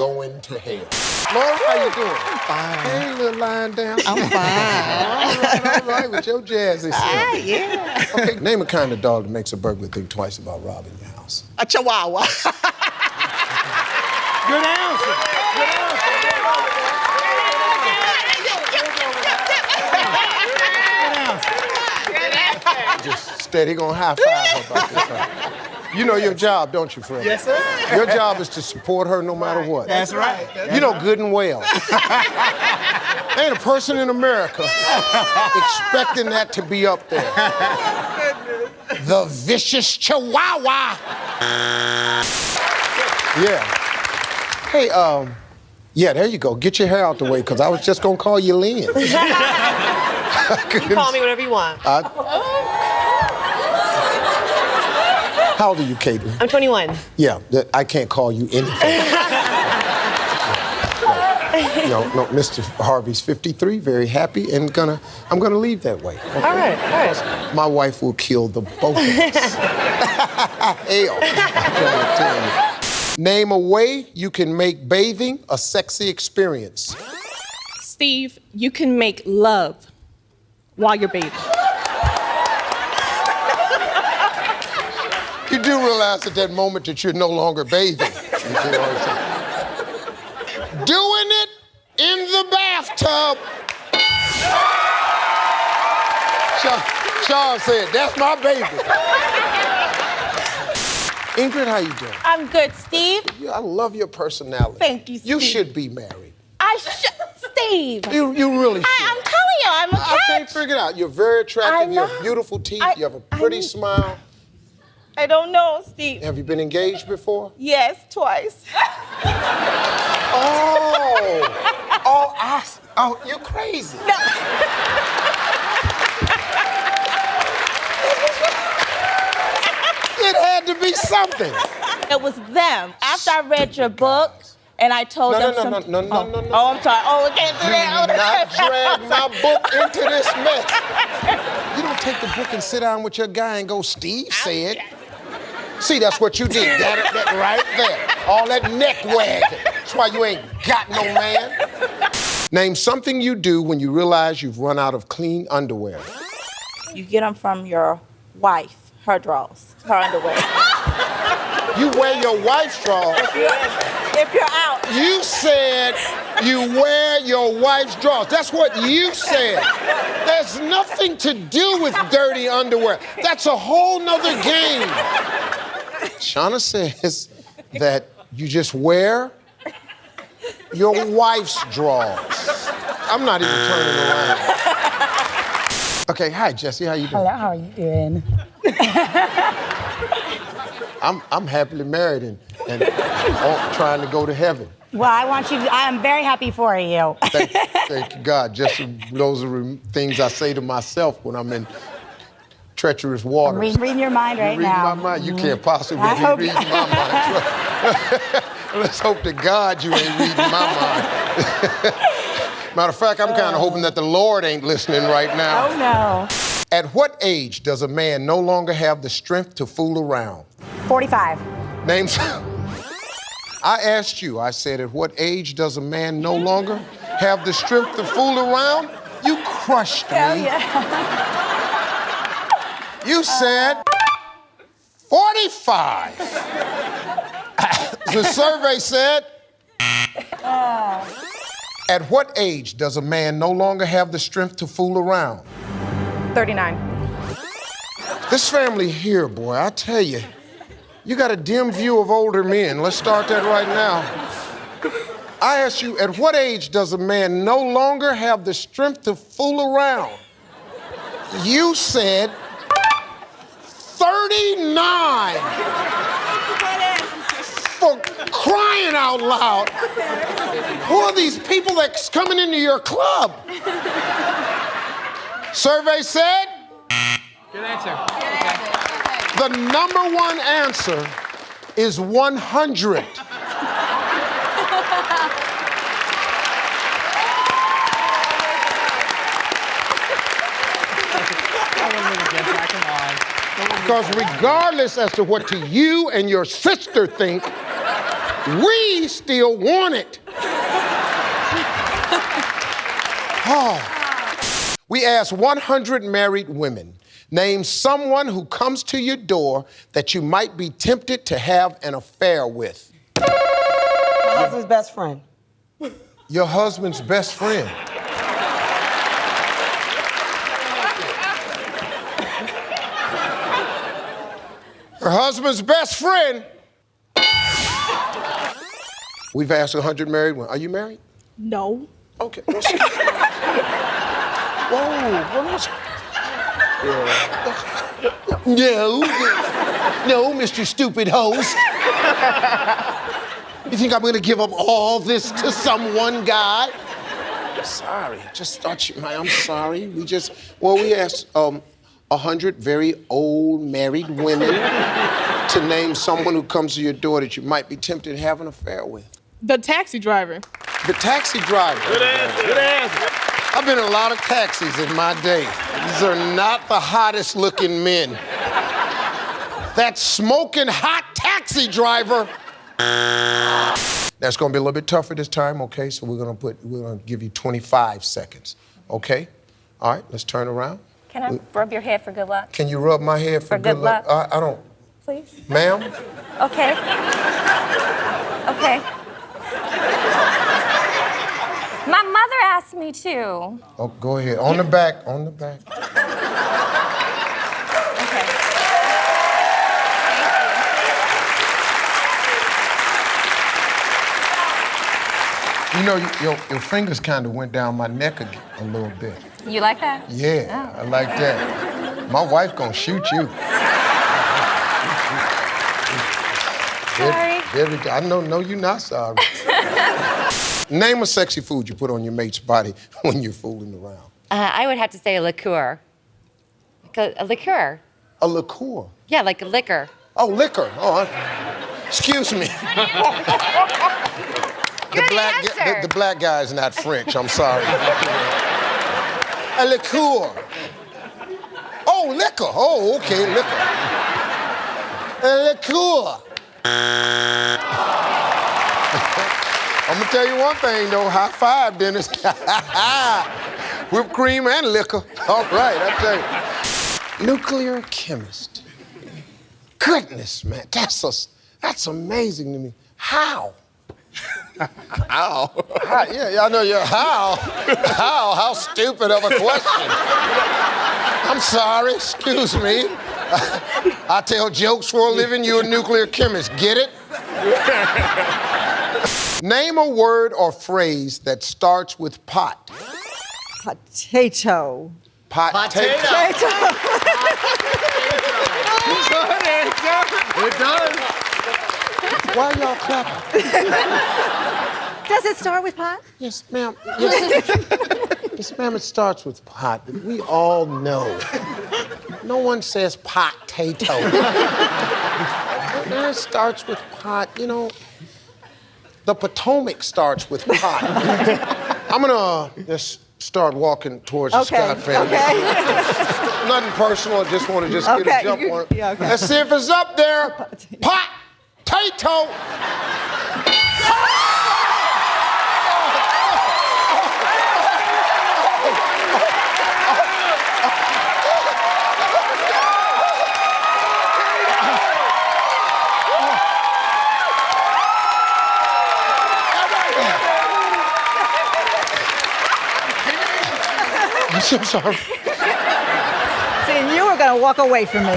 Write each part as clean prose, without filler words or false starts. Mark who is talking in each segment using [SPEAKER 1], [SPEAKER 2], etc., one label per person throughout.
[SPEAKER 1] going to hell. Laura, how you doing?
[SPEAKER 2] I'm fine.
[SPEAKER 1] Hey, little lying down.
[SPEAKER 2] I'm fine.
[SPEAKER 1] All right, with your jazzy self.
[SPEAKER 2] Yeah.
[SPEAKER 1] Okay, name a kind of dog that makes a burglar think twice about robbing your house.
[SPEAKER 2] A chihuahua.
[SPEAKER 3] Good answer. Good answer.
[SPEAKER 1] Just steady gonna high five her about this. Huh? You know your job, don't you, Fred?
[SPEAKER 3] Yes, sir.
[SPEAKER 1] Your job is to support her no matter what.
[SPEAKER 3] That's right.
[SPEAKER 1] You know good and well. Ain't a person in America expecting that to be up there. The vicious chihuahua. Yeah. Hey, yeah, there you go. Get your hair out the way, because I was just gonna call you Lynn.
[SPEAKER 4] You can call me whatever you want.
[SPEAKER 1] How old are you, Caitlin?
[SPEAKER 4] I'm 21.
[SPEAKER 1] Yeah, I can't call you anything. No, Mr. Harvey's 53, very happy, and I'm gonna leave that way. Okay?
[SPEAKER 4] All right.
[SPEAKER 1] My wife will kill the both of us. Hell. Name a way you can make bathing a sexy experience.
[SPEAKER 5] Steve, you can make love while you're bathing.
[SPEAKER 1] You do realize at that moment that you're no longer bathing. Doing it in the bathtub. Sean said, that's my baby. Ingrid, how you doing?
[SPEAKER 6] I'm good, Steve.
[SPEAKER 1] Yeah, I love your personality.
[SPEAKER 6] Thank you, Steve.
[SPEAKER 1] You should be married.
[SPEAKER 6] Steve.
[SPEAKER 1] You really should.
[SPEAKER 6] I'm telling you, I'm a catch.
[SPEAKER 1] I can't figure it out. You're very attractive.
[SPEAKER 6] I
[SPEAKER 1] You
[SPEAKER 6] know.
[SPEAKER 1] have beautiful teeth. You have a pretty smile.
[SPEAKER 6] I don't know, Steve.
[SPEAKER 1] Have you been engaged before?
[SPEAKER 6] Yes, twice.
[SPEAKER 1] Oh, you're crazy.
[SPEAKER 6] No.
[SPEAKER 1] It had to be something.
[SPEAKER 6] It was them. After I read your book, and I told them something.
[SPEAKER 1] No.
[SPEAKER 6] Oh, I'm sorry. Oh, we can't do that.
[SPEAKER 1] Do not drag my book into this mess. You don't take the book and sit down with your guy and go, Steve said. See, that's what you did. That right there. All that neck wagging. That's why you ain't got no man. Name something you do when you realize you've run out of clean underwear.
[SPEAKER 6] You get them from your wife, her drawers, her underwear.
[SPEAKER 1] You wear your wife's drawers.
[SPEAKER 6] If you're out.
[SPEAKER 1] You said you wear your wife's drawers. That's what you said. There's nothing to do with dirty underwear. That's a whole nother game. Shauna says that you just wear your wife's drawers. I'm not even turning around. Okay, hi, Jesse. How you doing?
[SPEAKER 7] Hello, how are you doing?
[SPEAKER 1] I'm happily married and trying to go to heaven.
[SPEAKER 7] Well, I'm very happy for you.
[SPEAKER 1] Thank you, God. Just those are things I say to myself when I'm in treacherous waters.
[SPEAKER 7] I'm reading your mind right
[SPEAKER 1] You're reading
[SPEAKER 7] now.
[SPEAKER 1] my mind? You can't possibly be reading my mind. Let's hope to God you ain't reading my mind. Matter of fact, I'm kind of hoping that the Lord ain't listening right now.
[SPEAKER 7] Oh, no.
[SPEAKER 1] At what age does a man no longer have the strength to fool around?
[SPEAKER 7] 45.
[SPEAKER 1] Name some. I asked you, I said, at what age does a man no longer have the strength to fool around? You crushed me.
[SPEAKER 7] Hell yeah.
[SPEAKER 1] You said 45. The survey said, at what age does a man no longer have the strength to fool around?
[SPEAKER 6] 39.
[SPEAKER 1] This family here, boy, I tell you, you got a dim view of older men. Let's start that right now. I asked you, at what age does a man no longer have the strength to fool around? You said 39. For crying out loud. Who are these people that's coming into your club? Survey said?
[SPEAKER 3] Good answer.
[SPEAKER 1] The number one answer is 100. Because regardless as to what to you and your sister think, We still want it. Oh. We asked 100 married women, name someone who comes to your door that you might be tempted to have an affair with.
[SPEAKER 2] My husband's best friend.
[SPEAKER 1] Your husband's best friend. Her husband's best friend. We've asked 100 married women. Are you married?
[SPEAKER 5] No.
[SPEAKER 1] Okay. Whoa, what else? No, Mr. Stupid Host. You think I'm gonna give up all this to some one guy? I'm sorry. I just thought you might. I'm sorry. We asked 100 very old married women to name someone who comes to your door that you might be tempted to have an affair with.
[SPEAKER 5] The taxi driver.
[SPEAKER 1] The taxi driver.
[SPEAKER 3] Good answer. Good answer.
[SPEAKER 1] I've been in a lot of taxis in my day. These are not the hottest looking men. That smoking hot taxi driver. That's gonna be a little bit tougher this time, okay? So we're gonna give you 25 seconds, okay? All right, let's turn around.
[SPEAKER 6] Can I rub your head for good luck?
[SPEAKER 1] Can you rub my head for good luck? I don't.
[SPEAKER 6] Please?
[SPEAKER 1] Ma'am?
[SPEAKER 6] Okay. Okay. My mother asked me to.
[SPEAKER 1] Oh, go ahead. On the back, on the back.
[SPEAKER 6] Okay.
[SPEAKER 1] You know, your fingers kind of went down my neck a little bit.
[SPEAKER 6] You like that?
[SPEAKER 1] Yeah, I like that. My wife gonna shoot you.
[SPEAKER 6] Sorry.
[SPEAKER 1] I know, no, you're not sorry. Name a sexy food you put on your mate's body when you're fooling around.
[SPEAKER 8] I would have to say a liqueur. Like a liqueur.
[SPEAKER 1] A liqueur?
[SPEAKER 8] Yeah, like a liquor.
[SPEAKER 1] Oh, liquor. Oh, excuse me. The black guy is not French, I'm sorry. A liqueur. Oh, liquor. Oh, okay, liquor. A liqueur. I'm gonna tell you one thing though, high five, Dennis. Whipped cream and liquor. All right, I tell you. Nuclear chemist. Goodness, man, that's amazing to me. How? How? Yeah, I know you're how. How stupid of a question. I'm sorry, excuse me. I tell jokes for a living, you're a nuclear chemist, get it? Name a word or phrase that starts with pot.
[SPEAKER 2] Potato.
[SPEAKER 1] Potato.
[SPEAKER 3] Good answer. It does.
[SPEAKER 1] Why y'all clapping?
[SPEAKER 2] Does it start with pot?
[SPEAKER 1] Yes, ma'am. Yes. Yes, ma'am, it starts with pot. We all know. No one says potato. It starts with pot, you know. The Potomac starts with pot. I'm gonna just start walking towards the Scott family.
[SPEAKER 2] Okay.
[SPEAKER 1] Nothing personal, I just want to get a jump on it.
[SPEAKER 2] Yeah, okay.
[SPEAKER 1] Let's see if it's up there. Potato. I'm so sorry.
[SPEAKER 2] See, you were gonna walk away from me.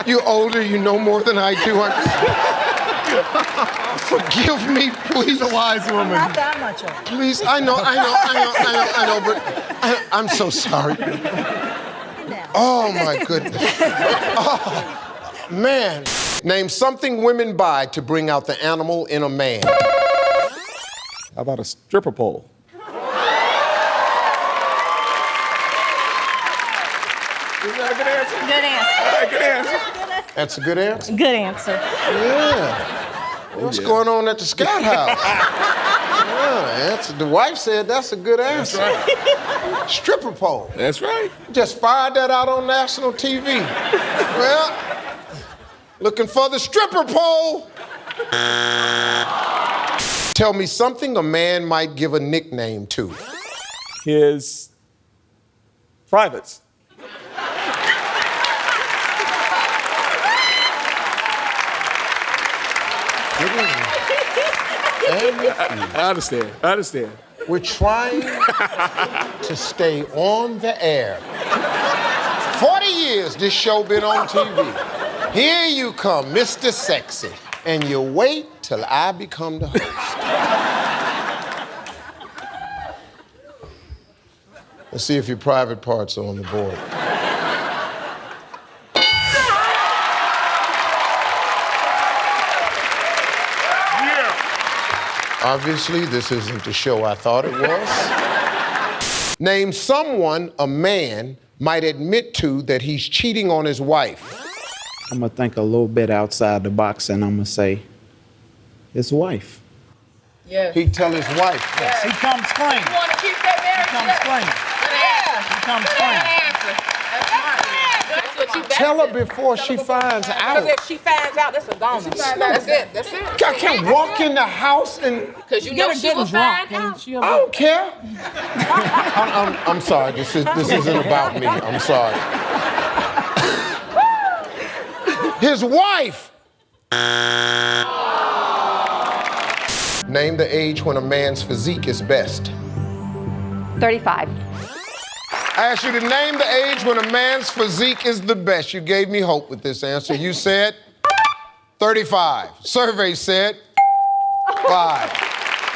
[SPEAKER 1] You're older, you know more than I do. Forgive me, please.
[SPEAKER 3] She's a wise woman.
[SPEAKER 2] Not that much of it.
[SPEAKER 1] Please, I know, but I'm so sorry. Oh, my goodness. Oh, man. Name something women buy to bring out the animal in a man.
[SPEAKER 3] How about a stripper pole? Is that a good answer?
[SPEAKER 6] Good answer.
[SPEAKER 3] Good answer.
[SPEAKER 1] That's a good answer?
[SPEAKER 6] Good answer.
[SPEAKER 1] Yeah. What's going on at the Scott house? Yeah, the wife said that's a good answer.
[SPEAKER 3] That's right.
[SPEAKER 1] Stripper pole.
[SPEAKER 3] That's right.
[SPEAKER 1] Just fired that out on national TV. Well, looking for the stripper pole. Tell me something a man might give a nickname to.
[SPEAKER 3] His privates. I understand.
[SPEAKER 1] We're trying to stay on the air. 40 years this show been on TV. Here you come, Mr. Sexy, and you wait till I become the host. Let's see if your private parts are on the board. Obviously, this isn't the show I thought it was. Name someone a man might admit to that he's cheating on his wife.
[SPEAKER 9] I'm gonna think a little bit outside the box and I'm gonna say, his wife.
[SPEAKER 6] Yes.
[SPEAKER 1] He'd tell his wife.
[SPEAKER 6] Yes.
[SPEAKER 10] He comes clean.
[SPEAKER 6] You want to keep that marriage?
[SPEAKER 10] He comes clean. He comes clean.
[SPEAKER 6] That's what you
[SPEAKER 1] Tell her before she finds out.
[SPEAKER 6] Because if she finds out, that's a goner. That's it. That's it.
[SPEAKER 1] I can't walk in the house and...
[SPEAKER 6] Because you know she will find out.
[SPEAKER 1] I don't care. I'm sorry. This isn't about me. I'm sorry. His wife. Name the age when a man's physique is best.
[SPEAKER 8] 35.
[SPEAKER 1] I asked you to name the age when a man's physique is the best. You gave me hope with this answer. You said 35. Survey said 5.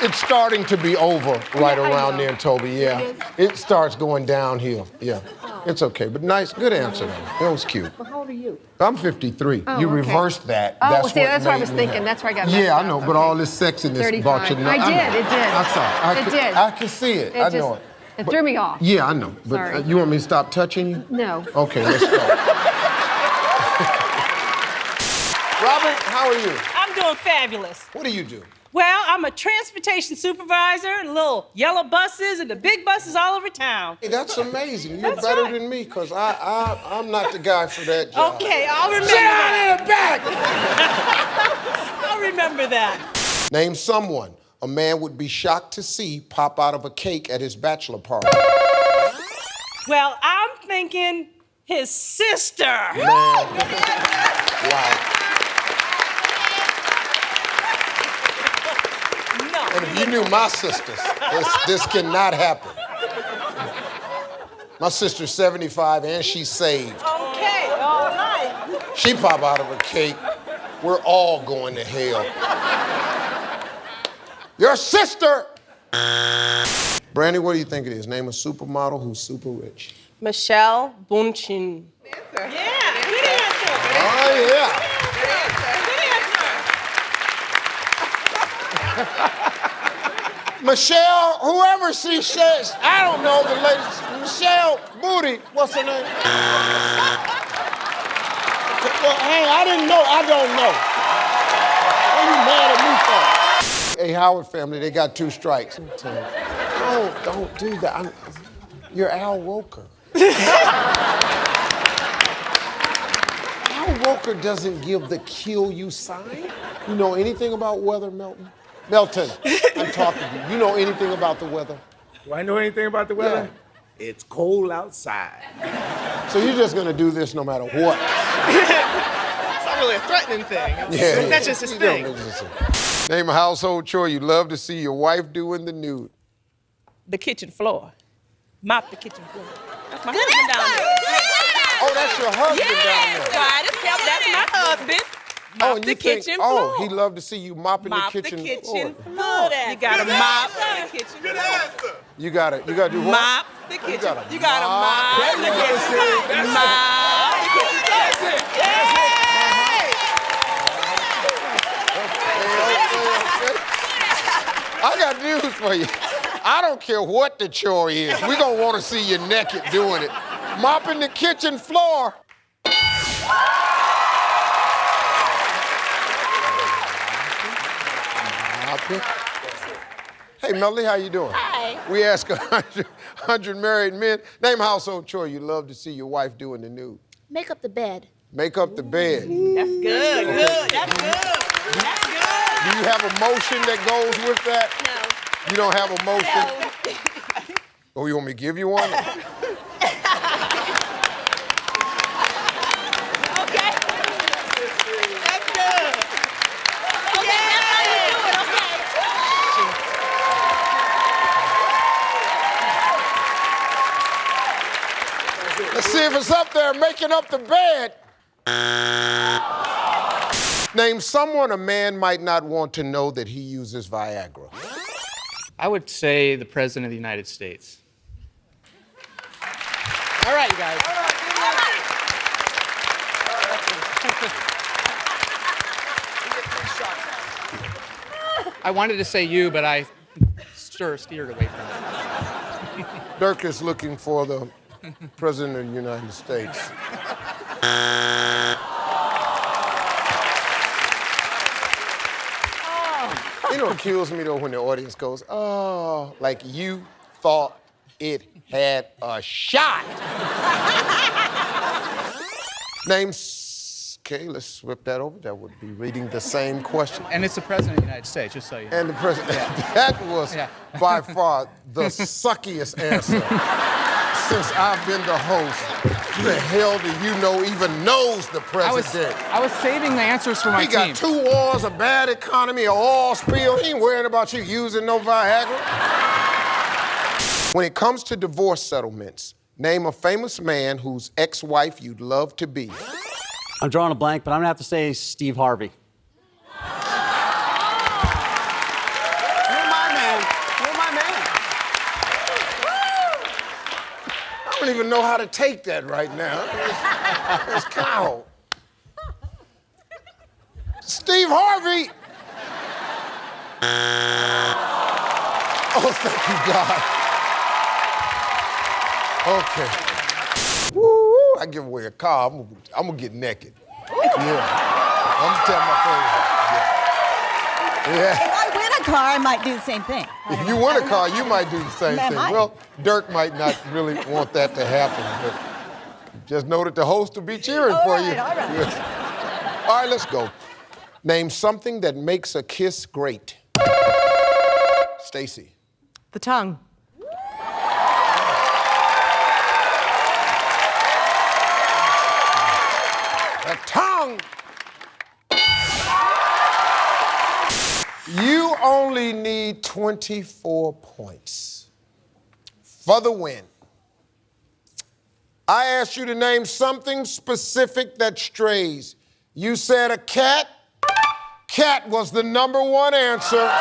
[SPEAKER 1] It's starting to be over right around there, Toby. Yeah, it starts going downhill. Yeah, it's okay, but nice, good answer though. That was cute.
[SPEAKER 2] How old are you?
[SPEAKER 1] I'm 53. You reversed that.
[SPEAKER 8] Oh,
[SPEAKER 1] That's
[SPEAKER 8] see,
[SPEAKER 1] what
[SPEAKER 8] that's what I
[SPEAKER 1] made
[SPEAKER 8] was
[SPEAKER 1] me
[SPEAKER 8] thinking.
[SPEAKER 1] happy.
[SPEAKER 8] That's where I got messed
[SPEAKER 1] Yeah, I
[SPEAKER 8] up.
[SPEAKER 1] know, but all this sexiness
[SPEAKER 8] 35.
[SPEAKER 1] brought you.
[SPEAKER 8] I did, it did.
[SPEAKER 1] I'm sorry.
[SPEAKER 8] It did.
[SPEAKER 1] I can see it. I know it.
[SPEAKER 8] It threw me off.
[SPEAKER 1] Yeah, I know. But
[SPEAKER 8] Sorry.
[SPEAKER 1] you want me to stop touching you?
[SPEAKER 8] No.
[SPEAKER 1] Okay, let's go. Robert, how are you?
[SPEAKER 11] I'm doing fabulous.
[SPEAKER 1] What do you do?
[SPEAKER 11] Well, I'm a transportation supervisor and little yellow buses and the big buses all over town.
[SPEAKER 1] Hey, that's amazing. You're
[SPEAKER 11] That's
[SPEAKER 1] better
[SPEAKER 11] right.
[SPEAKER 1] than me, because I'm not the guy for that job.
[SPEAKER 11] Okay, I'll remember
[SPEAKER 1] Sit
[SPEAKER 11] that.
[SPEAKER 1] down in the back!
[SPEAKER 11] I'll remember that.
[SPEAKER 1] Name someone a man would be shocked to see pop out of a cake at his bachelor party.
[SPEAKER 11] Well, I'm thinking his sister.
[SPEAKER 1] Man. Wow.
[SPEAKER 11] No.
[SPEAKER 1] And if you knew my sisters, this cannot happen. My sister's 75 and she's saved.
[SPEAKER 11] Okay, all right.
[SPEAKER 1] She pop out of a cake, we're all going to hell. Your sister! Brandy, what do you think it is? Name a supermodel who's super rich.
[SPEAKER 5] Michelle Bunchin.
[SPEAKER 11] Yeah, good answer.
[SPEAKER 1] Oh, yeah. Michelle, whoever she says, I don't know the lady. Michelle Booty, what's her name? Well, hey, I didn't know. I don't know. What are you mad at me for? Hey, Howard family, they got 2 strikes. No, don't do that. You're Al Roker. Al Roker doesn't give the kill you sign. You know anything about weather, Melton? Melton, I'm talking to you. You know anything about the weather?
[SPEAKER 3] Do I know anything about the weather? It's cold outside.
[SPEAKER 1] So you're just gonna do this no matter what?
[SPEAKER 4] It's not really a threatening thing. That's just his thing.
[SPEAKER 1] Name a household chore you love to see your wife do in the nude.
[SPEAKER 11] The kitchen floor. Mop the kitchen floor. That's my husband down there.
[SPEAKER 1] Oh, that's your husband down there.
[SPEAKER 11] That's my husband.
[SPEAKER 1] Oh, and
[SPEAKER 11] the
[SPEAKER 1] you think,
[SPEAKER 11] kitchen
[SPEAKER 1] oh,
[SPEAKER 11] floor.
[SPEAKER 1] he loved to see you mopping
[SPEAKER 11] Mop
[SPEAKER 1] the kitchen floor.
[SPEAKER 11] floor. You gotta mop the kitchen floor.
[SPEAKER 1] You gotta do what?
[SPEAKER 11] Mop the kitchen. You gotta mop the kitchen floor.
[SPEAKER 3] That's
[SPEAKER 11] Mop the kitchen floor.
[SPEAKER 1] I got news for you. I don't care what the chore is. We're gonna wanna see you naked doing it. Mopping the kitchen floor. Hey, Melody, how you doing?
[SPEAKER 6] Hi.
[SPEAKER 1] We ask 100 married men, name a household chore you love to see your wife do in the nude.
[SPEAKER 6] Make up the bed.
[SPEAKER 1] Make up the bed.
[SPEAKER 11] That's good. That's good. That's good.
[SPEAKER 1] Do you have a motion that goes with that?
[SPEAKER 5] No.
[SPEAKER 1] You don't have a motion?
[SPEAKER 5] No.
[SPEAKER 1] Oh, you want me to give you one?
[SPEAKER 5] Okay. That's good. Okay, that's how you do it, okay?
[SPEAKER 1] Let's see if it's up there making up the bed. Name someone a man might not want to know that he uses Viagra.
[SPEAKER 12] I would say the President of the United States. All right, you guys. I wanted to say you, but I steered away from it.
[SPEAKER 1] Dirk is looking for the President of the United States. You know, it kills me though when the audience goes, oh, like you thought it had a shot. Okay, let's flip that over. That would be reading the same question.
[SPEAKER 12] And it's the President of the United States, just so you know.
[SPEAKER 1] And the President, that was by far the suckiest answer since I've been the host. Who the hell do you know even knows the president?
[SPEAKER 12] I was saving the answers for my team.
[SPEAKER 1] He got 2 wars, a bad economy, an oil spill. He ain't worrying about you using no Viagra. When it comes to divorce settlements, name a famous man whose ex-wife you'd love to be.
[SPEAKER 13] I'm drawing a blank, but I'm gonna have to say Steve Harvey.
[SPEAKER 3] You're my man. You're my man.
[SPEAKER 1] I don't even know how to take that right now. It's cow. Steve Harvey. Oh, thank you, God. Okay. Woo, I give away a car. I'm gonna get naked. Yeah. I'm gonna tell my friends. Yeah.
[SPEAKER 2] If I win a car, I might do the same thing.
[SPEAKER 1] If you win a car, you might do the same
[SPEAKER 2] I
[SPEAKER 1] thing.
[SPEAKER 2] might.
[SPEAKER 1] Well, Dirk might not really want that to happen, but just know that the host will be cheering for you.
[SPEAKER 2] All right.
[SPEAKER 1] Yeah. All right, let's go. Name something that makes a kiss great. Stacy.
[SPEAKER 2] The tongue.
[SPEAKER 1] The tongue. You only need 24 points for the win. I asked you to name something specific that strays. You said a cat. Cat was the #1 answer.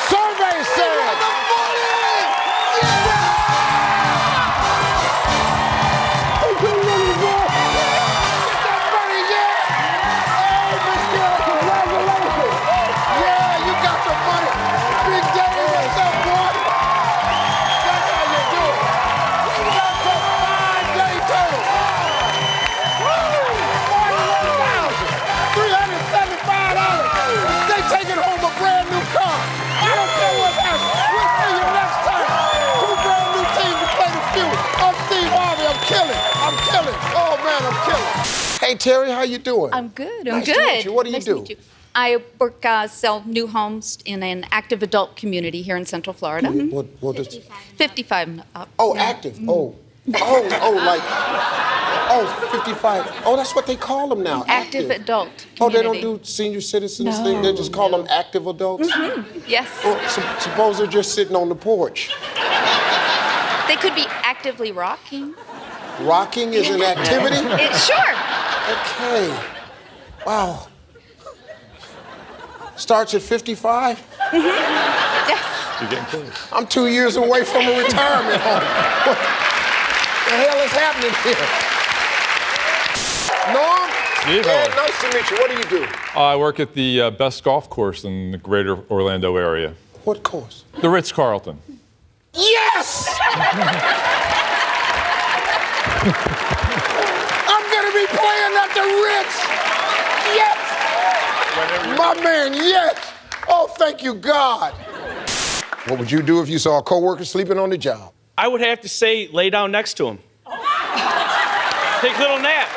[SPEAKER 1] Survey said. Hey, Terry, how you doing?
[SPEAKER 14] I'm good.
[SPEAKER 1] Nice to meet you. What do you do?
[SPEAKER 14] I work, sell new homes in an active adult community here in Central Florida.
[SPEAKER 1] What does...
[SPEAKER 14] 55 and up.
[SPEAKER 1] Oh, active. Oh, like... Oh, 55. Oh, that's what they call them now.
[SPEAKER 14] Active adult community.
[SPEAKER 1] Oh, they don't do senior citizens thing? They just call them active adults?
[SPEAKER 14] Yes.
[SPEAKER 1] Well, suppose they're just sitting on the porch.
[SPEAKER 14] They could be actively rocking.
[SPEAKER 1] Rocking is an activity?
[SPEAKER 14] Sure.
[SPEAKER 1] Okay. Wow. Starts at 55?
[SPEAKER 14] Yes.
[SPEAKER 15] You're getting close.
[SPEAKER 1] I'm 2 years away from a retirement home. What the hell is happening here? Norm?
[SPEAKER 15] Steve,
[SPEAKER 1] Nice to meet you. What do you do?
[SPEAKER 15] I work at the best golf course in the greater Orlando area.
[SPEAKER 1] What course?
[SPEAKER 15] The Ritz-Carlton.
[SPEAKER 1] Yes! I'm gonna be playing at the Ritz. Yes! My man, yes! Oh, thank you, God. What would you do if you saw a coworker sleeping on the job?
[SPEAKER 3] I would have to say, lay down next to him. Take a little nap.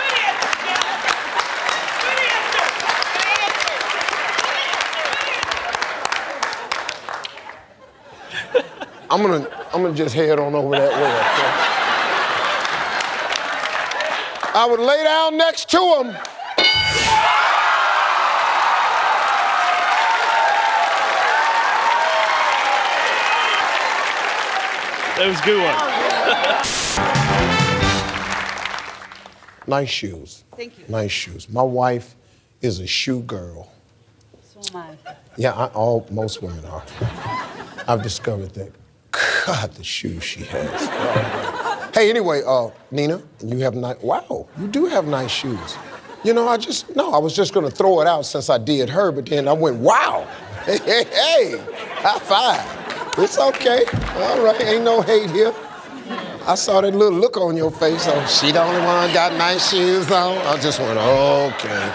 [SPEAKER 1] I'm gonna just head on over that way. Okay? I would lay down next to him.
[SPEAKER 10] That was a good one.
[SPEAKER 1] Nice shoes.
[SPEAKER 2] Thank you.
[SPEAKER 1] Nice shoes. My wife is a shoe girl.
[SPEAKER 2] So am I.
[SPEAKER 1] Yeah, most women are. I've discovered that. God, the shoes she has. Hey, anyway, Nina, you have wow, you do have nice shoes. You know, I was just gonna throw it out since I did her, but then I went, wow. Hey, high five. It's okay. All right, ain't no hate here. I saw that little look on your face. Oh, she the only one got nice shoes on. I just went, okay.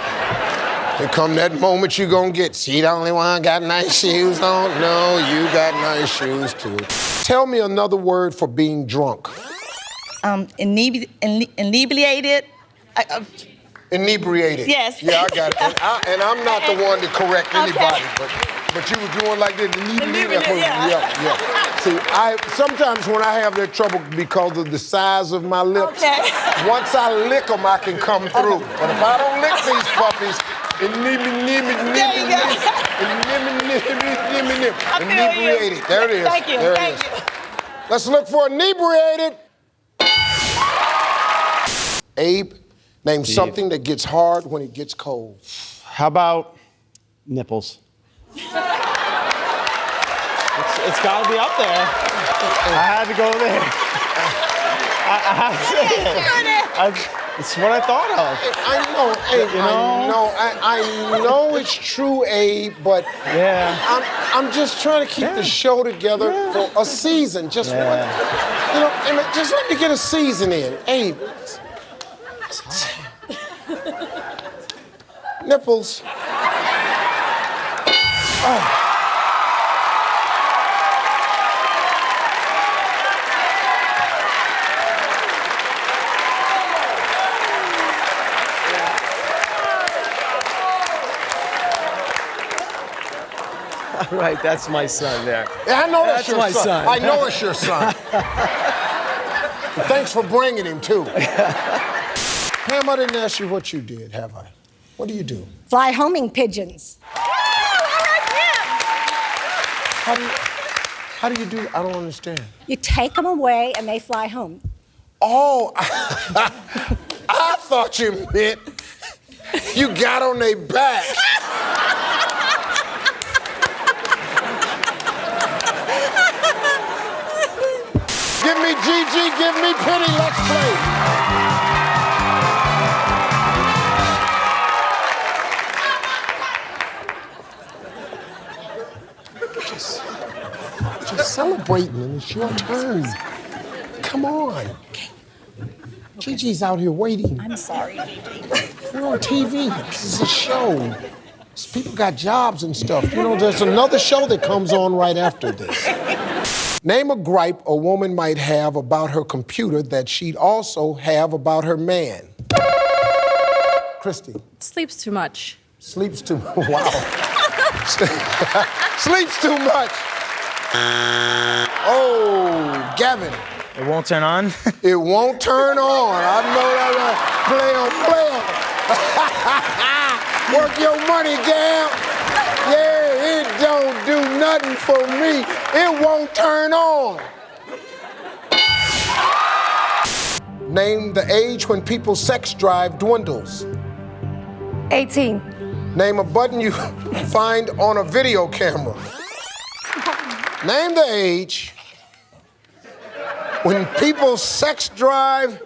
[SPEAKER 1] Here come that moment you gonna get. She the only one got nice shoes on. No, you got nice shoes too. Tell me another word for being drunk.
[SPEAKER 6] Inebriated.
[SPEAKER 1] Inebriated.
[SPEAKER 6] Yes.
[SPEAKER 1] Yeah, I got it. And I'm not the one to correct anybody, but you were doing like this.
[SPEAKER 6] Inebriated, yeah.
[SPEAKER 1] See, sometimes when I have that trouble because of the size of my lips, once I lick them, I can come through. But if I don't lick these puppies, inebriated. There it is.
[SPEAKER 6] Thank you.
[SPEAKER 1] There it is. Let's look for inebriated. Abe, name something that gets hard when it gets cold.
[SPEAKER 13] How about nipples?
[SPEAKER 10] It's got to be up there. I had to go there. I have to say it. It's what I thought of.
[SPEAKER 1] I know, Abe.
[SPEAKER 10] You know?
[SPEAKER 1] I know it's true, Abe, but
[SPEAKER 10] yeah,
[SPEAKER 1] I'm just trying to keep the show together for a season. Just one, just let me get a season in, Abe. Nipples. Oh.
[SPEAKER 10] All right, that's my son there.
[SPEAKER 1] Yeah, I know that's your
[SPEAKER 10] my son.
[SPEAKER 1] I know it's your son. Thanks for bringing him, too. Pam, I didn't ask you what you did, have I? What do you do?
[SPEAKER 7] Fly homing pigeons.
[SPEAKER 1] How do you do? I don't understand.
[SPEAKER 7] You take them away and they fly home.
[SPEAKER 1] Oh, I thought you meant you got on their back. Give me Gigi, give me Penny, let's play. Just celebrating, and it's your turn. Come on. Gigi's out here waiting.
[SPEAKER 7] I'm sorry, Gigi.
[SPEAKER 1] We're on TV. This is a show. These people got jobs and stuff. You know, there's another show that comes on right after this. Name a gripe a woman might have about her computer that she'd also have about her man. Christy.
[SPEAKER 5] Sleeps too much.
[SPEAKER 1] Sleeps too much. Wow. Sleeps too much. Oh, Gavin.
[SPEAKER 10] It won't turn on?
[SPEAKER 1] It won't turn on. I know that right. Play on. Work your money, Gav. Yeah, it don't do nothing for me. It won't turn on. Name the age when people's sex drive dwindles.
[SPEAKER 7] 18.
[SPEAKER 1] Name a button you find on a video camera. Name the age when people's sex drive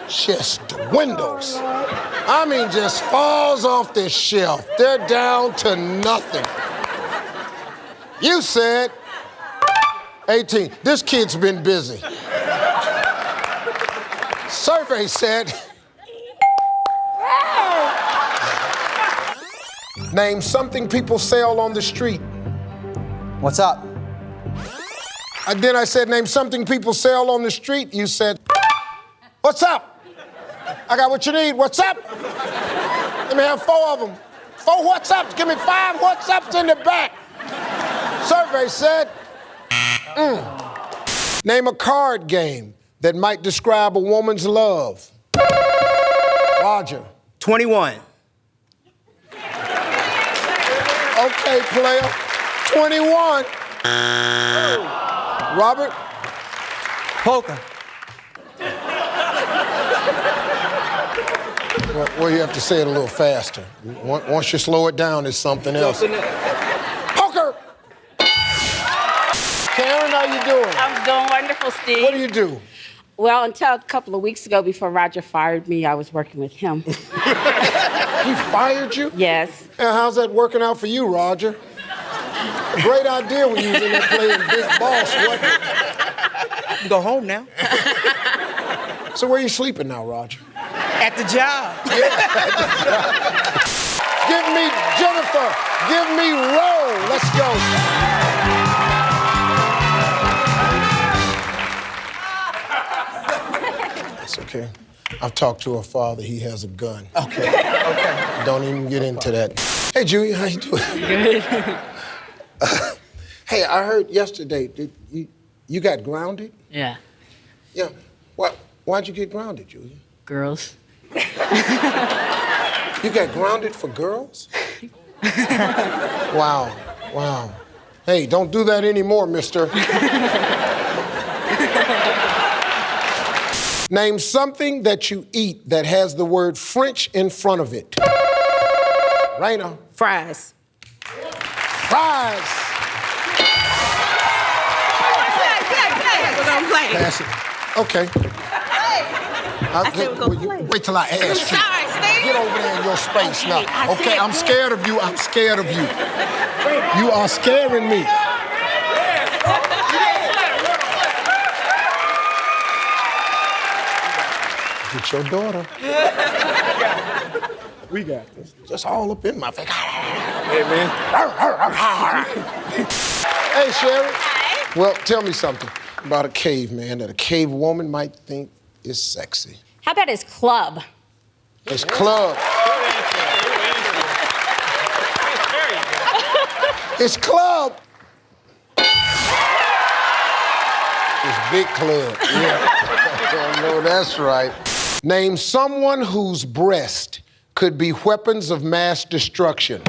[SPEAKER 1] just dwindles. I mean, just falls off the shelf. They're down to nothing. You said 18. This kid's been busy. Survey said. Name something people sell on the street.
[SPEAKER 13] What's up?
[SPEAKER 1] And then I said, name something people sell on the street. You said, what's up? I got what you need. What's up? Let me have 4 of them. 4 what's ups. Give me 5 what's ups in the back. Survey said, Name a card game that might describe a woman's love. Roger.
[SPEAKER 3] 21.
[SPEAKER 1] Okay, player. 21. Robert?
[SPEAKER 3] Poker.
[SPEAKER 1] Well, you have to say it a little faster. Once you slow it down, it's something else. Poker! Karen, how you doing?
[SPEAKER 16] I'm doing wonderful, Steve.
[SPEAKER 1] What do you do?
[SPEAKER 16] Well, until a couple of weeks ago, before Roger fired me, I was working with him.
[SPEAKER 1] He fired you?
[SPEAKER 16] Yes.
[SPEAKER 1] And how's that working out for you, Roger? Great idea when you was in there playing Big Boss, wasn't it?
[SPEAKER 3] You can go home now.
[SPEAKER 1] So where are you sleeping now, Roger?
[SPEAKER 3] At the job.
[SPEAKER 1] Give me Jennifer. Give me Roll. Let's go. It's okay. I've talked to her father. He has a gun.
[SPEAKER 3] Okay.
[SPEAKER 1] Don't even get into that. Hey, Julia, how you doing?
[SPEAKER 16] Good.
[SPEAKER 1] Hey, I heard yesterday that you got grounded?
[SPEAKER 16] Yeah.
[SPEAKER 1] Yeah. Why'd you get grounded, Julia?
[SPEAKER 16] Girls.
[SPEAKER 1] You got grounded for girls? Wow. Hey, don't do that anymore, mister. Name something that you eat that has the word French in front of it. Raina.
[SPEAKER 16] Fries.
[SPEAKER 1] Fries.
[SPEAKER 16] We're gonna play.
[SPEAKER 1] Pass it. Okay.
[SPEAKER 16] I said we're gonna play.
[SPEAKER 1] Wait till I ask you.
[SPEAKER 16] Sorry, Steve.
[SPEAKER 1] Get over there in your space
[SPEAKER 16] Okay,
[SPEAKER 1] now.
[SPEAKER 16] I
[SPEAKER 1] Okay,
[SPEAKER 16] said
[SPEAKER 1] I'm scared of you. I'm scared of you. You are scaring me. Get your daughter.
[SPEAKER 3] We got this.
[SPEAKER 1] Just all up in my face.
[SPEAKER 3] Hey, man.
[SPEAKER 1] Hey, Sherry. Hi. Well, tell me something about a caveman that a cave woman might think is sexy.
[SPEAKER 7] How about his club?
[SPEAKER 1] His club. His club. His big club. Yeah. I know that's right. Name someone whose breast could be weapons of mass destruction.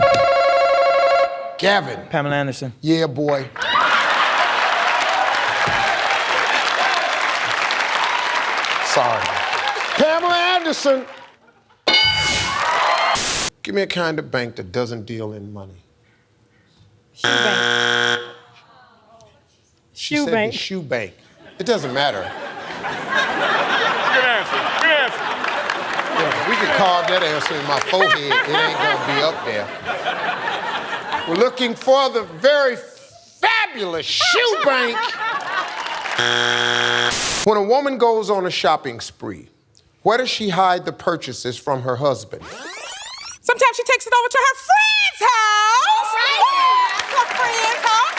[SPEAKER 1] Gavin.
[SPEAKER 3] Pamela Anderson.
[SPEAKER 1] Yeah, boy. Sorry. Pamela Anderson. Give me a kind of bank that doesn't deal in money.
[SPEAKER 5] Shoe bank.
[SPEAKER 1] She said the shoe bank. It doesn't matter.
[SPEAKER 15] Good answer.
[SPEAKER 1] Yeah, we could carve that answer in my forehead. It ain't gonna be up there. We're looking for the very fabulous shoe bank. When a woman goes on a shopping spree, where does she hide the purchases from her husband?
[SPEAKER 11] Sometimes she takes it over to her friend's house. Her friend's house.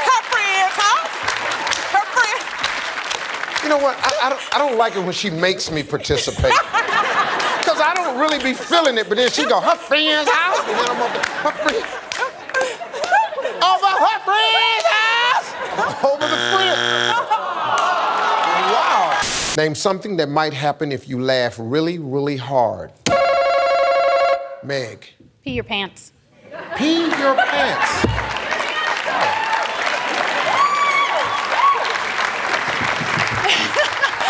[SPEAKER 11] Her friend's house. Her friend.
[SPEAKER 1] You know what? I don't like it when she makes me participate. Because I don't really be feeling it, but then she go, her friend's house? And then I'm over her friend. Over her friend's house! Over the friend. Wow. Name something that might happen if you laugh really, really hard. Meg.
[SPEAKER 7] Pee your pants.
[SPEAKER 1] Pee your pants.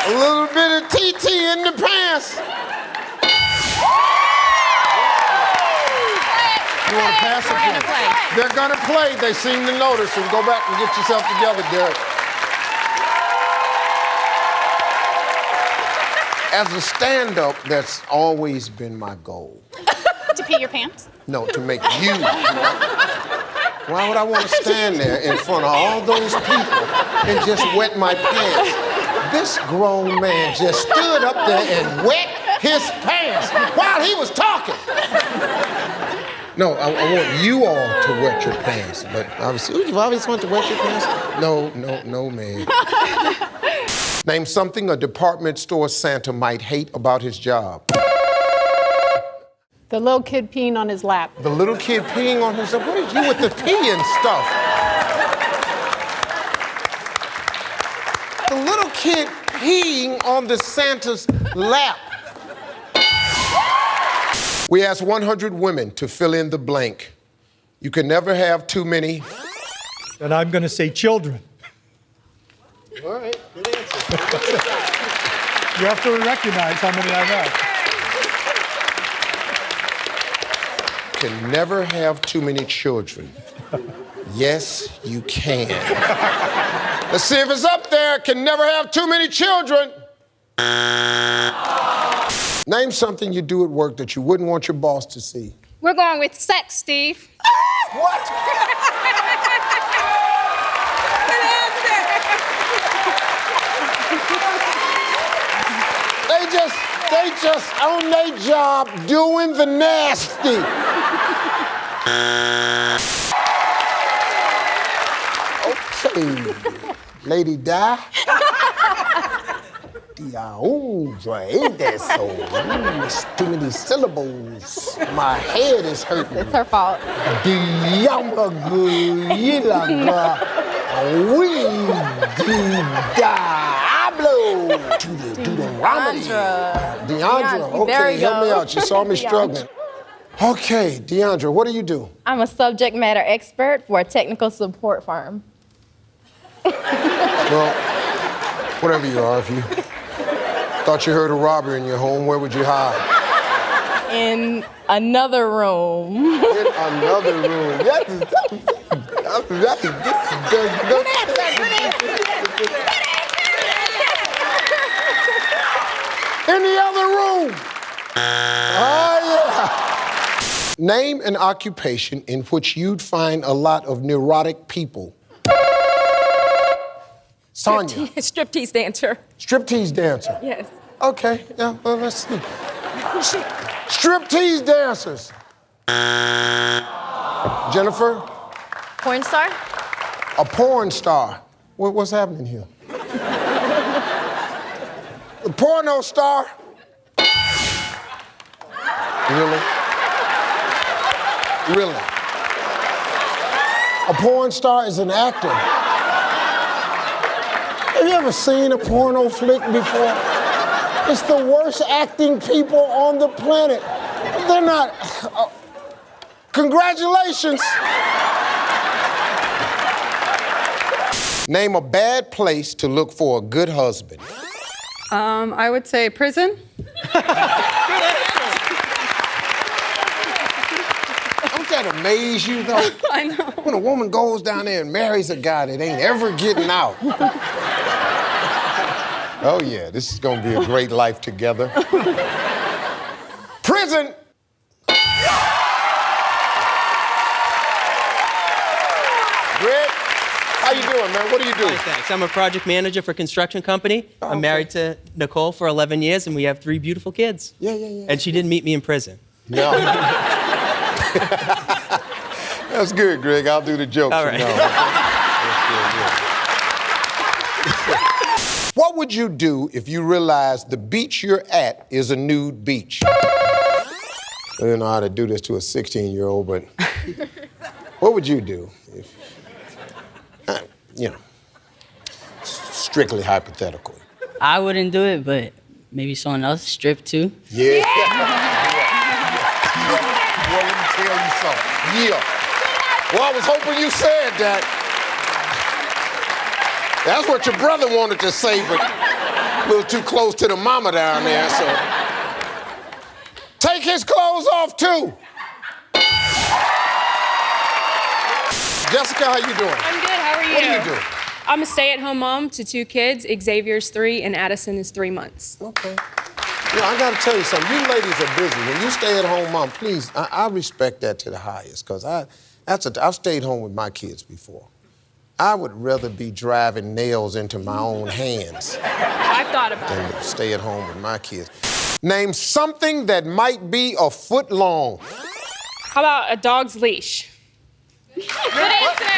[SPEAKER 1] A little bit of TT in the pants. You want to pass it? They're gonna play. They seem to notice. So go back and get yourself together, Derek. As a stand-up, that's always been my goal.
[SPEAKER 7] To pee your pants?
[SPEAKER 1] No, to make you. Why would I want to stand there in front of all those people and just wet my pants? This grown man just stood up there and wet his pants while he was talking. No, I want you all to wet your pants, but obviously, you always want to wet your pants? No, man. Name something a department store Santa might hate about his job.
[SPEAKER 5] The little kid peeing on his lap.
[SPEAKER 1] The little kid peeing on his lap? What is you with the peeing stuff? kid peeing on the Santa's lap? We asked 100 women to fill in the blank. You can never have too many.
[SPEAKER 17] And I'm going to say children.
[SPEAKER 1] All right, good answer.
[SPEAKER 17] You have to recognize how many I have.
[SPEAKER 1] Can never have too many children. Yes, you can. Let's see if it's up there. Can never have too many children. Name something you do at work that you wouldn't want your boss to see.
[SPEAKER 5] We're going with sex, Steve.
[SPEAKER 1] What? They just on their job doing the nasty. Okay, Lady Di. Diandra, ain't that so? It's too many syllables. My head is hurting.
[SPEAKER 18] It's her fault.
[SPEAKER 1] Diandra, we Diablo. Deandra, okay, help me out. You saw me struggling. Okay, Deandra, what do you do?
[SPEAKER 18] I'm a subject matter expert for a technical support firm.
[SPEAKER 1] Well, whatever you are, if you thought you heard a robbery in your home, where would you hide?
[SPEAKER 18] In another room.
[SPEAKER 1] In another room. In the other room. Oh, yeah. Name an occupation in which you'd find a lot of neurotic people. Sonia.
[SPEAKER 18] Striptease dancer.
[SPEAKER 1] Striptease dancer.
[SPEAKER 18] Yes.
[SPEAKER 1] Okay, yeah, well, let's see. Striptease dancers. Jennifer?
[SPEAKER 18] Porn star?
[SPEAKER 1] A porn star. What's happening here? A porno star? Really? Really? A porn star is an actor. Have you ever seen a porno flick before? It's the worst acting people on the planet. They're not. Congratulations. Name a bad place to look for a good husband.
[SPEAKER 19] I would say prison.
[SPEAKER 1] Don't that amaze you, though?
[SPEAKER 19] I know.
[SPEAKER 1] When a woman goes down there and marries a guy that ain't ever getting out. Oh, yeah, this is gonna be a great life together. Prison! Greg, how you doing, man? What do you do?
[SPEAKER 20] Hi, thanks. I'm a project manager for a construction company.
[SPEAKER 1] Oh,
[SPEAKER 20] I'm married to Nicole for 11 years, and we have 3 beautiful kids.
[SPEAKER 1] Yeah.
[SPEAKER 20] And she didn't meet me in prison.
[SPEAKER 1] No. That's good, Greg. I'll do the jokes.
[SPEAKER 20] All right.
[SPEAKER 1] What would you do if you realized the beach you're at is a nude beach? I don't know how to do this to a 16-year-old, but what would you do? If, strictly hypothetical.
[SPEAKER 21] I wouldn't do it, but maybe someone else strip too.
[SPEAKER 1] Yeah. Well, let me tell you something. Yeah. Well, I was hoping you said that. That's what your brother wanted to say, but a little too close to the mama down there, so. Take his clothes off, too. Jessica, how you doing?
[SPEAKER 5] I'm good. How are you?
[SPEAKER 1] What do you do?
[SPEAKER 5] I'm a stay-at-home mom to 2 kids. Xavier's 3 and Addison is 3 months.
[SPEAKER 1] Okay. I gotta tell you something. You ladies are busy. When you stay at home, mom, please, I respect that to the highest, because I've stayed home with my kids before. I would rather be driving nails into my own hands
[SPEAKER 5] I've thought about
[SPEAKER 1] than
[SPEAKER 5] it.
[SPEAKER 1] to stay at home with my kids. Name something that might be a foot long.
[SPEAKER 5] How about a dog's leash? Good answer.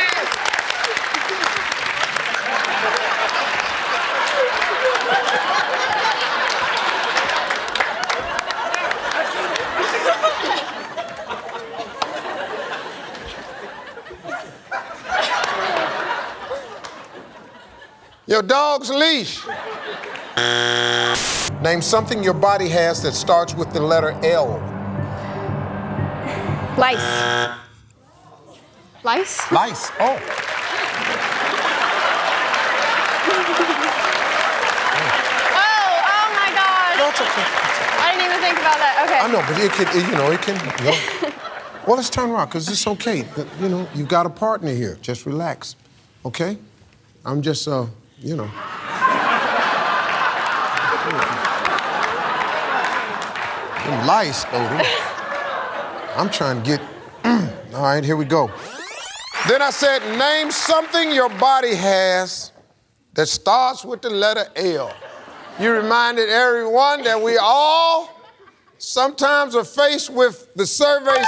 [SPEAKER 1] Your dog's leash Name something your body has that starts with the letter L.
[SPEAKER 18] Lice.
[SPEAKER 7] Lice?
[SPEAKER 1] Lice. Oh.
[SPEAKER 18] Oh my gosh.
[SPEAKER 1] No, it's okay.
[SPEAKER 18] I didn't even think about that. Okay.
[SPEAKER 1] I know, but it can. Well, let's turn around, because it's okay. You've got a partner here. Just relax, okay? I'm just, Them lice, though. I'm trying to get... All right, here we go. Then I said, name something your body has that starts with the letter L. You reminded everyone that we all sometimes are faced with the surveys,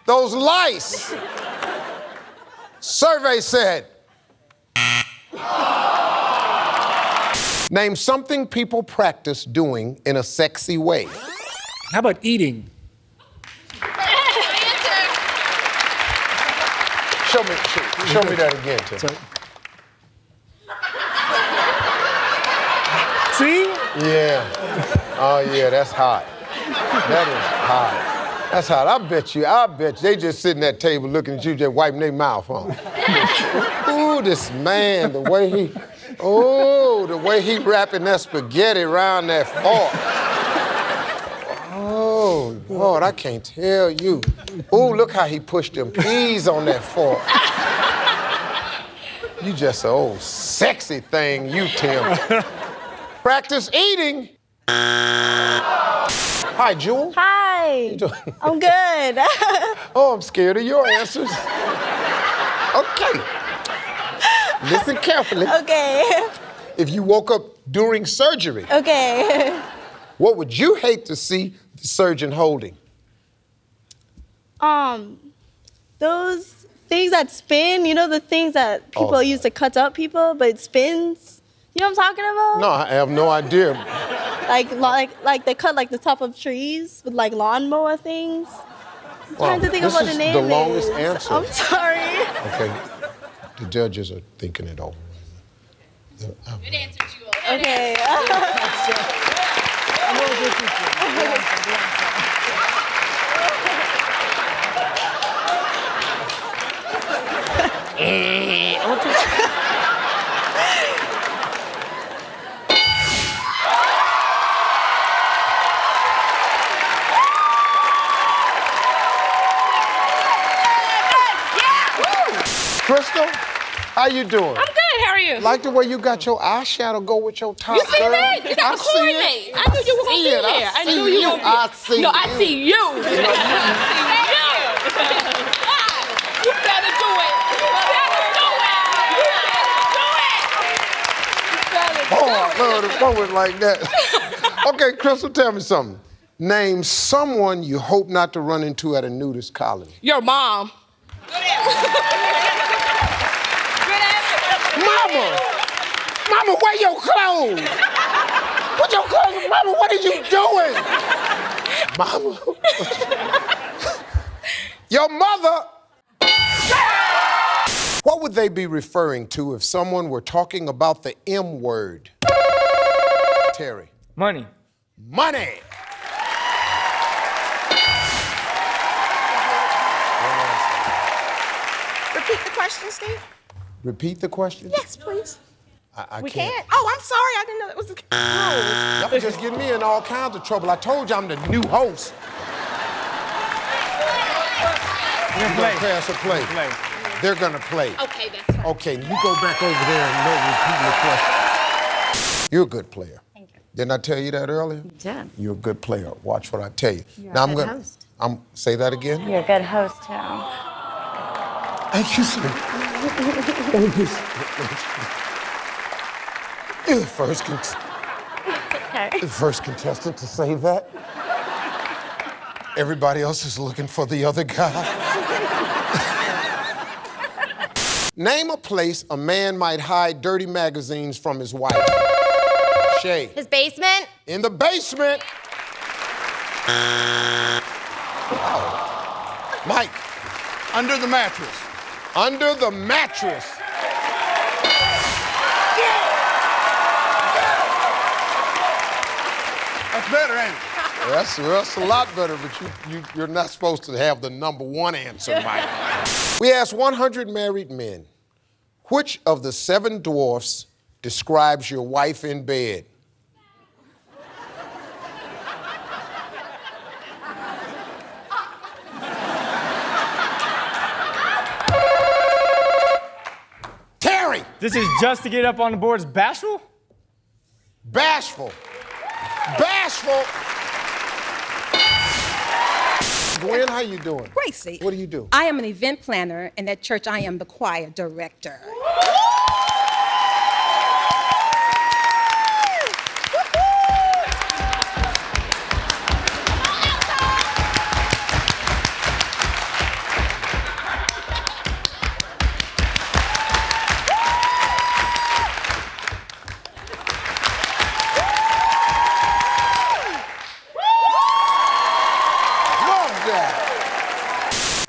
[SPEAKER 1] those lice. Survey said, name something people practice doing in a sexy way.
[SPEAKER 17] How about eating?
[SPEAKER 1] Show me that again, Tim.
[SPEAKER 17] See?
[SPEAKER 1] Yeah. Oh, yeah, that's hot. That is hot. That's hot. I bet you, they just sitting at that table looking at you, just wiping their mouth on. Ooh, this man, the way he wrapping that spaghetti around that fork. Oh, Lord, I can't tell you. Ooh, look how he pushed them peas on that fork. You just an old sexy thing, you, Tim. Practice eating. Hi, Jewel.
[SPEAKER 18] Hi.
[SPEAKER 1] How you doing?
[SPEAKER 18] I'm good.
[SPEAKER 1] Oh, I'm scared of your answers. Okay. Listen carefully.
[SPEAKER 18] Okay.
[SPEAKER 1] If you woke up during surgery,
[SPEAKER 18] Okay.
[SPEAKER 1] what would you hate to see the surgeon holding?
[SPEAKER 18] Those things that spin, the things that people use to cut up people, but it spins. You know what I'm talking about?
[SPEAKER 1] No, I have no idea.
[SPEAKER 18] Like they cut like the top of trees with like lawnmower things. I'm trying to think of what the name is.
[SPEAKER 1] This is the longest answer.
[SPEAKER 18] I'm sorry.
[SPEAKER 1] Okay, the judges are thinking it over.
[SPEAKER 7] Good answer, Jewel.
[SPEAKER 18] Okay.
[SPEAKER 1] Crystal, how you doing?
[SPEAKER 5] I'm good. How are you?
[SPEAKER 1] Like the way you got your eyeshadow go with your top.
[SPEAKER 5] You see
[SPEAKER 1] girl?
[SPEAKER 5] that? You got to coordinate. I knew you were going to be here. I knew you were going to be here.
[SPEAKER 1] I see
[SPEAKER 5] No, I
[SPEAKER 1] you.
[SPEAKER 5] see you. I see you. You better do it. You better do it. You better do it. You better do
[SPEAKER 1] Oh, I love the moment like that. Okay, Crystal, tell me something. Name someone you hope not to run into at a nudist colony.
[SPEAKER 5] Your mom.
[SPEAKER 1] Mama, wear your clothes. Put your clothes on. Mama, what are you doing? Mama. Your mother. What would they be referring to if someone were talking about the M word? Terry.
[SPEAKER 3] Money.
[SPEAKER 1] Money.
[SPEAKER 4] Repeat the question, Steve.
[SPEAKER 1] Repeat the question?
[SPEAKER 4] Yes, please.
[SPEAKER 1] I
[SPEAKER 4] We
[SPEAKER 1] can't.
[SPEAKER 4] can't? Oh, I'm sorry. I didn't know that was the rules.
[SPEAKER 1] Y'all just getting me in all kinds of trouble. I told you I'm the new host. You're gonna pass or play? They're gonna play.
[SPEAKER 7] Okay, that's fine.
[SPEAKER 1] Okay, you go back over there and repeat your question. You're a good player.
[SPEAKER 7] Thank you.
[SPEAKER 1] Didn't I tell you that earlier?
[SPEAKER 6] You did.
[SPEAKER 1] You're a good player. Watch what I tell you.
[SPEAKER 6] You're
[SPEAKER 1] now
[SPEAKER 6] a good host.
[SPEAKER 1] Say that again.
[SPEAKER 6] You're a good host, too.
[SPEAKER 1] Thank you, sir. Thank you. You're the first contestant to say that. Everybody else is looking for the other guy. Name a place a man might hide dirty magazines from his wife. Shay.
[SPEAKER 18] His basement?
[SPEAKER 1] In the basement. Mike.
[SPEAKER 9] Under the mattress.
[SPEAKER 1] Under the mattress.
[SPEAKER 9] That's better, ain't it?
[SPEAKER 1] That's a lot better, but you're not supposed to have the number one answer, Mike. We asked 100 married men, which of the 7 dwarfs describes your wife in bed? Terry!
[SPEAKER 10] This is just to get up on the boards. Bashful?
[SPEAKER 1] Bashful. Bashful. Gwen, how you doing?
[SPEAKER 11] Gracie.
[SPEAKER 1] What do you do?
[SPEAKER 11] I am an event planner, and at church I am the choir director.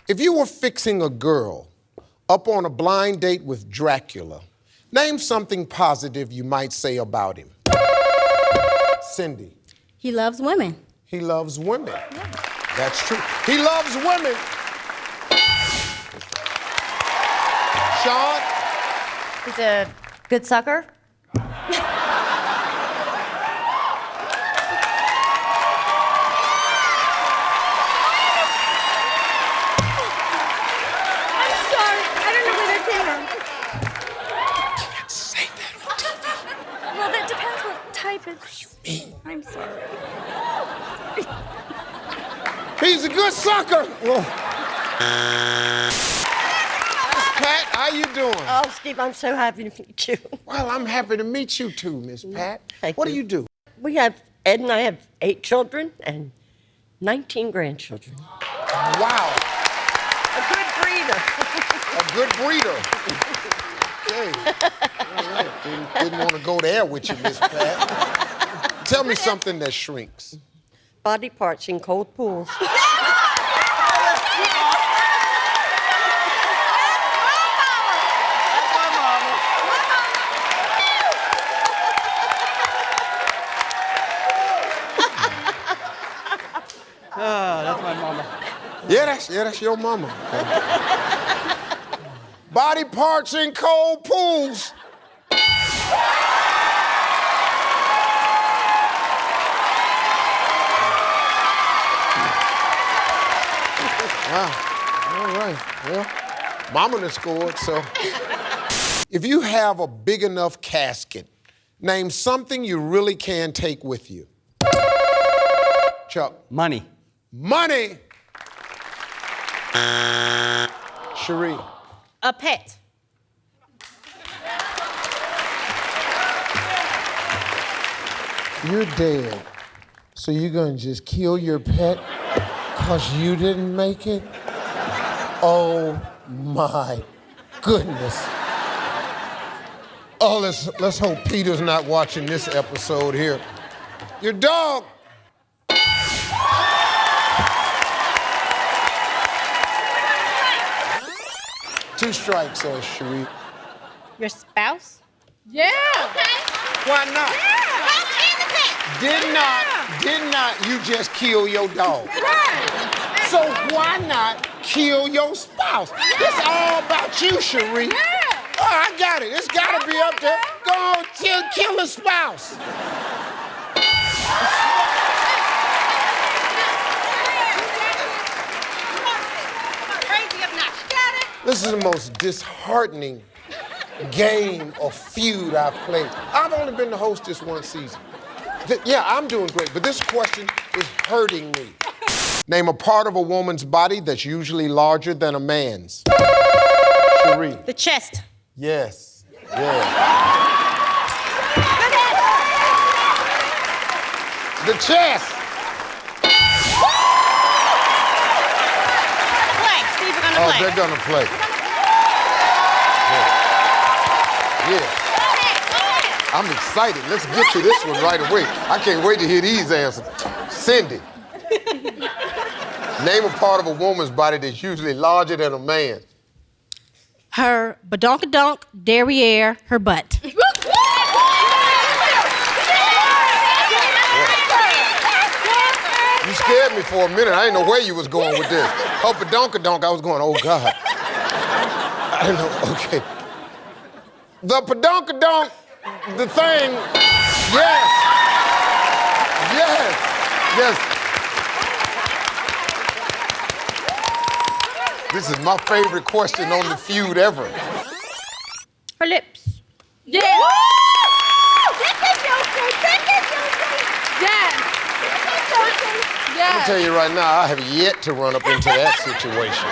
[SPEAKER 1] If you were fixing a girl up on a blind date with Dracula, name something positive you might say about him. Cindy.
[SPEAKER 18] He loves women.
[SPEAKER 1] He loves women. Yeah. That's true. He loves women. Sean.
[SPEAKER 8] He's a good sucker. I'm sorry.
[SPEAKER 1] He's a good sucker. Miss Pat, how you doing?
[SPEAKER 22] Oh, Steve, I'm so happy to meet you.
[SPEAKER 1] Well, I'm happy to meet you too, Miss Pat. What do you do?
[SPEAKER 22] Ed and I have 8 children and 19 grandchildren.
[SPEAKER 1] Wow.
[SPEAKER 22] A good breeder.
[SPEAKER 1] A good breeder. Okay. All right. Didn't want to go there with you, Miss Pat. Tell me something that shrinks.
[SPEAKER 22] Body parts in cold pools.
[SPEAKER 10] That's my mama.
[SPEAKER 1] Yeah, that's your mama. Body parts in cold pools. Wow. All right. Well, mama done scored, so. If you have a big enough casket, name something you really can take with you. Chuck.
[SPEAKER 13] Money.
[SPEAKER 1] Money. Cherie.
[SPEAKER 11] A pet.
[SPEAKER 1] You're dead. So you're gonna just kill your pet because you didn't make it? Oh my goodness. Oh, let's hope Peter's not watching this episode here. Your dog. 2 strikes, Cherie.
[SPEAKER 18] Your spouse?
[SPEAKER 7] Yeah. Okay.
[SPEAKER 1] Why not?
[SPEAKER 7] Yeah.
[SPEAKER 1] Did not you just kill your dog?
[SPEAKER 7] Right.
[SPEAKER 1] So why not kill your spouse? It's all about you, Cherie.
[SPEAKER 7] Yeah.
[SPEAKER 1] Oh, I got it. It's got to be up there. Go on, kill a spouse. This is the most disheartening game of feud I've played. I've only been the host this one season. Yeah, I'm doing great, but this question is hurting me. Name a part of a woman's body that's usually larger than a man's. Cherie.
[SPEAKER 18] The chest.
[SPEAKER 1] Yes. Yeah. The chest.
[SPEAKER 18] Play. Steve, we're gonna play.
[SPEAKER 1] They're gonna play. Yeah. I'm excited. Let's get to this one right away. I can't wait to hear these answers. Cindy. Name a part of a woman's body that's usually larger than a man.
[SPEAKER 18] Her badonkadonk derriere, her butt.
[SPEAKER 1] scared me for a minute. I didn't know where you was going with this. Oh, padonkadonk, I was going, oh, God. I didn't know, okay. The padonkadonk, the thing, yes. Yes, yes. This is my favorite question on the feud ever.
[SPEAKER 18] Her lips.
[SPEAKER 7] Yeah. Yes.
[SPEAKER 1] Let me tell you right now, I have yet to run up into that situation.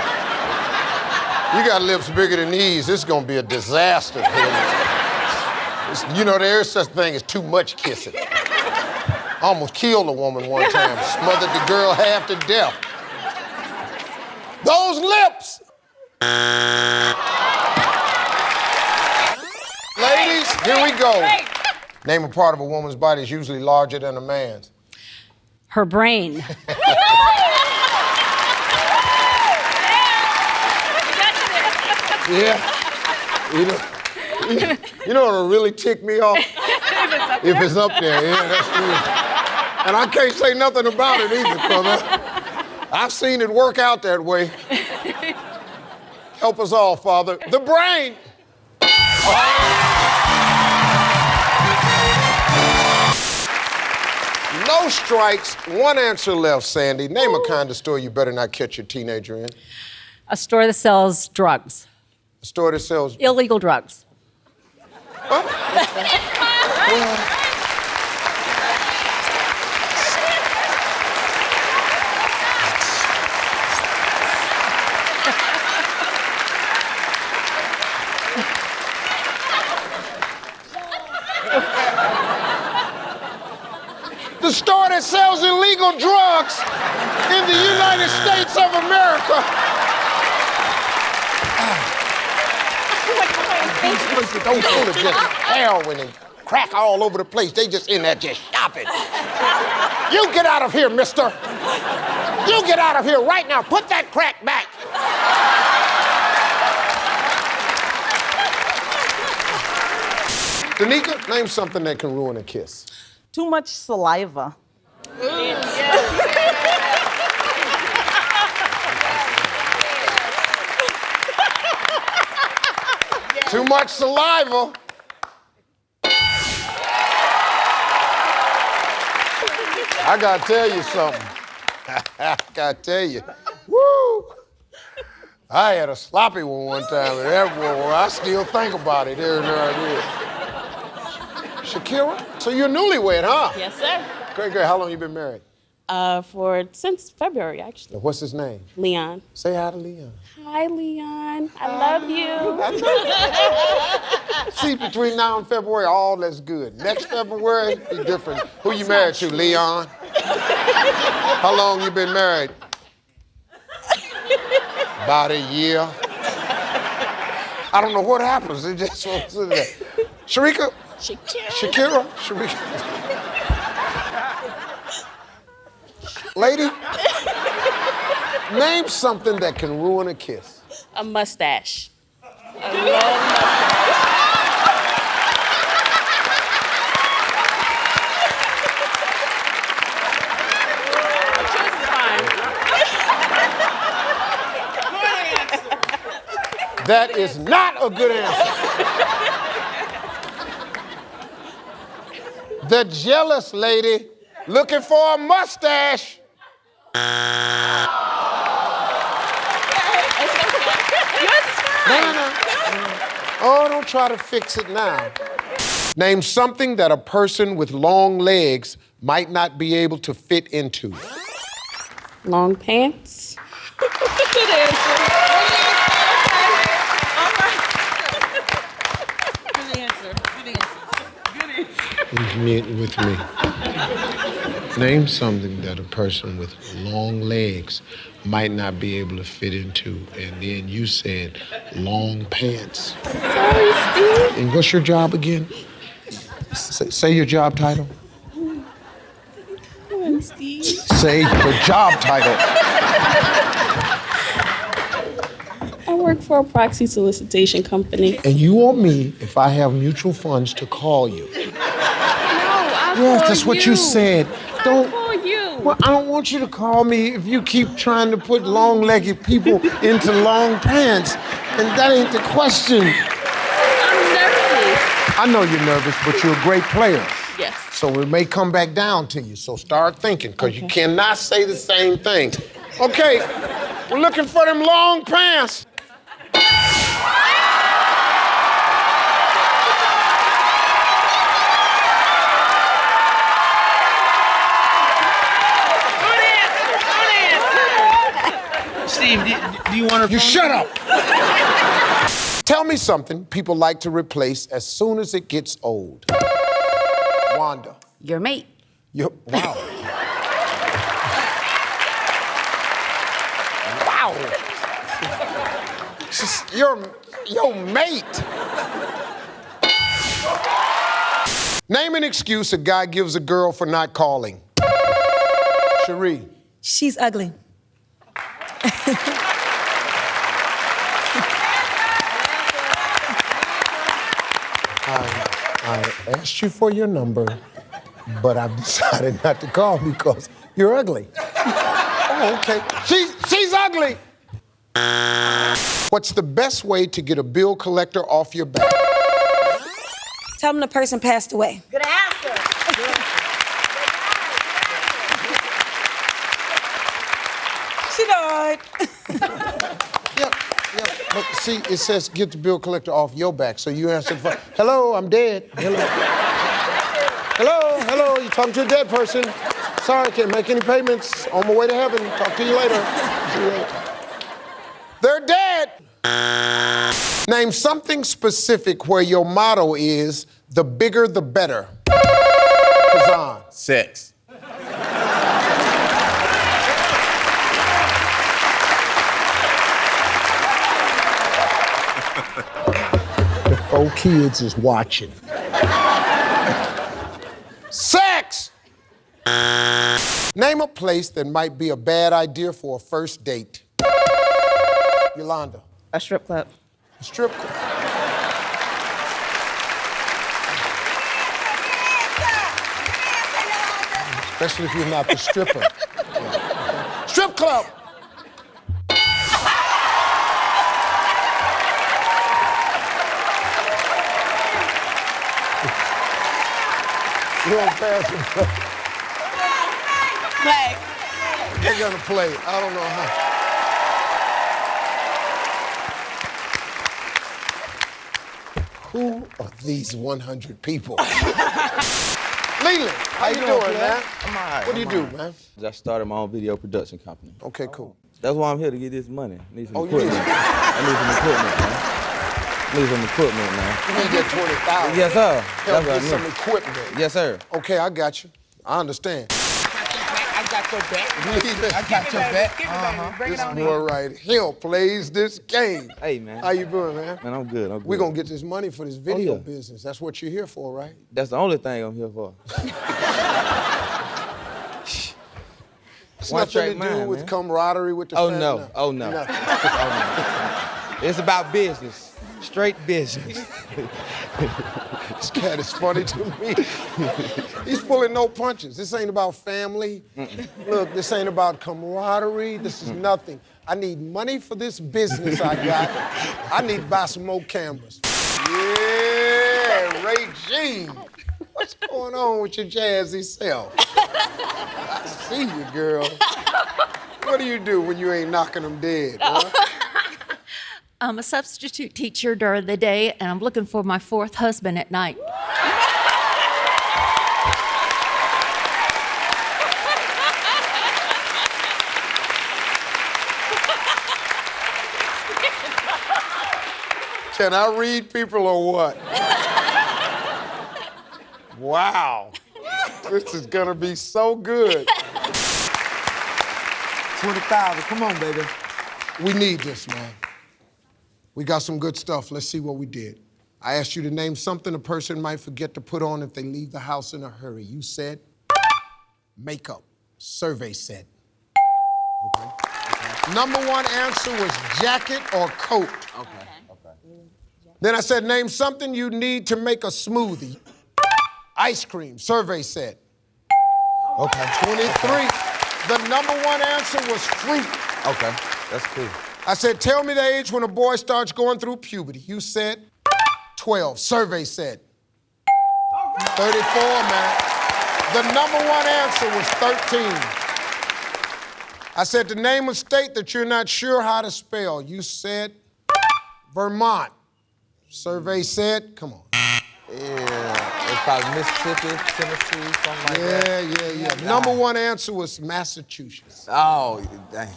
[SPEAKER 1] You got lips bigger than these, this is gonna be a disaster. You know, there is such a thing as too much kissing. I almost killed a woman one time, smothered the girl half to death. Those lips! Ladies, here we go. Name a part of a woman's body is usually larger than a man's.
[SPEAKER 12] Her brain.
[SPEAKER 1] Yeah. You know what'll really tick me off? If it's up there, yeah, that's true. And I can't say nothing about it either, brother. I've seen it work out that way. Help us all, Father. The brain. No strikes, one answer left, Sandy. Name a kind of store you better not catch your teenager in.
[SPEAKER 12] A store that sells drugs.
[SPEAKER 1] A store that sells...
[SPEAKER 12] Illegal drugs.
[SPEAKER 1] The store that sells illegal drugs in the United States of America. Those fools are just heroin and crack all over the place. They just in there just shopping. You get out of here, mister. You get out of here right now. Put that crack back. Danica, name something that can ruin a kiss.
[SPEAKER 2] Too much saliva.
[SPEAKER 1] Too much saliva. I gotta tell you something. I gotta tell you. Woo! I had a sloppy one time, and that one, I still think about it. There, Shakira, so you're newlywed, huh?
[SPEAKER 16] Yes, sir.
[SPEAKER 1] Great, great. How long you been married?
[SPEAKER 16] Since February, actually.
[SPEAKER 1] What's his name?
[SPEAKER 16] Leon.
[SPEAKER 1] Say hi to Leon.
[SPEAKER 16] Hi, Leon. I love you.
[SPEAKER 1] See, between now and February, all that's good. Next February, be different. Who you married to, Leon? How long you been married? About a year. I don't know what happens. It just Sharika? Shakira? Sharika? Lady, name something that can ruin a kiss.
[SPEAKER 16] A mustache. I love
[SPEAKER 1] That is not a good answer. The jealous lady looking for a mustache. No. Oh, don't try to fix it now. Name something that a person with long legs might not be able to fit into.
[SPEAKER 16] Long pants.
[SPEAKER 7] Good answer.
[SPEAKER 1] Meet with me. Name something that a person with long legs might not be able to fit into. And then you said long pants.
[SPEAKER 16] Sorry, Steve.
[SPEAKER 1] And what's your job again? Say your job title.
[SPEAKER 16] Come on, Steve.
[SPEAKER 1] Say your job title.
[SPEAKER 16] I work for a proxy solicitation company.
[SPEAKER 1] And you want me, if I have mutual funds, to call you.
[SPEAKER 16] No, I'll
[SPEAKER 1] Yes,
[SPEAKER 16] call
[SPEAKER 1] that's what you said.
[SPEAKER 16] I'll call you.
[SPEAKER 1] Well, I don't want you to call me if you keep trying to put long-legged people into long pants, and that ain't the question.
[SPEAKER 6] I'm nervous.
[SPEAKER 1] I know you're nervous, but you're a great player.
[SPEAKER 6] Yes.
[SPEAKER 1] So it may come back down to you, so start thinking, because you cannot say the same thing. Okay, we're looking for them long pants.
[SPEAKER 3] Steve, do you want to?
[SPEAKER 1] You shut up. Tell me something people like to replace as soon as it gets old. Wanda.
[SPEAKER 8] Your mate.
[SPEAKER 1] Wow. Wow. Just your mate. Name an excuse a guy gives a girl for not calling. Cherie.
[SPEAKER 14] She's ugly.
[SPEAKER 1] I asked you for your number, but I've decided not to call because you're ugly. Oh, okay. She's ugly. What's the best way to get a bill collector off your back?
[SPEAKER 14] Tell them the person passed away.
[SPEAKER 2] Good answer.
[SPEAKER 14] She died.
[SPEAKER 1] Yep. But see, it says get the bill collector off your back, so you answer the phone. Hello, I'm dead. Hello, you talking to a dead person. Sorry, can't make any payments. On my way to heaven. Talk to you later. See you later. They're dead. Name something specific where your motto is the bigger the better. Kazan.
[SPEAKER 3] Sex.
[SPEAKER 1] The 4 kids is watching. Sex! Name a place that might be a bad idea for a first date. Yolanda.
[SPEAKER 6] A strip club.
[SPEAKER 1] A strip club. Especially if you're not the stripper. Yeah. Strip club! You don't pass it.
[SPEAKER 6] Play.
[SPEAKER 1] They're gonna play. I don't know how. Who are these 100 people? Leland, how you doing, man?
[SPEAKER 15] I'm all right.
[SPEAKER 1] What do you do, man?
[SPEAKER 15] I started my own video production company.
[SPEAKER 1] Okay, cool.
[SPEAKER 15] That's why I'm here to get this money. I need some
[SPEAKER 1] Oh,
[SPEAKER 15] equipment.
[SPEAKER 1] you need
[SPEAKER 15] I need some equipment, man. I need some equipment, man.
[SPEAKER 1] You need that 20,000.
[SPEAKER 15] Yes, sir.
[SPEAKER 1] Help
[SPEAKER 15] That's what
[SPEAKER 1] get
[SPEAKER 15] I
[SPEAKER 1] some
[SPEAKER 15] need.
[SPEAKER 1] equipment.
[SPEAKER 15] Yes, sir.
[SPEAKER 1] Okay, I got you. I understand.
[SPEAKER 3] I got your back. I got your back.
[SPEAKER 1] This boy right here plays this game.
[SPEAKER 15] Hey, man.
[SPEAKER 1] How you doing, man?
[SPEAKER 15] Man, I'm good.
[SPEAKER 1] We're gonna get this money for this video
[SPEAKER 15] yeah.
[SPEAKER 1] business. That's what you're here for, right?
[SPEAKER 15] That's the only thing I'm here for.
[SPEAKER 1] It's
[SPEAKER 15] One
[SPEAKER 1] nothing
[SPEAKER 15] track
[SPEAKER 1] to do
[SPEAKER 15] mind,
[SPEAKER 1] with
[SPEAKER 15] man.
[SPEAKER 1] camaraderie with the
[SPEAKER 15] Oh,
[SPEAKER 1] family.
[SPEAKER 15] no. Oh, no.
[SPEAKER 1] Nothing.
[SPEAKER 15] Oh, no. It's about business. Straight business.
[SPEAKER 1] This cat is funny to me. He's pulling no punches. This ain't about family. Look, this ain't about camaraderie. This is nothing. I need money for this business I got. I need to buy some more cameras. Yeah, Ray Jean. What's going on with your jazzy self? I see you, girl. What do you do when you ain't knocking them dead, huh?
[SPEAKER 12] I'm a substitute teacher during the day, and I'm looking for my 4th husband at night.
[SPEAKER 1] Can I read people or what? Wow. This is gonna be so good.
[SPEAKER 3] 20,000. Come on, baby.
[SPEAKER 1] We need this, man. We got some good stuff. Let's see what we did. I asked you to name something a person might forget to put on if they leave the house in a hurry. You said makeup. Survey said. Okay. Number 1 answer was jacket or coat.
[SPEAKER 15] Okay.
[SPEAKER 1] Then I said name something you need to make a smoothie. Ice cream. Survey said. Okay. 23. The number one answer was fruit.
[SPEAKER 15] Okay, that's cool.
[SPEAKER 1] I said, tell me the age when a boy starts going through puberty. You said 12. Survey said 34, man. The number one answer was 13. I said the name of state that you're not sure how to spell. You said Vermont. Survey said, come on.
[SPEAKER 15] Yeah, it's probably Mississippi, Tennessee, something like that.
[SPEAKER 1] Yeah. Number one answer was Massachusetts.
[SPEAKER 15] Oh, dang.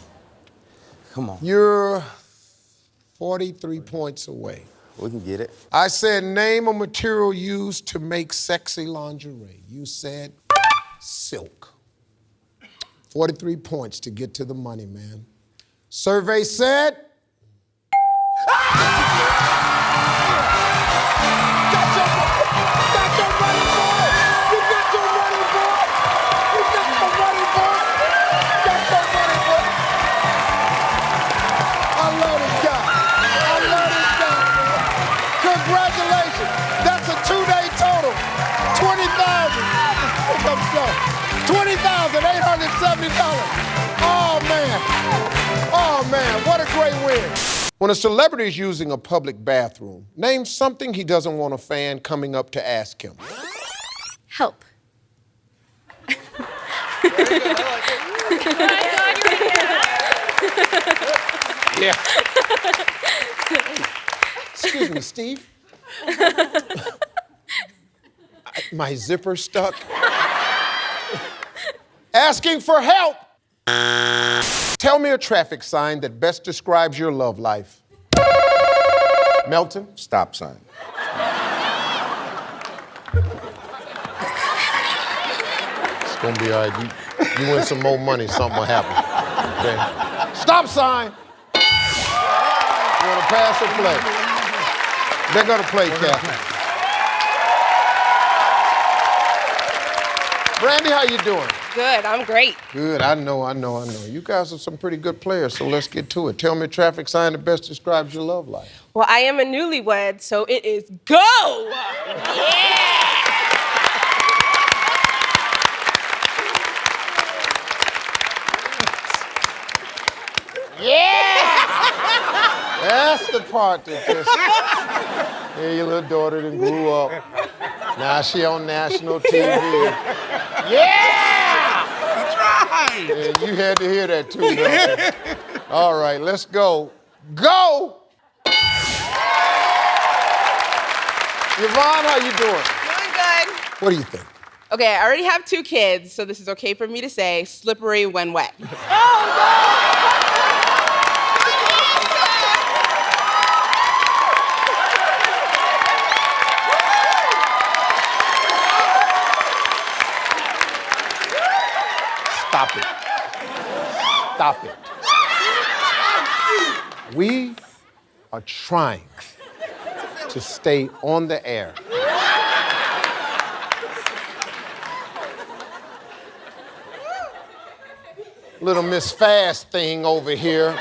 [SPEAKER 15] Come on.
[SPEAKER 1] You're 43 points away.
[SPEAKER 15] We can get it.
[SPEAKER 1] I said name a material used to make sexy lingerie. You said silk. 43 points to get to the money, man. Survey said... Congratulations. That's a 2-day total. $20,000. $20,870. Oh, man, what a great win. When a celebrity is using a public bathroom, name something he doesn't want a fan coming up to ask him.
[SPEAKER 18] Help.
[SPEAKER 1] Yeah. Excuse me, Steve. My zipper stuck. Asking for help. Tell me a traffic sign that best describes your love life. Melton?
[SPEAKER 3] Stop sign.
[SPEAKER 1] It's gonna be all right. You win some more money, something will happen. Okay. Stop sign. You wanna pass or play? They're gonna play, Kathy. Brandy, how you doing?
[SPEAKER 4] Good, I'm great.
[SPEAKER 1] Good, I know. You guys are some pretty good players, so let's get to it. Tell me a traffic sign that best describes your love life.
[SPEAKER 4] Well, I am a newlywed, so it is go!
[SPEAKER 1] Yeah! That's the part that just... Hey, your little daughter done grew up. Now she on national TV. Yeah!
[SPEAKER 9] That's right!
[SPEAKER 1] Yeah, you had to hear that too, though. All right, let's go. Go! Yvonne, how you doing?
[SPEAKER 4] Doing good.
[SPEAKER 1] What do you think?
[SPEAKER 4] Okay, I already have 2 kids, so this is okay for me to say slippery when wet.
[SPEAKER 1] Stop it. Stop it. We are trying to stay on the air. Little Miss Fast thing over here.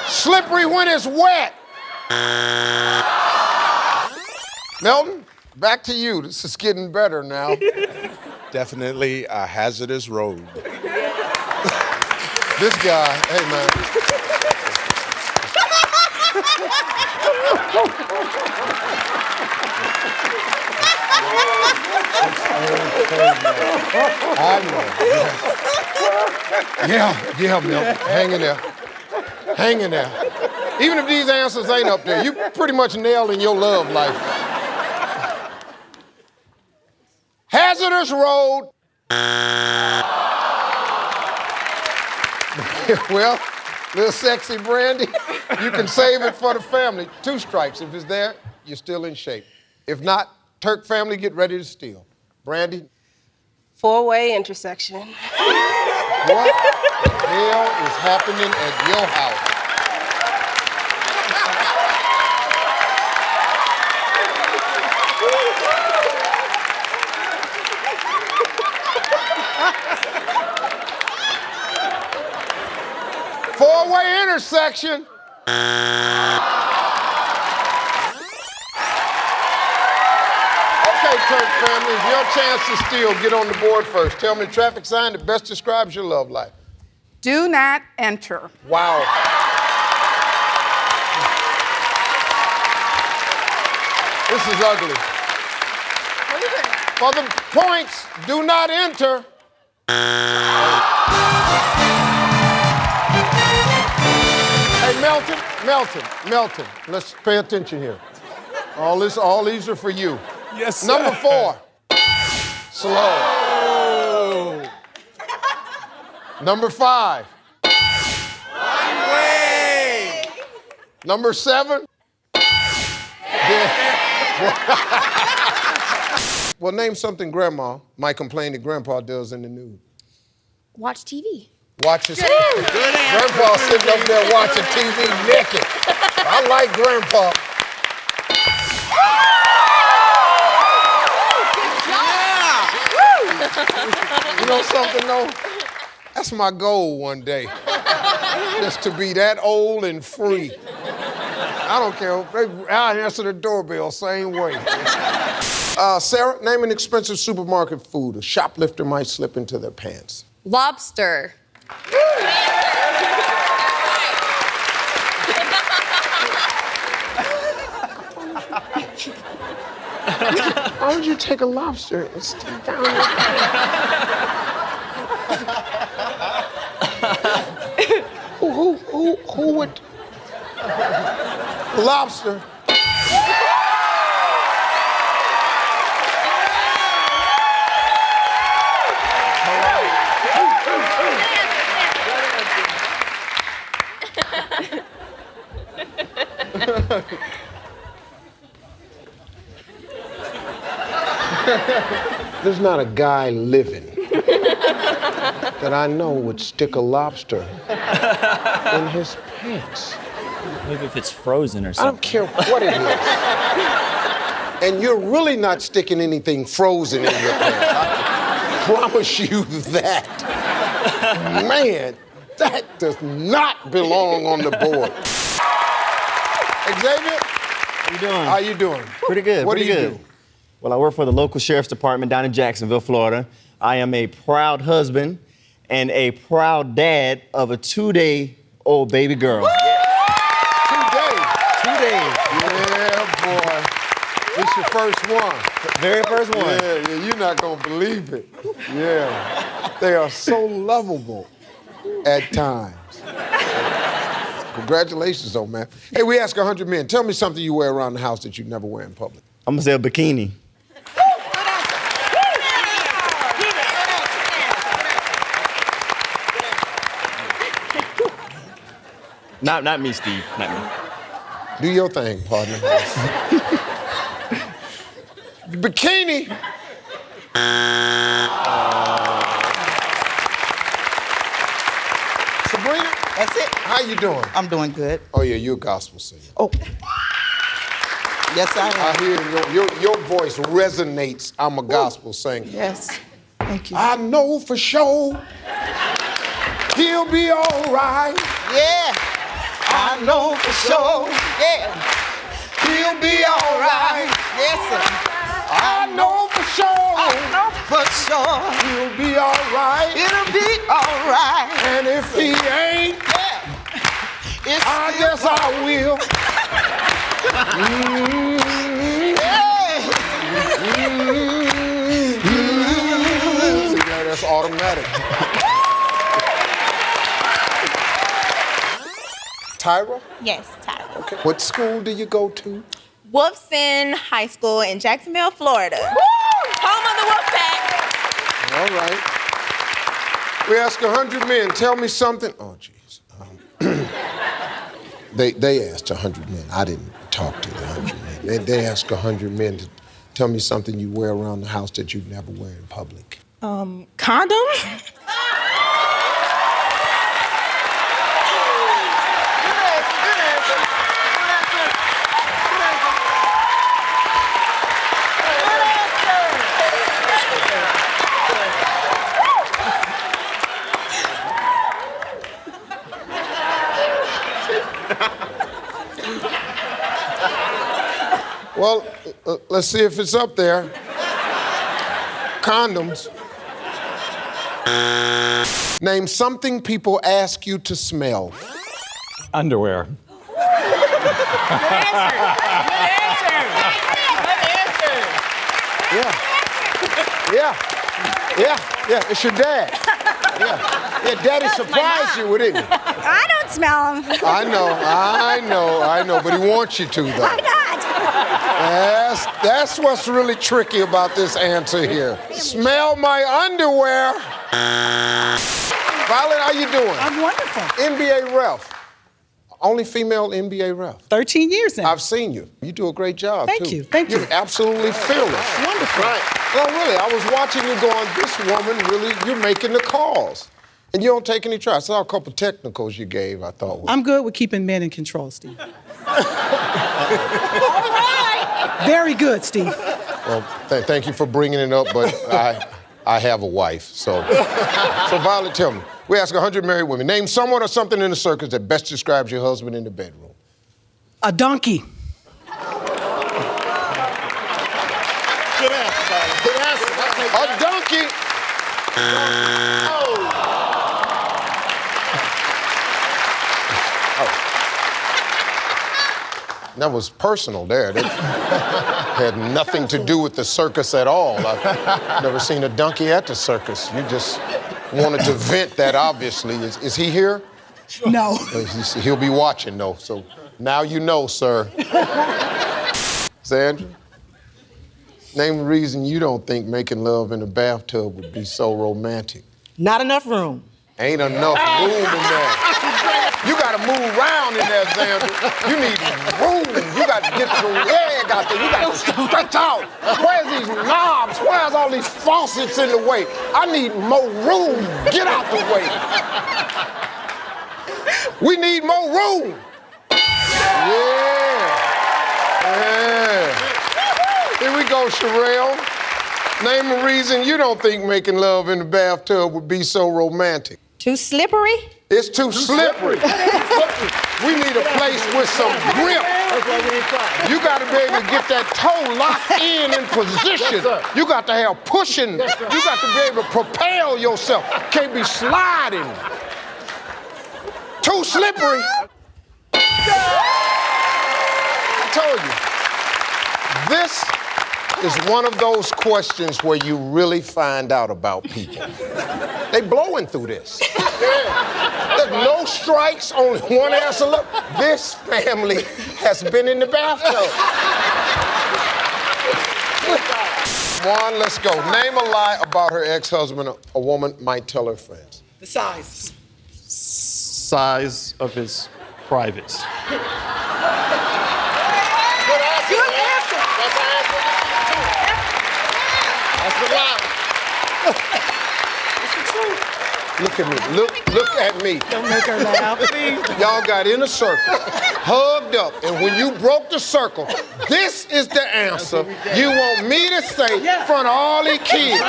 [SPEAKER 1] Slippery when it's wet. Melton, back to you. This is getting better now.
[SPEAKER 3] Definitely a hazardous road.
[SPEAKER 1] This guy, hey man. I know. Yeah, Milton. Hang in there. Hang in there. Even if these answers ain't up there, you pretty much nailed in your love life. Hazardous road. Well, little sexy Brandy, you can save it for the family. 2 strikes. If it's there, you're still in shape. If not, Turk family, get ready to steal. Brandy?
[SPEAKER 4] 4-way intersection.
[SPEAKER 1] What the hell is happening at your house? Four-way intersection. Okay, Turk family, it's your chance to steal. Get on the board first. Tell me the traffic sign that best describes your love life.
[SPEAKER 11] Do not enter.
[SPEAKER 1] Wow. This is ugly. For the points, do not enter. Hey, Melton, let's pay attention here. All these are for you.
[SPEAKER 3] Yes, sir.
[SPEAKER 1] Number 4, slow. Number 5.
[SPEAKER 3] Way.
[SPEAKER 1] Number 7. Well, name something Grandma might complain that Grandpa does in the nude.
[SPEAKER 18] Watch TV.
[SPEAKER 1] Watch his. Grandpa sitting up there watching TV naked. I like Grandpa. You know something though? That's my goal one day. Just to be that old and free. I don't care. I'll answer the doorbell same way. Sarah, name an expensive supermarket food a shoplifter might slip into their pants.
[SPEAKER 18] Lobster.
[SPEAKER 1] Why would you take a lobster and stick down your Who would? Lobster. There's not a guy living that I know would stick a lobster in his pants.
[SPEAKER 13] Maybe if it's frozen or
[SPEAKER 1] I
[SPEAKER 13] something.
[SPEAKER 1] don't care what it is. And you're really not sticking anything frozen in your pants. I promise you that. Man, that does not belong on the board. Xavier?
[SPEAKER 10] How you doing?
[SPEAKER 1] How you doing?
[SPEAKER 10] Pretty good.
[SPEAKER 1] What do you
[SPEAKER 10] do?
[SPEAKER 1] do?
[SPEAKER 10] Well, I work for the local sheriff's department down in Jacksonville, Florida. I am a proud husband and a proud dad of a 2-day-old baby girl.
[SPEAKER 1] 2 days?
[SPEAKER 10] 2 days.
[SPEAKER 1] Yeah, boy. It's your first one.
[SPEAKER 10] Very first one.
[SPEAKER 1] Yeah, you're not gonna believe it. Yeah. They are so lovable at times. Congratulations, old man. Hey, we ask 100 men. Tell me something you wear around the house that you never wear in public.
[SPEAKER 10] I'm gonna say a bikini. Not me, Steve. Not me.
[SPEAKER 1] Do your thing, partner. Bikini. Sabrina?
[SPEAKER 19] That's it.
[SPEAKER 1] How you doing?
[SPEAKER 19] I'm doing good.
[SPEAKER 1] Oh, yeah, you're a gospel singer.
[SPEAKER 19] Oh. Yes, I am.
[SPEAKER 1] I hear your voice resonates. I'm a gospel singer.
[SPEAKER 19] Yes. Thank you.
[SPEAKER 1] I know for sure he'll be all right.
[SPEAKER 19] Yeah. I know for sure. Yeah.
[SPEAKER 1] He'll be all right.
[SPEAKER 19] Yes, sir.
[SPEAKER 1] I know for sure.
[SPEAKER 19] I know for sure.
[SPEAKER 1] He'll be all right.
[SPEAKER 19] It'll be all right.
[SPEAKER 1] And if he ain't,
[SPEAKER 19] It's
[SPEAKER 1] I guess I will. See, that's automatic. Tyra?
[SPEAKER 18] Yes, Tyler.
[SPEAKER 1] Okay. What school do you go to?
[SPEAKER 18] Wolfson High School in Jacksonville, Florida. Home of the Wolfpack.
[SPEAKER 1] All right. We ask 100 men. Tell me something. Oh, jeez. They asked 100 men. I didn't talk to the 100 men. They asked 100 men to tell me something you wear around the house that you'd never wear in public.
[SPEAKER 18] Condoms?
[SPEAKER 1] Well, let's see if it's up there. Condoms. Name something people ask you to smell.
[SPEAKER 13] Underwear.
[SPEAKER 1] Yeah, it's your dad. Yeah, daddy surprised you, didn't he?
[SPEAKER 2] I don't smell them.
[SPEAKER 1] I know, but he wants you to, though.
[SPEAKER 2] Why not?
[SPEAKER 1] That's what's really tricky about this answer here. Smell my underwear. Violet, how you doing?
[SPEAKER 11] I'm wonderful.
[SPEAKER 1] NBA ref. Only female NBA ref.
[SPEAKER 11] 13 years now.
[SPEAKER 1] I've seen you. You do a great job,
[SPEAKER 11] Thank
[SPEAKER 1] too.
[SPEAKER 11] you. Thank you.
[SPEAKER 1] You're absolutely fearless.
[SPEAKER 11] Wonderful.
[SPEAKER 1] Right. No, really, I was watching you going, this woman really, you're making the calls. And you don't take any tries. I saw a couple technicals you gave, I thought.
[SPEAKER 11] I'm good with keeping men in control, Steve. All right. Very good, Steve.
[SPEAKER 1] Well, thank you for bringing it up, but I have a wife, so. So, Violet, tell me. We ask 100 married women. Name someone or something in the circus that best describes your husband in the bedroom.
[SPEAKER 11] A donkey.
[SPEAKER 1] Good answer, Violet. Good answer. A donkey. That was personal there. That had nothing to do with the circus at all. I've never seen a donkey at the circus. You just wanted to vent that, obviously. Is he here?
[SPEAKER 11] No.
[SPEAKER 1] He'll be watching, though, so now you know, sir. Sandra, name the reason you don't think making love in a bathtub would be so romantic.
[SPEAKER 14] Not enough room.
[SPEAKER 1] Ain't enough room in there. You gotta move around in there, Sandra. You need room. You gotta get your leg out there. You gotta stretch out. Where's these knobs? Where's all these faucets in the way? I need more room. Get out the way. We need more room. Yeah. Here we go, Sherelle. Name a reason you don't think making love in the bathtub would be so romantic.
[SPEAKER 2] Too slippery?
[SPEAKER 1] It's too slippery. We need a place with some grip. You got to be able to get that toe locked in position. You got to have pushing. You got to be able to propel yourself. Can't be sliding. Too slippery. I told you. This is one of those questions where you really find out about people. They blowing through this. There's no strikes, only one answer left. This family has been in the bathtub. Juan, let's go. Name a lie about her ex-husband a woman might tell her friends.
[SPEAKER 11] The size.
[SPEAKER 13] Size of his privates.
[SPEAKER 11] Good answer.
[SPEAKER 1] That's the lie.
[SPEAKER 11] It's the truth.
[SPEAKER 1] Look at me. Look at me.
[SPEAKER 11] Don't make her laugh, please.
[SPEAKER 1] Y'all got in a circle, hugged up, and when you broke the circle, this is the answer you want me to say in front of all these kids.
[SPEAKER 9] You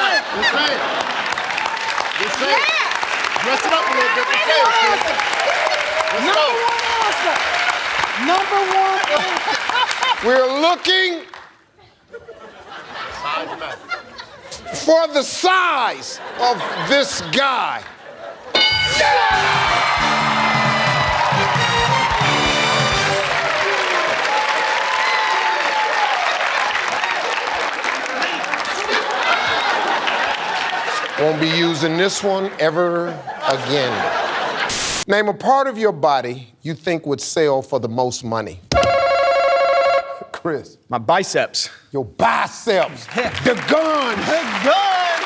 [SPEAKER 9] say it. Dress it up a little bit.
[SPEAKER 11] Number one answer.
[SPEAKER 1] We're looking for the size of this guy. Won't be using this one ever again. Name a part of your body you think would sell for the most money. Chris.
[SPEAKER 3] My biceps.
[SPEAKER 1] Your biceps. The gun.
[SPEAKER 3] The gun.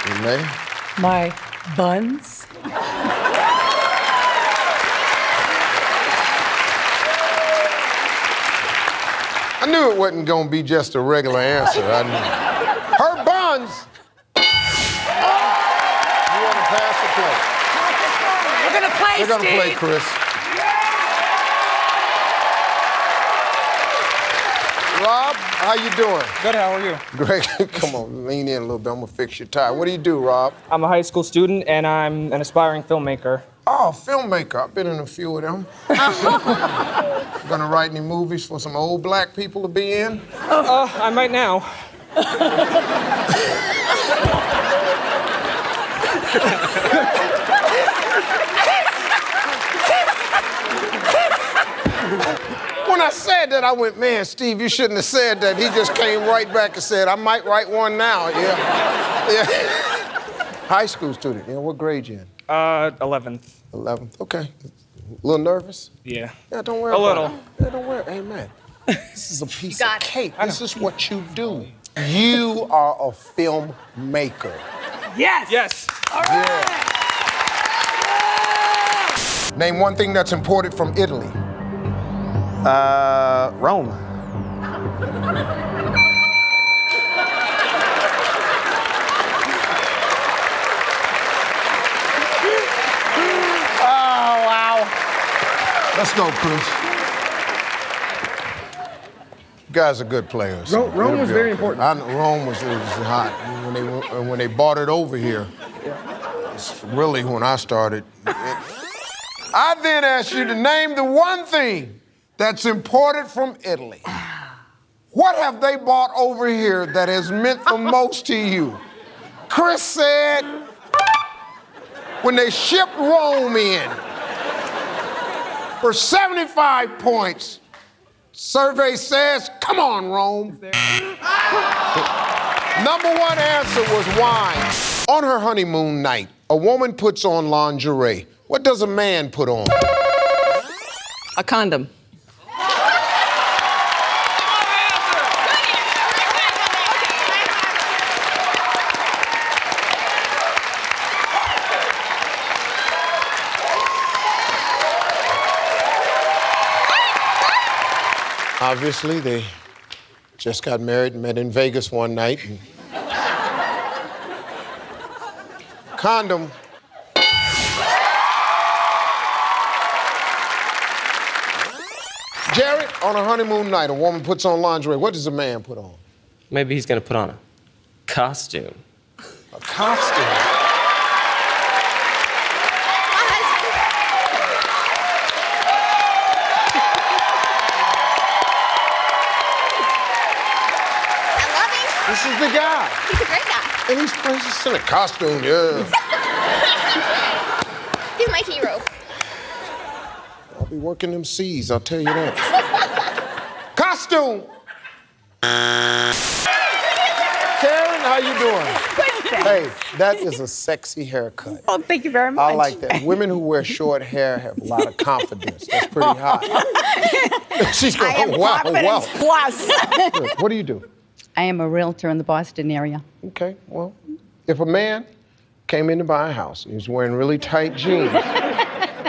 [SPEAKER 1] You may.
[SPEAKER 14] My buns.
[SPEAKER 1] I knew it wasn't gonna be just a regular answer. I knew. Her buns. You wanna pass or play?
[SPEAKER 14] We're gonna play,
[SPEAKER 1] We're gonna
[SPEAKER 14] Steve.
[SPEAKER 1] play, Chris. Rob, how you doing?
[SPEAKER 20] Good, how are you?
[SPEAKER 1] Great. Come on, lean in a little bit. I'm gonna fix your tie. What do you do, Rob?
[SPEAKER 20] I'm a high school student and I'm an aspiring filmmaker.
[SPEAKER 1] Oh, filmmaker. I've been in a few of them. Gonna write any movies for some old black people to be in?
[SPEAKER 4] I might now.
[SPEAKER 1] When I said that, I went, man, Steve, you shouldn't have said that. He just came right back and said, I might write one now, yeah. High school student, what grade you in?
[SPEAKER 4] 11th.
[SPEAKER 1] 11th, okay. A little nervous?
[SPEAKER 4] Yeah.
[SPEAKER 1] Yeah, don't worry about it. Yeah, don't worry. Hey, man, this is a piece of cake. This is what you do. You are a filmmaker.
[SPEAKER 14] Yes.
[SPEAKER 4] Yes.
[SPEAKER 14] All right.
[SPEAKER 1] Yeah. Name one thing that's imported from Italy.
[SPEAKER 3] Rome.
[SPEAKER 1] Oh, wow. Let's go, Chris. You guys are good players.
[SPEAKER 3] Rome was very important.
[SPEAKER 1] Rome was hot. When they brought it over here, it's really when I started. I then asked you to name the one thing that's imported from Italy. What have they brought over here that has meant the most to you? Chris said, when they shipped Rome in for 75 points, survey says, come on, Rome. Number one answer was wine. On her honeymoon night, a woman puts on lingerie. What does a man put on?
[SPEAKER 14] A condom.
[SPEAKER 1] Obviously, they just got married and met in Vegas one night. And... Condom. Jared, on a honeymoon night, a woman puts on lingerie. What does a man put on?
[SPEAKER 20] Maybe he's gonna put on a costume.
[SPEAKER 1] A costume? This is the guy.
[SPEAKER 21] He's a great guy.
[SPEAKER 1] And he's just in a costume, yeah.
[SPEAKER 21] He's my hero.
[SPEAKER 1] I'll be working them C's, I'll tell you that. Costume! Karen, how you doing? Hey, that is a sexy haircut.
[SPEAKER 2] Oh, thank you very much.
[SPEAKER 1] I like that. Women who wear short hair have a lot of confidence. That's pretty hot. She's going,
[SPEAKER 2] I am confidence plus.
[SPEAKER 1] What do you do?
[SPEAKER 2] I am a realtor in the Boston area.
[SPEAKER 1] Okay, well, if a man came in to buy a house and he was wearing really tight jeans,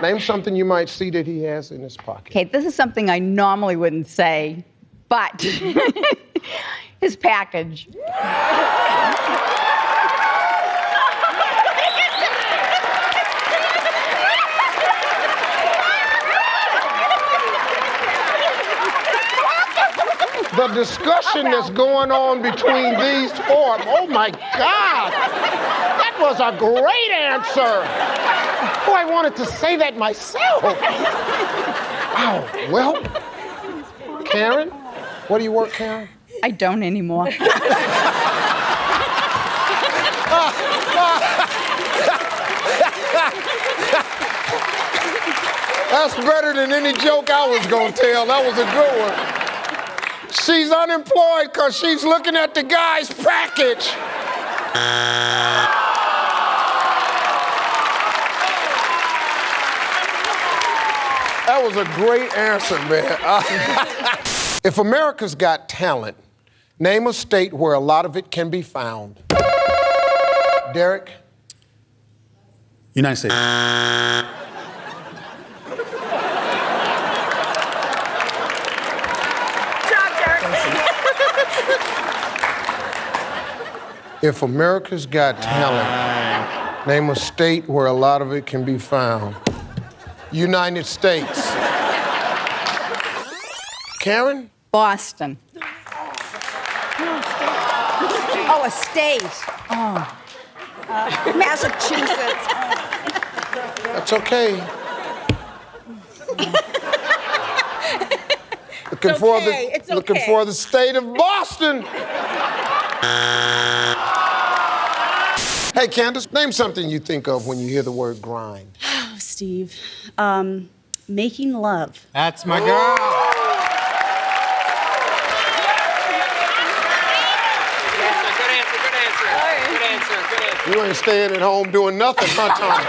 [SPEAKER 1] name something you might see that he has in his pocket.
[SPEAKER 2] Okay, this is something I normally wouldn't say, but his package.
[SPEAKER 1] The discussion that's going on between these four, oh my God, that was a great answer. Oh, I wanted to say that myself. Wow, well, Karen, what do you work, Karen?
[SPEAKER 2] I don't anymore.
[SPEAKER 1] That's better than any joke I was gonna tell. That was a good one. She's unemployed because she's looking at the guy's package. That was a great answer, man. If America's Got Talent, name a state where a lot of it can be found. Derek?
[SPEAKER 17] United States.
[SPEAKER 1] If America's Got Talent, name a state where a lot of it can be found. United States. Karen?
[SPEAKER 2] Boston. Oh, a state. Oh. Massachusetts.
[SPEAKER 1] That's okay. Looking for the state of Boston. Hey, Candace, name something you think of when you hear the word grind.
[SPEAKER 5] Oh, Steve. Making love.
[SPEAKER 15] That's my girl.
[SPEAKER 1] You ain't staying at home doing nothing, huh, Thomas?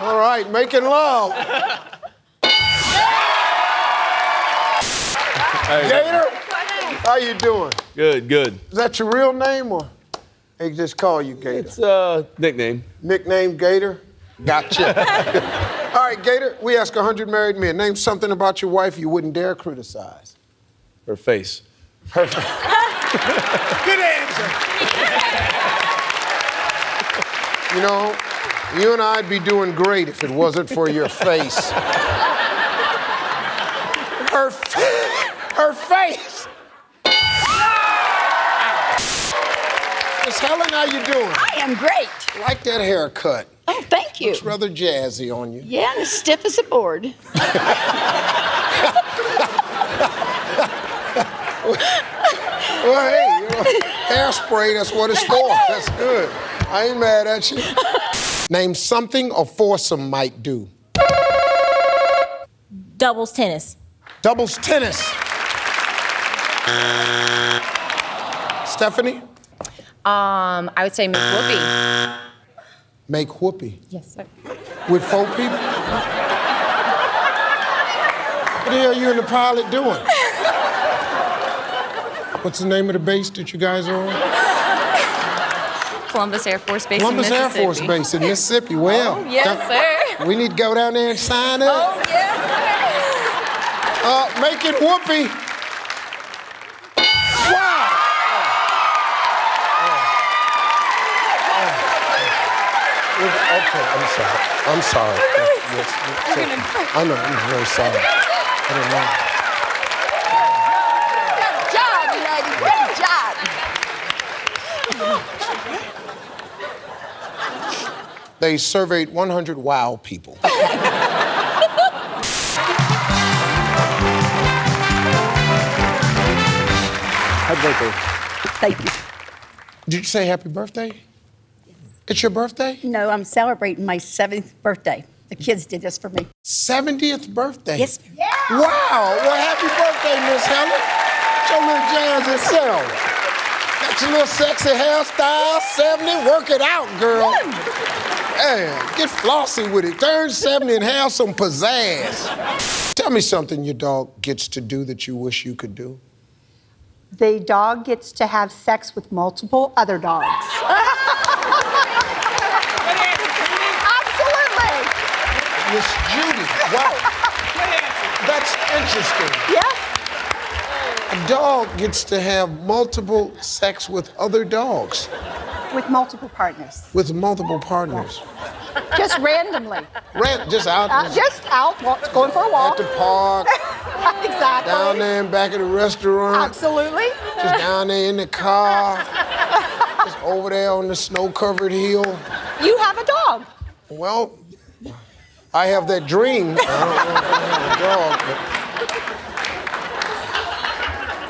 [SPEAKER 1] All right, making love.
[SPEAKER 21] Hey.
[SPEAKER 1] Gator, how you doing?
[SPEAKER 21] Good, good.
[SPEAKER 1] Is that your real name or they just call you Gator?
[SPEAKER 21] It's nickname.
[SPEAKER 1] Nickname Gator? Gotcha. All right, Gator, we ask 100 married men. Name something about your wife you wouldn't dare criticize.
[SPEAKER 21] Her face.
[SPEAKER 1] Her face.
[SPEAKER 4] Good answer.
[SPEAKER 1] You know, you and I'd be doing great if it wasn't for your face. Her face. Miss Helen, how you doing?
[SPEAKER 2] I am great.
[SPEAKER 1] Like that haircut.
[SPEAKER 2] Oh, thank you.
[SPEAKER 1] Looks rather jazzy on you.
[SPEAKER 2] Yeah, and as stiff as a board.
[SPEAKER 1] Well, hey, you know, hairspray, that's what it's for. That's good. I ain't mad at you. Name something a foursome might do.
[SPEAKER 23] Doubles tennis.
[SPEAKER 1] Doubles tennis. Stephanie?
[SPEAKER 8] I would say make whoopee.
[SPEAKER 1] Make whoopee.
[SPEAKER 8] Yes, sir.
[SPEAKER 1] With 4 people? What the hell are you and the pilot doing? What's the name of the base that you guys are on?
[SPEAKER 8] Columbus Air Force Base
[SPEAKER 1] Columbus
[SPEAKER 8] in
[SPEAKER 1] Air
[SPEAKER 8] Mississippi.
[SPEAKER 1] Force Base in Mississippi. Well,
[SPEAKER 8] Oh, yes, sir.
[SPEAKER 1] We need to go down there and sign up.
[SPEAKER 8] Oh, yes, sir.
[SPEAKER 1] Make it whoopee. Wow. Okay, I'm sorry. Yes, I know, I'm very sorry. I don't know.
[SPEAKER 2] Good job.
[SPEAKER 1] They surveyed 100 wow people.
[SPEAKER 13] Happy birthday.
[SPEAKER 2] Thank you.
[SPEAKER 1] Did you say happy birthday? It's your birthday?
[SPEAKER 2] No, I'm celebrating my 7th birthday. The kids did this for me.
[SPEAKER 1] 70th birthday?
[SPEAKER 2] Yes.
[SPEAKER 1] Yeah. Wow. Well, happy birthday, Miss Helen. Show little jazz itself. Got your little sexy hairstyle, 70. Work it out, girl. Hey, get flossy with it. Turn 70 and have some pizzazz. Tell me something your dog gets to do that you wish you could do.
[SPEAKER 24] The dog gets to have sex with multiple other dogs.
[SPEAKER 2] Absolutely.
[SPEAKER 1] Miss Judy, wow. That's interesting.
[SPEAKER 24] Yeah.
[SPEAKER 1] A dog gets to have multiple sex with other dogs.
[SPEAKER 24] With multiple partners.
[SPEAKER 1] With multiple partners.
[SPEAKER 24] Just randomly.
[SPEAKER 1] Just out.
[SPEAKER 24] Just out, going for a walk.
[SPEAKER 1] At the park.
[SPEAKER 24] Exactly.
[SPEAKER 1] Down there in back of the restaurant.
[SPEAKER 24] Absolutely.
[SPEAKER 1] Just down there in the car. Just over there on the snow-covered hill.
[SPEAKER 24] You have a dog.
[SPEAKER 1] Well, I have that dream. I don't know if I have a dog, but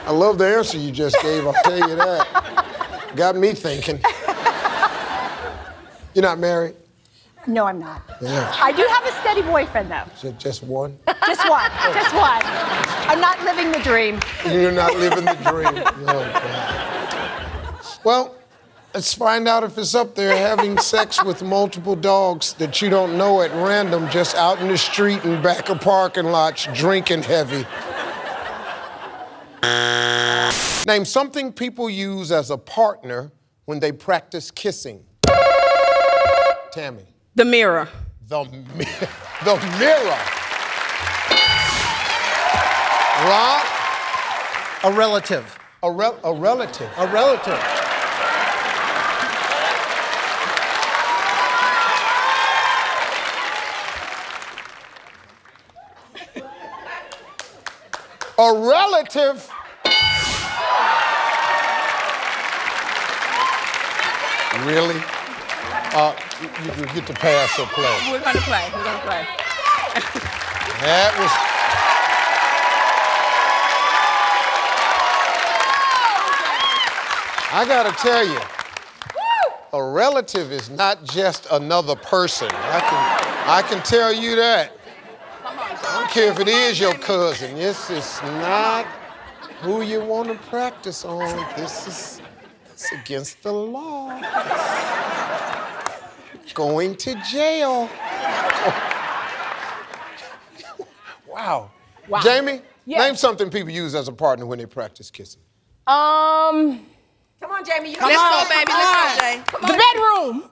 [SPEAKER 1] I love the answer you just gave, I'll tell you that. Got me thinking. You're not married?
[SPEAKER 24] No, I'm not.
[SPEAKER 1] Yeah.
[SPEAKER 24] I do have a steady boyfriend, though.
[SPEAKER 1] Just one?
[SPEAKER 24] Just one. Just one. I'm not living the dream.
[SPEAKER 1] You're not living the dream. Oh, God. Well, let's find out if it's up there, having sex with multiple dogs that you don't know at random, just out in the street and back of parking lots, drinking heavy. Name something people use as a partner when they practice kissing. Tammy.
[SPEAKER 14] The mirror.
[SPEAKER 1] The mirror. Rob?
[SPEAKER 15] A relative.
[SPEAKER 1] A relative.
[SPEAKER 15] A relative.
[SPEAKER 1] A relative. Really? You can get the pass or play.
[SPEAKER 6] We're gonna play. We're gonna play.
[SPEAKER 1] That was. I gotta tell you, a relative is not just another person. I can tell you that. I don't care if it is your cousin. This is not who you want to practice on. It's against the law. Going to jail. Wow. Jamie, name something people use as a partner when they practice kissing.
[SPEAKER 11] Come on, Jamie.
[SPEAKER 4] Let's go, baby. Let's go, Jay.
[SPEAKER 11] The bedroom.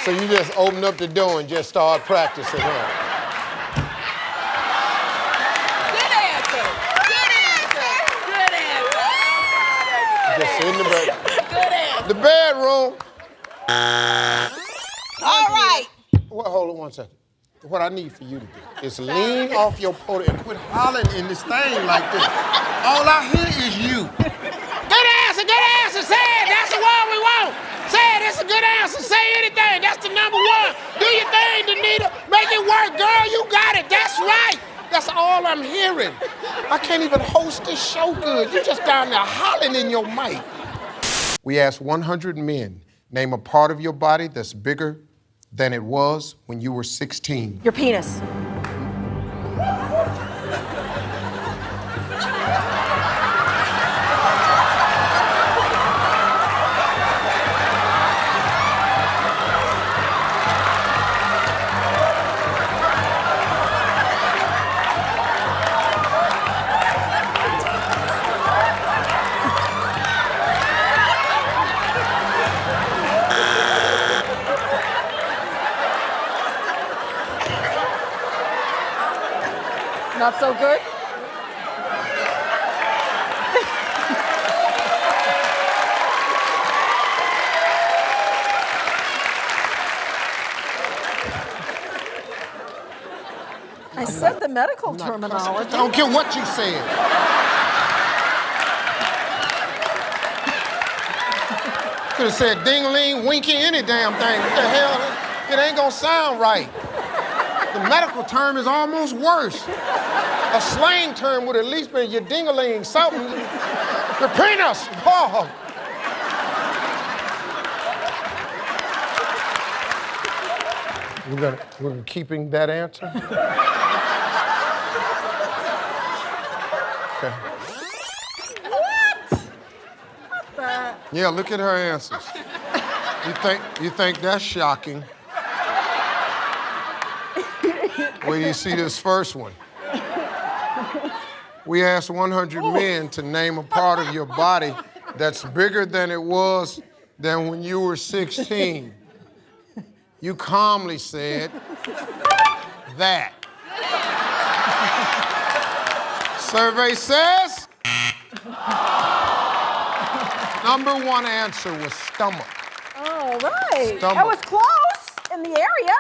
[SPEAKER 1] So you just open up the door and just start practicing, huh? Just in the bedroom.
[SPEAKER 11] Good answer.
[SPEAKER 1] The bedroom.
[SPEAKER 11] All right.
[SPEAKER 1] Well, hold on one second. What I need for you to do is lean off your podium and quit hollering in this thing like this. All I hear is you. Good answer, say it, that's the one we want. Say it, it's a good answer, say anything, that's the number one. Do your thing, Danita, make it work, girl, you got it, that's right. That's all I'm hearing. I can't even host this show good. You just down there hollering in your mic. We asked 100 men, name a part of your body that's bigger than it was when you were 16.
[SPEAKER 11] Your penis. Not so good? I said the medical terminology.
[SPEAKER 1] I don't care what you said. Could have said ding-a-ling, winky, any damn thing. What the hell? It ain't gonna sound right. The medical term is almost worse. A slang term would at least be your ding-a-ling, something. Your penis. Oh. We're keeping that answer? Okay.
[SPEAKER 11] What?
[SPEAKER 1] Yeah, look at her answers. You think that's shocking? Where do you see this first one? We asked 100 men to name a part of your body that's bigger than it was than when you were 16. You calmly said that. Survey says number one answer was stomach.
[SPEAKER 11] All right.
[SPEAKER 1] Stomach.
[SPEAKER 11] That was close in the area.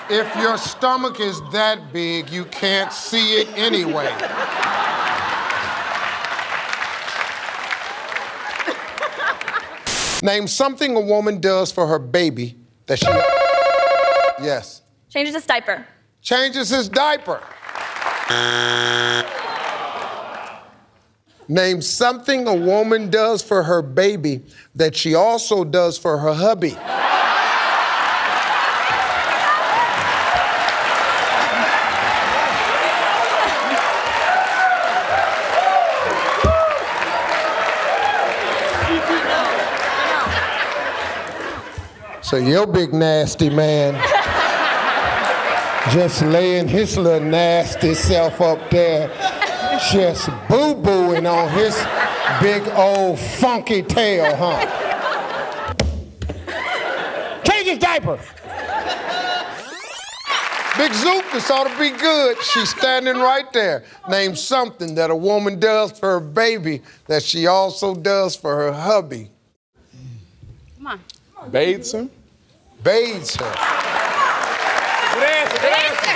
[SPEAKER 1] If your stomach is that big, you can't see it anyway. Name something a woman does for her baby that she... Yes.
[SPEAKER 7] Changes his diaper.
[SPEAKER 1] Changes his diaper. Name something a woman does for her baby that she also does for her hubby. So your big nasty man just laying his little nasty self up there, just boo-booing on his big old funky tail, huh? Change his diaper. Big Zoop, this ought to be good. She's standing right there. Name something that a woman does for her baby that she also does for her hubby.
[SPEAKER 7] Come on.
[SPEAKER 21] Bathes him?
[SPEAKER 1] Bathes her.
[SPEAKER 21] Good answer.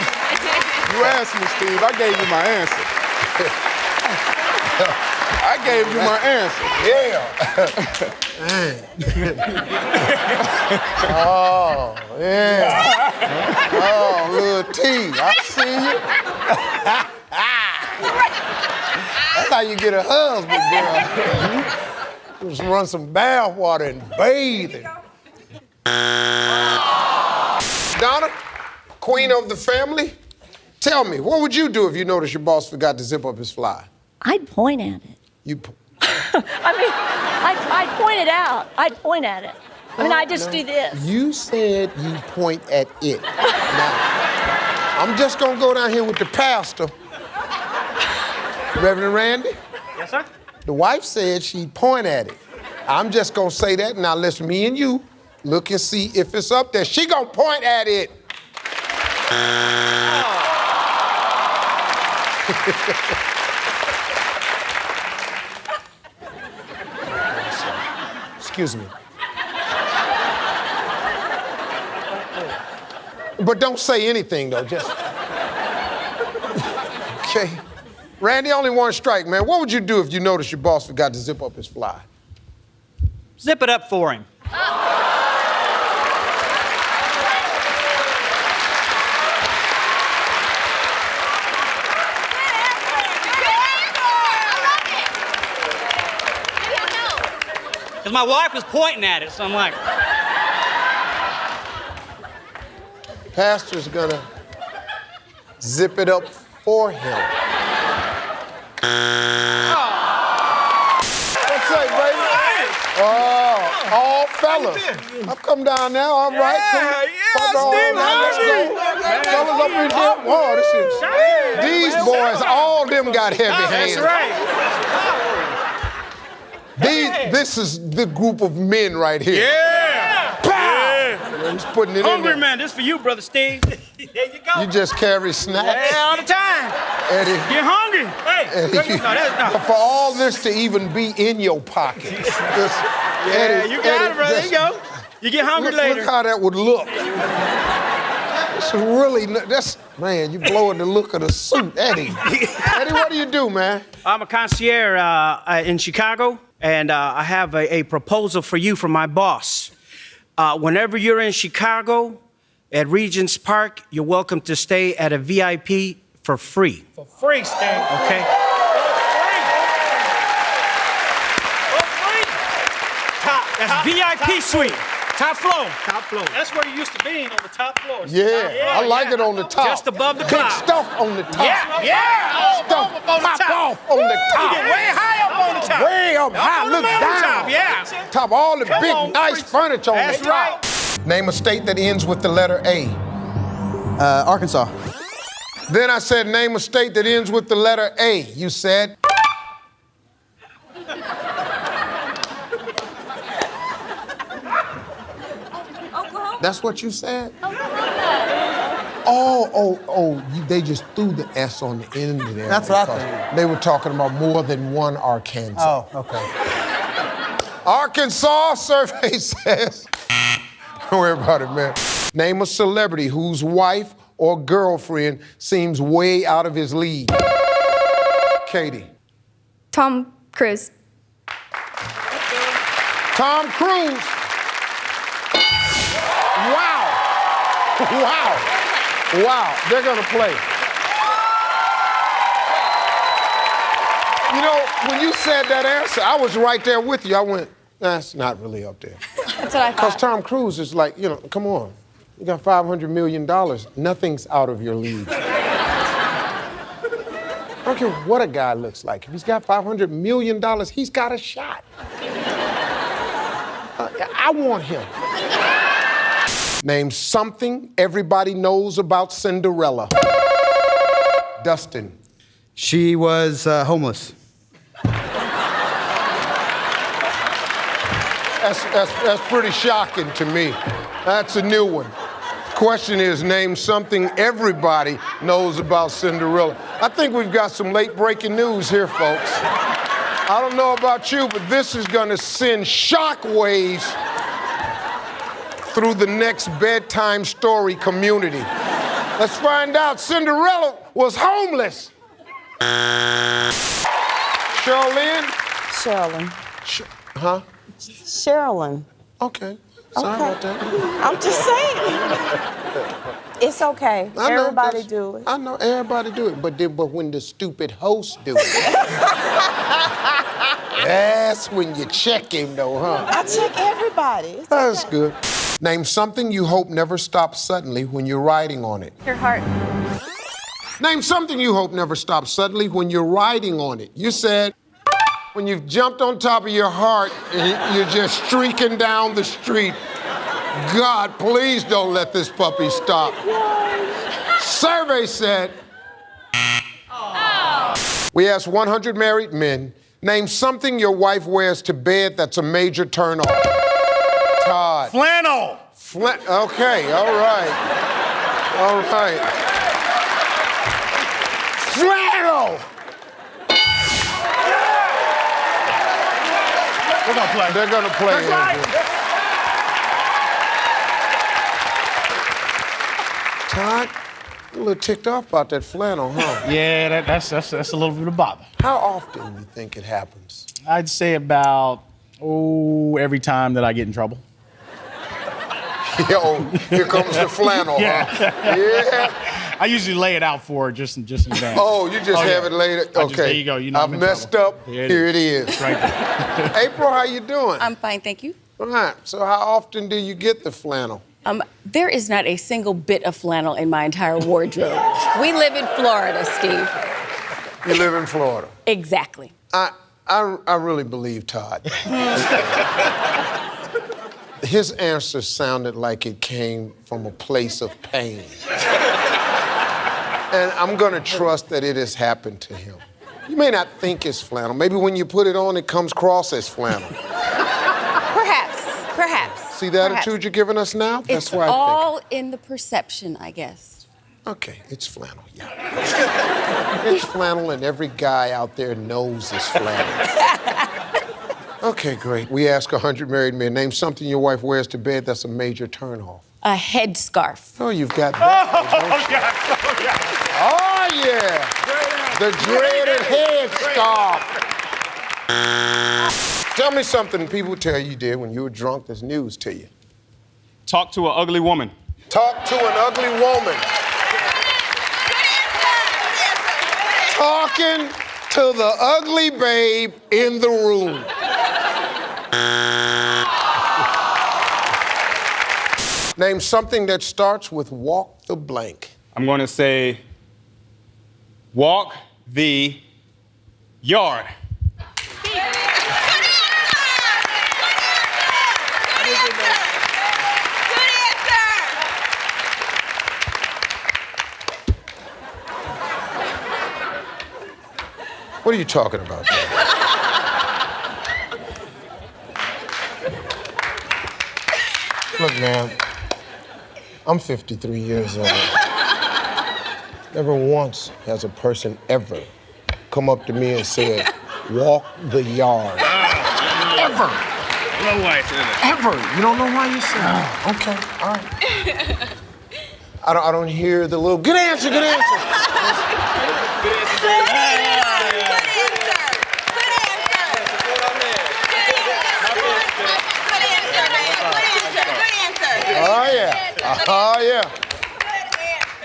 [SPEAKER 21] You asked me, Steve. I gave you my answer.
[SPEAKER 1] I gave you my answer. Oh, yeah. Oh, little T, I see you. That's how you get a husband, girl. Just run some bath water and bathe. Donna, queen of the family, tell me, what would you do if you noticed your boss forgot to zip up his fly?
[SPEAKER 12] I'd point at it. I'd point it out. I'd point at it. I'd just do this.
[SPEAKER 1] You said you point at it. Now, I'm just gonna go down here with the pastor. Reverend Randy?
[SPEAKER 16] Yes, sir?
[SPEAKER 1] The wife said she'd point at it. I'm just gonna say that, now let's me and you look and see if it's up there. She gonna point at it. Excuse me. But don't say anything, though, just... Okay. Randy, only one strike, man. What would you do if you noticed your boss forgot to zip up his fly?
[SPEAKER 16] Zip it up for him. Because my wife was pointing at it, so I'm like...
[SPEAKER 1] Pastor's gonna zip it up for him. What's up, baby? Oh, all fellas. I've come down now, all right?
[SPEAKER 16] Steve Harvey.
[SPEAKER 1] Fellas up in here. Whoa, this is... These boys, all them got heavy hands.
[SPEAKER 16] That's right.
[SPEAKER 1] This is the group of men right here.
[SPEAKER 16] Yeah.
[SPEAKER 1] Pow! Yeah. He's putting it
[SPEAKER 16] Hungry
[SPEAKER 1] in there.
[SPEAKER 16] man, this for you, brother Steve. There you go.
[SPEAKER 1] You just carry snacks?
[SPEAKER 16] Yeah, all the time.
[SPEAKER 1] Eddie.
[SPEAKER 16] You're hungry. Hey,
[SPEAKER 1] Eddie, for all this to even be in your pocket. Eddie,
[SPEAKER 16] you got it, brother. There you go. You get hungry later.
[SPEAKER 1] Look how that would look. It's really, man, you blowing the look of the suit, Eddie. Eddie, what do you do, man?
[SPEAKER 16] I'm a concierge in Chicago, and I have a proposal for you from my boss. Whenever you're in Chicago at Regent's Park, you're welcome to stay at a VIP for free. For free, Stan. Okay? For free. That's VIP suite. Top floor. Top floor. That's where you used to be, on the top floor.
[SPEAKER 1] Yeah, I like it on the top.
[SPEAKER 16] Just above the
[SPEAKER 1] big
[SPEAKER 16] cloud.
[SPEAKER 1] Stuff on the top.
[SPEAKER 16] Yeah.
[SPEAKER 1] Stuff
[SPEAKER 16] on the
[SPEAKER 1] pop
[SPEAKER 16] top.
[SPEAKER 1] off on the top.
[SPEAKER 16] You get way high up on the top.
[SPEAKER 1] Way up high,
[SPEAKER 16] on
[SPEAKER 1] look
[SPEAKER 16] the
[SPEAKER 1] down.
[SPEAKER 16] top, yeah.
[SPEAKER 1] Top, all the
[SPEAKER 16] Come
[SPEAKER 1] big,
[SPEAKER 16] on,
[SPEAKER 1] nice furniture on
[SPEAKER 16] That's
[SPEAKER 1] the top.
[SPEAKER 16] right.
[SPEAKER 1] Name a state that ends with the letter A.
[SPEAKER 13] Arkansas.
[SPEAKER 1] Then I said, name a state that ends with the letter A. You said... That's what you said? They just threw the S on the end of there.
[SPEAKER 13] That's what I think.
[SPEAKER 1] They were talking about more than one Arkansas.
[SPEAKER 13] Oh, okay.
[SPEAKER 1] Arkansas survey says, don't worry about it, man. Name a celebrity whose wife or girlfriend seems way out of his league. Katie.
[SPEAKER 7] Tom Cruise.
[SPEAKER 1] Tom Cruise. Wow. Wow, they're gonna play. You know, when you said that answer, I was right there with you. I went, that's not really up there.
[SPEAKER 7] That's what I thought.
[SPEAKER 1] Because Tom Cruise is like, come on. You got $500 million. Nothing's out of your league. I don't care what a guy looks like. If he's got $500 million, he's got a shot. I want him. Name something everybody knows about Cinderella. Dustin.
[SPEAKER 13] She was homeless.
[SPEAKER 1] That's pretty shocking to me. That's a new one. Question is, name something everybody knows about Cinderella. I think we've got some late breaking news here, folks. I don't know about you, but this is gonna send shockwaves through the next bedtime story community. Let's find out. Cinderella was homeless. Sherilyn?
[SPEAKER 10] Sherilyn.
[SPEAKER 1] Huh?
[SPEAKER 10] Sherilyn.
[SPEAKER 1] Okay. Sorry about that.
[SPEAKER 10] I'm just saying. It's okay.
[SPEAKER 1] I know,
[SPEAKER 10] Everybody do it.
[SPEAKER 1] I know everybody do it, but when the stupid host do it, that's when you check him, though, huh?
[SPEAKER 10] I check everybody. It's
[SPEAKER 1] That's
[SPEAKER 10] okay.
[SPEAKER 1] good. Name something you hope never stops suddenly when you're riding on it.
[SPEAKER 7] Your heart.
[SPEAKER 1] Name something you hope never stops suddenly when you're riding on it. You said when you've jumped on top of your heart and you're just streaking down the street. God, please don't let this puppy stop. Survey said, we asked 100 married men, name something your wife wears to bed that's a major turnoff. Todd.
[SPEAKER 17] Flannel.
[SPEAKER 1] Okay, all right. All right. Flannel!
[SPEAKER 17] They're gonna play.
[SPEAKER 1] They're gonna play.
[SPEAKER 17] That's right.
[SPEAKER 1] Todd, you're a little ticked off about that flannel, huh?
[SPEAKER 17] Yeah, that's a little bit of bother.
[SPEAKER 1] How often do you think it happens?
[SPEAKER 17] I'd say about, every time that I get in trouble.
[SPEAKER 1] Yo, here comes the flannel,
[SPEAKER 17] Yeah.
[SPEAKER 1] huh? Yeah.
[SPEAKER 17] I usually lay it out for her just in advance.
[SPEAKER 1] Oh, you just have it laid. Okay.
[SPEAKER 17] There you go. You know,
[SPEAKER 1] I've messed up. Here it is.
[SPEAKER 17] Right there.
[SPEAKER 1] April, how you doing?
[SPEAKER 19] I'm fine, thank you.
[SPEAKER 1] All right. So how often do you get the flannel?
[SPEAKER 19] There is not a single bit of flannel in my entire wardrobe. We live in Florida, Steve.
[SPEAKER 1] You live in Florida.
[SPEAKER 19] Exactly.
[SPEAKER 1] I really believe Todd. His answer sounded like it came from a place of pain. And I'm gonna trust that it has happened to him. You may not think it's flannel. Maybe when you put it on, it comes across as flannel.
[SPEAKER 19] Perhaps.
[SPEAKER 1] See the attitude you're giving us now? That's
[SPEAKER 19] It's
[SPEAKER 1] why I think.
[SPEAKER 19] all in the perception, I guess.
[SPEAKER 1] Okay, it's flannel, yeah. It's flannel, and every guy out there knows it's flannel. Okay, great. We ask 100 married men, name something your wife wears to bed that's a major turnoff.
[SPEAKER 19] A headscarf.
[SPEAKER 1] Oh, you've got that. Oh, yeah. The dreaded headscarf. Tell me something people tell you did when you were drunk that's news to you.
[SPEAKER 22] Talk to an ugly woman.
[SPEAKER 1] Talk to an ugly woman. Talking to the ugly babe in the room. Name something that starts with walk the blank.
[SPEAKER 22] I'm going to say, walk the yard.
[SPEAKER 1] What are you talking about? Look, man, I'm 53 years old. Never once has a person ever come up to me and said, walk the yard. Ever.
[SPEAKER 22] No way.
[SPEAKER 1] Ever. You don't know why you said that? Okay, all right. I don't hear the little, good answer, good answer. Oh, yeah. Oh, yeah.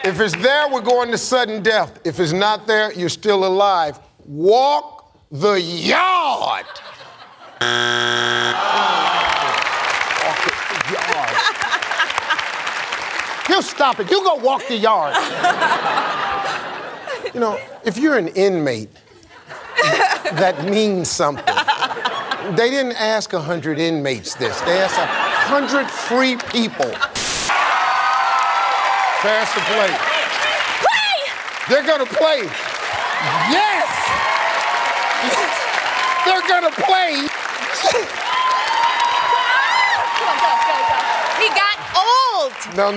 [SPEAKER 1] If it's there, we're going to sudden death. If it's not there, you're still alive. Walk the yard. Walk the yard. You stop it. You go walk the yard. You know, if you're an inmate, that means something. They didn't ask 100 inmates this. They asked 100 free people. Pass the plate.
[SPEAKER 11] Play!
[SPEAKER 1] They're gonna play. Yes! Yes! They're gonna play.
[SPEAKER 11] He got old.
[SPEAKER 1] No.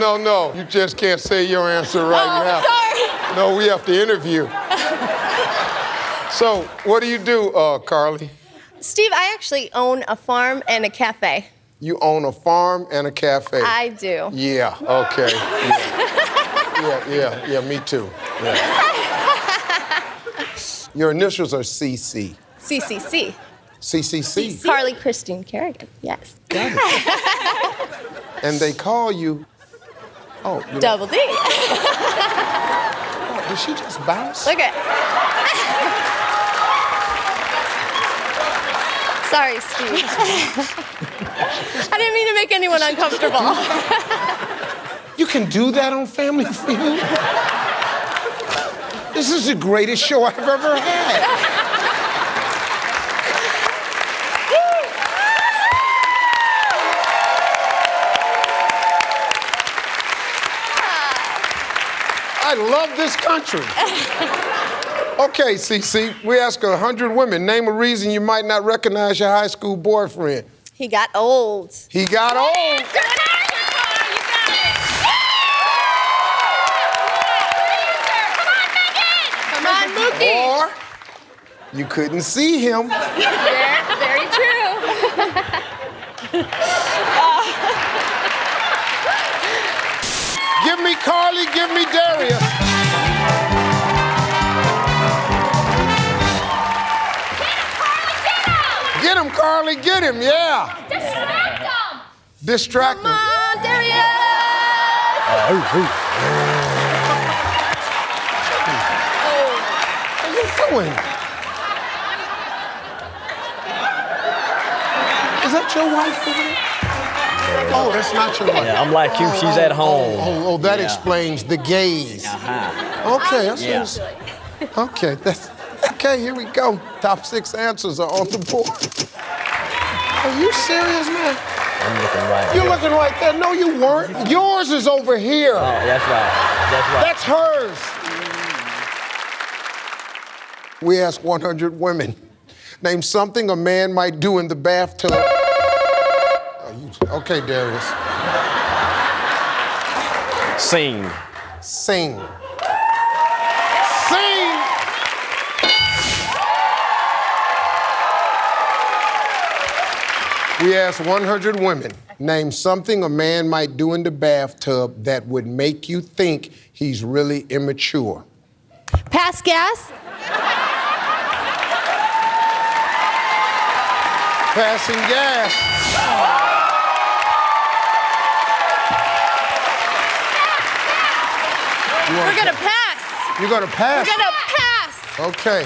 [SPEAKER 1] You just can't say your answer right now.
[SPEAKER 11] Sorry.
[SPEAKER 1] No, we have to interview. So, what do you do, Carly?
[SPEAKER 18] Steve, I actually own a farm and a cafe.
[SPEAKER 1] You own a farm and a cafe.
[SPEAKER 18] I do.
[SPEAKER 1] Yeah, okay. Yeah, me too. Yeah. Your initials are CC.
[SPEAKER 18] CCC.
[SPEAKER 1] CCC.
[SPEAKER 18] Carly Christine Kerrigan. Yes.
[SPEAKER 1] And they call you. Oh, you know,
[SPEAKER 18] Double D.
[SPEAKER 1] oh, did she just bounce?
[SPEAKER 18] Look at. Sorry, Steve. I didn't mean to make anyone uncomfortable.
[SPEAKER 1] You can do that on Family Feud? This is the greatest show I've ever had. I love this country. Okay, CC, we ask 100 women, name a reason you might not recognize your high school boyfriend.
[SPEAKER 18] He got old.
[SPEAKER 1] He got old.
[SPEAKER 18] Come on, Mookie.
[SPEAKER 1] Or you couldn't see him.
[SPEAKER 18] Very true.
[SPEAKER 1] Give me Carly, give me Darius. Get him, Carly, get him, yeah.
[SPEAKER 7] Distract them.
[SPEAKER 1] Distract him.
[SPEAKER 18] Come on, Darius.
[SPEAKER 1] What are you doing? Is that your wife over there? Oh, that's not your wife.
[SPEAKER 3] Yeah, I'm like you. She's at home.
[SPEAKER 1] Oh, that explains the gaze. Okay, that's okay. Okay, here we go. Top 6 answers are on the board. Are you serious, man?
[SPEAKER 3] I'm looking right.
[SPEAKER 1] You're looking right there. No, you weren't. Yours is over here.
[SPEAKER 3] Oh, that's right. That's right.
[SPEAKER 1] That's hers. We asked 100 women. Name something a man might do in the bathtub. Okay, Darius.
[SPEAKER 3] Sing.
[SPEAKER 1] Sing. Sing! We asked 100 women, name something a man might do in the bathtub that would make you think he's really immature.
[SPEAKER 18] Pass gas.
[SPEAKER 1] Passing gas.
[SPEAKER 18] We're gonna pass.
[SPEAKER 1] You're gonna pass?
[SPEAKER 18] We're gonna pass.
[SPEAKER 1] Okay.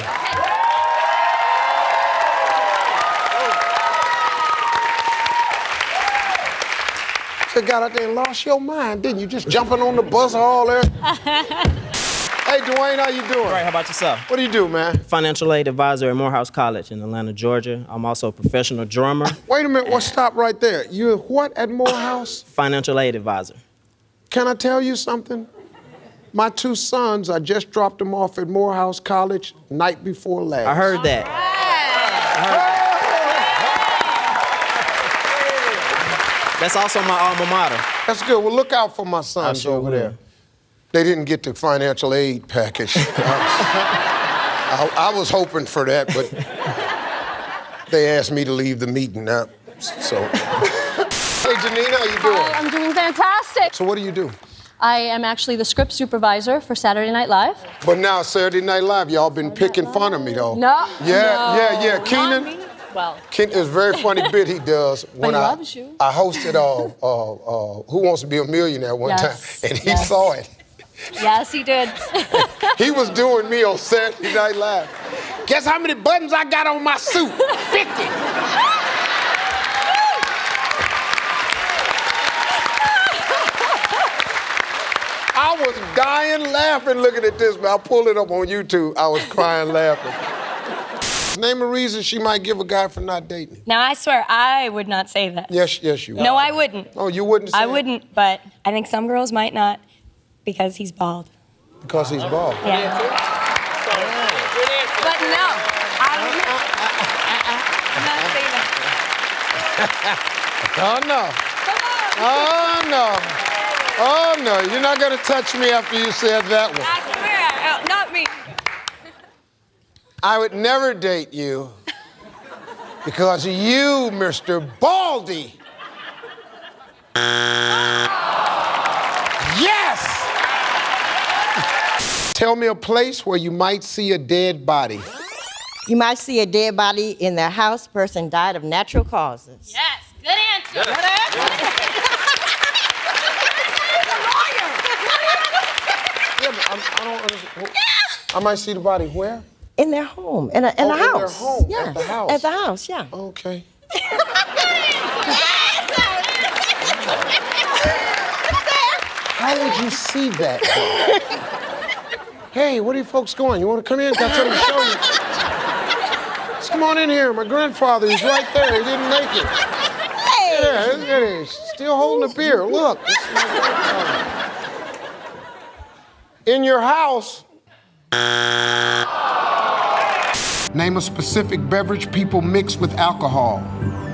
[SPEAKER 1] You got out there and lost your mind, didn't you? Just jumping on the bus all there. Hey, Dwayne, how you doing?
[SPEAKER 9] All right, how about yourself?
[SPEAKER 1] What do you do, man?
[SPEAKER 9] Financial aid advisor at Morehouse College in Atlanta, Georgia. I'm also a professional drummer.
[SPEAKER 1] Wait a minute, stop right there. You're what at Morehouse?
[SPEAKER 9] Financial aid advisor.
[SPEAKER 1] Can I tell you something? My 2 sons, I just dropped them off at Morehouse College night before last.
[SPEAKER 9] I heard that. That's also my alma mater.
[SPEAKER 1] That's good. Well, look out for my sons over there. They didn't get the financial aid package. I was hoping for that, but they asked me to leave the meeting now. So, hey, Janine, how you doing?
[SPEAKER 20] Hi, I'm doing fantastic.
[SPEAKER 1] So what do you do?
[SPEAKER 20] I am actually the script supervisor for Saturday Night Live.
[SPEAKER 1] But now Saturday Night Live, y'all been picking fun of me though.
[SPEAKER 20] No.
[SPEAKER 1] Yeah. Keenan.
[SPEAKER 20] Well,
[SPEAKER 1] It's a very funny bit he does when
[SPEAKER 20] he loves you.
[SPEAKER 1] I hosted Who Wants to Be a Millionaire one time, and he saw it.
[SPEAKER 20] Yes, he did.
[SPEAKER 1] He was doing me on Saturday Night Live. Guess how many buttons I got on my suit? 50. I was dying laughing looking at this, man. I pulled it up on YouTube. I was crying laughing. Name a reason she might give a guy for not dating.
[SPEAKER 20] Now, I swear, I would not say that.
[SPEAKER 1] Yes, you would.
[SPEAKER 20] No, I wouldn't.
[SPEAKER 1] Oh, you wouldn't say
[SPEAKER 20] I
[SPEAKER 1] it?
[SPEAKER 20] wouldn't, but I think some girls might not because he's bald.
[SPEAKER 1] Because he's bald.
[SPEAKER 20] Yeah. But no, I'm not saying that.
[SPEAKER 1] Oh, no. Oh, no. Oh, no. You're not going to touch me after you said that one.
[SPEAKER 20] I swear, not me.
[SPEAKER 1] I would never date you because you, Mr. Baldy. Yes! Tell me a place where you might see a dead body.
[SPEAKER 10] You might see a dead body in their house. Person died of natural causes.
[SPEAKER 20] Yes, good answer.
[SPEAKER 11] Good answer.
[SPEAKER 1] Yeah, but I don't understand. I might see the body where?
[SPEAKER 10] In their home, in a house.
[SPEAKER 1] In their home,
[SPEAKER 10] yes.
[SPEAKER 1] at the house.
[SPEAKER 10] At the house, yeah.
[SPEAKER 1] Okay. How would you see that? Hey, where are you folks going? You want to come in? Got something to show you. Just come on in here. My grandfather is right there. He didn't make it.
[SPEAKER 10] Hey.
[SPEAKER 1] Yeah, look at it. Still holding a beer. Look. In your house. Name a specific beverage people mix with alcohol.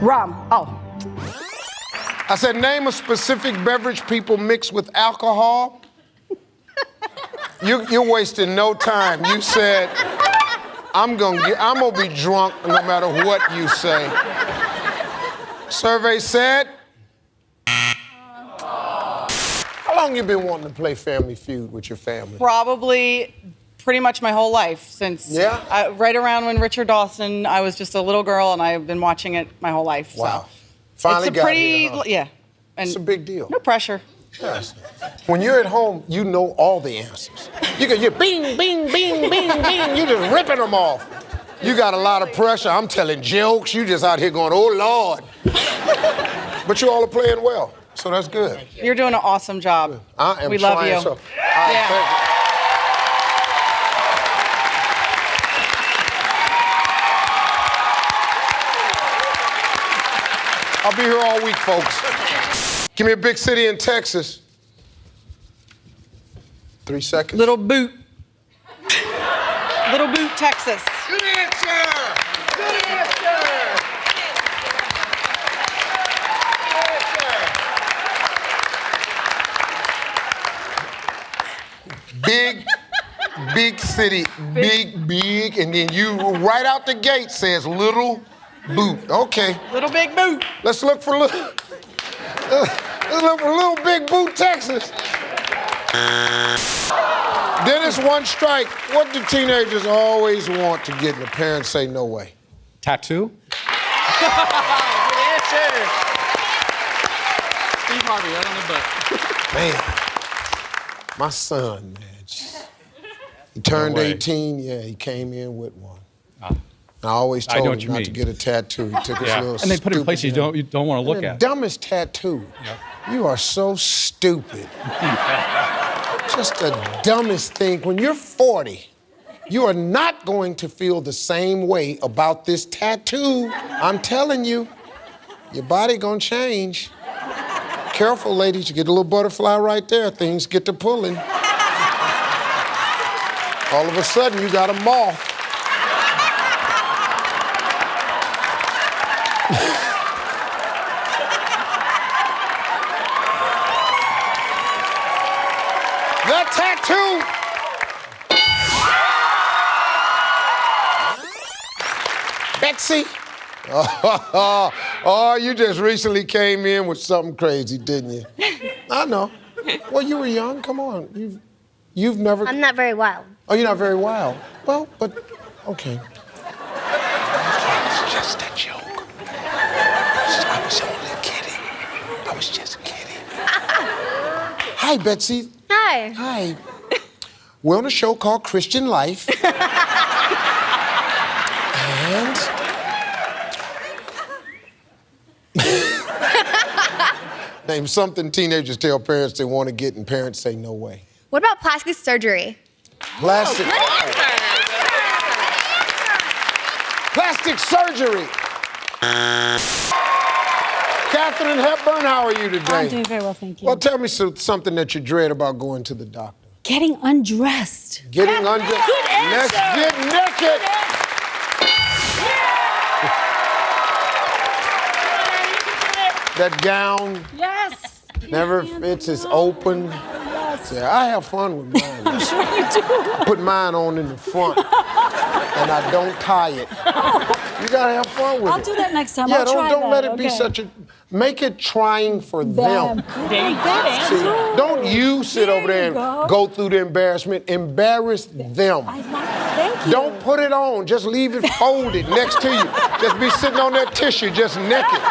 [SPEAKER 24] Rum. Oh.
[SPEAKER 1] I said, name a specific beverage people mix with alcohol. You're wasting no time. You said, I'm gonna be drunk no matter what you say. Survey said. How long you been wanting to play Family Feud with your family?
[SPEAKER 14] Probably pretty much my whole life since right around when Richard Dawson, I was just a little girl and I've been watching it my whole life.
[SPEAKER 1] Wow.
[SPEAKER 14] So.
[SPEAKER 1] Finally
[SPEAKER 14] it's a
[SPEAKER 1] got
[SPEAKER 14] pretty,
[SPEAKER 1] here, huh?
[SPEAKER 14] yeah. And
[SPEAKER 1] it's a big deal.
[SPEAKER 14] No pressure.
[SPEAKER 1] Yes. When you're at home, you know all the answers. You're bing, bing, bing, bing, bing. You're just ripping them off. You got a lot of pressure. I'm telling jokes. You just out here going, oh, Lord. But you all are playing well, so that's good.
[SPEAKER 14] You're doing an awesome job.
[SPEAKER 1] I am
[SPEAKER 14] We love
[SPEAKER 1] trying
[SPEAKER 14] you.
[SPEAKER 1] so.
[SPEAKER 14] Yeah.
[SPEAKER 1] Thank you. I'll be here all week, folks. Give me a big city in Texas. 3 seconds.
[SPEAKER 14] Little Boot. Little Boot, Texas.
[SPEAKER 1] Good answer. Good answer. Big city, big, and then you right out the gate says Little Boot. Okay.
[SPEAKER 14] Little Big Boot.
[SPEAKER 1] Let's look for Little Big Boot, Texas. Dennis, one strike. What do teenagers always want to get and the parents say no way?
[SPEAKER 22] Tattoo?
[SPEAKER 14] Good answer.
[SPEAKER 22] Steve Harvey, right on the butt.
[SPEAKER 1] Man, my son, man. He turned 18, yeah, he came in with one. I always told him not to get a tattoo. He took his little
[SPEAKER 22] and they put it in places you don't want to look at.
[SPEAKER 1] The dumbest tattoo. Yep. You are so stupid. Just the dumbest thing. When you're 40, you are not going to feel the same way about this tattoo. I'm telling you, your body gonna change. Careful, ladies, you get a little butterfly right there, things get to pulling. All of a sudden, you got a moth. That tattoo. Betsy. Oh, you just recently came in with something crazy, didn't you? I know. Well, you were young. Come on. You've never...
[SPEAKER 7] I'm not very wild.
[SPEAKER 1] Oh, you're not very wild. Well, but, okay. It's just a joke. I was only kidding. I was just kidding. Hi, Betsy.
[SPEAKER 7] Hi.
[SPEAKER 1] Hi. We're on a show called Christian Life. And... Name something teenagers tell parents they want to get and parents say no way.
[SPEAKER 7] What about plastic surgery?
[SPEAKER 1] Plastic. Plastic surgery. Katharine Hepburn, how are you today?
[SPEAKER 2] I'm doing very well, thank you.
[SPEAKER 1] Well, tell me something that you dread about going to the doctor.
[SPEAKER 2] Getting undressed.
[SPEAKER 1] Getting undressed.
[SPEAKER 2] Good answer.
[SPEAKER 1] Let's get naked. That gown.
[SPEAKER 2] Yes.
[SPEAKER 1] Never fits, it's open.
[SPEAKER 2] Yes.
[SPEAKER 1] Yeah, I have fun with mine.
[SPEAKER 2] I'm sure you do.
[SPEAKER 1] I put mine on in the front, and I don't tie it. You gotta have fun with it.
[SPEAKER 2] I'll do that next time.
[SPEAKER 1] Yeah,
[SPEAKER 2] I'll try
[SPEAKER 1] don't
[SPEAKER 2] that.
[SPEAKER 1] let it be such a. Make it trying for them. See, don't you sit over there and go through the embarrassment. Embarrass them.
[SPEAKER 2] Thank
[SPEAKER 1] Don't put it on. Just leave it folded next to you. Just be sitting on that tissue, just naked.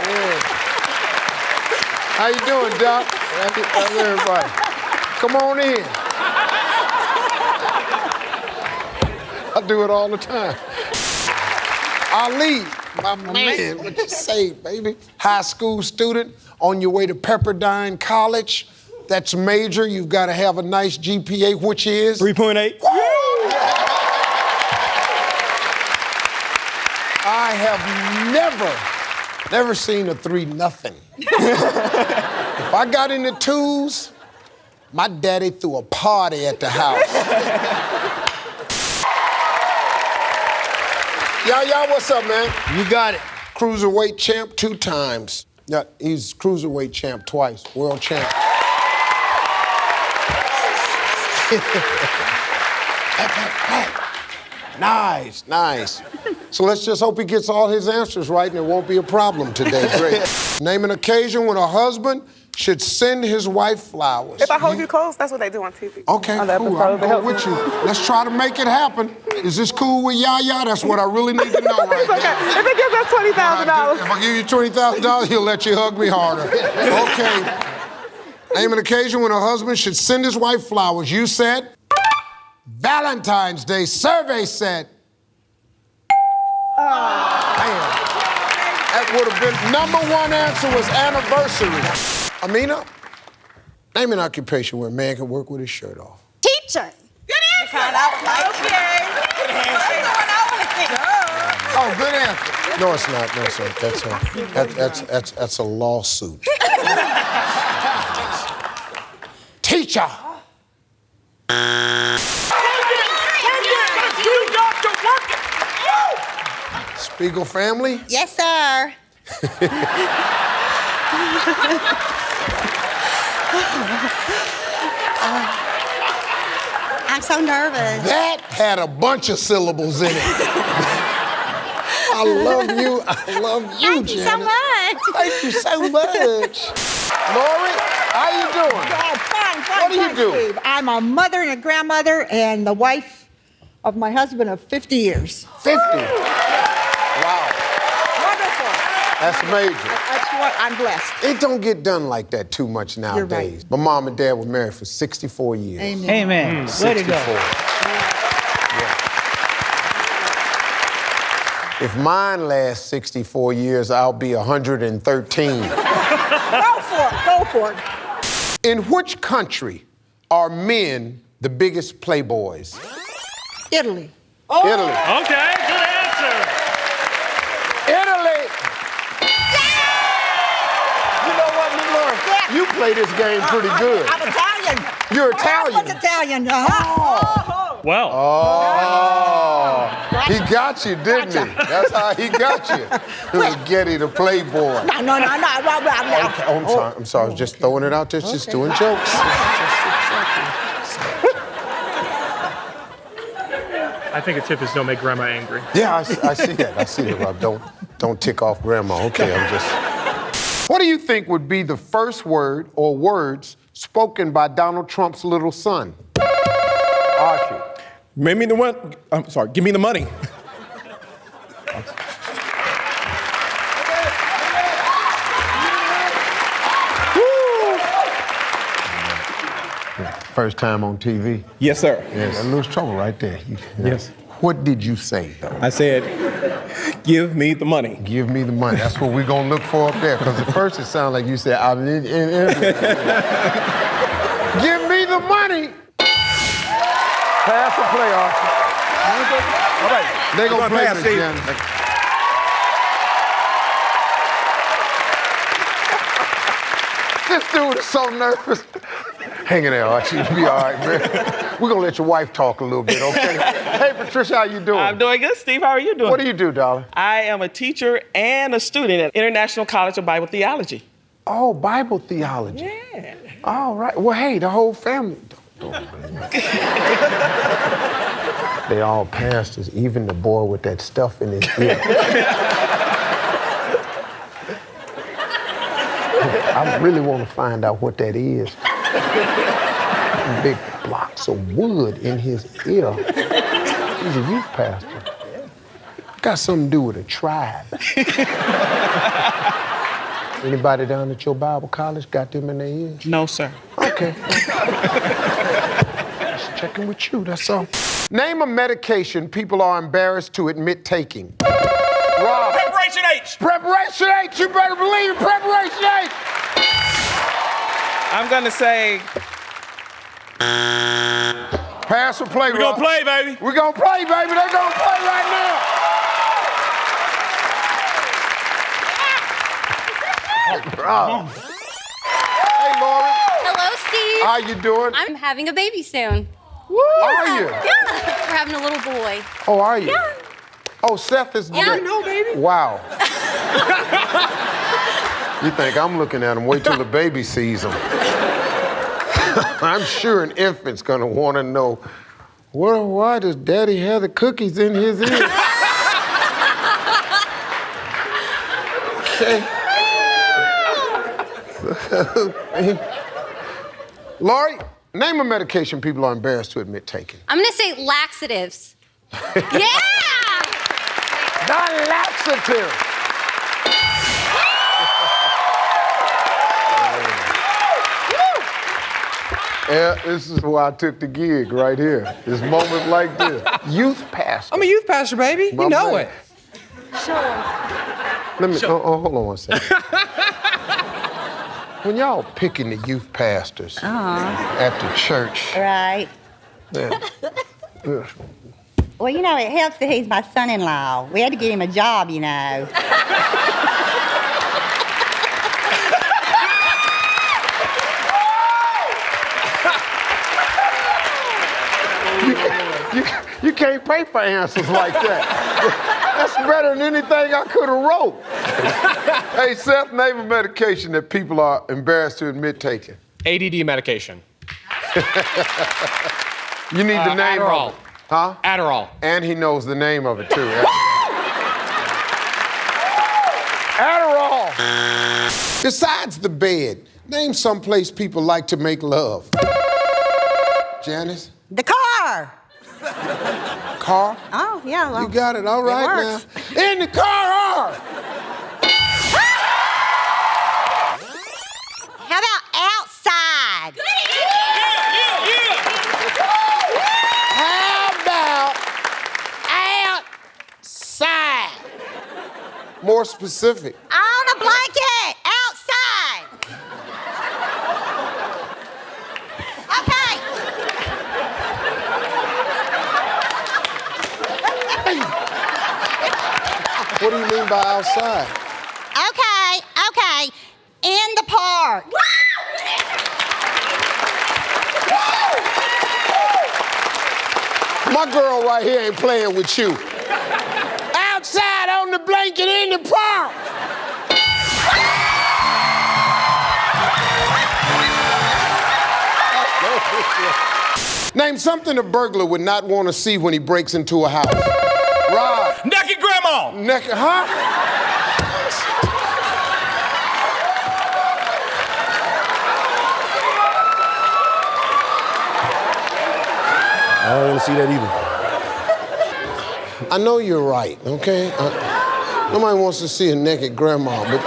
[SPEAKER 1] Yeah. How you doing, Doc? How's everybody? Come on in. I do it all the time. Ali, my man, what you say, baby? High school student on your way to Pepperdine College. That's major. You've got to have a nice GPA, which is
[SPEAKER 9] 3.8.
[SPEAKER 1] I have never seen a 3-0. If I got in the 2s, my daddy threw a party at the house. Y'all, what's up, man? You got it. Cruiserweight champ 2 times. Yeah, he's cruiserweight champ twice, world champ. Nice. So let's just hope he gets all his answers right and it won't be a problem today. Great. Name an occasion when a husband should send his wife flowers.
[SPEAKER 4] If I hold you close, that's what they do on TV.
[SPEAKER 1] Okay, cool. I'll go with you. Let's try to make it happen. Is this cool with Yaya? That's what I really need to know right
[SPEAKER 4] It's okay.
[SPEAKER 1] now.
[SPEAKER 4] If it gives us $20,000.
[SPEAKER 1] If I give you $20,000, he'll let you hug me harder. Okay. Name an occasion when a husband should send his wife flowers. You said Valentine's Day. Survey said. Damn. That would have been #1 answer was anniversary. Amina, name an occupation where a man can work with his shirt off.
[SPEAKER 11] Teacher. Good answer.
[SPEAKER 1] Oh, good answer. No, it's not. No, sir. That's a lawsuit. Teacher. Spiegel family?
[SPEAKER 10] Yes, sir. I'm so nervous.
[SPEAKER 1] That had a bunch of syllables in it. I love you,
[SPEAKER 10] Thank you so
[SPEAKER 1] Janet.
[SPEAKER 10] much.
[SPEAKER 1] Thank you so much. Lori, how you doing?
[SPEAKER 24] Fine.
[SPEAKER 1] What do you do?
[SPEAKER 24] Steve. I'm a mother and a grandmother and the wife of my husband of 50 years.
[SPEAKER 1] 50? Wow.
[SPEAKER 24] Wonderful.
[SPEAKER 1] That's major.
[SPEAKER 24] That's what I'm blessed.
[SPEAKER 1] It don't get done like that too much nowadays.
[SPEAKER 24] You're right.
[SPEAKER 1] My mom and dad were married for 64 years.
[SPEAKER 24] Amen.
[SPEAKER 16] Amen.
[SPEAKER 24] Way to
[SPEAKER 1] 64.
[SPEAKER 24] go.
[SPEAKER 1] If mine lasts 64 years, I'll be 113.
[SPEAKER 24] Go for it.
[SPEAKER 1] In which country are men the biggest playboys?
[SPEAKER 24] Italy.
[SPEAKER 1] Italy.
[SPEAKER 16] Okay, good answer.
[SPEAKER 1] Italy! You know what, Lori?
[SPEAKER 24] Yeah.
[SPEAKER 1] You play this game pretty good.
[SPEAKER 24] I'm Italian.
[SPEAKER 1] You're
[SPEAKER 24] My
[SPEAKER 1] Italian.
[SPEAKER 24] husband's Italian. Uh-huh.
[SPEAKER 16] Well.
[SPEAKER 1] Oh, he got you, didn't he? That's how he got you. It was Getty the playboy.
[SPEAKER 24] No.
[SPEAKER 1] Okay, I'm sorry. I was just throwing it out there, just doing jokes.
[SPEAKER 5] I think a tip is don't make grandma angry.
[SPEAKER 1] Yeah, I see that, Rob. Don't tick off grandma. Okay, I'm just... What do you think would be the first word or words spoken by Donald Trump's little son? Archie.
[SPEAKER 22] Give me the money.
[SPEAKER 1] First time on TV?
[SPEAKER 22] Yes, sir.
[SPEAKER 1] Yes, a little trouble right there.
[SPEAKER 22] Yes.
[SPEAKER 1] What did you say, though?
[SPEAKER 22] I said, give me the money.
[SPEAKER 1] Give me the money. That's what we're going to look for up there, because at first it sounded like you said, give me the money. Pass or play, Archie? All right, they're going to play this, Janet. This dude is so nervous. Hang in there, Archie. You'll be all right, man. We're going to let your wife talk a little bit, okay? Hey, Patricia, how you doing?
[SPEAKER 8] I'm doing good, Steve. How are you doing?
[SPEAKER 1] What do you do, darling?
[SPEAKER 8] I am a teacher and a student at International College of Bible Theology.
[SPEAKER 1] Oh, Bible theology.
[SPEAKER 8] Yeah.
[SPEAKER 1] All right. Well, hey, the whole family. They all pastors, even the boy with that stuff in his ear. I really want to find out what that is. Big blocks of wood in his ear. He's a youth pastor. Got something to do with a tribe. Anybody down at your Bible college got them in their ears?
[SPEAKER 8] No, sir.
[SPEAKER 1] Okay. Just checking with you, that's all. Name a medication people are embarrassed to admit taking. Rob.
[SPEAKER 22] Preparation H.
[SPEAKER 1] Preparation H, you better believe it. Preparation H.
[SPEAKER 8] I'm gonna say.
[SPEAKER 1] Pass or play,
[SPEAKER 22] We're gonna play, baby.
[SPEAKER 1] We're gonna play, baby. They're gonna play right now. Rob. Hey, Lori.
[SPEAKER 7] Hello, Steve.
[SPEAKER 1] How you doing?
[SPEAKER 7] I'm having a baby soon.
[SPEAKER 1] Are you?
[SPEAKER 7] Yeah. We're having a little boy.
[SPEAKER 1] Oh, are you?
[SPEAKER 7] Yeah.
[SPEAKER 1] Oh, Seth is.
[SPEAKER 7] Yeah. You know, baby.
[SPEAKER 1] Wow. You think I'm looking at him? Wait till the baby sees him. I'm sure an infant's gonna want to know, why does Daddy have the cookies in his ear? Okay. Lori, name a medication people are embarrassed to admit taking.
[SPEAKER 7] I'm gonna say laxatives. Yeah!
[SPEAKER 1] Not laxative. Yeah, this is why I took the gig right here. This moment like this. Youth pastor.
[SPEAKER 11] I'm a youth pastor, baby.
[SPEAKER 1] My
[SPEAKER 11] You know
[SPEAKER 1] man.
[SPEAKER 11] it.
[SPEAKER 1] Let me, hold on one second. When y'all picking the youth pastors at the church.
[SPEAKER 10] Right.
[SPEAKER 1] Yeah.
[SPEAKER 10] Well, you know, it helps that he's my son-in-law. We had to get him a job, you know.
[SPEAKER 1] You can't pay for answers like that. That's better than anything I could have wrote. Hey, Seth, name a medication that people are embarrassed to admit taking.
[SPEAKER 22] ADD medication.
[SPEAKER 1] You need the name
[SPEAKER 22] Adderall.
[SPEAKER 1] of it. Huh?
[SPEAKER 22] Adderall.
[SPEAKER 1] And he knows the name of it, too. Adderall. Besides the bed, name some place people like to make love. Janice?
[SPEAKER 10] The car.
[SPEAKER 1] Car?
[SPEAKER 10] Oh, yeah. Well,
[SPEAKER 1] you got it. All right now. In the car.
[SPEAKER 10] How about outside?
[SPEAKER 1] How about outside? More specific.
[SPEAKER 10] On a blanket. Outside. Okay.
[SPEAKER 1] What do you mean by outside?
[SPEAKER 10] Okay. In the park.
[SPEAKER 1] My girl right here ain't playing with you. Outside on the blanket in the park. Name something a burglar would not want to see when he breaks into a house. Rob.
[SPEAKER 22] Naked grandma.
[SPEAKER 1] Naked, huh?
[SPEAKER 22] I don't want to see that either.
[SPEAKER 1] I know you're right, okay? Nobody wants to see a naked grandma, but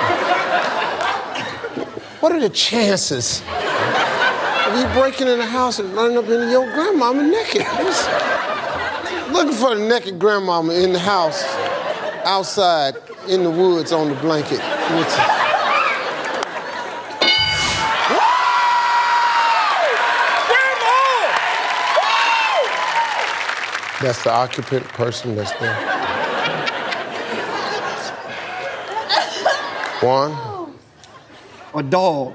[SPEAKER 1] what are the chances of you breaking in the house and running up into your grandmama naked? Looking for the naked grandmama in the house, outside, in the woods, on the blanket. That's the occupant person that's there. One.
[SPEAKER 11] A dog.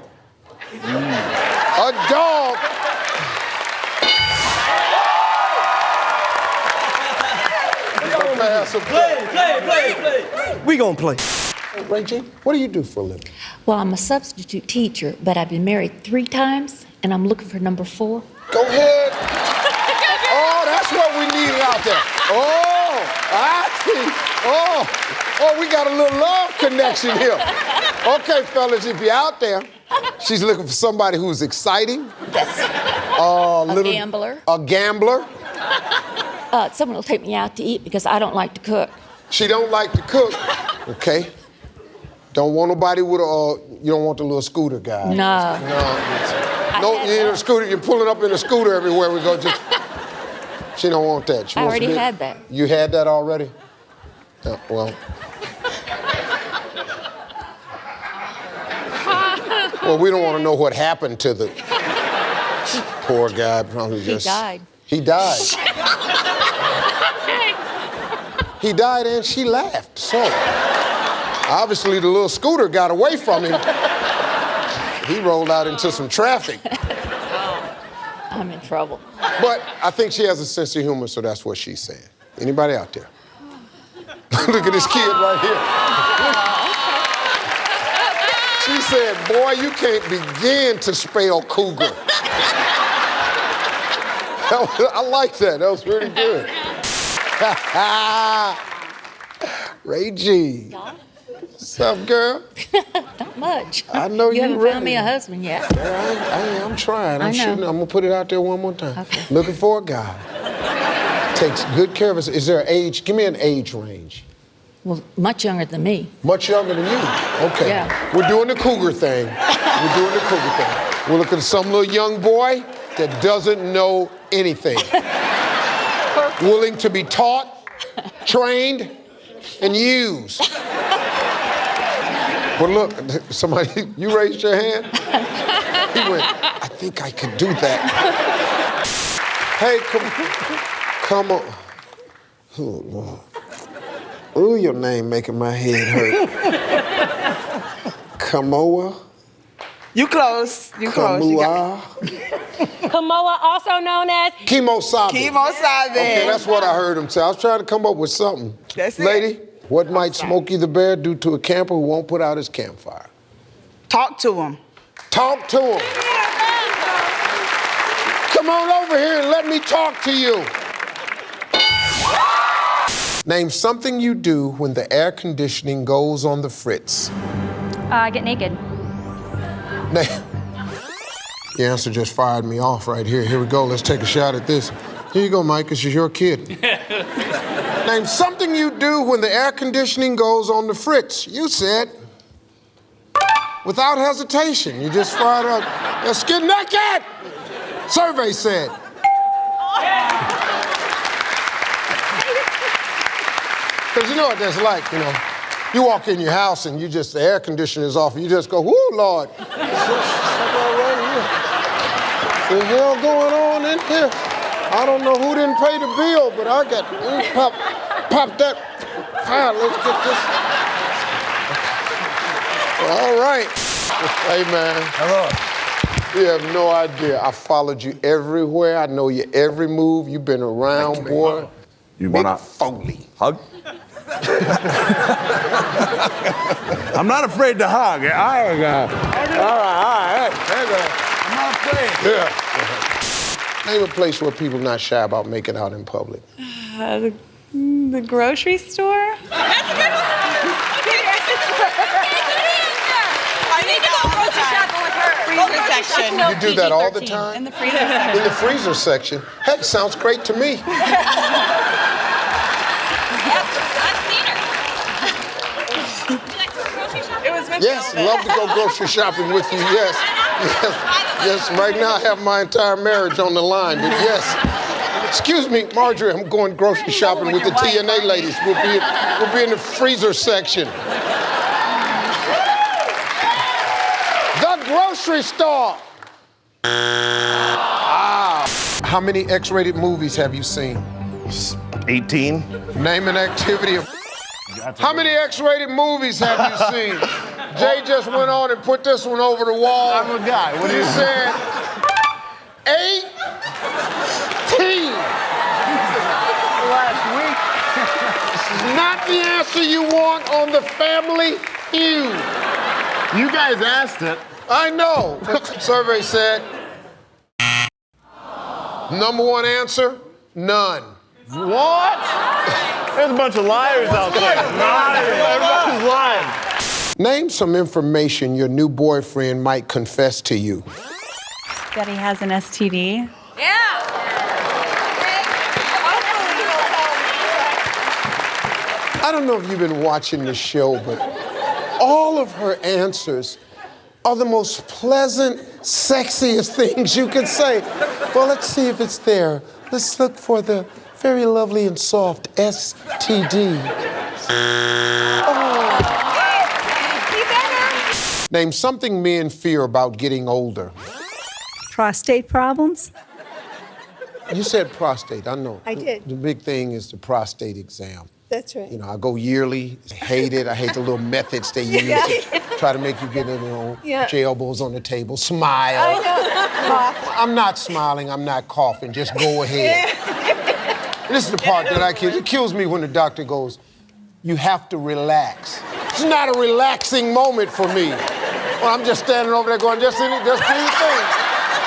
[SPEAKER 1] A dog.
[SPEAKER 11] Play. We gonna play.
[SPEAKER 1] Rachel, what do you do for a living?
[SPEAKER 6] Well, I'm a substitute teacher, but I've been married 3 times, and I'm looking for number 4.
[SPEAKER 1] Go ahead. Oh, that's what we needed out there. Oh, I see. Oh, we got a little love connection here. Okay, fellas, if you're out there She's looking for somebody who's exciting.
[SPEAKER 6] Yes.
[SPEAKER 1] A
[SPEAKER 6] gambler.
[SPEAKER 1] A gambler.
[SPEAKER 6] Someone will take me out to eat because I don't like to cook.
[SPEAKER 1] She don't like to cook. Okay. Don't want nobody with a, you don't want the little scooter guy.
[SPEAKER 6] No.
[SPEAKER 1] No, you need a scooter, you're pulling up in a scooter everywhere we go. She don't want that. She
[SPEAKER 6] I
[SPEAKER 1] wants
[SPEAKER 6] already
[SPEAKER 1] to be,
[SPEAKER 6] had that.
[SPEAKER 1] You had that already? Yeah, well. Well, we don't want to know what happened to the poor guy. Probably
[SPEAKER 6] He died.
[SPEAKER 1] He died. He died and she laughed, so. Obviously, the little scooter got away from him. He rolled out into some traffic.
[SPEAKER 6] I'm in trouble.
[SPEAKER 1] But I think she has a sense of humor, so that's what she's saying. Anybody out there? Look at this kid right here. She said, boy, you can't begin to spell cougar. I like that. That was pretty good. Ray G. What's up, girl?
[SPEAKER 6] Not much.
[SPEAKER 1] I know
[SPEAKER 6] you haven't
[SPEAKER 1] ready.
[SPEAKER 6] found me a husband yet.
[SPEAKER 1] I'm trying.
[SPEAKER 6] I know.
[SPEAKER 1] I'm gonna put it out there one more time.
[SPEAKER 6] Okay.
[SPEAKER 1] Looking for a guy. Takes good care of us. Is there an age? Give me an age range.
[SPEAKER 6] Well, much younger than me.
[SPEAKER 1] Much younger than you? Okay.
[SPEAKER 6] Yeah.
[SPEAKER 1] We're doing the cougar thing. We're looking at some little young boy that doesn't know anything. Willing to be taught, trained, and used. But look, somebody, you raised your hand? He went, I think I could do that. Hey, come on. Oh, Lord. Ooh, your name making my head hurt. Kamoa?
[SPEAKER 11] You close. You close.
[SPEAKER 20] Kamoa, also known as
[SPEAKER 1] Kemosabe.
[SPEAKER 11] Kemosabe.
[SPEAKER 1] Okay, that's what I heard him say. I was trying to come up with something.
[SPEAKER 11] That's it.
[SPEAKER 1] Lady, what might Smokey the Bear do to a camper who won't put out his campfire?
[SPEAKER 11] Talk to him.
[SPEAKER 1] Talk to him. Come on over here and let me talk to you. Name something you do when the air conditioning goes on the fritz.
[SPEAKER 12] Get naked.
[SPEAKER 1] The answer just fired me off right here. Here we go. Let's take a shot at this. Here you go, Mike. This is your kid. Name something you do when the air conditioning goes on the fritz. You said, without hesitation. You just fired up. Let's get naked! Survey said. Because you know what that's like, you know. You walk in your house and you just, the air conditioner is off, and you just go, whoo, Lord. What's right here? The hell going on in here? I don't know who didn't pay the bill, but I got, pop that file, let's get this. All right. Hey, man.
[SPEAKER 22] Hello.
[SPEAKER 1] You have no idea. I followed you everywhere. I know your every move. You've been around, boy.
[SPEAKER 22] You
[SPEAKER 1] Mick
[SPEAKER 22] wanna
[SPEAKER 1] Foley.
[SPEAKER 22] hug? I'm not afraid to hug. All right. There you go. I'm not afraid.
[SPEAKER 1] Yeah. Name a place where people not shy about making out in public.
[SPEAKER 12] The grocery store?
[SPEAKER 11] That's a good one. I need to go grocery shopping with her. Freezer section.
[SPEAKER 1] You do that all the time?
[SPEAKER 12] In the freezer section.
[SPEAKER 1] In the freezer section? Heck, sounds great to me.
[SPEAKER 11] It was meant
[SPEAKER 1] Yes, love to go grocery shopping with you, yes. Yes, right now I have my entire marriage on the line, but yes. Excuse me, Marjorie, I'm going grocery shopping with the TNA ladies. We'll be in the freezer section. The grocery store. How many X-rated movies have you seen?
[SPEAKER 22] 18.
[SPEAKER 1] Name an activity of... How many X-rated movies have you seen? Jay just went on and put this one over the wall.
[SPEAKER 22] I'm a guy. What do you
[SPEAKER 1] said 18.
[SPEAKER 22] Last week.
[SPEAKER 1] This is not the answer you want on the Family Feud.
[SPEAKER 22] You guys asked it.
[SPEAKER 1] I know. Survey said. Number one answer, none.
[SPEAKER 22] What? There's a bunch of liars out there. Everybody's lying.
[SPEAKER 1] Name some information your new boyfriend might confess to you.
[SPEAKER 12] That he has an STD.
[SPEAKER 1] I don't know if you've been watching the show, but all of her answers are the most pleasant, sexiest things you could say. Well, let's see if it's there. Let's look for the very lovely and soft STD. Oh. Name something men fear about getting older.
[SPEAKER 24] Prostate problems?
[SPEAKER 1] You said prostate, I know.
[SPEAKER 24] I did.
[SPEAKER 1] The big thing is the prostate exam.
[SPEAKER 24] That's right.
[SPEAKER 1] You know, I go yearly, hate it. I hate the little methods they use to try to make you get in, your elbows on the table, smile.
[SPEAKER 24] I know. Cough.
[SPEAKER 1] I'm not smiling, I'm not coughing, just go ahead. This is the part that it kills me when the doctor goes, you have to relax. It's not a relaxing moment for me. Well, I'm just standing over there going, just do your thing.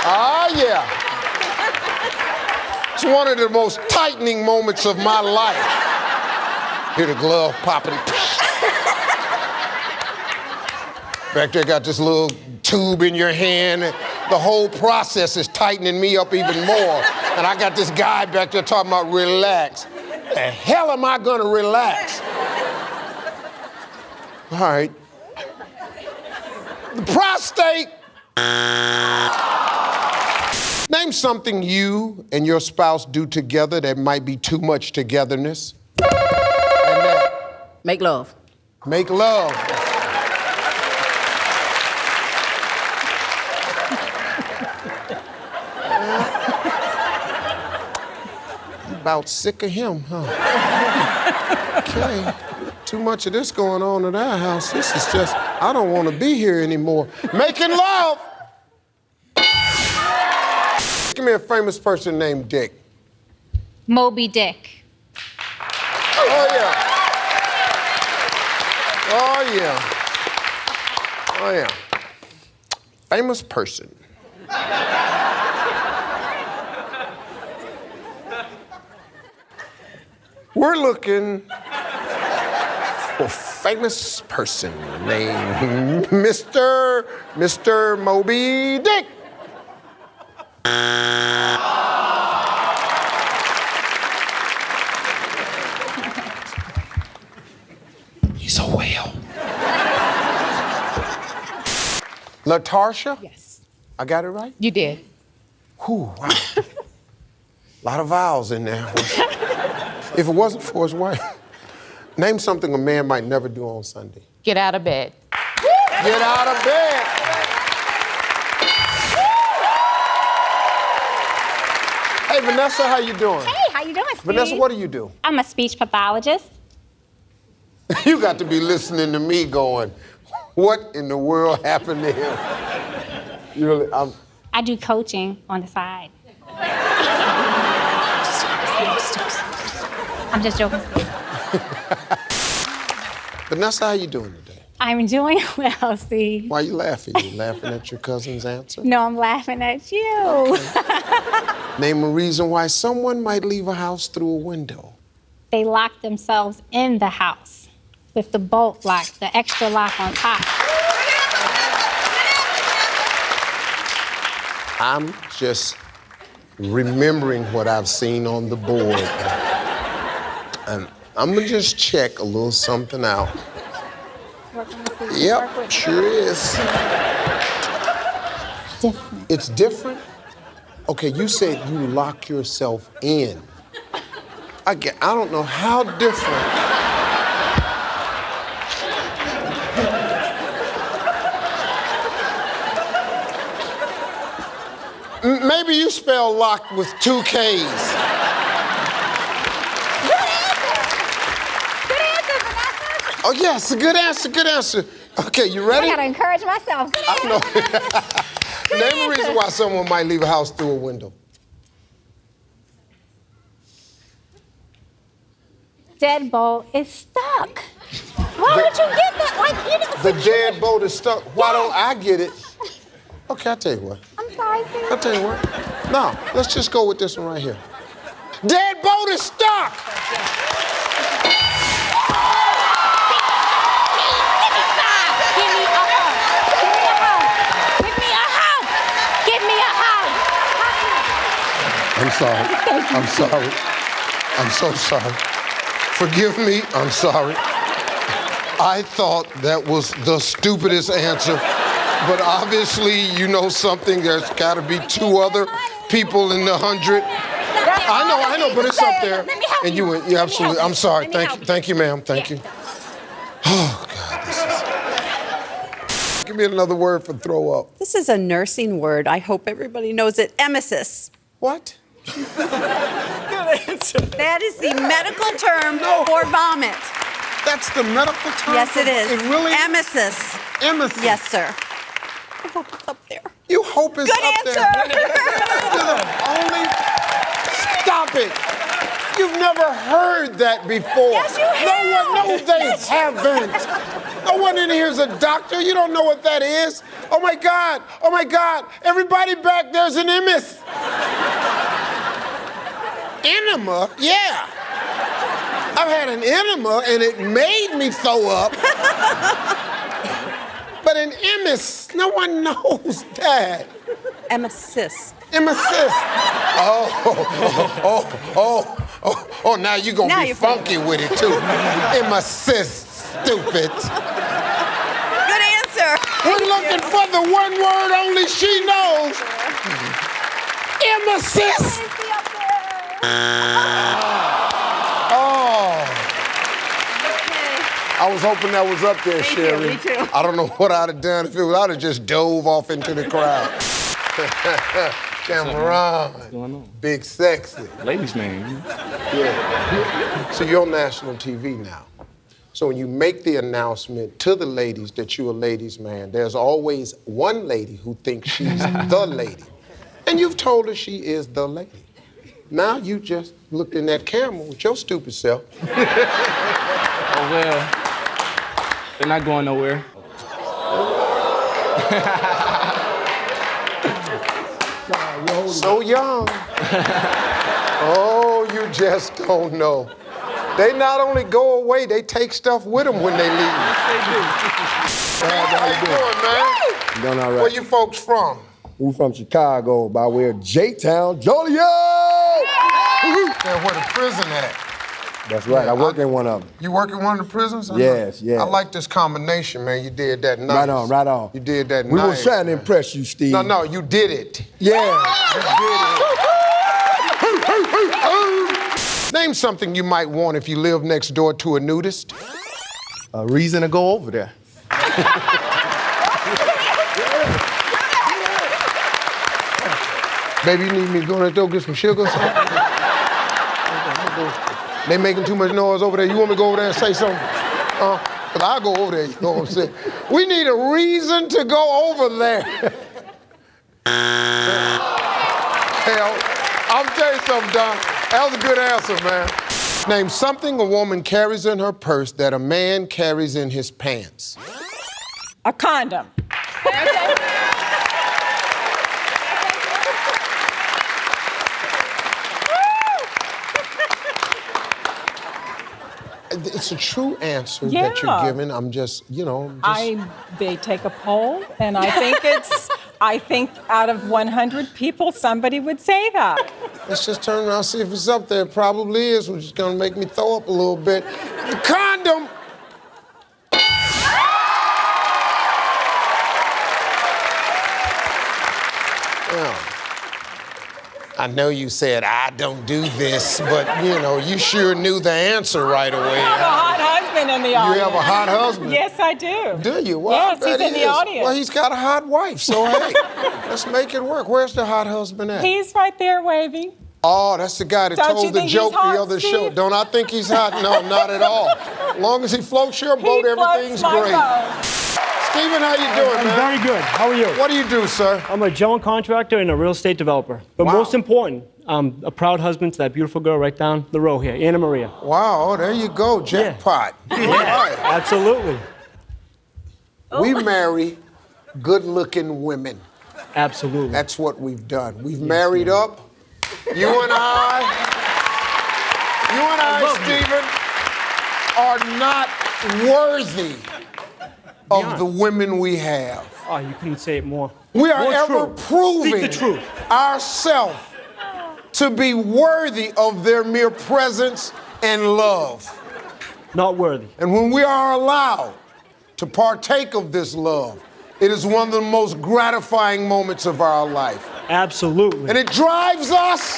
[SPEAKER 1] Ah, yeah. It's one of the most tightening moments of my life. Hear the glove popping. Back there, got this little tube in your hand. The whole process is tightening me up even more. And I got this guy back there talking about relax. The hell am I gonna relax? All right. The prostate. Name something you and your spouse do together that might be too much togetherness.
[SPEAKER 19] Make love.
[SPEAKER 1] Make love. You about sick of him, huh? Okay. Too much of this going on at our house. This is just, I don't want to be here anymore. Making love. Give me a famous person named Dick.
[SPEAKER 7] Moby Dick.
[SPEAKER 1] Oh, yeah. Oh, yeah. Oh, yeah. Famous person. We're looking for a famous person named Mr. Moby Dick. He's a whale. LaTarsha?
[SPEAKER 11] Yes.
[SPEAKER 1] I got it right?
[SPEAKER 11] You did.
[SPEAKER 1] Whew, wow. A lot of vowels in there. If it wasn't for his wife, name something a man might never do on Sunday.
[SPEAKER 11] Get out of bed.
[SPEAKER 1] Get out of bed. Hey, Vanessa, how you doing?
[SPEAKER 7] Hey, how you doing, Steve?
[SPEAKER 1] Vanessa, what do you do?
[SPEAKER 7] I'm a speech pathologist.
[SPEAKER 1] You got to be listening to me going, what in the world happened to him? You really,
[SPEAKER 7] I do coaching on the side. I'm just joking.
[SPEAKER 1] Vanessa, how you doing today?
[SPEAKER 7] I'm doing well, Steve.
[SPEAKER 1] Why are you laughing? You laughing at your cousin's answer?
[SPEAKER 7] No, I'm laughing at you.
[SPEAKER 1] Name a reason why someone might leave a house through a window.
[SPEAKER 7] They lock themselves in the house with the bolt lock, the extra lock on top.
[SPEAKER 1] I'm just remembering what I've seen on the board. And I'm gonna just check a little something out. Yep, sure is.
[SPEAKER 7] Different.
[SPEAKER 1] It's different? Okay, you said you lock yourself in. I don't know how different. Maybe you spell lock with 2 Ks. Oh, yes, good answer, good answer. Okay, you ready?
[SPEAKER 7] I gotta encourage myself.
[SPEAKER 1] I know. Name a reason why someone might leave a house through a window.
[SPEAKER 7] Deadbolt is stuck. Why would you get that? Like, you know,
[SPEAKER 1] The deadbolt is stuck. Why don't I get it? Okay, I'll tell you what.
[SPEAKER 7] I'm sorry, Steve.
[SPEAKER 1] I'll tell you what. No, let's just go with this one right here. Deadbolt is stuck! sorry. I'm sorry. I'm so sorry. Forgive me, I'm sorry. I thought that was the stupidest answer, but obviously you know something. There's got to be 2 other people in the 100. I know, but it's up there. And you went, yeah, absolutely. I'm sorry. Thank you, ma'am. Thank you. Oh, God, this is... Give me another word for throw up.
[SPEAKER 13] This is a nursing word. I hope everybody knows it. Emesis.
[SPEAKER 1] What?
[SPEAKER 13] That is the medical term for vomit.
[SPEAKER 1] That's the medical term?
[SPEAKER 13] Yes, it is.
[SPEAKER 1] It really?
[SPEAKER 13] Emesis.
[SPEAKER 1] Emesis.
[SPEAKER 13] Yes, sir. I hope it's up there.
[SPEAKER 1] You hope it's
[SPEAKER 13] Good
[SPEAKER 1] up
[SPEAKER 13] answer.
[SPEAKER 1] there. You're the only... Stop it. You've never heard that before.
[SPEAKER 13] Yes, you have.
[SPEAKER 1] No, they haven't. No one in here is a doctor. You don't know what that is. Oh, my God. Oh, my God. Everybody back there's an emis. Enema? Yeah. I've had an enema, and it made me throw up. But an emis, no one knows that.
[SPEAKER 13] Emesis.
[SPEAKER 1] Emesis. Oh, now you're going to be funky with it, too. Emesis, stupid.
[SPEAKER 13] Good answer.
[SPEAKER 1] We're looking for the one word only she knows. Emesis. I was hoping that was up there, Sherry.
[SPEAKER 13] Me too.
[SPEAKER 1] I don't know what I'd have done if it was. I'd have just dove off into the crowd. Cameron.
[SPEAKER 22] What's going on?
[SPEAKER 1] Big sexy.
[SPEAKER 22] Ladies man.
[SPEAKER 1] Yeah. So you're on national TV now. So when you make the announcement to the ladies that you're a ladies man, there's always one lady who thinks she's the lady. And you've told her she is the lady. Now you just looked in that camera with your stupid self.
[SPEAKER 22] Oh, well, they're not going nowhere.
[SPEAKER 1] So young. Oh, you just don't know. They not only go away, they take stuff with them when they leave.
[SPEAKER 22] Yes, they do.
[SPEAKER 1] How you doing, man?
[SPEAKER 22] Doing all right.
[SPEAKER 1] Where you folks from?
[SPEAKER 22] We're from Chicago, by way of J-Town, Joliet!
[SPEAKER 1] Yeah, where the prison at?
[SPEAKER 22] That's right, I work in one of them.
[SPEAKER 1] You work in one of the prisons?
[SPEAKER 22] Yes, yes.
[SPEAKER 1] I like this combination, man. You did that nice.
[SPEAKER 22] Right on.
[SPEAKER 1] You did that
[SPEAKER 22] We
[SPEAKER 1] nice.
[SPEAKER 22] was trying to impress you, Steve.
[SPEAKER 1] No, you did it.
[SPEAKER 22] Yeah.
[SPEAKER 1] You did it. Name something you might want if you live next door to a nudist.
[SPEAKER 22] A reason to go over there.
[SPEAKER 1] Baby, you need me to go to the door get some sugar or something? They making too much noise over there. You want me to go over there and say something? Because I'll go over there, you know what I'm saying? We need a reason to go over there. Hell, I'll tell you something, Don. That was a good answer, man. Name something a woman carries in her purse that a man carries in his pants.
[SPEAKER 12] A condom.
[SPEAKER 1] It's a true answer that you're giving. I'm just,
[SPEAKER 12] They take a poll, and I think out of 100 people, somebody would say that.
[SPEAKER 1] Let's just turn around and see if it's up there. It probably is, which is gonna make me throw up a little bit. The condom! Well, I know you said I don't do this, but you sure knew the answer right away.
[SPEAKER 12] I have a hot husband in the audience.
[SPEAKER 1] You have a hot husband?
[SPEAKER 12] Yes, I do.
[SPEAKER 1] Do you? Well,
[SPEAKER 12] yes, he's in the audience.
[SPEAKER 1] Well, he's got a hot wife, so hey, let's make it work. Where's the hot husband at?
[SPEAKER 12] He's right there waving.
[SPEAKER 1] Oh, that's the guy that told the joke the other show. Don't I think he's hot? No, not at all. As long as he floats your boat, everything's great. Stephen, how you doing, man?
[SPEAKER 15] I'm very good. How are you?
[SPEAKER 1] What do you do, sir?
[SPEAKER 15] I'm a general contractor and a real estate developer. But most important, I'm a proud husband to that beautiful girl right down the row here, Anna Maria.
[SPEAKER 1] Wow, there you go, jackpot.
[SPEAKER 15] Yeah. Right. Absolutely.
[SPEAKER 1] We marry good-looking women.
[SPEAKER 15] Absolutely.
[SPEAKER 1] That's what we've done. We've married up. You and I, Stephen, are not worthy of the women we have.
[SPEAKER 15] Oh, you couldn't say it more.
[SPEAKER 1] We are
[SPEAKER 15] more
[SPEAKER 1] ever
[SPEAKER 15] true.
[SPEAKER 1] proving
[SPEAKER 15] Speak the truth.
[SPEAKER 1] ourselves to be worthy of their mere presence and love.
[SPEAKER 15] Not worthy.
[SPEAKER 1] And when we are allowed to partake of this love, it is one of the most gratifying moments of our life.
[SPEAKER 15] Absolutely.
[SPEAKER 1] And it drives us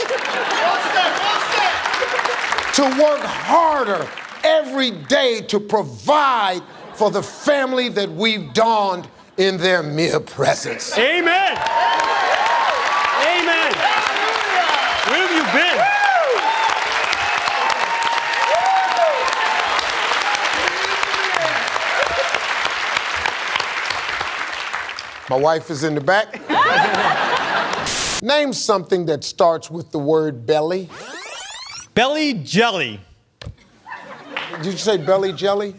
[SPEAKER 1] to work harder every day to provide for the family that we've donned in their mere presence.
[SPEAKER 15] Amen. Amen. Where have you been?
[SPEAKER 1] My wife is in the back. Name something that starts with the word belly.
[SPEAKER 3] Belly jelly.
[SPEAKER 1] Did you say belly jelly?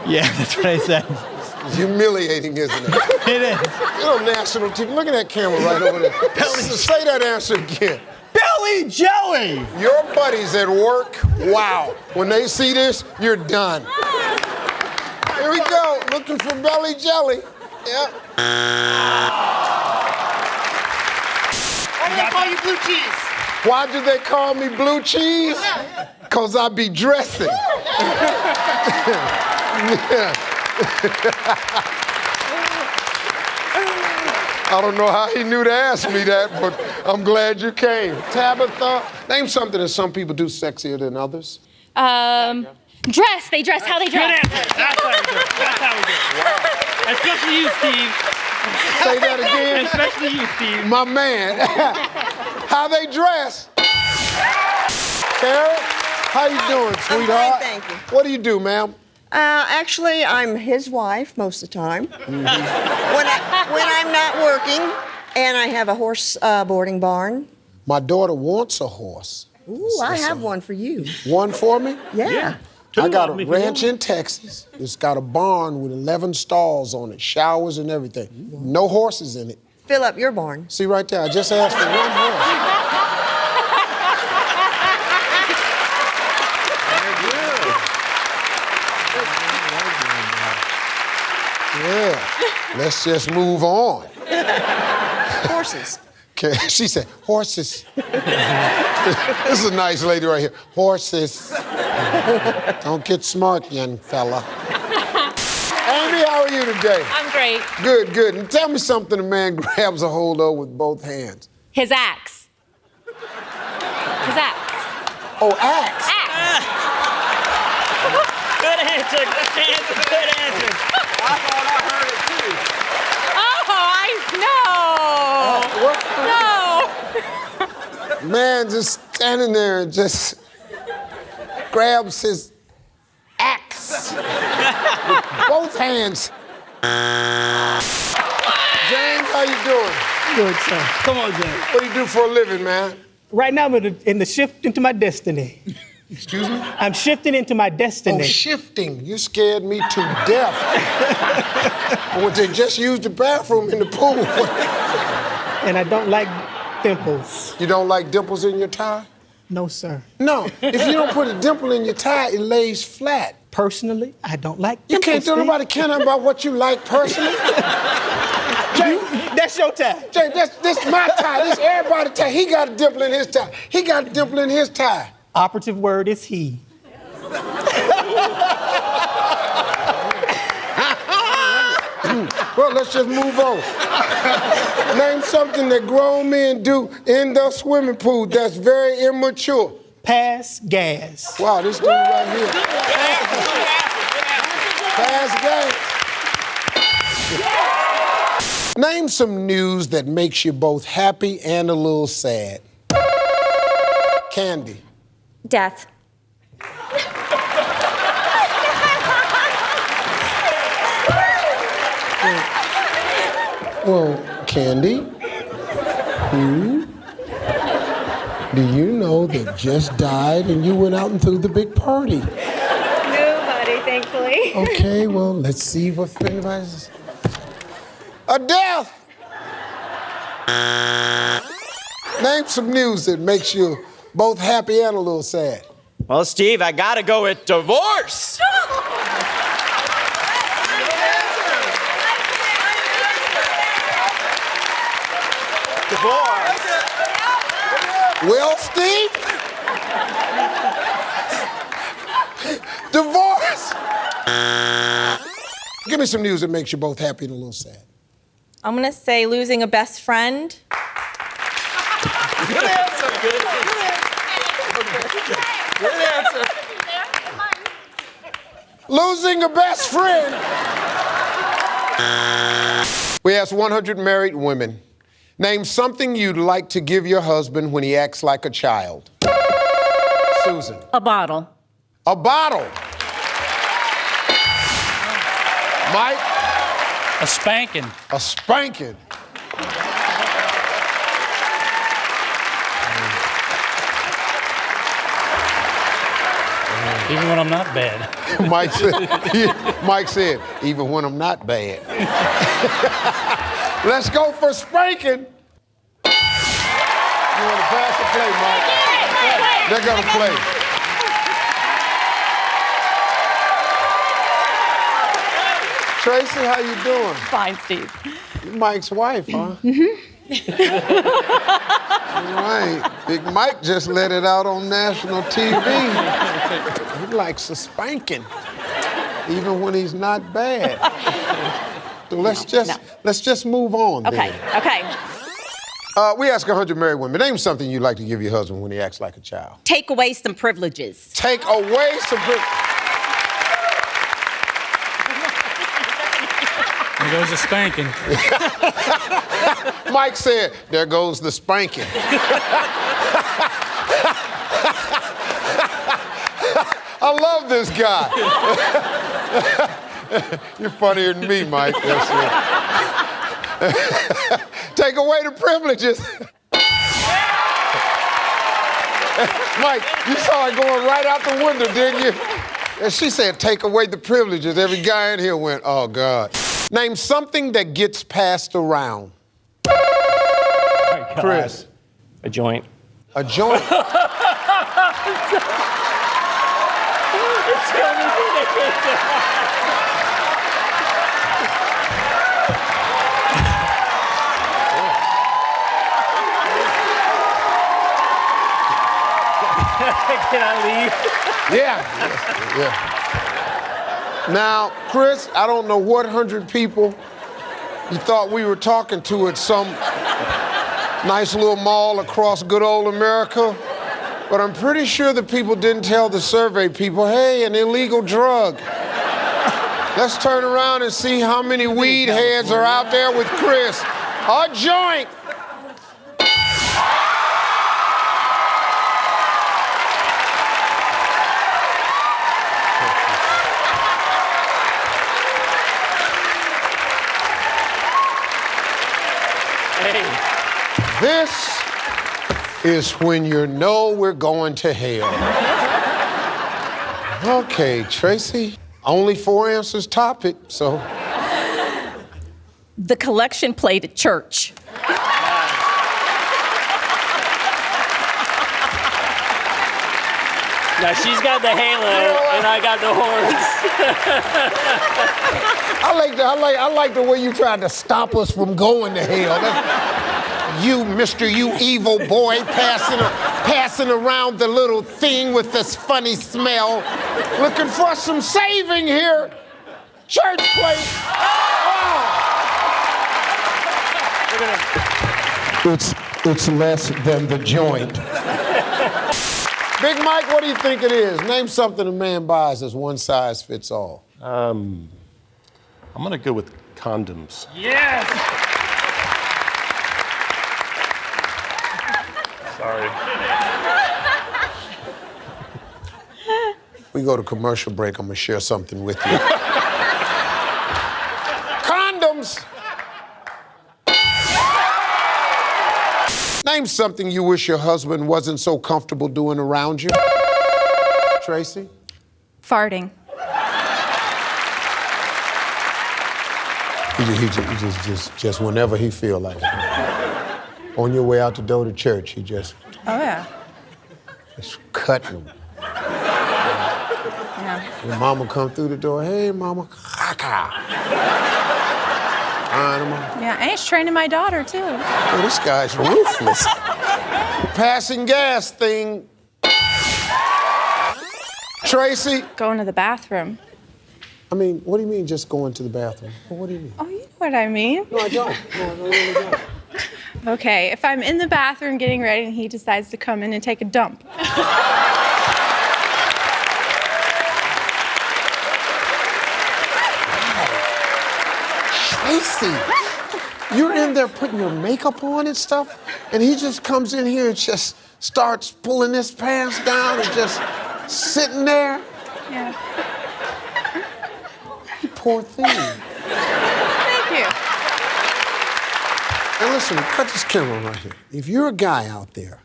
[SPEAKER 3] Yeah, that's what I said.
[SPEAKER 1] It's humiliating, isn't it?
[SPEAKER 3] It is.
[SPEAKER 1] You're on national TV. Look at that camera right over there. Say that answer again.
[SPEAKER 3] Belly jelly.
[SPEAKER 1] Your buddies at work, wow. When they see this, you're done. Here we go, looking for belly jelly. Yep.
[SPEAKER 4] Why do they call you blue cheese?
[SPEAKER 1] Why do they call me blue cheese? Because I be dressing. I don't know how he knew to ask me that, but I'm glad you came. Tabitha, name something that some people do sexier than others.
[SPEAKER 2] Dress. They dress how they dress.
[SPEAKER 5] Good answer. That's how we do it. That's how we do it. Wow. Especially you, Steve.
[SPEAKER 1] Say that again.
[SPEAKER 5] Especially you, Steve.
[SPEAKER 1] My man. How they dress. Karen, how you doing, sweetheart?
[SPEAKER 24] I'm fine, thank you.
[SPEAKER 1] What do you do, ma'am?
[SPEAKER 24] Actually, I'm his wife most of the time. When I'm not working, and I have a horse boarding barn.
[SPEAKER 1] My daughter wants a horse.
[SPEAKER 24] Ooh, I have one for you.
[SPEAKER 1] One for me?
[SPEAKER 24] Yeah.
[SPEAKER 1] I got a ranch in Texas. It's got a barn with 11 stalls on it, showers and everything. No horses in it.
[SPEAKER 24] Fill up your barn.
[SPEAKER 1] See right there, I just asked for one horse. Yeah, let's just move on.
[SPEAKER 24] Horses.
[SPEAKER 1] Okay, she said, horses. This is a nice lady right here. Horses. Don't get smart, young fella. Amy, how are you today?
[SPEAKER 2] I'm great.
[SPEAKER 1] Good, good. And tell me something a man grabs a hold of with both hands.
[SPEAKER 2] His axe. His axe.
[SPEAKER 1] Oh, axe.
[SPEAKER 3] Good answer. Good answer. Good answer. I thought I heard it too.
[SPEAKER 2] Oh, no.
[SPEAKER 1] Man just standing there and just grabs his axe with both hands. James, how you doing?
[SPEAKER 17] Good, sir. Come on, James.
[SPEAKER 1] What do you do for a living, man?
[SPEAKER 17] Right now, I'm in the shift into my destiny.
[SPEAKER 1] Excuse me?
[SPEAKER 17] I'm shifting into my destiny.
[SPEAKER 1] Oh, shifting. You scared me to death. When they just used the bathroom in the pool.
[SPEAKER 17] And I don't like dimples.
[SPEAKER 1] You don't like dimples in your tie?
[SPEAKER 17] No, sir.
[SPEAKER 1] No. If you don't put a dimple in your tie, it lays flat.
[SPEAKER 17] Personally, I don't like
[SPEAKER 1] You
[SPEAKER 17] dimples.
[SPEAKER 1] can't tell nobody care about what you like personally. Jay,
[SPEAKER 17] that's your tie.
[SPEAKER 1] Jay, this my tie. This everybody's tie. He got a dimple in his tie. He got a dimple in his tie.
[SPEAKER 17] Operative word is he.
[SPEAKER 1] Well, let's just move on. Name something that grown men do in the swimming pool that's very immature.
[SPEAKER 17] Pass gas.
[SPEAKER 1] Wow, this dude right here. Pass gas. Name some news that makes you both happy and a little sad. Candy.
[SPEAKER 2] Death.
[SPEAKER 1] Well, Candy, who do you know that just died and you went out and threw the big party?
[SPEAKER 2] Nobody, thankfully.
[SPEAKER 1] Okay, well, let's see what anybody's... A death! Name some news that makes you both happy and a little sad.
[SPEAKER 9] Well, Steve, I gotta go with divorce.
[SPEAKER 1] Well, Steve? Divorce. Give me some news that makes you both happy and a little sad.
[SPEAKER 14] I'm gonna say losing a best friend.
[SPEAKER 22] Good answer. Good answer.
[SPEAKER 1] Losing a best friend. We asked 100 married women, name something you'd like to give your husband when he acts like a child. Susan.
[SPEAKER 19] A bottle.
[SPEAKER 1] A bottle. Mike.
[SPEAKER 5] A spanking.
[SPEAKER 1] A spanking.
[SPEAKER 5] Even when I'm not bad.
[SPEAKER 1] Mike said, even when I'm not bad. Let's go for spanking. You want to pass or play, Mike? They're going to play. Tracy, how you doing?
[SPEAKER 19] Fine, Steve.
[SPEAKER 1] You're Mike's wife, huh?
[SPEAKER 19] Mm-hmm.
[SPEAKER 1] All right. Big Mike just let it out on national TV. He likes a spanking, even when he's not bad. So let's just move on.
[SPEAKER 19] Okay,
[SPEAKER 1] then.
[SPEAKER 19] okay.
[SPEAKER 1] We ask 100 married women, name something you'd like to give your husband when he acts like a child.
[SPEAKER 19] Take away some privileges.
[SPEAKER 1] Take away some privileges.
[SPEAKER 5] There goes the spanking.
[SPEAKER 1] Mike said, there goes the spanking. I love this guy. You're funnier than me, Mike. That's it. Take away the privileges. Mike, you saw it going right out the window, didn't you? And she said, take away the privileges. Every guy in here went, oh, God. Name something that gets passed around. Chris.
[SPEAKER 8] A joint.
[SPEAKER 1] A joint?
[SPEAKER 8] Can I leave?
[SPEAKER 1] Yeah. Now, Chris, I don't know what 100 people you thought we were talking to at some nice little mall across good old America, but I'm pretty sure the people didn't tell the survey people, hey, an illegal drug. Let's turn around and see how many weed heads are out there with Chris. A joint. This is when you know we're going to hell. Okay, Tracy, only 4 answers top it, so.
[SPEAKER 19] The collection plate at church.
[SPEAKER 8] Now she's got the halo and I got the horns.
[SPEAKER 1] I like the way you tried to stop us from going to hell. You, Mr. You evil boy, passing around the little thing with this funny smell. Looking for some saving here. Church plate. Oh. It's less than the joint. Big Mike, what do you think it is? Name something a man buys that's one size fits all.
[SPEAKER 22] I'm gonna go with condoms.
[SPEAKER 5] Yes!
[SPEAKER 22] Sorry.
[SPEAKER 1] We go to commercial break, I'm gonna share something with you. Condoms! Name something you wish your husband wasn't so comfortable doing around you. Tracy?
[SPEAKER 14] Farting.
[SPEAKER 1] He just whenever he feel like it. On your way out the door to church, he just
[SPEAKER 14] Oh, yeah.
[SPEAKER 1] cutting them.
[SPEAKER 14] Yeah.
[SPEAKER 1] When mama come through the door, hey, mama, caca.
[SPEAKER 14] Yeah, and he's training my daughter, too.
[SPEAKER 1] Oh, this guy's ruthless. Passing gas thing. Tracy?
[SPEAKER 14] Going to the bathroom.
[SPEAKER 1] I mean, what do you mean just going to the bathroom? What do you mean?
[SPEAKER 14] Oh, you know what I mean.
[SPEAKER 1] No, I don't. No, I really don't.
[SPEAKER 14] Okay, if I'm in the bathroom getting ready and he decides to come in and take a dump.
[SPEAKER 1] Tracy, you're in there putting your makeup on and stuff, and he just comes in here and just starts pulling his pants down and just sitting there.
[SPEAKER 14] Yeah.
[SPEAKER 1] You poor thing.
[SPEAKER 14] Thank you.
[SPEAKER 1] Now listen, cut this camera right here. If you're a guy out there,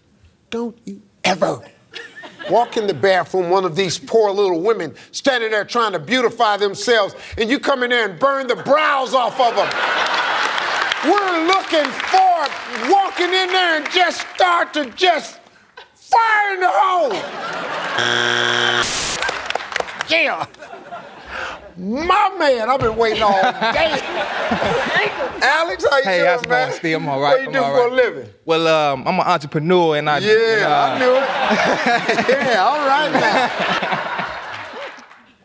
[SPEAKER 1] don't you ever walk in the bathroom, one of these poor little women standing there trying to beautify themselves, and you come in there and burn the brows off of them. We're looking for walking in there and just start to just fire in the hole. Yeah. My man, I've been waiting all day. Alex, how you
[SPEAKER 16] Hey,
[SPEAKER 1] doing,
[SPEAKER 16] how's it
[SPEAKER 1] man?
[SPEAKER 16] going, Steve? I'm all right.
[SPEAKER 1] What you do for a living?
[SPEAKER 16] Well, I'm an entrepreneur, and I...
[SPEAKER 1] I knew it. Yeah, all right now.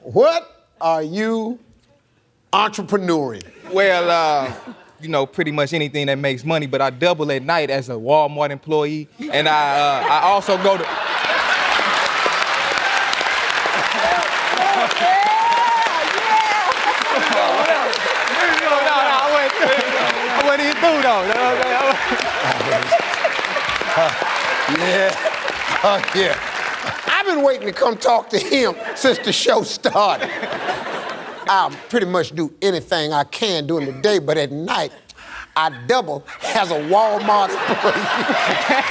[SPEAKER 1] What are you entrepreneuring?
[SPEAKER 16] Well, you know, pretty much anything that makes money, but I double at night as a Walmart employee, and I also go to... I went in through, though.
[SPEAKER 1] Yeah. Oh, yeah. I've been waiting to come talk to him since the show started. I'll pretty much do anything I can during the day, but at night, I double as a Walmart employee.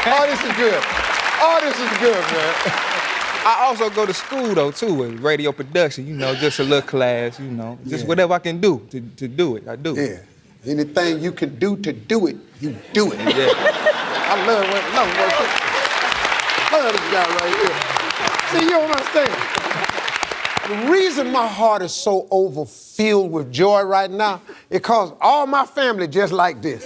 [SPEAKER 1] Oh, this is good. Oh, this is good, man.
[SPEAKER 16] I also go to school, though, too, in radio production, you know, just a little class, you know. Just whatever I can do to do it, I do.
[SPEAKER 1] Yeah. Anything you can do to do it, you do it.
[SPEAKER 16] Yeah.
[SPEAKER 1] I love this guy right here. See, you don't understand. The reason my heart is so overfilled with joy right now is because all my family just like this.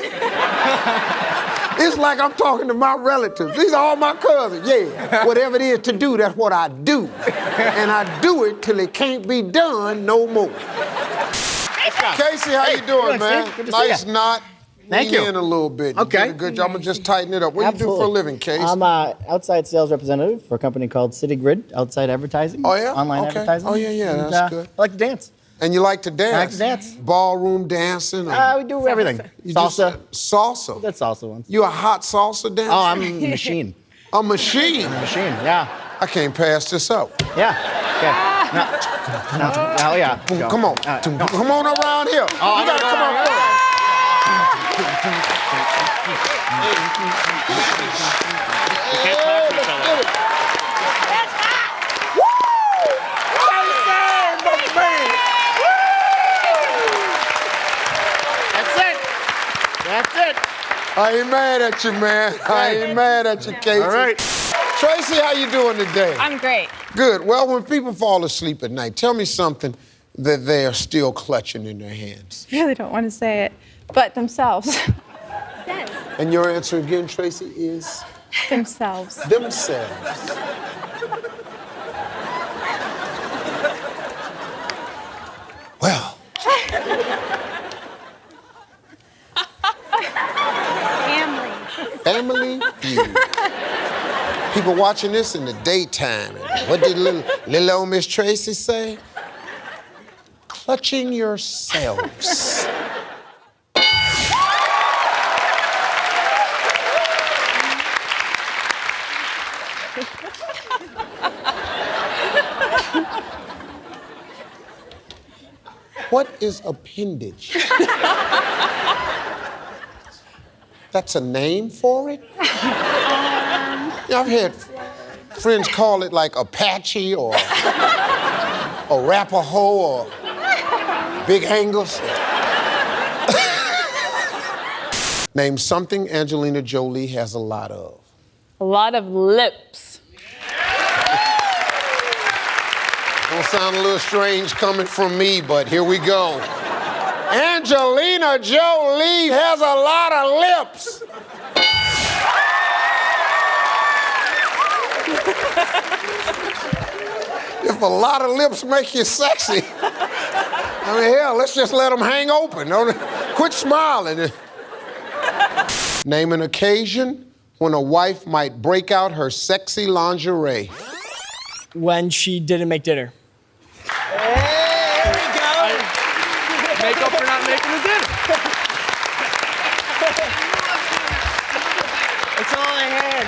[SPEAKER 1] It's like I'm talking to my relatives. These are all my cousins. Yeah, whatever it is to do, that's what I do. And I do it till it can't be done no more. Casey, how you doing, man?
[SPEAKER 18] Good to see
[SPEAKER 1] Nice
[SPEAKER 18] ya.
[SPEAKER 1] knot.
[SPEAKER 18] Thank
[SPEAKER 1] Lean
[SPEAKER 18] you.
[SPEAKER 1] in a little bit.
[SPEAKER 18] Okay.
[SPEAKER 1] You did a good job. I'm gonna just tighten it up. What do you do for a living, Casey?
[SPEAKER 18] I'm an outside sales representative for a company called City Grid, outside advertising.
[SPEAKER 1] Oh, yeah?
[SPEAKER 18] Online
[SPEAKER 1] Okay.
[SPEAKER 18] advertising.
[SPEAKER 1] Oh, yeah,
[SPEAKER 18] And,
[SPEAKER 1] that's good.
[SPEAKER 18] I like to dance.
[SPEAKER 1] And you like to dance?
[SPEAKER 18] I like to dance.
[SPEAKER 1] Ballroom dancing?
[SPEAKER 18] We do everything.
[SPEAKER 1] You
[SPEAKER 18] Salsa.
[SPEAKER 1] Salsa?
[SPEAKER 18] That's salsa once.
[SPEAKER 1] You a hot salsa dancer?
[SPEAKER 18] Oh, I'm a machine.
[SPEAKER 1] A machine?
[SPEAKER 18] I'm a machine, yeah.
[SPEAKER 1] I can't pass this up.
[SPEAKER 18] Yeah. Okay. No, yeah. Go.
[SPEAKER 1] Come on. Come on around here.
[SPEAKER 18] Oh,
[SPEAKER 1] you gotta come on first.
[SPEAKER 18] That's it.
[SPEAKER 1] I ain't mad at you, man. I ain't mad at you, Casey.
[SPEAKER 18] All right.
[SPEAKER 1] Tracy, how you doing today?
[SPEAKER 14] I'm great.
[SPEAKER 1] Good. Well, when people fall asleep at night, tell me something that they are still clutching in their hands.
[SPEAKER 14] Really don't want to say it, but themselves.
[SPEAKER 1] And your answer again, Tracy, is?
[SPEAKER 14] Themselves.
[SPEAKER 1] Themselves. Well. Family Feud. People watching this in the daytime. And what did little old Miss Tracy say? Clutching yourselves. What is appendage? That's a name for it? Yeah, I've had friends call it like Apache or Arapaho or Big Angus. Name something Angelina Jolie has a lot of.
[SPEAKER 19] A lot of lips.
[SPEAKER 1] Gonna sound a little strange coming from me, but here we go. Angelina Jolie has a lot of lips. If a lot of lips make you sexy, I mean, hell, let's just let them hang open. Don't quit smiling. Name an occasion when a wife might break out her sexy lingerie.
[SPEAKER 3] When she didn't make dinner.
[SPEAKER 4] There we go.
[SPEAKER 3] Make up for not making the dinner.
[SPEAKER 4] That's all I had.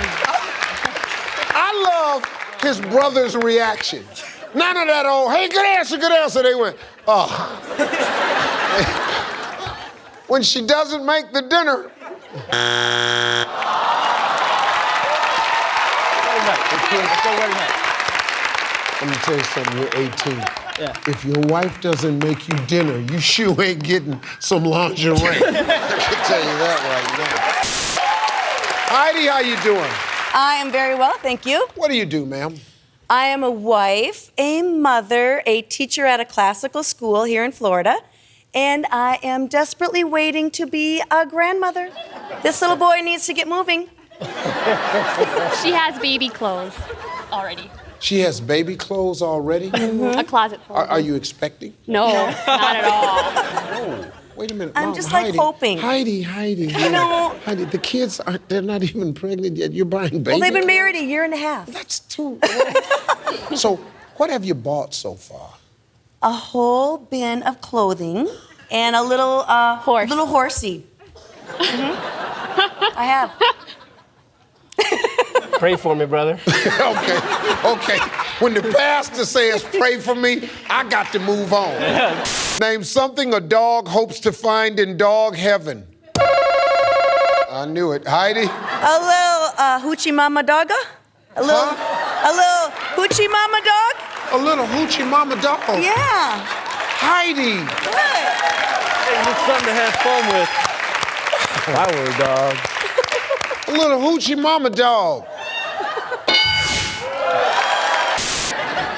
[SPEAKER 1] I love his brother's reaction. None of that old, hey, good answer, good answer. They went, oh. When she doesn't make the dinner. Let me tell you something, you're 18.
[SPEAKER 3] Yeah.
[SPEAKER 1] If your wife doesn't make you dinner, you sure ain't getting some lingerie. I can tell you that right now. Heidi, how you doing?
[SPEAKER 13] I am very well, thank you.
[SPEAKER 1] What do you do, ma'am?
[SPEAKER 13] I am a wife, a mother, a teacher at a classical school here in Florida, and I am desperately waiting to be a grandmother. This little boy needs to get moving.
[SPEAKER 2] She has baby clothes already.
[SPEAKER 1] She has baby clothes already?
[SPEAKER 2] A closet full.
[SPEAKER 1] Are you expecting?
[SPEAKER 2] No, not at all.
[SPEAKER 1] Oh, wait a minute.
[SPEAKER 13] I'm
[SPEAKER 1] Mom,
[SPEAKER 13] just
[SPEAKER 1] Heidi,
[SPEAKER 13] like hoping.
[SPEAKER 1] Heidi.
[SPEAKER 13] You know.
[SPEAKER 1] Heidi, the kids they're not even pregnant yet. You're buying baby
[SPEAKER 13] Well, they've been
[SPEAKER 1] clothes?
[SPEAKER 13] married a year and a half.
[SPEAKER 1] That's too. So, what have you bought so far?
[SPEAKER 13] A whole bin of clothing and a little little horsey. I have.
[SPEAKER 3] Pray for me, brother.
[SPEAKER 1] Okay. When the pastor says pray for me, I got to move on.
[SPEAKER 3] Yeah.
[SPEAKER 1] Name something a dog hopes to find in dog heaven. I knew it. Heidi?
[SPEAKER 13] A little hoochie mama dogga? A little hoochie mama dog?
[SPEAKER 1] A little hoochie mama dog?
[SPEAKER 13] Yeah.
[SPEAKER 1] Heidi!
[SPEAKER 3] Hey, it's something to have fun with. My word, dog.
[SPEAKER 1] A little hoochie mama dog.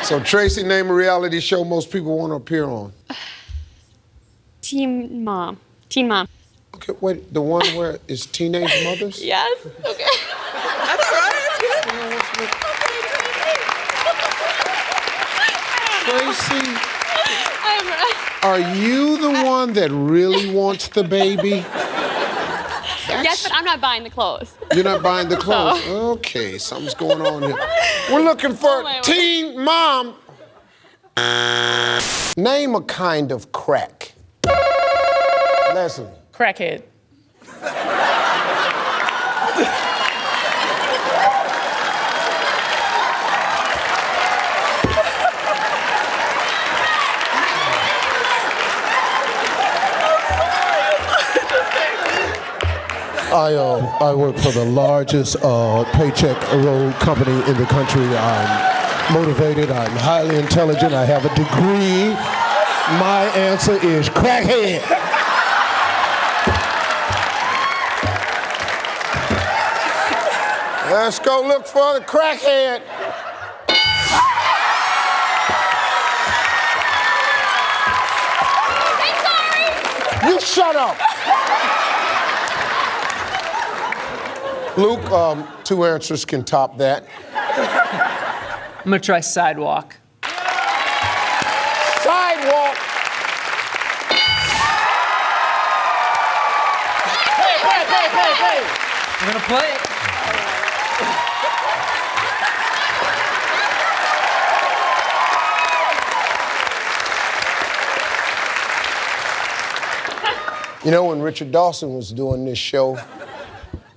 [SPEAKER 1] So, Tracy, name a reality show most people want to appear on.
[SPEAKER 2] Teen Mom. Teen Mom.
[SPEAKER 1] Okay, wait, the one where it's teenage mothers?
[SPEAKER 2] Yes. Okay.
[SPEAKER 4] That's all right. That's good.
[SPEAKER 1] Tracy, are you the one that really wants the baby?
[SPEAKER 2] Yes, but I'm not buying the clothes.
[SPEAKER 1] You're not buying the clothes?
[SPEAKER 2] No.
[SPEAKER 1] Okay, something's going on here. We're looking for teen mom. Name a kind of crack. Leslie.
[SPEAKER 11] Crackhead.
[SPEAKER 1] I work for the largest paycheck road company in the country. I'm motivated. I'm highly intelligent. I have a degree. My answer is crackhead. Let's go look for the crackhead.
[SPEAKER 2] I'm sorry.
[SPEAKER 1] You shut up. Luke, two answers can top that.
[SPEAKER 3] I'm gonna try sidewalk.
[SPEAKER 1] Sidewalk.
[SPEAKER 3] Hey. I'm gonna play it.
[SPEAKER 1] You know, when Richard Dawson was doing this show,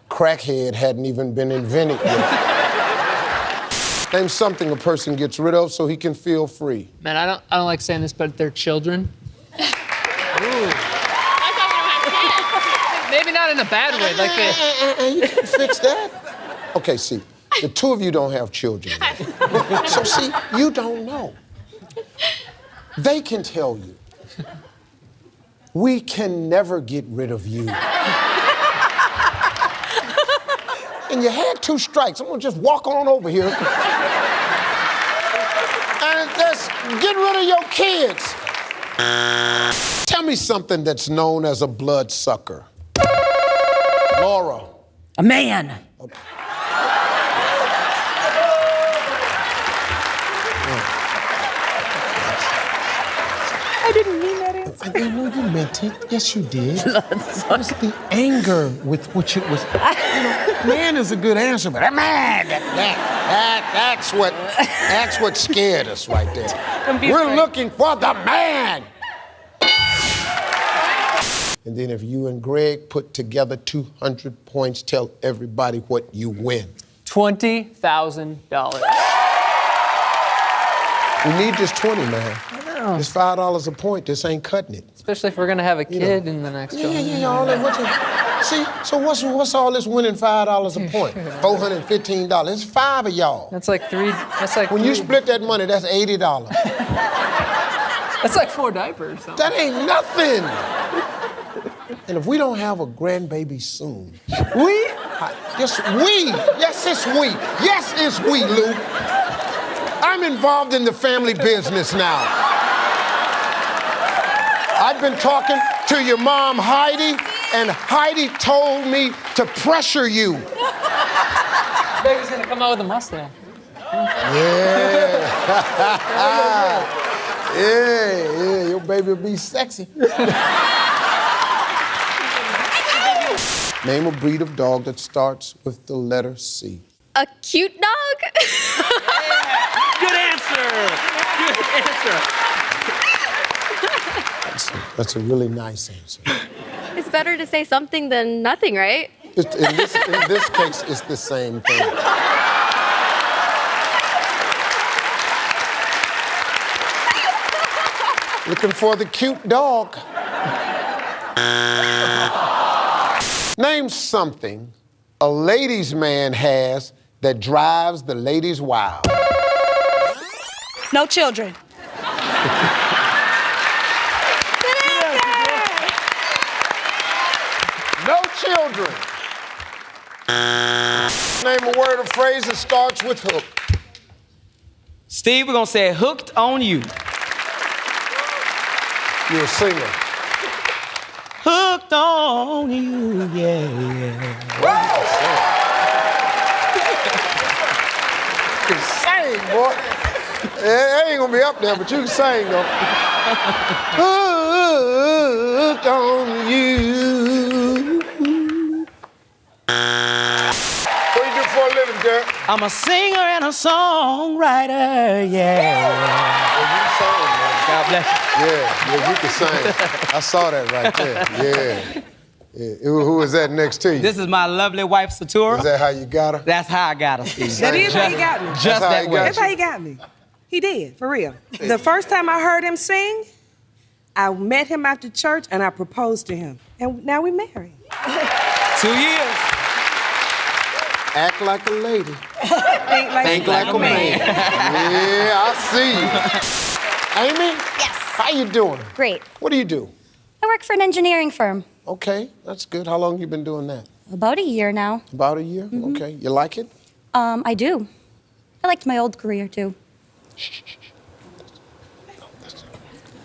[SPEAKER 1] crackhead hadn't even been invented yet. Name something a person gets rid of so he can feel free.
[SPEAKER 3] Man, I don't like saying this, but they're children. Maybe not in a bad way, like
[SPEAKER 1] You can fix that. Okay, see, the two of you don't have children yet. So see, you don't know. They can tell you. We can never get rid of you. And you had 2 strikes. I'm gonna just walk on over here. And just get rid of your kids. Tell me something that's known as a bloodsucker. Laura.
[SPEAKER 13] A man.
[SPEAKER 11] I didn't mean that answer.
[SPEAKER 1] I didn't know you meant it. Yes, you did. It was the anger with which it was. Man is a good answer, but man, that's what scared us right there. We're looking for the man. And then if you and Greg put together 200 points, tell everybody what you win.
[SPEAKER 6] $20,000.
[SPEAKER 1] We need this 20, man.
[SPEAKER 6] I know.
[SPEAKER 1] It's $5 a point. This ain't cutting it.
[SPEAKER 6] Especially if we're gonna have a kid in the next couple years.
[SPEAKER 1] See, so what's all this winning $5 a point? $415. It's 5 of y'all.
[SPEAKER 6] That's like three. That's like
[SPEAKER 1] when you split that money, that's $80.
[SPEAKER 6] That's like 4 diapers.
[SPEAKER 1] That ain't nothing. And if we don't have a grandbaby soon, it's we. Yes, it's we, Lou. I'm involved in the family business now. I've been talking to your mom, Heidi, and Heidi told me to pressure you.
[SPEAKER 6] Baby's gonna come out with a mustache.
[SPEAKER 1] Yeah, your baby will be sexy. Name a breed of dog that starts with the letter C.
[SPEAKER 2] A cute dog?
[SPEAKER 15] Good answer. Good answer.
[SPEAKER 1] That's a really nice answer.
[SPEAKER 2] It's better to say something than nothing, right?
[SPEAKER 1] In this case, it's the same thing. Looking for the cute dog. Name something a ladies' man has that drives the ladies wild.
[SPEAKER 11] No children.
[SPEAKER 1] No children. Name a word or phrase that starts with hook.
[SPEAKER 8] Steve, we're gonna say hooked on you.
[SPEAKER 1] You're a singer.
[SPEAKER 8] Hooked on you, yeah.
[SPEAKER 1] You can sing, boy. It ain't gonna be up there, but you can sing, though. Hooked on you. What do you do for a living, Derek?
[SPEAKER 8] I'm a singer and a songwriter, yeah. God bless you.
[SPEAKER 1] Yeah, you can sing. I saw that right there. Yeah. Who is that next to you?
[SPEAKER 8] This is my lovely wife, Satura.
[SPEAKER 1] Is that how you got her?
[SPEAKER 8] That's how I got her, Steve.
[SPEAKER 11] That is how he got me.
[SPEAKER 8] Just that way.
[SPEAKER 11] That's how he got me. He did, for real. The first time I heard him sing, I met him after church and I proposed to him. And now we're married.
[SPEAKER 8] 2 years.
[SPEAKER 1] Act like a lady.
[SPEAKER 11] Think like
[SPEAKER 1] a man. Yeah, I see you. Amy?
[SPEAKER 13] Yes.
[SPEAKER 1] How you doing?
[SPEAKER 13] Great.
[SPEAKER 1] What do you do?
[SPEAKER 13] I work for an engineering firm.
[SPEAKER 1] Okay, that's good. How long you been doing that?
[SPEAKER 13] About a year now.
[SPEAKER 1] About a year?
[SPEAKER 13] Mhm.
[SPEAKER 1] Okay. You like it?
[SPEAKER 13] I do. I liked my old career too.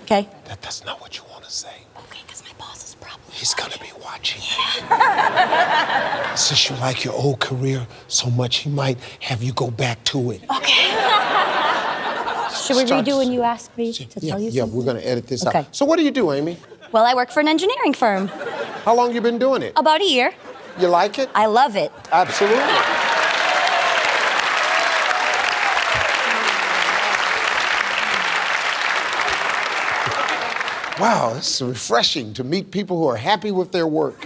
[SPEAKER 13] Okay.
[SPEAKER 1] That's not what you want to say.
[SPEAKER 13] Okay, because my boss is probably
[SPEAKER 1] He's gonna be watching. Since you like your old career so much, he might have you go back to it.
[SPEAKER 13] Okay. Should we redo when you ask me to tell you
[SPEAKER 1] Yeah,
[SPEAKER 13] something?
[SPEAKER 1] we're gonna edit this
[SPEAKER 13] Okay.
[SPEAKER 1] out. So what do you do, Amy?
[SPEAKER 13] Well, I work for an engineering firm.
[SPEAKER 1] How long you been doing it?
[SPEAKER 13] About a year.
[SPEAKER 1] You like it?
[SPEAKER 13] I love it.
[SPEAKER 1] Absolutely. Wow, this is refreshing to meet people who are happy with their work.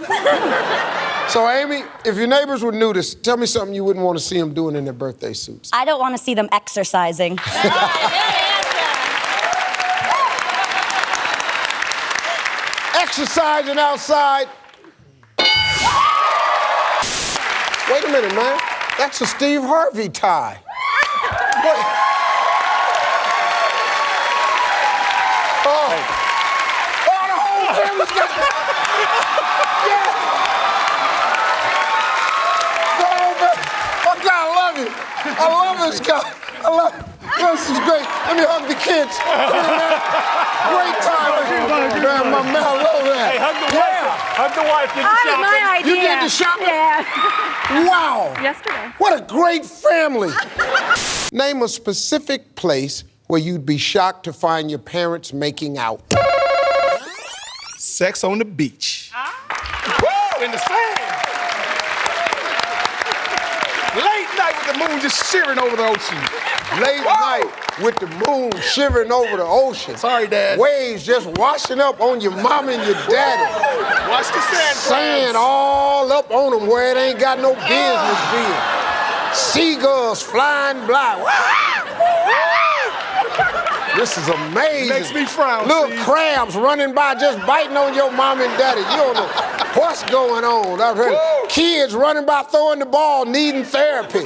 [SPEAKER 1] So, Amy, if your neighbors would notice, tell me something you wouldn't want to see them doing in their birthday suits.
[SPEAKER 13] I don't want to see them exercising.
[SPEAKER 1] Exercising outside. Wait a minute, man. That's a Steve Harvey tie. What? Oh, the whole family's got Yeah. Oh, man. Oh, God, I love you. I love this guy. I love it. This is great. Let me hug the kids. Great time. Man, my man, I love that.
[SPEAKER 15] Hey, hug the wife. Hug the wife. Did the shopping.
[SPEAKER 13] My idea.
[SPEAKER 1] You did the shopping?
[SPEAKER 13] Yeah.
[SPEAKER 1] Wow.
[SPEAKER 2] Yesterday.
[SPEAKER 1] What a great family. Name a specific place where you'd be shocked to find your parents making out.
[SPEAKER 22] sex on the beach.
[SPEAKER 16] Woo! In the sand. Late night with the moon just shivering over the ocean.
[SPEAKER 1] Late night with the moon shivering over the ocean.
[SPEAKER 16] Sorry, Dad.
[SPEAKER 1] Waves just washing up on your mama and your daddy.
[SPEAKER 16] Watch the sand.
[SPEAKER 1] Sand all up on them where it ain't got no business being. Seagulls flying by. This is amazing.
[SPEAKER 16] Makes me frown.
[SPEAKER 1] Little
[SPEAKER 16] Steve.
[SPEAKER 1] crabs running by just biting on your mom and daddy. You don't know what's going on. I've heard kids running by throwing the ball needing therapy.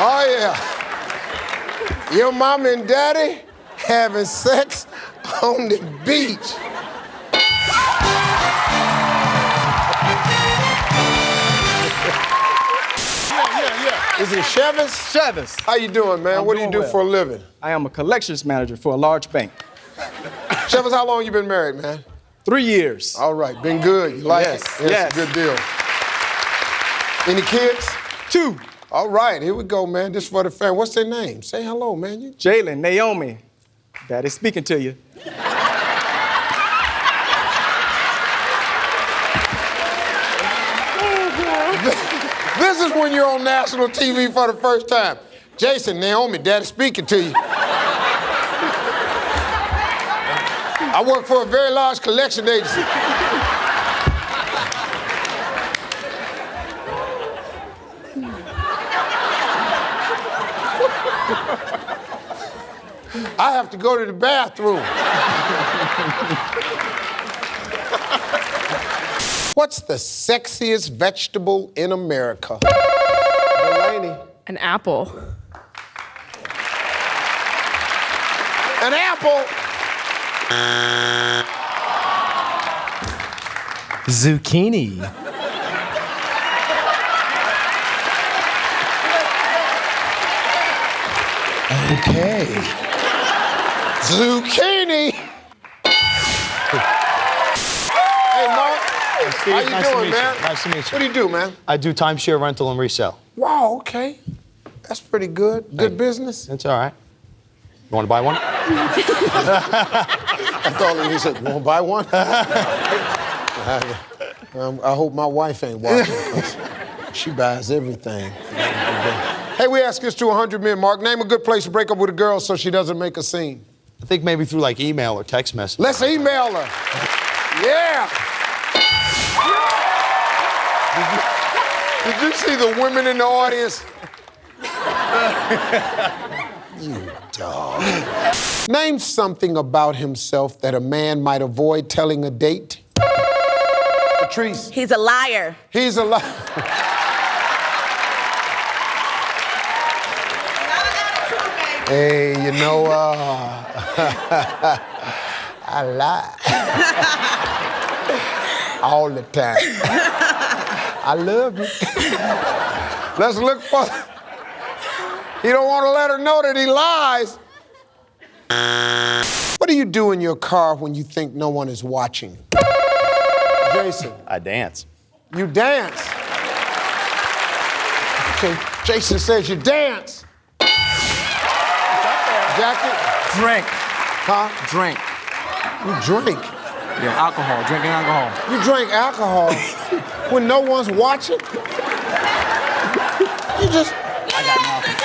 [SPEAKER 1] Oh, yeah. Your mom and daddy having sex on the beach. Is it Chevis?
[SPEAKER 22] Chevis.
[SPEAKER 1] How you doing, man? What do you do for a living?
[SPEAKER 22] I am a collections manager for a large bank.
[SPEAKER 1] Chevis, how long you been married, man?
[SPEAKER 22] 3 years.
[SPEAKER 1] All right, been good. You like it?
[SPEAKER 22] Yes.
[SPEAKER 1] It's a good deal. Any kids?
[SPEAKER 22] 2.
[SPEAKER 1] All right, here we go, man. This is for the family. What's their name? Say hello, man.
[SPEAKER 22] Jalen, Naomi. Daddy's speaking to you.
[SPEAKER 1] This is when you're on national TV for the first time. Jason, Naomi, Daddy speaking to you. I work for a very large collection agency. I have to go to the bathroom. What's the sexiest vegetable in America? Delaney.
[SPEAKER 14] An apple.
[SPEAKER 1] An apple.
[SPEAKER 10] Zucchini.
[SPEAKER 1] Okay. Zucchini. Hey, Mark.
[SPEAKER 18] Steve,
[SPEAKER 1] How you
[SPEAKER 18] nice to
[SPEAKER 1] doing,
[SPEAKER 18] meet
[SPEAKER 1] man?
[SPEAKER 18] you. Nice to meet you.
[SPEAKER 1] What do you do, man?
[SPEAKER 18] I do timeshare rental and resale.
[SPEAKER 1] Wow, okay. That's pretty good. Good business.
[SPEAKER 18] That's all right. You want to buy one?
[SPEAKER 1] I thought he said, you want to buy one? I hope my wife ain't watching. She buys everything. Hey, we ask this to 100 men, Mark. Name a good place to break up with a girl so she doesn't make a scene.
[SPEAKER 18] I think maybe through like email or text message.
[SPEAKER 1] Let's email her. Yeah. Did you see the women in the audience? You dog. Name something about himself that a man might avoid telling a date. Patrice.
[SPEAKER 13] He's a liar.
[SPEAKER 1] He's a liar. Hey, you know, I lie. All the time. I love you. Let's look for... He don't want to let her know that he lies. What do you do in your car when you think no one is watching? Jason.
[SPEAKER 18] I dance.
[SPEAKER 1] You dance. Okay, Jason says you dance. Jackie?
[SPEAKER 22] Drink.
[SPEAKER 1] Huh?
[SPEAKER 22] Drink.
[SPEAKER 1] You drink?
[SPEAKER 22] Yeah, alcohol. Drinking alcohol.
[SPEAKER 1] You drink alcohol when no one's watching? You just...
[SPEAKER 22] I got nothing.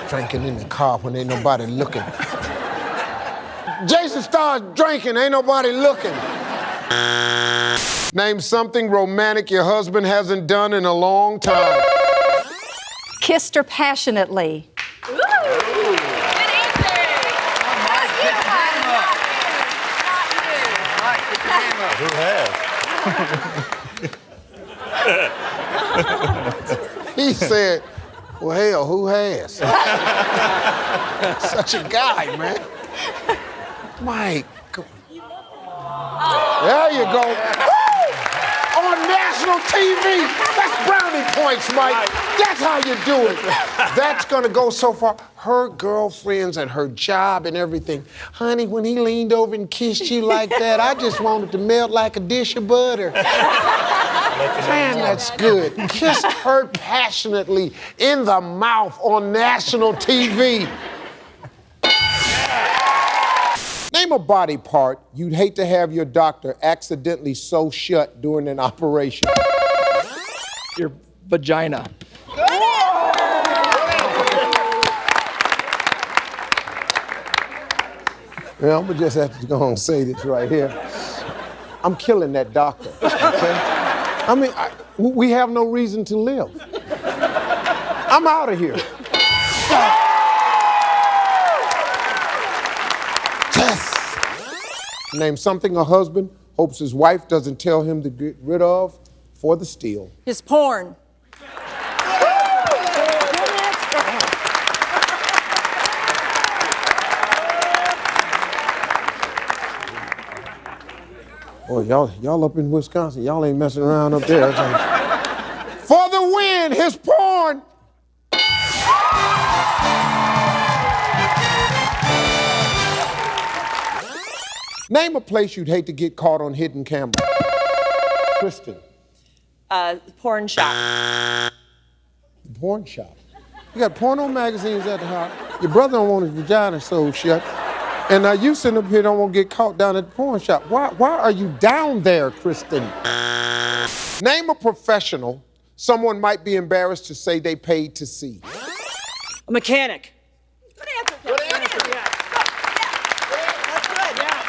[SPEAKER 1] Drinking in the car when ain't nobody looking. Jason starts drinking, ain't nobody looking. Name something romantic your husband hasn't done in a long time.
[SPEAKER 20] Kissed her passionately.
[SPEAKER 22] Who has?
[SPEAKER 1] He said, well, hell, who has? Such a guy, man. Mike. There you go. On national TV. That's brownie points, Mike. That's how you do it. That's gonna go so far. Her girlfriends and her job and everything. Honey, when he leaned over and kissed you like that, I just wanted to melt like a dish of butter. Man, that's good. Kissed her passionately in the mouth on national TV. Name a body part you'd hate to have your doctor accidentally sew shut during an operation.
[SPEAKER 6] Your vagina.
[SPEAKER 1] Yeah, I'm gonna just have to go and say this right here. I'm killing that doctor. Okay? I mean, we have no reason to live. I'm out of here. Yes. Name something a husband hopes his wife doesn't tell him to get rid of for the steal.
[SPEAKER 11] His porn.
[SPEAKER 1] Boy, y'all up in Wisconsin, y'all ain't messing around up there. For the win, his porn. Name a place you'd hate to get caught on hidden camera. Kristen.
[SPEAKER 11] Porn shop.
[SPEAKER 1] The porn shop. You got porno magazines at the house. Your brother don't want his vagina sewed shut. And now you sitting up here don't want to get caught down at the porn shop. Why are you down there, Kristen? Name a professional someone might be embarrassed to say they paid to see.
[SPEAKER 11] A mechanic.
[SPEAKER 24] Good answer. Good answer. Yeah. That's good. Yeah.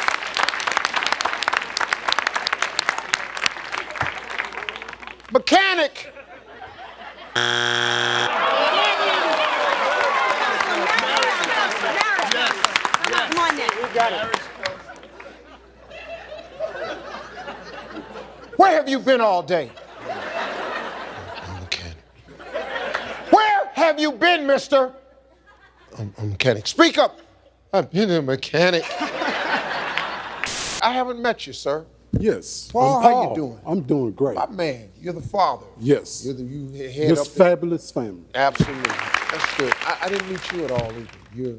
[SPEAKER 1] Mechanic.
[SPEAKER 24] Come on, Nick.
[SPEAKER 1] You got it. Where have you been all day? I'm a mechanic. Where have you been, mister? I'm a mechanic. Speak up. I've been a mechanic. I haven't met you, sir.
[SPEAKER 7] Yes.
[SPEAKER 1] Paul,
[SPEAKER 7] I'm
[SPEAKER 1] how you doing?
[SPEAKER 7] I'm doing great.
[SPEAKER 1] My man, you're the father.
[SPEAKER 7] Yes.
[SPEAKER 1] You're the head
[SPEAKER 7] This
[SPEAKER 1] up there.
[SPEAKER 7] fabulous family.
[SPEAKER 1] Absolutely. That's good. I didn't meet you at all either. You're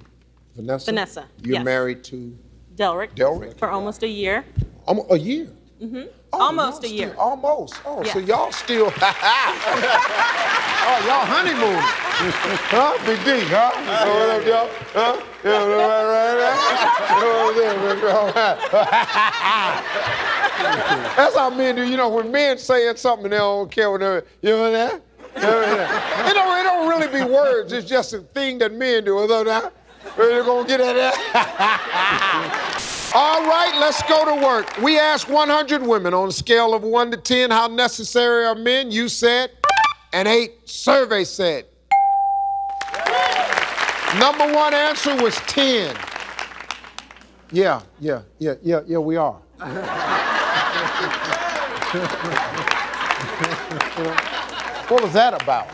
[SPEAKER 1] Vanessa?
[SPEAKER 12] Vanessa,
[SPEAKER 1] You're
[SPEAKER 12] yes.
[SPEAKER 1] married to
[SPEAKER 12] Delrick.
[SPEAKER 1] Delrick?
[SPEAKER 12] For almost a year.
[SPEAKER 1] A year?
[SPEAKER 12] Mm-hmm.
[SPEAKER 1] Oh,
[SPEAKER 12] almost
[SPEAKER 1] y'all
[SPEAKER 12] a year.
[SPEAKER 1] Still, almost. Oh,
[SPEAKER 12] Yes.
[SPEAKER 1] so y'all still. Oh, y'all honeymoon. Huh? Big D, huh? What up, y'all? Huh? That's how men do. You know, when men saying something, they don't care whatever. You know that? It don't really be words. It's just a thing that men do. You're gonna get at that. All right, let's go to work. We asked 100 women on a scale of 1 to 10 how necessary are men. You said an 8. Survey said. Number one answer was 10. Yeah, we are. What was that about?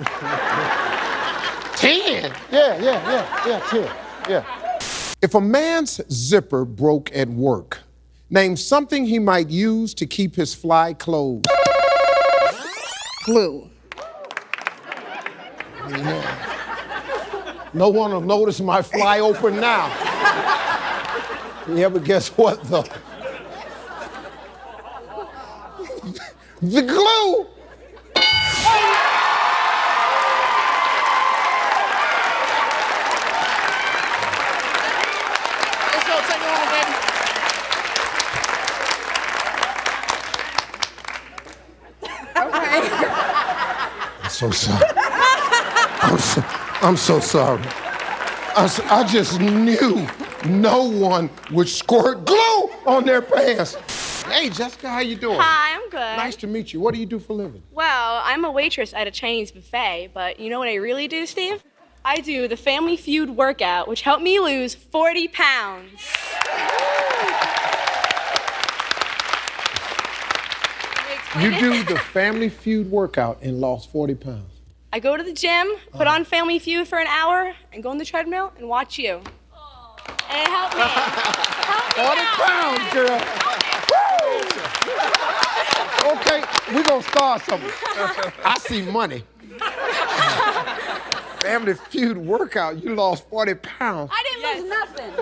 [SPEAKER 1] 10? Yeah, 10. Yeah. If a man's zipper broke at work, name something he might use to keep his fly closed.
[SPEAKER 12] Glue.
[SPEAKER 1] No one will notice my fly open now. Yeah, but guess what, though? The glue! I'm so sorry. I'm so sorry. I just knew no one would squirt glue on their pants. Hey, Jessica, how you doing?
[SPEAKER 2] Hi, I'm good.
[SPEAKER 1] Nice to meet you. What do you do for a living?
[SPEAKER 2] Well, I'm a waitress at a Chinese buffet, but you know what I really do, Steve? I do the Family Feud workout, which helped me lose 40 pounds.
[SPEAKER 1] You do the Family Feud workout and lost 40 pounds.
[SPEAKER 2] I go to the gym, put on Family Feud for an hour, and go on the treadmill and watch you. And it helped me.
[SPEAKER 1] 40 pounds, girl. Woo! Okay, we're gonna start something. I see money. Family Feud workout, you lost 40 pounds.
[SPEAKER 2] I didn't lose nothing.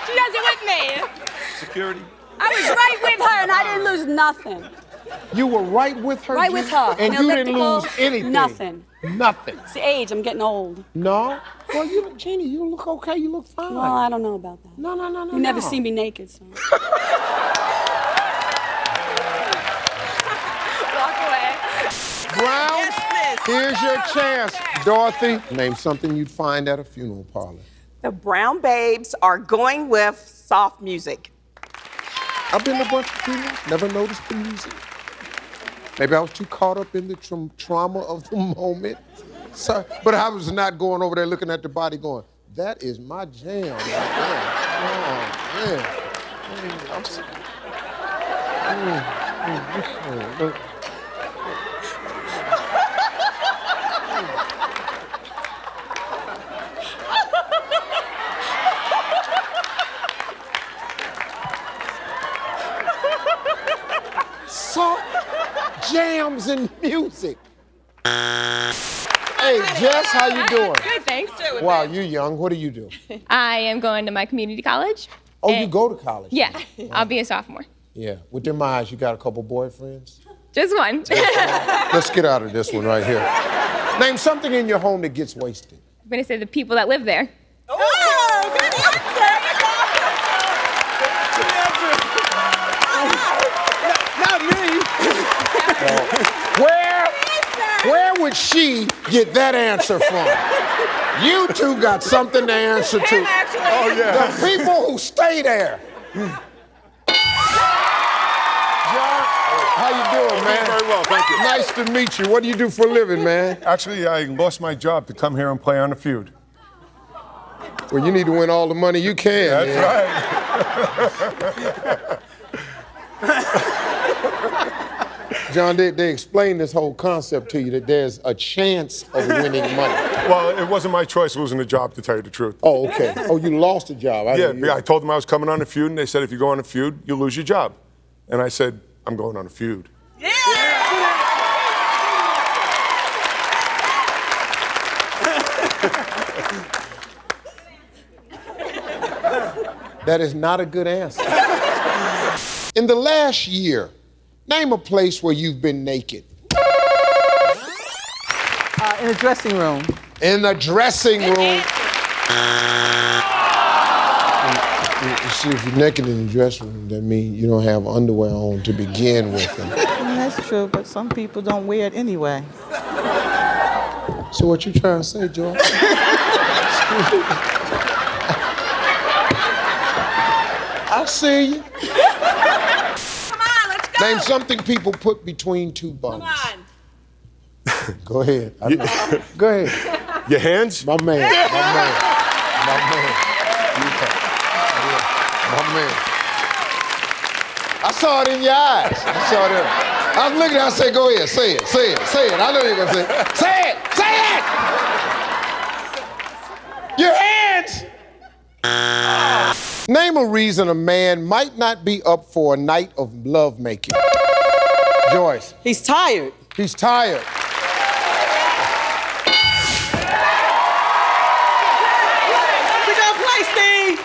[SPEAKER 2] She does it with me.
[SPEAKER 22] Security.
[SPEAKER 11] I was right with her and I didn't lose nothing.
[SPEAKER 1] You were right with her?
[SPEAKER 7] Right with her.
[SPEAKER 1] And you didn't lose anything?
[SPEAKER 7] Nothing.
[SPEAKER 1] Nothing.
[SPEAKER 7] It's the age. I'm getting old.
[SPEAKER 1] No? Well, Jeannie, you look okay. You look fine.
[SPEAKER 7] Well, I don't know about that.
[SPEAKER 1] No.
[SPEAKER 7] You never see me naked, so.
[SPEAKER 2] Walk away.
[SPEAKER 1] Brown, here's your chance. Dorothy, name something you'd find at a funeral parlor.
[SPEAKER 11] The Brown Babes are going with soft music.
[SPEAKER 1] I've been to a bunch of funerals, never noticed the music. Maybe I was too caught up in the trauma of the moment. Sorry, but I was not going over there looking at the body going, that is my jam right there. Oh, man. I'm sorry. Soft jams and music. Hey, Jess, how you doing?
[SPEAKER 14] Good, thanks.
[SPEAKER 1] Wow, you young. What do you do?
[SPEAKER 14] I am going to my community college.
[SPEAKER 1] Oh, you go to college?
[SPEAKER 14] Yeah, I'll be a sophomore.
[SPEAKER 1] Yeah. With them eyes, you got a couple boyfriends?
[SPEAKER 14] Just one.
[SPEAKER 1] Let's get out of this one right here. Name something in your home that gets wasted.
[SPEAKER 14] I'm going to say the people that live there.
[SPEAKER 11] Oh, good
[SPEAKER 1] Where would she get that answer from? You two got something to answer to.
[SPEAKER 22] Oh, yeah.
[SPEAKER 1] The people who stay there. John, how you doing, man?
[SPEAKER 22] Very well, thank you.
[SPEAKER 1] Nice to meet you. What do you do for a living, man?
[SPEAKER 22] Actually, I lost my job to come here and play on the Feud.
[SPEAKER 1] Well, you need to win all the money you can.
[SPEAKER 22] That's
[SPEAKER 1] right. John, they explained this whole concept to you that there's a chance of winning money.
[SPEAKER 22] Well, it wasn't my choice losing the job, to tell you the truth.
[SPEAKER 1] Oh, okay. Oh, you lost a job.
[SPEAKER 22] I told them I was coming on the Feud, and they said, if you go on the Feud, you lose your job. And I said, I'm going on a Feud.
[SPEAKER 1] That is not a good answer. In the last year, name a place where you've been naked.
[SPEAKER 17] In a dressing room.
[SPEAKER 1] In the dressing room. You see, if you're naked in the dressing room, that means you don't have underwear on to begin with.
[SPEAKER 17] That's true, but some people don't wear it anyway.
[SPEAKER 1] So what you trying to say, George? I see you.
[SPEAKER 11] Come on, let's go.
[SPEAKER 1] Name something people put between two buns.
[SPEAKER 11] Come on.
[SPEAKER 1] Go ahead. Go ahead.
[SPEAKER 22] Your hands?
[SPEAKER 1] My man. My man. I saw it in your eyes. I saw it. I was looking at it, I said, go ahead, say it. I know you're gonna say it. Say it! Your hands! Name a reason a man might not be up for a night of lovemaking. Joyce.
[SPEAKER 17] He's tired.
[SPEAKER 1] He's tired.
[SPEAKER 17] We gonna play, Steve.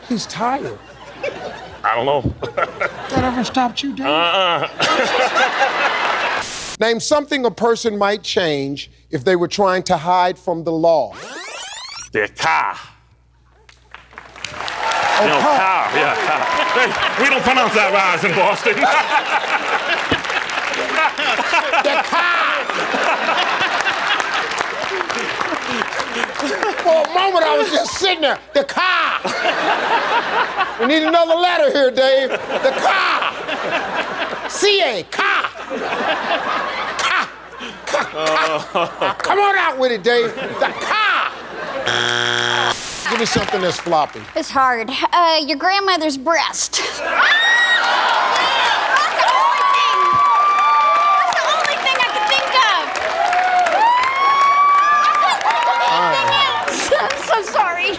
[SPEAKER 1] He's tired.
[SPEAKER 22] I don't know.
[SPEAKER 1] That ever stopped you, Dave? Name something a person might change if they were trying to hide from the law.
[SPEAKER 22] Their car.
[SPEAKER 1] Oh,
[SPEAKER 22] car, yeah, car. Hey, we don't pronounce that rise in Boston.
[SPEAKER 1] The car! For a moment, I was just sitting there. The car! We need another letter here, Dave. The car! C-A, car! Come on out with it, Dave. The car! Give me something that's floppy.
[SPEAKER 12] It's hard. Your grandmother's breast. That's the only thing I could think of. I'm so sorry.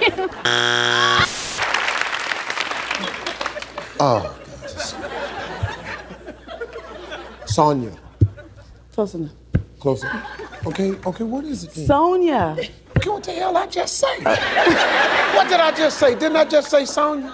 [SPEAKER 1] Oh, Sonia.
[SPEAKER 17] Close enough.
[SPEAKER 1] Closer. Okay, what is it then?
[SPEAKER 17] Sonia.
[SPEAKER 1] Okay, what the hell I just say? What did I just say? Didn't I just say Sonia?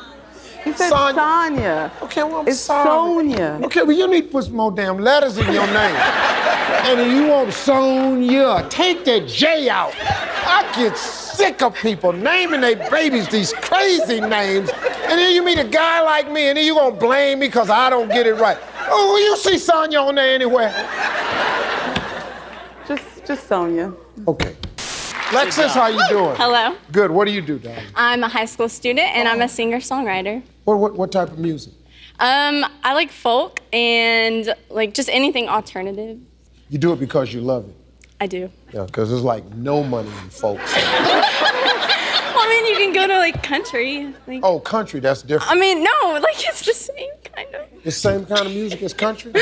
[SPEAKER 17] He said
[SPEAKER 1] Sonya.
[SPEAKER 17] Sonya.
[SPEAKER 1] Okay, well, I'm
[SPEAKER 17] It's
[SPEAKER 1] sorry.
[SPEAKER 17] Sonya.
[SPEAKER 1] Okay, well, you need to put some more damn letters in your name. And you want Sonya. Take that J out. I get sick of people naming their babies these crazy names. And then you meet a guy like me, and then you gonna blame me because I don't get it right. Oh, will you see Sonya on there anywhere?
[SPEAKER 17] Just Sonya.
[SPEAKER 1] Okay. Lexus, how you doing?
[SPEAKER 2] Hello.
[SPEAKER 1] Good. What do you do, darling?
[SPEAKER 2] I'm a high school student and I'm a singer-songwriter.
[SPEAKER 1] What type of music?
[SPEAKER 2] I like folk and like just anything alternative.
[SPEAKER 1] You do it because you love it.
[SPEAKER 2] I do.
[SPEAKER 1] Yeah, because there's like no money in folks.
[SPEAKER 2] Well, I mean, you can go to like country. Like,
[SPEAKER 1] Oh, country, that's different.
[SPEAKER 2] I mean, no, like it's the same kind of.
[SPEAKER 1] The same kind of music as country?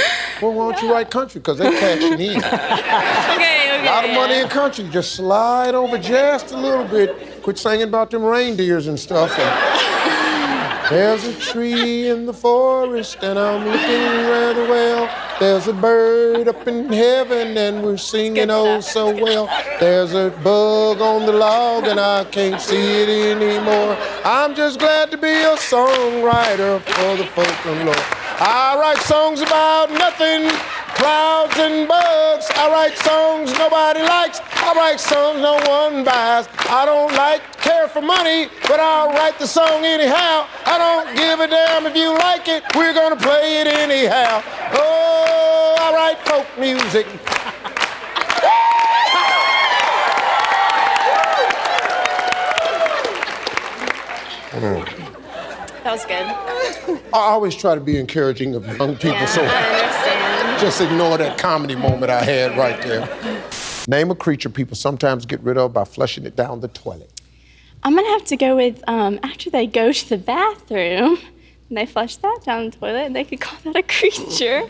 [SPEAKER 1] Well, why don't you write country? Because they cashing in.
[SPEAKER 2] Okay.
[SPEAKER 1] A lot of money in country. Just slide over just a little bit. Quit singing about them reindeers and stuff. And there's a tree in the forest and I'm looking rather well. There's a bird up in heaven and we're singing oh so well. There's a bug on the log and I can't see it anymore. I'm just glad to be a songwriter for the folk and Lord. I write songs about nothing, clouds and bugs. I write songs nobody likes. I write songs no one buys. I don't care for money, but I'll write the song anyhow. I don't give a damn if you like it. We're gonna play it anyhow. Oh, I write folk music.
[SPEAKER 2] That was good.
[SPEAKER 1] I always try to be encouraging of young people,
[SPEAKER 2] Yeah,
[SPEAKER 1] so
[SPEAKER 2] I understand.
[SPEAKER 1] just ignore that comedy moment I had right there. Name a creature people sometimes get rid of by flushing it down the toilet.
[SPEAKER 2] I'm gonna have to go with after they go to the bathroom and they flush that down the toilet, they could call that a creature.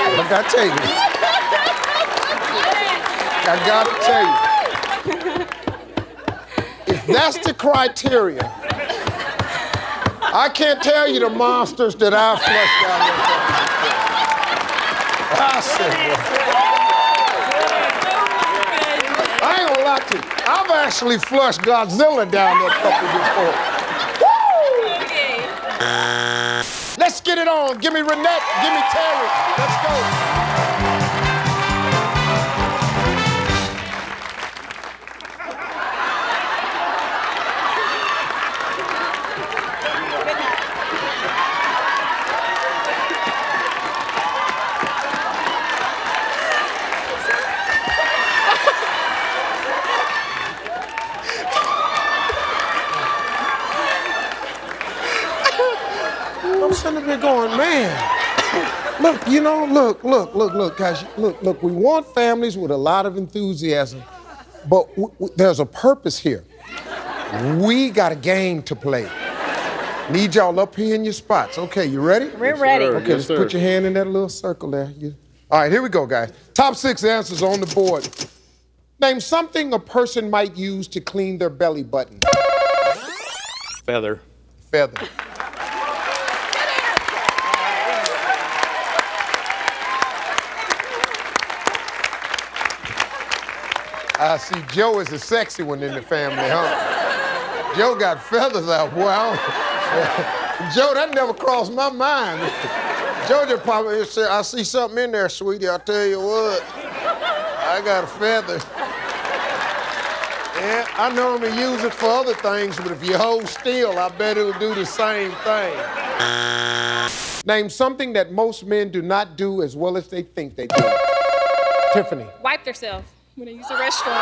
[SPEAKER 1] I gotta tell you. I gotta tell you. If that's the criteria, I can't tell you the monsters that I've flushed down there. I said, I ain't gonna lie to you. I've actually flushed Godzilla down there a couple before. Woo! Let's get it on. Give me Renette, give me Terry. Let's go. I'm sitting there going, man. Look, you know, look, guys, look. We want families with a lot of enthusiasm, but there's a purpose here. We got a game to play. Need y'all up here in your spots. Okay, you ready?
[SPEAKER 14] We're ready.
[SPEAKER 1] Okay, just put your hand in that little circle there. All right, here we go, guys. Top 6 answers on the board. Name something a person might use to clean their belly button.
[SPEAKER 3] Feather.
[SPEAKER 1] Feather. I see Joe is a sexy one in the family, huh? Joe got feathers out. Wow. Joe, that never crossed my mind. Joe just probably said, I see something in there, sweetie. I'll tell you what. I got a feather. Yeah, I normally use it for other things, but if you hold still, I bet it'll do the same thing. Name something that most men do not do as well as they think they do. Tiffany.
[SPEAKER 14] Wipe themselves when they use the restroom.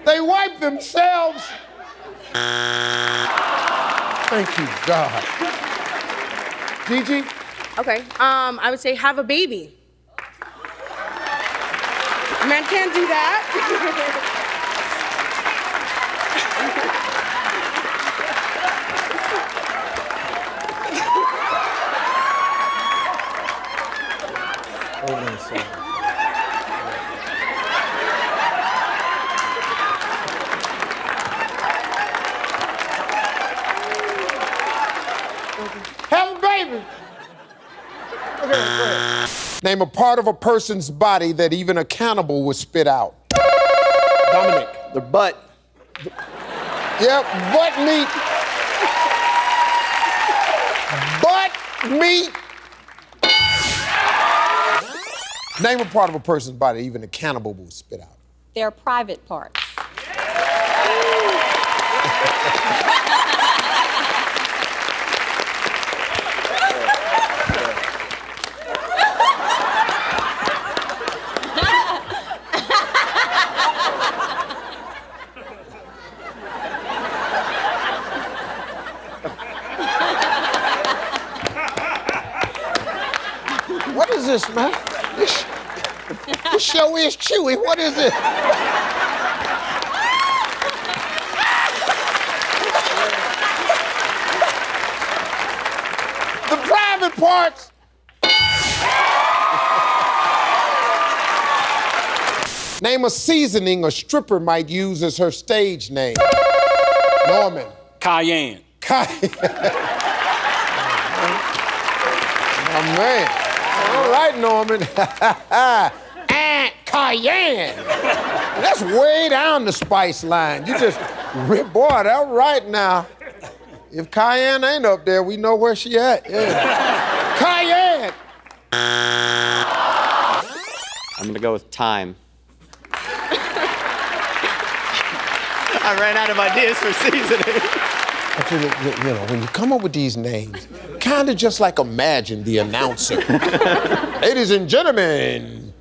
[SPEAKER 1] They wipe themselves. Thank you, God. Gigi?
[SPEAKER 11] Okay, I would say have a baby. Men can't do that.
[SPEAKER 1] baby. Okay, go ahead. Name a part of a person's body that even a cannibal would spit out. Dominic.
[SPEAKER 3] Their butt.
[SPEAKER 1] Yep, butt meat. Butt meat. Name a part of a person's body even a cannibal will spit out.
[SPEAKER 20] Their private parts.
[SPEAKER 1] What is this, man? This show is chewy. What is it? The private parts. Name a seasoning a stripper might use as her stage name. Norman.
[SPEAKER 3] Cayenne.
[SPEAKER 1] Oh, man. All right, Norman. And cayenne. That's way down the spice line. You just, boy, that's right now. If Cayenne ain't up there, we know where she at. Yeah. Cayenne.
[SPEAKER 5] I'm gonna go with time.
[SPEAKER 3] I ran out of ideas for seasoning.
[SPEAKER 1] You know, when you come up with these names, kind of just like imagine the announcer. Ladies and gentlemen,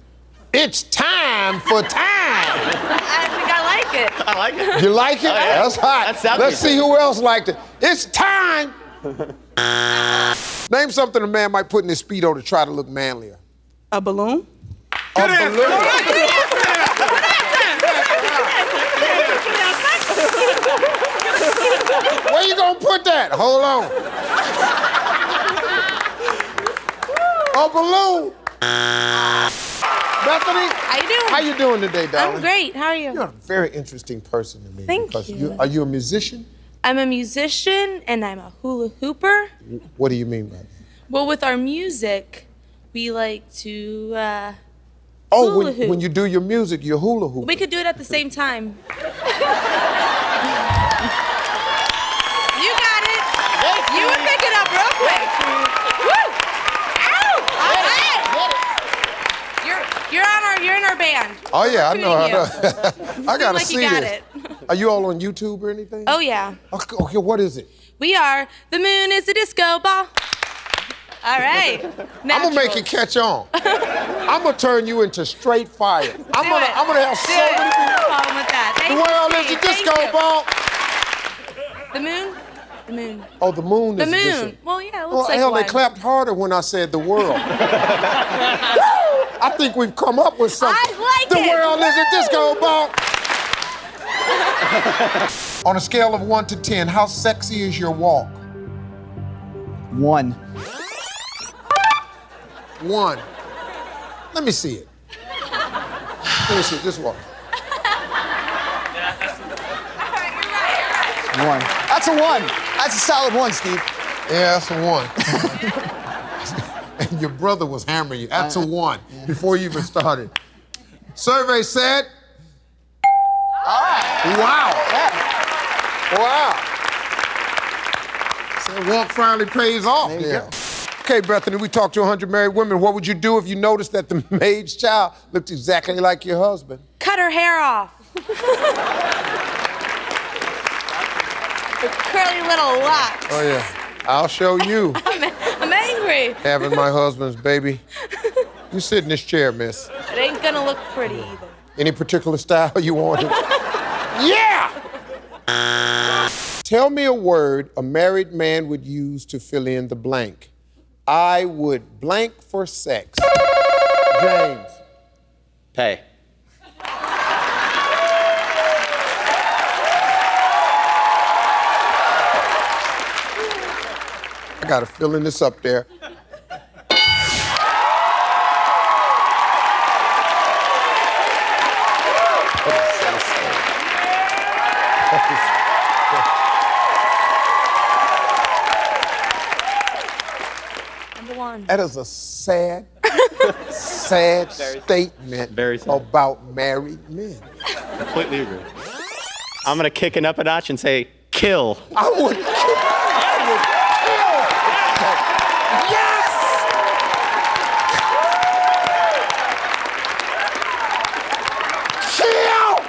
[SPEAKER 1] it's time for time.
[SPEAKER 2] I think I like it.
[SPEAKER 3] I like it.
[SPEAKER 1] You like it?
[SPEAKER 3] Oh, yeah.
[SPEAKER 1] That's hot.
[SPEAKER 3] That sounds
[SPEAKER 1] Let's
[SPEAKER 3] good.
[SPEAKER 1] see who else liked it. It's time. Name something a man might put in his Speedo to try to look manlier.
[SPEAKER 17] A balloon?
[SPEAKER 1] A balloon. Where you gonna put that? Hold on. A balloon. Bethany.
[SPEAKER 2] How you doing?
[SPEAKER 1] How you doing today, darling?
[SPEAKER 2] I'm great. How are you?
[SPEAKER 1] You're a very interesting person to me.
[SPEAKER 2] Thank
[SPEAKER 1] because
[SPEAKER 2] you.
[SPEAKER 1] Are you a musician?
[SPEAKER 2] I'm a musician and I'm a hula hooper.
[SPEAKER 1] What do you mean by that?
[SPEAKER 2] Well, with our music, we like to
[SPEAKER 1] Oh,
[SPEAKER 2] hula hoop.
[SPEAKER 1] when you do your music, you're hula hoop.
[SPEAKER 2] We could do it at the same time. You got it. You would pick it up real quick. Woo! Ow! All right. You're in our band.
[SPEAKER 1] Oh yeah, I know. I gotta
[SPEAKER 2] like
[SPEAKER 1] see
[SPEAKER 2] you got
[SPEAKER 1] this.
[SPEAKER 2] it.
[SPEAKER 1] Are you all on YouTube or anything?
[SPEAKER 2] Oh yeah.
[SPEAKER 1] Okay, what is it?
[SPEAKER 2] We are. The moon is a disco ball. All right.
[SPEAKER 1] I'm gonna make it catch on. I'm gonna turn you into straight fire. I'm gonna have so many people.
[SPEAKER 2] No problem with that.
[SPEAKER 1] The world is a disco ball.
[SPEAKER 2] The moon? The moon.
[SPEAKER 1] Oh, the moon
[SPEAKER 2] The
[SPEAKER 1] is a
[SPEAKER 2] moon.
[SPEAKER 1] disco.
[SPEAKER 2] Well, yeah, it looks
[SPEAKER 1] Well,
[SPEAKER 2] like
[SPEAKER 1] hell,
[SPEAKER 2] one.
[SPEAKER 1] they clapped harder when I said the world. I think we've come up with something.
[SPEAKER 2] I like
[SPEAKER 1] the
[SPEAKER 2] it.
[SPEAKER 1] world is a disco ball. On a scale of 1 to 10, how sexy is your walk?
[SPEAKER 18] 1.
[SPEAKER 1] 1. Let me see it. Let me see it. Just walk.
[SPEAKER 18] 1. That's a 1. That's a solid 1, Steve.
[SPEAKER 1] Yeah, that's a 1. And your brother was hammering you. That's a 1 before you even started. Survey said.
[SPEAKER 18] All right.
[SPEAKER 1] Wow. Wow. So walk finally pays off.
[SPEAKER 18] There you
[SPEAKER 1] Yeah.
[SPEAKER 18] go.
[SPEAKER 1] Okay, Bethany, we talked to 100 married women. What would you do if you noticed that the maid's child looked exactly like your husband?
[SPEAKER 2] Cut her hair off. The curly little locks.
[SPEAKER 1] Oh, yeah. I'll show you.
[SPEAKER 2] I'm angry.
[SPEAKER 1] Having my husband's baby. You sit in this chair, miss.
[SPEAKER 2] It ain't gonna look pretty either.
[SPEAKER 1] Any particular style you want? Yeah! Tell me a word a married man would use to fill in the blank. I would blank for sex. James.
[SPEAKER 5] Pay.
[SPEAKER 1] I gotta fill in this up there. That is a sad, sad statement about married men.
[SPEAKER 5] Completely agree. I'm gonna kick it up a notch and say, kill.
[SPEAKER 1] I would kill. Yes! Kill!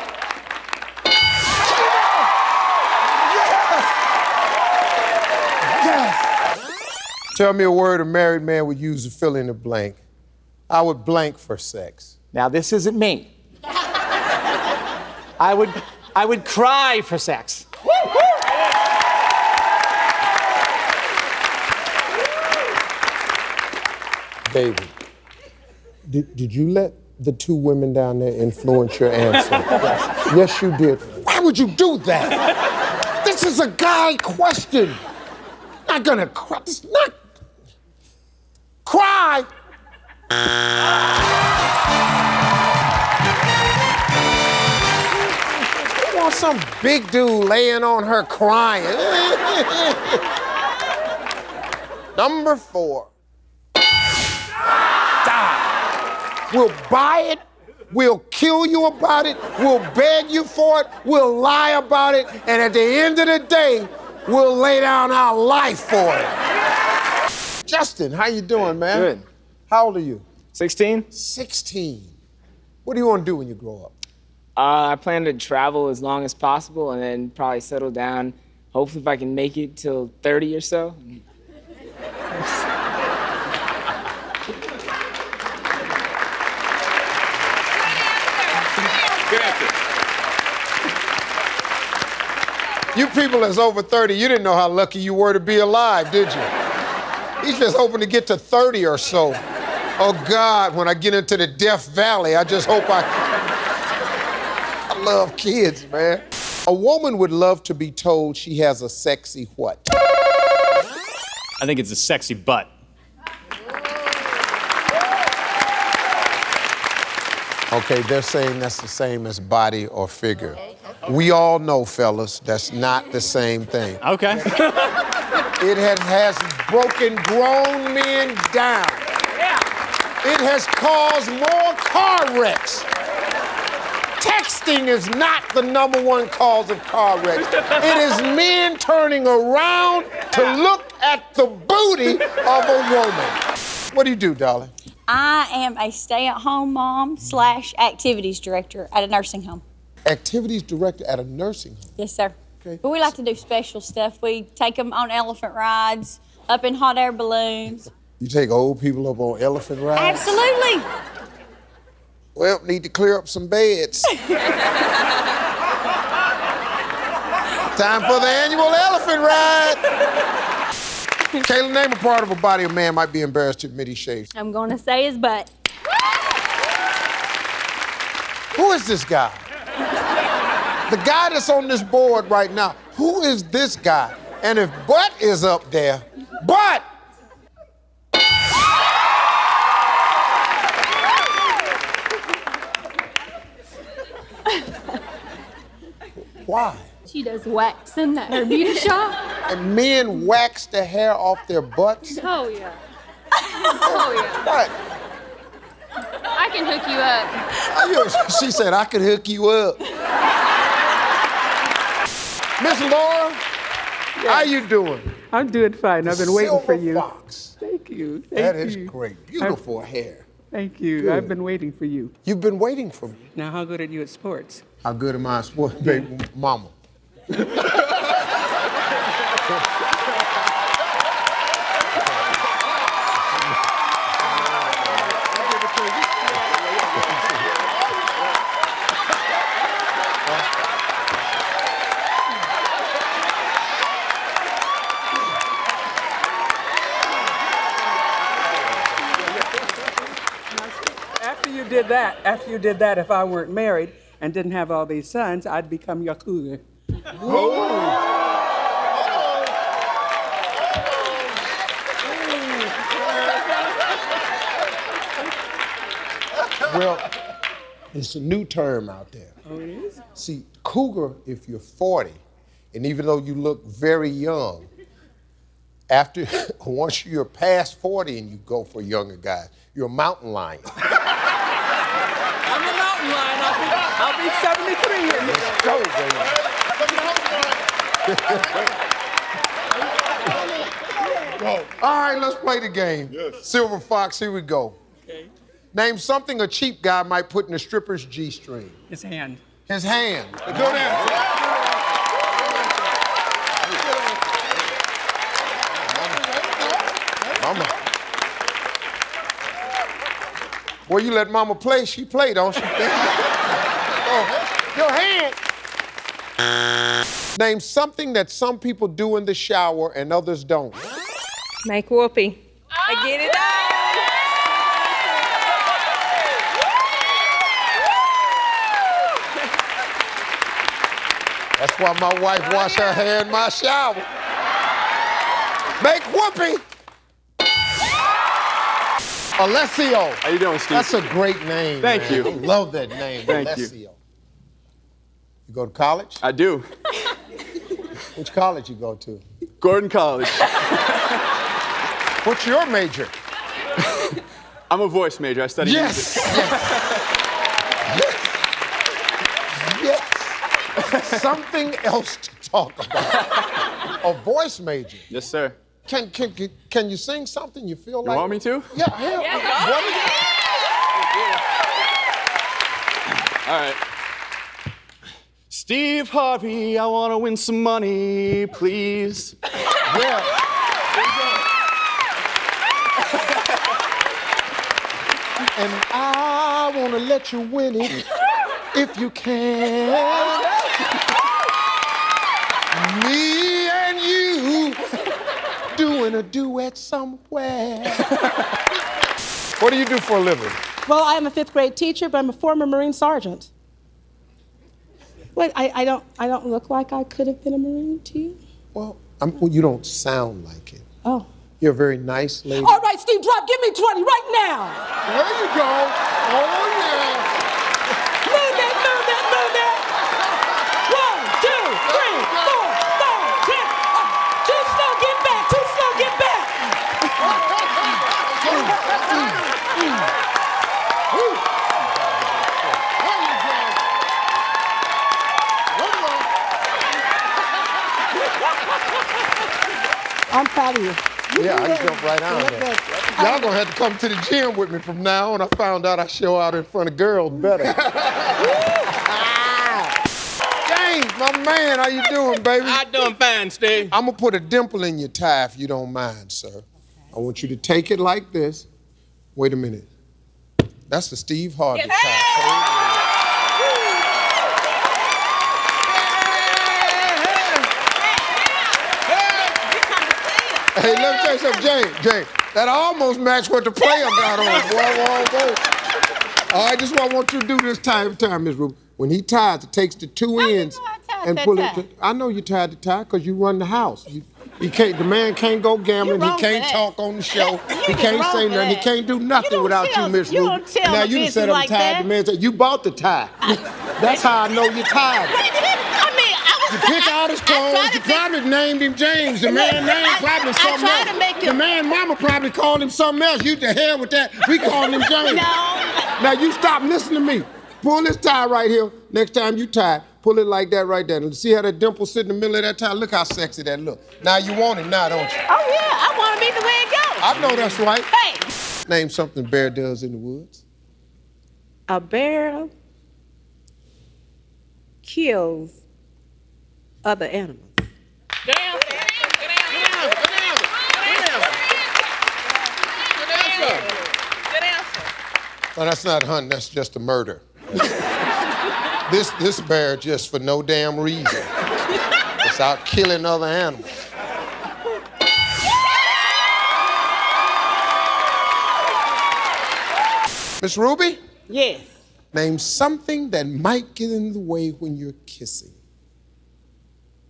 [SPEAKER 1] Yes! Tell me a word a married man would use to fill in the blank. I would blank for sex.
[SPEAKER 8] Now, this isn't me. I would cry for sex.
[SPEAKER 1] Baby, did you let the two women down there influence your answer? Yes, you did. Why would you do that? This is a guy question. Not gonna cry. This not cry. You want some big dude laying on her crying. Number 4. We'll buy it, we'll kill you about it, we'll beg you for it, we'll lie about it, and at the end of the day, we'll lay down our life for it. Justin, how you doing, man?
[SPEAKER 9] Good.
[SPEAKER 1] How old are you?
[SPEAKER 9] 16.
[SPEAKER 1] 16. What do you want to do when you grow up?
[SPEAKER 9] I plan to travel as long as possible and then probably settle down. Hopefully if I can make it till 30 or so.
[SPEAKER 1] You people that's over 30, you didn't know how lucky you were to be alive, did you? He's just hoping to get to 30 or so. Oh God, when I get into the Death Valley, I just hope I love kids, man. A woman would love to be told she has a sexy what?
[SPEAKER 19] I think it's a sexy butt.
[SPEAKER 1] Okay, they're saying that's the same as body or figure. We all know, fellas, that's not the same thing.
[SPEAKER 19] Okay.
[SPEAKER 1] It has broken grown men down. It has caused more car wrecks. Texting is not the #1 cause of car wrecks. It is men turning around to look at the booty of a woman. What do you do, darling?
[SPEAKER 12] I am a stay-at-home mom / activities director at a nursing home.
[SPEAKER 1] Activities director at a nursing home?
[SPEAKER 12] Yes, sir.
[SPEAKER 1] Okay.
[SPEAKER 12] But we like to do special stuff. We take them on elephant rides, up in hot air balloons.
[SPEAKER 1] You take old people up on elephant rides?
[SPEAKER 12] Absolutely.
[SPEAKER 1] Well, need to clear up some beds. Time for the annual elephant ride. Kayla, name a part of a body a man might be embarrassed to admit he shaves.
[SPEAKER 12] I'm gonna say his butt.
[SPEAKER 1] Who is this guy? The guy that's on this board right now, who is this guy? And if butt is up there, butt! Why?
[SPEAKER 12] She does waxing at her beauty shop.
[SPEAKER 1] And men wax the hair off their butts?
[SPEAKER 12] Oh, yeah. Oh, yeah.
[SPEAKER 1] What?
[SPEAKER 12] I can hook you up.
[SPEAKER 1] She said, I could hook you up. Miss Laura, how you doing?
[SPEAKER 17] I'm doing fine. I've been waiting for you.
[SPEAKER 1] Fox.
[SPEAKER 17] Thank you.
[SPEAKER 1] That is great. Beautiful hair.
[SPEAKER 17] Thank you.
[SPEAKER 1] Good.
[SPEAKER 17] I've been waiting for you.
[SPEAKER 1] You've been waiting for me.
[SPEAKER 17] Now, how good are you at sports?
[SPEAKER 1] How good am I at sports, baby mama?
[SPEAKER 17] After you did that, if I weren't married and didn't have all these sons, I'd become your cougar.
[SPEAKER 1] Well, it's a new term out there.
[SPEAKER 17] Oh, it is?
[SPEAKER 1] See, cougar, if you're 40, and even though you look very young, Once you're past 40 and you go for younger guys, you're a mountain lion.
[SPEAKER 17] I'm a mountain lion. I'll be 73 here.
[SPEAKER 1] Let's go, baby. All right, let's play the game. Yes. Silver Fox, here we go.
[SPEAKER 17] Okay.
[SPEAKER 1] Name something a cheap guy might put in a stripper's G-string.
[SPEAKER 17] His hand.
[SPEAKER 1] His hand. Good answer. Mama. Well, you let Mama play, she play, don't she? Oh, your hand. Name something that some people do in the shower and others don't.
[SPEAKER 14] Make whoopee.
[SPEAKER 2] I get it out.
[SPEAKER 1] That's why my wife wash her hair in my shower. Make whoopee. Alessio.
[SPEAKER 5] How you doing, Steve?
[SPEAKER 1] That's a great name.
[SPEAKER 5] Thank
[SPEAKER 1] man.
[SPEAKER 5] you.
[SPEAKER 1] I love that name,
[SPEAKER 5] Thank
[SPEAKER 1] Alessio.
[SPEAKER 5] you.
[SPEAKER 1] You go to college?
[SPEAKER 5] I do.
[SPEAKER 1] Which college you go to?
[SPEAKER 5] Gordon College.
[SPEAKER 1] What's your major?
[SPEAKER 5] I'm a voice major. I study
[SPEAKER 1] Yes.
[SPEAKER 5] music.
[SPEAKER 1] Yes. Something else to talk about. A voice major.
[SPEAKER 5] Yes, sir.
[SPEAKER 1] Can you sing something you feel like?
[SPEAKER 5] You want me to?
[SPEAKER 1] Yeah, hell.
[SPEAKER 5] All right. Steve Harvey, I want to win some money, please.
[SPEAKER 1] Yeah. And I want to let you win it if you can. Me and you doing a duet somewhere. What do you do for a living?
[SPEAKER 11] Well, I am a 5th grade teacher, but I'm a former Marine sergeant. What? I don't look like I could have been a Marine to you?
[SPEAKER 1] Well, you don't sound like it.
[SPEAKER 11] Oh.
[SPEAKER 1] You're a very nice lady.
[SPEAKER 11] All right, Steve, drop. Give me 20 right now.
[SPEAKER 1] There you go. Oh, yeah.
[SPEAKER 11] Move that, move that, move that. 1, 2, 3, 4, 5, 10. Too slow, get back. Too slow, get back. I'm proud of you.
[SPEAKER 1] Yeah, I jumped right on there. Y'all gonna have to come to the gym with me from now on. I found out I show out in front of girls better. James, my man, how you doing, baby?
[SPEAKER 8] I'm doing fine, Steve.
[SPEAKER 1] I'm gonna put a dimple in your tie if you don't mind, sir. I want you to take it like this. Wait a minute. That's the Steve Harvey tie. Hey, let me tell you something, James, that almost matched what the player got on. Whoa. All right, this is what I want you to do this time, Miss Ruby. When he ties, it takes the two ends and pull it. I know you tied the tie because you run the house. The man can't go gambling. He can't talk on the show. He can't say nothing. He can't do nothing without you, Miss Ruby. Now you done set up and tied the man. You bought the tie. That's how I know you tied it. You pick out his clothes. You probably named him James. The man name probably something else. The man mama probably called him something else. You to hell with that. We called him James. No. Now you stop and listen to me. Pull this tie right here. Next time you tie, pull it like that right there. And see how that dimple sit in the middle of that tie? Look how sexy that look. Now you want it now, don't you?
[SPEAKER 2] Oh, yeah. I want to be the way it goes.
[SPEAKER 1] I know that's right.
[SPEAKER 2] Hey.
[SPEAKER 1] Name something a bear does in the woods.
[SPEAKER 11] A bear kills other animals.
[SPEAKER 8] Good answer.
[SPEAKER 1] No, that's not hunting. That's just a murder. This bear just for no damn reason. It's out killing other animals. Miss Ruby?
[SPEAKER 11] Yes.
[SPEAKER 1] Name something that might get in the way when you're kissing.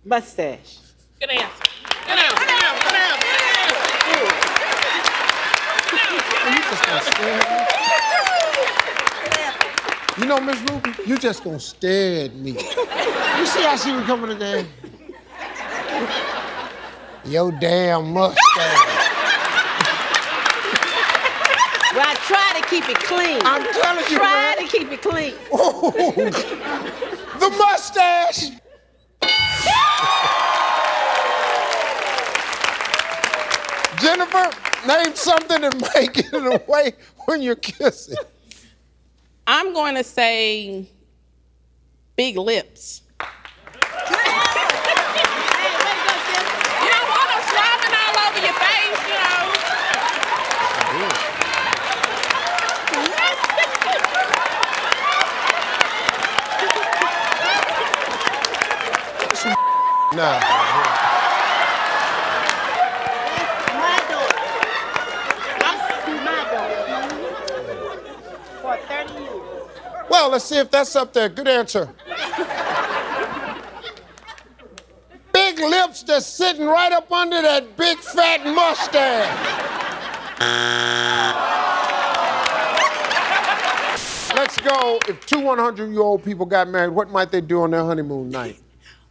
[SPEAKER 11] Mustache.
[SPEAKER 8] Good answer.
[SPEAKER 1] You just gonna stare at me? You know, Miss Ruby, you just gonna stare at me. You see how she was coming today? Your damn mustache.
[SPEAKER 4] Well, I try to keep it clean.
[SPEAKER 1] I'm telling you,
[SPEAKER 4] Try
[SPEAKER 1] man.
[SPEAKER 4] to keep it clean.
[SPEAKER 1] The mustache. Jennifer, name something that might get in the way when you're kissing.
[SPEAKER 6] I'm going to say big lips. You don't want them slobbing all over your face, you know.
[SPEAKER 1] Nah.
[SPEAKER 4] My daughter. My daughter. For 30 years.
[SPEAKER 1] Well, let's see if that's up there. Good answer. Big lips just sitting right up under that big fat mustache. Let's go. If two 100-year-old people got married, what might they do on their honeymoon night?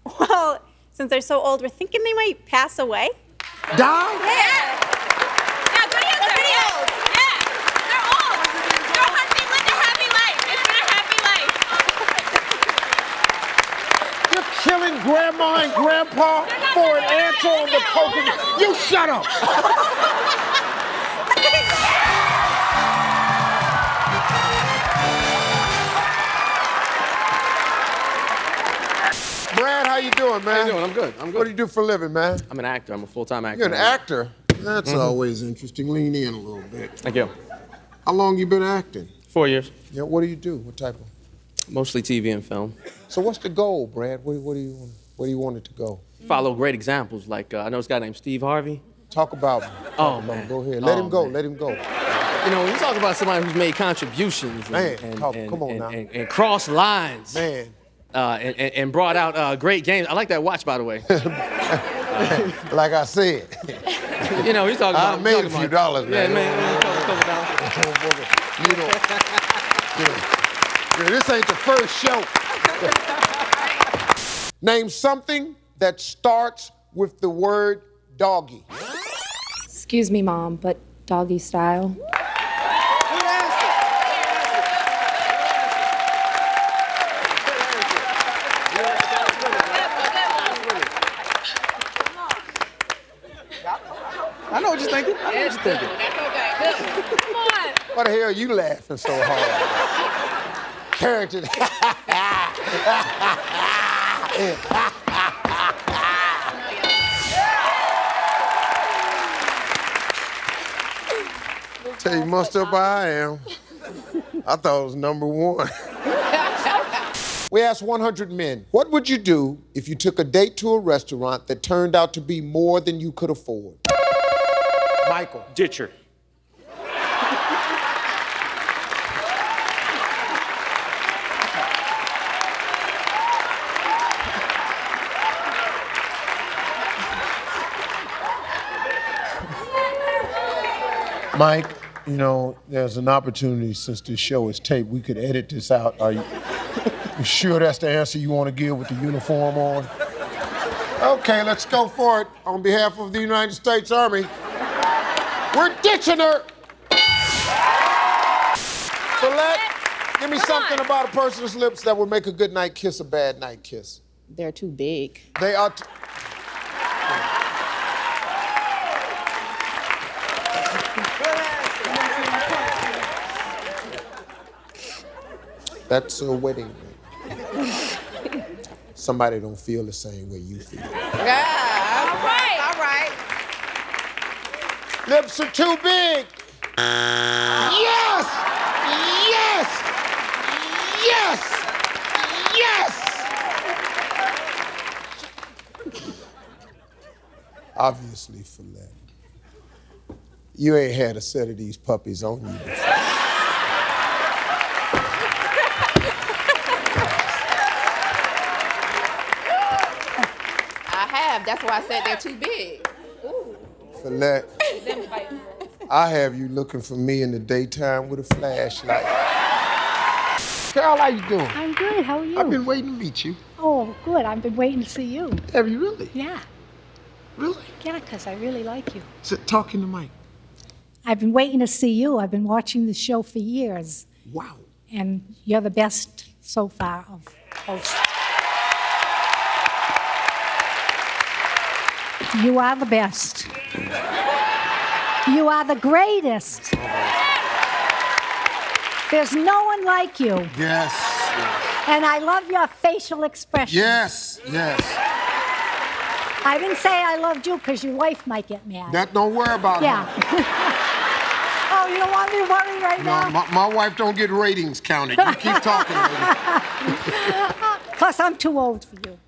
[SPEAKER 12] Well, since they're so old, we're thinking they might pass away.
[SPEAKER 1] Die?
[SPEAKER 12] Yeah. Yeah, good answer. They're pretty old. Yeah. They're old. They lived a happy life. It's been a happy life.
[SPEAKER 1] You're killing grandma and grandpa for an answer on the coconut. You shut up. Brad, how you doing, man?
[SPEAKER 3] How you doing? I'm good. I'm good.
[SPEAKER 1] What do you do for a living, man?
[SPEAKER 3] I'm an actor. I'm a full-time actor.
[SPEAKER 1] You're an actor? That's always interesting. Lean in a little bit.
[SPEAKER 3] Thank you.
[SPEAKER 1] How long you been acting?
[SPEAKER 3] 4 years.
[SPEAKER 1] Yeah, what do you do? What type of?
[SPEAKER 3] Mostly TV and film.
[SPEAKER 1] So what's the goal, Brad? Where do you want it to go?
[SPEAKER 3] Follow great examples. Like, I know this guy named Steve Harvey.
[SPEAKER 1] Talk about him.
[SPEAKER 3] Man.
[SPEAKER 1] Go ahead. Let him go.
[SPEAKER 3] Man.
[SPEAKER 1] Let him go.
[SPEAKER 3] You know, when you talk about somebody who's made contributions
[SPEAKER 1] Come on now.
[SPEAKER 3] and crossed lines.
[SPEAKER 1] Man.
[SPEAKER 3] And brought out great games. I like that watch, by the way.
[SPEAKER 1] Like I said.
[SPEAKER 3] You know, he's talking about.
[SPEAKER 1] I made a few dollars, man.
[SPEAKER 3] Yeah, man. A couple dollars.
[SPEAKER 1] This ain't the first show. Name something that starts with the word doggy.
[SPEAKER 15] Excuse me, Mom, but doggy style.
[SPEAKER 3] I know what you're thinking. I know what you're thinking.
[SPEAKER 2] Come on.
[SPEAKER 1] Why the hell are you laughing so hard? Character. Tell you much up I am. I thought it was number one. We asked 100 men, what would you do if you took a date to a restaurant that turned out to be more than you could afford? Michael.
[SPEAKER 19] Ditcher.
[SPEAKER 1] Mike, you know, there's an opportunity since this show is taped, we could edit this out. Are you sure that's the answer you want to give with the uniform on? Okay, let's go for it. On behalf of the United States Army, we're ditching her. Colette, give me something about a person's lips that would make a good night kiss a bad night kiss.
[SPEAKER 6] They're too big.
[SPEAKER 1] They are. That's a wedding ring. Somebody don't feel the same way you feel.
[SPEAKER 6] Yeah, all right. All right.
[SPEAKER 1] Lips are too big. Yes! Yes! Yes! Yes! Obviously, Follette, you ain't had a set of these puppies on you before.
[SPEAKER 6] That's why I said they're too big. Ooh.
[SPEAKER 1] Follette, I have you looking for me in the daytime with a flashlight. Carol, how you doing?
[SPEAKER 21] I'm good. How are you?
[SPEAKER 1] I've been waiting to meet you.
[SPEAKER 21] Oh, good. I've been waiting to see you.
[SPEAKER 1] Have you really?
[SPEAKER 21] Yeah.
[SPEAKER 1] Really?
[SPEAKER 10] Yeah, because I really like you.
[SPEAKER 1] Talking to Mike.
[SPEAKER 10] I've been waiting to see you. I've been watching the show for years.
[SPEAKER 1] Wow.
[SPEAKER 10] And you're the best so far of hosts. You are the best. You are the greatest. There's no one like you.
[SPEAKER 1] Yes.
[SPEAKER 10] And I love your facial expression.
[SPEAKER 1] Yes, yes.
[SPEAKER 10] I didn't say I loved you because your wife might get mad.
[SPEAKER 1] That don't worry about
[SPEAKER 10] Yeah. Oh, you don't want me to worry right now?
[SPEAKER 1] No, my wife don't get ratings counted. You keep talking, lady.
[SPEAKER 10] Plus, I'm too old for you.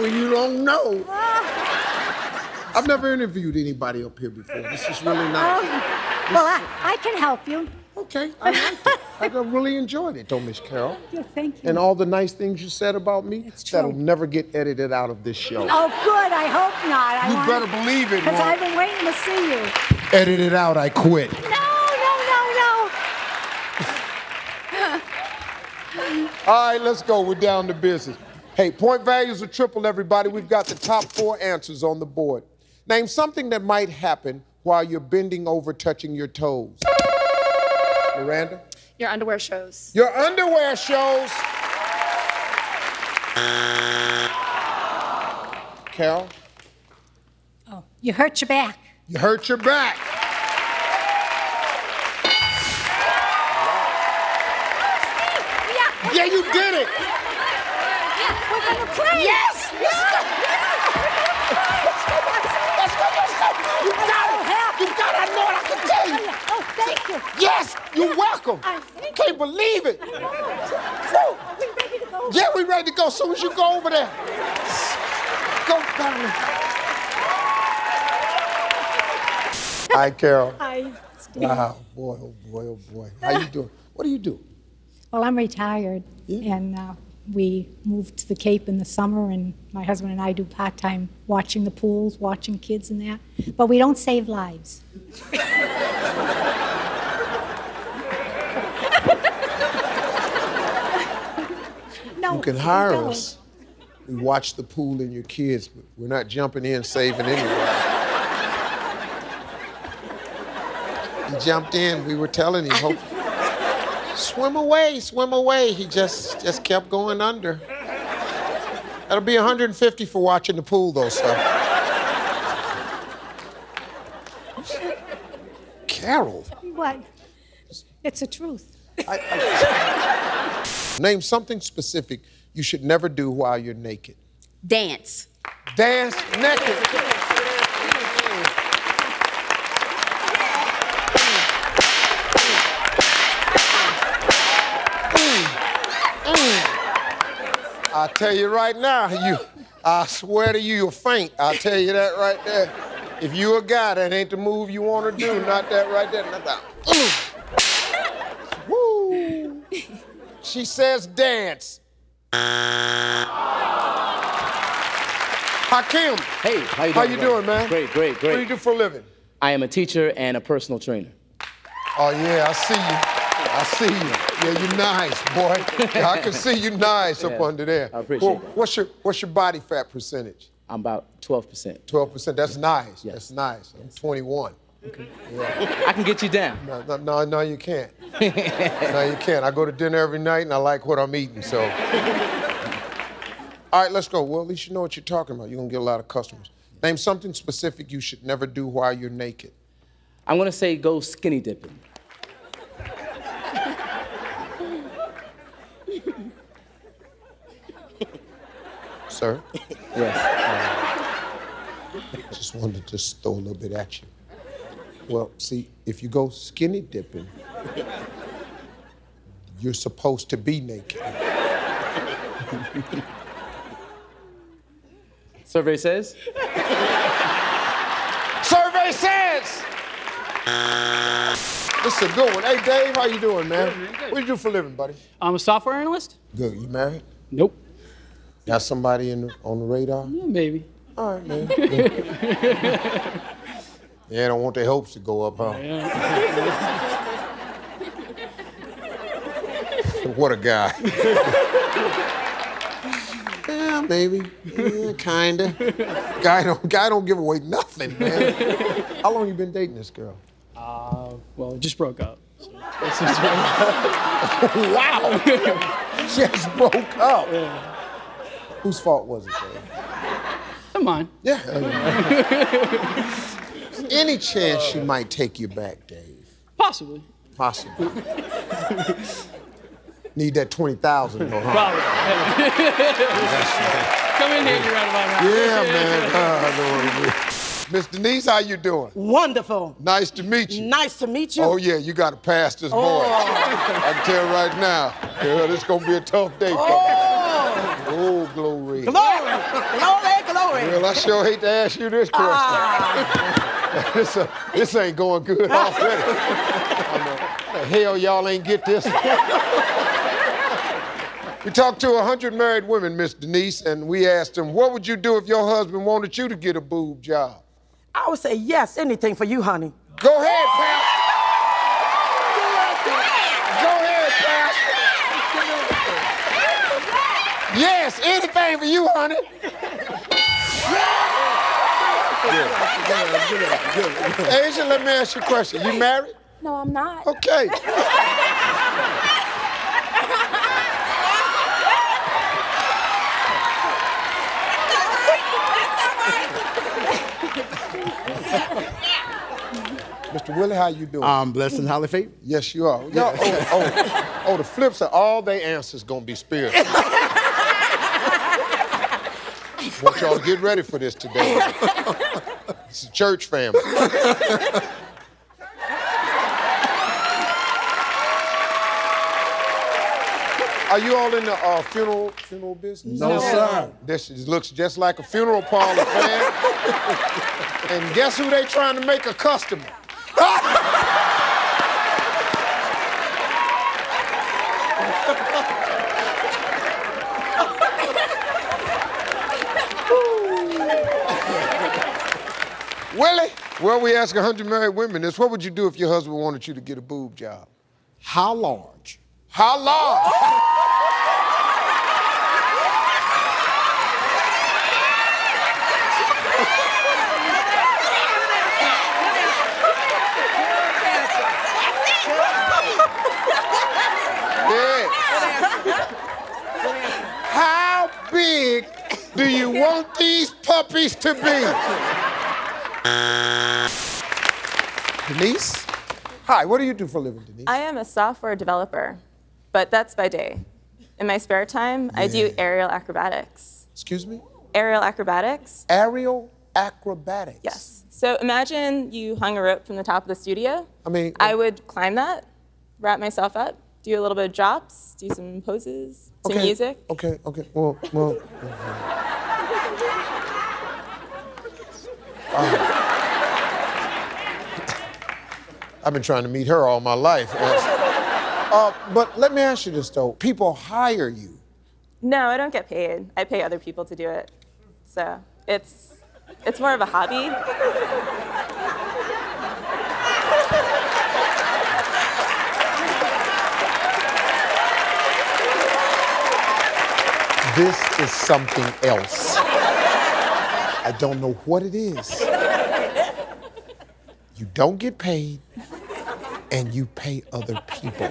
[SPEAKER 1] You don't know. I've never interviewed anybody up here before. This is really nice.
[SPEAKER 10] Well, I can help you.
[SPEAKER 1] Okay, I liked it. I really enjoyed it, though, Miss Carol.
[SPEAKER 10] Yeah, thank you.
[SPEAKER 1] And all the nice things you said about me, that'll never get edited out of this show.
[SPEAKER 10] Oh, good. I hope not.
[SPEAKER 1] You better believe it,
[SPEAKER 10] Because
[SPEAKER 1] Mom.
[SPEAKER 10] I've been waiting to see you.
[SPEAKER 1] Edit it out, I quit.
[SPEAKER 10] No.
[SPEAKER 1] All right, let's go. We're down to business. Hey, point values are triple, everybody. We've got the top 4 answers on the board. Name something that might happen while you're bending over, touching your toes. Miranda?
[SPEAKER 15] Your underwear shows.
[SPEAKER 1] Your underwear shows. Carol?
[SPEAKER 10] Oh, you hurt your back.
[SPEAKER 1] You hurt your back. Yeah, you did it.
[SPEAKER 10] We're going to play.
[SPEAKER 1] Yes. That's what you said. You got it. You got it. I know what I can tell you.
[SPEAKER 10] Oh, thank you.
[SPEAKER 1] Yes, you're welcome. Can't believe it.
[SPEAKER 10] Are we ready to go?
[SPEAKER 1] Yeah, we ready to go. As soon as you go over there. Go, darling. Hi, Carol.
[SPEAKER 10] Hi, Steve.
[SPEAKER 1] Wow, boy, oh boy, oh boy. How you doing? What do you do?
[SPEAKER 10] Well, I'm retired, and we moved to the Cape in the summer, and my husband and I do part-time watching the pools, watching kids and that, but we don't save lives. No,
[SPEAKER 1] You can
[SPEAKER 10] we
[SPEAKER 1] hire
[SPEAKER 10] don't.
[SPEAKER 1] us. We watch the pool and your kids, but we're not jumping in saving anyone. He jumped in. We were telling him, hope, swim away, swim away. He just kept going under. That'll be $150 for watching the pool, though, sir. Carol.
[SPEAKER 10] What? It's the truth.
[SPEAKER 1] Name something specific you should never do while you're naked.
[SPEAKER 16] Dance.
[SPEAKER 1] Dance naked. I'll tell you right now, I swear to you, you'll faint. I'll tell you that right there. If you a guy, that ain't the move you want to do. Not that right there. Not that. Woo. She says dance. Hakeem.
[SPEAKER 18] Hey, how you doing?
[SPEAKER 1] How you doing, man?
[SPEAKER 18] Great, great, great.
[SPEAKER 1] What do you do for a living?
[SPEAKER 18] I am a teacher and a personal trainer.
[SPEAKER 1] Oh, yeah, I see you. I see you. Yeah, you're nice, boy. Yeah, I can see you nice up under there.
[SPEAKER 18] I appreciate that.
[SPEAKER 1] What's your body fat percentage?
[SPEAKER 18] I'm about 12%.
[SPEAKER 1] 12%. That's nice.
[SPEAKER 18] Yes.
[SPEAKER 1] That's nice. I'm 21.
[SPEAKER 18] Okay.
[SPEAKER 1] Yeah.
[SPEAKER 18] I can get you down.
[SPEAKER 1] No, you can't. No, you can't. I go to dinner every night and I like what I'm eating, so. All right, let's go. Well, at least you know what you're talking about. You're gonna get a lot of customers. Name something specific you should never do while you're naked.
[SPEAKER 18] I'm gonna say go skinny dipping.
[SPEAKER 1] Sir?
[SPEAKER 18] Yes.
[SPEAKER 1] Just wanted to just throw a little bit at you. Well, see, if you go skinny dipping, you're supposed to be naked.
[SPEAKER 18] Survey says?
[SPEAKER 1] Survey says! This is a good one. Hey, Dave, how you doing, man? What do you do for a living, buddy?
[SPEAKER 6] I'm a software analyst.
[SPEAKER 1] Good. You married?
[SPEAKER 6] Nope.
[SPEAKER 1] Got somebody on the radar?
[SPEAKER 6] Yeah, maybe.
[SPEAKER 1] All right, man. Yeah, don't want their hopes to go up, huh? What a guy. Yeah, maybe. Yeah, kinda. Guy don't give away nothing, man. How long you been dating this girl?
[SPEAKER 6] Well, just broke up. So
[SPEAKER 1] Wow. Just broke up.
[SPEAKER 6] Yeah.
[SPEAKER 1] Whose fault was it, Dave?
[SPEAKER 6] Come on.
[SPEAKER 1] Yeah. Any chance she might take you back, Dave?
[SPEAKER 6] Possibly.
[SPEAKER 1] Possibly. Need that 20,000 though, huh?
[SPEAKER 6] Probably. Come in here, you're right about that.
[SPEAKER 1] Yeah, man. I know what it is. Miss Denise, how you doing?
[SPEAKER 4] Wonderful.
[SPEAKER 1] Nice to meet you.
[SPEAKER 4] Nice to meet you.
[SPEAKER 1] Oh, yeah, you got to pass this boy. I can tell right now. Yeah, this going to be a tough day for you. Oh, glory.
[SPEAKER 4] Glory. Glory, glory.
[SPEAKER 1] Well, I sure hate to ask you this question. This ain't going good already. The hell y'all ain't get this? We talked to 100 married women, Miss Denise, and we asked them, what would you do if your husband wanted you to get a boob job?
[SPEAKER 4] I would say yes, anything for you, honey.
[SPEAKER 1] Go ahead, pal. Go ahead, pal. Yes, anything for you, honey. Asia, let me ask you a question. You married?
[SPEAKER 14] No, I'm not.
[SPEAKER 1] Okay. Mr. Willie, how you doing?
[SPEAKER 18] I'm blessed and highly favored.
[SPEAKER 1] Yes, you are. Y'all, the flip side, all they answers gonna be spiritual. Want y'all to get ready for this today. It's a church family. Are you all in the funeral business?
[SPEAKER 18] No, sir.
[SPEAKER 1] This looks just like a funeral parlor, man. And guess who they trying to make a customer? Willie, well, we ask 100 married women this. What would you do if your husband wanted you to get a boob job?
[SPEAKER 18] How large?
[SPEAKER 1] How large? How big do you want these puppies to be? Denise? Hi, what do you do for a living, Denise?
[SPEAKER 13] I am a software developer, but that's by day. In my spare time, I do aerial acrobatics.
[SPEAKER 1] Excuse me?
[SPEAKER 13] Aerial acrobatics.
[SPEAKER 1] Aerial acrobatics?
[SPEAKER 13] Yes. So imagine you hung a rope from the top of the studio. I would climb that, wrap myself up, do a little bit of drops, do some poses, some music.
[SPEAKER 1] Okay. Well. I've been trying to meet her all my life. But let me ask you this, though. People hire you.
[SPEAKER 13] No, I don't get paid. I pay other people to do it. So it's more of a hobby.
[SPEAKER 1] This is something else. I don't know what it is. You don't get paid, and you pay other people.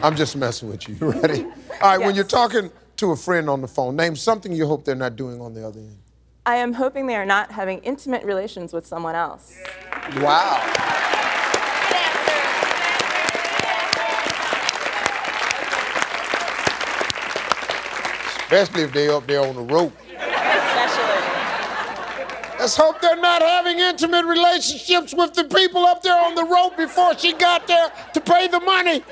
[SPEAKER 1] I'm just messing with you. You ready? All right, when you're talking to a friend on the phone, name something you hope they're not doing on the other end.
[SPEAKER 13] I am hoping they are not having intimate relations with someone else.
[SPEAKER 1] Wow. Especially if they're up there on the rope.
[SPEAKER 13] Especially.
[SPEAKER 1] Let's hope they're not having intimate relationships with the people up there on the rope before she got there to pay the money.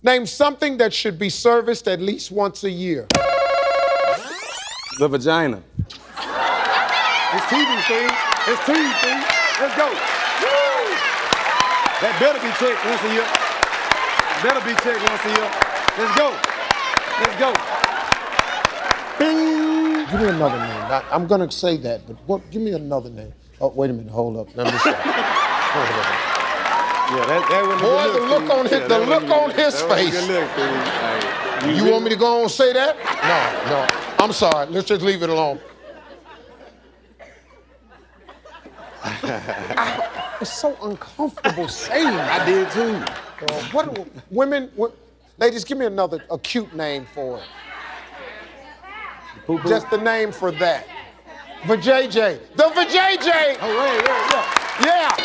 [SPEAKER 1] Name something that should be serviced at least once a year.
[SPEAKER 3] The vagina.
[SPEAKER 22] It's TV, Steve. It's TV, Steve. Let's go. Woo! That better be checked once a year. Better be checked once a year. Let's go.
[SPEAKER 3] Let's go.
[SPEAKER 1] Bing. Give me another name. I'm gonna say that, but give me another name. Oh, wait a minute. Hold up. Let me see. Hold up.
[SPEAKER 3] Yeah, that was
[SPEAKER 1] Boy, the look on his face. You want me to go on and say that? No. I'm sorry. Let's just leave it alone. It's so uncomfortable saying that.
[SPEAKER 3] I did too.
[SPEAKER 1] Ladies, give me a cute name for it.
[SPEAKER 3] Poo-poo.
[SPEAKER 1] Just the name for that. Vajayjay. The Vajayjay.
[SPEAKER 3] Oh, yeah.
[SPEAKER 1] Yeah.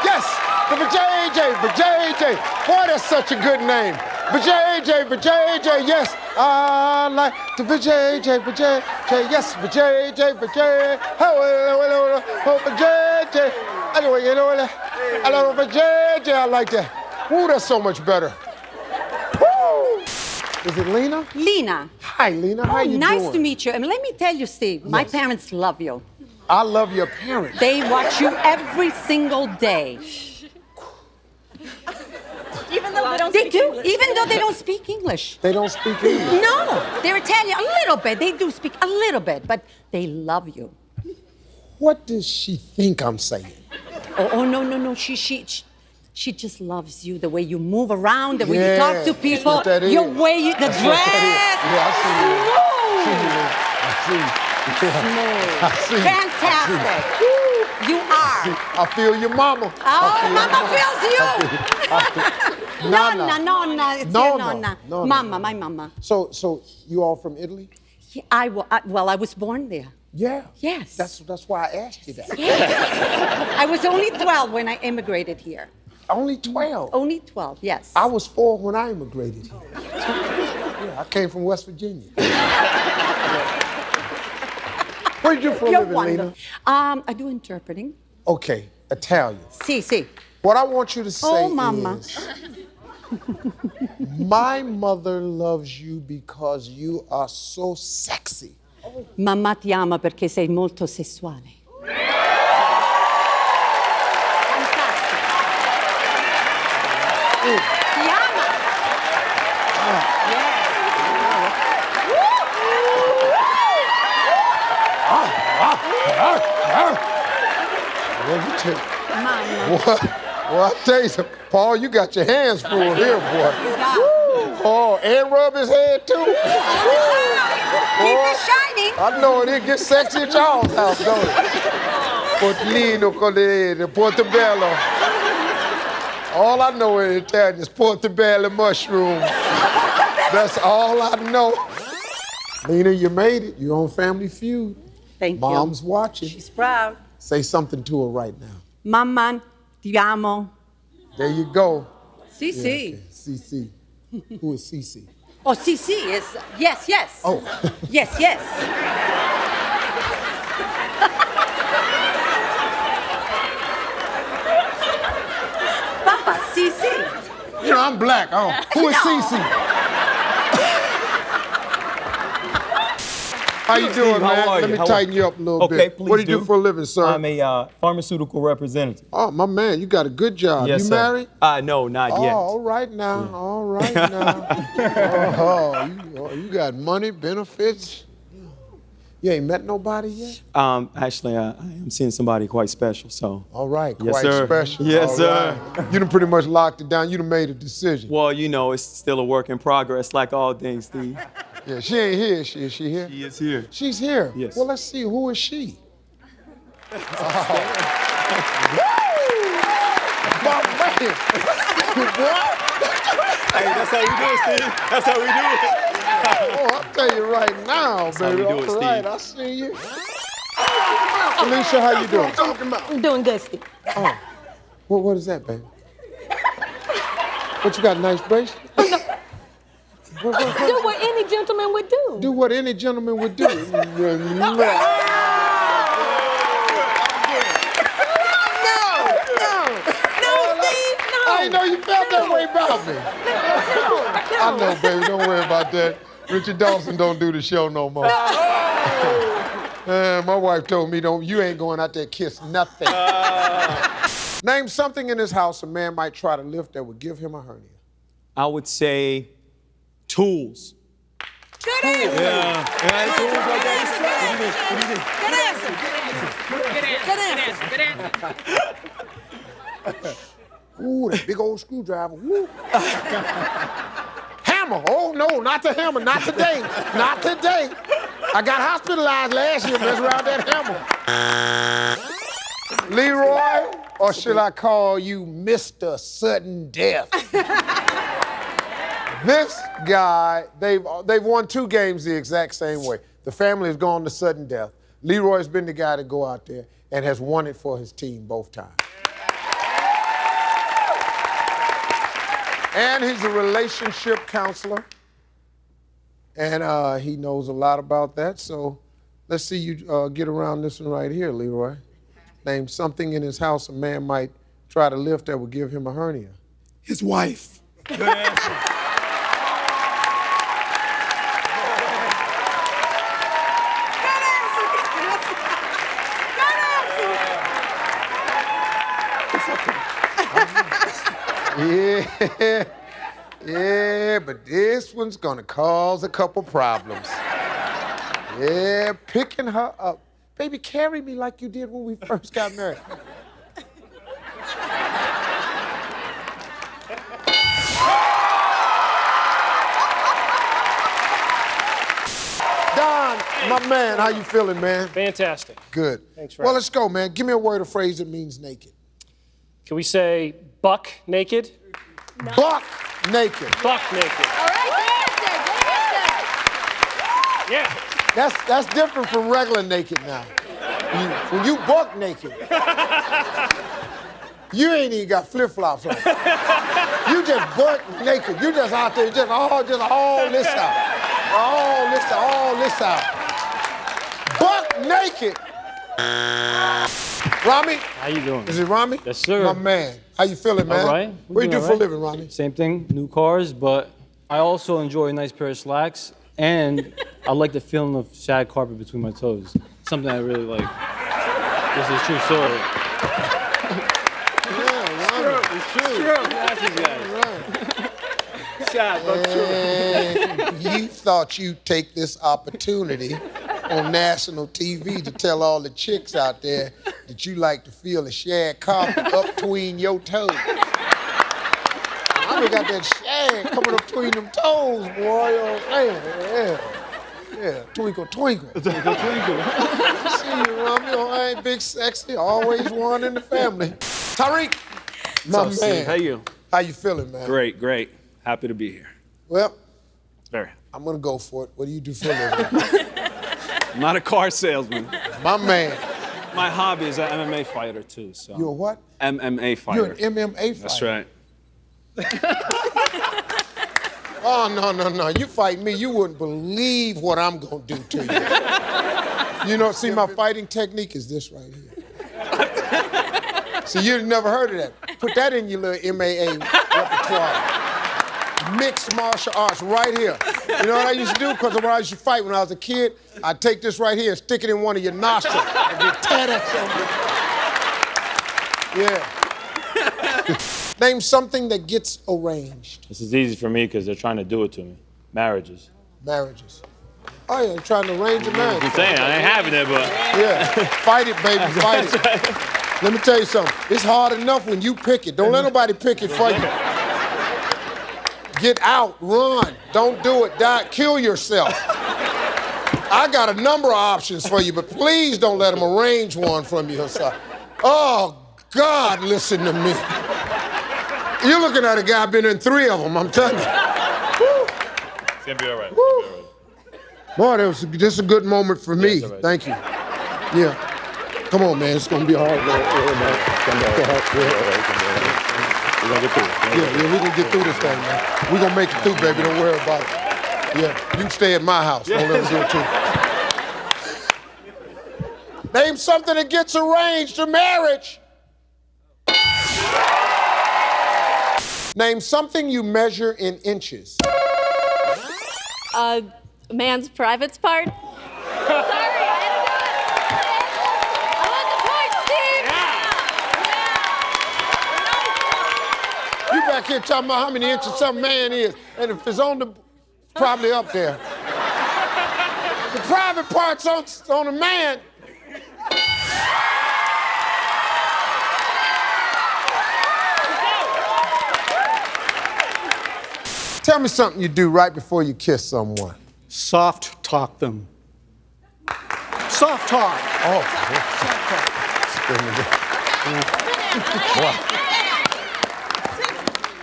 [SPEAKER 1] Yes, the Vajayjay. Boy, that's such a good name. Vajayjay, yes. I like the Vajayjay, yes, Vajayjay. Oh, Vajayjay. I love Vajayjay, I like that. Ooh, that's so much better. Woo! Is it Lena?
[SPEAKER 16] Lena.
[SPEAKER 1] Hi, Lena. How you doing?
[SPEAKER 16] Nice to meet you. And let me tell you, Steve, my parents love you.
[SPEAKER 1] I love your parents.
[SPEAKER 16] They watch you every single day.
[SPEAKER 12] Even though they don't
[SPEAKER 16] They
[SPEAKER 12] speak
[SPEAKER 16] do,
[SPEAKER 12] English.
[SPEAKER 16] even though they don't speak English.
[SPEAKER 1] They don't speak English?
[SPEAKER 16] No, they're Italian, a little bit. They do speak a little bit, but they love you.
[SPEAKER 1] What does she think I'm saying?
[SPEAKER 16] Oh, no. She just loves you, the way you move around, the way you talk to people,
[SPEAKER 1] That's what that is.
[SPEAKER 16] your way, the
[SPEAKER 1] That's
[SPEAKER 16] dress.
[SPEAKER 1] what that is. Yeah, I see.
[SPEAKER 16] Fantastic. You are.
[SPEAKER 1] I feel your mama.
[SPEAKER 16] Oh, mama feels you. Nonna. It's your
[SPEAKER 1] Nonna.
[SPEAKER 16] Mama, my mama.
[SPEAKER 1] So you all from Italy?
[SPEAKER 16] Yeah, I was born there.
[SPEAKER 1] Yeah.
[SPEAKER 16] Yes.
[SPEAKER 1] That's why I asked you that.
[SPEAKER 16] Yes. I was only 12 when I immigrated here.
[SPEAKER 1] Only 12?
[SPEAKER 16] Only 12, yes.
[SPEAKER 1] I was 4 when I immigrated here. Yeah, I came from West Virginia. What do you do for a
[SPEAKER 16] You're
[SPEAKER 1] living,
[SPEAKER 16] wonderful.
[SPEAKER 1] Lena?
[SPEAKER 16] I do interpreting.
[SPEAKER 1] Okay, Italian.
[SPEAKER 16] Si.
[SPEAKER 1] What I want you to say
[SPEAKER 16] Mama.
[SPEAKER 1] is, my mother loves you because you are so sexy.
[SPEAKER 16] Mamma ti ama perché sei molto sessuale. Ti ama.
[SPEAKER 1] Well, I tell you something, Paul, you got your hands full here, boy. Oh, and rub his head too.
[SPEAKER 16] Keep it shining.
[SPEAKER 1] I know it gets sexy at y'all's house, don't it? Portolino, Colere, Portobello. All I know in Italian is Portobello mushroom. That's all I know. Lena, you made it. You're on Family Feud.
[SPEAKER 16] Thank you.
[SPEAKER 1] Mom's watching.
[SPEAKER 16] She's proud.
[SPEAKER 1] Say something to her right now.
[SPEAKER 16] Mamma, ti amo.
[SPEAKER 1] There you go.
[SPEAKER 16] Si.
[SPEAKER 1] Okay. CC. Who is CC?
[SPEAKER 16] Oh, CC is yes.
[SPEAKER 1] Oh.
[SPEAKER 16] Yes. Papa, CC.
[SPEAKER 1] You know, I'm black. Oh, who is CC? How you doing,
[SPEAKER 3] Steve,
[SPEAKER 1] man?
[SPEAKER 3] how are
[SPEAKER 1] Let
[SPEAKER 3] you?
[SPEAKER 1] me tighten you up a little bit.
[SPEAKER 3] Okay, please
[SPEAKER 1] What do you do for a living, sir?
[SPEAKER 3] I'm a pharmaceutical representative.
[SPEAKER 1] Oh, my man, you got a good job.
[SPEAKER 3] Yes,
[SPEAKER 1] you
[SPEAKER 3] sir.
[SPEAKER 1] married?
[SPEAKER 3] No, not yet.
[SPEAKER 1] All right now. All right now. You got money, benefits. You ain't met nobody yet?
[SPEAKER 3] Actually, I am seeing somebody quite special, so.
[SPEAKER 1] All right,
[SPEAKER 3] Yes,
[SPEAKER 1] quite
[SPEAKER 3] sir.
[SPEAKER 1] special.
[SPEAKER 3] Yes,
[SPEAKER 1] All
[SPEAKER 3] sir.
[SPEAKER 1] right. You done pretty much locked it down. You done made a decision.
[SPEAKER 3] Well, you know, it's still a work in progress, like all things, Steve.
[SPEAKER 1] Yeah, she ain't here. Is she here?
[SPEAKER 3] She is here.
[SPEAKER 1] She's here?
[SPEAKER 3] Yes.
[SPEAKER 1] Well, let's see. Who is she? My man.
[SPEAKER 3] Hey, that's how we do it, Steve. That's how we do it.
[SPEAKER 1] Oh, I'll tell you right now,
[SPEAKER 3] That's how
[SPEAKER 1] baby.
[SPEAKER 3] we do it,
[SPEAKER 1] All right,
[SPEAKER 3] Steve.
[SPEAKER 1] I see you. Alicia, how you doing?
[SPEAKER 16] I'm doing good, Steve.
[SPEAKER 1] Oh, what is that, baby? What, you got a nice bracelet?
[SPEAKER 16] Do what any gentleman would do.
[SPEAKER 1] Do what any gentleman would do.
[SPEAKER 16] No, Steve, no.
[SPEAKER 1] I didn't know you felt that way about me. I know, baby. Don't worry about that. Richard Dawson don't do the show no more. My wife told me, you ain't going out there kiss nothing. Name something in this house a man might try to lift that would give him a hernia.
[SPEAKER 19] I would say tools.
[SPEAKER 11] Good answer.
[SPEAKER 19] Yeah.
[SPEAKER 11] Good answer. Good answer.
[SPEAKER 1] Ooh, that big old screwdriver. Woo. Hammer. Oh, no, not the hammer. Not today. Not today. I got hospitalized last year messing around that hammer. Leroy, or should I call you Mr. Sudden Death? This guy, they've won 2 games the exact same way. The family has gone to sudden death. Leroy's been the guy to go out there and has won it for his team both times. And he's a relationship counselor. And he knows a lot about that. So let's see you get around this one right here, Leroy. Name something in his house a man might try to lift that would give him a hernia.
[SPEAKER 7] His wife.
[SPEAKER 19] Good answer.
[SPEAKER 1] Yeah, but this one's gonna cause a couple problems. Yeah, picking her up. Baby, carry me like you did when we first got married. Don, my man, how you feeling, man?
[SPEAKER 21] Fantastic.
[SPEAKER 1] Good.
[SPEAKER 21] Thanks for
[SPEAKER 1] Well,
[SPEAKER 21] having
[SPEAKER 1] let's go, man. Give me a word or phrase that means naked.
[SPEAKER 21] Can we say buck naked?
[SPEAKER 1] No. Buck naked.
[SPEAKER 21] Buck naked.
[SPEAKER 12] All right,
[SPEAKER 21] Yeah.
[SPEAKER 1] That's different from regular naked now. When you buck naked, you ain't even got flip-flops on. You just buck naked. You just out there, just all this out. All this out. Buck naked. Rami?
[SPEAKER 21] How you doing?
[SPEAKER 1] Is it Rami?
[SPEAKER 3] Yes, sir.
[SPEAKER 1] My man. How you feeling, man?
[SPEAKER 3] All right.
[SPEAKER 1] What do you do for a living, Rami?
[SPEAKER 3] Same thing, new cars, but I also enjoy a nice pair of slacks, and I like the feeling of shag carpet between my toes. Something I really like. This is true story.
[SPEAKER 19] It's true. Shag, but true.
[SPEAKER 1] You thought you'd take this opportunity on national TV to tell all the chicks out there that you like to feel a shag carpet up between your toes. I got that shag coming up between them toes, boy. Oh, man. Yeah. Twinkle, twinkle. Twinkle, twinkle. See you, Rami. Oh, I ain't big sexy. Always one in the family. Tariq, my man.
[SPEAKER 19] Steve? How you?
[SPEAKER 1] How you feeling, man?
[SPEAKER 19] Great. Happy to be here.
[SPEAKER 1] Well,
[SPEAKER 19] Very.
[SPEAKER 1] I'm gonna go for it. What do you do for a living?
[SPEAKER 19] I'm not a car salesman.
[SPEAKER 1] My man.
[SPEAKER 19] My hobby is an MMA fighter too. So.
[SPEAKER 1] You're a what?
[SPEAKER 19] MMA fighter.
[SPEAKER 1] You're an MMA fighter.
[SPEAKER 19] That's right.
[SPEAKER 1] Oh, no. You fight me, you wouldn't believe what I'm gonna do to you. You know, see, my fighting technique is this right here. See, you've never heard of that. Put that in your little MAA repertoire. Mixed martial arts right here. You know what I used to do? Because when I used to fight when I was a kid, I'd take this right here and stick it in one of your nostrils. And get tear that something. Yeah. Name something that gets arranged.
[SPEAKER 3] This is easy for me because they're trying to do it to me. Marriages.
[SPEAKER 1] Marriages. Oh, yeah, trying to arrange a marriage.
[SPEAKER 3] I'm saying, I ain't having it, but...
[SPEAKER 1] Yeah, fight it, baby, fight it. Let me tell you something. It's hard enough when you pick it. Don't let nobody pick it for you. Get out, run. Don't do it, die, kill yourself. I got a number of options for you, but please don't let them arrange one from you. Oh, God, listen to me. You're looking at a guy been in 3 of them, I'm telling you.
[SPEAKER 19] It's gonna be all right.
[SPEAKER 1] Boy, this is a good moment for me.
[SPEAKER 3] Right.
[SPEAKER 1] Thank you. Yeah. Come on, man. It's gonna be hard. We're gonna get through it. Yeah, we can get through this thing, man. We're gonna make it through, baby. Don't worry about it. Yeah, you can stay at my house. Don't let us do it too. Name something that gets arranged to marriage. Name something you measure in inches.
[SPEAKER 2] A man's private part. Sorry, I had to do it. I want the point, Steve.
[SPEAKER 1] You back here talking about how many inches some man is, and if it's on the, probably up there. The private part's on a man. Tell me something you do right before you kiss someone.
[SPEAKER 8] Soft talk them. Soft talk.
[SPEAKER 1] Oh.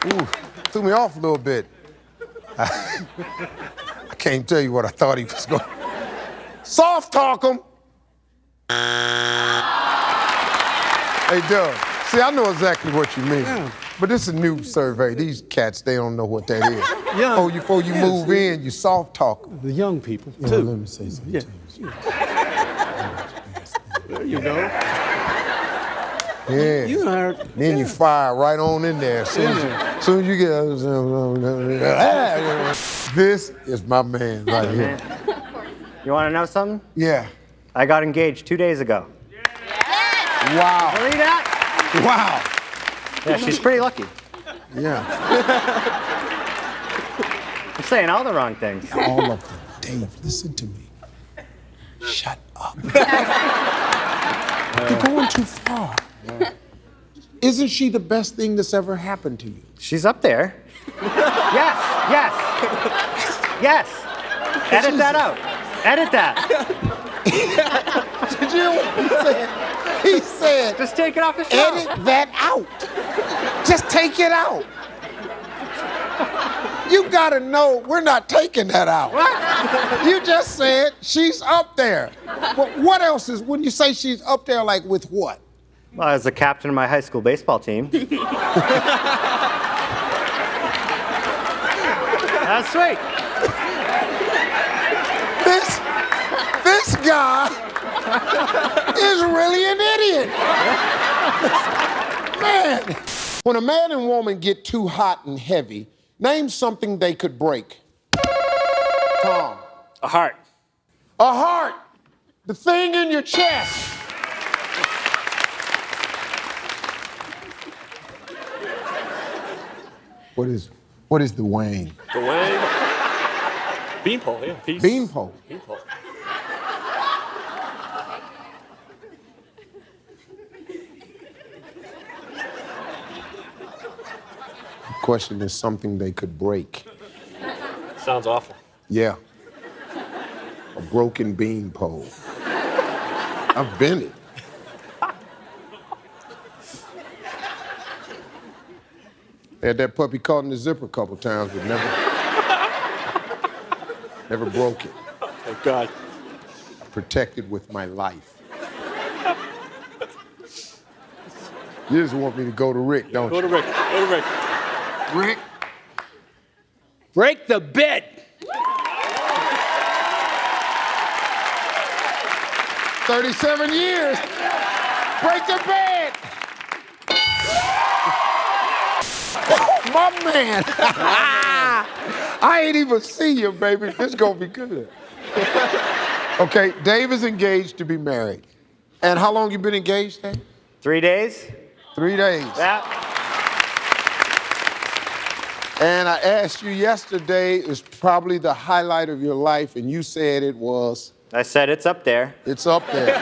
[SPEAKER 1] Ooh, threw me off a little bit. I can't tell you what I thought he was going. Soft talk him. Hey, Doug. See, I know exactly what you mean. Yeah. But this is a new survey. These cats, they don't know what that is.
[SPEAKER 8] Yeah.
[SPEAKER 1] Before you move in, you soft talk them.
[SPEAKER 8] The young people,
[SPEAKER 1] Yeah,
[SPEAKER 8] too.
[SPEAKER 1] let me say something to you.
[SPEAKER 8] There you go.
[SPEAKER 1] Yeah.
[SPEAKER 8] You are.
[SPEAKER 1] Then you fire right on in there. Soon as you get. This is my man right here.
[SPEAKER 7] You want to know something?
[SPEAKER 1] Yeah.
[SPEAKER 7] I got engaged 2 days ago.
[SPEAKER 1] Wow.
[SPEAKER 7] Believe that?
[SPEAKER 1] Wow.
[SPEAKER 7] Yeah, she's pretty lucky.
[SPEAKER 1] Yeah.
[SPEAKER 7] I'm saying all the wrong things.
[SPEAKER 1] All of them. Dave, listen to me. Shut up. You're going too far. Isn't she the best thing that's ever happened to you?
[SPEAKER 7] She's up there. Yes. Edit that out. Edit that.
[SPEAKER 1] Did you hear what he said? He said,
[SPEAKER 7] just take it off the show.
[SPEAKER 1] Edit that out. Just take it out. You gotta know we're not taking that out.
[SPEAKER 7] What?
[SPEAKER 1] You just said she's up there. But what else is, when you say she's up there, like with what?
[SPEAKER 7] Well, I was the captain of my high school baseball team. That's sweet.
[SPEAKER 1] This guy is really an idiot. Man. When a man and woman get too hot and heavy, name something they could break. Tom.
[SPEAKER 21] A heart.
[SPEAKER 1] A heart. The thing in your chest. What is the wang?
[SPEAKER 21] The wang. Beanpole, yeah. Piece.
[SPEAKER 1] Beanpole.
[SPEAKER 21] Beanpole.
[SPEAKER 1] The question is something they could break.
[SPEAKER 21] Sounds awful.
[SPEAKER 1] Yeah. A broken beanpole. I've been it. Had that puppy caught in the zipper a couple times, but never broke it.
[SPEAKER 21] Oh, God.
[SPEAKER 1] Protected with my life. You just want me to go to Rick, don't
[SPEAKER 21] Go
[SPEAKER 1] you?
[SPEAKER 21] to Rick. Go to Rick.
[SPEAKER 1] Rick?
[SPEAKER 8] Break the bed.
[SPEAKER 1] 37 years. Break the bed. My man. I ain't even see you, baby. This gonna be good. Okay, Dave is engaged to be married. And how long you been engaged, Dave?
[SPEAKER 7] 3 days.
[SPEAKER 1] 3 days.
[SPEAKER 7] Yeah.
[SPEAKER 1] And I asked you yesterday, is probably the highlight of your life, and you said it was?
[SPEAKER 7] I said it's up there.
[SPEAKER 1] It's up there.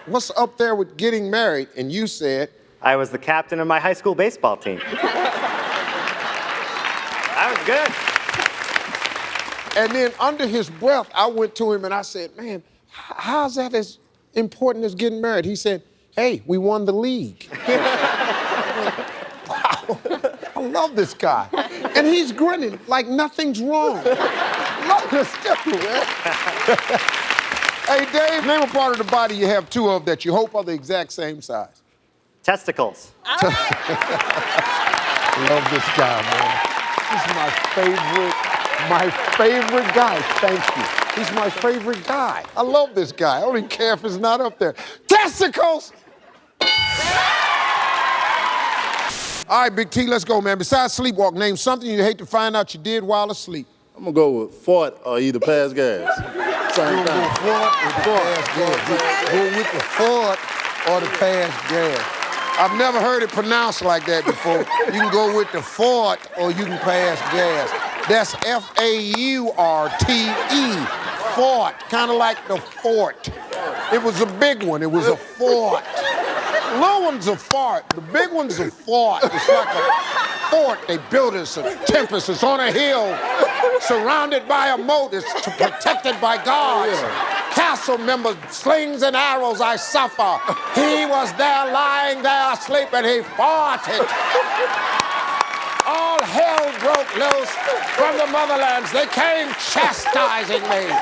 [SPEAKER 1] What's up there with getting married? And you said?
[SPEAKER 7] I was the captain of my high school baseball team. That was good.
[SPEAKER 1] And then under his breath, I went to him and I said, man, how's that as important as getting married? He said, hey, we won the league. Wow, I love this guy. And he's grinning like nothing's wrong. Love this dude, man. Hey, Dave, name a part of the body you have two of that you hope are the exact same size.
[SPEAKER 7] Testicles.
[SPEAKER 1] Love this guy, man. He's my favorite guy. Thank you. He's my favorite guy. I love this guy. I don't even care if it's not up there. Testicles! All right, Big T, let's go, man. Besides sleepwalk, name something you hate to find out you did while asleep.
[SPEAKER 9] I'm gonna go with fart or either pass gas. Same thing.
[SPEAKER 1] Go with the fart or the pass gas. I've never heard it pronounced like that before. You can go with the fart or you can pass gas. That's F-A-U-R-T-E. Fart, kind of like the fort. It was a big one. It was a fort. The little one's a fart. The big one's a fort. It's like a fort. They built it. It's a tempest. It's on a hill, surrounded by a moat. It's protected by guards. Castle members, slings and arrows I suffer. He was there lying there asleep and he farted. All hell broke loose from the motherlands. They came chastising me.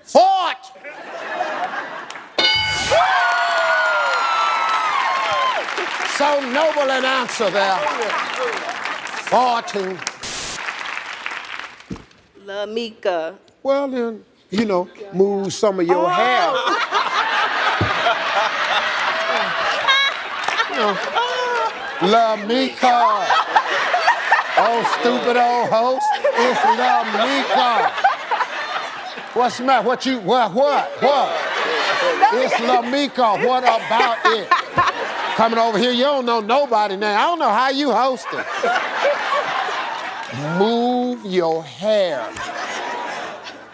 [SPEAKER 1] Fort! So noble an answer there. Farting.
[SPEAKER 4] La Mika.
[SPEAKER 1] Well then, you know, move some of your hair. La Mika. Oh, stupid old host. It's La Mika. What's the matter? What? It's La Mika. What about it? Coming over here, you don't know nobody now. I don't know how you host it. Move your hair.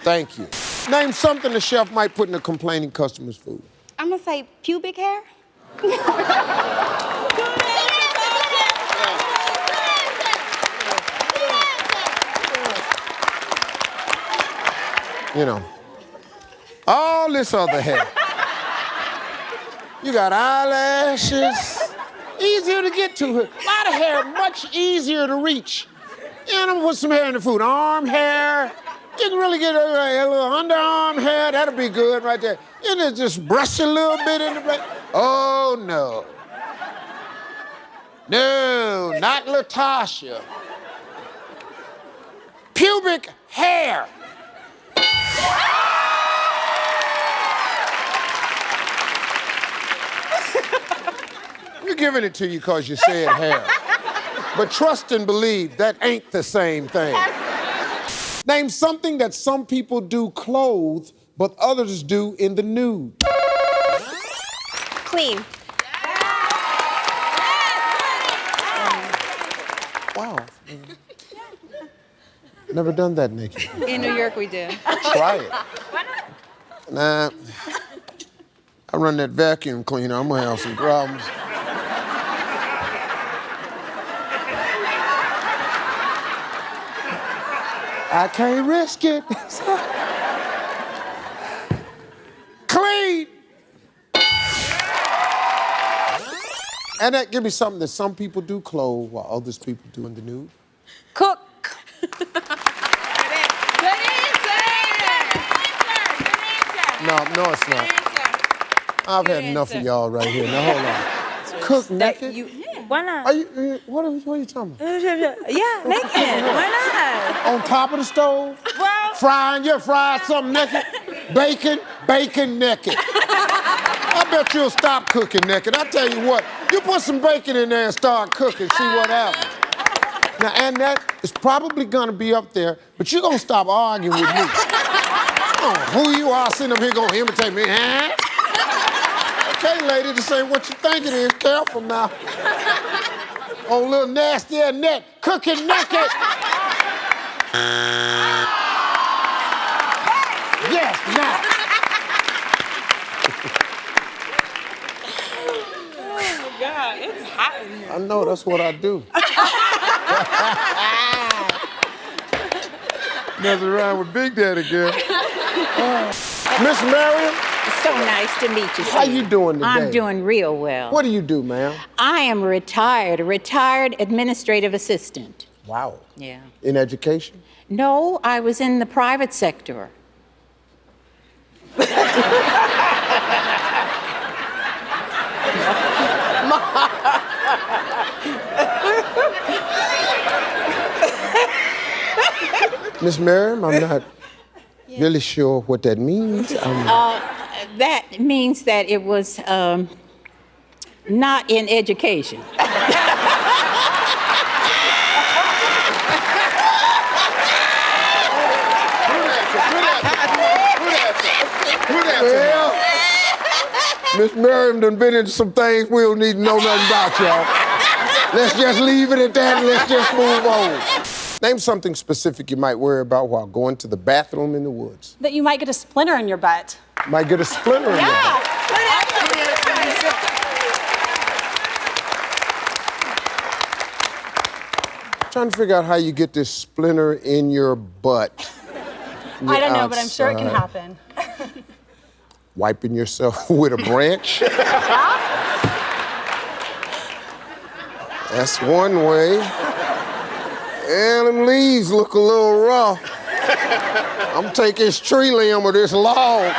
[SPEAKER 1] Thank you. Name something the chef might put in a complaining customer's food.
[SPEAKER 2] I'm gonna say pubic hair.
[SPEAKER 1] You know, all this other hair. You got eyelashes, easier to get to. A lot of hair, much easier to reach. Yeah, I'm gonna put some hair in the food. Arm hair. You can really get a little underarm hair. That'll be good right there. You know, just brush a little bit in the plate. Oh, no. No, not Latasha. Pubic hair. We're giving it to you because you said hair. But trust and believe, that ain't the same thing. Name something that some people do clothed, but others do in the nude.
[SPEAKER 2] Clean.
[SPEAKER 1] Wow. Never done that, Nikki.
[SPEAKER 14] In New York, we do.
[SPEAKER 1] Try it. Nah. I run that vacuum cleaner. I'm gonna have some problems. I can't risk it. Clean. And that give me something that some people do clothe while others people do in the nude.
[SPEAKER 16] Cook.
[SPEAKER 1] No, it's not. I've had enough of y'all right here. Now hold on. Cook naked?
[SPEAKER 16] Why not?
[SPEAKER 1] Are you? What are you talking about?
[SPEAKER 16] Yeah, naked. Why not?
[SPEAKER 1] On top of the stove?
[SPEAKER 16] Well,
[SPEAKER 1] frying? You fried something naked? Bacon naked. I bet you'll stop cooking naked. I tell you what, you put some bacon in there and start cooking, see what happens. Now, and that is probably gonna be up there, but you're gonna stop arguing with me. Oh, who you are sitting up here gonna imitate me, huh? Okay, lady, this ain't what you think it is. Careful now. Oh, little nasty ass neck, cooking naked. Yes, now.
[SPEAKER 11] Oh my God, it's hot in here.
[SPEAKER 1] I know, that's what I do. Messing around with Big Daddy, girl. Miss Marion?
[SPEAKER 16] So nice to meet you.
[SPEAKER 1] How you doing today?
[SPEAKER 16] I'm doing real well.
[SPEAKER 1] What do you do, ma'am?
[SPEAKER 16] I am a retired administrative assistant.
[SPEAKER 1] Wow.
[SPEAKER 16] Yeah.
[SPEAKER 1] In education?
[SPEAKER 16] No, I was in the private sector.
[SPEAKER 1] Miss Marion, I'm not Really sure what that means?
[SPEAKER 4] That means that it was not in education.
[SPEAKER 1] Well, Miss Miriam done been into some things we don't need to know nothing about, y'all. Let's just leave it at that and let's just move on. Name something specific you might worry about while going to the bathroom in the woods.
[SPEAKER 17] That you might get a splinter in your butt.
[SPEAKER 1] Might get a splinter in your butt. Trying to figure out how you get this splinter in your butt.
[SPEAKER 17] I don't know, but I'm sure it can happen.
[SPEAKER 1] Wiping yourself with a branch? That's one way. And them leaves look a little rough. I'm taking this tree limb or this log.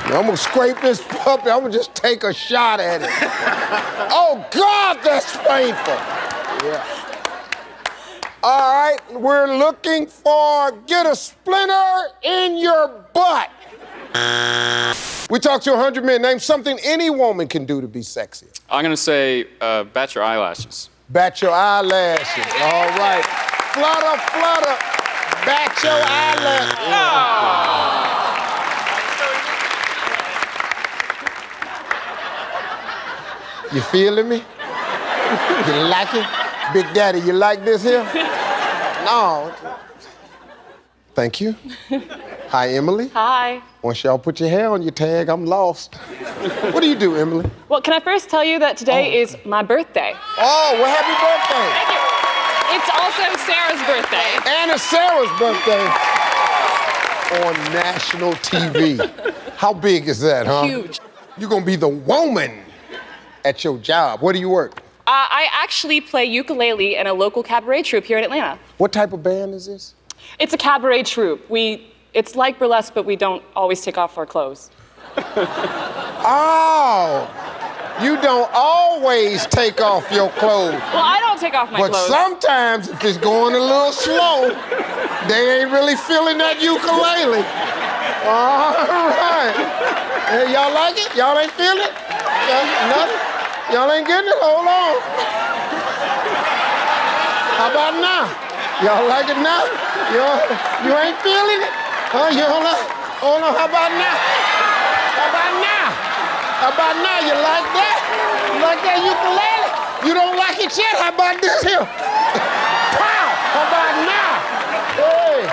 [SPEAKER 1] I'm gonna scrape this puppy. I'm gonna just take a shot at it. Oh God, that's painful. Yeah. All right, we're looking for get a splinter in your butt. We talked to 100 men. Name something any woman can do to be sexy.
[SPEAKER 20] I'm gonna say bat your eyelashes.
[SPEAKER 1] Bat your eyelashes. All right. Flutter, flutter. Bat your eyelashes. You feeling me? You like it? Big Daddy, you like this here? No. Thank you. Hi, Emily.
[SPEAKER 23] Hi.
[SPEAKER 1] Once y'all put your hair on your tag, I'm lost. What do you do, Emily?
[SPEAKER 23] Well, can I first tell you that today is my birthday?
[SPEAKER 1] Oh, well, happy birthday.
[SPEAKER 23] Thank you. It's also Sarah's birthday.
[SPEAKER 1] And it's Sarah's birthday on national TV. How big is that, huh?
[SPEAKER 23] Huge.
[SPEAKER 1] You're gonna be the woman at your job. Where do you work?
[SPEAKER 23] I actually play ukulele in a local cabaret troupe here in Atlanta.
[SPEAKER 1] What type of band is this?
[SPEAKER 23] It's a cabaret troupe. It's like burlesque, but we don't always take off our clothes.
[SPEAKER 1] Oh, you don't always take off your clothes.
[SPEAKER 23] Well, I don't take off my
[SPEAKER 1] but
[SPEAKER 23] clothes.
[SPEAKER 1] But sometimes, if it's going a little slow, they ain't really feeling that ukulele. All right. Hey, y'all like it? Y'all ain't feeling it? Nothing? Y'all ain't getting it? Hold on. How about now? Y'all like it now? You ain't feeling it? Huh? You don't like? Hold on. How about now? How about now? How about now? You like that? You like that ukulele? You don't like it yet? How about this here? Pow! How about now? Hey.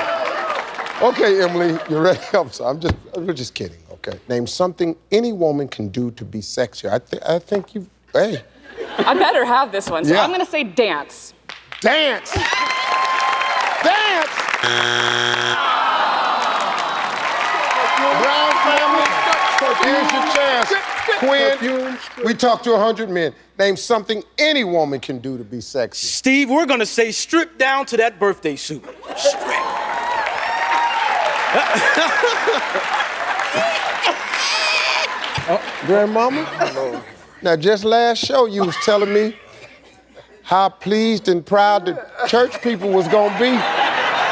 [SPEAKER 1] Okay, Emily, you ready? We're just kidding. Okay. Name something any woman can do to be sexy. I think you. Hey.
[SPEAKER 23] I better have this one. So
[SPEAKER 1] Yeah.
[SPEAKER 23] I'm gonna say dance.
[SPEAKER 1] Dance. Dance. Brown family, here's your chance. Quinn, we talked to 100 men. Name something any woman can do to be sexy.
[SPEAKER 8] Steve, we're gonna say strip down to that birthday suit. Strip.
[SPEAKER 1] Grandmama? Now, just last show, you was telling me how pleased and proud the church people was gonna be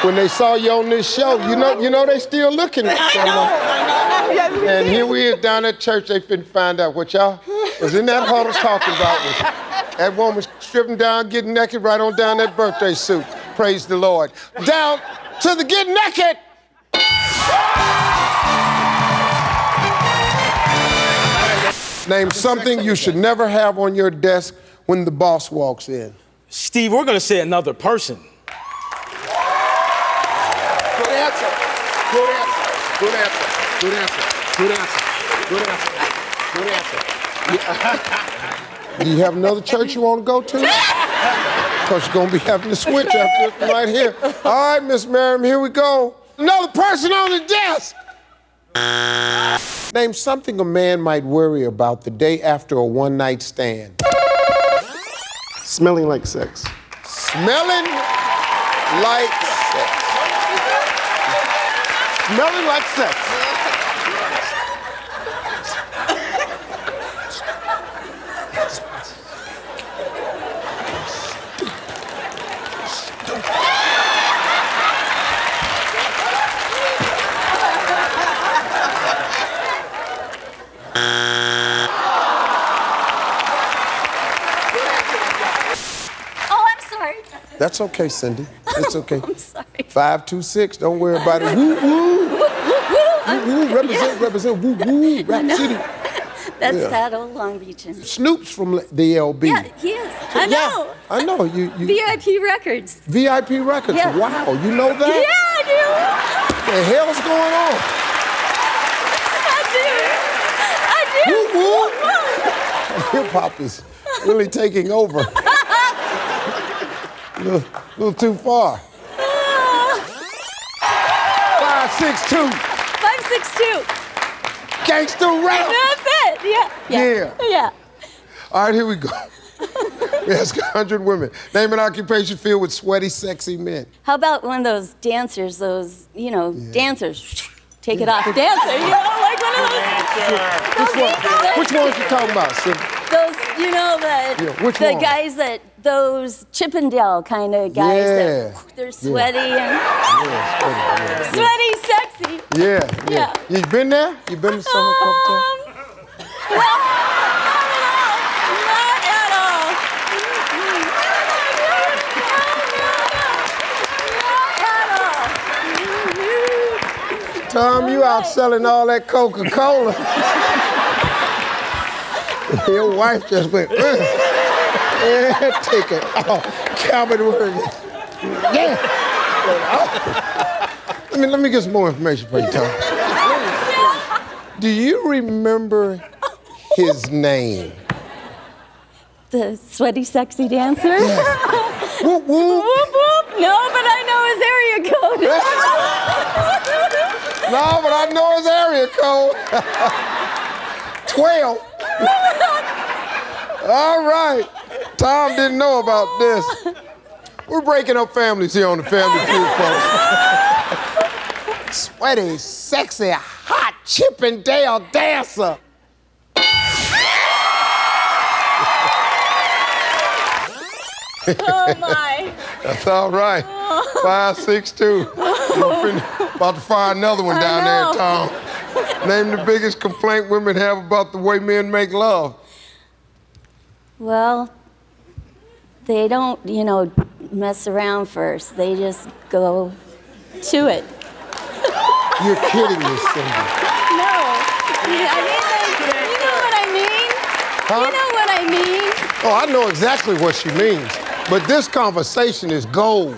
[SPEAKER 1] when they saw you on this show. You know they still looking at you. And here we is down at church, they finna find out what y'all was in that huddle talking about. That woman stripping down, getting naked right on down that birthday suit. Praise the Lord. Down to the get naked. Name something you should never have on your desk when the boss walks in.
[SPEAKER 8] Steve, we're gonna say another person.
[SPEAKER 1] Good answer. Good answer. Good answer. Good answer. Good answer. Good answer. Good answer. Do you have another church you want to go to? Because you're going to be having to switch after this right here. All right, Miss Miriam, here we go. Another person on the desk. Name something a man might worry about the day after a one-night stand.
[SPEAKER 9] Smelling like sex.
[SPEAKER 1] Smelling like sex.
[SPEAKER 9] Smelling like sex.
[SPEAKER 1] That's okay, Cindy. It's okay.
[SPEAKER 16] I'm sorry.
[SPEAKER 1] 526, don't worry about it. Woo, woo. Woo, woo, represent, woo, woo, Rap City.
[SPEAKER 16] That's
[SPEAKER 1] Yeah.
[SPEAKER 16] that old Long Beach.
[SPEAKER 1] Snoop's from the LB.
[SPEAKER 16] Yeah, he is. I know.
[SPEAKER 1] I know. You
[SPEAKER 16] VIP Records.
[SPEAKER 1] VIP Records.
[SPEAKER 16] Yeah.
[SPEAKER 1] Wow, you know that?
[SPEAKER 16] Yeah, I do.
[SPEAKER 1] What the hell's going on?
[SPEAKER 16] I do.
[SPEAKER 1] Woo, woo. Hip hop is really taking over. A little too far. 562.
[SPEAKER 16] 562.
[SPEAKER 1] Gangsta rap.
[SPEAKER 16] That's it. Yeah.
[SPEAKER 1] All right, here we go. We ask 100 women. Name an occupation filled with sweaty, sexy men.
[SPEAKER 16] How about one of those dancers, dancers? Take it off. Dancer, like one of those.
[SPEAKER 1] Which ones you talking about, Sid?
[SPEAKER 16] Those,
[SPEAKER 1] which
[SPEAKER 16] the
[SPEAKER 1] one?
[SPEAKER 16] guys those Chippendale kind of guys that they're sweaty and sweaty, sexy.
[SPEAKER 1] Yeah. You been there? You been to some a couple times?
[SPEAKER 16] Well, not at all.
[SPEAKER 1] Tom, you out selling all that Coca-Cola. Your wife just went, yeah, take it. Oh, Calvin Word. Yeah. Let me get some more information for you, Tom. Do you remember his name?
[SPEAKER 16] The sweaty, sexy dancer?
[SPEAKER 1] Yeah. Whoop, whoop.
[SPEAKER 16] Whoop, whoop. No, but I know his area code.
[SPEAKER 1] No, but I know his area code. 12. All right. Tom didn't know about this. We're breaking up families here on the Family Feud, folks. Sweaty, sexy, hot Chippendale dancer.
[SPEAKER 16] Oh, my.
[SPEAKER 1] That's all right. 562. About to fire another one down there, Tom. Name the biggest complaint women have about the way men make love.
[SPEAKER 16] Well, they don't, mess around first. They just go to it.
[SPEAKER 1] You're kidding me, Cindy.
[SPEAKER 16] No. You know what I mean?
[SPEAKER 1] Huh?
[SPEAKER 16] You know what I mean?
[SPEAKER 1] Oh, I know exactly what she means. But this conversation is gold.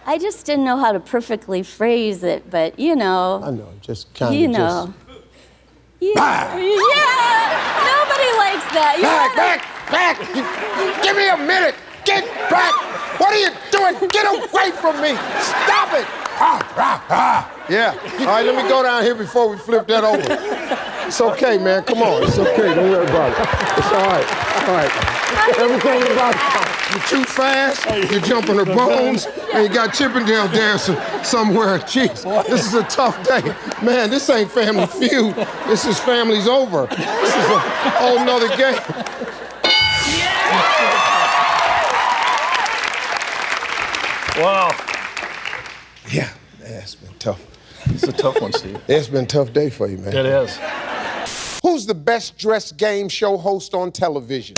[SPEAKER 16] I just didn't know how to perfectly phrase it, but
[SPEAKER 1] I know, just kind of
[SPEAKER 16] Yeah, nobody likes that.
[SPEAKER 1] Back! Give me a minute! Get back! What are you doing? Get away from me! Stop it! Yeah. All right, let me go down here before we flip that over. It's okay, man. Come on. It's okay. Don't worry about it. It's all right. All right. Everything about it. You're too fast. You're jumping her bones. And you got Chippendale dancing somewhere. Jeez, this is a tough day. Man, this ain't Family Feud. This is Family's Over. This is a whole nother game.
[SPEAKER 21] Wow.
[SPEAKER 1] Yeah, it's been tough.
[SPEAKER 21] It's a tough one, Steve.
[SPEAKER 1] It's been a tough day for you, man.
[SPEAKER 21] It is.
[SPEAKER 1] Who's the best dressed game show host on television?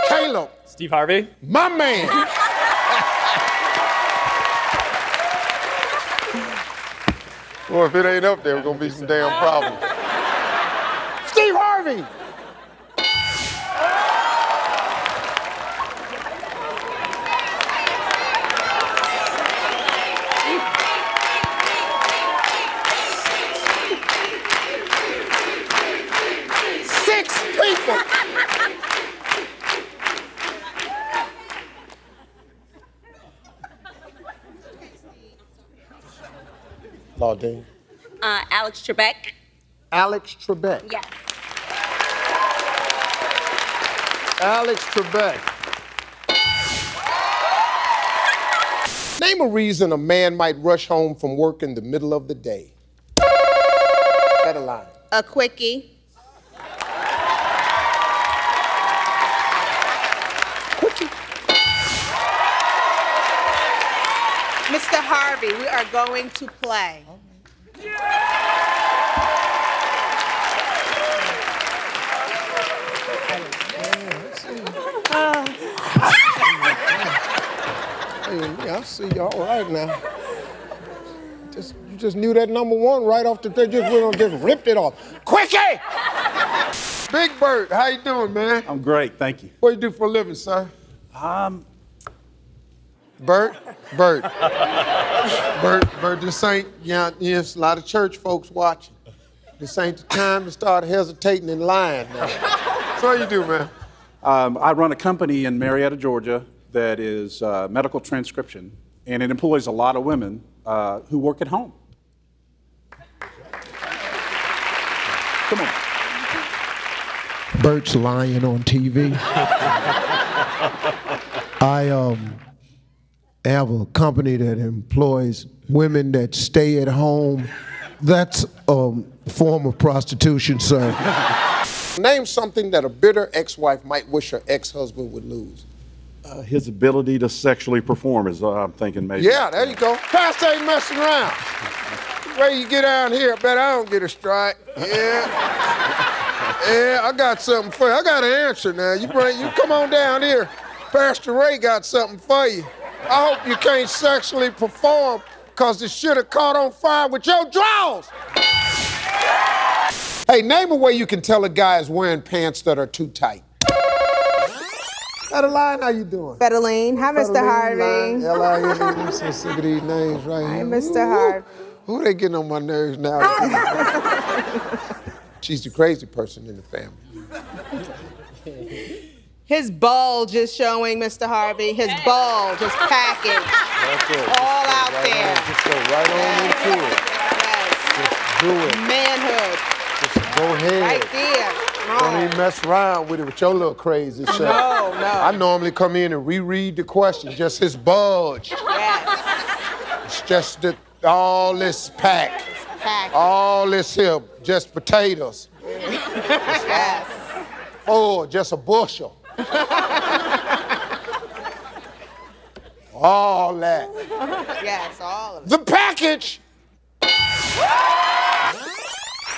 [SPEAKER 1] Caleb.
[SPEAKER 21] Steve Harvey.
[SPEAKER 1] My man. Well, if it ain't up there, we're gonna be some damn problems. Steve Harvey. People. Claudine.
[SPEAKER 12] Alex Trebek.
[SPEAKER 1] Alex Trebek.
[SPEAKER 12] Yes.
[SPEAKER 1] Alex Trebek. Name a reason a man might rush home from work in the middle of the day. Better line.
[SPEAKER 4] A quickie. Mr. Harvey, we are going to play.
[SPEAKER 1] see you all right now. You just knew that number one right off the bat. Just ripped it off. Quickie! Big Bert, how you doing, man?
[SPEAKER 21] I'm great, thank you.
[SPEAKER 1] What do you do for a living, sir? Bert, this ain't, there's a lot of church folks watching. This ain't the time to start hesitating in line now. So what you do, man?
[SPEAKER 21] I run a company in Marietta, Georgia that is medical transcription, and it employs a lot of women who work at home. Come on.
[SPEAKER 1] Bert's lying on TV. I have a company that employs women that stay at home. That's a form of prostitution, sir. Name something that a bitter ex-wife might wish her ex-husband would lose.
[SPEAKER 21] His ability to sexually perform is, I'm thinking maybe.
[SPEAKER 1] Yeah, there you go. Pastor ain't messing around. Where you get down here, I bet I don't get a strike. Yeah, I got something for you. I got an answer now. You come on down here. Pastor Ray got something for you. I hope you can't sexually perform because it should have caught on fire with your drawers. Hey, name a way you can tell a guy is wearing pants that are too tight. Adeline, how you doing?
[SPEAKER 11] Federline. Hi, Mr. Harvey.
[SPEAKER 1] L-I-N-E. I'm so sick of these names right here.
[SPEAKER 11] Hi, Mr. Harvey.
[SPEAKER 1] Who they getting on my nerves now? She's the crazy person in the family.
[SPEAKER 11] His bulge is showing, Mr. Harvey. His bulge is packaged. All out there.
[SPEAKER 1] Just go right on into it.
[SPEAKER 11] Yes.
[SPEAKER 1] Just do it.
[SPEAKER 11] Manhood.
[SPEAKER 1] Just go ahead.
[SPEAKER 11] Right there.
[SPEAKER 1] Don't even mess around with it with your little crazy self.
[SPEAKER 11] No.
[SPEAKER 1] I normally come in and reread the question, just his bulge.
[SPEAKER 11] Yes.
[SPEAKER 1] It's just all this pack. All this here, just potatoes.
[SPEAKER 11] Yes.
[SPEAKER 1] Oh, just a bushel. All that.
[SPEAKER 11] Yes, all of it.
[SPEAKER 1] The package! All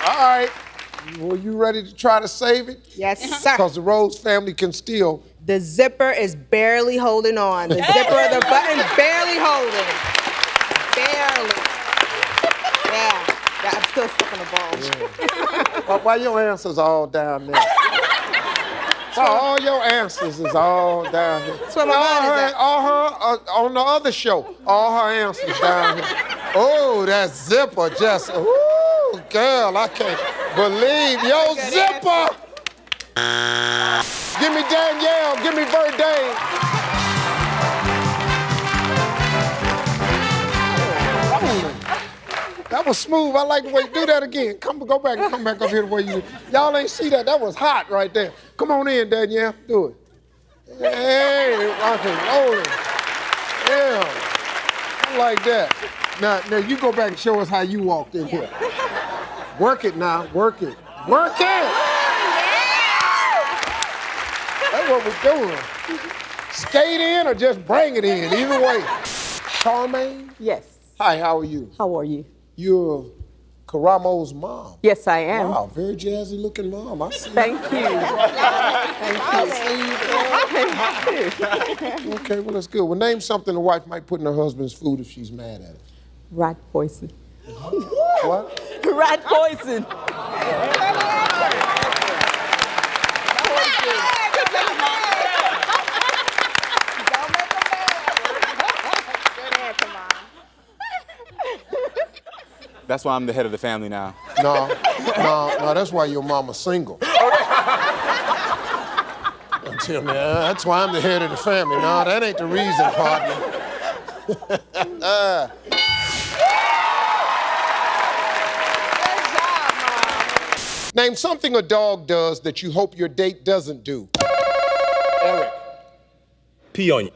[SPEAKER 1] right. Well, you ready to try to save it?
[SPEAKER 11] Yes, sir.
[SPEAKER 1] Because the Rose family can still.
[SPEAKER 11] The zipper is barely holding on. The zipper of the button barely holding. Barely. Yeah, I'm still stuck in the bulge.
[SPEAKER 1] Why your answers all down there? All your answers is all down here.
[SPEAKER 11] That's where my mind is at.
[SPEAKER 1] All her on the other show, all her answers down here. Oh, that zipper just, ooh, girl, I can't believe your zipper. Give me Danielle, give me Verdane. That was smooth. I like the way you do that again. Go back and come back up here the way you do. Y'all ain't see that. That was hot right there. Come on in, Danielle. Do it. Hey, rock and rolling. Yeah. I like that. Now you go back and show us how you walked in here. Work it now. Work it. Work it! That's what we're doing. Skate in or just bring it in. Either way. Charmaine?
[SPEAKER 11] Yes.
[SPEAKER 1] Hi, how are you?
[SPEAKER 11] How are you?
[SPEAKER 1] You're Karamo's mom.
[SPEAKER 11] Yes, I am.
[SPEAKER 1] Wow, very jazzy looking mom. I see.
[SPEAKER 11] Thank you.
[SPEAKER 1] Thank you. Okay, well, that's good. Well, name something a wife might put in her husband's food if she's mad at it.
[SPEAKER 11] Rat poison.
[SPEAKER 1] What?
[SPEAKER 11] Rat poison.
[SPEAKER 5] That's why I'm the head of the family now.
[SPEAKER 1] No, that's why your mama's single. Tell me, that's why I'm the head of the family. No, that ain't the reason, partner. Name something a dog does that you hope your date doesn't do.
[SPEAKER 5] Eric. Pee on you.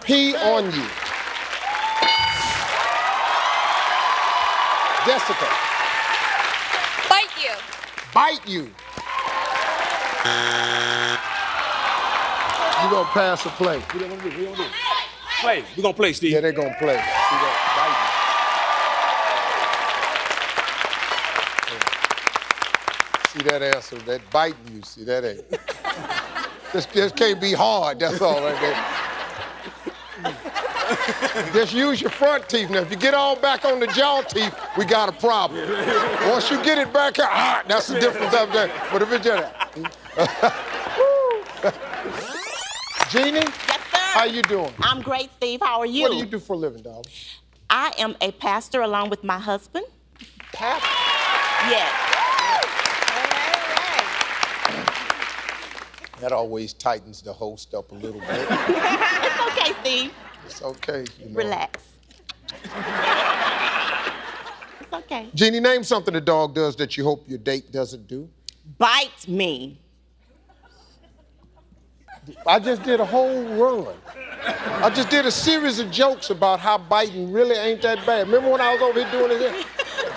[SPEAKER 1] Pee on you. Jessica.
[SPEAKER 12] Bite you.
[SPEAKER 1] Bite you. You gonna pass or play?
[SPEAKER 5] What do you want to do? Play. We're gonna play, Steve.
[SPEAKER 1] Yeah, they're gonna play. See that answer, that biting you, see that ain't. This can't be hard, that's all right there. Just use your front teeth. Now, if you get all back on the jaw teeth, we got a problem. Once you get it back here, that's a different stuff there. But if it's just... Jeannie?
[SPEAKER 4] Yes, sir.
[SPEAKER 1] How you doing?
[SPEAKER 4] I'm great, Steve. How are you?
[SPEAKER 1] What do you do for a living, darling?
[SPEAKER 4] I am a pastor along with my husband.
[SPEAKER 1] Pastor?
[SPEAKER 4] Yes.
[SPEAKER 1] That always tightens the host up a little bit.
[SPEAKER 4] It's okay, Steve.
[SPEAKER 1] It's okay. You know.
[SPEAKER 4] Relax. It's okay.
[SPEAKER 1] Jeannie, name something a dog does that you hope your date doesn't do.
[SPEAKER 4] Bite me.
[SPEAKER 1] I just did a whole run. I just did a series of jokes about how biting really ain't that bad. Remember when I was over here doing this here?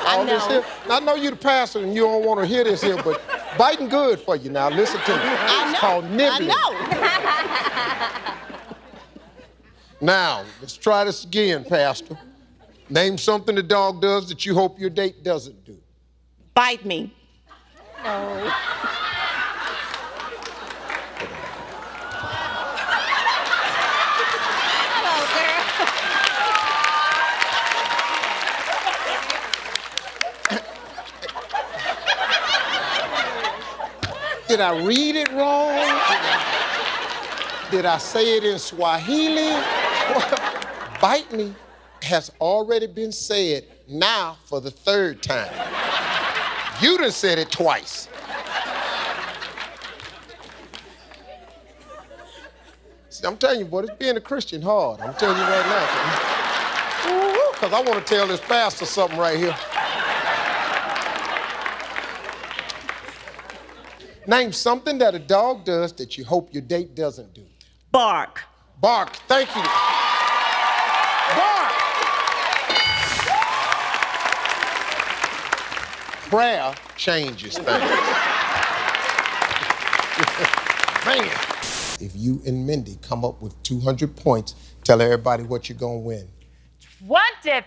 [SPEAKER 4] I know.
[SPEAKER 1] This here? Now, I know you the pastor and you don't want to hear this here, but biting good for you now. Listen to me.
[SPEAKER 4] I know.
[SPEAKER 1] It's called nibbling.
[SPEAKER 4] I
[SPEAKER 1] Now, let's try this again, Pastor. Name something a dog does that you hope your date doesn't do.
[SPEAKER 4] Bite me.
[SPEAKER 1] No. Did I read it wrong? Did I say it in Swahili? Bite me has already been said now for the third time. You done said it twice. See, I'm telling you, boy, it's being a Christian hard. I'm telling you right now. Because I want to tell this pastor something right here. Name something that a dog does that you hope your date doesn't do.
[SPEAKER 4] Bark.
[SPEAKER 1] Bark. Thank you. Bark. Prayer changes things. Man. If you and Mindy come up with 200 points, tell everybody what you're going to win.
[SPEAKER 12] $20,000.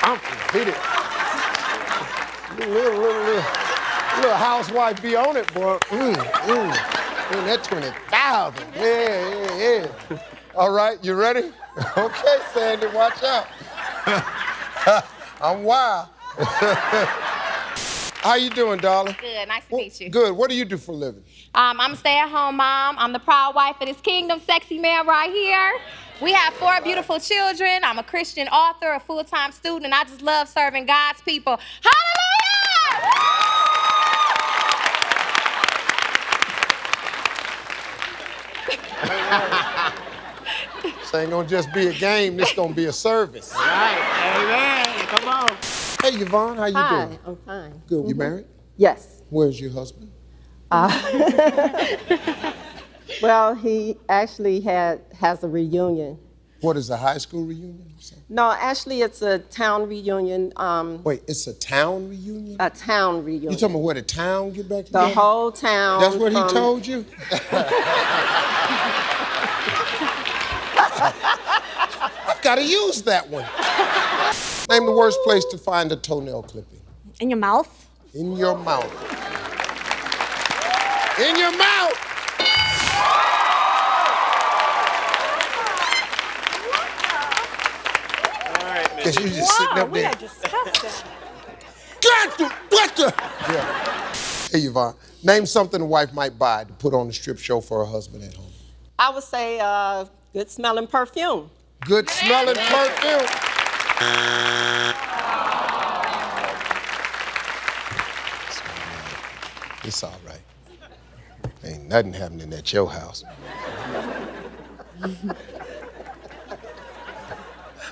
[SPEAKER 1] I'm gonna hit it. Little housewife be on it, boy. That 20,000. Yeah. All right, you ready? Okay, Sandy, watch out. I'm wild. How you doing, darling?
[SPEAKER 12] Good, nice to meet you.
[SPEAKER 1] Good. What do you do for a living?
[SPEAKER 12] I'm a stay-at-home mom. I'm the proud wife of this kingdom sexy man right here. We have 4 beautiful children. I'm a Christian author, a full-time student, and I just love serving God's people. Hallelujah!
[SPEAKER 1] This ain't gonna just be a game, this gonna be a service.
[SPEAKER 4] Right. Amen. Come on.
[SPEAKER 1] Hey, Yvonne, how you
[SPEAKER 6] Hi,
[SPEAKER 1] doing?
[SPEAKER 6] I'm fine.
[SPEAKER 1] Good. You married?
[SPEAKER 6] Yes.
[SPEAKER 1] Where's your husband?
[SPEAKER 6] Well, he actually has a reunion.
[SPEAKER 1] What is a high school reunion?
[SPEAKER 6] No, actually, it's a town reunion.
[SPEAKER 1] Wait, it's a town reunion?
[SPEAKER 6] A town reunion.
[SPEAKER 1] You talking about where the town get back
[SPEAKER 6] The
[SPEAKER 1] together?
[SPEAKER 6] whole town.
[SPEAKER 1] That's what he told you? I've got to use that one. Name the worst place to find a toenail clipping.
[SPEAKER 12] In your mouth?
[SPEAKER 1] In your mouth. In your mouth! Because you just sitting up there. What the? Yeah. Hey, Yvonne, name something a wife might buy to put on a strip show for her husband at home.
[SPEAKER 6] I would say good smelling perfume.
[SPEAKER 1] Good smelling perfume. It's all right. Ain't nothing happening at your house.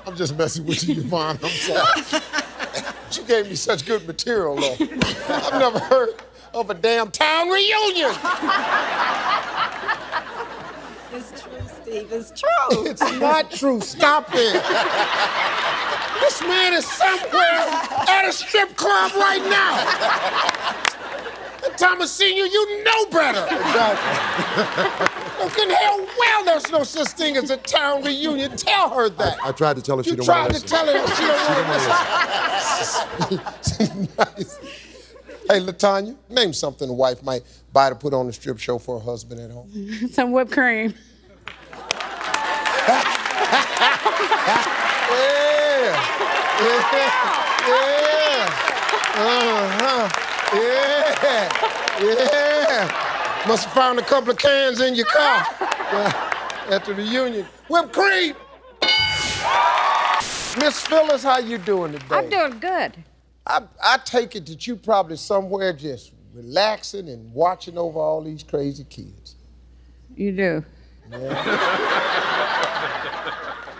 [SPEAKER 1] I'm just messing with you, Yvonne. I'm sorry. You gave me such good material, though. I've never heard of a damn town reunion.
[SPEAKER 6] It's true, Steve. It's true.
[SPEAKER 1] It's not true. Stop it. This man is somewhere at a strip club right now. And Thomas Sr., you know better. Exactly. Look in hell well there's no such thing as a town reunion. Tell her that.
[SPEAKER 22] I tried to tell her she
[SPEAKER 1] You
[SPEAKER 22] don't want to
[SPEAKER 1] tried to tell her that she don't want to listen. Nice. Hey, LaTanya, name something a wife might buy to put on a strip show for her husband at home.
[SPEAKER 4] Some whipped cream.
[SPEAKER 1] Yeah. Must have found a couple of cans in your car at the reunion. Whipped cream. Miss Phyllis, how you doing today?
[SPEAKER 10] I'm doing good.
[SPEAKER 1] I take it that you probably somewhere just relaxing and watching over all these crazy kids.
[SPEAKER 10] You do.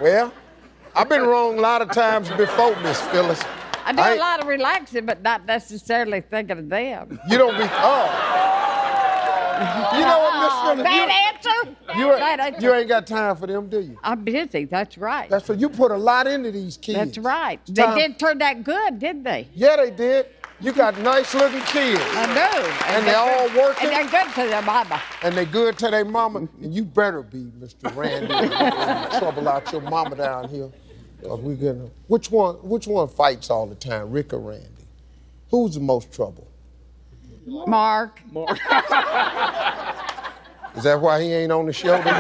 [SPEAKER 1] Well, I've been wrong a lot of times before, Miss Phyllis.
[SPEAKER 10] I do a lot of relaxing, but not necessarily thinking of them.
[SPEAKER 1] You don't be, You know what, Miss Phyllis?
[SPEAKER 10] Bad answer?
[SPEAKER 1] You ain't got time for them, do you?
[SPEAKER 10] I'm busy, that's right.
[SPEAKER 1] That's what you put a lot into these kids.
[SPEAKER 10] That's right. They did turn out good, didn't they?
[SPEAKER 1] Yeah, they did. You got nice looking kids.
[SPEAKER 10] I know.
[SPEAKER 1] And they're all working.
[SPEAKER 10] And they're good to their mama.
[SPEAKER 1] And they're good to their mama. And you better be, Mr. Randy, and trouble out your mama down here. Cause we gonna. Which one fights all the time, Rick or Randy? Who's the most trouble?
[SPEAKER 10] Mark.
[SPEAKER 1] Is that why he ain't on the show today?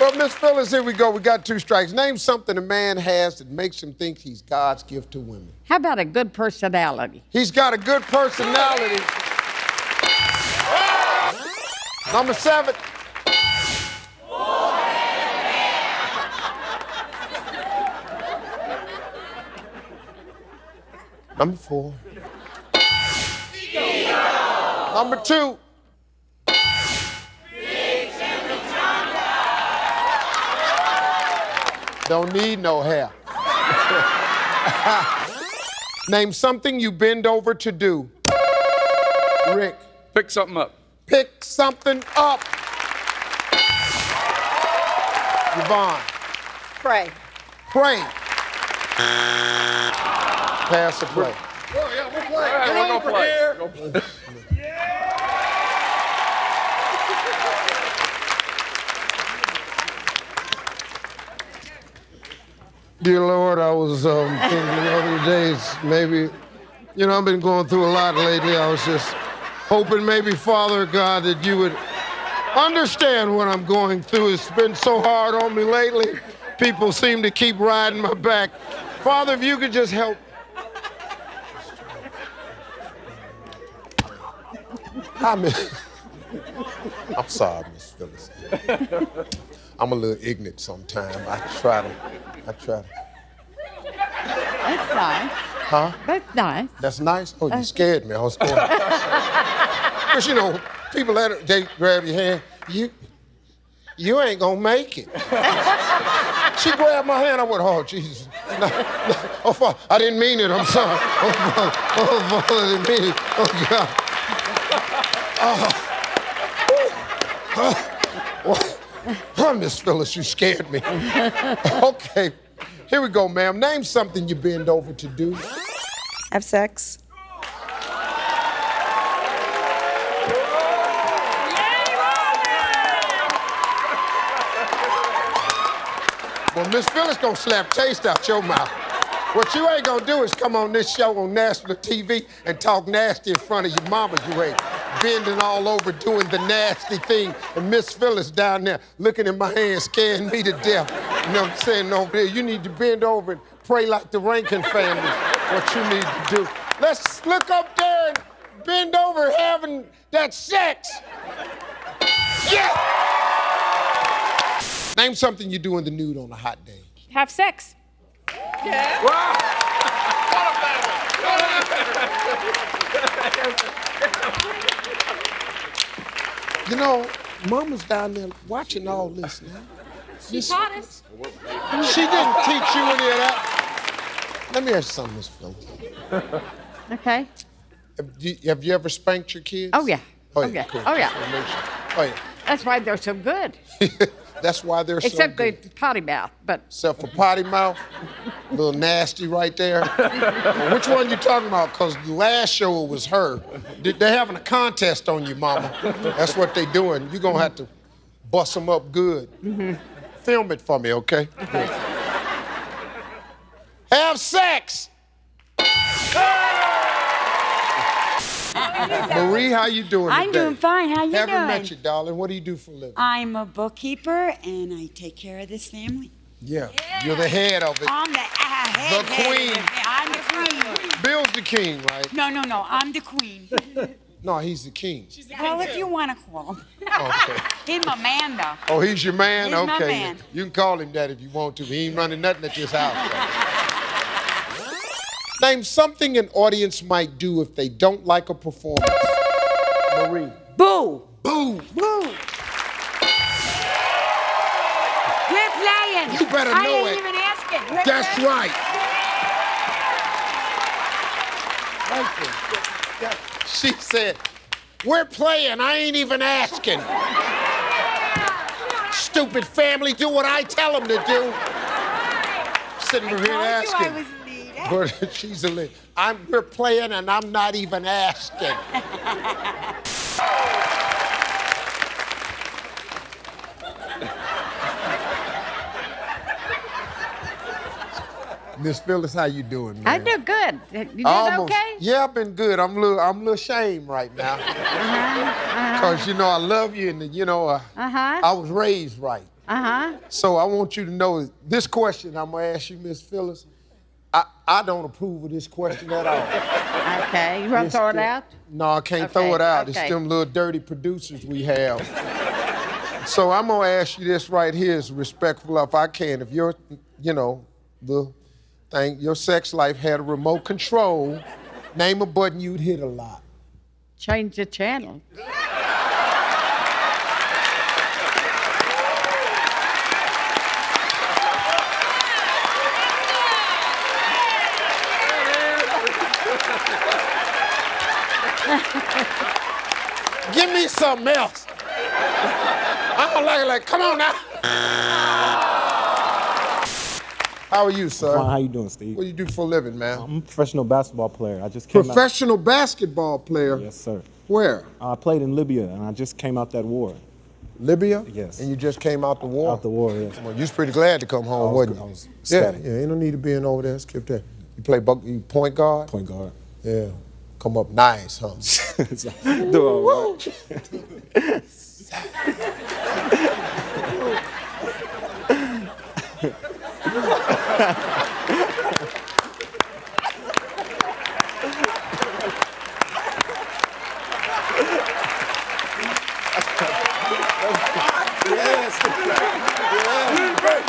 [SPEAKER 1] Well, Miss Phyllis, here we go. We got 2 strikes. Name something a man has that makes him think he's God's gift to women.
[SPEAKER 10] How about a good personality?
[SPEAKER 1] He's got a good personality. Number 7. Number 4. Number 2. Don't need no hair. Name something you bend over to do. Rick.
[SPEAKER 5] Pick something up.
[SPEAKER 1] Pick something up. Yvonne.
[SPEAKER 6] Pray.
[SPEAKER 1] Pray. Pass the play.
[SPEAKER 5] Oh, yeah, we'll play. We're gonna play.
[SPEAKER 1] Dear Lord, I was thinking the other days, maybe, I've been going through a lot lately. I was just hoping maybe, Father God, that you would understand what I'm going through. It's been so hard on me lately. People seem to keep riding my back. Father, if you could just help. I'm sorry, Miss Phyllis. I'm a little ignorant sometimes. I try to.
[SPEAKER 10] That's nice.
[SPEAKER 1] Huh?
[SPEAKER 10] That's nice.
[SPEAKER 1] That's nice? Oh, you scared me. I was going. Because, people they grab your hand. You ain't gonna make it. She grabbed my hand. I went, oh, Jesus. No, oh, Father, I didn't mean it. I'm sorry. Oh, Father, I didn't mean it. Oh, God. Oh, Miss Phyllis, you scared me. Okay, here we go, ma'am. Name something you bend over to do.
[SPEAKER 11] Have sex.
[SPEAKER 1] Well, Miss Phyllis gonna slap taste out your mouth. What you ain't gonna do is come on this show on national TV and talk nasty in front of your mama. You ain't bending all over doing the nasty thing. And Miss Phyllis down there looking at my hands, scaring me to death. You know what I'm saying over there? You need to bend over and pray like the Rankin family. What you need to do. Let's look up there and bend over having that sex. Yeah! Name something you do in the nude on a hot day.
[SPEAKER 23] Have sex.
[SPEAKER 5] Yeah. Wow.
[SPEAKER 1] Mama's down there watching all this now.
[SPEAKER 23] She taught us.
[SPEAKER 1] She didn't teach you any of that. Let me ask you something, Miss Phyllis.
[SPEAKER 10] Okay.
[SPEAKER 1] Have you ever spanked your kids?
[SPEAKER 10] Oh, yeah.
[SPEAKER 1] Oh, yeah. Cool.
[SPEAKER 10] Oh, yeah.
[SPEAKER 1] Oh, yeah.
[SPEAKER 10] That's why they're so good.
[SPEAKER 1] That's why they're
[SPEAKER 10] Except
[SPEAKER 1] so good.
[SPEAKER 10] the potty mouth, but.
[SPEAKER 1] Except for potty mouth, a little nasty right there. Well, which one you talking about? Because the last show it was her. They're having a contest on you, mama. That's what they doing. You're going to have to bust them up good.
[SPEAKER 10] Mm-hmm.
[SPEAKER 1] Film it for me, okay? Have sex. Marie, how you doing today?
[SPEAKER 13] I'm doing fine. How you
[SPEAKER 1] Haven't
[SPEAKER 13] doing?
[SPEAKER 1] met you, darling. What do you do for a living?
[SPEAKER 13] I'm a bookkeeper, and I take care of this family.
[SPEAKER 1] Yeah. You're the head of it.
[SPEAKER 13] I'm the head.
[SPEAKER 1] The queen.
[SPEAKER 13] I'm the queen.
[SPEAKER 1] Bill's the king, right?
[SPEAKER 13] No. I'm the queen.
[SPEAKER 1] No, he's the king.
[SPEAKER 13] Well, if you want to call him.
[SPEAKER 1] Okay.
[SPEAKER 13] He's my man, though.
[SPEAKER 1] Oh, he's your man?
[SPEAKER 13] He's my
[SPEAKER 1] Okay.
[SPEAKER 13] man.
[SPEAKER 1] You can call him that if you want to. He ain't running nothing at this house. Name something an audience might do if they don't like a performance. Marie.
[SPEAKER 13] Boo.
[SPEAKER 1] Boo.
[SPEAKER 13] Boo. We're playing.
[SPEAKER 1] You better know
[SPEAKER 13] I ain't
[SPEAKER 1] it.
[SPEAKER 13] even asking. We're
[SPEAKER 1] That's
[SPEAKER 13] playing.
[SPEAKER 1] right. She said, we're playing, I ain't even asking. Stupid family, do what I tell them to do. Sitting over here asking.
[SPEAKER 13] I was lead.
[SPEAKER 1] But she's a lead. We're playing and I'm not even asking. Miss Phyllis, how you doing, man?
[SPEAKER 13] I do good. You doing okay?
[SPEAKER 1] Yeah, I've been good. I'm a little ashamed right now. Because, you know, I love you and, you know, I was raised right. So I want you to know this question I'm going to ask you, Miss Phyllis, I don't approve of this question at all.
[SPEAKER 13] Okay, you want to throw it out?
[SPEAKER 1] No, I can't throw it out. It's them little dirty producers we have. So I'm going to ask you this right here as respectful if I can. If you're, you know, your sex life had a remote control, name a button you'd hit a lot.
[SPEAKER 13] Change the channel.
[SPEAKER 1] Give me something else. I don't like, come on now. How are you, sir?
[SPEAKER 15] Fine. How you doing, Steve?
[SPEAKER 1] What do you do for a living, man?
[SPEAKER 15] I'm a professional basketball player. I just came
[SPEAKER 1] Professional basketball player?
[SPEAKER 15] Yes, sir.
[SPEAKER 1] Where?
[SPEAKER 15] I played in Libya, and I just came out that war.
[SPEAKER 1] Libya?
[SPEAKER 15] Yes.
[SPEAKER 1] And you just came out the war?
[SPEAKER 15] Out the war, yes.
[SPEAKER 1] Well, you was pretty glad to come home, wasn't you?
[SPEAKER 15] I was
[SPEAKER 1] yeah,
[SPEAKER 15] ecstatic.
[SPEAKER 1] ain't no need to being over there. Skip that. You play you point guard?
[SPEAKER 15] Point guard.
[SPEAKER 1] Yeah. Come up nice, huh?
[SPEAKER 15] Do all right.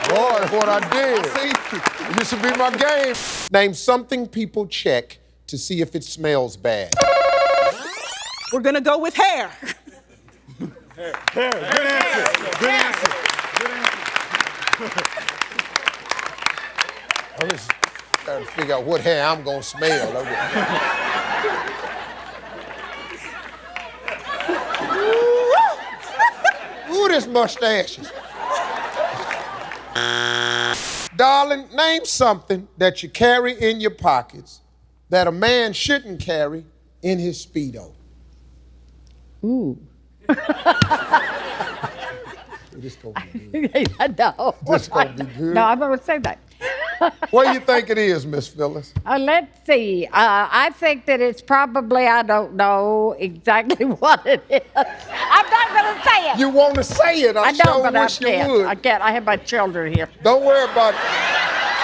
[SPEAKER 1] Boy, what I did. It used to be my game. Name something people check to see if it smells bad.
[SPEAKER 4] We're gonna go with hair.
[SPEAKER 15] Hair. Good answer. Good answer.
[SPEAKER 1] I'm just trying to figure out what hair I'm gonna smell. Ooh, this mustaches. Darling, name something that you carry in your pockets that a man shouldn't carry in his Speedo.
[SPEAKER 13] Ooh.
[SPEAKER 1] This gonna be good.
[SPEAKER 13] No.
[SPEAKER 1] This gonna be good.
[SPEAKER 13] No, I'm going to say that.
[SPEAKER 1] What do you think it is, Miss Phyllis?
[SPEAKER 13] Let's see. I think that it's probably, I don't know exactly what it is. I'm not going to say it.
[SPEAKER 1] You want to say it? I
[SPEAKER 13] don't,
[SPEAKER 1] sure
[SPEAKER 13] but I
[SPEAKER 1] wish you
[SPEAKER 13] can't.
[SPEAKER 1] would.
[SPEAKER 13] I can't. I have my children here.
[SPEAKER 1] Don't worry about it.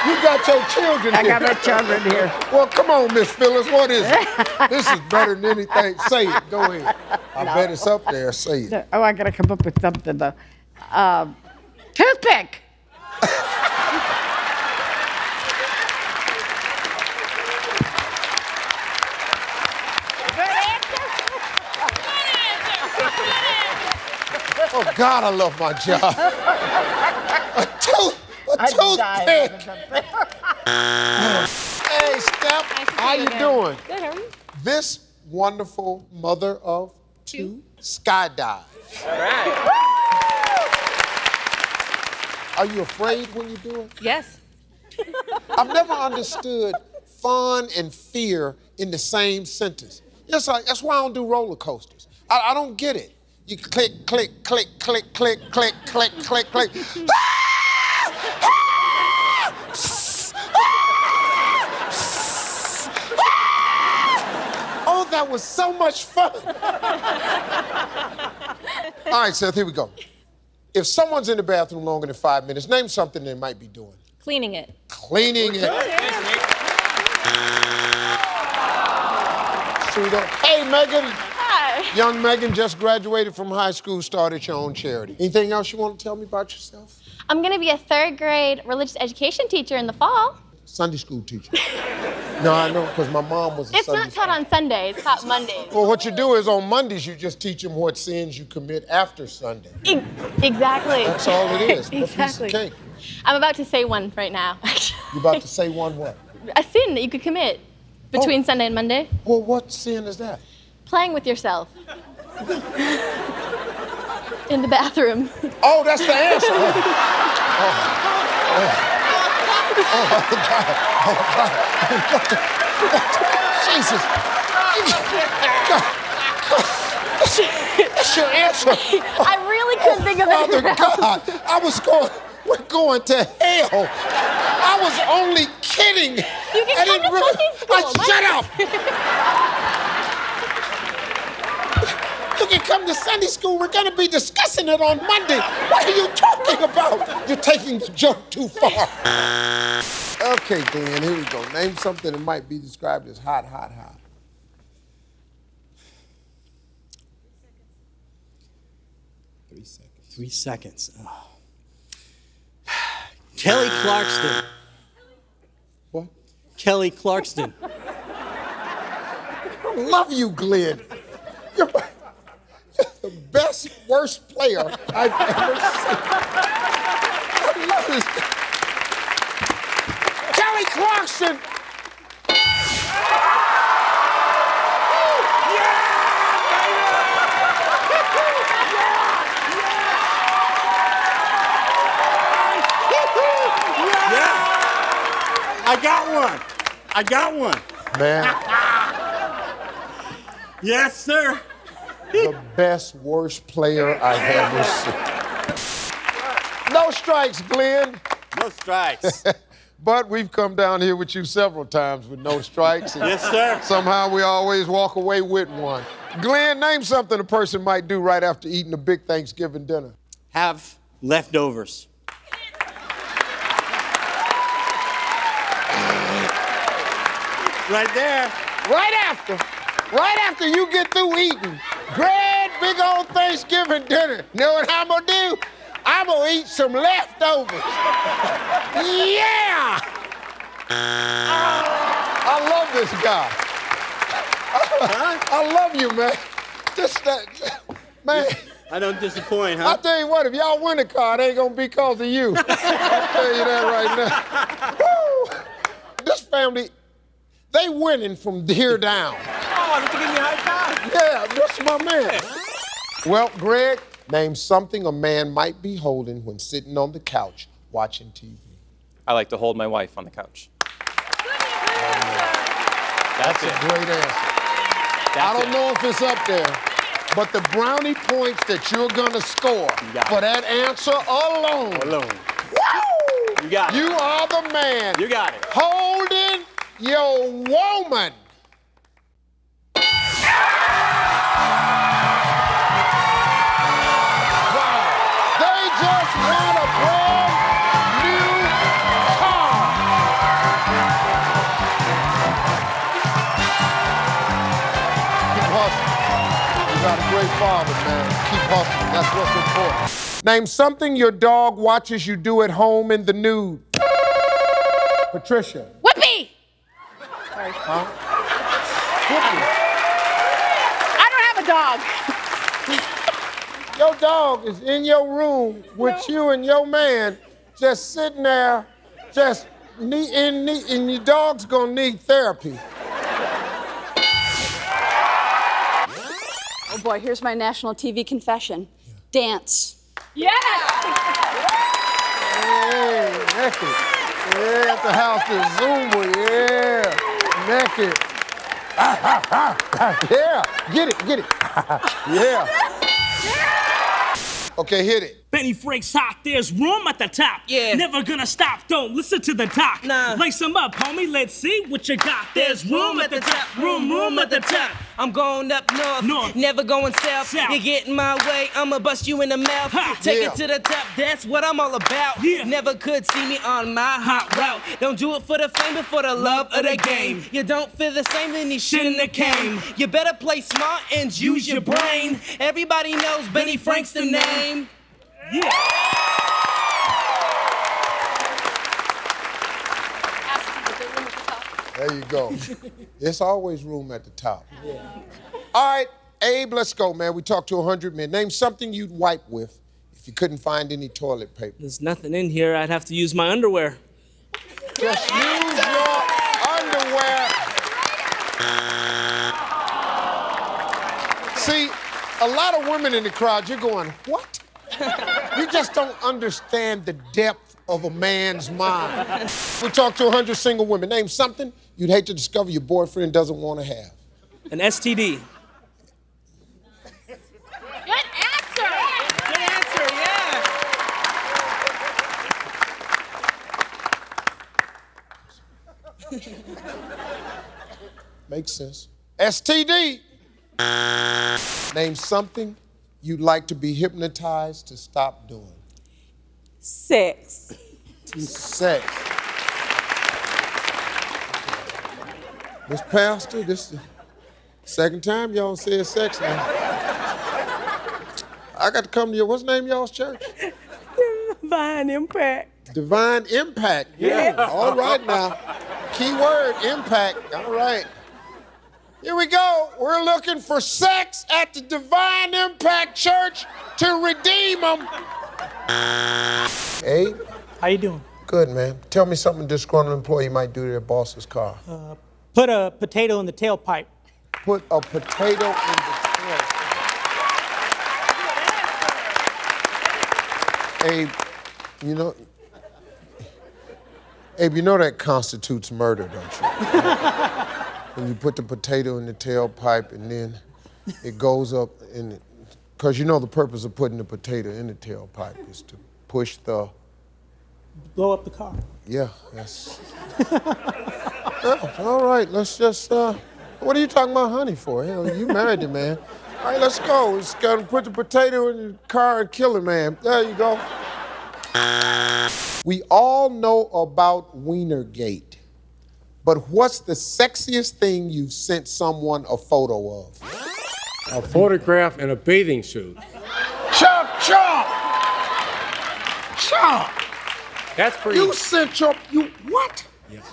[SPEAKER 1] You got your children
[SPEAKER 13] I
[SPEAKER 1] here.
[SPEAKER 13] got my children here.
[SPEAKER 1] Well, come on, Miss Phyllis. What is it? This is better than anything. Say it. Go ahead. I bet it's up there. Say it.
[SPEAKER 13] Oh, I got to come up with something, though. Toothpick.
[SPEAKER 1] Oh, God, I love my job. A toothpick. Hey, Steph, how you doing?
[SPEAKER 2] Good, how are you?
[SPEAKER 1] This wonderful mother of two skydives.
[SPEAKER 2] All right.
[SPEAKER 1] Are you afraid when you do it?
[SPEAKER 2] Yes.
[SPEAKER 1] I've never understood fun and fear in the same sentence. That's why I don't do roller coasters. I don't get it. You click, click, click, click, click, click, click, click, click. that was so much fun. All right, Seth, here we go. If someone's in the bathroom longer than 5 minutes, name something they might be doing.
[SPEAKER 12] Cleaning it.
[SPEAKER 1] Cleaning it. Hey, Megan.
[SPEAKER 2] Hi.
[SPEAKER 1] Young Megan just graduated from high school, started your own charity. Anything else you want to tell me about yourself?
[SPEAKER 12] I'm going to be a 3rd grade religious education teacher in the fall.
[SPEAKER 1] Sunday school teacher. No, I know, because my mom was a
[SPEAKER 12] It's
[SPEAKER 1] Sunday
[SPEAKER 12] not taught on Sundays, it's taught Mondays.
[SPEAKER 1] Well, what you do is on Mondays, you just teach them what sins you commit after Sunday.
[SPEAKER 12] Exactly.
[SPEAKER 1] That's all it is.
[SPEAKER 12] Exactly.
[SPEAKER 1] A piece of cake.
[SPEAKER 12] I'm about to say one right now.
[SPEAKER 1] You about to say one what?
[SPEAKER 12] A sin that you could commit between Sunday and Monday.
[SPEAKER 1] Well, what sin is that?
[SPEAKER 12] Playing with yourself. In the bathroom.
[SPEAKER 1] Oh, that's the answer. Jesus. That's your answer.
[SPEAKER 12] I really couldn't think of anything else.
[SPEAKER 1] God, we're going to hell. I was only kidding.
[SPEAKER 12] You can come to Sunday school.
[SPEAKER 1] Shut up. You can come to Sunday school. We're going to be discussing it on Monday. What are you talking about? You're taking the joke too far. Okay, Dan, here we go. Name something that might be described as hot, hot, hot.
[SPEAKER 8] 3 seconds. 3 seconds. Oh. Kelly Clarkson.
[SPEAKER 1] What?
[SPEAKER 8] Kelly Clarkson.
[SPEAKER 1] I love you, Glenn. You're the best, worst player I've ever seen. I love this guy. Kelly Clarkson!
[SPEAKER 8] I got one.
[SPEAKER 1] Man.
[SPEAKER 8] Yes, sir.
[SPEAKER 1] The best, worst player I've ever seen. No strikes, Glenn.
[SPEAKER 8] No strikes.
[SPEAKER 1] But we've come down here with you several times with no strikes.
[SPEAKER 8] Yes, sir.
[SPEAKER 1] Somehow we always walk away with one. Glenn, name something a person might do right after eating a big Thanksgiving dinner.
[SPEAKER 8] Have leftovers. Right there.
[SPEAKER 1] Right after you get through eating, great big old Thanksgiving dinner. You know what I'm gonna do? I'm gonna eat some leftovers. Yeah! I love this guy. I love you, man. Just that, man.
[SPEAKER 8] I don't disappoint, huh?
[SPEAKER 1] I'll tell you what, if y'all win the car, it ain't gonna be because of you. I'll tell you that right now. Woo! This family, they winning from here down.
[SPEAKER 8] Oh, I'm giving you a high five.
[SPEAKER 1] Yeah, that's my man. Well, Greg, name something a man might be holding when sitting on the couch watching TV.
[SPEAKER 20] I like to hold my wife on the couch.
[SPEAKER 1] That's a great answer. I don't know if it's up there, but the brownie points that you're gonna score for that answer alone. Woo!
[SPEAKER 8] You got it.
[SPEAKER 1] You are the man.
[SPEAKER 8] You got it.
[SPEAKER 1] Holding your woman. Great father, man. Keep hustling. That's what's important. Name something your dog watches you do at home in the nude. Patricia.
[SPEAKER 12] Whoopee!
[SPEAKER 1] Sorry. Huh? Whoopee.
[SPEAKER 12] I don't have a dog.
[SPEAKER 1] Your dog is in your room with you and your man just sitting there, and your dog's gonna need therapy.
[SPEAKER 17] Oh boy, here's my national TV confession. Dance.
[SPEAKER 12] Yeah!
[SPEAKER 1] Hey, naked. Yeah, at the house is Zumba, yeah. Naked. Yeah, get it. Yeah. Okay, hit it.
[SPEAKER 8] Benny Frank's hot, there's room at the top. Yeah. Never gonna stop, don't listen to the talk. Nah. Lace them up, homie, let's see what you got. There's room at the top, room at the top.
[SPEAKER 3] I'm going up north, never going south. You get in my way, I'ma bust you in the mouth. Take it to the top, that's what I'm all about. Never could see me on my hot route. Don't do it for the fame, but for the love of the game. You don't feel the same, then you shouldn't have came. You better play smart and use your brain. Everybody knows Benny Frank's the name.
[SPEAKER 1] There you go. There's always room at the top. All right, Abe, let's go, man. We talked to 100 men. Name something you'd wipe with if you couldn't find any toilet paper.
[SPEAKER 3] There's nothing in here. I'd have to use my underwear.
[SPEAKER 1] Just use your underwear. See, a lot of women in the crowd, you're going, what? You just don't understand the depth of a man's mind. We talked to 100 single women. Name something you'd hate to discover your boyfriend doesn't want to have.
[SPEAKER 3] An STD.
[SPEAKER 12] Good answer.
[SPEAKER 3] Good answer, yeah.
[SPEAKER 1] Makes sense. STD. Name something you'd like to be hypnotized to stop doing.
[SPEAKER 6] Sex.
[SPEAKER 1] Sex. Miss Pastor, this is the second time y'all said sex now. I got to come to your, what's the name of y'all's church?
[SPEAKER 6] Divine Impact.
[SPEAKER 1] Divine Impact.
[SPEAKER 6] Yes.
[SPEAKER 1] All right now. Key word, impact. All right. Here we go. We're looking for sex at the Divine Impact Church to redeem them. Hey.
[SPEAKER 8] How you doing?
[SPEAKER 1] Good, man. Tell me something a disgruntled employee might do to their boss's car.
[SPEAKER 8] Put a potato in the tailpipe.
[SPEAKER 1] Put a potato in the tailpipe. Abe, you know that constitutes murder, don't you? When you put the potato in the tailpipe and then it goes up in it. Because you know the purpose of putting the potato in the tailpipe is to push the...
[SPEAKER 8] Blow up the car.
[SPEAKER 1] Yeah, yes. Oh, all right, let's just, what are you talking about honey for? Hell, you married the man. All right, let's go. Let's go put the potato in the car and kill the man. There you go. We all know about Wienergate, but what's the sexiest thing you've sent someone a photo of?
[SPEAKER 18] A photograph in a bathing suit.
[SPEAKER 1] Chuck!
[SPEAKER 18] That's pretty...
[SPEAKER 1] You sent your... what?
[SPEAKER 18] Yes.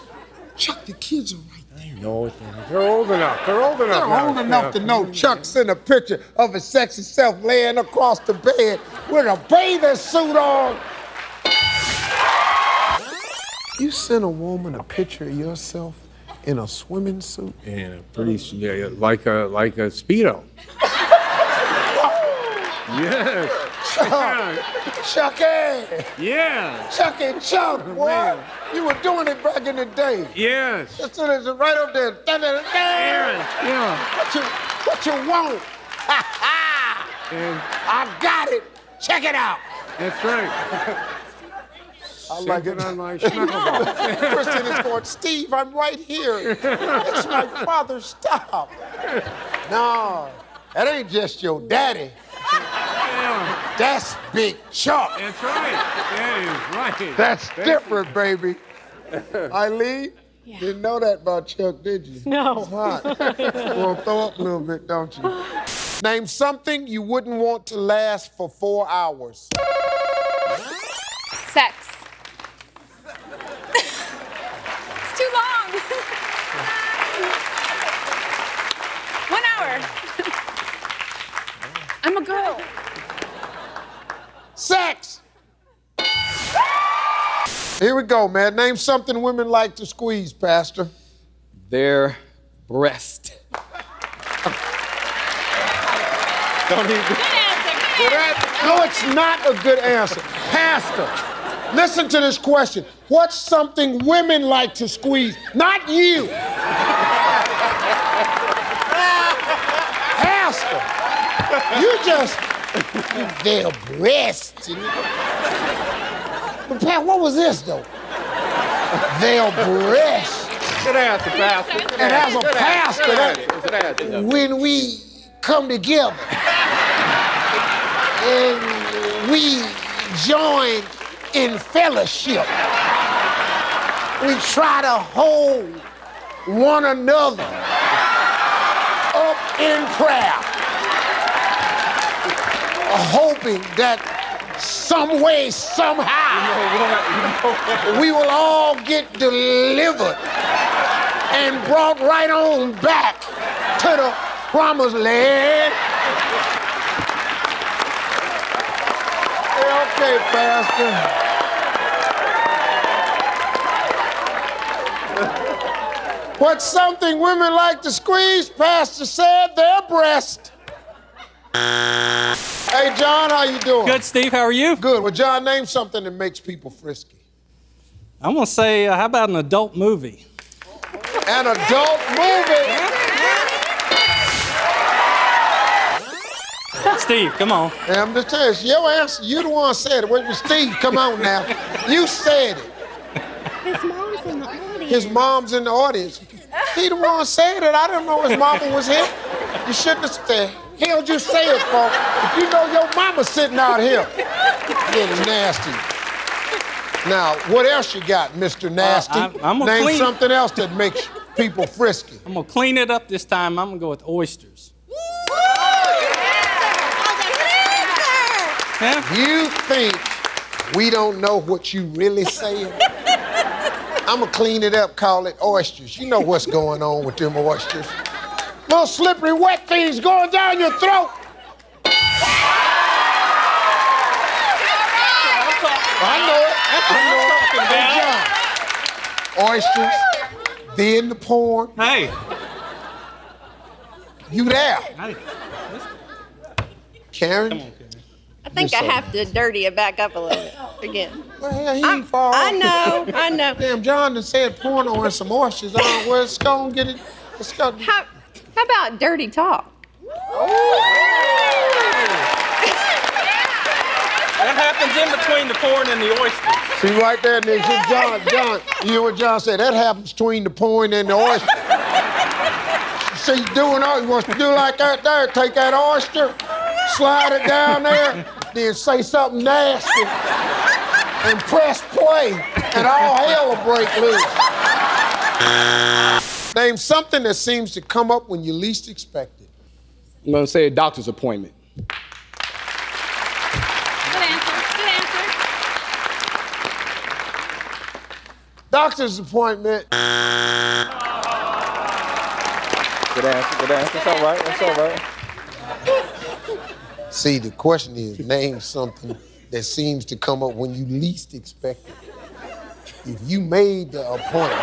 [SPEAKER 1] Chuck, the kids are right there.
[SPEAKER 18] I know it. They're old enough. They're old enough
[SPEAKER 1] They're
[SPEAKER 18] now.
[SPEAKER 1] old enough to know Chuck sent a picture of his sexy self laying across the bed with a bathing suit on. You sent a woman a picture of yourself in a swimming suit?
[SPEAKER 18] And a pretty, like a Speedo. Yes.
[SPEAKER 1] Chucky!
[SPEAKER 18] Yeah.
[SPEAKER 1] Chucky Chuck, boy. You were doing it back in the day.
[SPEAKER 18] Yes.
[SPEAKER 1] That's right up there.
[SPEAKER 18] Yeah.
[SPEAKER 1] What you want?
[SPEAKER 18] And
[SPEAKER 1] I got it. Check it out.
[SPEAKER 18] that's right.
[SPEAKER 1] I like it
[SPEAKER 18] on my schnuckleball.
[SPEAKER 1] Kristen is going, Steve, I'm right here. It's my father. Stop. No, that ain't just your daddy. That's Big Chuck.
[SPEAKER 18] That's right. That is right.
[SPEAKER 1] That's different, baby. Eileen, didn't know that about Chuck, did you?
[SPEAKER 2] No.
[SPEAKER 1] It's hot. You want to throw up a little bit, don't you? Name something you wouldn't want to last for 4 hours.
[SPEAKER 12] Sex. It's too long. 1 hour. I'm a girl.
[SPEAKER 1] Sex! Here we go, man. Name something women like to squeeze, Pastor.
[SPEAKER 20] Their breast. Don't even...
[SPEAKER 1] No, it's not a good answer. Pastor, listen to this question. What's something women like to squeeze? Not you. Pastor, you just Their breasts. But Pat, what was this though? Their breasts.
[SPEAKER 20] Good answer, Pastor.
[SPEAKER 1] And as a pastor, when we come together and we join in fellowship, we try to hold one another up in prayer, hoping that some way, somehow, we will all get delivered and brought right on back to the promised land. Okay, Pastor. What's something women like to squeeze? Pastor said their breast. Hey, John, how you doing?
[SPEAKER 7] Good, Steve. How are you?
[SPEAKER 1] Good. Well, John, name something that makes people frisky.
[SPEAKER 7] I'm going to say, how about an adult movie?
[SPEAKER 1] An adult movie?
[SPEAKER 7] Steve, come on.
[SPEAKER 1] Hey, I'm just telling you, it's your answer. You the one said it. Wait, Steve, come on now. You said it.
[SPEAKER 12] His mom's in the audience.
[SPEAKER 1] His mom's in the audience. He the one said it. I didn't know his mama was here. You shouldn't have said. Hell, you say it, folks. If you know your mama's sitting out here, getting nasty. Now, what else you got, Mr. Nasty?
[SPEAKER 7] I'm gonna
[SPEAKER 1] Name something else that makes people frisky.
[SPEAKER 7] I'm going to clean it up this time. I'm going to go with oysters.
[SPEAKER 1] Yeah? You think we don't know what you really saying? I'm going to clean it up, call it oysters. You know what's going on with them oysters. Little slippery, wet things going down your throat. I know it. Hey, John. Oysters, they in the porn.
[SPEAKER 7] Hey.
[SPEAKER 1] You there.
[SPEAKER 7] Hey.
[SPEAKER 1] Karen?
[SPEAKER 11] I think I have to dirty it back up a little bit again.
[SPEAKER 1] Well, hell, he ain't far off.
[SPEAKER 11] I know.
[SPEAKER 1] Damn, John done said porno and some oysters. Well, let's go and get it. Let's go.
[SPEAKER 11] How about dirty talk?
[SPEAKER 7] What happens in between the porn and the oysters?
[SPEAKER 1] See right there, Nick. John, you know what John said? That happens between the porn and the oyster. See, doing all he wants to do like that there, take that oyster, slide it down there, then say something nasty, and press play, and all hell will break loose. Name something that seems to come up when you least expect it.
[SPEAKER 20] I'm going to say a doctor's appointment.
[SPEAKER 12] Good answer. Good answer.
[SPEAKER 1] Doctor's appointment.
[SPEAKER 20] Good answer. That's all right. That's all right.
[SPEAKER 1] See, the question is, name something that seems to come up when you least expect it. If you made the appointment.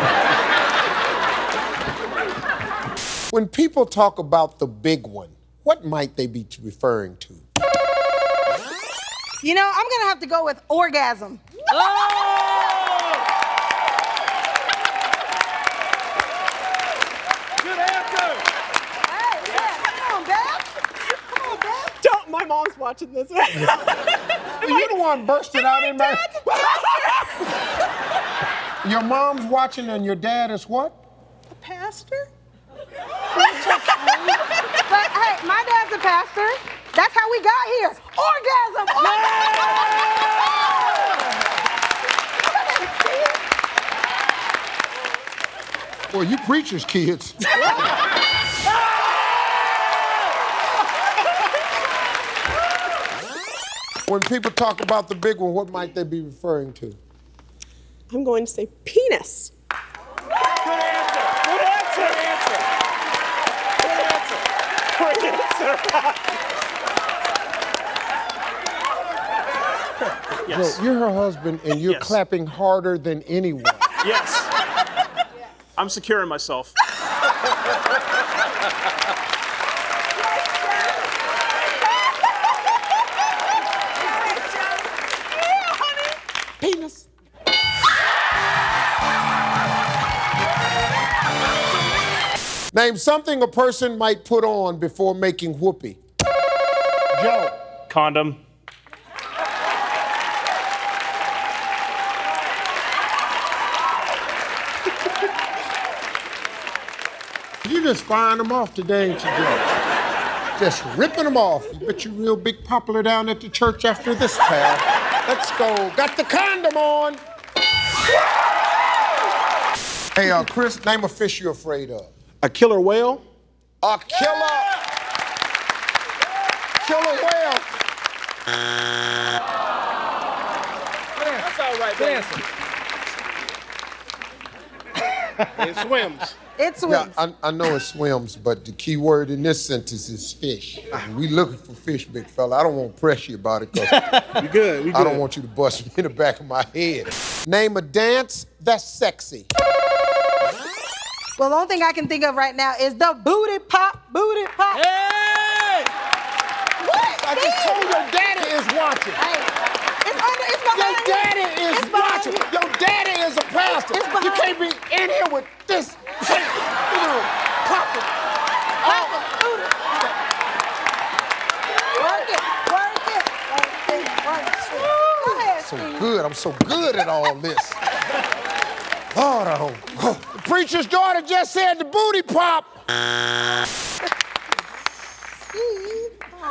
[SPEAKER 1] When people talk about the big one, what might they be referring to?
[SPEAKER 4] You know, I'm gonna have to go with orgasm.
[SPEAKER 5] Good answer.
[SPEAKER 4] Hey, yeah, come on, Beth. Come on, Beth. Don't, my mom's watching this.
[SPEAKER 1] You the one bursted out in my... Your mom's watching and your dad is what?
[SPEAKER 4] A pastor? But hey, my dad's a pastor. That's how we got here. Orgasm!
[SPEAKER 1] Well, you preachers' kids. When people talk about the big one, what might they be referring to?
[SPEAKER 4] I'm going to say penis.
[SPEAKER 1] Yes. Bro, you're her husband and you're clapping harder than anyone.
[SPEAKER 14] Yes. I'm securing myself.
[SPEAKER 1] Penis. Name something a person might put on before making whoopee. Joe.
[SPEAKER 14] Condom.
[SPEAKER 1] You just firing them off today, ain't you, Joe? Just ripping them off. You bet you real big popular down at the church after this, pal. Let's go. Got the condom on. Hey, Chris, name a fish you're afraid of.
[SPEAKER 21] A killer whale?
[SPEAKER 1] A killer whale.
[SPEAKER 3] That's all right, good answer.
[SPEAKER 1] It swims.
[SPEAKER 11] It swims.
[SPEAKER 1] Yeah, I know it swims, but the key word in this sentence is fish. We looking for fish, big fella. I don't want to press you about it because
[SPEAKER 21] We good.
[SPEAKER 1] I don't want you to bust me in the back of my head. Name a dance that's sexy.
[SPEAKER 11] Well, the only thing I can think of right now is the booty pop, booty pop.
[SPEAKER 3] Hey!
[SPEAKER 11] What?
[SPEAKER 1] I just told your daddy is watching.
[SPEAKER 11] Hey, it's behind
[SPEAKER 1] Your daddy is
[SPEAKER 11] It's behind
[SPEAKER 1] watching.
[SPEAKER 11] you.
[SPEAKER 1] Your daddy is a pastor.
[SPEAKER 11] It's behind
[SPEAKER 1] You can't be in here with this. You know, pop it.
[SPEAKER 11] Pop it, booty. Work it, work it. Work it. Go ahead,
[SPEAKER 1] So
[SPEAKER 11] Steve.
[SPEAKER 1] good. I'm so good at all this. Lord, I hope. The preacher's daughter just said the booty pop.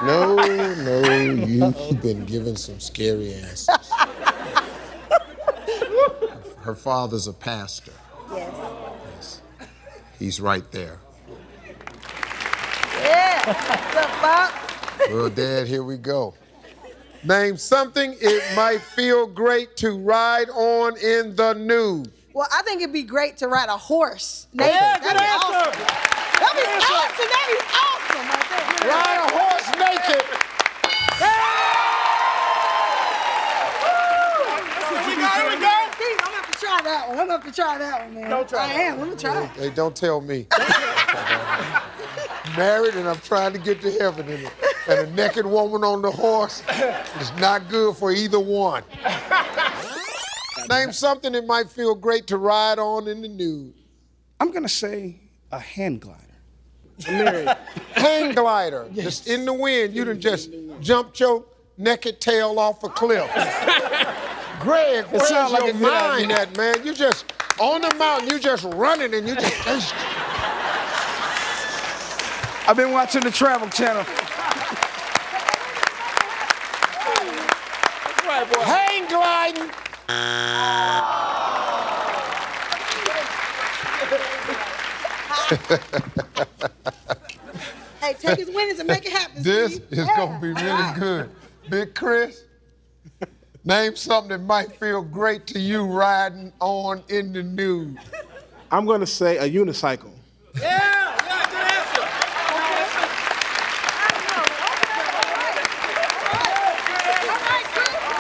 [SPEAKER 1] No, you've been given some scary answers. Her father's a pastor.
[SPEAKER 11] Yes.
[SPEAKER 1] He's right there.
[SPEAKER 11] Yeah. What's up, Pop?
[SPEAKER 1] Well, Dad, here we go. Name something it might feel great to ride on in the nude.
[SPEAKER 11] Well, I think it'd be great to ride a horse.
[SPEAKER 1] Yeah,
[SPEAKER 11] That'd be awesome. That'd be awesome. That'd be awesome right there.
[SPEAKER 1] Ride a horse naked.
[SPEAKER 11] Here we go. Steve, I'm gonna have to try that one. I'm gonna have to try that one, man.
[SPEAKER 1] Don't try
[SPEAKER 11] I am. I'm gonna try it.
[SPEAKER 1] Hey, don't tell me. Married and I'm trying to get to heaven in it. And a naked woman on the horse is not good for either one. Name something that might feel great to ride on in the nude.
[SPEAKER 9] I'm gonna say a hand glider.
[SPEAKER 1] Hang glider, just in the wind. You done just jumped your naked tail off a cliff. Greg, where's
[SPEAKER 9] sounds like
[SPEAKER 1] your
[SPEAKER 9] a good
[SPEAKER 1] mind
[SPEAKER 9] idea.
[SPEAKER 1] at, man? You just on the mountain, you just running and you just.
[SPEAKER 9] I've been watching the Travel Channel.
[SPEAKER 1] Hang gliding.
[SPEAKER 11] Hey, take his winnings and make it happen,
[SPEAKER 1] This
[SPEAKER 11] Steve.
[SPEAKER 1] is gonna be really good. Big Chris, name something that might feel great to you riding on in the nude.
[SPEAKER 9] I'm gonna say a unicycle.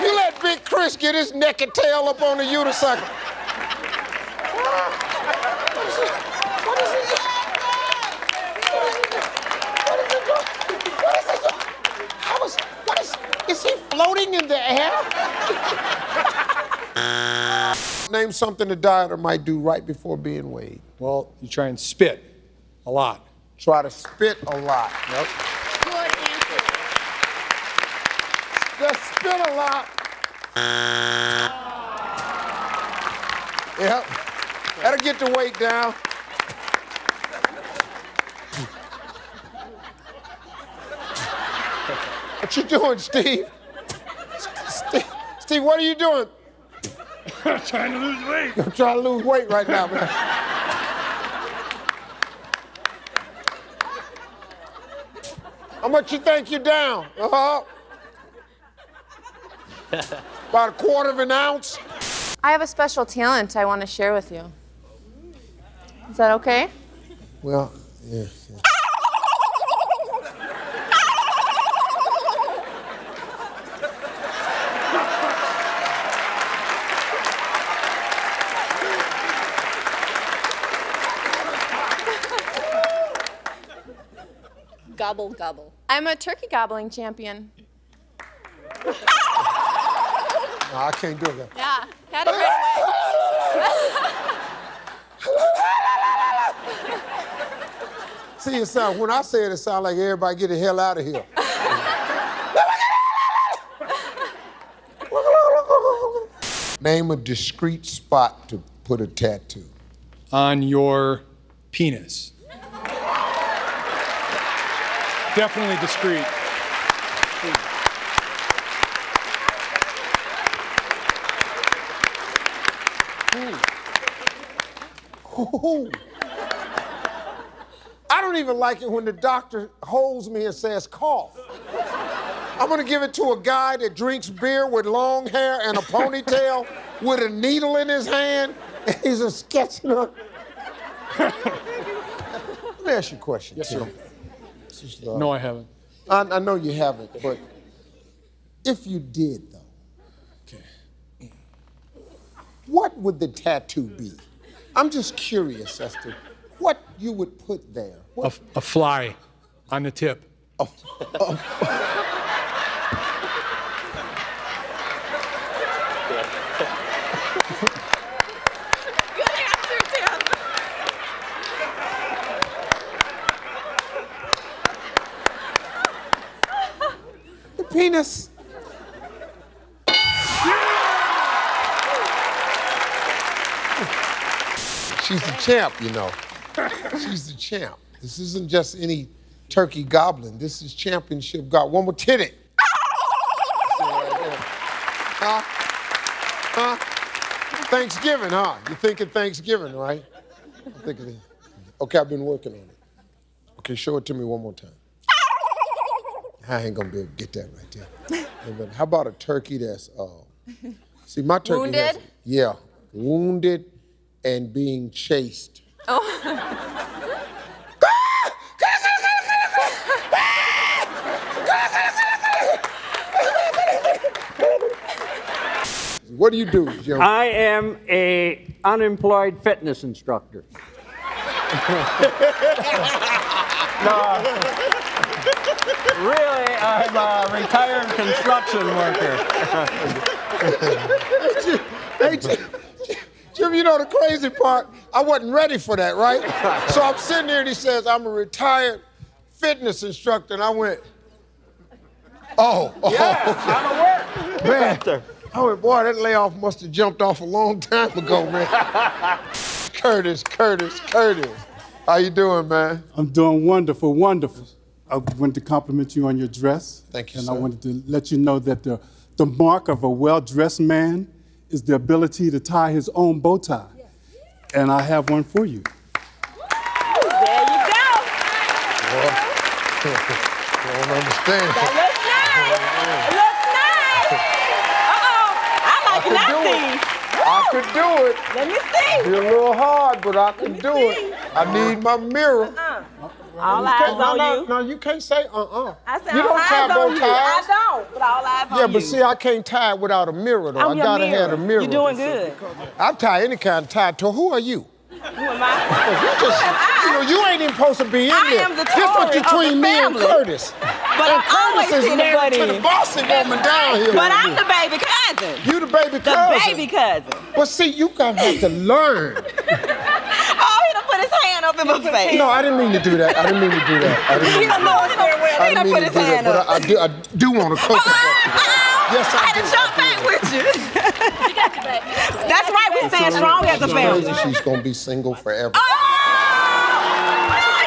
[SPEAKER 1] You let Big Chris get his naked tail up on the unicycle. Is he floating in the air? Name something a dieter might do right before being weighed.
[SPEAKER 18] Well, you try and spit a lot.
[SPEAKER 1] Try to spit a lot.
[SPEAKER 18] Yep.
[SPEAKER 2] Good answer.
[SPEAKER 1] Just spit a lot. Yep. That'll get the weight down. What you doing, Steve? Steve, what are you doing?
[SPEAKER 18] I'm trying to lose weight.
[SPEAKER 1] I'm trying to lose weight right now, man. How much you think you're down? About a quarter of an ounce.
[SPEAKER 16] I have a special talent I want to share with you. Is that okay?
[SPEAKER 1] Well, yeah.
[SPEAKER 16] Gobble, gobble. I'm a turkey gobbling champion.
[SPEAKER 1] No, I can't do that.
[SPEAKER 16] Yeah, had it right away.
[SPEAKER 1] See, it sound, when I say it, it sounds like everybody get the hell out of here. Name a discreet spot to put a tattoo.
[SPEAKER 18] On your penis. Definitely discreet.
[SPEAKER 1] Ooh. I don't even like it when the doctor holds me and says cough. I'm gonna give it to a guy that drinks beer with long hair and a ponytail with a needle in his hand, and he's a sketching up. Let me ask you a question.
[SPEAKER 18] Yes,
[SPEAKER 1] Tim.
[SPEAKER 18] sir. No, I haven't.
[SPEAKER 1] I know you haven't, but if you did, though, what would the tattoo be? I'm just curious as to what you would put there.
[SPEAKER 18] A fly on the tip.
[SPEAKER 1] The penis. She's the champ, you know. She's the champ. This isn't just any turkey goblin. This is championship god. One more titty. Huh? Thanksgiving, huh? You're thinking Thanksgiving, right? I'm thinking it. Okay, I've been working on it. Okay, show it to me one more time. I ain't gonna be able to get that right there. But how about a turkey that's, see, my turkey
[SPEAKER 16] Wounded?
[SPEAKER 1] Yeah, wounded and being chased.
[SPEAKER 16] Oh.
[SPEAKER 1] What do you do, Joe?
[SPEAKER 19] I am a unemployed fitness instructor. No, really, I'm a retired construction worker.
[SPEAKER 1] Hey, Jim, you know the crazy part? I wasn't ready for that, right? So I'm sitting there and he says, I'm a retired fitness instructor. And I went,
[SPEAKER 19] Yeah, I'm a work.
[SPEAKER 1] man. I went, boy, that layoff must have jumped off a long time ago, man. Curtis. How you doing, man?
[SPEAKER 21] I'm doing wonderful, wonderful. I wanted to compliment you on your dress.
[SPEAKER 1] Thank you,
[SPEAKER 21] and
[SPEAKER 1] sir.
[SPEAKER 21] I wanted to let you know that the mark of a well-dressed man is the ability to tie his own bow tie. Yes. And I have one for you.
[SPEAKER 6] There you go.
[SPEAKER 1] I don't understand.
[SPEAKER 6] That looks nice. It looks nice. Uh-oh. I like nothing.
[SPEAKER 1] I could do it.
[SPEAKER 6] Let me see.
[SPEAKER 1] Be a little hard, but I can do it. I need my mirror.
[SPEAKER 6] All eyes on you.
[SPEAKER 1] No, you can't say
[SPEAKER 6] I said
[SPEAKER 1] You
[SPEAKER 6] all
[SPEAKER 1] don't tie
[SPEAKER 6] eyes
[SPEAKER 1] bow
[SPEAKER 6] on you.
[SPEAKER 1] ties.
[SPEAKER 6] I don't, but all eyes on you.
[SPEAKER 1] Yeah, but see, I can't tie it without a mirror, though.
[SPEAKER 6] I'm
[SPEAKER 1] I
[SPEAKER 6] your
[SPEAKER 1] gotta
[SPEAKER 6] mirror.
[SPEAKER 1] have a mirror.
[SPEAKER 6] You're doing good.
[SPEAKER 1] I'll tie any kind of tie to. Who are you?
[SPEAKER 6] Who am I?
[SPEAKER 1] You ain't even supposed to be in
[SPEAKER 6] I
[SPEAKER 1] there.
[SPEAKER 6] am the
[SPEAKER 1] This what
[SPEAKER 6] Tory of
[SPEAKER 1] between
[SPEAKER 6] the
[SPEAKER 1] me and
[SPEAKER 6] family.
[SPEAKER 1] Curtis.
[SPEAKER 6] But
[SPEAKER 1] and
[SPEAKER 6] I always
[SPEAKER 1] Curtis is
[SPEAKER 6] see the
[SPEAKER 1] married
[SPEAKER 6] butt
[SPEAKER 1] to the
[SPEAKER 6] in.
[SPEAKER 1] bossy woman down here.
[SPEAKER 6] But I'm the baby cousin.
[SPEAKER 1] You the baby
[SPEAKER 6] The
[SPEAKER 1] cousin.
[SPEAKER 6] baby cousin.
[SPEAKER 1] But see, you gotta have to learn.
[SPEAKER 6] Oh, he done put his hand up in my face.
[SPEAKER 1] No, I didn't mean to do that. I didn't mean to do that.
[SPEAKER 6] He don't know us very well. He done put his hand up.
[SPEAKER 1] But I do want to coach you. Yes,
[SPEAKER 6] I had to jump back with you. That's right, we stand strong as a family.
[SPEAKER 1] She's gonna be single forever.
[SPEAKER 6] Oh,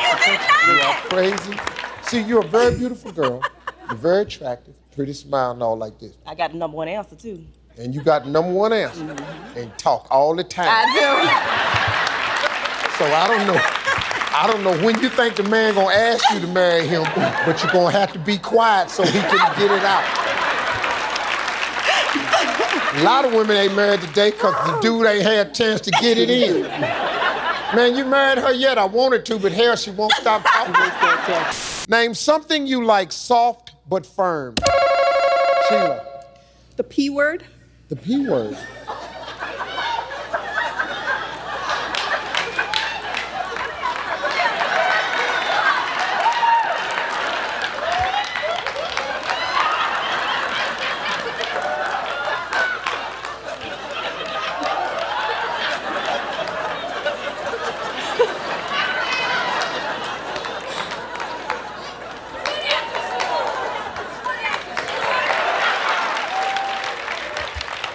[SPEAKER 6] you did
[SPEAKER 1] You are
[SPEAKER 6] not.
[SPEAKER 1] crazy. See, you're a very beautiful girl. You're very attractive, pretty smile and all like this.
[SPEAKER 6] I got the number one answer, too.
[SPEAKER 1] And you got the number one answer. And talk all the time.
[SPEAKER 6] I
[SPEAKER 1] So I don't know when you think the man gonna ask you to marry him, but you're gonna have to be quiet so he can get it out. A lot of women ain't married today because the dude ain't had a chance to get it in. Man, you married her yet? I wanted to, but hell, she won't stop talking. Name something you like soft but firm. Sheila.
[SPEAKER 4] The P word.
[SPEAKER 1] The P word.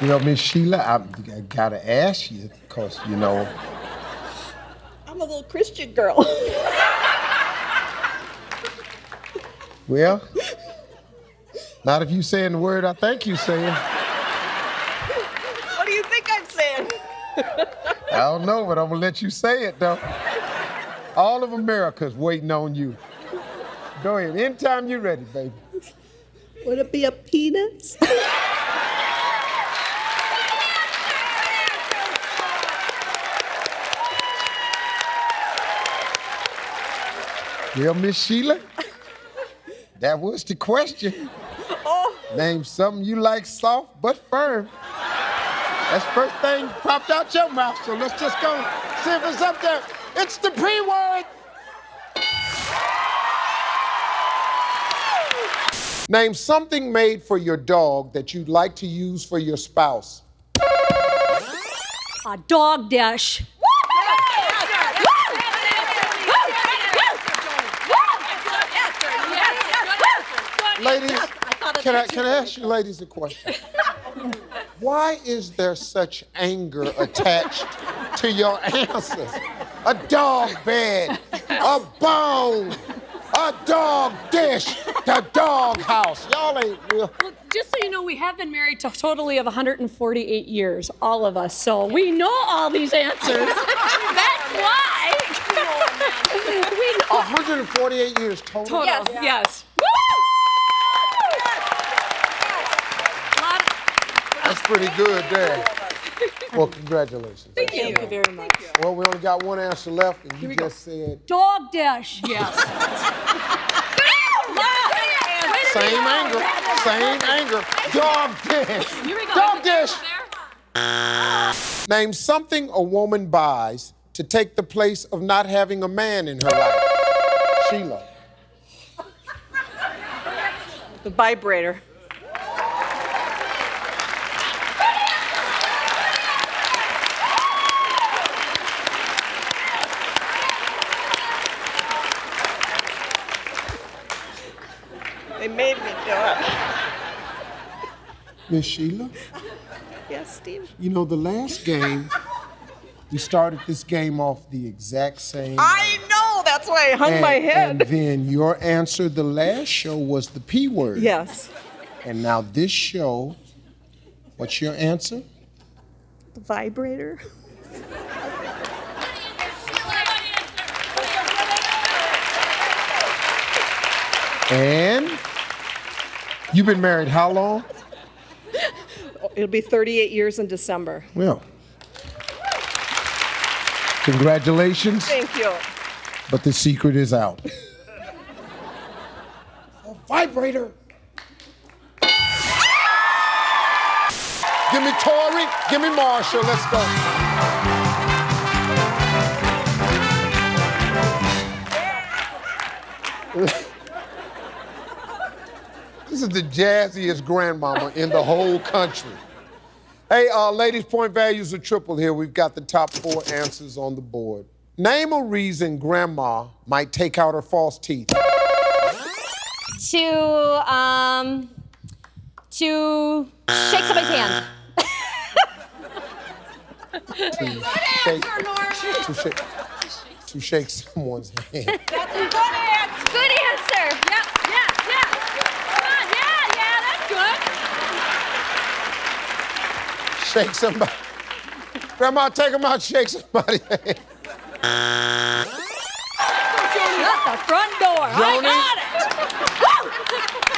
[SPEAKER 1] You know, Miss Sheila, I gotta ask you, because, you know.
[SPEAKER 4] I'm a little Christian girl.
[SPEAKER 1] Well, not if you saying the word I think you saying.
[SPEAKER 4] What do you think I'm saying?
[SPEAKER 1] I don't know, but I'm gonna let you say it, though. All of America's waiting on you. Go ahead, anytime you're ready, baby.
[SPEAKER 4] Would it be a penis?
[SPEAKER 1] Well, Miss Sheila, that was the question.
[SPEAKER 4] Oh.
[SPEAKER 1] Name something you like soft but firm. That's the first thing popped out your mouth, so let's just go see if it's up there. It's the P word. Name something made for your dog that you'd like to use for your spouse.
[SPEAKER 17] A dog dish.
[SPEAKER 1] Ladies, can I ask you ladies a question? Why is there such anger attached to your answers? A dog bed, a bone, a dog dish, the dog house. Y'all ain't real.
[SPEAKER 17] Well, just so you know, we have been married to a totally of 148 years, all of us. So we know all these answers. That's why. We know.
[SPEAKER 1] 148 years total?
[SPEAKER 17] Yes. Yes.
[SPEAKER 1] That's pretty good there. Well, congratulations.
[SPEAKER 17] Thank you very much.
[SPEAKER 1] Well, we only got one answer left, and you just said...
[SPEAKER 17] Dog dish. Yes.
[SPEAKER 1] Same anger. Dog dish.
[SPEAKER 17] Here we go.
[SPEAKER 1] Dog dish. Name something a woman buys to take the place of not having a man in her life. Sheila.
[SPEAKER 4] The vibrator. They made me do it.
[SPEAKER 1] Miss Sheila?
[SPEAKER 4] Yes, Steve?
[SPEAKER 1] You know, the last game, we started this game off the exact same
[SPEAKER 4] I know, that's why I hung my head.
[SPEAKER 1] And then your answer the last show was the P word.
[SPEAKER 4] Yes.
[SPEAKER 1] And now this show, what's your answer?
[SPEAKER 4] The vibrator.
[SPEAKER 1] And you've been married how long?
[SPEAKER 4] It'll be 38 years in December.
[SPEAKER 1] Well, congratulations.
[SPEAKER 4] Thank you.
[SPEAKER 1] But the secret is out. A vibrator. Give me Tori, give me Marshall, let's go. This is the jazziest grandmama in the whole country. Hey, ladies, point values are triple here. We've got the top 4 answers on the board. Name a reason grandma might take out her false teeth.
[SPEAKER 12] To shake somebody's hand.
[SPEAKER 1] To shake someone's hand.
[SPEAKER 12] That's a good answer. Good answer. Yep. Come on, that's good.
[SPEAKER 1] Shake somebody. Grandma, take them out, shake somebody's hand.
[SPEAKER 17] Shut the front door.
[SPEAKER 1] Joni?
[SPEAKER 17] I got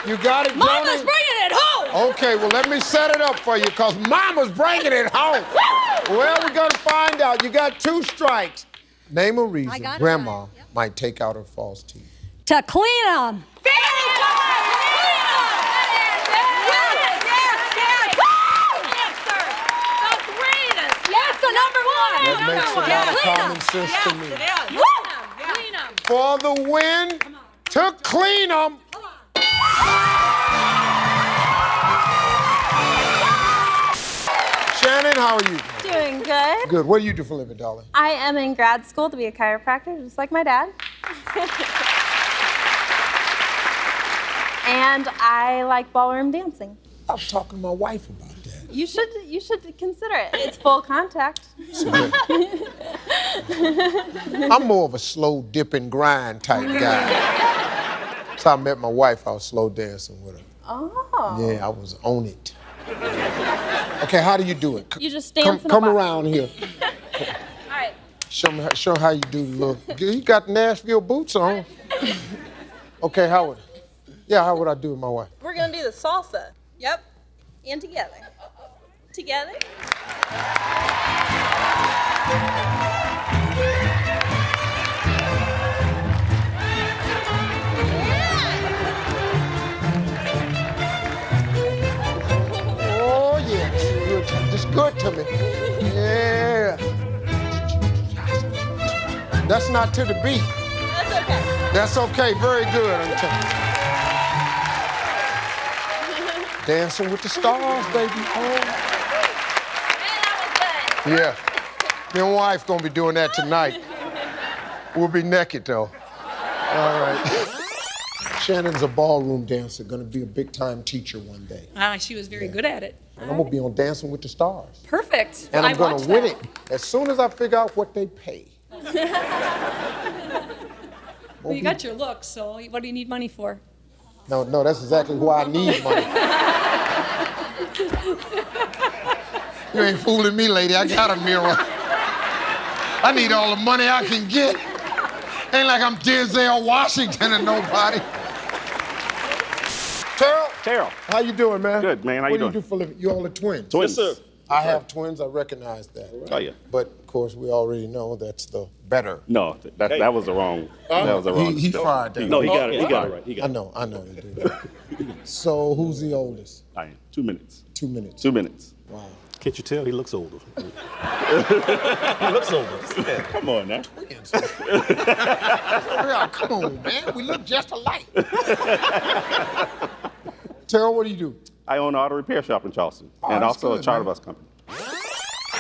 [SPEAKER 17] it.
[SPEAKER 1] You got it,
[SPEAKER 17] Mama's
[SPEAKER 1] Joni?
[SPEAKER 17] bringing it home.
[SPEAKER 1] Okay, well, let me set it up for you, because Mama's bringing it home. Well, we're going to find out. You got 2 strikes. Name a reason Grandma might take out her false teeth.
[SPEAKER 17] To clean them. Yes, the number 1.
[SPEAKER 1] That makes a lot of common sense to me.
[SPEAKER 17] Clean them.
[SPEAKER 1] For the win, to clean them. Shannon, how are you?
[SPEAKER 10] Doing good.
[SPEAKER 1] Good. What do you do for a living, darling?
[SPEAKER 10] I am in grad school to be a chiropractor, just like my dad. And I like ballroom dancing.
[SPEAKER 1] I was talking to my wife about that.
[SPEAKER 10] You should consider it. It's full contact.
[SPEAKER 1] I'm more of a slow dip and grind type guy. So I met my wife, I was slow dancing with her.
[SPEAKER 10] Oh.
[SPEAKER 1] Yeah, I was on it. Okay, how do you do it?
[SPEAKER 10] You just dance in a
[SPEAKER 1] Come
[SPEAKER 10] box.
[SPEAKER 1] around here.
[SPEAKER 10] All right.
[SPEAKER 1] Show how you do the look. You got Nashville boots on. Okay, how would I do with my wife?
[SPEAKER 10] We're gonna do the salsa. Yep. And together. Together.
[SPEAKER 1] Oh yes, good. Just good to me. Yeah. That's not to the beat.
[SPEAKER 10] That's okay.
[SPEAKER 1] That's okay. Very good. I'm telling you. Dancing with the Stars, baby. Oh. Yeah. Your wife gonna be doing that tonight. We'll be naked though. All right. Shannon's a ballroom dancer, gonna be a big-time teacher one day.
[SPEAKER 17] She was very good at it.
[SPEAKER 1] And I'm gonna be on Dancing with the Stars.
[SPEAKER 17] Perfect.
[SPEAKER 1] And I'm gonna
[SPEAKER 17] watched
[SPEAKER 1] win
[SPEAKER 17] that.
[SPEAKER 1] it as soon as I figure out what they pay.
[SPEAKER 17] Well, you got your look, so what do you need money for?
[SPEAKER 1] No, that's exactly why I need money. You ain't fooling me, lady. I got a mirror. I need all the money I can get. Ain't like I'm Denzel Washington or nobody. Terrell, how you doing, man?
[SPEAKER 20] Good, man. How you doing?
[SPEAKER 1] What do you do for a living? You all are twins.
[SPEAKER 20] Twins. Yes, sir.
[SPEAKER 1] I have twins. I recognize that.
[SPEAKER 20] Oh, yeah.
[SPEAKER 1] But, of course, we already know that's the better.
[SPEAKER 20] No, that was the wrong. That was the wrong.
[SPEAKER 1] He fired that.
[SPEAKER 20] No, he got it. He got it right. He got
[SPEAKER 1] I know he did. So, who's the oldest?
[SPEAKER 20] I am. 2 minutes.
[SPEAKER 1] 2 minutes.
[SPEAKER 20] 2 minutes.
[SPEAKER 1] Wow.
[SPEAKER 15] Can't you tell he looks older?
[SPEAKER 20] He looks older. Come on now.
[SPEAKER 1] Twins. Come on, man. We look just alike. Terrell, what do you do?
[SPEAKER 20] I own an auto repair shop in Charleston, and
[SPEAKER 1] that's
[SPEAKER 20] also
[SPEAKER 1] good,
[SPEAKER 20] a charter
[SPEAKER 1] man.
[SPEAKER 20] bus company.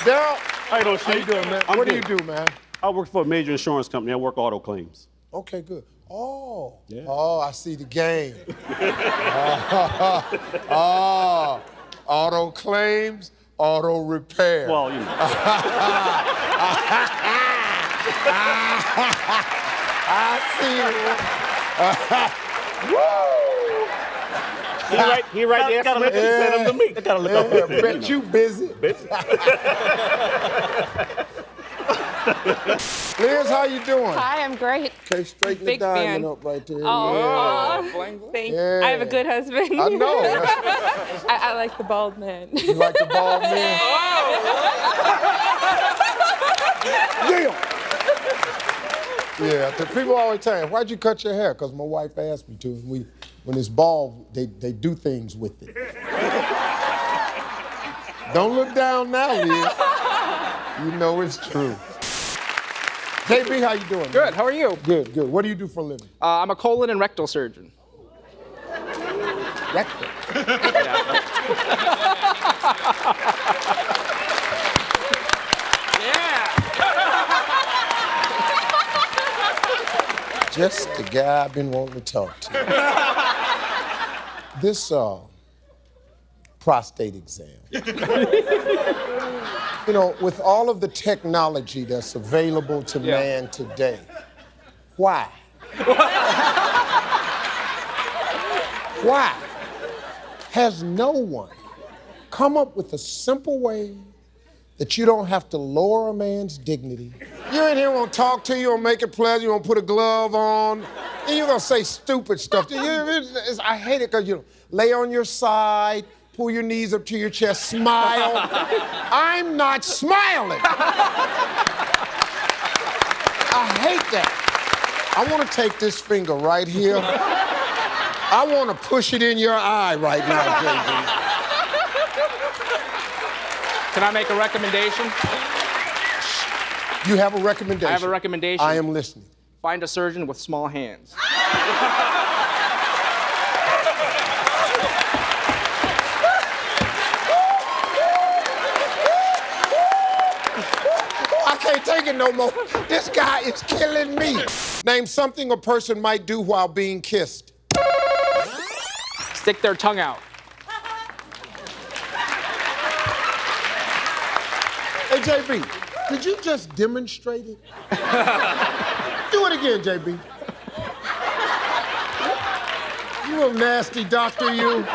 [SPEAKER 1] Daryl,
[SPEAKER 15] How you doing,
[SPEAKER 1] how you doing, man?
[SPEAKER 15] I'm
[SPEAKER 1] What do
[SPEAKER 15] good.
[SPEAKER 1] you do, man?
[SPEAKER 15] I work for a major insurance company. I work auto claims.
[SPEAKER 1] Okay, good. Oh,
[SPEAKER 15] Yeah.
[SPEAKER 1] oh, I see the game. Auto claims, auto repair.
[SPEAKER 15] Well, you know.
[SPEAKER 1] I see it. Woo!
[SPEAKER 15] He right the estimate. He sent them to me. I gotta look up.
[SPEAKER 1] Bet you busy. Liz, how you doing?
[SPEAKER 16] Hi, I'm great.
[SPEAKER 1] Okay, straighten the
[SPEAKER 16] Big
[SPEAKER 1] diamond
[SPEAKER 16] fan.
[SPEAKER 1] up right there.
[SPEAKER 16] Oh, thank you. I have a good husband.
[SPEAKER 1] I know.
[SPEAKER 16] I like the bald man.
[SPEAKER 1] You like the bald man? Yeah, the people always tell me, why'd you cut your hair? Because my wife asked me to. And when it's bald, they do things with it. Don't look down now, Liz. You know it's true. JB, how you doing?
[SPEAKER 22] Good, how are you?
[SPEAKER 1] Good, good. What do you do for a living?
[SPEAKER 22] I'm a colon and rectal surgeon.
[SPEAKER 1] Rectal? Just the guy I've been wanting to talk to. This prostate exam. You know, with all of the technology that's available to man today, why? Why has no one come up with a simple way that you don't have to lower a man's dignity? You in here want to talk to you, want to make it pleasant, you want to put a glove on, and you're going to say stupid stuff. I hate it because you lay on your side, pull your knees up to your chest, smile. I'm not smiling. I hate that. I want to take this finger right here. I want to push it in your eye right now, JB.
[SPEAKER 22] Can I make a recommendation?
[SPEAKER 1] You have a recommendation?
[SPEAKER 22] I have a recommendation.
[SPEAKER 1] I am listening.
[SPEAKER 22] Find a surgeon with small hands.
[SPEAKER 1] I can't take it no more. This guy is killing me. Name something a person might do while being kissed.
[SPEAKER 22] Stick their tongue out.
[SPEAKER 1] JB, did you just demonstrate it? Do it again, JB. You little nasty doctor, you.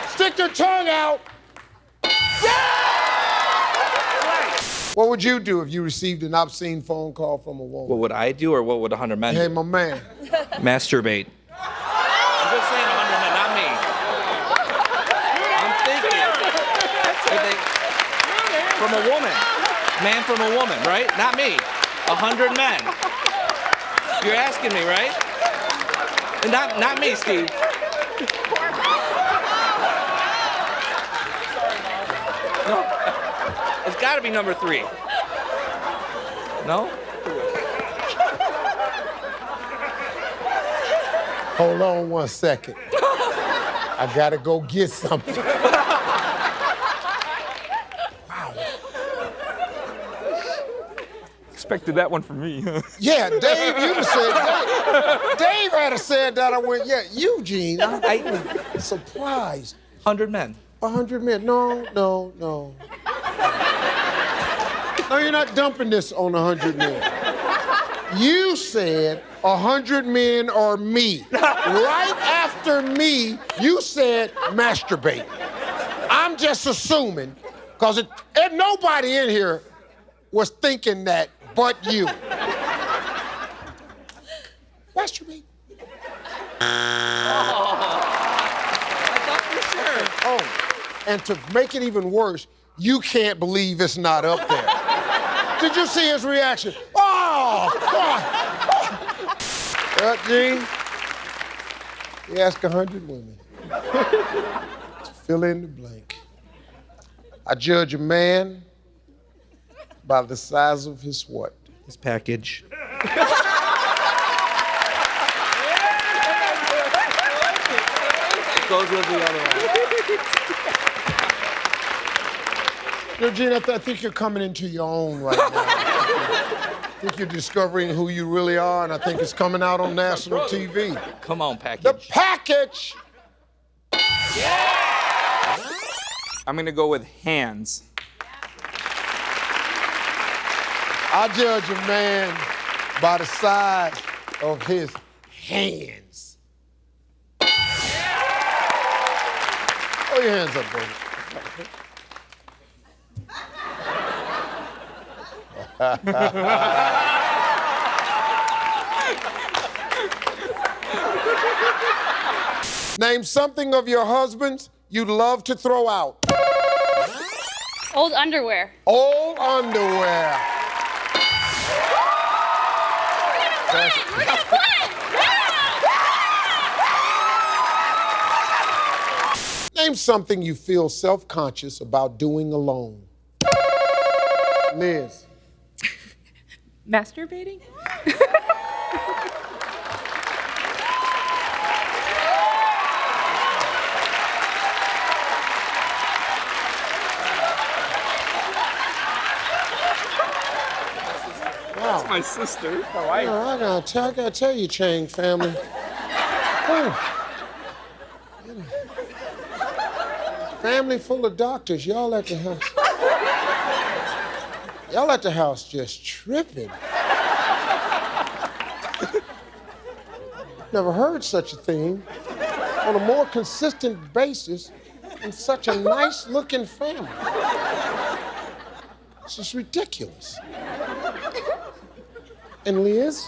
[SPEAKER 1] Stick your tongue out. What would you do if you received an obscene phone call from a woman?
[SPEAKER 8] What would I do, or what would 100 men do?
[SPEAKER 1] Hey, my man.
[SPEAKER 8] Masturbate. I'm just saying 100 men, not me. I'm thinking. From a woman. Man from a woman, right? Not me. 100 men. You're asking me, right? Not me, Steve. No. It's got to be number 3. No?
[SPEAKER 1] Hold on 1 second. I gotta go get something.
[SPEAKER 5] Expected that one from me.
[SPEAKER 1] Yeah, Dave, you'd have said that. Dave had have said that. I went, yeah, Eugene, I'm surprised.
[SPEAKER 8] 100 men.
[SPEAKER 1] 100 men. No. No, you're not dumping this on 100 men. You said 100 men or me. Right after me, you said masturbate. I'm just assuming, because nobody in here was thinking that but you. Masturbate. Oh, and to make it even worse, you can't believe it's not up there. Did you see his reaction? Oh, God. Gene, you ask 100 women to fill in the blank. I judge a man by the size of his what?
[SPEAKER 8] His package. Goes with the other one.
[SPEAKER 1] Gene, I think you're coming into your own right now. I think you're discovering who you really are, and I think it's coming out on national TV.
[SPEAKER 8] Come on, package.
[SPEAKER 1] The package!
[SPEAKER 5] Yeah! I'm gonna go with hands.
[SPEAKER 1] I judge a man by the size of his hands. Throw your hands up, baby. Name something of your husband's you'd love to throw out.
[SPEAKER 2] Old underwear.
[SPEAKER 1] Old underwear. Name something you feel self-conscious about doing alone. Liz.
[SPEAKER 13] Masturbating?
[SPEAKER 5] That's my sister. My wife.
[SPEAKER 1] I gotta tell you, Chang family. Family full of doctors. Y'all at the house. Y'all at the house just tripping. Never heard such a thing on a more consistent basis in such a nice-looking family. This is ridiculous. And Liz,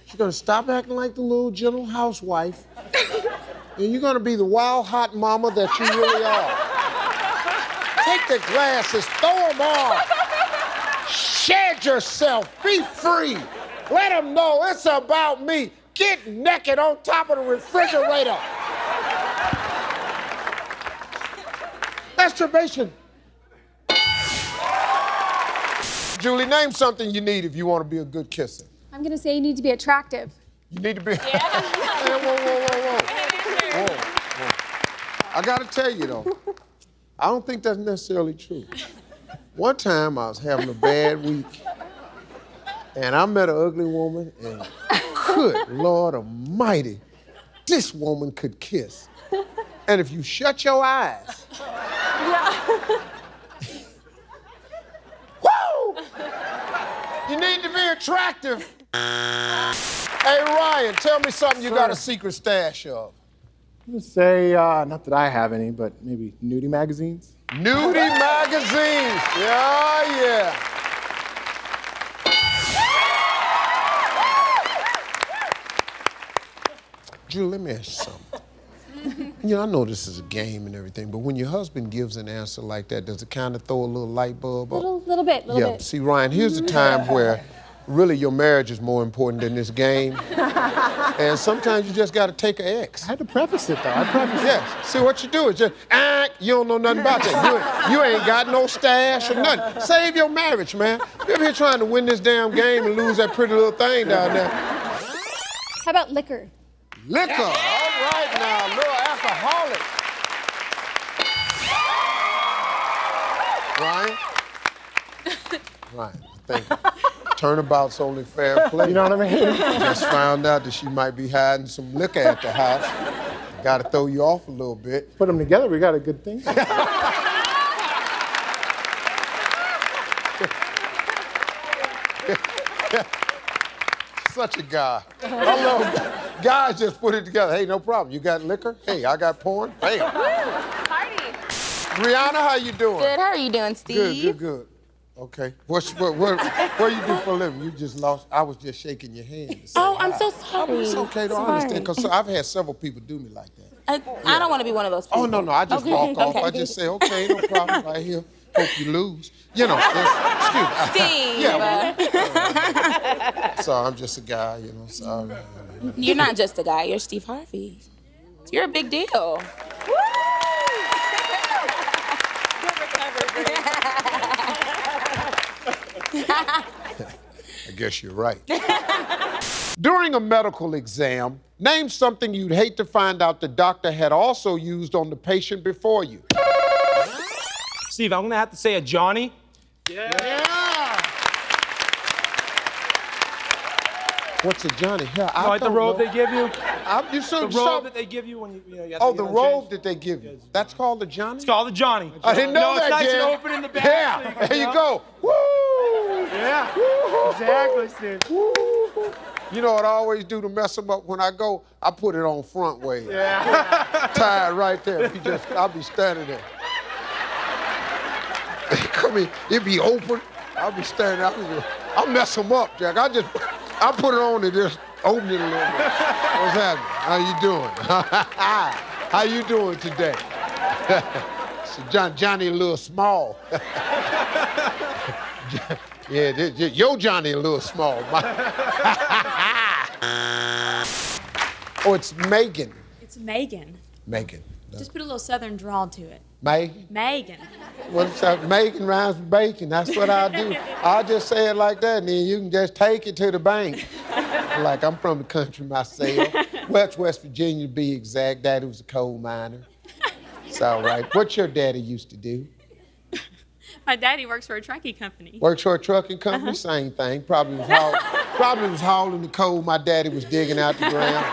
[SPEAKER 1] you're gonna stop acting like the little gentle housewife, and you're gonna be the wild, hot mama that you really are. Take the glasses, throw them off. Shed yourself, be free. Let them know it's about me. Get naked on top of the refrigerator. Masturbation. Julie, name something you need if you want to be a good kisser.
[SPEAKER 23] I'm gonna say you need to be attractive.
[SPEAKER 1] You need to be. Hey, whoa. I gotta tell you though, I don't think that's necessarily true. One time I was having a bad week, and I met an ugly woman, and good Lord Almighty, this woman could kiss. And if you shut your eyes, You need to be attractive. Hey, Ryan, tell me something you got a secret stash of.
[SPEAKER 7] I'm gonna say, not that I have any, but maybe nudie magazines.
[SPEAKER 1] Nudie magazines. Yeah. Julie, let me ask you something. You know, I know this is a game and everything, but when your husband gives an answer like that, does it kind of throw a little light bulb up?
[SPEAKER 23] Little bit.
[SPEAKER 1] Yeah, see, Ryan, here's the time where really your marriage is more important than this game. And sometimes you just got to take an X.
[SPEAKER 7] I had to preface it, though. I prefaced it.
[SPEAKER 1] Yes. See, what you do is just, you don't know nothing about that. You ain't got no stash or nothing. Save your marriage, man. You're here trying to win this damn game and lose that pretty little thing down there.
[SPEAKER 23] How about liquor?
[SPEAKER 1] Liquor. All right now, little alcoholic. Ryan, thank you. Turnabout's only fair play.
[SPEAKER 7] You know what I mean?
[SPEAKER 1] Just found out that she might be hiding some liquor at the house. Got to throw you off a little bit.
[SPEAKER 7] Put them together, we got a good thing.
[SPEAKER 1] Such a guy. I love guys just put it together. Hey, no problem. You got liquor? Hey, I got porn. Bam.
[SPEAKER 12] Party.
[SPEAKER 1] Brianna, how you doing?
[SPEAKER 16] Good. How are you doing, Steve?
[SPEAKER 1] Good. Okay. What you do for a living? You just lost. I was just shaking your hand.
[SPEAKER 16] Oh, I'm so sorry.
[SPEAKER 1] It's okay, though. I understand. Because I've had several people do me like that.
[SPEAKER 16] I don't want to be one of those people.
[SPEAKER 1] Oh, no. I just walk off. I just say, okay, no problem. Right here. Hope you lose. You know, excuse me.
[SPEAKER 16] Steve.
[SPEAKER 1] Yeah. So I'm just a guy, you know. Sorry.
[SPEAKER 16] You're not just a guy. You're Steve Harvey. You're a big deal.
[SPEAKER 1] I guess you're right. During a medical exam, name something you'd hate to find out the doctor had also used on the patient before you.
[SPEAKER 13] Steve, I'm gonna have to say a Johnny.
[SPEAKER 1] Yeah. What's a Johnny? Here, I
[SPEAKER 13] like the robe they give you?
[SPEAKER 1] The
[SPEAKER 13] robe that they give you when you have
[SPEAKER 1] Oh,
[SPEAKER 13] to
[SPEAKER 1] the robe that they give you. That's called a Johnny?
[SPEAKER 13] It's called a Johnny.
[SPEAKER 1] I didn't know that,
[SPEAKER 13] it's nice
[SPEAKER 1] Jen.
[SPEAKER 13] and open in the back.
[SPEAKER 1] Yeah, there you go. Woo!
[SPEAKER 13] Yeah,
[SPEAKER 7] exactly, Steve.
[SPEAKER 1] You know what I always do to mess them up when I go? I put it on front way.
[SPEAKER 13] Yeah.
[SPEAKER 1] Tied right there. I'll be standing there. Come in, it be open. I'll be standing there. I'll mess them up, Jack. I put it on and just open it a little bit. What's happening? How you doing? How you doing today? So Johnny a little small. Yeah, your Johnny a little small. Oh, it's Megan.
[SPEAKER 14] It's Megan.
[SPEAKER 1] Megan.
[SPEAKER 14] Just put a little southern drawl to it.
[SPEAKER 1] Megan?
[SPEAKER 14] Megan.
[SPEAKER 1] What's up? Megan rhymes with bacon. That's what I'll do. I'll just say it like that, and then you can just take it to the bank. Like, I'm from the country myself. West Virginia, to be exact. Daddy was a coal miner. It's all right. What your daddy used to do?
[SPEAKER 14] My daddy works for a trucking company.
[SPEAKER 1] Works for a trucking company? Same thing. Probably was hauling the coal my daddy was digging out the ground.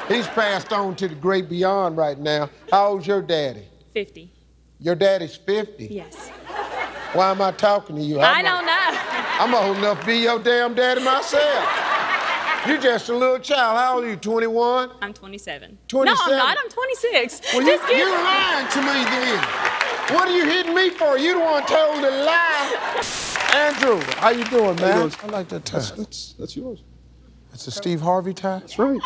[SPEAKER 1] He's passed on to the great beyond right now. How old's your daddy?
[SPEAKER 14] 50.
[SPEAKER 1] Your daddy's 50?
[SPEAKER 14] Yes.
[SPEAKER 1] Why am I talking to you?
[SPEAKER 14] I don't know.
[SPEAKER 1] I'm old enough to be your damn daddy myself. You're just a little child. How old are you, 21?
[SPEAKER 14] I'm 27.
[SPEAKER 1] 27?
[SPEAKER 14] No, I'm not. I'm 26.
[SPEAKER 1] Well, you're lying to me then. What are you hitting me for? You the one told a lie. Andrew, how you doing, man? I like that tie.
[SPEAKER 9] That's yours.
[SPEAKER 1] It's a Steve Harvey tie?
[SPEAKER 9] That's right.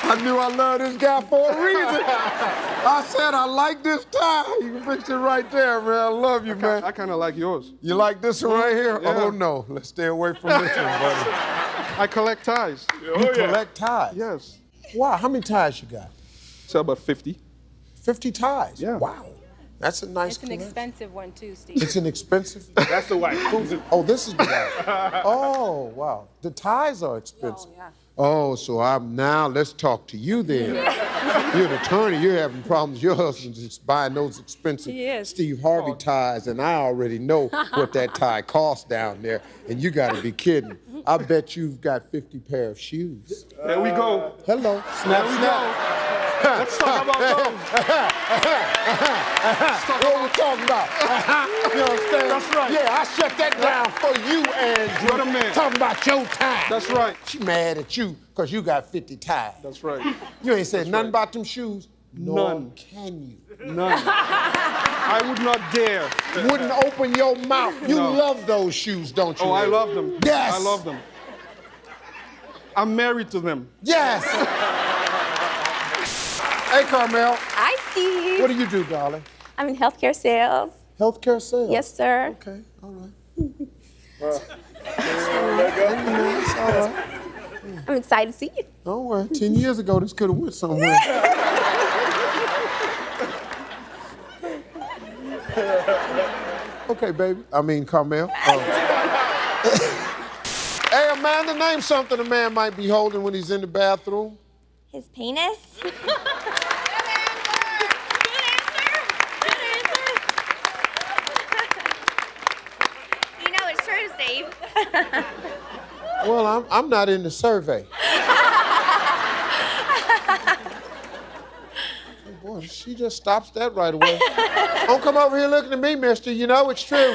[SPEAKER 1] I knew I loved this guy for a reason. I said I like this tie. You can fix it right there, man. I love you, man.
[SPEAKER 9] I kind of like yours.
[SPEAKER 1] You like this one right here?
[SPEAKER 9] Yeah.
[SPEAKER 1] Oh, no. Let's stay away from this one, buddy.
[SPEAKER 9] I collect ties.
[SPEAKER 1] You collect ties?
[SPEAKER 9] Yes.
[SPEAKER 1] Wow, how many ties you got?
[SPEAKER 9] So about 50.
[SPEAKER 1] 50 ties?
[SPEAKER 9] Yeah.
[SPEAKER 1] Wow. That's a nice
[SPEAKER 11] It's an
[SPEAKER 1] collection.
[SPEAKER 11] expensive one, too, Steve.
[SPEAKER 1] It's an expensive?
[SPEAKER 9] That's the wife.
[SPEAKER 1] Oh, this is the wife. Oh, wow. The ties are expensive.
[SPEAKER 11] Oh, yeah.
[SPEAKER 1] Oh, so let's talk to you then. You're an attorney. You're having problems. Your husband's just buying those expensive Steve Harvey ties, and I already know what that tie costs down there, and you got to be kidding. I bet you've got 50 pair of shoes.
[SPEAKER 9] There we go.
[SPEAKER 1] Hello. Snap, snap.
[SPEAKER 9] Let's talk about those.
[SPEAKER 1] What we talking about? You understand?
[SPEAKER 9] That's right.
[SPEAKER 1] Yeah, I shut that down for you, Andrew.
[SPEAKER 9] What a man.
[SPEAKER 1] Talking about your time.
[SPEAKER 9] That's right.
[SPEAKER 1] She mad at you because you got 50 ties.
[SPEAKER 9] That's right.
[SPEAKER 1] You ain't said nothing about them shoes.
[SPEAKER 9] None.
[SPEAKER 1] Can you?
[SPEAKER 9] None. I would not dare.
[SPEAKER 1] Wouldn't open your mouth. You love those shoes, don't you?
[SPEAKER 9] Oh, I love them.
[SPEAKER 1] Yes.
[SPEAKER 9] I love them. I'm married to them.
[SPEAKER 1] Yes. Hey, Carmel.
[SPEAKER 3] Hi, Steve.
[SPEAKER 1] What do you do, darling?
[SPEAKER 3] I'm in healthcare sales.
[SPEAKER 1] Healthcare sales?
[SPEAKER 3] Yes, sir.
[SPEAKER 1] Okay, all right. It's all right.
[SPEAKER 3] I'm excited to see you.
[SPEAKER 1] Don't worry. 10 years ago, this could have went somewhere. Okay, baby. I mean, Carmel. Hey, Amanda, name something a man might be holding when he's in the bathroom.
[SPEAKER 3] His penis? You know it's true, Steve.
[SPEAKER 1] Well, I'm not in the survey. Boy, she just stops that right away. Don't come over here looking at me, mister. You know it's true.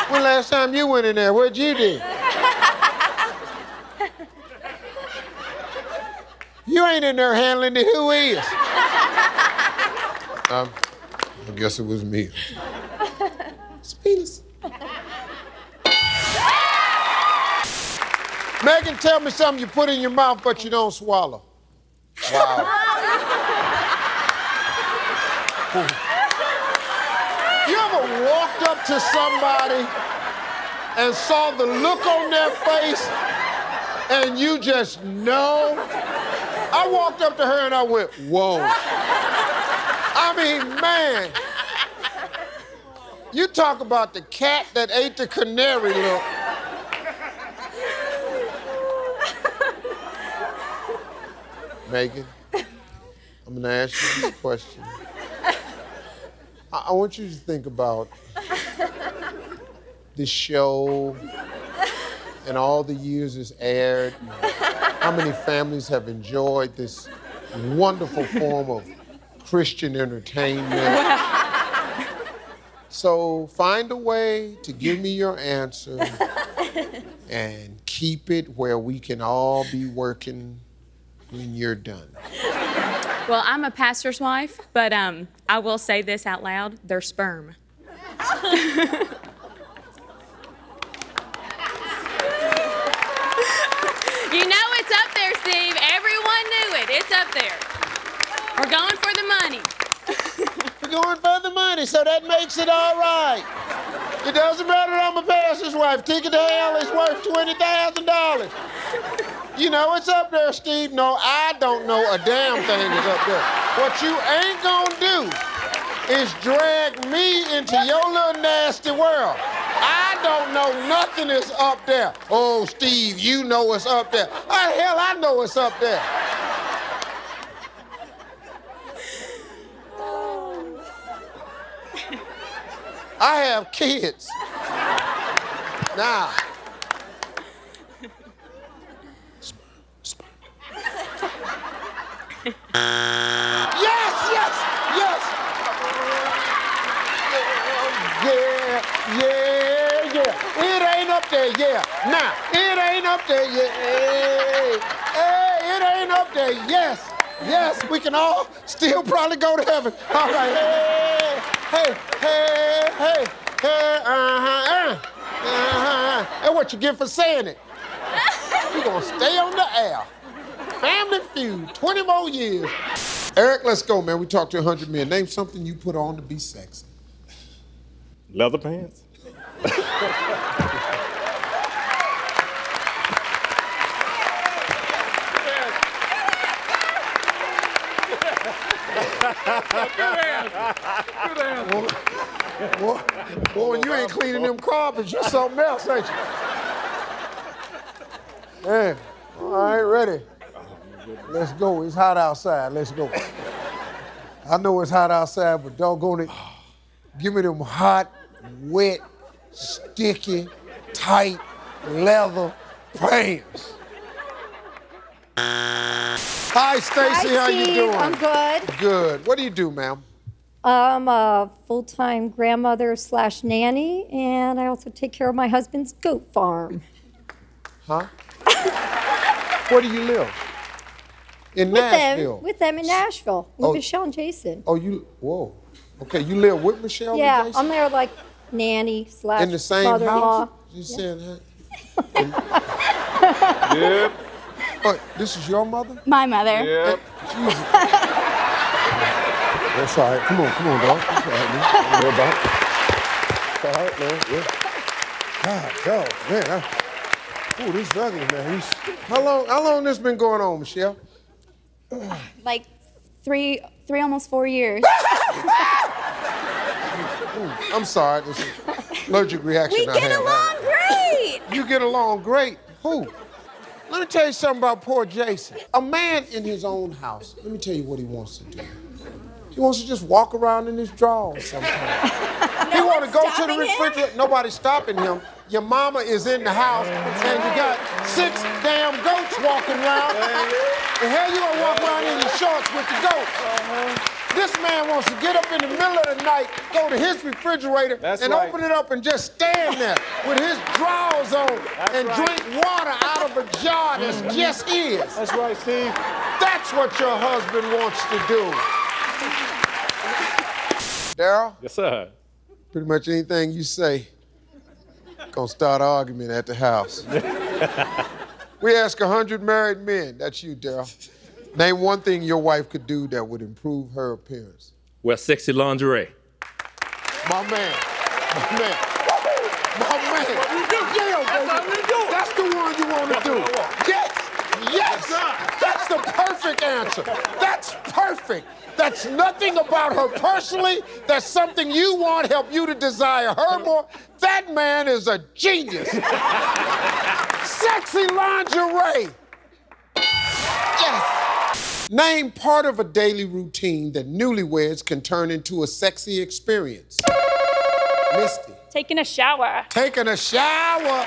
[SPEAKER 1] When last time you went in there? What'd you do? You ain't in there handling it. Who is? I guess it was me. It's penis. Megan, tell me something you put in your mouth but you don't swallow. Wow. You ever walked up to somebody and saw the look on their face and you just know? I walked up to her and I went, whoa. I mean, man. You talk about the cat that ate the canary look. Megan, I'm gonna ask you this question. I want you to think about this show and all the years it's aired, and how many families have enjoyed this wonderful form of Christian entertainment. So find a way to give me your answer and keep it where we can all be working when you're done.
[SPEAKER 14] Well, I'm a pastor's wife, but I will say this out loud, they're sperm. You know it's up there, Steve. Everyone knew it. It's up there. We're going for the money.
[SPEAKER 1] We're going for the money, so that makes it all right. It doesn't matter that I'm a pastor's wife. Ticket to hell is worth $20,000. You know it's up there, Steve. No, I don't know a damn thing is up there. What you ain't gonna do is drag me into your little nasty world. I don't know nothing is up there. Oh, Steve, you know it's up there. How the hell I know it's up there? I have kids. Now. Yes, yes, yes. Yeah. It ain't up there, yeah. Now, it ain't up there, yeah. Hey, it ain't up there, yes. Yes, we can all still probably go to heaven. All right, hey. And what you get for saying it? You're gonna stay on the air. Family Feud, 20 more years. Eric, let's go, man. We talked to 100 men. Name something you put on to be sexy.
[SPEAKER 15] Leather pants.
[SPEAKER 1] Boy, when you ain't cleaning them carpets, you're something else, ain't you? Man, all right, ready. Let's go. It's hot outside. Let's go. I know it's hot outside, but doggone it, give me them hot, wet, sticky, tight, leather pants. Hi, Stacy. How you
[SPEAKER 23] Steve.
[SPEAKER 1] doing?
[SPEAKER 23] I'm good.
[SPEAKER 1] Good. What do you do, ma'am?
[SPEAKER 23] I'm a full-time grandmother / nanny, and I also take care of my husband's goat farm.
[SPEAKER 1] Huh? Where do you live? In Nashville.
[SPEAKER 23] With them in Nashville, with
[SPEAKER 1] Oh.
[SPEAKER 23] Michelle and Jason.
[SPEAKER 1] Oh, whoa. Okay, you live with Michelle
[SPEAKER 23] Yeah,
[SPEAKER 1] and Jason?
[SPEAKER 23] I'm there like nanny /
[SPEAKER 1] In the same
[SPEAKER 23] mother-in-law.
[SPEAKER 1] house? You saying that? Yep. But this is your mother?
[SPEAKER 2] My mother.
[SPEAKER 1] Yep. Jesus. That's all right. Come on, dog. That's all right, man. Don't worry about it. It's all right, man. Yeah. God, dog, man. Ooh, this is ugly, man. How long this been going on, Michelle?
[SPEAKER 2] Like three, almost 4 years.
[SPEAKER 1] I'm sorry. This is allergic reaction
[SPEAKER 3] We
[SPEAKER 1] I
[SPEAKER 3] get
[SPEAKER 1] have.
[SPEAKER 3] along great.
[SPEAKER 1] You get along great. Who? Let me tell you something about poor Jason. A man in his own house, let me tell you what he wants to do. He wants to just walk around in his drawers sometimes. He want to go to the refrigerator. Nobody's stopping him. Your mama is in the house, and you got 6 damn goats walking around. The hell you gonna walk around in your shorts with the goats? This man wants to get up in the middle of the night, go to his refrigerator, open it up and just stand there with his drawers on and drink water out of a jar that's just his.
[SPEAKER 15] That's right, Steve.
[SPEAKER 1] That's what your husband wants to do. Daryl?
[SPEAKER 15] Yes, sir.
[SPEAKER 1] Pretty much anything you say gonna start an argument at the house. We ask 100 married men. That's you, Daryl. Name one thing your wife could do that would improve her appearance.
[SPEAKER 15] Wear sexy lingerie.
[SPEAKER 1] My man. My man. My man. Yeah, baby. That's the one you want to do. Yes. Yes. That's the perfect answer. That's perfect. That's nothing about her personally. That's something you want, help you to desire her more. That man is a genius. Sexy lingerie. Yes. Name part of a daily routine that newlyweds can turn into a sexy experience. Misty.
[SPEAKER 2] Taking a shower.
[SPEAKER 1] Taking a shower.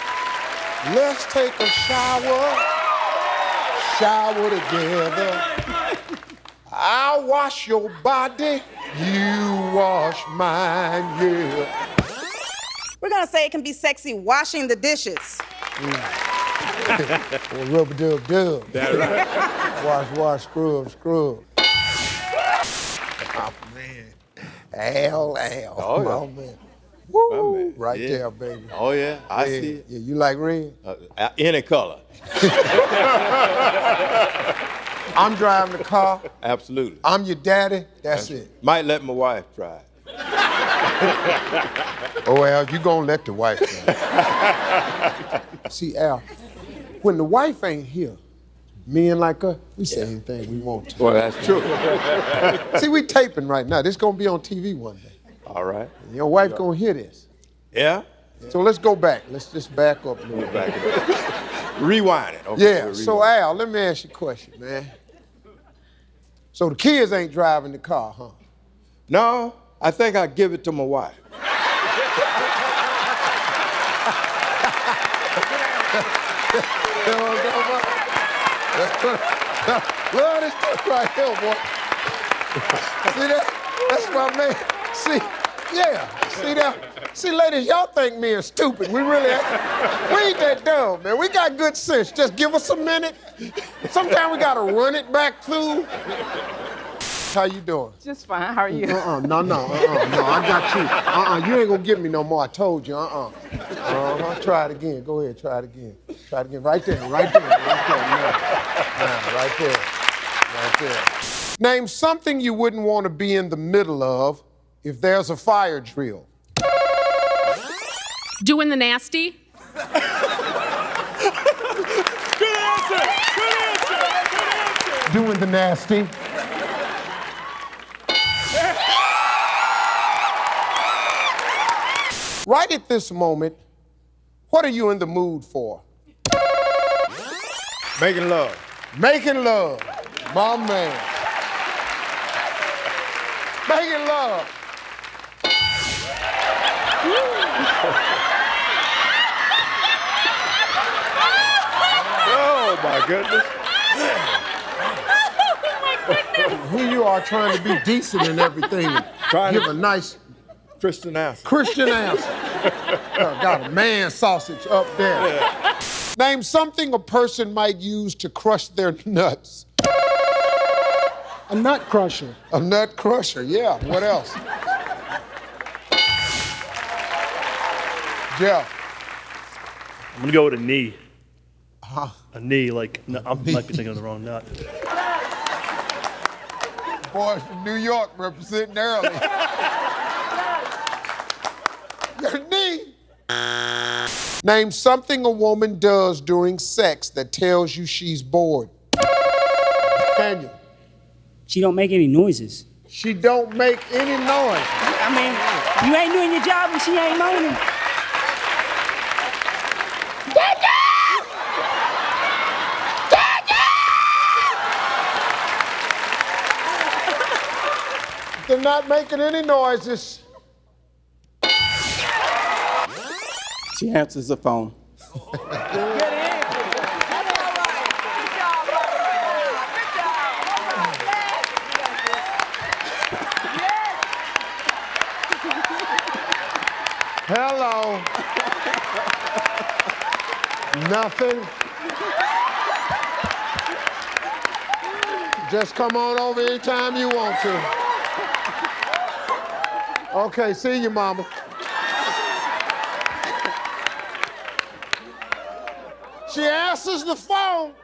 [SPEAKER 1] Let's take a shower. Shower together. I'll wash your body. You wash mine, yeah.
[SPEAKER 11] We're gonna say it can be sexy washing the dishes.
[SPEAKER 1] Well, rub-a-dub-dub.
[SPEAKER 15] That's right.
[SPEAKER 1] Wash, scrub. Oh, man. Al.
[SPEAKER 20] Oh, yeah.
[SPEAKER 1] Oh, man. Woo.
[SPEAKER 20] Man.
[SPEAKER 1] Right
[SPEAKER 20] Yeah.
[SPEAKER 1] there, baby.
[SPEAKER 20] Oh, yeah. I see it.
[SPEAKER 1] Yeah, you like red?
[SPEAKER 20] Any color.
[SPEAKER 1] I'm driving the car.
[SPEAKER 20] Absolutely.
[SPEAKER 1] I'm your daddy. That's it.
[SPEAKER 20] Might let my wife try it.
[SPEAKER 1] Oh, Al, you gonna let the wife try. See, Al, when the wife ain't here, men like her, we say anything we want to.
[SPEAKER 20] Well, that's true.
[SPEAKER 1] See, we taping right now. This gonna be on TV one day.
[SPEAKER 20] All right.
[SPEAKER 1] And your wife gonna hear this.
[SPEAKER 20] Yeah?
[SPEAKER 1] So let's go back. Let's just back up a little bit.
[SPEAKER 20] Rewind it. Okay,
[SPEAKER 1] Yeah,
[SPEAKER 20] we'll
[SPEAKER 1] so
[SPEAKER 20] rewind.
[SPEAKER 1] Al, let me ask you a question, man. So the kids ain't driving the car, huh?
[SPEAKER 20] No, I think I'll give it to my wife.
[SPEAKER 1] Love this stuff right here, boy. See that? That's my man. See, yeah, see that? See, ladies, y'all think me is stupid. We really ain't that dumb, man. We got good sense. Just give us a minute. Sometimes we gotta run it back through. How you doing?
[SPEAKER 6] Just fine. How are you?
[SPEAKER 1] No, I got you. You ain't gonna get me no more. I told you. Try it again. Go ahead. Try it again. Right there. Right there. Name something you wouldn't want to be in the middle of if there's a fire drill.
[SPEAKER 14] Doing the nasty.
[SPEAKER 15] Good answer.
[SPEAKER 1] Doing the nasty. Right at this moment, what are you in the mood for?
[SPEAKER 20] Making love.
[SPEAKER 1] Making love. My man. Making love.
[SPEAKER 20] Oh, my goodness.
[SPEAKER 1] Here you are trying to be decent and everything. And
[SPEAKER 20] Trying
[SPEAKER 1] give
[SPEAKER 20] to-
[SPEAKER 1] a nice
[SPEAKER 20] Christian answer.
[SPEAKER 1] Christian answer. Got a man sausage up there. Name something a person might use to crush their nuts.
[SPEAKER 7] A nut crusher.
[SPEAKER 1] A nut crusher, yeah. What else? Jeff.
[SPEAKER 15] I'm gonna go with a knee.
[SPEAKER 1] Huh?
[SPEAKER 15] A knee, like I might be thinking of the wrong nut.
[SPEAKER 1] Boy from New York representing early. Your knee. Name something a woman does during sex that tells you she's bored. Daniel.
[SPEAKER 18] She don't make any noises.
[SPEAKER 1] She don't make any noise.
[SPEAKER 18] I mean, you ain't doing your job and she ain't moaning.
[SPEAKER 1] They're not making any noises.
[SPEAKER 20] She answers the phone.
[SPEAKER 1] Hello. Nothing. Just come on over anytime you want to. Okay, see you, mama. She answers the phone.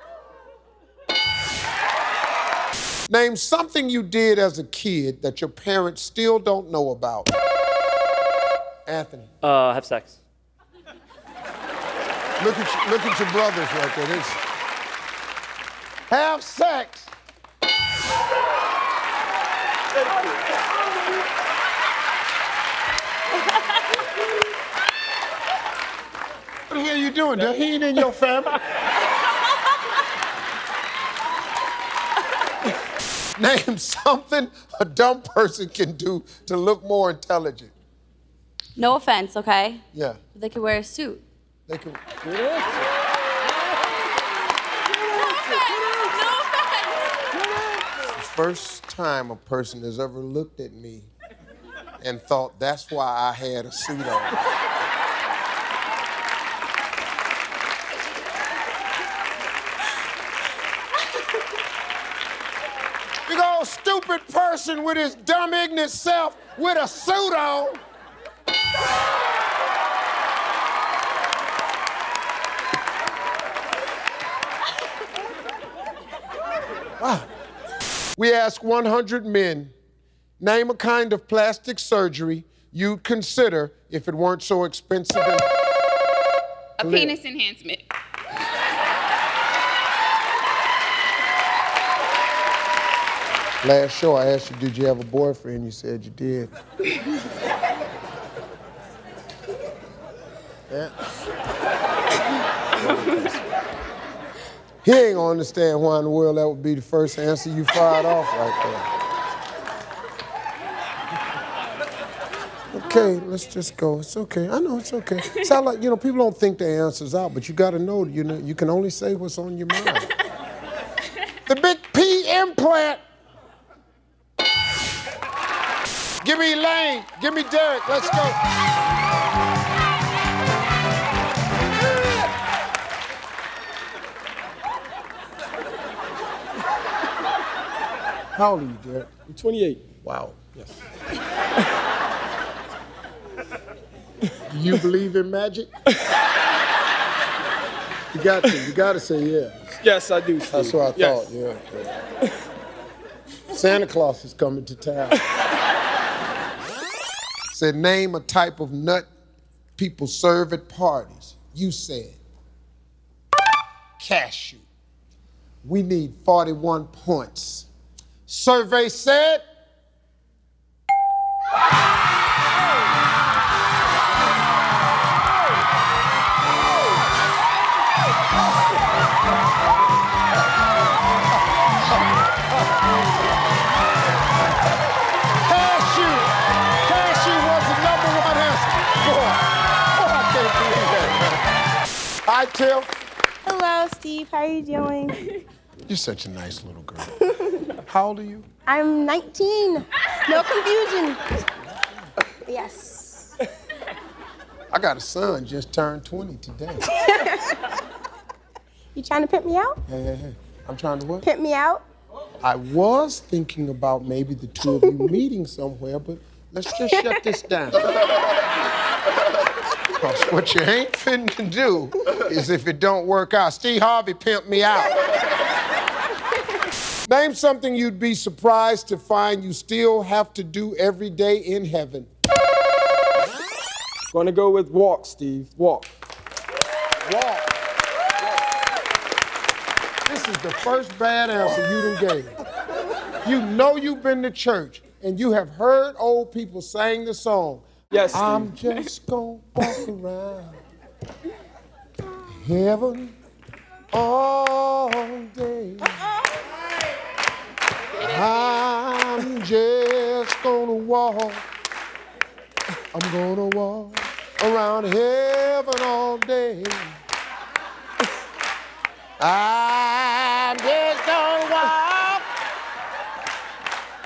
[SPEAKER 1] Name something you did as a kid that your parents still don't know about. Anthony.
[SPEAKER 19] Have sex.
[SPEAKER 1] Look at your brothers right there. Have sex. What the hell are you doing? He ain't in your family. Name something a dumb person can do to look more intelligent.
[SPEAKER 2] No offense, okay?
[SPEAKER 1] Yeah.
[SPEAKER 2] They could wear a suit.
[SPEAKER 1] They can. First time a person has ever looked at me and thought that's why I had a suit on. Big old stupid person with his dumb, ignorant self with a suit on. Wow. We asked 100 men, name a kind of plastic surgery you'd consider if it weren't so expensive and
[SPEAKER 14] A penis enhancement.
[SPEAKER 1] Last show, I asked you, did you have a boyfriend? You said you did. Yeah. He ain't gonna understand why in the world that would be the first answer you fired off right there. Okay, let's just go. It's okay. I know it's okay. Sound like, people don't think their answers out, but you gotta know, you can only say what's on your mind. The big P implant. Give me Elaine. Give me Derek. Let's go. How old are you, Derek?
[SPEAKER 9] I'm 28.
[SPEAKER 1] Wow.
[SPEAKER 9] Yes.
[SPEAKER 1] Do you believe in magic? You got to say yes.
[SPEAKER 9] Yes, I do, Steve.
[SPEAKER 1] That's what I
[SPEAKER 9] Yes.
[SPEAKER 1] thought, yeah. Santa Claus is coming to town. Said, name a type of nut people serve at parties. You said, cashew. We need 41 points. Survey said, Cashew was the #1 answer. Boy, I can't believe that, man. Hi, Tiff.
[SPEAKER 3] Hello, Steve. How are you doing?
[SPEAKER 1] You're such a nice little girl. How old are you?
[SPEAKER 4] I'm 19. No confusion. Yes.
[SPEAKER 1] I got a son just turned 20 today.
[SPEAKER 4] You trying to pimp me out?
[SPEAKER 1] Hey. I'm trying to what?
[SPEAKER 4] Pimp me out?
[SPEAKER 1] I was thinking about maybe the two of you meeting somewhere, but let's just shut this down. Because what you ain't finna do is if it don't work out. Steve Harvey pimped me out. Name something you'd be surprised to find you still have to do every day in heaven.
[SPEAKER 9] Gonna go with walk, Steve. Walk.
[SPEAKER 1] Walk. This is the first bad answer you done gave. You know you've been to church and you have heard old people sing the song.
[SPEAKER 9] Yes, Steve.
[SPEAKER 1] I'm just gonna walk around heaven all day. I'm just gonna walk. I'm gonna walk around heaven all day. I'm just gonna walk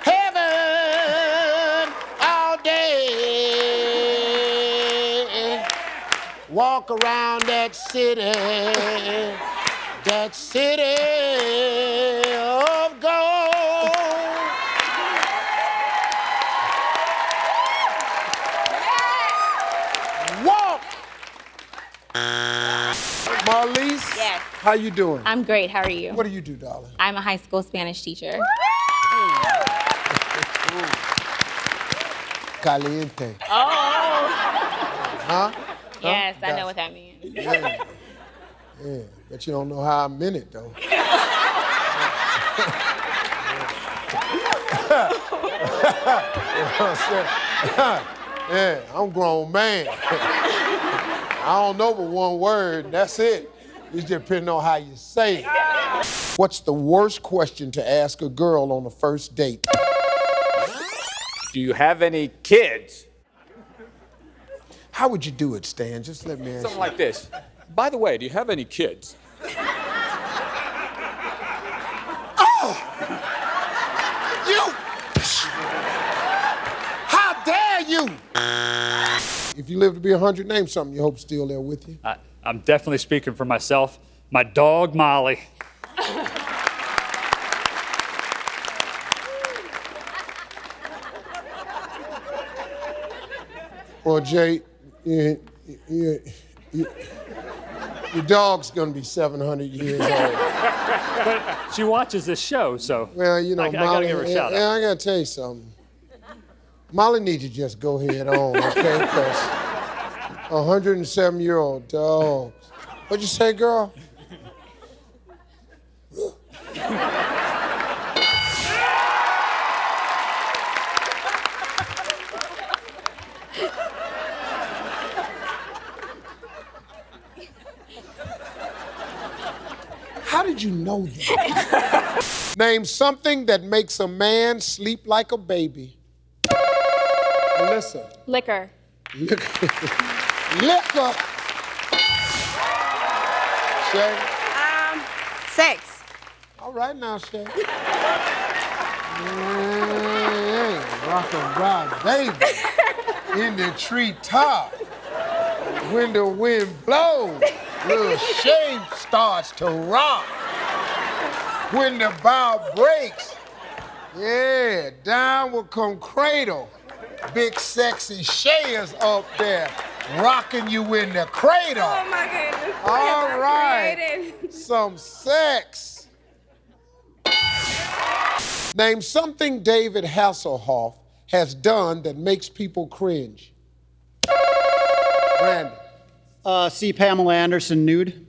[SPEAKER 1] heaven all day. Walk around that city of gold. Walk. Marlise?
[SPEAKER 12] Yes.
[SPEAKER 1] How you doing?
[SPEAKER 12] I'm great. How are you?
[SPEAKER 1] What do you do, darling?
[SPEAKER 12] I'm a high school Spanish teacher.
[SPEAKER 1] Caliente.
[SPEAKER 12] Oh.
[SPEAKER 1] Huh?
[SPEAKER 12] Yes,
[SPEAKER 1] Huh?
[SPEAKER 12] I know what that means.
[SPEAKER 1] Yeah. But you don't know how I meant it, though. Yeah, I'm a grown man. I don't know but one word, that's it. It's depending on how you say it. What's the worst question to ask a girl on a first date?
[SPEAKER 5] Do you have any kids?
[SPEAKER 1] How would you do it, Stan? Just let me ask
[SPEAKER 5] Something
[SPEAKER 1] you.
[SPEAKER 5] like this. By the way, do you have any kids?
[SPEAKER 1] How dare you? If you live to be 100, name something you hope still there with you.
[SPEAKER 15] I'm definitely speaking for myself. My dog, Molly.
[SPEAKER 1] Well, Jay, your dog's gonna be 700 years old.
[SPEAKER 15] But she watches this show, so
[SPEAKER 1] Well, you know,
[SPEAKER 15] I
[SPEAKER 1] Molly,
[SPEAKER 15] gotta give her a shout out.
[SPEAKER 1] I gotta tell you something. Molly needs to just go head on, okay? Because 107-year-old dogs. What'd you say, girl? How did you know that? Name something that makes a man sleep like a baby. Melissa.
[SPEAKER 2] Liquor.
[SPEAKER 1] Liquor. Liquor. Shay.
[SPEAKER 11] Sex.
[SPEAKER 1] All right now, Shay. Hey, rock and roll, baby. In the treetop. When the wind blows, little Shay starts to rock. When the bow breaks, yeah, down will come cradle. Big sexy Shay is up there rocking you in the cradle.
[SPEAKER 3] Oh my goodness.
[SPEAKER 1] All right.
[SPEAKER 3] Creative.
[SPEAKER 1] Some sex. Name something David Hasselhoff has done that makes people cringe. Brandon.
[SPEAKER 19] See Pamela Anderson nude.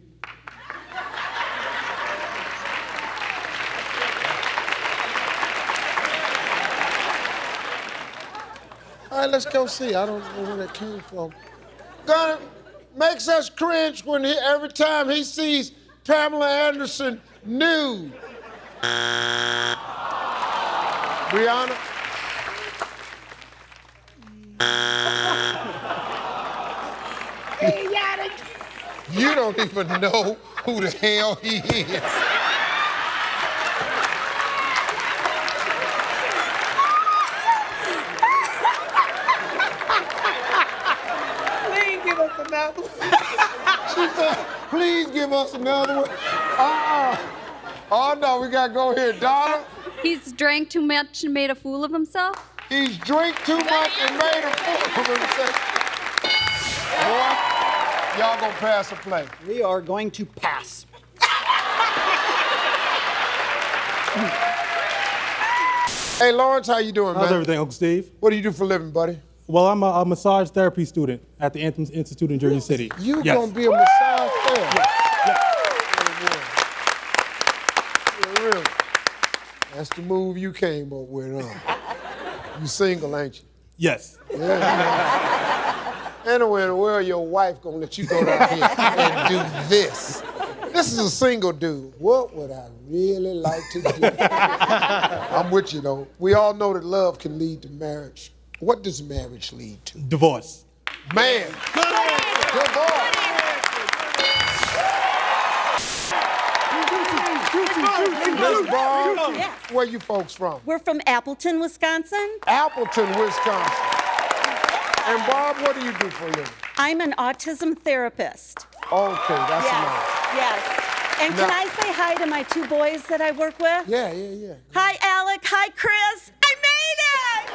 [SPEAKER 1] All right, let's go see. I don't know where that came from. Gonna makes us cringe when every time he sees Pamela Anderson nude. Brianna? You don't even know who the hell he is. give us another one? Oh, no, we got to go here. Donna?
[SPEAKER 10] He's drank too much and made a fool of himself.
[SPEAKER 1] He's drank too much and made a fool of himself. Boy, y'all gonna pass or play?
[SPEAKER 19] We are going to pass.
[SPEAKER 1] Hey, Lawrence, how you doing, man?
[SPEAKER 9] How's everything, Uncle Steve?
[SPEAKER 1] What do you do for a living, buddy?
[SPEAKER 9] Well, I'm a massage therapy student at the Anthem Institute in Jersey City.
[SPEAKER 1] You
[SPEAKER 9] Yes.
[SPEAKER 1] gonna be a massage therapist?
[SPEAKER 9] Yes.
[SPEAKER 1] Yeah, really? That's the move you came up with, huh? You single, ain't you?
[SPEAKER 9] Yes.
[SPEAKER 1] Yeah. Anyway, in the world, your wife gonna let you go down here and do this. This is a single dude. What would I really like to do? I'm with you, though. We all know that love can lead to marriage. What does marriage lead to?
[SPEAKER 9] Divorce.
[SPEAKER 1] Man. Good answer. Divorce. Miss Barr,
[SPEAKER 17] Yes.
[SPEAKER 1] where you folks from?
[SPEAKER 17] We're from Appleton, Wisconsin.
[SPEAKER 1] Appleton, Wisconsin. And Barb, what do you do for a living?
[SPEAKER 17] I'm an autism therapist.
[SPEAKER 1] Okay, that's enough.
[SPEAKER 17] Yes. And can
[SPEAKER 1] Now-
[SPEAKER 17] I say hi to my two boys that I work with?
[SPEAKER 1] Yeah.
[SPEAKER 17] Hi, Alec. Hi, Chris. I made it!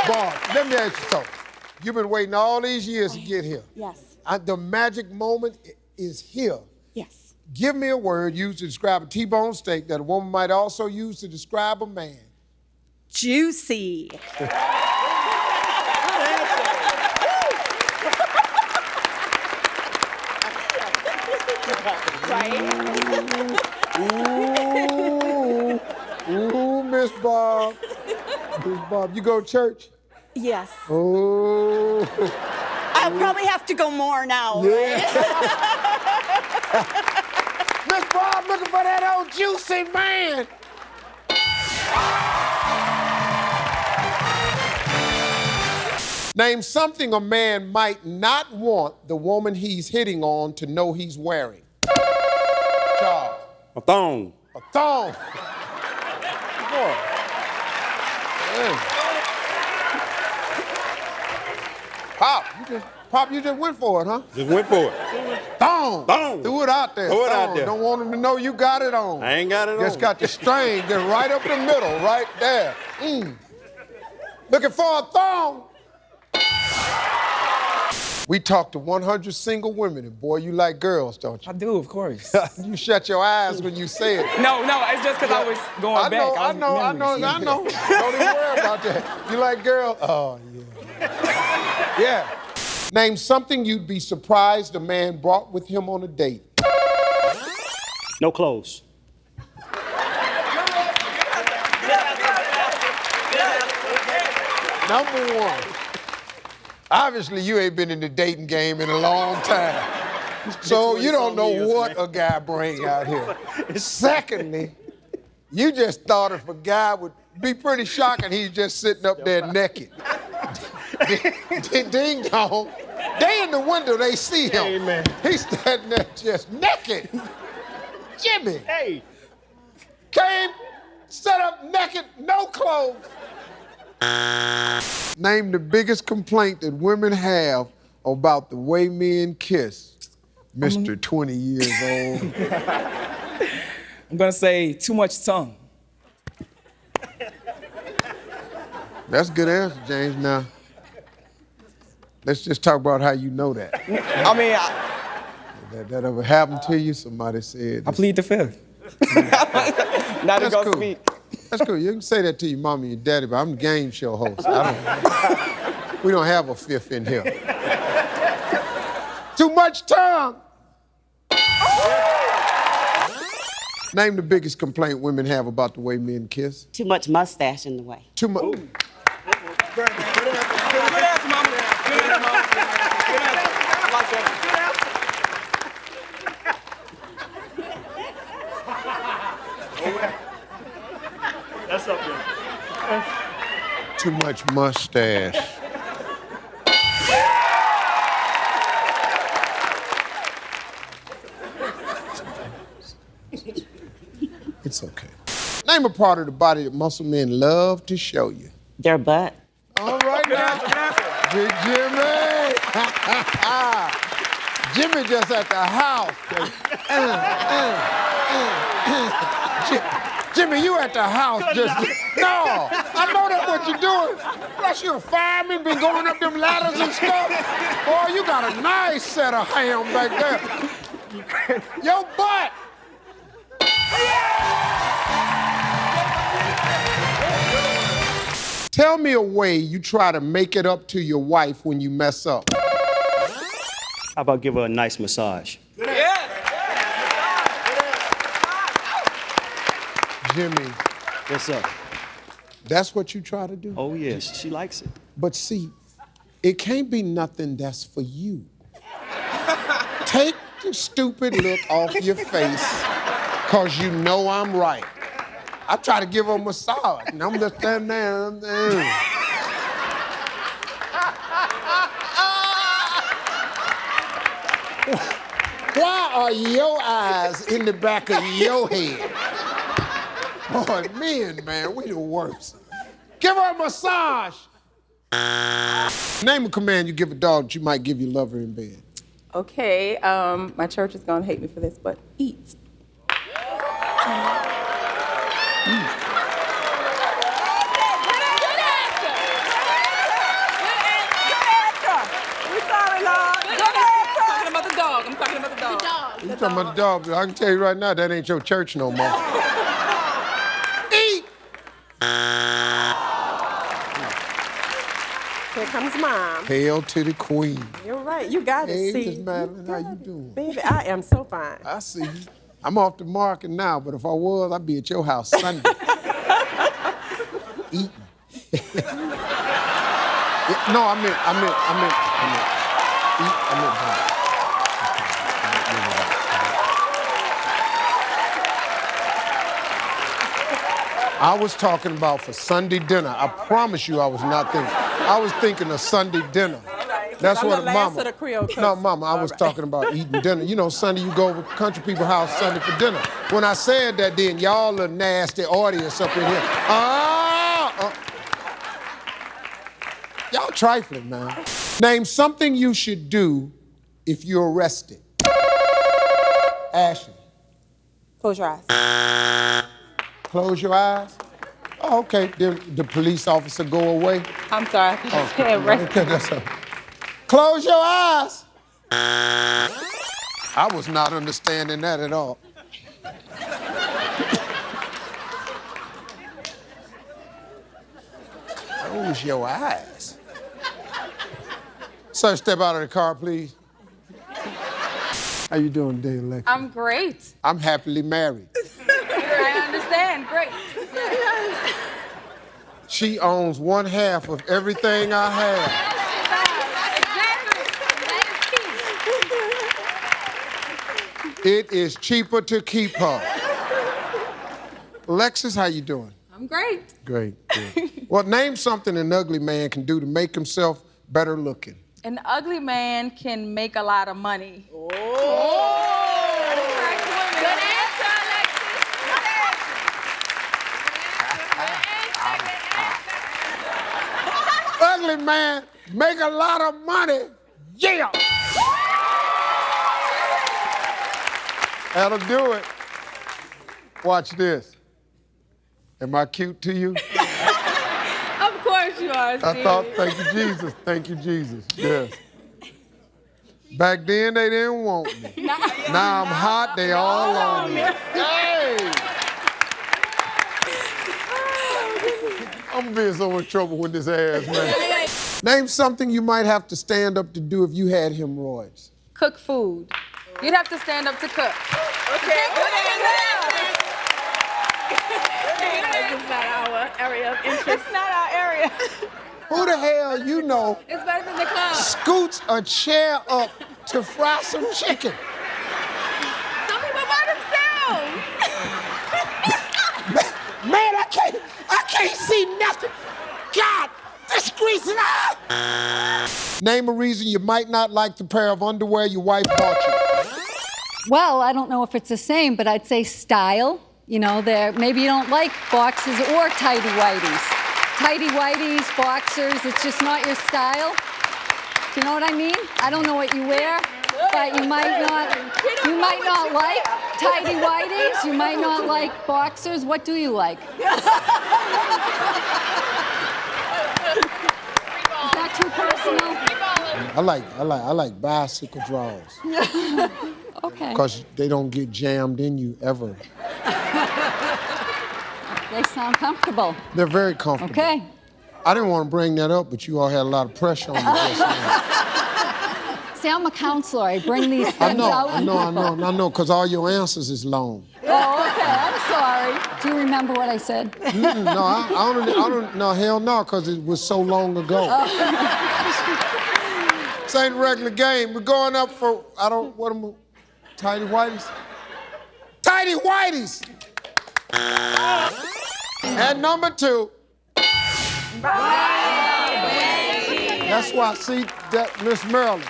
[SPEAKER 1] Barb, let me ask you something. You've been waiting all these years to get here.
[SPEAKER 17] Yes.
[SPEAKER 1] The magic moment is here.
[SPEAKER 17] Yes.
[SPEAKER 1] Give me a word used to describe a T-bone steak that a woman might also use to describe a man.
[SPEAKER 17] Juicy.
[SPEAKER 1] Ooh, Miss Barb. Miss Barb, you go to church?
[SPEAKER 17] Yes.
[SPEAKER 1] Oh.
[SPEAKER 17] I'll probably have to go more now.
[SPEAKER 1] Yeah. Miss Barb looking for that old juicy man. Name something a man might not want the woman he's hitting on to know he's wearing. Charles.
[SPEAKER 20] A thong.
[SPEAKER 1] A thong. Boy. Hey. Pop, you just went for it, huh?
[SPEAKER 20] Just went for it.
[SPEAKER 1] Thong.
[SPEAKER 20] Thong.
[SPEAKER 1] Threw it out there.
[SPEAKER 20] Throw it out
[SPEAKER 1] Thong.
[SPEAKER 20] there.
[SPEAKER 1] Don't want him to know you got it on.
[SPEAKER 20] I ain't got it on.
[SPEAKER 1] Just got the string just right up the middle, right there. Looking for a thong. We talked to 100 single women, and boy, you like girls, don't you?
[SPEAKER 21] I do, of course.
[SPEAKER 1] You shut your eyes when you say it.
[SPEAKER 21] No, it's just because I was going back.
[SPEAKER 1] I know. Don't even worry about that. You like girls? Oh, yeah. Yeah. Name something you'd be surprised a man brought with him on a date.
[SPEAKER 18] No clothes.
[SPEAKER 1] Number one. Obviously, you ain't been in the dating game in a long time. So you don't know what a guy brings out here. Secondly, you just thought if a guy would be pretty shocking, he's just sitting up there naked. Ding dong. They in the window, they see him.
[SPEAKER 7] Amen.
[SPEAKER 1] He's standing there just naked. Jimmy.
[SPEAKER 7] Hey.
[SPEAKER 1] Came, set up naked, no clothes. Name the biggest complaint that women have about the way men kiss. Mr. 20 years old.
[SPEAKER 21] I'm gonna say too much tongue.
[SPEAKER 1] That's a good answer, James. Now, let's just talk about how you know that.
[SPEAKER 21] I mean,
[SPEAKER 1] That ever happened to you? Somebody said.
[SPEAKER 21] I plead the fifth. Not to
[SPEAKER 1] That's
[SPEAKER 21] go
[SPEAKER 1] cool.
[SPEAKER 21] speak.
[SPEAKER 1] That's cool. You can say that to your mom and your daddy, but I'm the game show host. We don't have a fifth in here. Too much tongue. Name the biggest complaint women have about the way men kiss.
[SPEAKER 17] Too much mustache in the way.
[SPEAKER 1] Too much.
[SPEAKER 21] Good answer, mama. Good answer, mama. Good answer. I like that.
[SPEAKER 18] That's up there.
[SPEAKER 1] Too much mustache. It's okay. Name a part of the body that muscle men love to show you.
[SPEAKER 17] Their butt.
[SPEAKER 1] All right now. Big Jimmy. Jimmy just at the house. Jimmy, you at the house just... No, I know that's what you're doing. Plus, you're a fireman, been going up them ladders and stuff. Boy, you got a nice set of ham back there. Your butt! Tell me a way you try to make it up to your wife when you mess up.
[SPEAKER 18] How about give her a nice massage?
[SPEAKER 1] Jimmy.
[SPEAKER 18] Yes, sir.
[SPEAKER 1] That's what you try to do?
[SPEAKER 18] Oh, yes. She likes it.
[SPEAKER 1] But see, it can't be nothing that's for you. Take the stupid look off your face, because you know I'm right. I try to give her a massage, and I'm just standing there. Why are your eyes in the back of your head? Boy, men, man, we the worst. Give her a massage. Name a command you give a dog that you might give your lover in bed.
[SPEAKER 8] Okay, my church is gonna hate me for this, but eat.
[SPEAKER 6] I'm talking about the dog.
[SPEAKER 1] You talking about the dog? I can tell you right now, that ain't your church no more. Eat!
[SPEAKER 8] Here comes Mom.
[SPEAKER 1] Hail to the queen.
[SPEAKER 8] You're right, you got it,
[SPEAKER 1] Hey,
[SPEAKER 8] see.
[SPEAKER 1] Miss Madeline, how you doing?
[SPEAKER 8] Baby, I am so fine.
[SPEAKER 1] I see you. I'm off the market now, but if I was, I'd be at your house Sunday. Eating. No, I meant. I was talking about for Sunday dinner. I promise you I was not thinking. I was thinking of Sunday dinner. That's what Mama. No, Mama, I was talking about eating dinner. You know, Sunday you go over to country people's house Sunday for dinner. When I said that, then y'all a nasty audience up in here. Y'all trifling, man. Name something you should do if you're arrested. Ashley.
[SPEAKER 8] Close your eyes.
[SPEAKER 1] Close your eyes? Oh, okay. Then the police officer go away?
[SPEAKER 8] I'm sorry, I said arrested.
[SPEAKER 1] Okay, that's all. Close your eyes. I was not understanding that at all. Close your eyes. Sir, step out of the car, please. How you doing today, Alexa?
[SPEAKER 12] I'm great.
[SPEAKER 1] I'm happily married.
[SPEAKER 12] I understand. Great.
[SPEAKER 1] She owns one half of everything I have. It is cheaper to keep her. Alexis, how you doing?
[SPEAKER 12] I'm great.
[SPEAKER 1] Great. Good. Well, name something an ugly man can do to make himself better looking.
[SPEAKER 12] An ugly man can make a lot of money.
[SPEAKER 6] Oh.
[SPEAKER 12] Good answer, Alexis.
[SPEAKER 1] Ugly man make a lot of money. Yeah. That'll do it. Watch this. Am I cute to you?
[SPEAKER 12] Of course you are, Steve.
[SPEAKER 1] I thought, thank you, Jesus. Thank you, Jesus. Yes. Back then, they didn't want me. Now I'm hot, they all on me. Hey! I'm being so much trouble with this ass, man. Name something you might have to stand up to do if you had hemorrhoids.
[SPEAKER 12] Cook food. You'd have to stand up to cook.
[SPEAKER 6] Okay, good
[SPEAKER 2] It's not our area of interest.
[SPEAKER 12] It's not our area.
[SPEAKER 1] Who the hell you know
[SPEAKER 12] It's better than the club.
[SPEAKER 1] scoots a chair up to fry some chicken?
[SPEAKER 12] Some people by themselves.
[SPEAKER 1] Man, I can't see nothing. God, this grease it out. Name a reason you might not like the pair of underwear your wife bought you.
[SPEAKER 16] Well, I don't know if it's the same, but I'd say style. You know, maybe you don't like boxers or tighty-whities. Tighty-whities, boxers, it's just not your style. Do you know what I mean? I don't know what you wear. But you might not like tighty whities. You might not like boxers. What do you like? Is that too personal?
[SPEAKER 1] I like bicycle drawers.
[SPEAKER 16] Okay.
[SPEAKER 1] Because they don't get jammed in you ever.
[SPEAKER 16] They sound comfortable.
[SPEAKER 1] They're very comfortable.
[SPEAKER 16] Okay.
[SPEAKER 1] I didn't want to bring that up, but you all had a lot of pressure on me just now.
[SPEAKER 16] See, I'm a counselor. I bring these things out.
[SPEAKER 1] I know, because all your answers is long.
[SPEAKER 16] Oh, okay. I'm sorry. Do you remember what I said?
[SPEAKER 1] No, I don't, no, hell no, because it was so long ago. This ain't a regular game. We're going up for, Tighty Whities? Tighty Whities! And number 2. That's why, see, that Miss Maryland,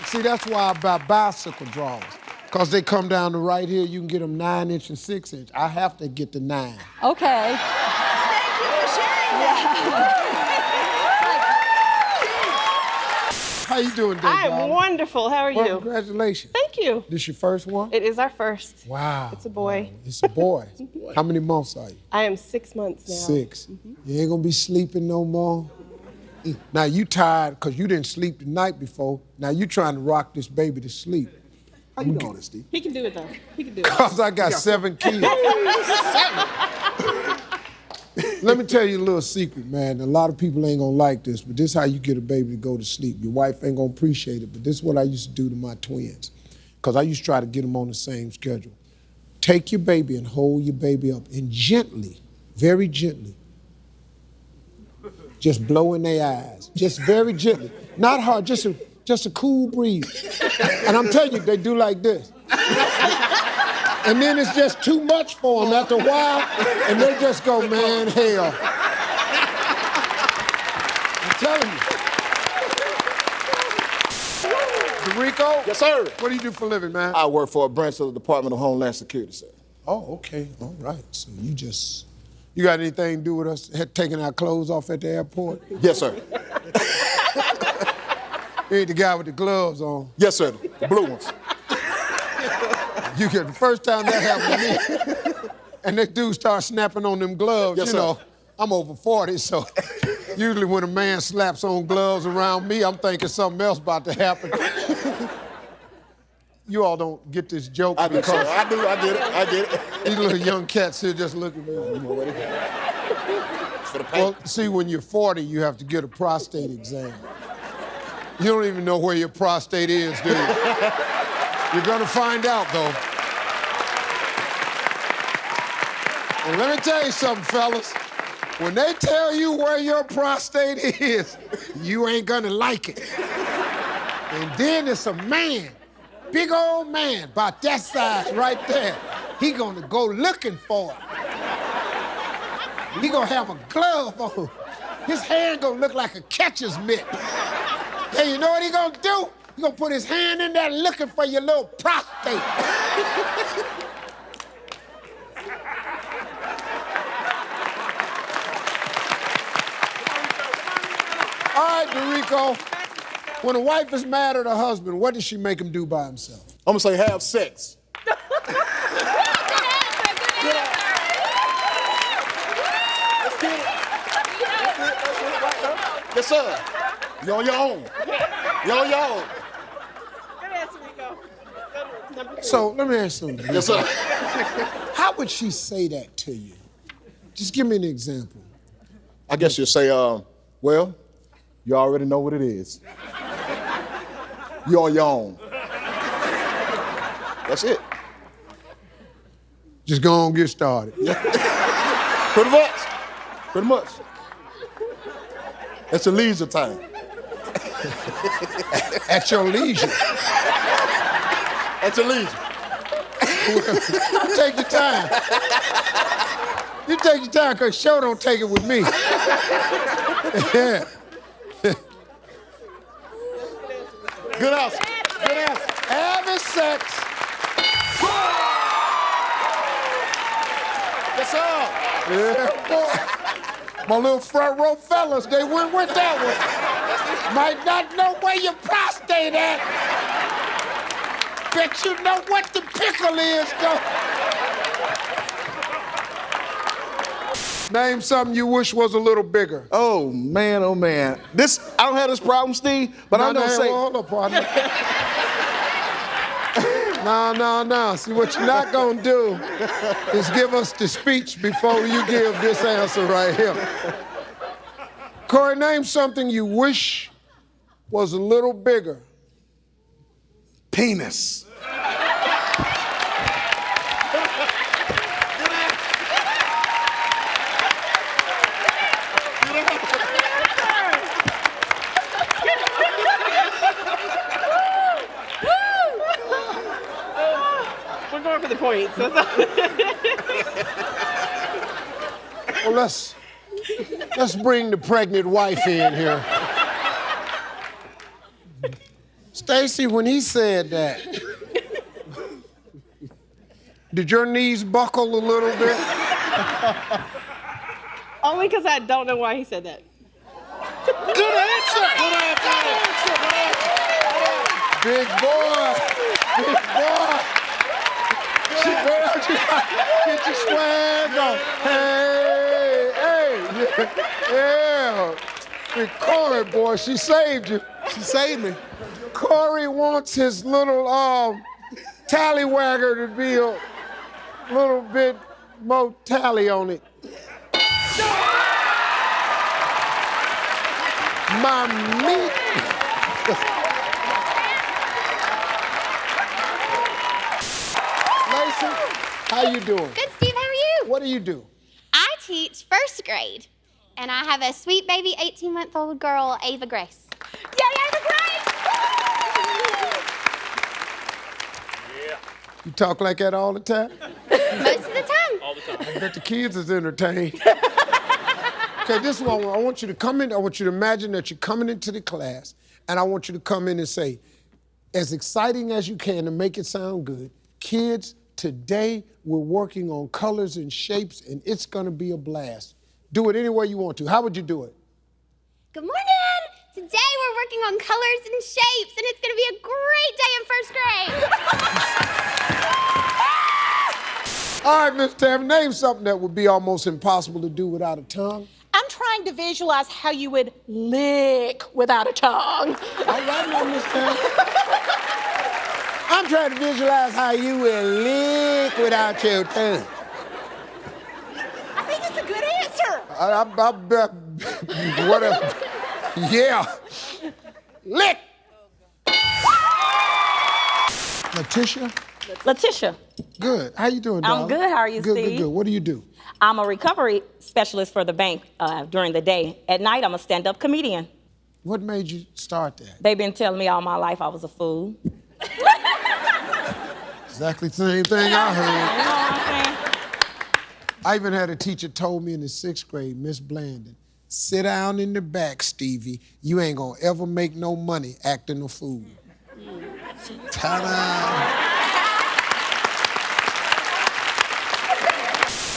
[SPEAKER 1] see, that's why I buy bicycle drawers. Because they come down to right here, you can get them 9-inch and 6-inch. I have to get the 9.
[SPEAKER 16] Okay.
[SPEAKER 4] Thank you for sharing that.
[SPEAKER 1] How you doing, Dave?
[SPEAKER 13] I'm wonderful. How are you?
[SPEAKER 1] Congratulations.
[SPEAKER 13] Thank you.
[SPEAKER 1] This your first one?
[SPEAKER 13] It is our first.
[SPEAKER 1] Wow.
[SPEAKER 13] It's a boy.
[SPEAKER 1] It's a boy. How many months are you?
[SPEAKER 13] I am 6 months now.
[SPEAKER 1] 6. You ain't gonna be sleeping no more? Now you tired because you didn't sleep the night before. Now you trying to rock this baby to sleep.
[SPEAKER 13] How you doing, Steve? He can do it though. He can do it.
[SPEAKER 1] Because I got 7 kids. Let me tell you a little secret, man. A lot of people ain't gonna like this, but this is how you get a baby to go to sleep. Your wife ain't gonna appreciate it, but this is what I used to do to my twins. Because I used to try to get them on the same schedule. Take your baby and hold your baby up and gently, very gently, just blow in their eyes. Just very gently. Not hard, just a cool breeze. And I'm telling you, they do like this. And then it's just too much for them after a while, and they just go, man, hell. I'm telling you. DeRico?
[SPEAKER 20] Yes, sir.
[SPEAKER 1] What do you do for a living, man?
[SPEAKER 20] I work for a branch of the Department of Homeland Security, sir.
[SPEAKER 1] Oh, okay. All right. So you got anything to do with us taking our clothes off at the airport?
[SPEAKER 20] Yes, sir.
[SPEAKER 1] You ain't the guy with the gloves on.
[SPEAKER 20] Yes, sir. The blue ones.
[SPEAKER 1] You get the first time that happened to me, and that dude starts snapping on them gloves,
[SPEAKER 20] yes,
[SPEAKER 1] you know, I'm over 40, so usually when a man slaps on gloves around me, I'm thinking something else about to happen. You all don't get this joke
[SPEAKER 20] I do, sir. I do. I get it.
[SPEAKER 1] These little young cats here just looking at me. Well, see, when you're 40, you have to get a prostate exam. You don't even know where your prostate is, do you? You're gonna find out, though. And let me tell you something, fellas. When they tell you where your prostate is, you ain't gonna like it. And then it's a man, big old man, about that size right there. He gonna go looking for it. He gonna have a glove on. His hand gonna look like a catcher's mitt. Hey, you know what he gonna do? He gonna put his hand in there looking for your little prostate. All right, DeRico. When a wife is mad at her husband, what does she make him do by himself?
[SPEAKER 20] I'm gonna say have sex. Yes, sir. You're on your own. You're on your own.
[SPEAKER 13] Good answer, Rico.
[SPEAKER 1] So let me ask you something.
[SPEAKER 20] Yes, sir.
[SPEAKER 1] How would she say that to you? Just give me an example.
[SPEAKER 20] I guess you'll say, well, you already know what it is. You're on your own. That's it.
[SPEAKER 1] Just go on and get started.
[SPEAKER 20] Pretty much. Pretty much. It's your leisure time.
[SPEAKER 1] At your leisure.
[SPEAKER 20] At your leisure.
[SPEAKER 1] Take your time. You take your time, because show don't take it with me. Yeah.
[SPEAKER 20] Good answer. Good answer.
[SPEAKER 1] Having sex.
[SPEAKER 20] Yes, sir.
[SPEAKER 1] Yeah, boy. My little front row fellas, they went with that one. Might not know where your prostate at. bet you know what the pickle is, though. Name something you wish was a little bigger.
[SPEAKER 20] Oh, man, oh, man. I don't have this problem, Steve, but I'm going to say...
[SPEAKER 1] Hold up, partner. No. See, what you're not going to do is give us the speech before you give this answer right here. Corey, name something you wish was a little bigger.
[SPEAKER 20] Penis.
[SPEAKER 13] We're going for the points. That's all.
[SPEAKER 1] Well, let's bring the pregnant wife in here. Stacy, when he said that, did your knees buckle a little bit?
[SPEAKER 13] Only because I don't know why he said that.
[SPEAKER 1] Good answer! Big boy! Big boy! Get your swag on. Hey! Yeah. Big Corey, boy, she saved you.
[SPEAKER 20] She saved me.
[SPEAKER 1] Corey wants his little tallywagger to be a little bit more tally on it. My meat. Lacey, how you doing?
[SPEAKER 3] Good, Steve. How are you?
[SPEAKER 1] What do you do?
[SPEAKER 3] I teach first grade, and I have a sweet baby 18-month-old girl, Ava Grace. Yay, Ava Grace!
[SPEAKER 1] You talk like that all the time?
[SPEAKER 3] Most of the time.
[SPEAKER 5] All the time.
[SPEAKER 1] I bet the kids is entertained. Okay, this one, I want you to come in, I want you to imagine that you're coming into the class, and I want you to come in and say, as exciting as you can to make it sound good, kids, today we're working on colors and shapes, and it's gonna be a blast. Do it any way you want to. How would you do it?
[SPEAKER 3] Good morning. Today we're working on colors and shapes, and it's gonna be a great day in first grade.
[SPEAKER 1] All right, Miss Tam, name something that would be almost impossible to do without a tongue.
[SPEAKER 6] I'm trying to visualize how you would lick without a tongue.
[SPEAKER 1] All right, now, Miss Tam. I'm trying to visualize how you would lick without your tongue.
[SPEAKER 6] I think it's a good answer.
[SPEAKER 1] Whatever. Yeah. Lick.
[SPEAKER 14] Letitia.
[SPEAKER 1] Good. How you doing,
[SPEAKER 14] I'm
[SPEAKER 1] darling?
[SPEAKER 14] good. How are you,
[SPEAKER 1] Good,
[SPEAKER 14] Steve?
[SPEAKER 1] good. What do you do?
[SPEAKER 14] I'm a recovery specialist for the bank during the day. At night, I'm a stand-up comedian.
[SPEAKER 1] What made you start that?
[SPEAKER 14] They've been telling me all my life I was a fool.
[SPEAKER 1] Exactly the same thing I heard.
[SPEAKER 14] You know what I'm saying?
[SPEAKER 1] I even had a teacher told me in the 6th grade, Miss Blandon, sit down in the back, Stevie. You ain't gonna ever make no money acting a fool. Ta-da!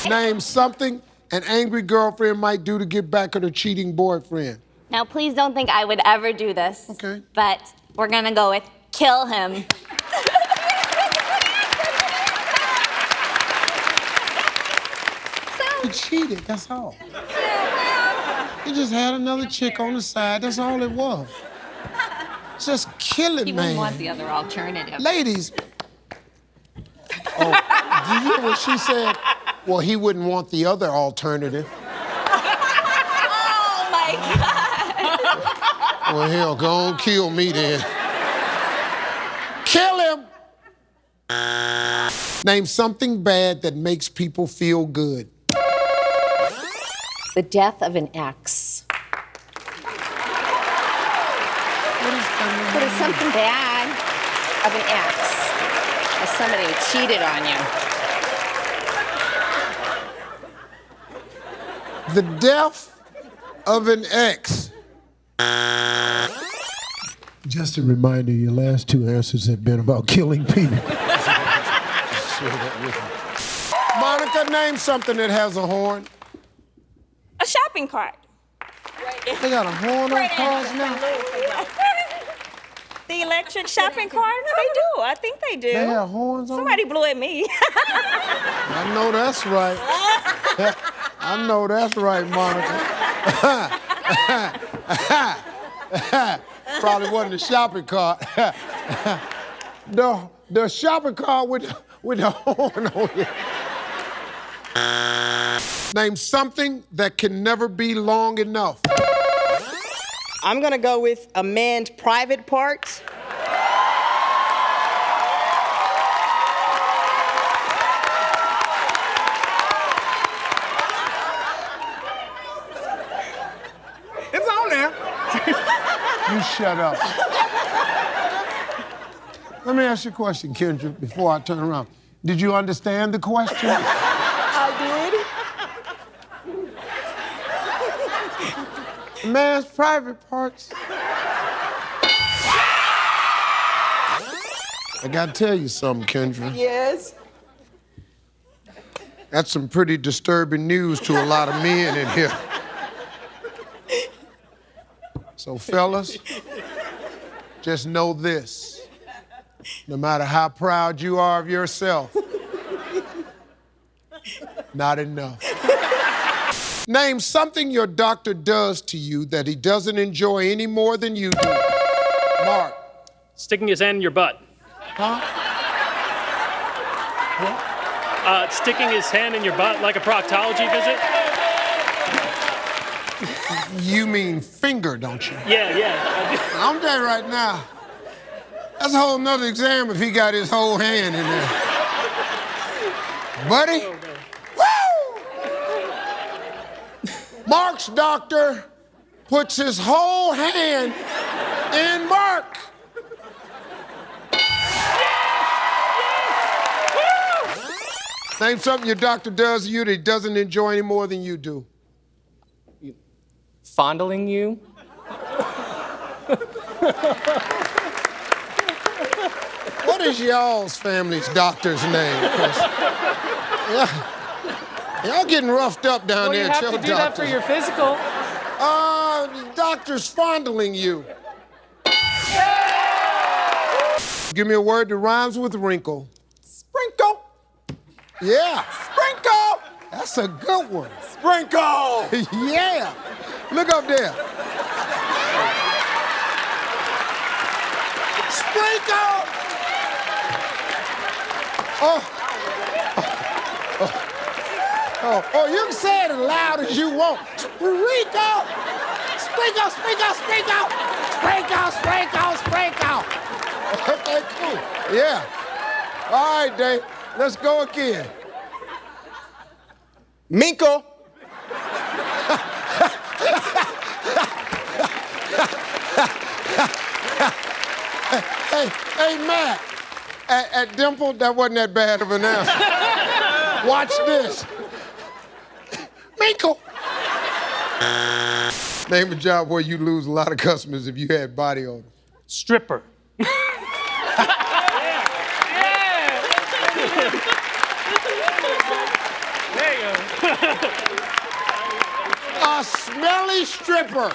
[SPEAKER 1] Name something an angry girlfriend might do to get back at her cheating boyfriend.
[SPEAKER 3] Now, please don't think I would ever do this.
[SPEAKER 1] Okay.
[SPEAKER 3] But we're gonna go with kill him.
[SPEAKER 1] He cheated, that's all. He just had another chick on the side, that's all it was. Just kill it,
[SPEAKER 22] He
[SPEAKER 1] man.
[SPEAKER 22] wouldn't want the other alternative.
[SPEAKER 1] Ladies. Oh, do you hear what she said? Well, he wouldn't want the other alternative.
[SPEAKER 3] Oh my God.
[SPEAKER 1] Well, hell, go on, kill me then. Kill him! Name something bad that makes people feel good.
[SPEAKER 22] The death of an ex.
[SPEAKER 3] But it's something bad.
[SPEAKER 22] Of an ex. Or somebody who cheated on you.
[SPEAKER 1] The death of an ex. Just a reminder, your last two answers have been about killing people. Share that with me. Monica, name something that has a horn.
[SPEAKER 14] A shopping cart.
[SPEAKER 1] They got a horn on cars now?
[SPEAKER 14] The electric shopping carts? They do. I think they do.
[SPEAKER 1] They have horns on
[SPEAKER 14] Somebody blew at me.
[SPEAKER 1] I know that's right. I know that's right, Monica. Probably wasn't the shopping cart. The shopping cart with the horn on it. Name something that can never be long enough.
[SPEAKER 19] I'm gonna go with a man's private parts.
[SPEAKER 9] It's on there.
[SPEAKER 1] You shut up. Let me ask you a question, Kendra, before I turn around. Did you understand the question?
[SPEAKER 19] I did.
[SPEAKER 1] Man's private parts. I gotta tell you something, Kendra.
[SPEAKER 19] Yes.
[SPEAKER 1] That's some pretty disturbing news to a lot of men in here. So, fellas, just know this. No matter how proud you are of yourself, not enough. Name something your doctor does to you that he doesn't enjoy any more than you do. Mark.
[SPEAKER 11] Sticking his hand in your butt.
[SPEAKER 1] Huh?
[SPEAKER 11] Sticking his hand in your butt like a proctology visit?
[SPEAKER 1] You mean finger, don't you?
[SPEAKER 11] Yeah.
[SPEAKER 1] I'm telling you right now, that's a whole nother exam if he got his whole hand in there. Buddy? Mark's doctor puts his whole hand in Mark. Name something your doctor does to you that he doesn't enjoy any more than you do.
[SPEAKER 11] Fondling you?
[SPEAKER 1] What is y'all's family's doctor's name? 'Cause y'all getting roughed up down there at your doctor's.
[SPEAKER 11] You have to do that for your physical.
[SPEAKER 1] The doctor's fondling you. Give me a word that rhymes with wrinkle.
[SPEAKER 9] Sprinkle.
[SPEAKER 1] Yeah.
[SPEAKER 9] Sprinkle.
[SPEAKER 1] That's a good one.
[SPEAKER 9] Sprinkle.
[SPEAKER 1] Yeah. Look up there. Sprinkle. Oh, you can say it as loud as you want. Sprinkle. Sprinkle, sprinkle, sprinkle. Sprinkle, sprinkle, sprinkle. Okay, cool. Yeah. All right, Dave. Let's go again.
[SPEAKER 9] Minkle.
[SPEAKER 1] Hey, Matt. At Dimple, that wasn't that bad of an answer. Watch this. Minkle. Name a job where you lose a lot of customers if you had body odor.
[SPEAKER 11] Stripper. There you go.
[SPEAKER 1] A smelly stripper.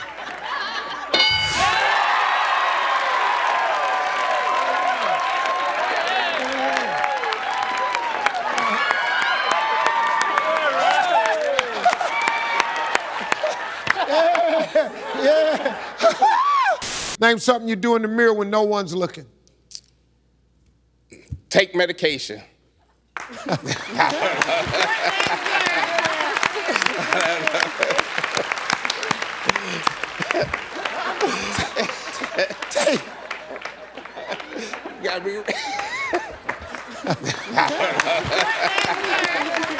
[SPEAKER 1] Yeah. Name something you do in the mirror when no one's looking.
[SPEAKER 9] Take medication.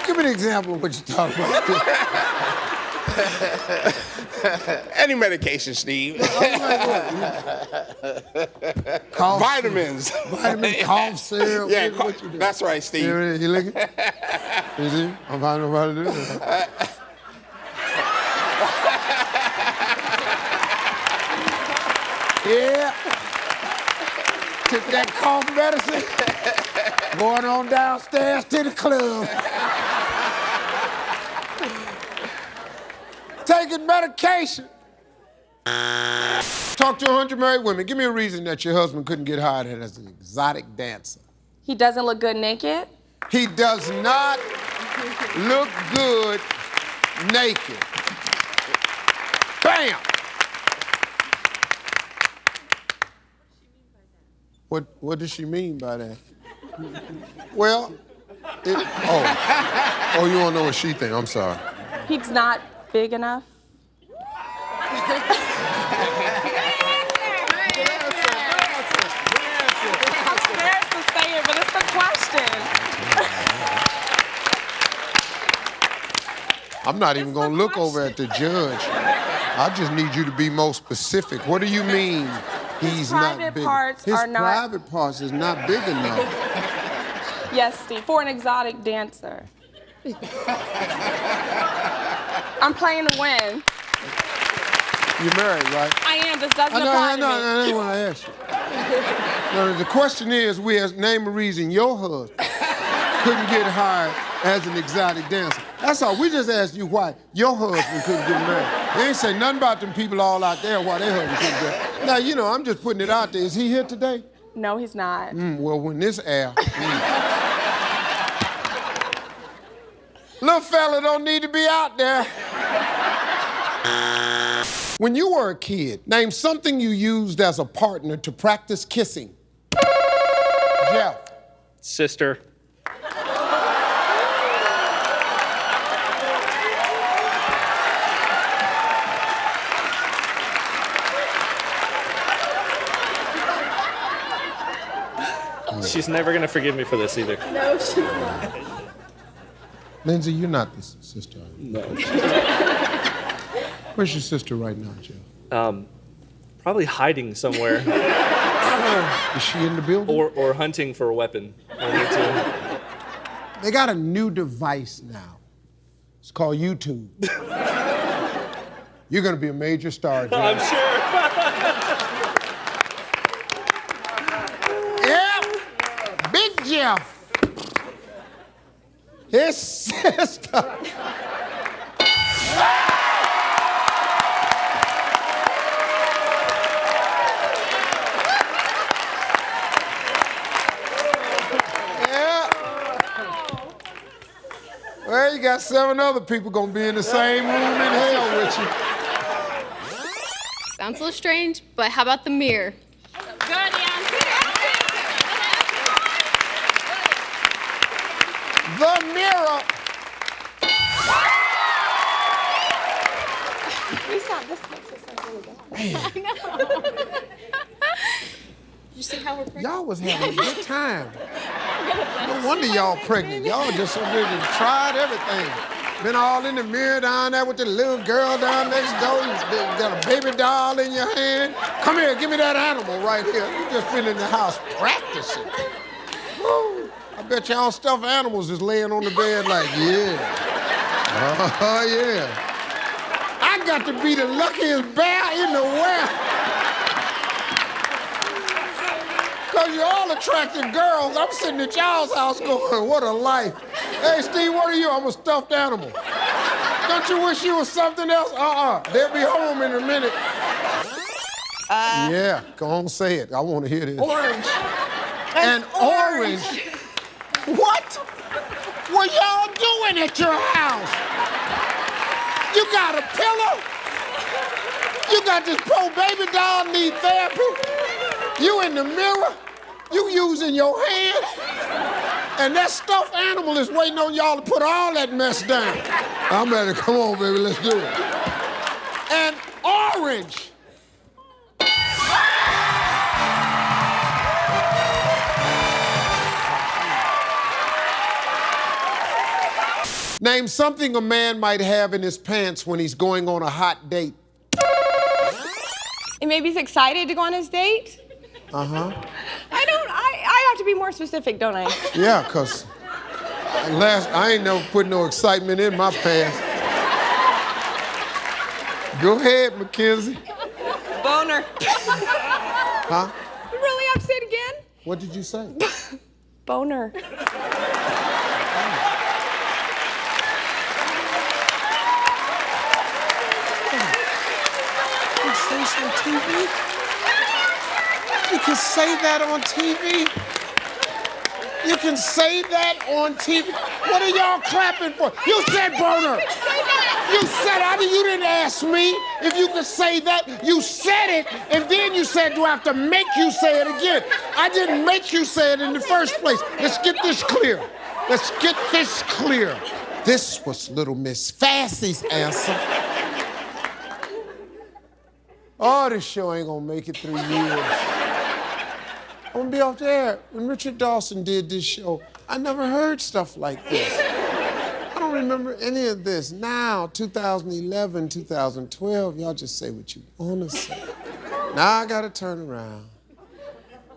[SPEAKER 1] Give me an example of what you're talking about.
[SPEAKER 9] Any medication, Steve.
[SPEAKER 1] Cough
[SPEAKER 9] Vitamins.
[SPEAKER 1] Vitamin, cough syrup.
[SPEAKER 9] Yeah,
[SPEAKER 1] what you do?
[SPEAKER 9] that's right, Steve.
[SPEAKER 1] You looking? You see? I'm finding nobody to do that. Yeah. Took that cough medicine. Going on downstairs to the club. Taking medication. Talk to 100 married women. Give me a reason that your husband couldn't get hired as an exotic dancer.
[SPEAKER 8] He doesn't look good naked.
[SPEAKER 1] He does not look good naked. Bam! What does she mean by that? Well, oh, you don't know what she thinks. I'm sorry.
[SPEAKER 8] He's not big enough. But it's the question.
[SPEAKER 1] I'm not even gonna look over at the judge. I just need you to be more specific. What do you mean he's not big? His private parts is not big enough.
[SPEAKER 8] Yes, Steve, for an exotic dancer. I'm playing to win.
[SPEAKER 1] You're married, right?
[SPEAKER 8] I am. This doesn't apply to me.
[SPEAKER 1] I didn't want to ask you. No, the question is, name a reason your husband couldn't get hired as an exotic dancer. That's all. We just asked you why your husband couldn't get married. They ain't say nothing about them people all out there why their husband couldn't get. Now, you know, I'm just putting it out there. Is he here today?
[SPEAKER 8] No, he's not.
[SPEAKER 1] Well, when this air. Little fella don't need to be out there. When you were a kid, name something you used as a partner to practice kissing. Jeff.
[SPEAKER 11] Sister. She's never gonna forgive me for this either.
[SPEAKER 2] No, she's not.
[SPEAKER 1] Lindsay, you're not the sister, are you?
[SPEAKER 11] No.
[SPEAKER 1] Where's your sister right now, Jeff?
[SPEAKER 11] Probably hiding somewhere.
[SPEAKER 1] Is she in the building?
[SPEAKER 11] Or hunting for a weapon.
[SPEAKER 1] They got a new device now. It's called YouTube. You're gonna be a major star, Jeff.
[SPEAKER 11] I'm sure.
[SPEAKER 1] Yeah, Big Jeff. His sister. Well, you got 7 other people gonna be in the same room in hell with you.
[SPEAKER 2] Sounds a little strange, but how about the mirror?
[SPEAKER 12] Good answer.
[SPEAKER 1] The mirror.
[SPEAKER 8] This makes us sound really bad.
[SPEAKER 2] I know. You see how we're pregnant?
[SPEAKER 1] Y'all was having a good time. No wonder y'all pregnant. Y'all just so ready to try everything. Been all in the mirror down there with the little girl down next door. You got a baby doll in your hand. Come here, give me that animal right here. You just been in the house practicing. Woo. I bet y'all stuffed animals is laying on the bed like, yeah. Oh, yeah. I got to be the luckiest bear in the world. Because you're all attractive girls. I'm sitting at y'all's house going, what a life. Hey, Steve, what are you? I'm a stuffed animal. Don't you wish you was something else? They'll be home in a minute. Yeah, go on, say it. I want to hear this.
[SPEAKER 19] Orange.
[SPEAKER 1] An orange? What? What y'all doing at your house? You got a pillow? You got this poor baby doll need therapy? You in the mirror? You using your hands? And that stuffed animal is waiting on y'all to put all that mess down. I'm ready. Come on, baby, let's do it. And orange. Name something a man might have in his pants when he's going on a hot date.
[SPEAKER 8] And maybe he's excited to go on his date?
[SPEAKER 1] Uh-huh.
[SPEAKER 8] I have to be more specific, don't I?
[SPEAKER 1] Yeah, because I ain't never put no excitement in my pants. Go ahead, Mackenzie.
[SPEAKER 8] Boner.
[SPEAKER 1] Huh?
[SPEAKER 8] You really upset again?
[SPEAKER 1] What did you say?
[SPEAKER 8] Boner.
[SPEAKER 1] Say this on TV? You can say that on TV? You can say that on TV? What are y'all clapping for? You said burner. You said it. You didn't ask me if you could say that. You said it, and then you said, do I have to make you say it again? I didn't make you say it in the first place. Let's get this clear. Let's get this clear. This was little Miss Fassy's answer. Oh, this show ain't gonna make it 3 years. I'm gonna be off the air. When Richard Dawson did this show, I never heard stuff like this. I don't remember any of this. Now, 2011, 2012, y'all just say what you wanna say. Now I gotta turn around.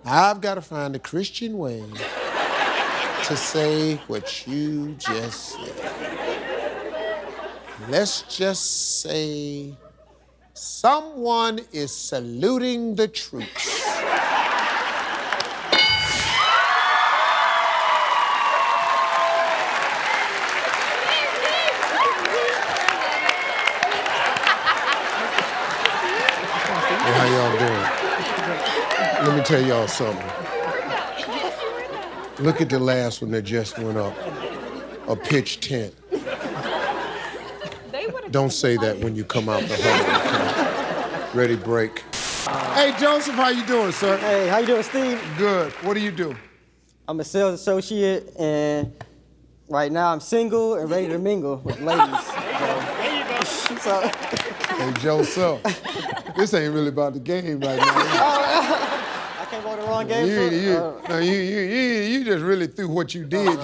[SPEAKER 1] I've gotta find a Christian way to say what you just said. Let's just say someone is saluting the troops. Hey, how y'all doing? Let me tell y'all something. Look at the last one that just went up. A pitch tent. Don't say that when you come out the huddle. Okay? Ready, break. Hey, Joseph, how you doing, sir?
[SPEAKER 10] Hey, how you doing, Steve?
[SPEAKER 1] Good. What do you do?
[SPEAKER 10] I'm a sales associate, and right now I'm single and ready to mingle with ladies. So.
[SPEAKER 1] Hey, Joseph, this ain't really about the game right now.
[SPEAKER 10] I can't go to the wrong game.
[SPEAKER 1] You just really threw what you did.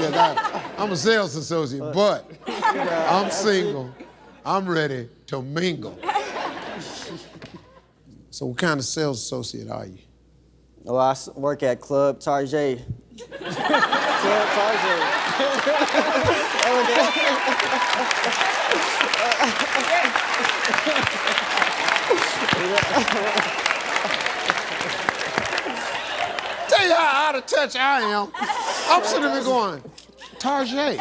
[SPEAKER 1] I'm a sales associate, but I'm single. I'm ready to mingle. So what kind of sales associate are you?
[SPEAKER 10] Oh, I work at Club Target. Club Target. Tell you how out of touch I am. I'm sitting there going, Target.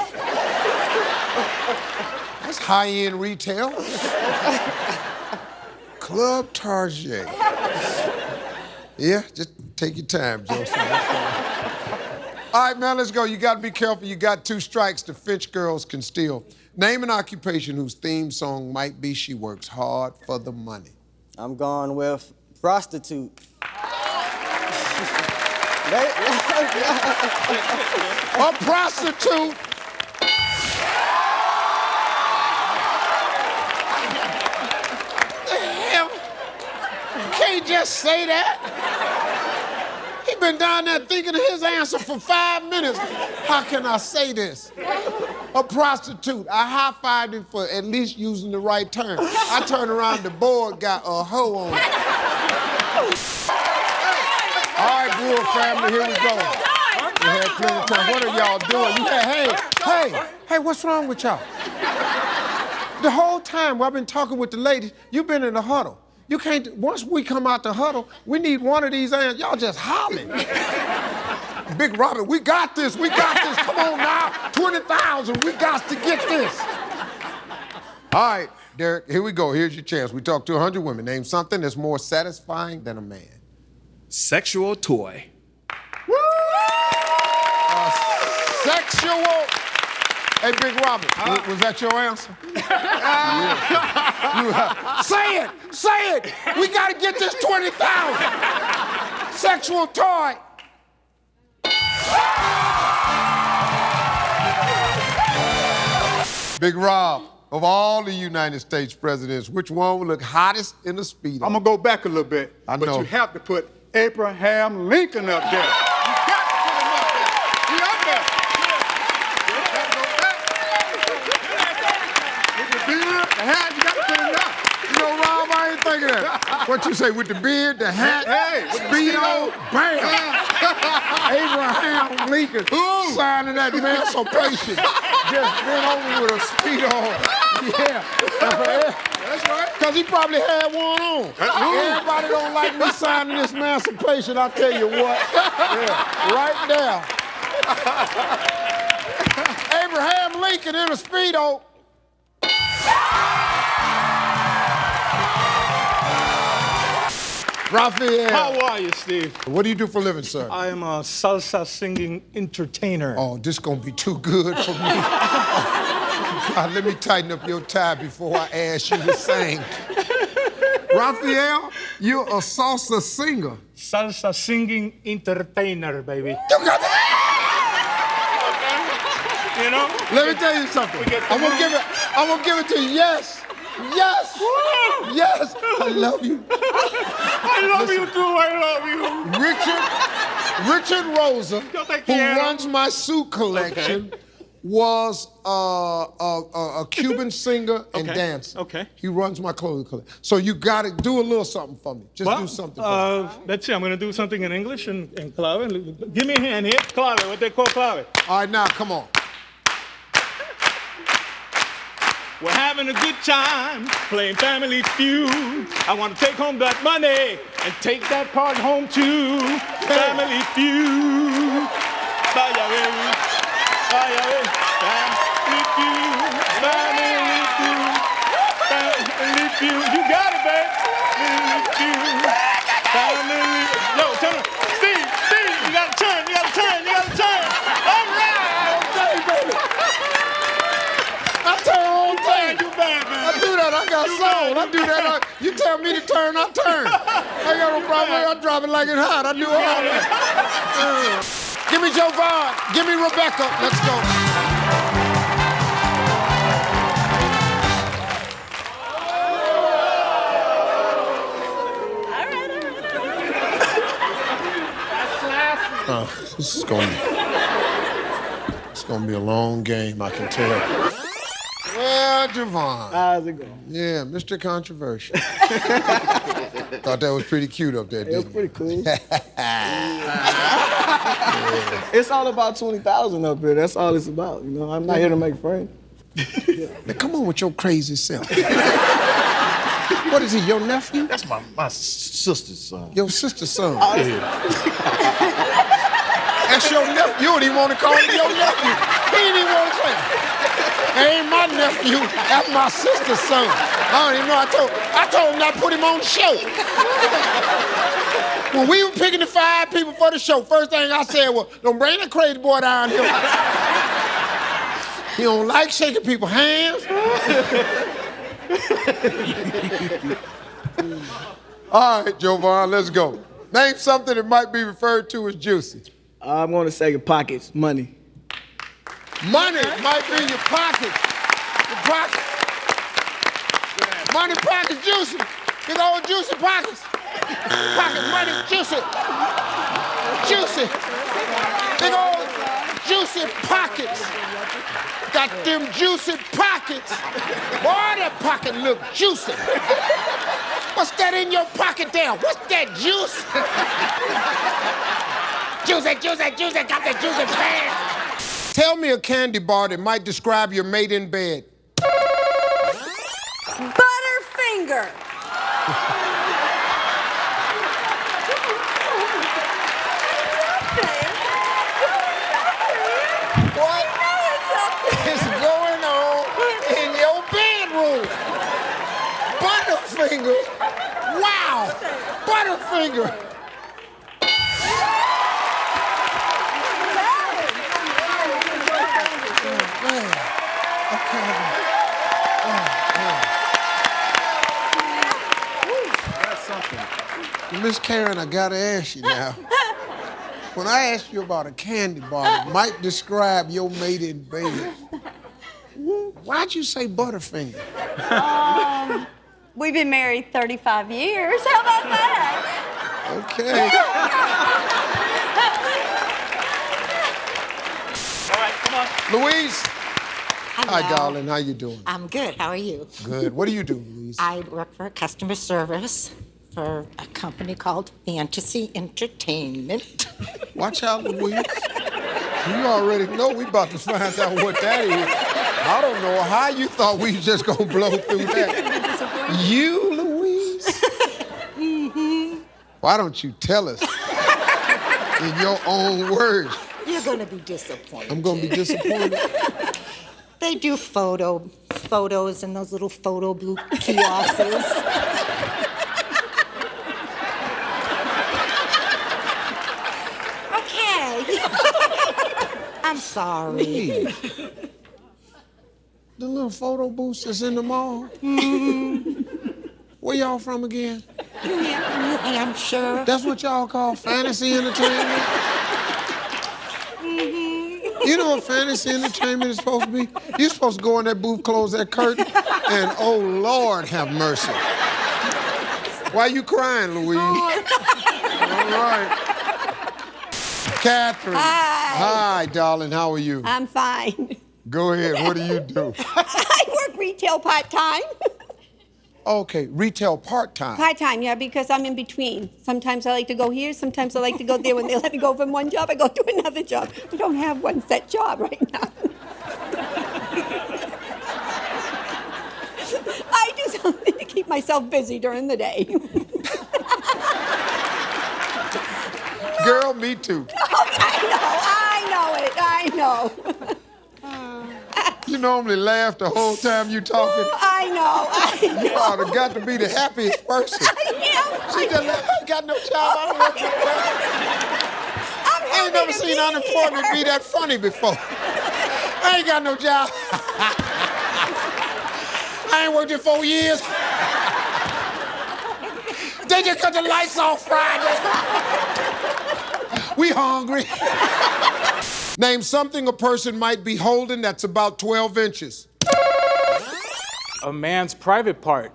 [SPEAKER 10] That's high-end retail. Club Target. Yeah, just take your time, Joseph. All right, man, let's go. You got to be careful. You got 2 strikes. The Finch girls can steal. Name an occupation whose theme song might be She Works Hard for the Money. I'm going with prostitute.
[SPEAKER 1] A prostitute. Can't just say that. He been down there thinking of his answer for 5 minutes. How can I say this? A prostitute. I high-fived him for at least using the right term. I turned around, the board got a hoe on it. All right, Brewer family, here we go. We had plenty of time. What are y'all doing? Hey, what's wrong with y'all? The whole time while I've been talking with the ladies, you've been in the huddle. You can't, once we come out the huddle, we need one of these hands. Y'all just hollering. Big Robert, we got this. Come on now, 20,000, we got to get this. All right, Derek, here we go. Here's your chance. We talked to 100 women. Name something that's more satisfying than a man.
[SPEAKER 15] Sexual toy.
[SPEAKER 1] Woo! Sexual. Hey, Big Robert, was that your answer? Say it. We gotta get this 20,000. Sexual toy. Big Rob, of all the United States presidents, which one would look hottest in the Speedo?
[SPEAKER 9] I'm gonna go back a little bit.
[SPEAKER 1] I know.
[SPEAKER 9] But you have to put Abraham Lincoln up there.
[SPEAKER 1] Think of that. What you say, with the beard, the hat, Speedo, bam! Abraham Lincoln signing that emancipation. Just been over with a Speedo. Yeah. That's right. Because he probably had one on. Everybody don't like me signing this emancipation, I'll tell you what. Yeah, right there. Abraham Lincoln in a Speedo. Raphael.
[SPEAKER 9] How are you, Steve?
[SPEAKER 1] What do you do for a living, sir?
[SPEAKER 9] I am a salsa singing entertainer.
[SPEAKER 1] Oh, this gonna be too good for me. God, let me tighten up your tie before I ask you to sing. Raphael, you're a salsa singer.
[SPEAKER 9] Salsa singing entertainer, baby.
[SPEAKER 1] You got that?
[SPEAKER 9] You know?
[SPEAKER 1] Let me tell you something. I'm gonna give it to you. Yes. Yes. Yes. I love you.
[SPEAKER 9] I love you too. I love you.
[SPEAKER 1] Richard Rosa, who runs my suit collection, was a Cuban singer and dancer.
[SPEAKER 9] Okay.
[SPEAKER 1] He runs my clothing collection. So you gotta do a little something for me. Just do something for me.
[SPEAKER 9] Let's see. I'm gonna do something in English and clave. Give me a hand here. Clave. What they call clave.
[SPEAKER 1] All right, now come on.
[SPEAKER 9] We're having a good time playing Family Feud. I want to take home that money and take that card home too. Family Feud. Vaya, baby. Vaya, baby. Family Feud. Family Feud. Family Feud. You got it, babe. Family Feud. Family. Yo, turn it. Steve, you got to turn. You got to turn. You got to turn. All right.
[SPEAKER 1] Okay, baby. I turn all day.
[SPEAKER 9] You bad, man.
[SPEAKER 1] I do that. I got soul. I do that. You tell me to turn, I turn. I got no problem. I drop it like it's hot. I do all that. Give me Joe Vaughn. Give me Rebecca. Let's go. This is gonna be a long game, I can tell. Well, Javon.
[SPEAKER 19] How's it going?
[SPEAKER 1] Yeah, Mr. Controversial. Thought that was pretty cute up there, didn't you?
[SPEAKER 19] It was pretty cool. It's all about 20,000 up here. That's all it's about. You know, I'm not here to make friends.
[SPEAKER 1] Now, come on with your crazy self. What is he, your nephew?
[SPEAKER 7] That's my sister's son.
[SPEAKER 1] Your sister's son? That's your nephew. You don't even want to call him your nephew. He didn't even want to say it. That ain't my nephew. That's my sister's son. I don't even know. I told him not to put him on the show. When we were picking the 5 people for the show, first thing I said was, don't bring that crazy boy down here. He don't like shaking people's hands. All right, Jovan, let's go. Name something that might be referred to as juicy.
[SPEAKER 19] I'm going to say your pockets, money.
[SPEAKER 1] Money might be your pockets. Your pockets. Money pockets juicy. Big old juicy pockets. Pocket money juicy. Juicy. Big old juicy pockets. Got them juicy pockets. Boy, that pocket look juicy. What's that in your pocket there? What's that juice? Juicy, got that juicy bag. Tell me a candy bar that might describe your mate in bed.
[SPEAKER 4] Butterfinger.
[SPEAKER 1] What is going on in your bedroom? Butterfinger. Wow. Butterfinger. Miss Karen, I gotta ask you now. When I asked you about a candy bar that might describe your mate in bed, why'd you say Butterfinger?
[SPEAKER 16] We've been married 35 years. How about that?
[SPEAKER 1] Okay.
[SPEAKER 9] All right, come on.
[SPEAKER 1] Louise. Hi, darling. How you doing?
[SPEAKER 21] I'm good. How are you?
[SPEAKER 1] Good. What do you do, Louise?
[SPEAKER 21] I work for customer service for a company called Fantasy Entertainment.
[SPEAKER 1] Watch out, Louise. You already know we about to find out what that is. I don't know how you thought we was just gonna blow through that. You, Louise? Why don't you tell us in your own words?
[SPEAKER 21] You're gonna be disappointed.
[SPEAKER 1] I'm gonna be disappointed.
[SPEAKER 21] They do photos in those little photo blue kiosks. I'm sorry.
[SPEAKER 10] Please. The little photo booths that's in the mall. Where y'all from again?
[SPEAKER 21] New Hampshire.
[SPEAKER 10] That's what y'all call fantasy entertainment? You know what fantasy entertainment is supposed to be? You're supposed to go in that booth, close that curtain, and oh, Lord, have mercy. Why you crying, Louise? All right. Catherine. Hi, darling. How are you?
[SPEAKER 17] I'm fine.
[SPEAKER 10] Go ahead. What do you do?
[SPEAKER 17] I work retail part-time.
[SPEAKER 10] Okay, retail part-time.
[SPEAKER 17] Part-time, yeah, because I'm in between. Sometimes I like to go here, sometimes I like to go there. When they let me go from one job, I go to another job. We don't have one set job right now. I do something to keep myself busy during the day.
[SPEAKER 10] Girl, me too.
[SPEAKER 17] I know.
[SPEAKER 10] You normally laugh the whole time you talking.
[SPEAKER 17] I know.
[SPEAKER 10] You ought to got to be the happiest person. She just like, I ain't got no job. I ain't never seen unemployment be that funny before. I ain't got no job. I ain't worked in 4 years. They just cut the lights off Friday. We hungry. Name something a person might be holding that's about 12 inches.
[SPEAKER 5] A man's private part.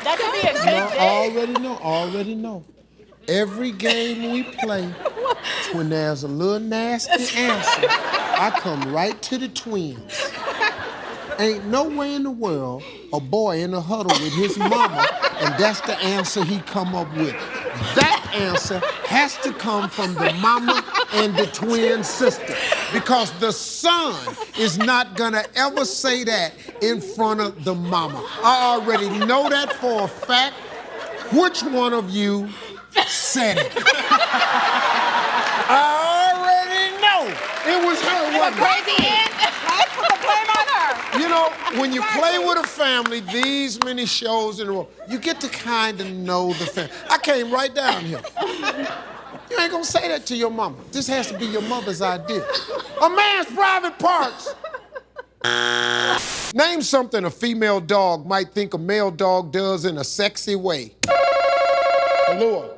[SPEAKER 17] That could be a good day.
[SPEAKER 10] Already know. Every game we play, when there's a little nasty answer, I come right to the twins. Ain't no way in the world a boy in a huddle with his mama and that's the answer he come up with. That answer has to come from the mama and the twin sister because the son is not gonna ever say that in front of the mama. I already know that for a fact. Which one of you said it? I already know it was her, wasn't it?
[SPEAKER 17] Crazy Aunt. Let's put the blame on her.
[SPEAKER 10] You know, when you play with a family, these many shows in a row, you get to kind of know the family. I came right down here. You ain't gonna say that to your mama. This has to be your mother's idea. A man's private parts. Name something a female dog might think a male dog does in a sexy way. Allure.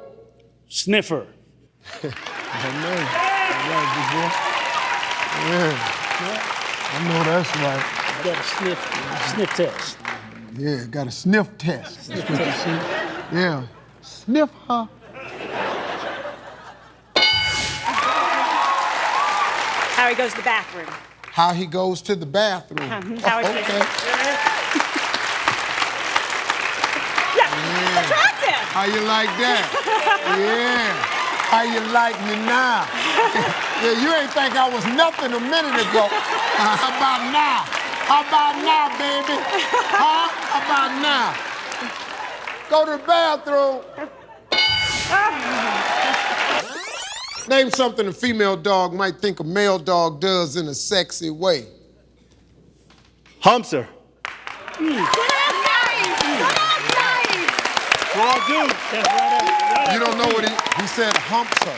[SPEAKER 11] Sniffer.
[SPEAKER 10] I know. All right, big boy. Yeah. I know that's right.
[SPEAKER 11] You got a sniff test.
[SPEAKER 10] Yeah, got a sniff test. That's what you see. Yeah. Sniff her.
[SPEAKER 14] How he goes to the bathroom.
[SPEAKER 10] How he goes to the bathroom.
[SPEAKER 14] How he
[SPEAKER 10] Okay.
[SPEAKER 14] Yeah. Attractive.
[SPEAKER 10] How you like that? Yeah. How you like me now? Yeah, you ain't think I was nothing a minute ago. How about now? How about now, baby? Huh? How about now? Go to the bathroom. Name something a female dog might think a male dog does in a sexy way.
[SPEAKER 11] Humps her.
[SPEAKER 10] You don't know what he said, humps her.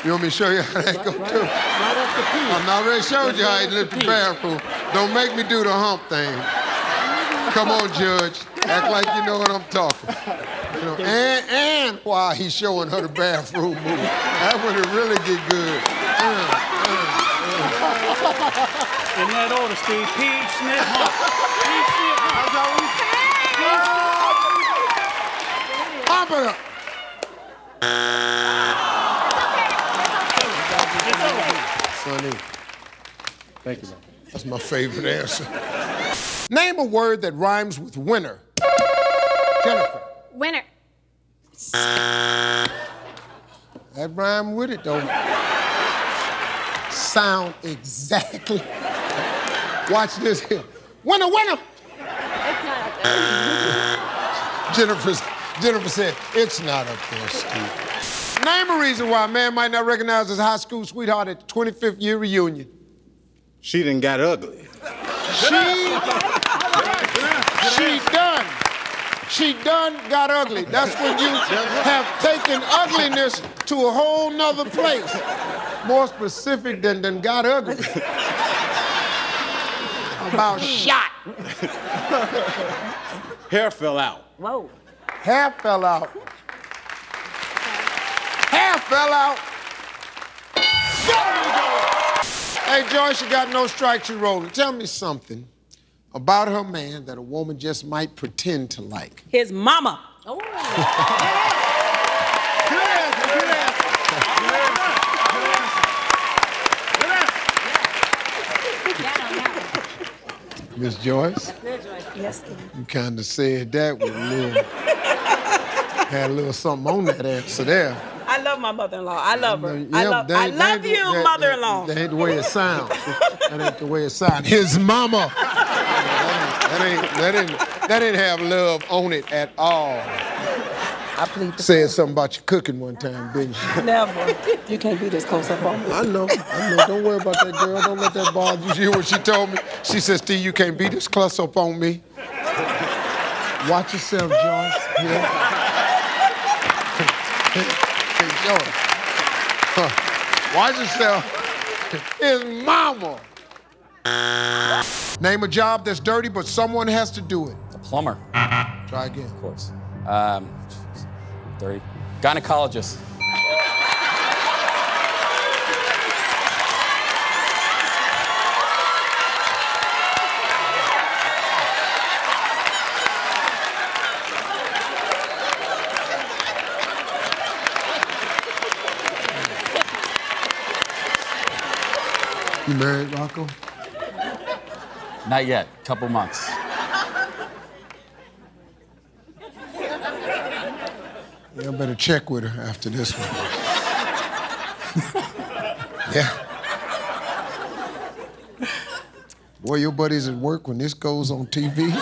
[SPEAKER 10] You want me to show you how that go too? I already showed you how he left the bathroom. Don't make me do the hump thing. Come on, Judge. Act like you know what I'm talking. You know, and while he's showing her the bathroom move. That's when it really get good.
[SPEAKER 11] In that order, Steve. Pete, Smith, Hump. Pete, Smith,
[SPEAKER 10] Hump it up. Sonny.
[SPEAKER 7] Thank you, man.
[SPEAKER 10] That's my favorite answer. Name a word that rhymes with winner. Jennifer.
[SPEAKER 3] Winner.
[SPEAKER 10] That rhyme with it don't sound exactly. Watch this here. Winner, winner.
[SPEAKER 3] It's not up there.
[SPEAKER 10] Jennifer said, it's not up there, Steve. Name a reason why a man might not recognize his high school sweetheart at the 25th year reunion.
[SPEAKER 7] She done got ugly.
[SPEAKER 1] She done got ugly. That's when you have taken ugliness to a whole nother place. More specific than got ugly. About shot.
[SPEAKER 9] Hair fell out.
[SPEAKER 14] Whoa.
[SPEAKER 1] Hair fell out. Hair fell out. Hey, Joyce, you got no strikes, you rolling. Tell me something about her man that a woman just might pretend to like.
[SPEAKER 6] His mama.
[SPEAKER 1] Miss Joyce?
[SPEAKER 6] Yes, Steve.
[SPEAKER 1] You kind of said that with a little, had a little something on that answer there.
[SPEAKER 6] I love my mother-in-law. I love her.
[SPEAKER 1] Yeah,
[SPEAKER 6] I love you, mother-in-law.
[SPEAKER 1] That ain't the way it sounds. That ain't the way it sounds. His mama. That didn't have love on it at all.
[SPEAKER 6] I plead the
[SPEAKER 1] Said something about your cooking one time, didn't you?
[SPEAKER 6] Never. You can't be this close up on me.
[SPEAKER 1] I know. Don't worry about that girl. Don't let that bother you. You hear what she told me? She said, Steve, you can't be this close up on me. Watch yourself, Joyce. Yeah. Hey, Joyce. Watch yourself. His mama. Name a job that's dirty, but someone has to do it.
[SPEAKER 13] A plumber.
[SPEAKER 1] Try again.
[SPEAKER 13] Of course. Dirty. Gynecologist.
[SPEAKER 1] You married, Rocco?
[SPEAKER 13] Not yet. Couple months.
[SPEAKER 1] Yeah, I better check with her after this one. Yeah. Boy, your buddies at work when this goes on TV.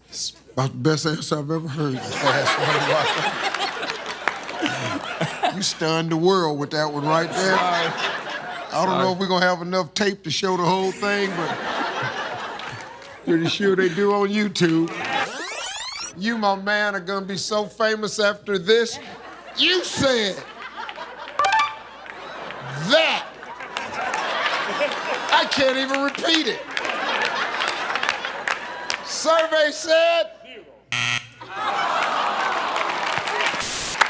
[SPEAKER 1] It's about the best answer I've ever heard. You stunned the world with that one right there. I don't know if we're gonna have enough tape to show the whole thing, but pretty sure they do on YouTube. You, my man, are gonna be so famous after this. You said that. I can't even repeat it. Survey said.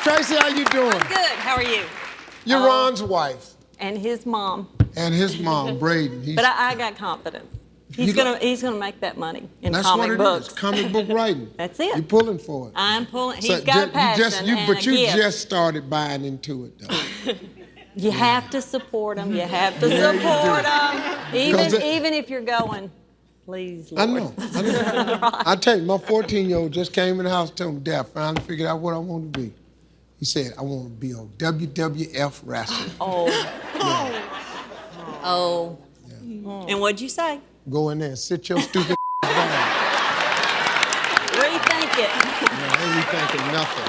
[SPEAKER 1] Tracy, how you doing?
[SPEAKER 14] I'm good. How are you?
[SPEAKER 1] You're Ron's wife.
[SPEAKER 14] And his mom.
[SPEAKER 1] And his mom, Braden.
[SPEAKER 14] But I got confidence. He's gonna make that money in
[SPEAKER 1] That's
[SPEAKER 14] comic
[SPEAKER 1] what it
[SPEAKER 14] books.
[SPEAKER 1] is, comic book writing.
[SPEAKER 14] That's it.
[SPEAKER 1] You're pulling for it.
[SPEAKER 14] I'm pulling.
[SPEAKER 1] So
[SPEAKER 14] He's got passion
[SPEAKER 1] But you
[SPEAKER 14] gift.
[SPEAKER 1] just started buying into it, though.
[SPEAKER 14] You have to support them. You have to
[SPEAKER 1] Yeah, you
[SPEAKER 14] support
[SPEAKER 1] do.
[SPEAKER 14] them. Even if you're going, please, Lord.
[SPEAKER 1] I know. I tell you, my 14-year-old just came in the house and told me, Dad, I finally figured out what I want to be. He said, I want to be a WWF wrestler.
[SPEAKER 14] Oh.
[SPEAKER 1] Yeah.
[SPEAKER 14] Oh. And what'd you say?
[SPEAKER 1] Go in there and sit your stupid down.
[SPEAKER 14] Rethink it.
[SPEAKER 1] No, I ain't rethinking nothing.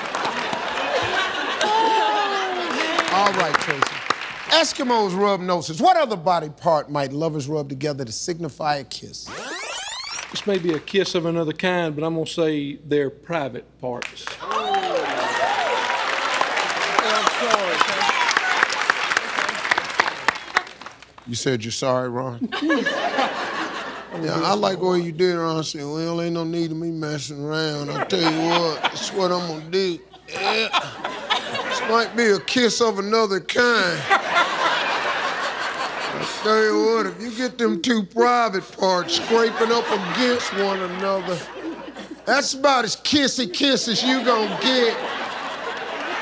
[SPEAKER 1] All right, Tracy. Eskimos rub noses. What other body part might lovers rub together to signify a kiss?
[SPEAKER 7] This may be a kiss of another kind, but I'm going to say their private parts.
[SPEAKER 1] You said you're sorry, Ron? Yeah, I like what you did, Ron. I said, well, ain't no need of me messing around. I'll tell you what, that's what I'm gonna do. Yeah. This might be a kiss of another kind. I'll tell you what, if you get them two private parts scraping up against one another, that's about as kissy as you gonna get.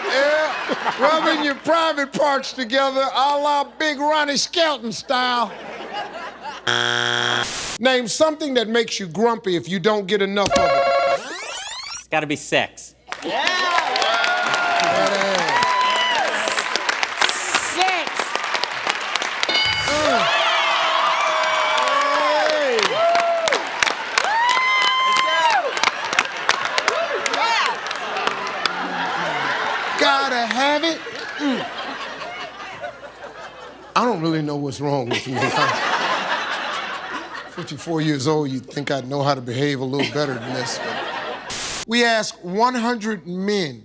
[SPEAKER 1] Yeah, rubbing your private parts together a la Big Ronnie Skelton style. Name something that makes you grumpy if you don't get enough of it.
[SPEAKER 18] It's gotta be sex.
[SPEAKER 1] Sex. Gotta have it. I don't
[SPEAKER 10] don't really know what's wrong with me. 54 years old, you'd think I'd know how to behave a little better than this. We ask 100 men,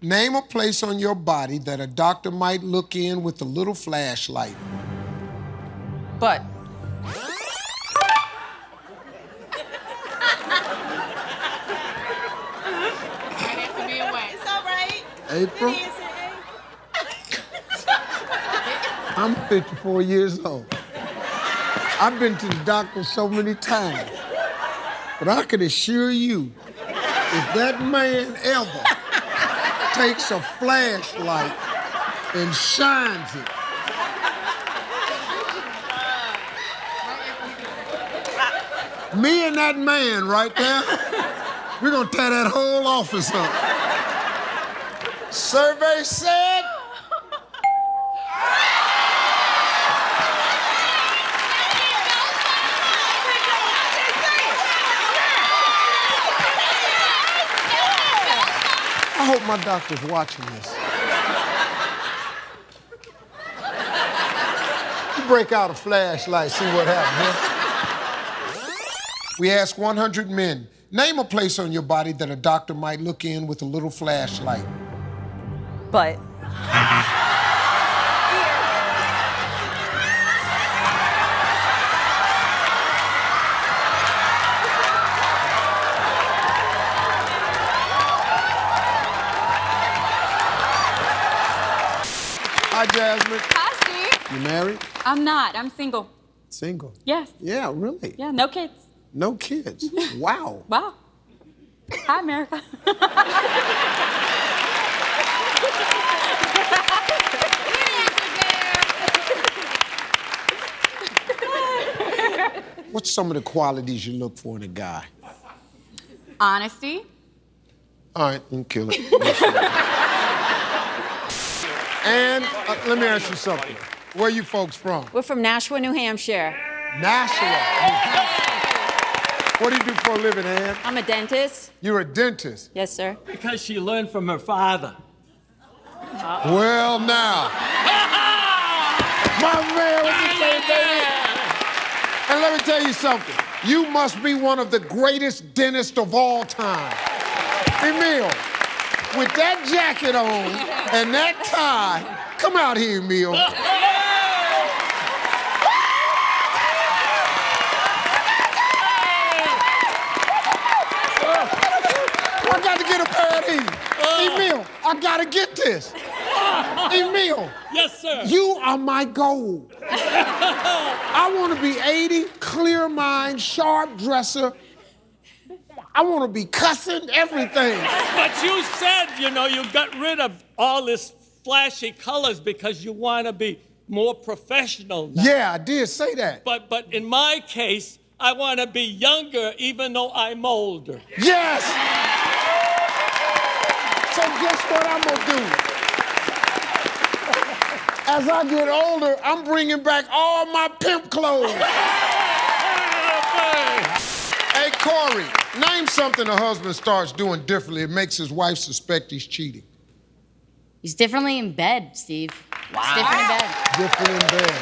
[SPEAKER 10] name a place on your body that a doctor might look in with a little flashlight.
[SPEAKER 8] But.
[SPEAKER 4] It's all right.
[SPEAKER 10] April? I'm 54 years old. I've been to the doctor so many times. But I can assure you, if that man ever takes a flashlight and shines it, me and that man right there, we're gonna tear that whole office up. Survey said. I hope my doctor's watching this. You break out a flashlight, see what happens, huh? We ask 100 men, name a place on your body that a doctor might look in with a little flashlight.
[SPEAKER 14] But.
[SPEAKER 10] Hi, Jasmine.
[SPEAKER 20] Hi, Steve.
[SPEAKER 10] You married?
[SPEAKER 20] I'm not. I'm single.
[SPEAKER 10] Single?
[SPEAKER 20] Yes.
[SPEAKER 10] Yeah, really?
[SPEAKER 20] Yeah, no kids.
[SPEAKER 10] No kids? Wow.
[SPEAKER 20] Wow. Hi, America.
[SPEAKER 10] What's some of the qualities you look for in a guy?
[SPEAKER 20] Honesty.
[SPEAKER 10] All right, you can kill it. And let me ask you something. Where you folks from?
[SPEAKER 6] We're from Nashua, New Hampshire.
[SPEAKER 10] Nashua, New Hampshire. What do you do for a living, Ann?
[SPEAKER 6] I'm a dentist.
[SPEAKER 10] You're a dentist?
[SPEAKER 6] Yes, sir.
[SPEAKER 11] Because she learned from her father.
[SPEAKER 10] Well, now. My man, what you say, baby? And let me tell you something. You must be one of the greatest dentists of all time. Emil, with that jacket on and that tie, come out here, Emil. I got to get a pair of these. Emil, I got to get this. Emil.
[SPEAKER 11] Yes, sir.
[SPEAKER 10] You are my goal. I want to be 80, clear mind, sharp dresser. I want to be cussing, everything.
[SPEAKER 11] But you said, you got rid of all this flashy colors because you want to be more professional now.
[SPEAKER 10] Yeah, I did say that.
[SPEAKER 11] But in my case, I want to be younger even though I'm older.
[SPEAKER 10] Yes! So guess what I'm going to do? As I get older, I'm bringing back all my pimp clothes. Hey, Corey, name something a husband starts doing differently. It makes his wife suspect he's cheating.
[SPEAKER 22] He's differently in bed, Steve.
[SPEAKER 10] Wow.
[SPEAKER 22] He's different in bed.
[SPEAKER 10] Different in bed.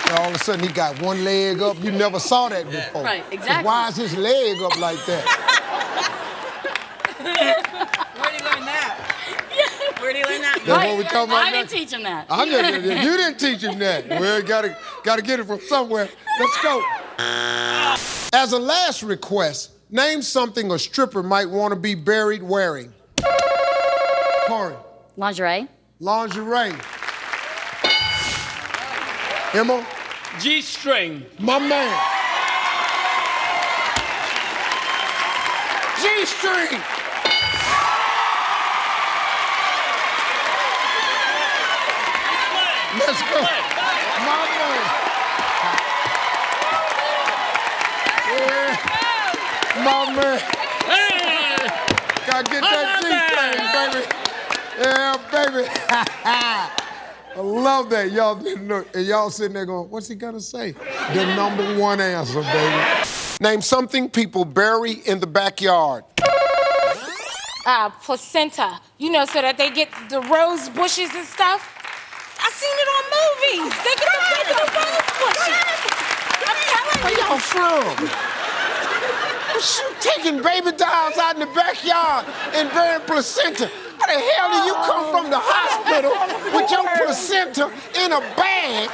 [SPEAKER 10] And all of a sudden, he got one leg up. You never saw that before.
[SPEAKER 22] Right, exactly.
[SPEAKER 10] Why is his leg up like that?
[SPEAKER 22] Where'd he learn that? Where'd he learn that?
[SPEAKER 10] That's what we talking about
[SPEAKER 22] I
[SPEAKER 10] now?
[SPEAKER 22] didn't teach him that.
[SPEAKER 10] You didn't teach him that. Well, gotta get it from somewhere. Let's go. As a last request, name something a stripper might want to be buried wearing. Corey.
[SPEAKER 22] Lingerie.
[SPEAKER 10] Lingerie. Emma.
[SPEAKER 11] G-string.
[SPEAKER 10] My man. G-string. Let's go. My man. Yeah. My man. Gotta get that G-string, baby. Yeah, baby. I love that. Y'all didn't know. And y'all sitting there going, what's he gonna say? The number one answer, baby. Name something people bury in the backyard.
[SPEAKER 12] Placenta. So that they get the rose bushes and stuff. I seen it on movies. They get the
[SPEAKER 1] Where y'all from? What you taking baby dolls out in the backyard and burying placenta? How the hell do you come from the hospital with your placenta in a bag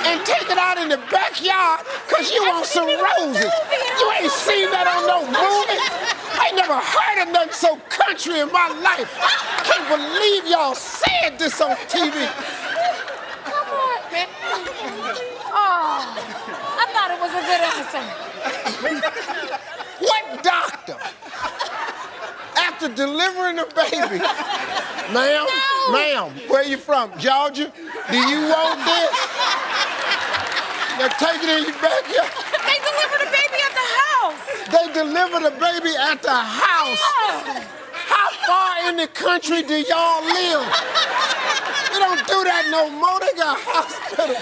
[SPEAKER 1] and take it out in the backyard because you want some roses? You ain't seen that on no movie. I ain't never heard of nothing so country in my life. I can't believe y'all said this on TV.
[SPEAKER 12] Come on, man. Oh, I thought it was a good answer.
[SPEAKER 1] What doctor, after delivering a baby, ma'am, where you from? Georgia? Do you want this? Now take it in your backyard.
[SPEAKER 12] They delivered a baby at the house.
[SPEAKER 1] They delivered a baby at the house.
[SPEAKER 12] Oh.
[SPEAKER 1] How far in the country do y'all live? They don't do that no more. They got hospitals.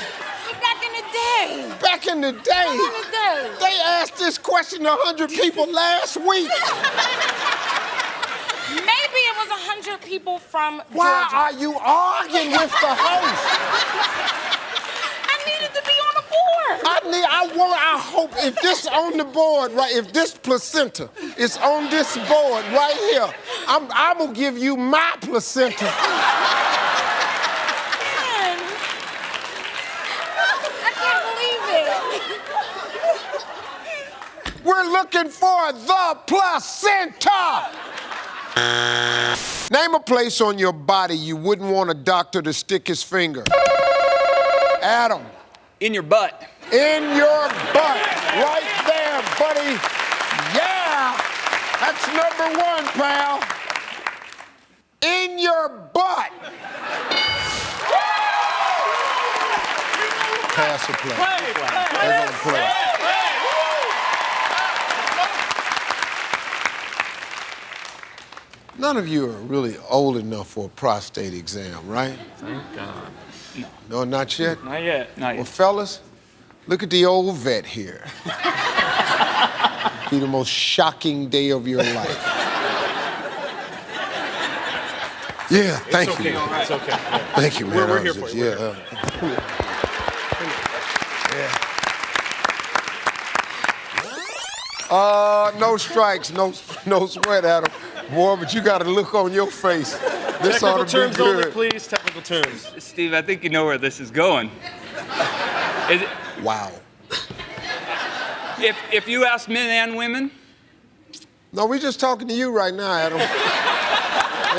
[SPEAKER 12] Back in the day.
[SPEAKER 1] Back in the day?
[SPEAKER 12] Back in the day.
[SPEAKER 1] They asked this question to 100 people last week.
[SPEAKER 12] Maybe it was 100 people from
[SPEAKER 1] Why
[SPEAKER 12] Georgia.
[SPEAKER 1] are you arguing with the host?
[SPEAKER 12] I needed to be on the board.
[SPEAKER 1] I hope if this on the board, right, if this placenta is on this board right here, I'm gonna give you my placenta. We're looking for the placenta. Name a place on your body you wouldn't want a doctor to stick his finger. Adam.
[SPEAKER 18] In your butt.
[SPEAKER 1] In your butt. Right there, buddy. Yeah. That's number one, pal. In your butt. Pass or play? They're gonna play. None of you are really old enough for a prostate exam, right?
[SPEAKER 18] Thank God.
[SPEAKER 1] No, not yet?
[SPEAKER 18] Not yet. Not
[SPEAKER 1] Well,
[SPEAKER 18] yet.
[SPEAKER 1] fellas, look at the old vet here. Be the most shocking day of your life. Yeah, thank you.
[SPEAKER 18] Okay, all right. It's okay.
[SPEAKER 1] Thank you, man.
[SPEAKER 18] We're here for you.
[SPEAKER 1] Yeah. No strikes, no sweat, Adam. Boy, but you got a look on your face. This
[SPEAKER 2] Technical
[SPEAKER 1] ought to
[SPEAKER 2] terms
[SPEAKER 1] be good.
[SPEAKER 2] only, please. Technical terms.
[SPEAKER 18] Steve, I think you know where this is going.
[SPEAKER 1] Wow.
[SPEAKER 18] If you ask men and women.
[SPEAKER 1] No, we just talking to you right now, Adam.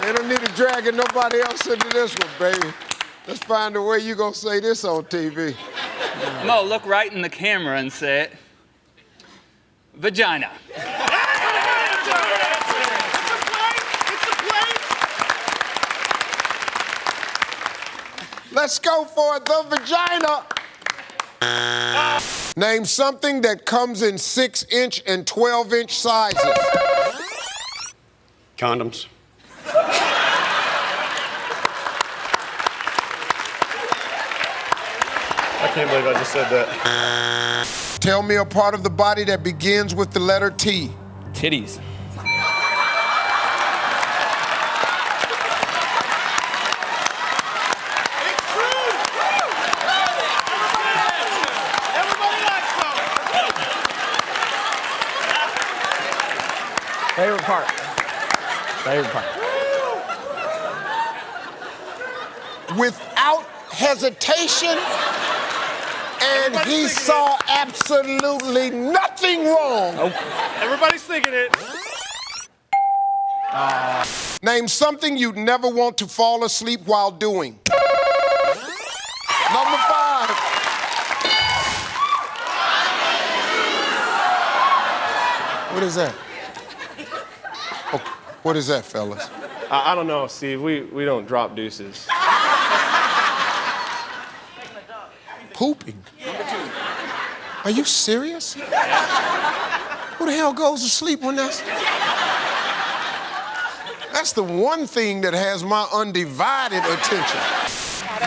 [SPEAKER 1] They don't need to drag nobody else into this one, baby. Let's find a way you gonna say this on TV.
[SPEAKER 18] Mo, look right in the camera and say it. Vagina.
[SPEAKER 1] Let's go for the vagina. Name something that comes in 6-inch and 12-inch sizes.
[SPEAKER 2] Condoms. I can't believe I just said that.
[SPEAKER 1] Tell me a part of the body that begins with the letter T.
[SPEAKER 18] Titties.
[SPEAKER 5] Favorite part. Favorite part.
[SPEAKER 1] Without hesitation, and he saw absolutely nothing wrong.
[SPEAKER 2] Everybody's thinking it.
[SPEAKER 1] Name something you'd never want to fall asleep while doing. Number 5. What is that? Okay. What is that, fellas?
[SPEAKER 2] I don't know, Steve. We don't drop deuces.
[SPEAKER 1] Pooping. Are you serious? Who the hell goes to sleep when that's the one thing that has my undivided attention.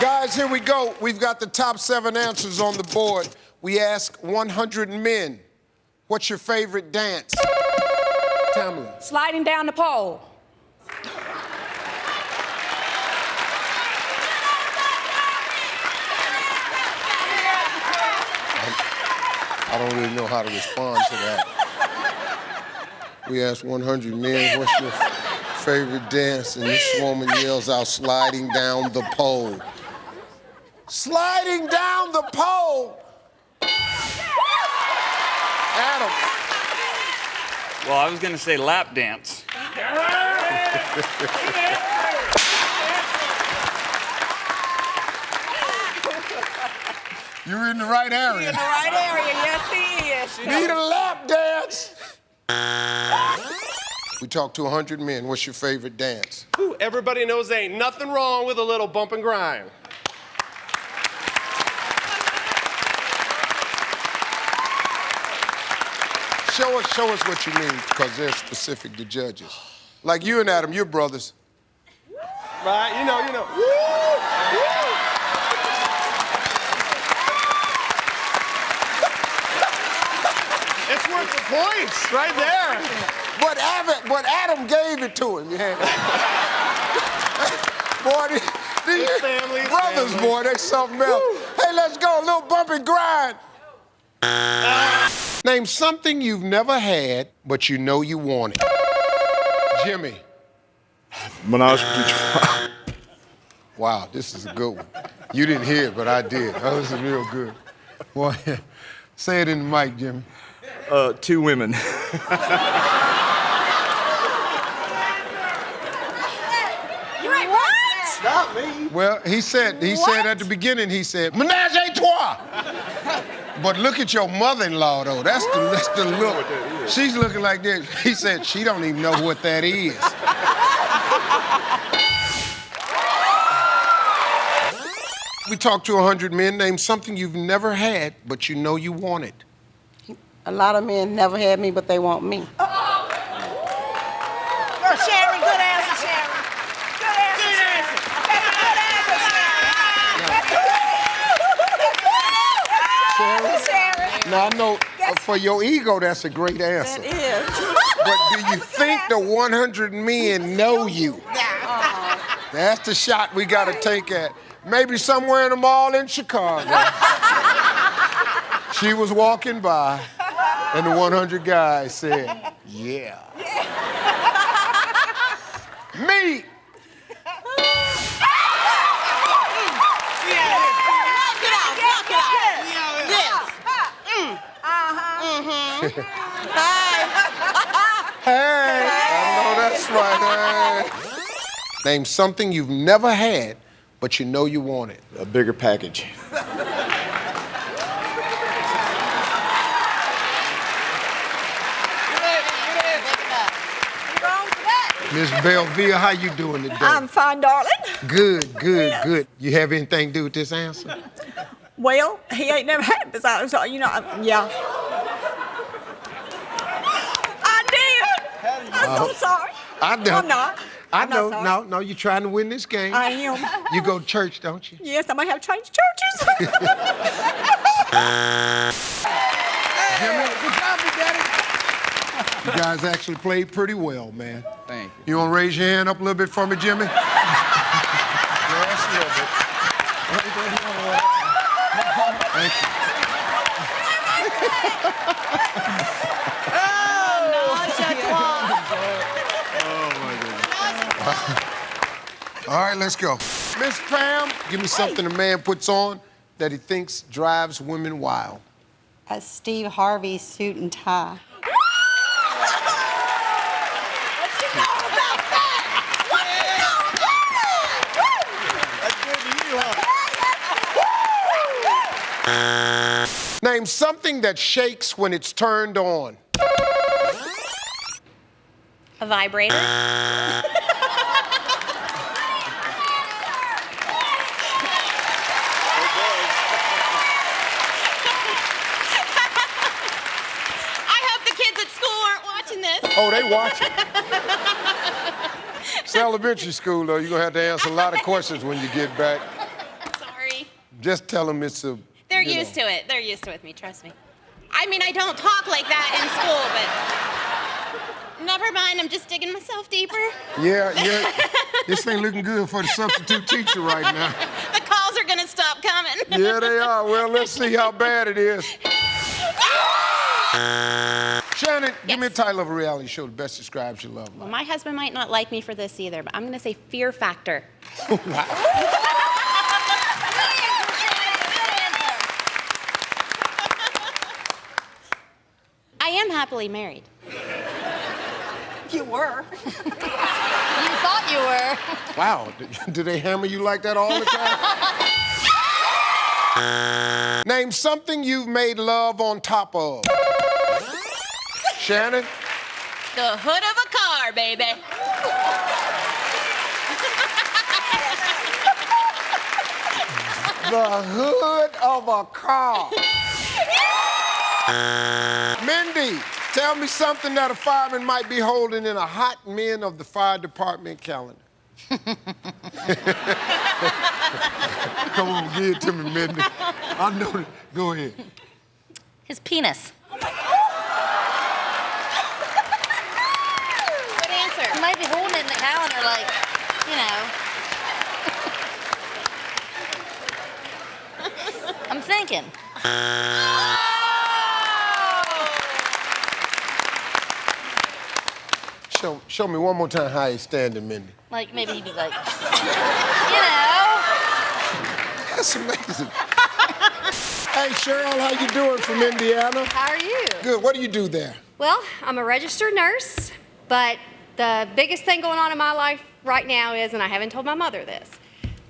[SPEAKER 1] Guys, here we go. We've got the top 7 answers on the board. We ask 100 men, what's your favorite dance? Tamala.
[SPEAKER 6] Sliding down the pole.
[SPEAKER 10] I don't really know how to respond to that. We asked 100 men, what's your favorite dance? And this woman yells out, sliding down the pole. Sliding down the pole! Adam.
[SPEAKER 18] Well, I was going to say lap dance.
[SPEAKER 10] You're in the right area.
[SPEAKER 6] In the right area, yes he is.
[SPEAKER 10] Need a lap dance. We talked to 100 men. What's your favorite dance?
[SPEAKER 2] Ooh, everybody knows there ain't nothing wrong with a little bump and grind.
[SPEAKER 10] Show us what you mean, because they're specific to judges. Like you and Adam, you're brothers.
[SPEAKER 2] Right, you know. Woo! It's worth the points, right there.
[SPEAKER 10] But Adam gave it to him, yeah. Boy, these brothers, family. Boy, they something else. Woo. Hey, let's go, a little bump and grind. Name something you've never had, but you know you want it. Jimmy.
[SPEAKER 9] Menage a trois.
[SPEAKER 10] Wow, this is a good one. You didn't hear it, but I did. That was real good. Boy, say it in the mic, Jimmy.
[SPEAKER 9] 2 women.
[SPEAKER 6] What?
[SPEAKER 10] Not me. Well, he said at the beginning, he said, menage a trois. But look at your mother-in-law, though. That's the look. She's looking like this. He said she don't even know what that is. We talked to 100 men. Name something you've never had, but you know you want it.
[SPEAKER 8] A lot of men never had me, but they want me.
[SPEAKER 6] Sharon, good answer, Sharon. Good answer, Sharon. That's a good answer, Sharon.
[SPEAKER 10] Sharon? Now, I know for your ego, that's a great answer.
[SPEAKER 6] That is.
[SPEAKER 10] But do you think the 100 men know you? That's the shot we got to take at. Maybe somewhere in the mall in Chicago. She was walking by, and the 100 guys said, yeah. Me! Hey, I know that's right. Hey. Name something you've never had, but you know you want it.
[SPEAKER 9] A bigger package.
[SPEAKER 10] Miss Belville, how you doing today?
[SPEAKER 6] I'm fine, darling.
[SPEAKER 10] Good. You have anything to do with this answer?
[SPEAKER 6] Well, he ain't never had this, so, yeah. I did. I'm so sorry.
[SPEAKER 10] I know.
[SPEAKER 6] I'm not.
[SPEAKER 10] I know. No, you're trying to win this game.
[SPEAKER 6] I am.
[SPEAKER 10] You go to church, don't you?
[SPEAKER 6] Yes, I might have changed churches.
[SPEAKER 10] Jimmy, good job, Daddy. You guys actually played pretty well, man.
[SPEAKER 13] Thank you.
[SPEAKER 10] You want to raise your hand up a little bit for me, Jimmy?
[SPEAKER 13] Just a little bit.
[SPEAKER 10] Thank you. All right, let's go. Miss Pam, give me something a man puts on that he thinks drives women wild.
[SPEAKER 21] A Steve Harvey suit and tie.
[SPEAKER 10] Name something that shakes when it's turned on.
[SPEAKER 12] A vibrator.
[SPEAKER 10] Oh, they watching. It's elementary school, though. You're going to have to answer a lot of questions when you get back.
[SPEAKER 12] Sorry.
[SPEAKER 10] Just tell them it's a...
[SPEAKER 12] They're used to it. They're used to it with me, trust me. I mean, I don't talk like that in school, but never mind. I'm just digging myself deeper.
[SPEAKER 10] Yeah. This ain't looking good for the substitute teacher right now.
[SPEAKER 12] The calls are going to stop coming.
[SPEAKER 10] Yeah, they are. Well, let's see how bad it is. Shannon, give me a title of a reality show that best describes your love
[SPEAKER 15] Well,
[SPEAKER 10] life.
[SPEAKER 15] my husband might not like me for this either, but I'm going to say Fear Factor. I am happily married.
[SPEAKER 6] You were.
[SPEAKER 20] You thought you were.
[SPEAKER 10] Wow, do they hammer you like that all the time? Name something you've made love on top of. Shannon?
[SPEAKER 22] The hood of a car, baby.
[SPEAKER 10] The hood of a car. Mindy, tell me something that a fireman might be holding in a hot men of the fire department calendar. Come on, give it to me, Mindy. I know it. Go ahead.
[SPEAKER 22] His penis.
[SPEAKER 15] Good answer.
[SPEAKER 22] He might be holding it in the calendar, like, you know. I'm thinking.
[SPEAKER 10] Show me one more time how he's standing, Mindy.
[SPEAKER 22] Like, maybe he'd be like, you know.
[SPEAKER 10] That's amazing. Hey, Cheryl, how you doing from Indiana?
[SPEAKER 19] How are you?
[SPEAKER 10] Good. What do you do there?
[SPEAKER 19] Well, I'm a registered nurse, but the biggest thing going on in my life right now is, and I haven't told my mother this,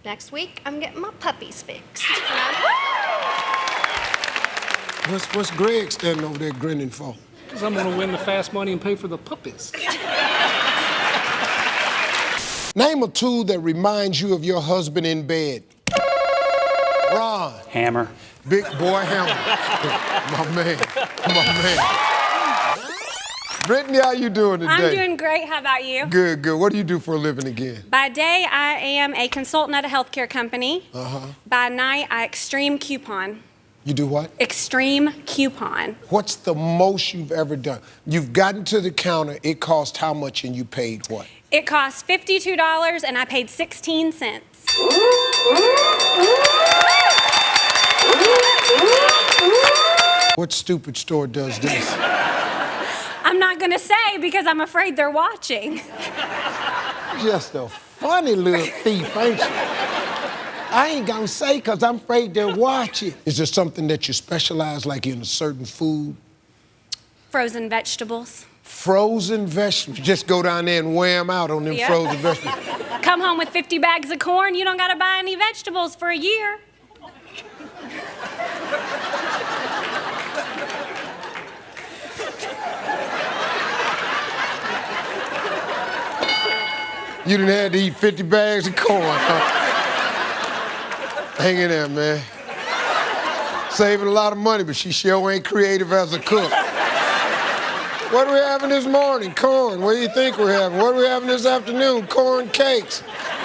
[SPEAKER 19] next week I'm getting my puppies fixed.
[SPEAKER 10] What's Greg standing over there grinning for?
[SPEAKER 7] Because I'm going to win the fast money and pay for the puppies.
[SPEAKER 10] Name a tool that reminds you of your husband in bed. Ron.
[SPEAKER 18] Hammer.
[SPEAKER 10] Big boy hammer. My man. My man. Brittany, how you doing today?
[SPEAKER 23] I'm doing great. How about you?
[SPEAKER 10] Good, good. What do you do for a living again?
[SPEAKER 23] By day, I am a consultant at a healthcare company.
[SPEAKER 10] Uh-huh.
[SPEAKER 23] By night, I extreme coupon.
[SPEAKER 10] You do what?
[SPEAKER 23] Extreme coupon.
[SPEAKER 10] What's the most you've ever done? You've gotten to the counter, it cost how much and you paid what?
[SPEAKER 23] It cost $52 and I paid 16 cents.
[SPEAKER 10] What stupid store does this?
[SPEAKER 23] I'm not gonna say because I'm afraid they're watching.
[SPEAKER 10] Just a funny little thief, ain't you? I ain't gonna say because I'm afraid they're watching. Is there something that you specialize like in a certain food?
[SPEAKER 23] Frozen vegetables.
[SPEAKER 10] Frozen vegetables. Just go down there and wear them out on them
[SPEAKER 23] Yep.
[SPEAKER 10] frozen vegetables.
[SPEAKER 23] Come home with 50 bags of corn, you don't gotta buy any vegetables for a year.
[SPEAKER 10] You done had to eat 50 bags of corn, huh? Hang in there, man. Saving a lot of money, but she sure ain't creative as a cook. What are we having this morning? Corn. What do you think we're having? What are we having this afternoon? Corn cakes.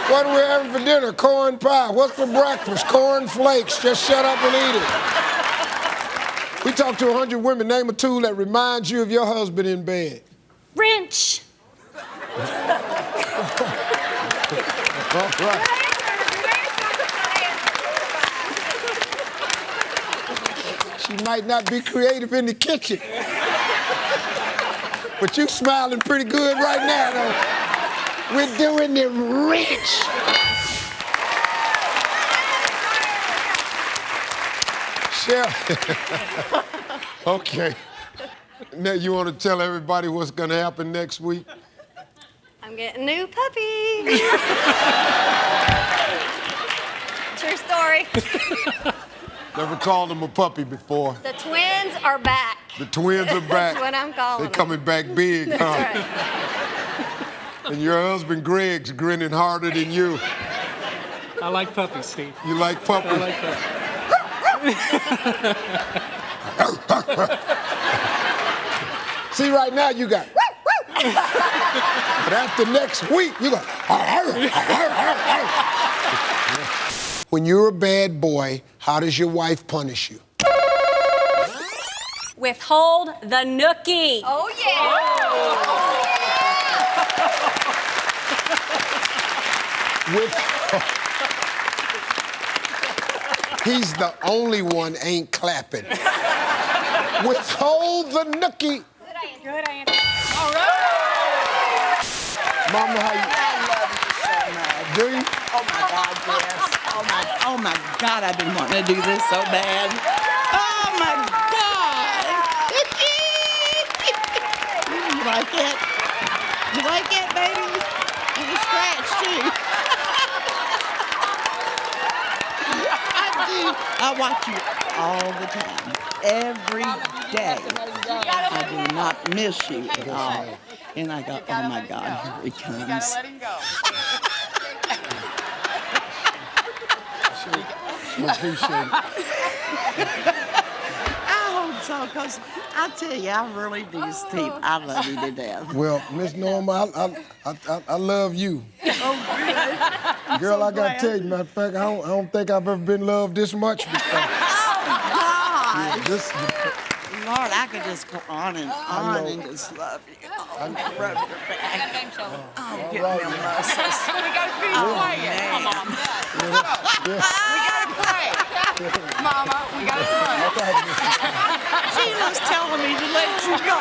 [SPEAKER 10] What are we having for dinner? Corn pie. What's for breakfast? Corn flakes. Just shut up and eat it. We talked to 100 women. Name a tool that reminds you of your husband in bed.
[SPEAKER 23] Wrench.
[SPEAKER 10] All right. She might not be creative in the kitchen. But you smiling pretty good right now, though. We're doing it rich. Cheryl. Okay. Now you want to tell everybody what's going to happen next week?
[SPEAKER 19] I'm getting a new puppy. True story.
[SPEAKER 10] Never called him a puppy before.
[SPEAKER 19] The twins are back.
[SPEAKER 10] The twins are back.
[SPEAKER 19] That's what I'm calling
[SPEAKER 10] They're coming back big, huh?
[SPEAKER 19] That's right.
[SPEAKER 10] And your husband Greg's grinning harder than you.
[SPEAKER 7] I like puppies, Steve.
[SPEAKER 10] You like puppies?
[SPEAKER 7] I like puppies.
[SPEAKER 10] See, right now you got. But after next week, you got. When you're a bad boy, how does your wife punish you?
[SPEAKER 23] Withhold the nookie.
[SPEAKER 19] Oh, yeah.
[SPEAKER 10] He's the only one ain't clapping.
[SPEAKER 1] Withhold the nookie.
[SPEAKER 23] Good answer.
[SPEAKER 22] All right.
[SPEAKER 1] Mama, how you?
[SPEAKER 3] I love you so much.
[SPEAKER 1] Do you?
[SPEAKER 3] Oh my God, yes. Oh my God, I've been wanting to do this so bad. Oh my God. You like it? You like it, baby? And a scratch too. I do. I watch you all the time, every day. I do not miss you at all. And I go, oh my God, here he comes.
[SPEAKER 1] I appreciate it.
[SPEAKER 3] I hope so, because I tell you, I really do, Steve. I love you to death.
[SPEAKER 10] Well, Miss Norma, I love you.
[SPEAKER 3] Oh, good.
[SPEAKER 10] Girl,
[SPEAKER 3] so
[SPEAKER 10] I gotta
[SPEAKER 3] glad.
[SPEAKER 10] tell you, matter of fact, I don't think I've ever been loved this much before.
[SPEAKER 3] Oh, God.
[SPEAKER 10] Yeah, this,
[SPEAKER 3] Lord, I could just go on and on and just love you. Oh, rub your back. Oh, get me a muscles.
[SPEAKER 22] We got to finish playing. Come on. We got to play. Mama, we got to play.
[SPEAKER 3] She was telling me to let you go.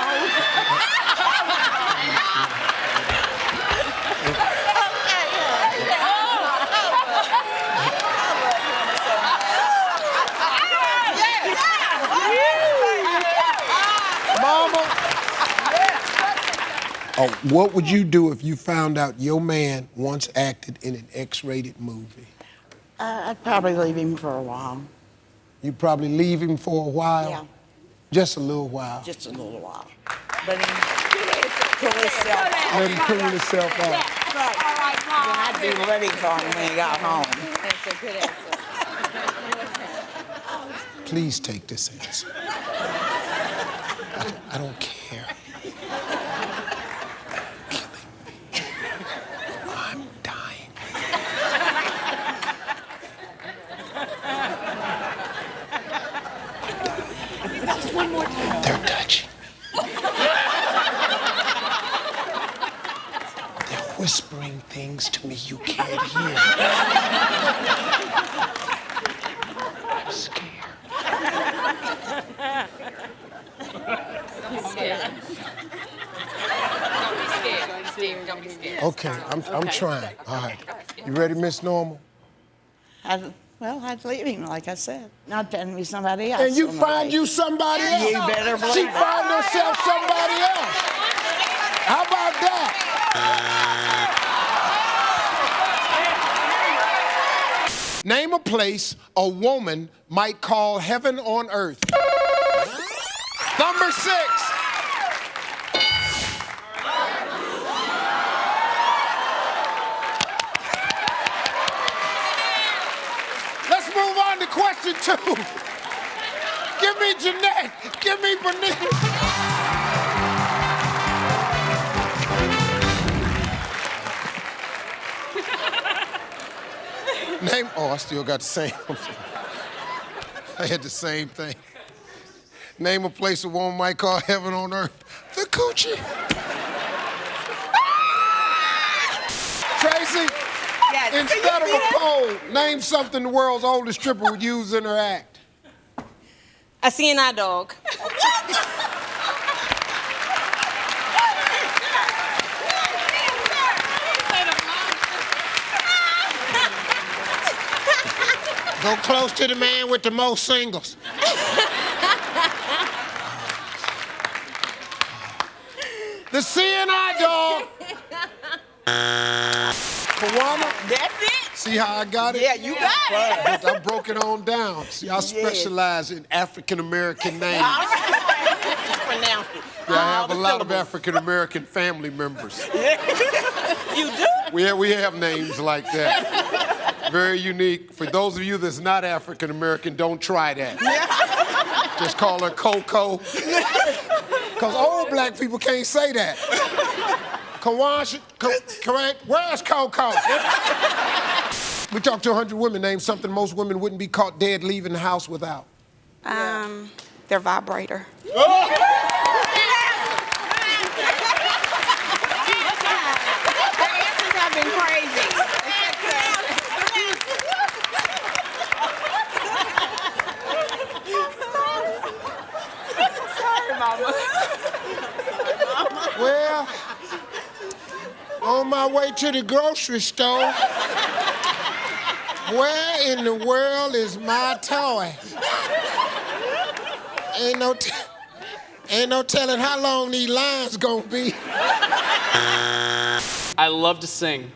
[SPEAKER 1] Mama. Oh, what would you do if you found out your man once acted in an X-rated movie?
[SPEAKER 3] I'd probably leave him for a while.
[SPEAKER 1] You'd probably leave him for a while?
[SPEAKER 3] Yeah.
[SPEAKER 1] Just a little while.
[SPEAKER 3] Just a little while. Let him cool himself off.
[SPEAKER 1] Let him cool himself off.
[SPEAKER 3] Right.
[SPEAKER 23] All right, Mom.
[SPEAKER 3] Then I'd be ready for him when he got home.
[SPEAKER 8] That's a good answer.
[SPEAKER 1] Please take this answer. I don't care. Killing me. I'm dying.
[SPEAKER 3] Just one more time.
[SPEAKER 1] They're touching me. They're whispering things to me you can't hear. I'm scared.
[SPEAKER 22] Don't be scared.
[SPEAKER 1] Okay, I'm trying. All right. You ready, Miss Normal?
[SPEAKER 3] I'd leave him, like I said. Not telling me somebody else.
[SPEAKER 1] And you
[SPEAKER 3] on the
[SPEAKER 1] find
[SPEAKER 3] way.
[SPEAKER 1] you somebody else.
[SPEAKER 3] You better believe
[SPEAKER 1] She
[SPEAKER 3] it.
[SPEAKER 1] find herself somebody else. How about that? Name a place a woman might call heaven on earth. Number 6. Let's move on to question 2. Give me Jeanette. Give me Bernice. Name, I still got the same. I had the same thing. Name a place a woman might call heaven on earth. The coochie. Tracy,
[SPEAKER 6] Yes.
[SPEAKER 1] instead of a pole, name something the world's oldest stripper would use in her act.
[SPEAKER 6] A CNI dog.
[SPEAKER 1] Go close to the man with the most singles. The CNI dog. Kawana.
[SPEAKER 6] That's it.
[SPEAKER 1] See how I got it?
[SPEAKER 6] Yeah, you got it.
[SPEAKER 1] I broke it on down. See, I specialize in African-American names.
[SPEAKER 6] Just pronounce it.
[SPEAKER 1] Yeah, I have a lot of African-American family members.
[SPEAKER 6] You do?
[SPEAKER 1] We have names like that. Very unique. For those of you that's not African-American, don't try that. Just call her Coco. Because old black people can't say that. Kawash, correct? Where's Coco? We talked to 100 women. Name something most women wouldn't be caught dead leaving the house without.
[SPEAKER 6] Their vibrator. I've been crazy.
[SPEAKER 1] On my way to the grocery store. Where in the world is my toy? Ain't no telling how long these lines gonna be.
[SPEAKER 4] I love to sing.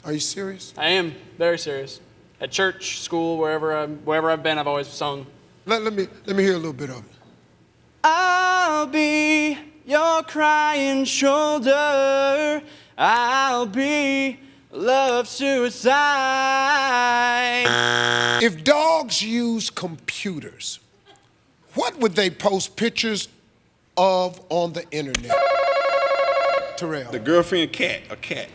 [SPEAKER 1] Are you serious?
[SPEAKER 4] I am very serious. At church, school, wherever I've been, I've always sung.
[SPEAKER 1] Let me hear a little bit of it.
[SPEAKER 5] I'll be your crying shoulder. I'll be love suicide.
[SPEAKER 1] If dogs use computers, what would they post pictures of on the internet? Terrell.
[SPEAKER 9] The girlfriend cat, a cat.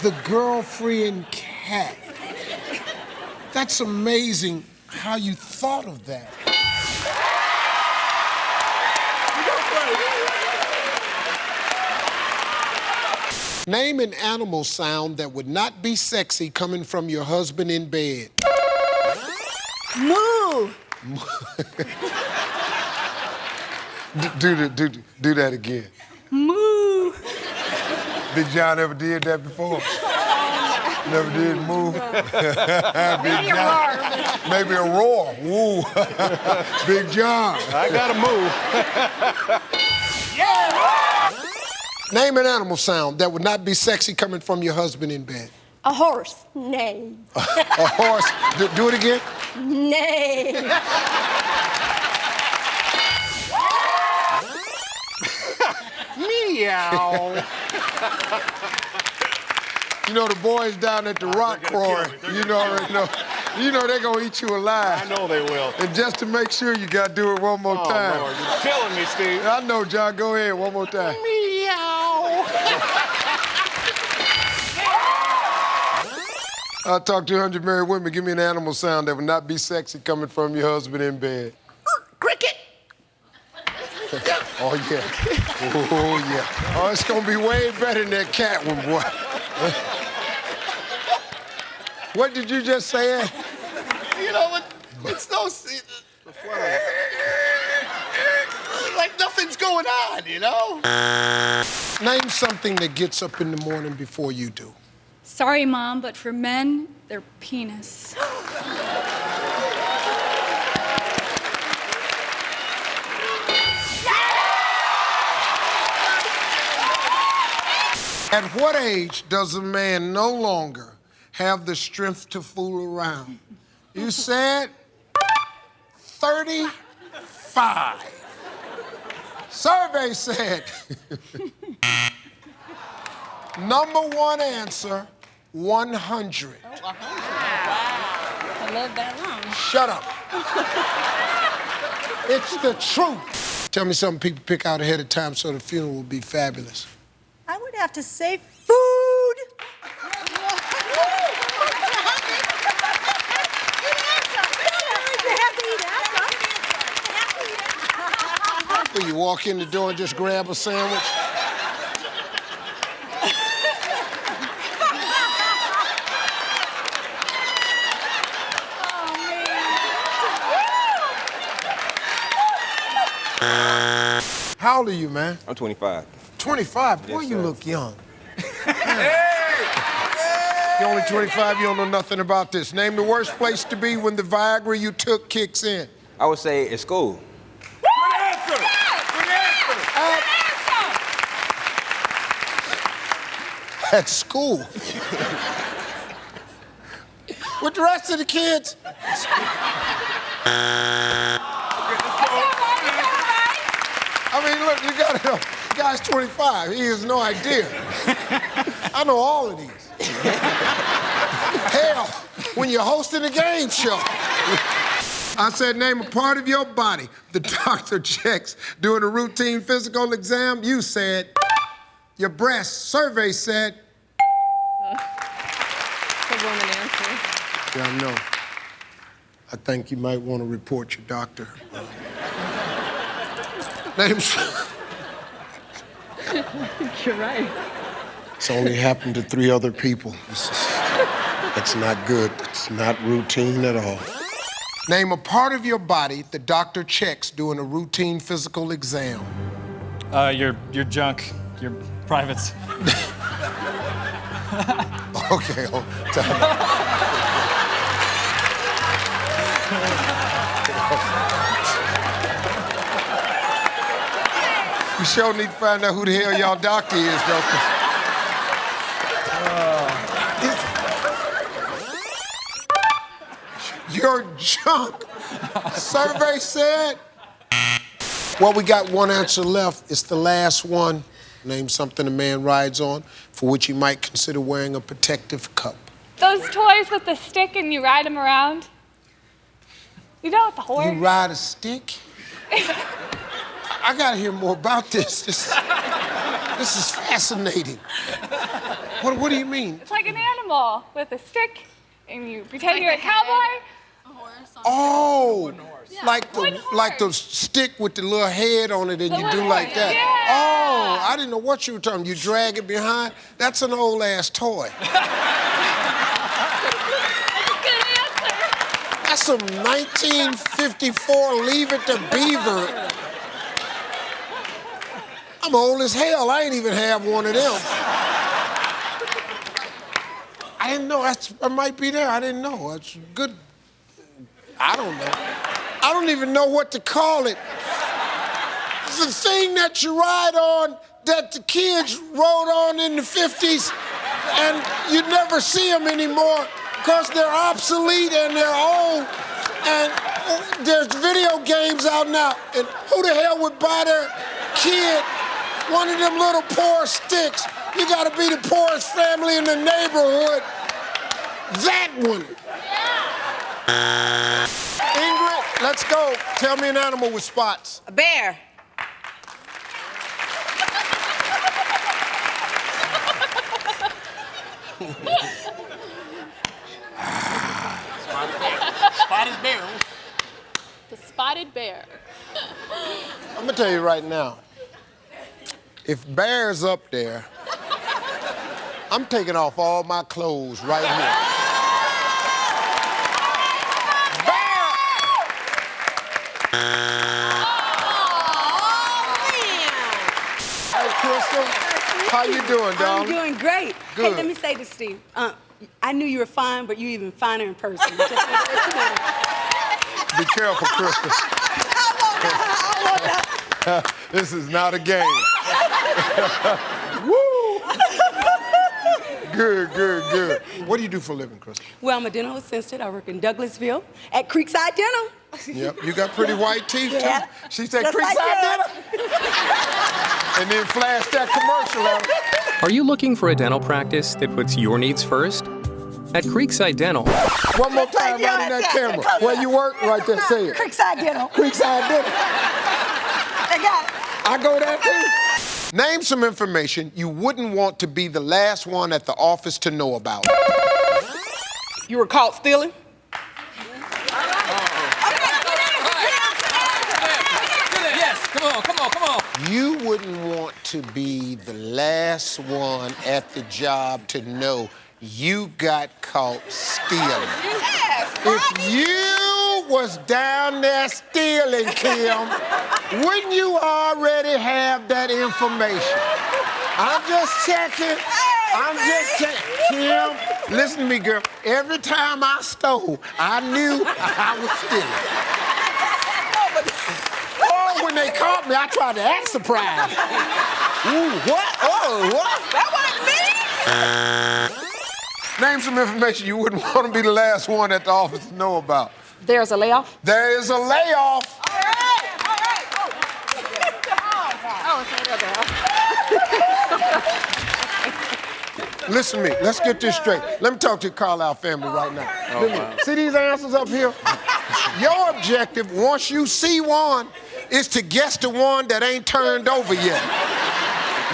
[SPEAKER 1] The girlfriend cat. That's amazing how you thought of that. Name an animal sound that would not be sexy coming from your husband in bed.
[SPEAKER 6] Moo.
[SPEAKER 10] Do that again.
[SPEAKER 6] Moo.
[SPEAKER 10] Big John ever did that before? Never did move.
[SPEAKER 6] Maybe a roar.
[SPEAKER 10] Maybe a roar. Woo. Big John.
[SPEAKER 9] I gotta move.
[SPEAKER 1] Name an animal sound that would not be sexy coming from your husband in bed.
[SPEAKER 6] A horse. Neigh.
[SPEAKER 1] A horse. Do it again.
[SPEAKER 6] Neigh.
[SPEAKER 1] Meow. You know the boys down at the rock quarry. You know they're gonna eat you alive.
[SPEAKER 9] I know they will.
[SPEAKER 1] And just to make sure, you gotta do it one more time.
[SPEAKER 9] Lord, you're killing me, Steve.
[SPEAKER 1] I know, John. Go ahead, one more time. Meow. I'll talk to 100 married women. Give me an animal sound that would not be sexy coming from your husband in bed.
[SPEAKER 6] Cricket.
[SPEAKER 1] Oh, yeah. Oh, yeah. Oh, it's gonna be way better than that cat one, boy. What did you just say?
[SPEAKER 2] You know what? It's no... Like nothing's going on, you know?
[SPEAKER 1] Name something that gets up in the morning before you do.
[SPEAKER 23] Sorry, Mom, but for men, they're penis.
[SPEAKER 1] At what age does a man no longer have the strength to fool around? You said 35. Survey said, number one answer, 100.
[SPEAKER 8] I love that long.
[SPEAKER 1] Shut up. It's the truth. Tell me something people pick out ahead of time so the funeral will be fabulous.
[SPEAKER 6] I would have to say food.
[SPEAKER 1] Will you walk in the door and just grab a sandwich? How old are you, man?
[SPEAKER 16] I'm 25.
[SPEAKER 1] 25? Boy,
[SPEAKER 16] Yes,
[SPEAKER 1] you
[SPEAKER 16] sir.
[SPEAKER 1] look young. You're only 25, you don't know nothing about this. Name the worst place to be when the Viagra you took kicks in.
[SPEAKER 16] I would say at school.
[SPEAKER 9] Good answer. Good answer.
[SPEAKER 1] At school. With the rest of the kids. I mean, look, you gotta know, the guy's 25. He has no idea. I know all of these. Hell, when you're hosting a game show. I said, name a part of your body the doctor checks during a routine physical exam. You said your breast. Survey said.
[SPEAKER 8] The woman answer.
[SPEAKER 1] Yeah, I know. I think you might want to report your doctor. Names.
[SPEAKER 8] You're right.
[SPEAKER 1] It's only happened to 3 other people. That's not good. It's not routine at all.
[SPEAKER 10] Name a part of your body the doctor checks during a routine physical exam.
[SPEAKER 4] Your junk, your privates.
[SPEAKER 10] Okay, hold time. We sure need to find out who the hell y'all doctor is, though. Your junk. Survey said. Well, we got one answer left. It's the last one. Name something a man rides on for which he might consider wearing a protective cup.
[SPEAKER 14] Those toys with the stick and you ride them around. You know, with the horse.
[SPEAKER 10] You ride a stick? I gotta hear more about this. This is fascinating. What do you mean?
[SPEAKER 14] It's like an animal with a stick, and you pretend you're a cowboy.
[SPEAKER 10] Oh, like the stick with the little head on it, and you do like that.
[SPEAKER 14] Yeah.
[SPEAKER 10] Oh, I didn't know what you were talking. You drag it behind. That's an old ass toy. That's some 1954 Leave It to Beaver. I'm old as hell. I ain't even have one of them. I didn't know. I might be there. I didn't know. That's good. I don't know. I don't even know what to call it. It's the thing that you ride on that the kids rode on in the 50s, and you never see them anymore because they're obsolete and they're old, and there's video games out now, and who the hell would buy their kid one of them little poor sticks? You gotta be the poorest family in the neighborhood. That one. Ingrid, let's go. Tell me an animal with spots.
[SPEAKER 6] A bear.
[SPEAKER 2] Spotted bear.
[SPEAKER 14] The spotted bear.
[SPEAKER 10] I'm gonna tell you right now, if Bear's up there, I'm taking off all my clothes right here. Bear! Hey, Crystal, how you doing, darling?
[SPEAKER 16] I'm doing great.
[SPEAKER 10] Good.
[SPEAKER 16] Hey, let me say this, Steve. I knew you were fine, but you're even finer in person. Just wanted to let you know.
[SPEAKER 10] Be careful, Crystal. This is not a game. Woo! Good, good, good. What do you do for a living, Crystal?
[SPEAKER 16] Well, I'm a dental assistant. I work in Douglasville at Creekside Dental.
[SPEAKER 10] Yep, you got pretty white teeth,
[SPEAKER 16] Yeah.
[SPEAKER 10] too. She said
[SPEAKER 16] Just like
[SPEAKER 10] Creekside
[SPEAKER 16] yours.
[SPEAKER 10] Dental. And then flash that commercial at her.
[SPEAKER 17] Are you looking for a dental practice that puts your needs first? At Creekside Dental.
[SPEAKER 10] One more time right in that camera. Where you work, right there, say it.
[SPEAKER 16] Creekside Dental.
[SPEAKER 10] Creekside Dental.
[SPEAKER 16] I got it.
[SPEAKER 10] I go there too. Name some information you wouldn't want to be the last one at the office to know about.
[SPEAKER 6] You were caught stealing?
[SPEAKER 2] Yes, come on.
[SPEAKER 10] You wouldn't want to be the last one at the job to know you got caught stealing. If you was down there stealing, Kim, wouldn't you already have that information? I'm just checking. Kim, listen to me, girl. Every time I stole, I knew I was stealing. Oh, when they caught me, I tried to act surprised. Ooh, what? Oh, what?
[SPEAKER 6] That wasn't me.
[SPEAKER 10] Name some information you wouldn't want to be the last one at the office to know about.
[SPEAKER 6] There's a layoff?
[SPEAKER 10] There is a layoff.
[SPEAKER 6] All right.
[SPEAKER 10] Listen to me. Let's get this straight. Let me talk to the Carlisle family right now.
[SPEAKER 18] Oh, wow.
[SPEAKER 10] See these answers up here? Your objective, once you see one, is to guess the one that ain't turned over yet.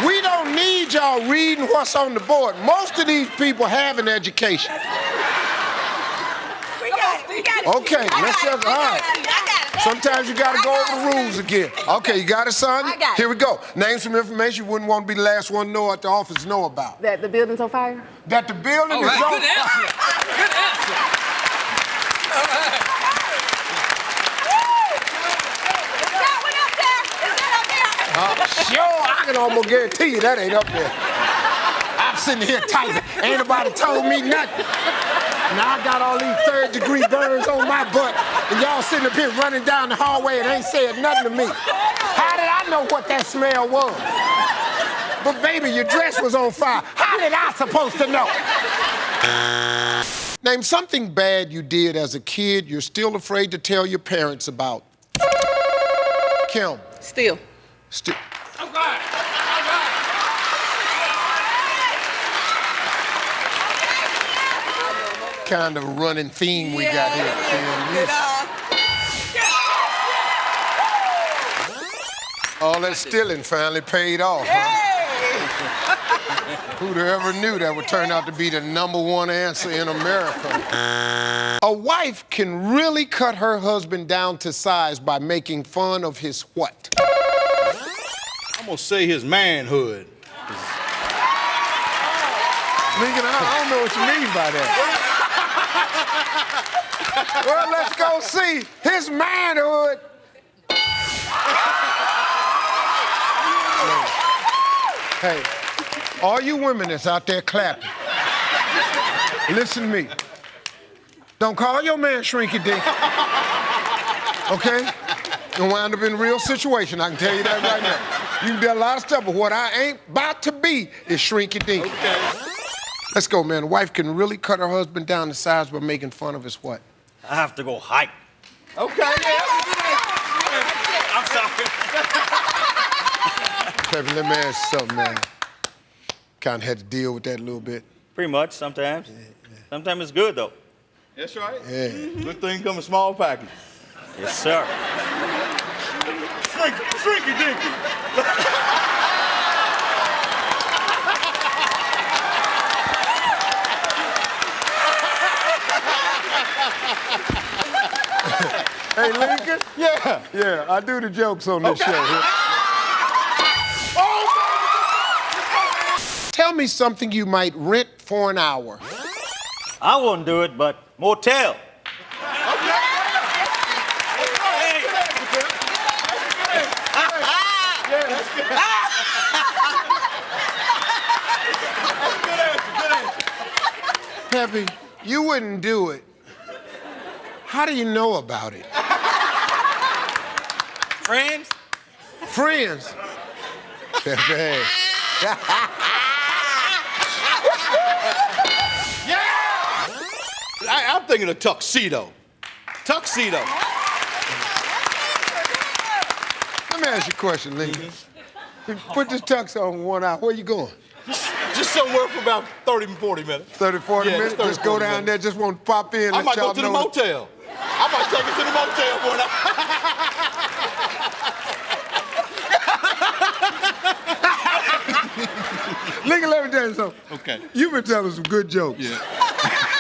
[SPEAKER 10] We don't need y'all reading what's on the board. Most of these people have an education.
[SPEAKER 6] We got it.
[SPEAKER 10] Okay, let's just, all right. Sometimes you gotta go over the rules again. Okay, you got it, son?
[SPEAKER 6] I got it.
[SPEAKER 10] Here we go. Name some information you wouldn't want to be the last one to know at the office know about.
[SPEAKER 6] That the building's on fire?
[SPEAKER 10] That the building
[SPEAKER 2] All
[SPEAKER 10] is
[SPEAKER 2] right,
[SPEAKER 10] on
[SPEAKER 2] good answer. Good answer. All right.
[SPEAKER 10] Sure, I can almost guarantee you that ain't up there. I'm sitting here typing. Ain't nobody told me nothing. Now I got all these third-degree burns on my butt, and y'all sitting up here running down the hallway and ain't saying nothing to me. How did I know what that smell was? But baby, your dress was on fire. How did I supposed to know? Name something bad you did as a kid you're still afraid to tell your parents about. Kim.
[SPEAKER 6] Still.
[SPEAKER 10] Still. Kind of running theme we got here, Kim. All that stealing finally paid off, huh? Who'd have ever knew that would turn out to be the #1 answer in America? A wife can really cut her husband down to size by making fun of his what?
[SPEAKER 9] I'm gonna say his manhood.
[SPEAKER 10] Lincoln, I don't know what you mean by that. Well, let's go see his manhood. Hey, all you women that's out there clapping, listen to me. Don't call your man Shrinky Dink. Okay? You'll wind up in a real situation, I can tell you that right now. You can do a lot of stuff, but what I ain't about to be is Shrinky Dink. Okay. Let's go, man. A wife can really cut her husband down to size by making fun of his what?
[SPEAKER 18] I have to go hike.
[SPEAKER 9] Okay, yeah.
[SPEAKER 18] I'm sorry.
[SPEAKER 10] Peppy, let me ask you something, man. Kind of had to deal with that a little bit.
[SPEAKER 18] Pretty much, sometimes. Sometimes it's good, though.
[SPEAKER 9] That's right.
[SPEAKER 10] Yeah.
[SPEAKER 9] Good thing come in small package.
[SPEAKER 18] Yes, sir.
[SPEAKER 9] Shrinky dinky.
[SPEAKER 10] Hey, Lincoln?
[SPEAKER 9] Yeah.
[SPEAKER 10] Yeah, I do the jokes on this show here. Tell me something you might rent for an hour.
[SPEAKER 18] I wouldn't do it, but motel.
[SPEAKER 10] Peppy, you wouldn't do it. How do you know about it?
[SPEAKER 18] Friends?
[SPEAKER 10] Friends? Peppy.
[SPEAKER 9] I'm thinking of tuxedo. Tuxedo.
[SPEAKER 10] Let me ask you a question, Lincoln. Put this tux on 1 hour. Where you going?
[SPEAKER 9] Just somewhere for about 30 to 40 minutes.
[SPEAKER 10] 30, 40 minutes?
[SPEAKER 9] 30,
[SPEAKER 10] just go
[SPEAKER 9] 40
[SPEAKER 10] down
[SPEAKER 9] minutes.
[SPEAKER 10] there, just want to pop in.
[SPEAKER 9] I might go to the motel. I might take it to the motel for an hour.
[SPEAKER 10] Lincoln, let me tell you something.
[SPEAKER 9] Okay.
[SPEAKER 10] You've been telling some good jokes.
[SPEAKER 9] Yeah.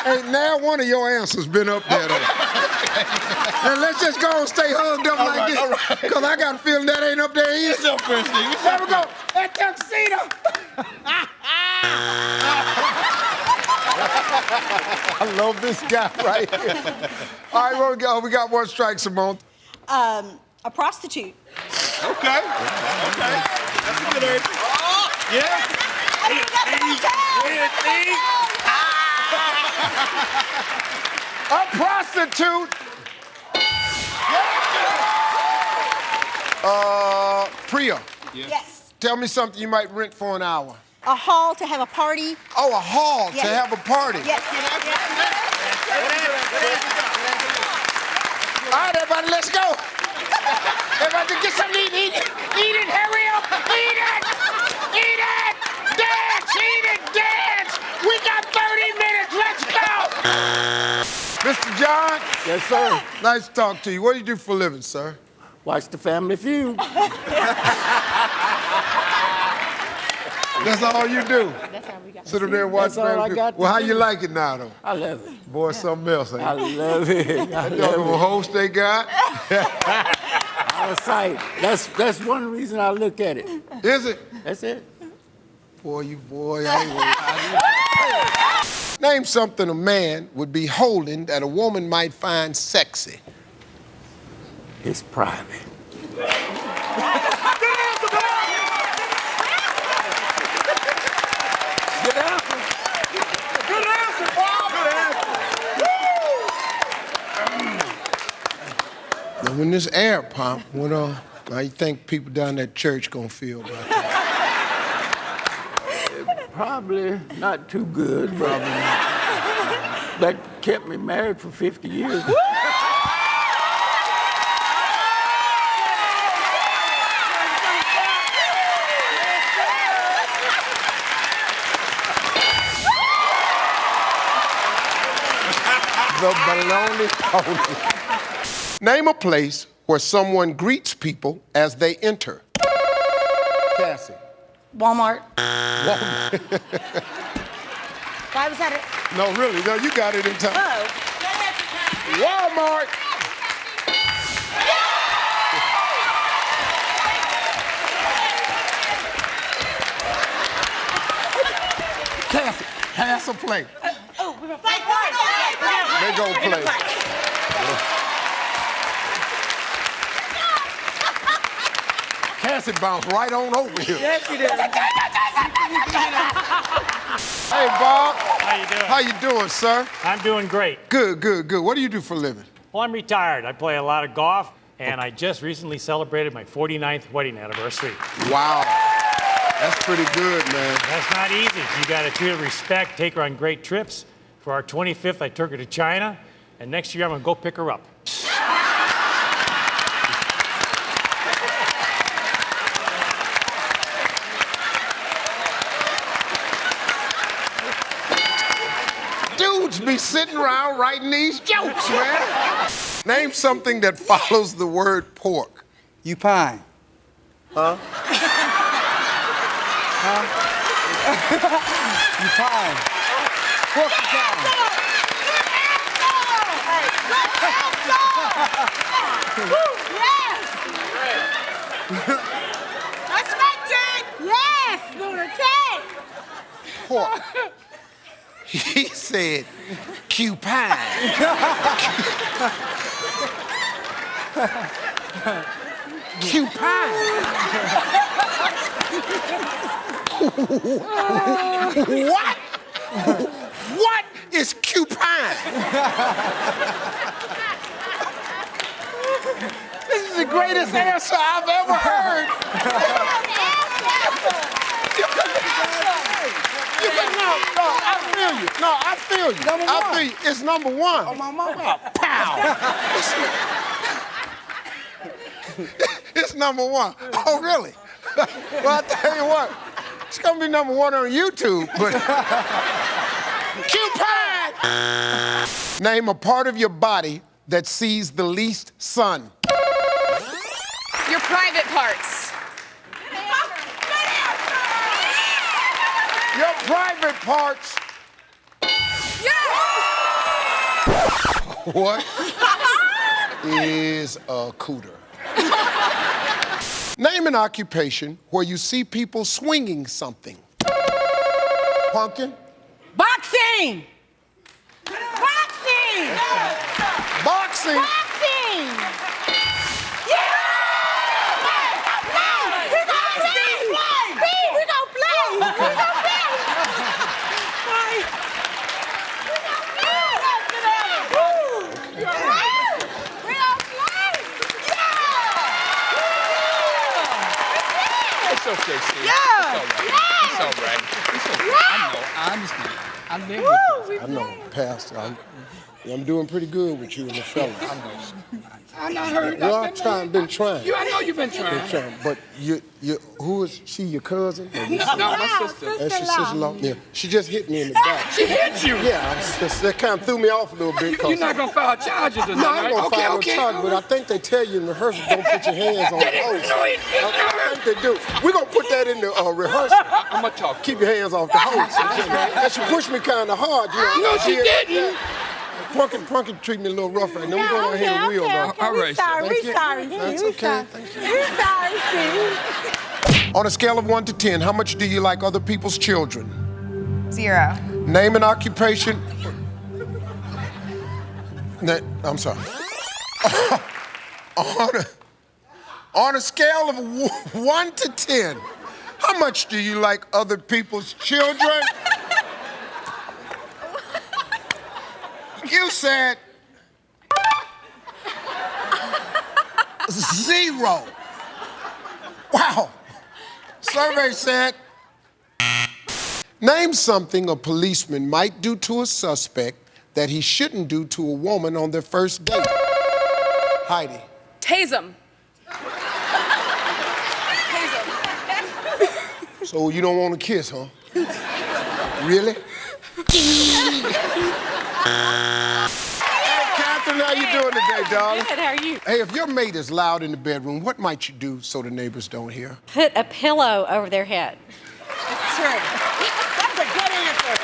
[SPEAKER 10] Ain't now one of your answers been up there, though. And let's just go and stay hugged up like this. Because I got a feeling that ain't up there either.
[SPEAKER 9] It's up there, Steve.
[SPEAKER 10] There we go. That tuxedo. I love this guy right here. All right, where we go? We got one strike, Simone.
[SPEAKER 16] A prostitute.
[SPEAKER 9] Okay. Okay. That's a good answer. Yeah.
[SPEAKER 10] A prostitute. Priya.
[SPEAKER 16] Yes.
[SPEAKER 10] Tell me something you might rent for an hour.
[SPEAKER 16] A hall to have a party.
[SPEAKER 10] Oh, a hall
[SPEAKER 16] Yes.
[SPEAKER 10] to have a party.
[SPEAKER 16] Yes.
[SPEAKER 10] All right, everybody, let's go. Everybody, get something to eat. Eat it, hurry up. Eat it. Eat it. Dance, eat it, dance. We got 30 minutes. Let's go. Mr. John.
[SPEAKER 11] Yes, sir.
[SPEAKER 10] Nice to talk to you. What do you do for a living, sir?
[SPEAKER 11] Watch the Family Feud.
[SPEAKER 10] That's all you do?
[SPEAKER 16] That's how we got.
[SPEAKER 10] Sit up there and watch
[SPEAKER 11] That's all I
[SPEAKER 10] Family
[SPEAKER 11] got
[SPEAKER 10] Feud. Well,
[SPEAKER 11] to
[SPEAKER 10] how
[SPEAKER 11] do.
[SPEAKER 10] you like it now, though?
[SPEAKER 11] I love it.
[SPEAKER 10] Boy, something else, ain't it?
[SPEAKER 11] I love it. I
[SPEAKER 10] That
[SPEAKER 11] love
[SPEAKER 10] little
[SPEAKER 11] it.
[SPEAKER 10] host they got.
[SPEAKER 11] Out of sight. That's one reason I look at it.
[SPEAKER 10] Is it?
[SPEAKER 11] That's it.
[SPEAKER 10] Boy, I ain't Name something a man would be holding that a woman might find sexy.
[SPEAKER 11] It's private.
[SPEAKER 10] this air, Pop. What how you think people down that church gonna feel about that?
[SPEAKER 11] Probably not too good, but that kept me married for 50 years.
[SPEAKER 10] The baloney pony. Name a place where someone greets people as they enter. Cassie.
[SPEAKER 6] Walmart.
[SPEAKER 10] Walmart.
[SPEAKER 6] Why was that
[SPEAKER 10] No, really, no, you got it in time.
[SPEAKER 6] Oh.
[SPEAKER 10] Walmart. Cassie, pass or play? They go play. Cassie bounced right on over here.
[SPEAKER 22] Yes, you did.
[SPEAKER 10] Hey, Bob.
[SPEAKER 12] How you doing?
[SPEAKER 10] How you doing, sir?
[SPEAKER 12] I'm doing great.
[SPEAKER 10] Good, good, good. What do you do for a living?
[SPEAKER 12] Well, I'm retired. I play a lot of golf, and I just recently celebrated my 49th wedding anniversary.
[SPEAKER 10] Wow. That's pretty good, man.
[SPEAKER 12] That's not easy. You got to treat her with respect, take her on great trips. For our 25th, I took her to China, and next year I'm going to go pick her up.
[SPEAKER 10] Dudes be sitting around writing these jokes, man. Name something that follows the word pork.
[SPEAKER 5] You pine.
[SPEAKER 10] Huh?
[SPEAKER 5] You pine. Porcupine.
[SPEAKER 6] That's right, Ted. Yes, lunatic.
[SPEAKER 10] Pork. He said cupine. Cupine. What? What is cupine? This is the greatest answer I've ever heard. I feel you. I feel you. It's number one.
[SPEAKER 5] Oh, my mama.
[SPEAKER 10] Pow. It's number one. Oh, really? Well, I'll tell you what. It's going to be number one on YouTube, but... Cupid! Name a part of your body that sees the least sun.
[SPEAKER 22] Your private parts.
[SPEAKER 10] Your private parts. What is a cooter? Name an occupation where you see people swinging something. Pumpkin?
[SPEAKER 6] Boxing. Boxing.
[SPEAKER 10] Boxing?
[SPEAKER 6] Boxing. Yeah. We gonna play. Steve, we gonna play. We gonna play.
[SPEAKER 5] It's okay, Steve.
[SPEAKER 6] Yeah.
[SPEAKER 5] It's all right. It's all right. I know. I understand. I'm there with you.
[SPEAKER 10] I know, Pastor. I'm doing pretty good with you and the fellas.
[SPEAKER 5] I'm not hurt.
[SPEAKER 10] Well, I've been trying.
[SPEAKER 5] I know you've been trying.
[SPEAKER 10] But who is she? Your cousin?
[SPEAKER 5] No, my sister.
[SPEAKER 10] That's your sister-in-law. Yeah, she just hit me in the back.
[SPEAKER 5] She hit you?
[SPEAKER 10] Yeah, that kind of threw me off a little bit.
[SPEAKER 5] You're not gonna file charges or
[SPEAKER 10] No,
[SPEAKER 5] nothing,
[SPEAKER 10] I ain't gonna
[SPEAKER 5] right?
[SPEAKER 10] file
[SPEAKER 5] Okay.
[SPEAKER 10] no charges, but I think they tell you in rehearsal, don't put your hands on the hose. I think they do. We're gonna put that in the rehearsal.
[SPEAKER 5] I'm gonna talk.
[SPEAKER 10] Keep your hands off the hose. And she pushed me kind of hard. You know,
[SPEAKER 5] No, she didn't.
[SPEAKER 10] Punkin treat me a little rough right now. We're going out here and wheel, though.
[SPEAKER 5] All right,
[SPEAKER 6] Sorry, we sorry.
[SPEAKER 10] That's okay. Thank you.
[SPEAKER 6] We sorry, Steve.
[SPEAKER 10] On a scale of 1 to 10, how much do you like other people's children?
[SPEAKER 22] 0.
[SPEAKER 10] Name an occupation. I'm sorry. On a scale of 1 to 10, how much do you like other people's children? You said 0. Wow. Survey said, name something a policeman might do to a suspect that he shouldn't do to a woman on their first date. Heidi.
[SPEAKER 6] Tase him.
[SPEAKER 10] So you don't want to kiss, huh? Really? Hey, Catherine, how you doing today, darling?
[SPEAKER 6] Good, how are you?
[SPEAKER 10] Hey, if your mate is loud in the bedroom, what might you do so the neighbors don't hear?
[SPEAKER 19] Put a pillow over their head.
[SPEAKER 6] That's true. That's a good answer.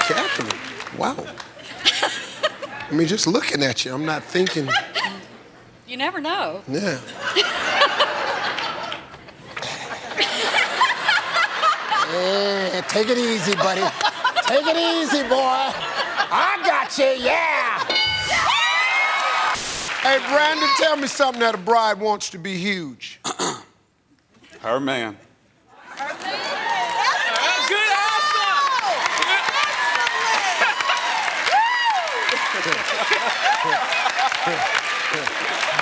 [SPEAKER 10] Catherine, wow. I mean, just looking at you, I'm not thinking.
[SPEAKER 6] You never know.
[SPEAKER 10] Yeah. Yeah, take it easy, buddy. Take it easy, boy. I got you, yeah. Hey, Brandon, tell me something that a bride wants to be huge.
[SPEAKER 18] Her man.
[SPEAKER 22] Good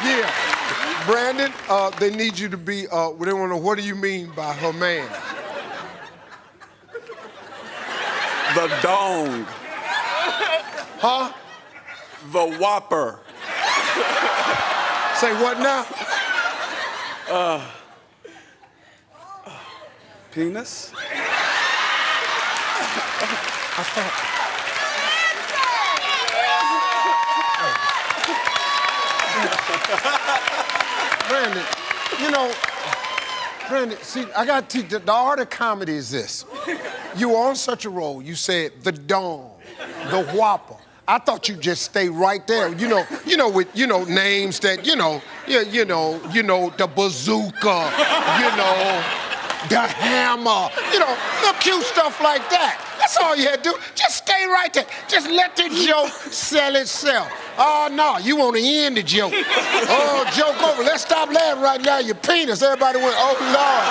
[SPEAKER 10] Yeah. Brandon, they need you to be, they want to know, what do you mean by her man?
[SPEAKER 18] The dong.
[SPEAKER 10] Huh?
[SPEAKER 18] The whopper.
[SPEAKER 10] Say what now?
[SPEAKER 18] Penis?
[SPEAKER 10] I thought. Brandon, you know, Brandon, see, I got to teach the art of comedy is this. You were on such a roll, you said the dong, the whopper. I thought you'd just stay right there. With names that, the bazooka, the hammer, little cute stuff like that. That's all you had to do. Just stay right there. Just let the joke sell itself. Oh, no, you want to end the joke. Oh, joke over. Let's stop laughing right now. Your penis. Everybody went, oh, Lord.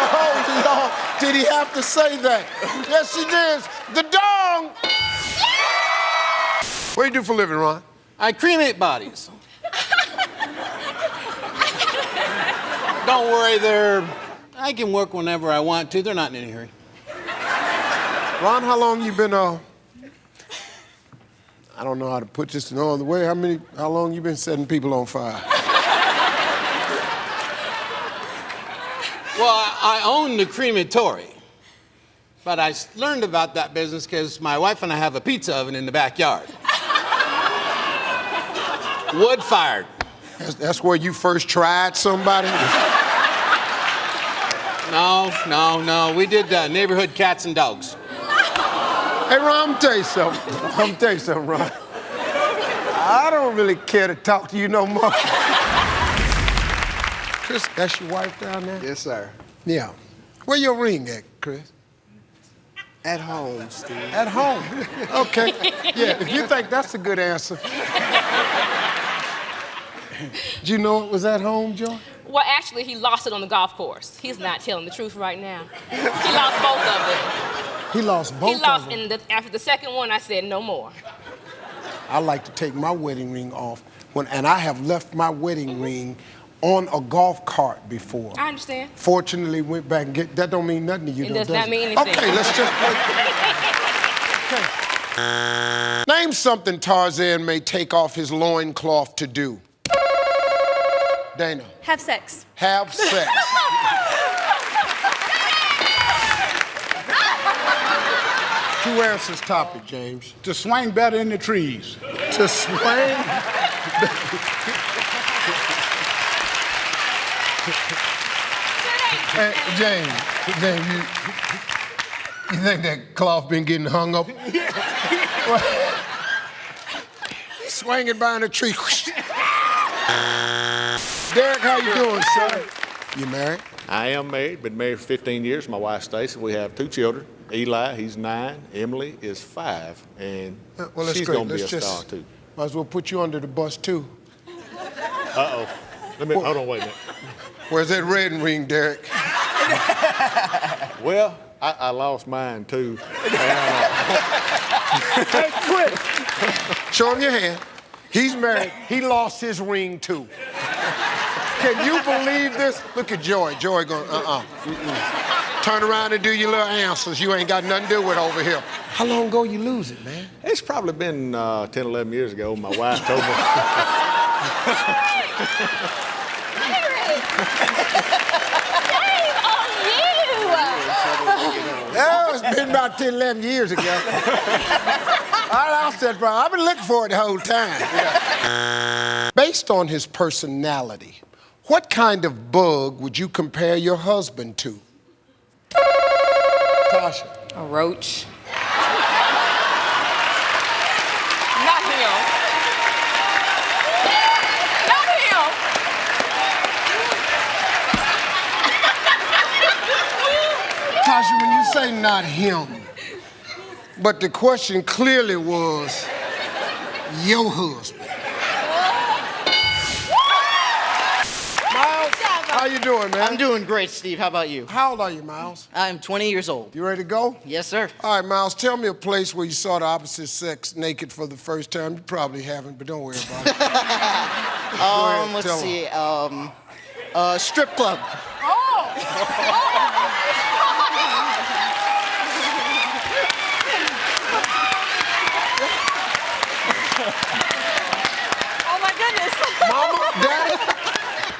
[SPEAKER 10] Oh, Lord. Did he have to say that? Yes, he did. The dong. What do you do for a living, Ron?
[SPEAKER 4] I cremate bodies. Don't worry, I can work whenever I want to. They're not in any hurry.
[SPEAKER 10] Ron, how long you been, I don't know how to put this in all the way. How long you been setting people on fire?
[SPEAKER 4] Well, I own the crematory, but I learned about that business because my wife and I have a pizza oven in the backyard. Wood-fired.
[SPEAKER 10] That's where you first tried somebody?
[SPEAKER 4] No. We did neighborhood cats and dogs.
[SPEAKER 10] Hey, Ron, I'm gonna tell you something, Ron. I don't really care to talk to you no more. Chris, that's your wife down there?
[SPEAKER 2] Yes, sir.
[SPEAKER 10] Yeah. Where your ring at, Chris?
[SPEAKER 2] At home, Steve.
[SPEAKER 10] At home. Okay. Yeah, if you think that's a good answer. Did you know it was at home, Joy?
[SPEAKER 6] Well, actually, he lost it on the golf course. He's not telling the truth right now. He lost both of them.
[SPEAKER 10] He lost both of them?
[SPEAKER 6] He lost, after the second one, I said no more.
[SPEAKER 10] I like to take my wedding ring off, and I have left my wedding ring on a golf cart before.
[SPEAKER 6] I understand.
[SPEAKER 10] Fortunately, went back and that don't mean nothing to you,
[SPEAKER 6] It does not mean anything.
[SPEAKER 10] Okay, let's just okay. Name something Tarzan may take off his loincloth to do. Dana.
[SPEAKER 19] Have sex.
[SPEAKER 10] Have sex. Who answers topic, James?
[SPEAKER 11] To swing better in the trees.
[SPEAKER 10] To swing? Hey, James, you think that cloth been getting hung up? Swinging by in a tree. Derek, how you doing, son? You married?
[SPEAKER 13] I am married, been married for 15 years. My wife, Stacy, we have 2 children. Eli, he's 9. Emily is 5. And she's going to be a star, too.
[SPEAKER 10] Might as well put you under the bus, too.
[SPEAKER 13] Uh-oh. Hold on, wait a minute.
[SPEAKER 10] Where's that red ring, Derek?
[SPEAKER 13] Well, I lost mine, too.
[SPEAKER 10] Hey, Chris. Show him your hand.
[SPEAKER 1] He's married. He lost his ring, too. Can you believe this? Look at Joy. Joy going, Turn around and do your little answers. You ain't got nothing to do with over here. How long ago you lose it, man?
[SPEAKER 13] It's probably been 10, 11 years ago. My wife told me.
[SPEAKER 1] Oh, it's been about 10, 11 years ago. I lost that problem. I've been looking for it the whole time. Yeah. Based on his personality, what kind of bug would you compare your husband to? Tasha.
[SPEAKER 8] A roach.
[SPEAKER 22] Not him. Not him.
[SPEAKER 1] Tasha, when you say not him, but the question clearly was your husband. Miles, how you doing, man?
[SPEAKER 15] I'm doing great, Steve. How about you?
[SPEAKER 1] How old are you, Miles?
[SPEAKER 15] I'm 20 years old.
[SPEAKER 1] You ready to go?
[SPEAKER 15] Yes, sir.
[SPEAKER 1] All right, Miles, tell me a place where you saw the opposite sex naked for the first time. You probably haven't, but don't worry about it.
[SPEAKER 15] Let's see. Strip club.
[SPEAKER 22] Oh my goodness.
[SPEAKER 1] Mama, Daddy.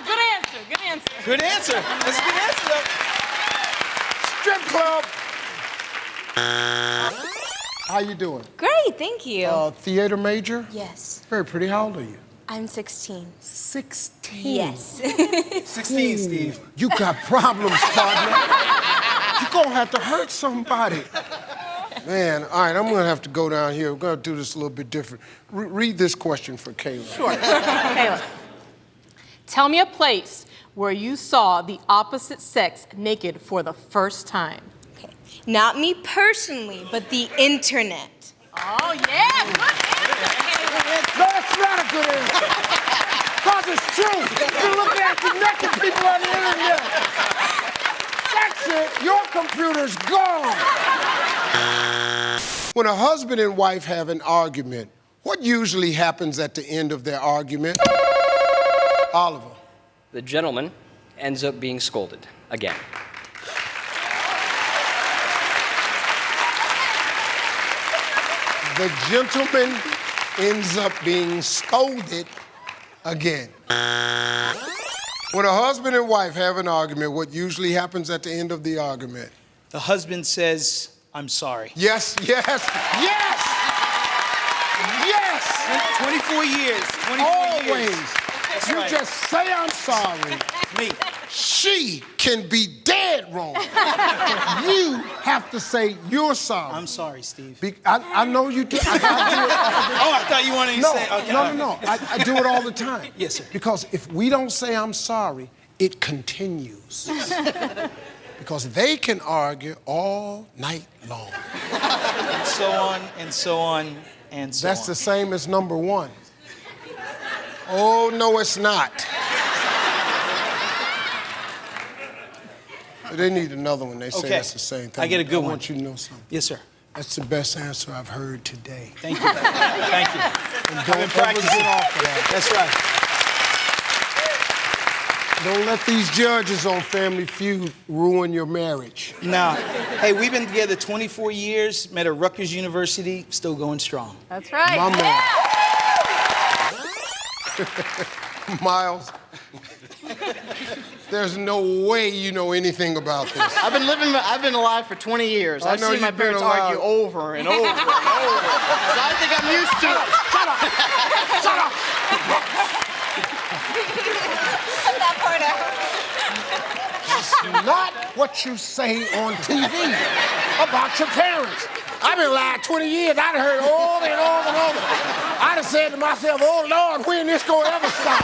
[SPEAKER 22] Good answer. Good answer.
[SPEAKER 15] Good answer. That's a good answer, though.
[SPEAKER 1] Strip club. How you doing?
[SPEAKER 20] Great, thank you.
[SPEAKER 1] Theater major?
[SPEAKER 20] Yes.
[SPEAKER 1] Very pretty. How old are you?
[SPEAKER 20] I'm 16.
[SPEAKER 1] 16?
[SPEAKER 20] Yes.
[SPEAKER 1] 16, Steve. You got problems, partner. You're gonna have to hurt somebody. Man, all right, I'm gonna have to go down here. We're gonna do this a little bit different. Read this question for Kayla.
[SPEAKER 22] Sure. Kayla, tell me a place where you saw the opposite sex naked for the first time.
[SPEAKER 20] Okay. Not me personally, but the internet.
[SPEAKER 22] Oh, yeah. Good answer.
[SPEAKER 1] No, it's not a good answer. Because it's true. You're looking at the naked people on the internet. That's it. Your computer's gone. When a husband and wife have an argument, what usually happens at the end of their argument? Oliver.
[SPEAKER 21] The gentleman ends up being scolded again.
[SPEAKER 1] The gentleman ends up being scolded again. When a husband and wife have an argument, what usually happens at the end of the argument?
[SPEAKER 24] The husband says, I'm sorry.
[SPEAKER 1] Yes, yes, yes! Yes!
[SPEAKER 24] 24 years. 24
[SPEAKER 1] Always.
[SPEAKER 24] years. That's
[SPEAKER 1] You
[SPEAKER 24] right.
[SPEAKER 1] just say I'm sorry.
[SPEAKER 24] Me.
[SPEAKER 1] She can be dead wrong. You have to say you're sorry.
[SPEAKER 24] I'm sorry, Steve.
[SPEAKER 1] I know you do. I do it all the time.
[SPEAKER 24] Oh, I thought you wanted to say, okay.
[SPEAKER 1] No. I do it all the time.
[SPEAKER 24] Yes, sir.
[SPEAKER 1] Because if we don't say I'm sorry, it continues. Because they can argue all night long.
[SPEAKER 24] And so on, and so on, and so
[SPEAKER 1] That's
[SPEAKER 24] on.
[SPEAKER 1] the same as number one. Oh, no, it's not. They need another one. They say
[SPEAKER 24] Okay.
[SPEAKER 1] that's the same thing.
[SPEAKER 24] I get a good one.
[SPEAKER 1] I want you to know something.
[SPEAKER 24] Yes, sir.
[SPEAKER 1] That's the best answer I've heard today.
[SPEAKER 24] Thank you. Thank you.
[SPEAKER 1] And
[SPEAKER 24] I've
[SPEAKER 1] don't
[SPEAKER 24] been
[SPEAKER 1] ever
[SPEAKER 24] practicing.
[SPEAKER 1] get off of that.
[SPEAKER 24] That's right.
[SPEAKER 1] Don't let these judges on Family Feud ruin your marriage.
[SPEAKER 24] Nah. Hey, we've been together 24 years, met at Rutgers University, still going strong.
[SPEAKER 22] That's right.
[SPEAKER 1] My man. Miles, there's no way you know anything about this.
[SPEAKER 15] I've been alive for 20 years.
[SPEAKER 1] I
[SPEAKER 15] I've
[SPEAKER 1] know
[SPEAKER 15] seen my
[SPEAKER 1] you've been
[SPEAKER 15] parents
[SPEAKER 1] alive.
[SPEAKER 15] argue over and over and over. So I think I'm used to it.
[SPEAKER 1] Shut up! It's not what you say on TV about your parents. I've been alive 20 years. I'd heard over and over and over. I'd have said to myself, oh, Lord, when this gonna ever stop?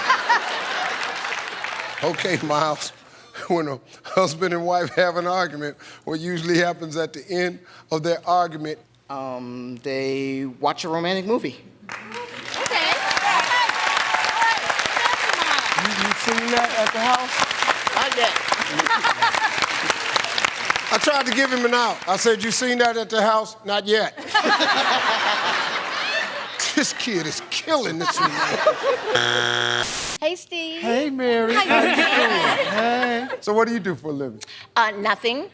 [SPEAKER 1] Okay, Miles, when a husband and wife have an argument, what usually happens at the end of their argument?
[SPEAKER 15] They watch a romantic movie.
[SPEAKER 1] You seen that at the house?
[SPEAKER 15] Not yet.
[SPEAKER 1] I tried to give him an out. I said, you seen that at the house? Not yet. This kid is killing
[SPEAKER 10] killing this week.
[SPEAKER 3] Hey, Steve.
[SPEAKER 10] Hey, Mary.
[SPEAKER 3] How you doing?
[SPEAKER 10] Hey. So what do you do for a living?
[SPEAKER 3] Nothing.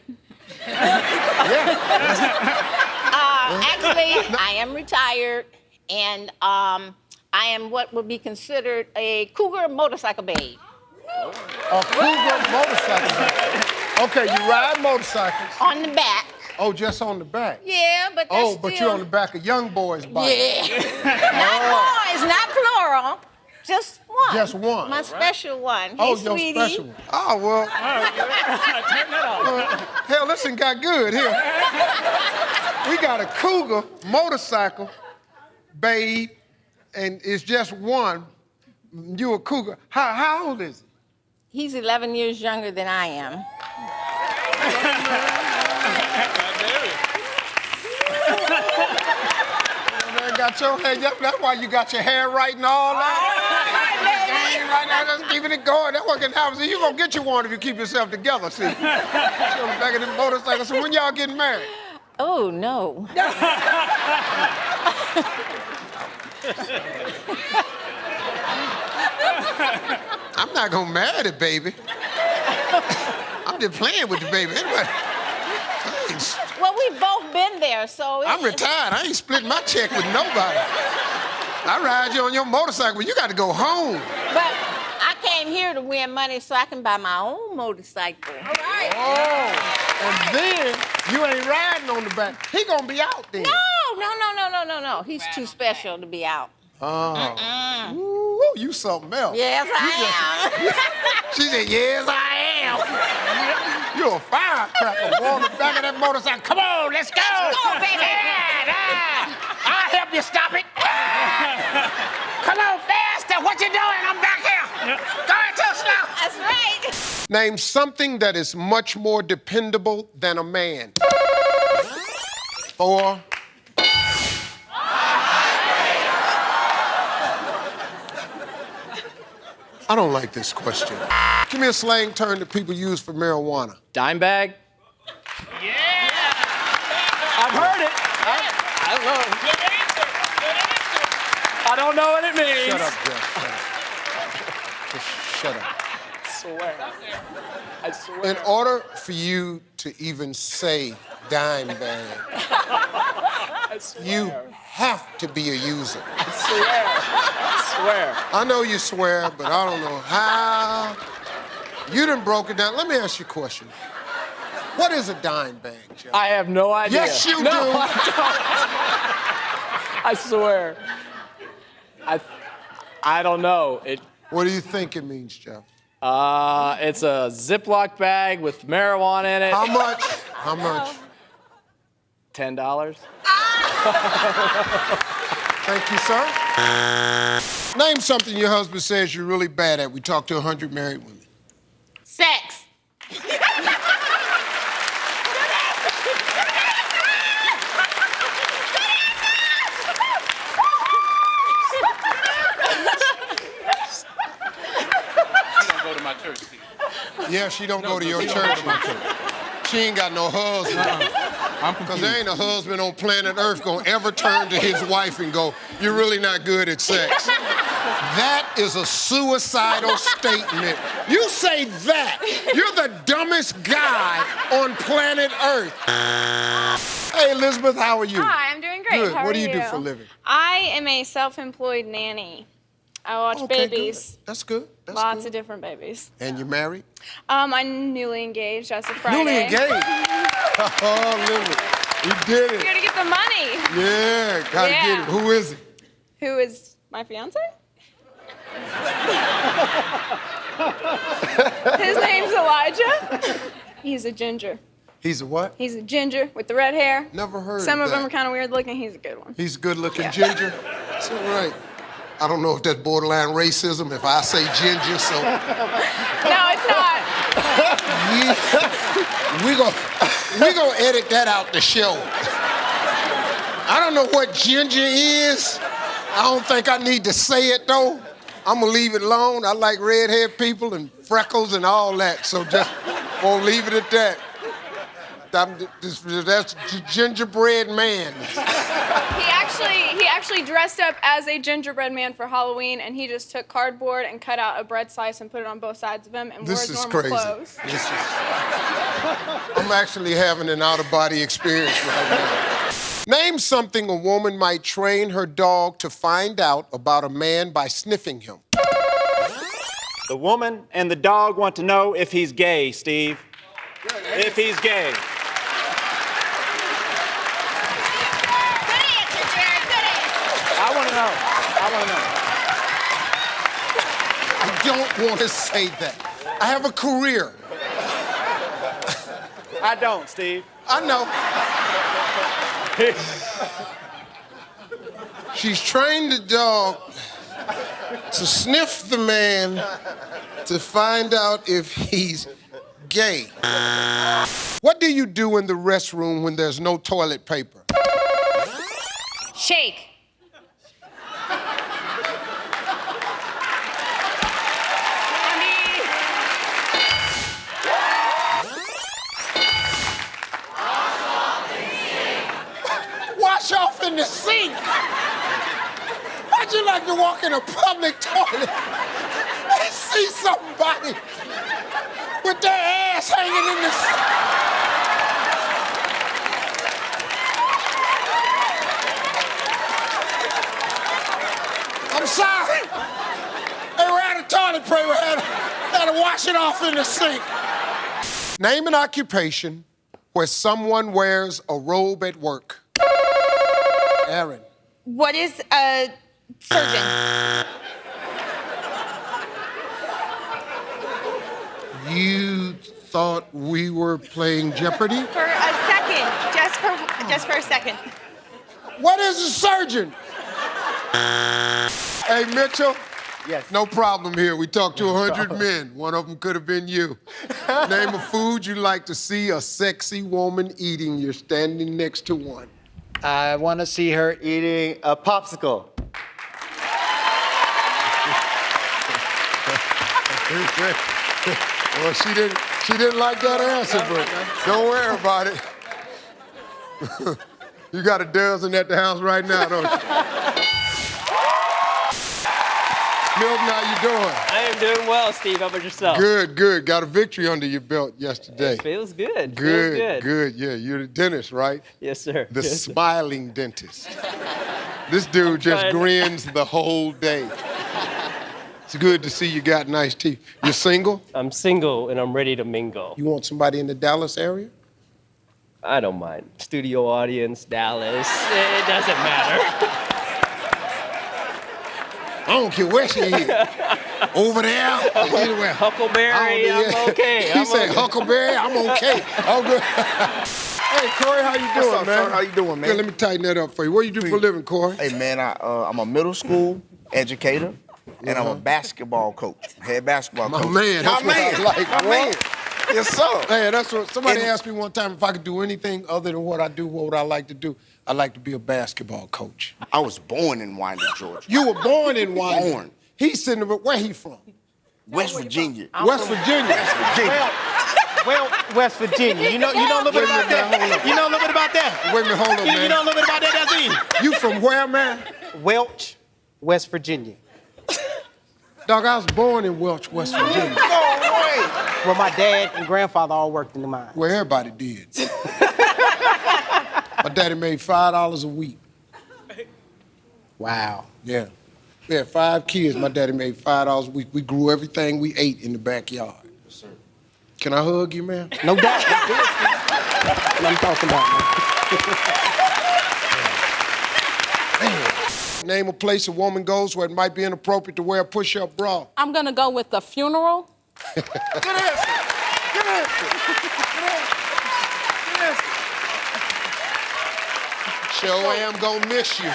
[SPEAKER 3] Actually, I am retired, and I am what would be considered a cougar motorcycle babe.
[SPEAKER 10] A cougar motorcycle babe. Okay, you ride motorcycles.
[SPEAKER 3] On the back.
[SPEAKER 10] Oh, just on the back?
[SPEAKER 3] Yeah, but that's
[SPEAKER 10] Oh, but you're on the back of young boys' bike.
[SPEAKER 3] Yeah. Not boys, not plural. Just one.
[SPEAKER 10] Just one.
[SPEAKER 3] My special one. Hey,
[SPEAKER 10] Oh,
[SPEAKER 3] sweetie.
[SPEAKER 10] your special one. Oh, well.
[SPEAKER 5] Turn that off.
[SPEAKER 10] Hell, this thing got good here. We got a cougar motorcycle, babe, and it's just one. You a cougar. How old is he?
[SPEAKER 3] He's 11 years younger than I am.
[SPEAKER 10] Got your hair. That's why you got your hair right and all that. Right now, just keeping it going. That's what can happen. See, you gonna get you one if you keep yourself together. See, on the back of this motorcycle. So when y'all getting married?
[SPEAKER 3] Oh no.
[SPEAKER 10] I'm not gonna marry the baby. I'm just playing with the baby. Anyway,
[SPEAKER 3] Well, we've both been there, so...
[SPEAKER 10] I'm retired. I ain't splitting my check with nobody. I ride you on your motorcycle, but you got to go home.
[SPEAKER 3] But I came here to win money so I can buy my own motorcycle. All right.
[SPEAKER 10] Oh, and then you ain't riding on the back. He gonna be out there.
[SPEAKER 3] No. He's too special to be out.
[SPEAKER 10] Oh. Ooh, you something else.
[SPEAKER 3] Yes, I am.
[SPEAKER 10] She said, yes, I am. You're a firecracker, boy, on the back of that motorcycle. Come on, let's go.
[SPEAKER 3] Let's go, baby.
[SPEAKER 10] I'll help you stop it. Come on, faster. What you doing? I'm back here. Going too slow.
[SPEAKER 3] That's right.
[SPEAKER 10] Name something that is much more dependable than a man. 4. I don't like this question. Give me a slang term that people use for marijuana.
[SPEAKER 21] Dime bag?
[SPEAKER 5] I've heard it.
[SPEAKER 21] I love it.
[SPEAKER 5] I don't know what it means.
[SPEAKER 10] Shut up, Jeff. Shut up. Just shut up.
[SPEAKER 5] I swear.
[SPEAKER 10] In order for you to even say dime bag, you have to be a user.
[SPEAKER 5] I swear.
[SPEAKER 10] I know you swear, but I don't know how. You done broke it down. Let me ask you a question. What is a dime bag, Jeff?
[SPEAKER 5] I have no idea.
[SPEAKER 10] Yes, you
[SPEAKER 5] no,
[SPEAKER 10] do.
[SPEAKER 5] I don't. I swear. I don't know.
[SPEAKER 10] What do you think it means, Jeff?
[SPEAKER 5] It's a Ziploc bag with marijuana in it.
[SPEAKER 10] How much? How much?
[SPEAKER 5] $10.
[SPEAKER 10] Thank you, sir. Name something your husband says you're really bad at. We talked to 100 married women.
[SPEAKER 3] Sex.
[SPEAKER 18] Go to my church.
[SPEAKER 10] Yeah, she don't go to your church. She ain't got no husband. Because there ain't a husband on planet Earth gonna ever turn to his wife and go, you're really not good at sex. That is a suicidal statement. You say that, you're the dumbest guy on planet Earth. Hey, Elizabeth, how are you?
[SPEAKER 7] Hi, I'm doing great.
[SPEAKER 10] Good.
[SPEAKER 7] How
[SPEAKER 10] What
[SPEAKER 7] are
[SPEAKER 10] do you do for a living?
[SPEAKER 7] I am a self-employed nanny. I watch babies.
[SPEAKER 10] Good. That's good. That's
[SPEAKER 7] Lots
[SPEAKER 10] good.
[SPEAKER 7] of different babies.
[SPEAKER 10] And you married?
[SPEAKER 7] I'm newly engaged as of Friday.
[SPEAKER 10] Newly engaged? Oh, Lily, you did
[SPEAKER 7] You
[SPEAKER 10] it.
[SPEAKER 7] gotta get the money.
[SPEAKER 10] Yeah, gotta get it. Who is it?
[SPEAKER 7] Who is my fiance? His name's Elijah. He's a ginger.
[SPEAKER 10] He's a what?
[SPEAKER 7] He's a ginger with the red hair.
[SPEAKER 10] Never heard
[SPEAKER 7] Some
[SPEAKER 10] of
[SPEAKER 7] of
[SPEAKER 10] that.
[SPEAKER 7] them are kind of weird looking. He's a good one.
[SPEAKER 10] He's a good-looking ginger. It's all right. I don't know if that's borderline racism if I say ginger, so.
[SPEAKER 7] No, it's not.
[SPEAKER 10] We gonna edit that out the show. I don't know what ginger is. I don't think I need to say it though. I'm gonna leave it alone. I like redhead people and freckles and all that, so just gonna leave it at that. That's gingerbread man.
[SPEAKER 7] He actually dressed up as a gingerbread man for Halloween, and he just took cardboard and cut out a bread slice and put it on both sides of him and wore his normal clothes.
[SPEAKER 10] I'm actually having an out-of-body experience right now. Name something a woman might train her dog to find out about a man by sniffing him.
[SPEAKER 9] The woman and the dog want to know if he's gay, Steve. If he's gay. I want to know.
[SPEAKER 10] I don't want to say that. I have a career.
[SPEAKER 9] I don't, Steve.
[SPEAKER 10] I know. She's trained the dog to sniff the man to find out if he's gay. What do you do in the restroom when there's no toilet paper?
[SPEAKER 19] Shake.
[SPEAKER 10] Wash off in the sink. How'd you like to walk in a public toilet and see somebody with their ass hanging in the sink? I'm sorry. They were out of toilet paper. Had to wash it off in the sink. Name an occupation where someone wears a robe at work. Aaron.
[SPEAKER 20] What is a surgeon?
[SPEAKER 10] You thought we were playing Jeopardy?
[SPEAKER 20] For a second, just for a second.
[SPEAKER 10] What is a surgeon? Hey, Mitchell.
[SPEAKER 15] Yes.
[SPEAKER 10] No problem here. We talked to 100 men. One of them could have been you. Name a food you like to see a sexy woman eating. You're standing next to one.
[SPEAKER 15] I want to see her eating a popsicle.
[SPEAKER 10] Well, she didn't like that answer, but don't worry about it. You got a dozen at the house right now, don't you? Milton, how you doing?
[SPEAKER 21] I am doing well, Steve. How about yourself?
[SPEAKER 10] Good, good. Got a victory under your belt yesterday.
[SPEAKER 21] It feels good.
[SPEAKER 10] Good,
[SPEAKER 21] Feels good.
[SPEAKER 10] good. Yeah, you're the dentist, right?
[SPEAKER 21] Yes, sir.
[SPEAKER 10] The
[SPEAKER 21] Yes, sir.
[SPEAKER 10] smiling dentist. This dude just grins the whole day. It's good to see you got nice teeth. You're single?
[SPEAKER 21] I'm single and I'm ready to mingle.
[SPEAKER 10] You want somebody in the Dallas area?
[SPEAKER 21] I don't mind. Studio audience, Dallas. It doesn't matter.
[SPEAKER 10] I don't care where she is. Over there, anywhere.
[SPEAKER 21] Huckleberry, I'm okay.
[SPEAKER 10] He said Huckleberry, I'm okay. I'm good. Hey, Corey, how you doing,
[SPEAKER 14] What's up,
[SPEAKER 10] man?
[SPEAKER 14] sir? How you doing, man?
[SPEAKER 10] Good, let me tighten that up for you. What do you do for a living, Corey?
[SPEAKER 14] Hey, man, I'm a middle school educator, and I'm a basketball coach, head basketball coach.
[SPEAKER 10] My man, that's what I like.
[SPEAKER 14] My man. Yes, sir.
[SPEAKER 10] Hey, that's what somebody asked me one time if I could do anything other than what I do, what would I like to do? I like to be a basketball coach.
[SPEAKER 14] I was born in Winder, Georgia.
[SPEAKER 10] You were born in Winder?
[SPEAKER 14] Born.
[SPEAKER 10] He's sitting there, where he from?
[SPEAKER 14] West Virginia.
[SPEAKER 10] West Virginia.
[SPEAKER 14] West Virginia.
[SPEAKER 15] Well, West Virginia. You know a little bit about that? You know a little bit about that?
[SPEAKER 10] Wait a minute, hold on, man.
[SPEAKER 15] You know a little bit about that, that's easy.
[SPEAKER 10] You from where, man?
[SPEAKER 15] Welch, West Virginia.
[SPEAKER 10] Dog, I was born in Welch, West Virginia.
[SPEAKER 14] No way.
[SPEAKER 15] Well, my dad and grandfather all worked in the mine.
[SPEAKER 10] Well, everybody did. My daddy made $5 a week.
[SPEAKER 15] Wow.
[SPEAKER 10] Yeah. We had 5 kids. My daddy made $5 a week. We grew everything we ate in the backyard. Yes, sir. Can I hug you, man?
[SPEAKER 15] No doubt. What I'm talking about,
[SPEAKER 10] man. Name a place a woman goes where it might be inappropriate to wear a push-up bra.
[SPEAKER 22] I'm gonna go with the funeral.
[SPEAKER 10] Good answer. Good answer. Good answer. Good answer. Sure am gonna miss you.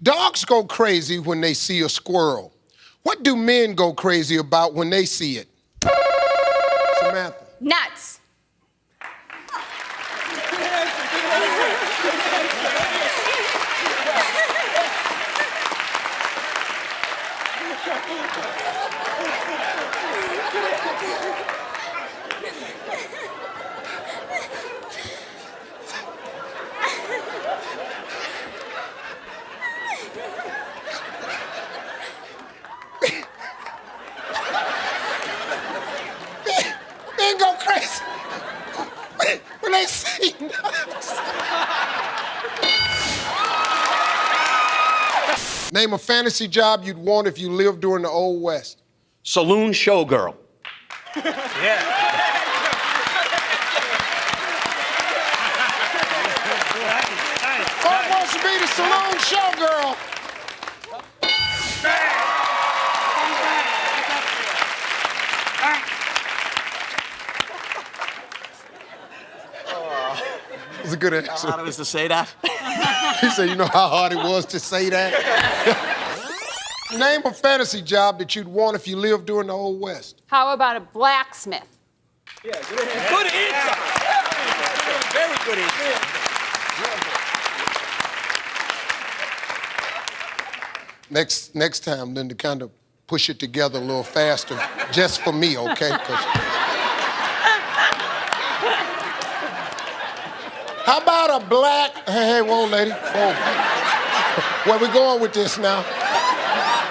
[SPEAKER 10] Dogs go crazy when they see a squirrel. What do men go crazy about when they see it? Samantha.
[SPEAKER 20] Nuts.
[SPEAKER 10] Men go crazy when they see nuts. Name a fantasy job you'd want if you lived during the Old West.
[SPEAKER 12] Saloon showgirl.
[SPEAKER 10] Who wants to be the saloon showgirl? It was a good answer.
[SPEAKER 12] How hard it was to say that?
[SPEAKER 10] He said, you know how hard it was to say that? Name a fantasy job that you'd want if you lived during the Old West.
[SPEAKER 6] How about a blacksmith?
[SPEAKER 12] Good answer. Very good answer.
[SPEAKER 10] Next time, then to kind of push it together a little faster, just for me, okay? How about a black... Hey, whoa, lady, whoa. Where we going with this now?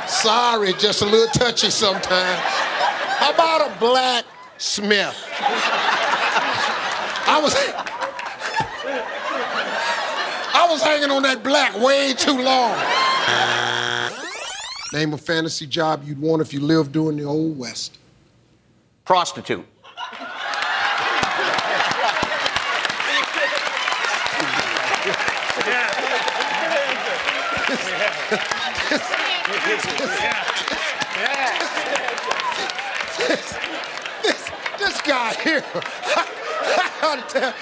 [SPEAKER 10] Sorry, just a little touchy sometimes. How about a black Smith? I was hanging on that black way too long. Name a fantasy job you'd want if you lived during the Old West.
[SPEAKER 12] Prostitute.
[SPEAKER 10] This guy here, I gotta tell,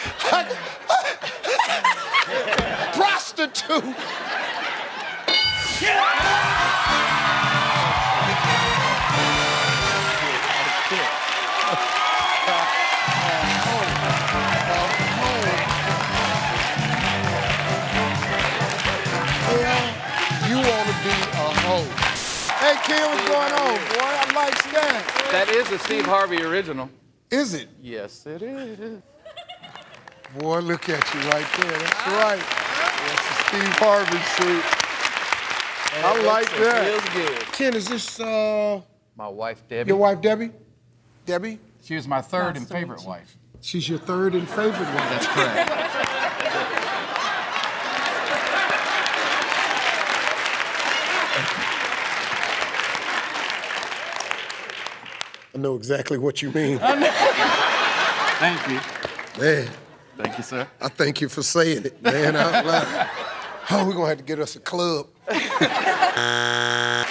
[SPEAKER 10] prostitute. You want to be a hoe. Hey, kid, what's going on, boy? I like that.
[SPEAKER 5] That is a Steve Harvey original.
[SPEAKER 10] Is it?
[SPEAKER 5] Yes, it is.
[SPEAKER 10] Boy, look at you right there. That's right. That's the Steve Harvey suit. I like that.
[SPEAKER 5] Feels good.
[SPEAKER 10] Ken, is this
[SPEAKER 5] My wife, Debbie.
[SPEAKER 10] your wife, Debbie? Debbie?
[SPEAKER 5] She was my third and favorite wife.
[SPEAKER 10] She's your third and favorite one.
[SPEAKER 5] That's correct.
[SPEAKER 10] I know exactly what you mean.
[SPEAKER 5] Thank you.
[SPEAKER 10] Man,
[SPEAKER 5] Thank you, sir.
[SPEAKER 10] I thank you for saying it, man, out loud. Oh, we're gonna have to get us a club.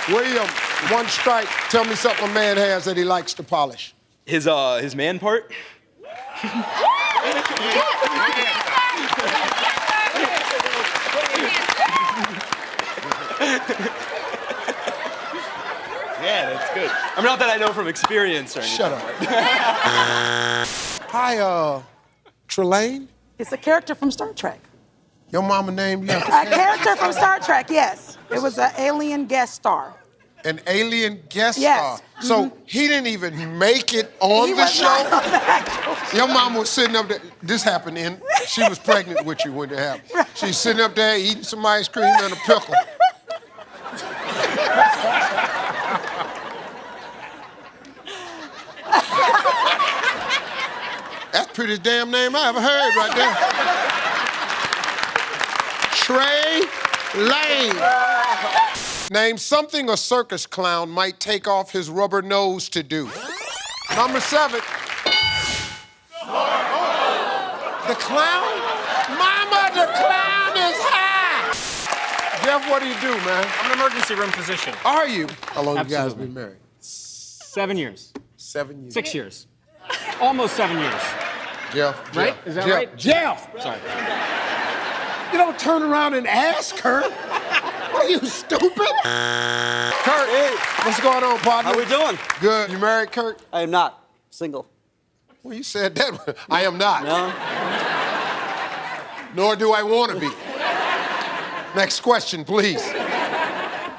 [SPEAKER 10] William, one strike. Tell me something a man has that he likes to polish.
[SPEAKER 16] His man part? Yeah, that's good. I mean, not that I know from experience or anything.
[SPEAKER 10] Shut up. Hi, Trelane?
[SPEAKER 6] It's a character from Star Trek.
[SPEAKER 10] Your mama named you?
[SPEAKER 6] A character from Star Trek, yes. It was an alien guest star.
[SPEAKER 10] An alien guest
[SPEAKER 6] Yes.
[SPEAKER 10] star. So he didn't even make it on the show? Your mama was sitting up there. This happened she was pregnant with you when it happened. She's sitting up there eating some ice cream and a pickle. That's the prettiest damn name I ever heard right there. Trey Lane. Name something a circus clown might take off his rubber nose to do. Number 7. The clown? Mama, the clown is high! Jeff, what do you do, man?
[SPEAKER 17] I'm an emergency room physician.
[SPEAKER 10] Are you? How long
[SPEAKER 17] Absolutely.
[SPEAKER 10] you guys been married?
[SPEAKER 17] 7 years.
[SPEAKER 10] 7 years.
[SPEAKER 17] 6 years. Almost 7 years.
[SPEAKER 10] Jeff.
[SPEAKER 17] Right? Is that right?
[SPEAKER 10] Jeff!
[SPEAKER 17] Sorry.
[SPEAKER 10] You don't turn around and ask her. What are you, stupid? Kurt, hey. What's going on, partner?
[SPEAKER 16] How we doing?
[SPEAKER 10] Good. You married, Kurt?
[SPEAKER 16] I am not. Single.
[SPEAKER 10] Well, you said that. I am not.
[SPEAKER 16] No.
[SPEAKER 10] Nor do I want to be. Next question, please.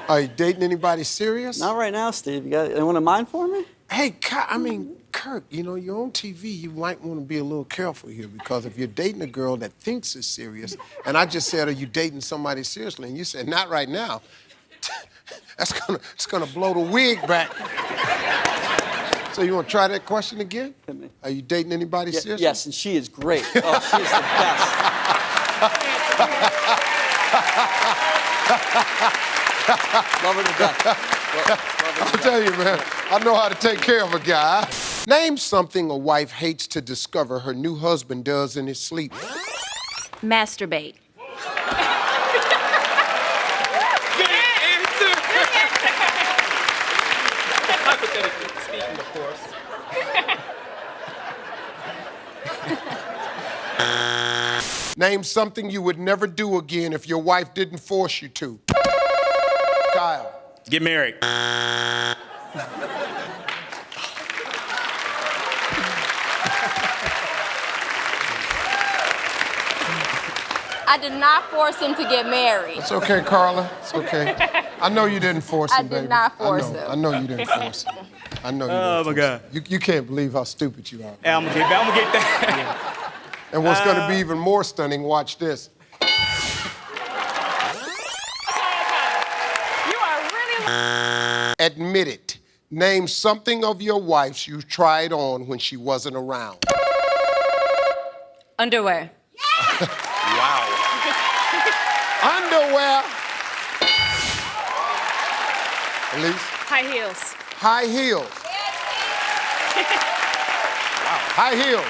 [SPEAKER 10] Are you dating anybody serious?
[SPEAKER 2] Not right now, Steve. You got anyone in mind for me?
[SPEAKER 10] Hey, Kirk, you know, you're on TV. You might want to be a little careful here because if you're dating a girl that thinks it's serious, and I just said, are you dating somebody seriously? And you said, not right now. It's gonna blow the wig back. So you want to try that question again? Are you dating anybody seriously?
[SPEAKER 2] Yes, and she is great. Oh, she is the best. Love her to death.
[SPEAKER 10] I'll tell you, man, I know how to take care of a guy. Name something a wife hates to discover her new husband does in his sleep.
[SPEAKER 6] Masturbate.
[SPEAKER 21] Hypothetically speaking, of course.
[SPEAKER 10] Name something you would never do again if your wife didn't force you to. Kyle.
[SPEAKER 18] Get married.
[SPEAKER 3] I did not force him to get married.
[SPEAKER 10] It's okay, Carla. It's okay. I know you didn't force him, baby.
[SPEAKER 3] I did not force him.
[SPEAKER 10] I know you didn't force him. I know you didn't force him. You can't believe how stupid you are.
[SPEAKER 18] Yeah, I'm gonna get that.
[SPEAKER 10] And what's going to be even more stunning, watch this.
[SPEAKER 7] You are really.
[SPEAKER 10] Admit it. Name something of your wife's you tried on when she wasn't around.
[SPEAKER 6] Underwear.
[SPEAKER 10] Wow. Underwear. Elise?
[SPEAKER 7] High heels.
[SPEAKER 10] High heels. Wow. High heels.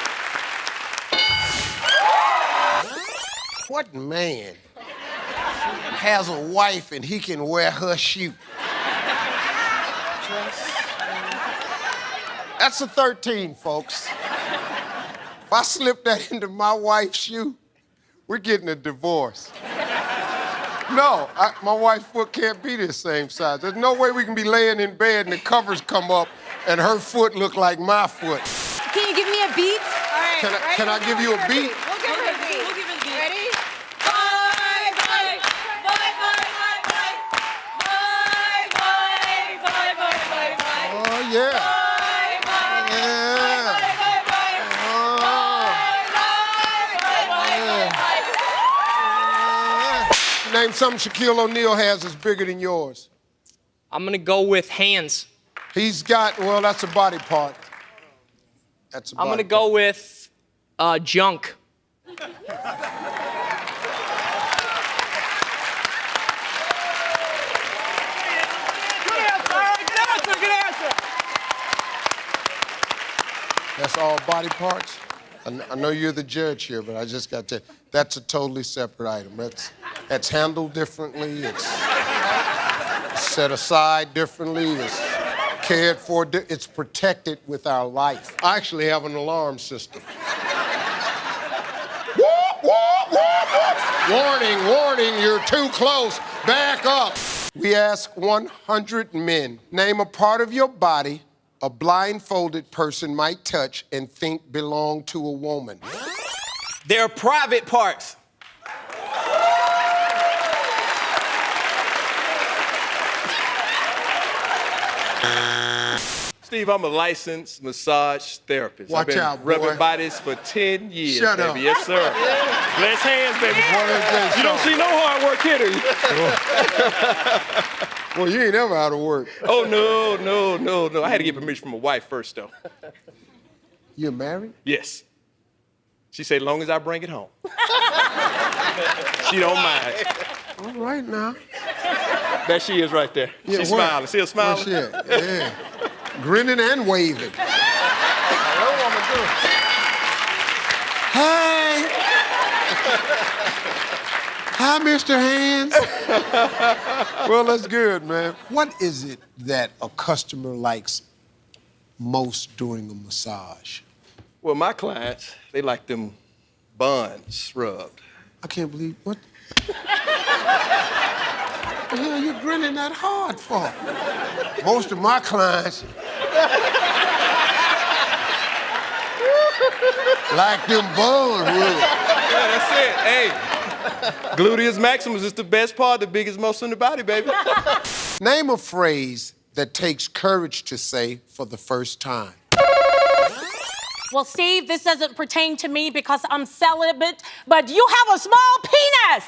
[SPEAKER 10] What man has a wife and he can wear her shoe? That's a 13, folks. If I slip that into my wife's shoe, we're getting a divorce. No, my wife's foot can't be the same size. There's no way we can be laying in bed and the covers come up and her foot look like my foot.
[SPEAKER 6] Can you give me a beat?
[SPEAKER 10] All right, can I give you a beat?
[SPEAKER 6] We'll give her a beat. We'll give her a beat. Ready?
[SPEAKER 10] Oh, yeah. Name something Shaquille O'Neal has that's bigger than yours.
[SPEAKER 21] I'm gonna go with hands.
[SPEAKER 10] He's got, well, that's a body part. That's a body
[SPEAKER 21] I'm gonna go with junk.
[SPEAKER 10] That's all body parts? I know you're the judge here, but I just got to, that's a totally separate item. That's handled differently, it's set aside differently, it's cared for, it's protected with our life. I actually have an alarm system. Whoop, whoop, whoop, whoop. Warning, warning, you're too close, back up. We ask 100 men, name a part of your body a blindfolded person might touch and think belong to a woman.
[SPEAKER 12] Their private parts. Steve, I'm a licensed massage therapist.
[SPEAKER 10] Watch
[SPEAKER 12] I've been
[SPEAKER 10] out, boy.
[SPEAKER 12] rubbing bodies for 10 years,
[SPEAKER 10] Shut
[SPEAKER 12] baby.
[SPEAKER 10] up.
[SPEAKER 12] Yes, sir. Bless hands, baby. You don't see no hard work here, do you?
[SPEAKER 10] Well, you ain't ever out of work.
[SPEAKER 12] Oh, no. I had to get permission from my wife first, though.
[SPEAKER 10] You're married?
[SPEAKER 12] Yes. She said, long as I bring it home. She don't mind.
[SPEAKER 10] All right now.
[SPEAKER 12] There she is right there.
[SPEAKER 10] Yeah,
[SPEAKER 12] She's
[SPEAKER 10] where?
[SPEAKER 12] smiling. See her smiling?
[SPEAKER 10] Where's she at? Yeah. Grinning and waving. Hey. Hi, Mr. Hands. Well, that's good, man. What is it that a customer likes most during a massage?
[SPEAKER 12] Well, my clients, they like them buns rubbed.
[SPEAKER 10] I can't believe, what the hell are you grinning that hard for? Most of my clients like them buns rubbed.
[SPEAKER 12] that's it. Hey, gluteus maximus is the best part, the biggest muscle in the body, baby.
[SPEAKER 10] Name a phrase that takes courage to say for the first time.
[SPEAKER 22] Well, Steve, this doesn't pertain to me because I'm celibate, but you have a small penis.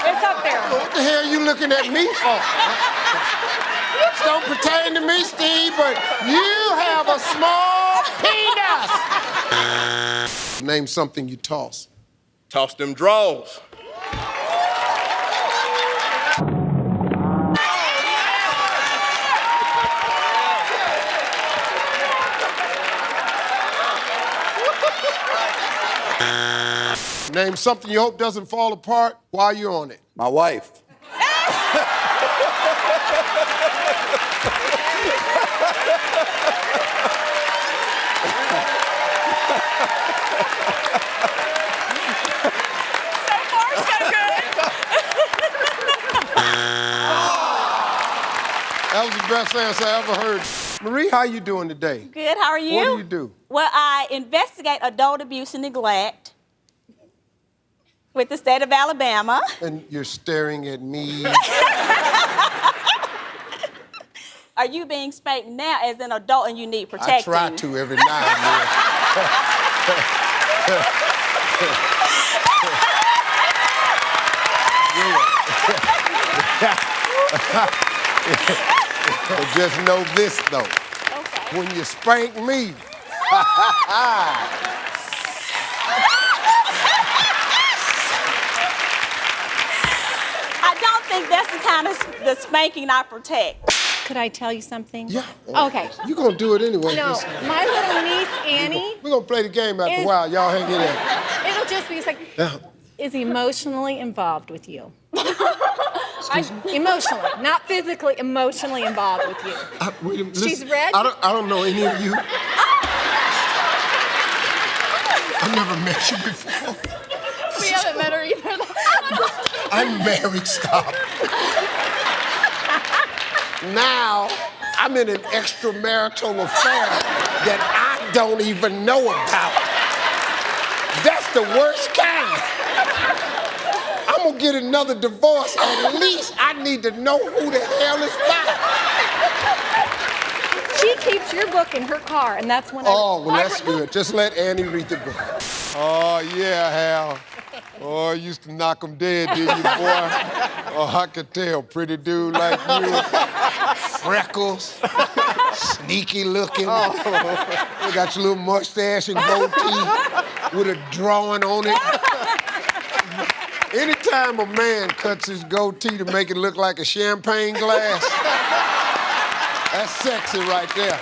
[SPEAKER 22] It's up there.
[SPEAKER 10] What the hell are you looking at me for? It don't pertain to me, Steve, but you have a small penis. Name something you toss.
[SPEAKER 12] Toss them draws.
[SPEAKER 10] Name something you hope doesn't fall apart while you're on it.
[SPEAKER 2] My wife.
[SPEAKER 10] That was the best answer I ever heard. Marie, how you doing today?
[SPEAKER 6] Good, how are you?
[SPEAKER 10] What do you do?
[SPEAKER 6] Well, I investigate adult abuse and neglect with the state of Alabama.
[SPEAKER 10] And you're staring at me.
[SPEAKER 6] Are you being spanked now as an adult and you need protecting?
[SPEAKER 10] I try to every now and then. But just know this, though. Okay. When you spank me,
[SPEAKER 6] I don't think that's the kind of the spanking I protect.
[SPEAKER 4] Could I tell you something?
[SPEAKER 10] Yeah.
[SPEAKER 4] Okay.
[SPEAKER 10] You're going to do it anyway.
[SPEAKER 4] No, my little niece, Annie.
[SPEAKER 10] We're going to play the game after a while. Y'all hang in there.
[SPEAKER 4] It'll just be like, is emotionally involved with you. Emotionally, not physically, emotionally involved with you.
[SPEAKER 10] Wait a minute.
[SPEAKER 4] She's
[SPEAKER 10] listen,
[SPEAKER 4] red?
[SPEAKER 10] I don't know any of you. I've never met you before.
[SPEAKER 7] We haven't met her either.
[SPEAKER 10] I'm married, stop. Now, I'm in an extramarital affair that I don't even know about. That's the worst kind. I'm gonna get another divorce. At least I need to know who the hell is that.
[SPEAKER 4] She keeps your book in her car, and that's when
[SPEAKER 10] Oh, well, that's good. Just let Annie read the book. Oh, yeah, Hal. Oh, you used to knock them dead, did you, boy? Oh, I could tell. Pretty dude like you. Freckles. Sneaky looking. You got your little mustache and goatee with a drawing on it. Anytime a man cuts his goatee to make it look like a champagne glass, that's sexy right there.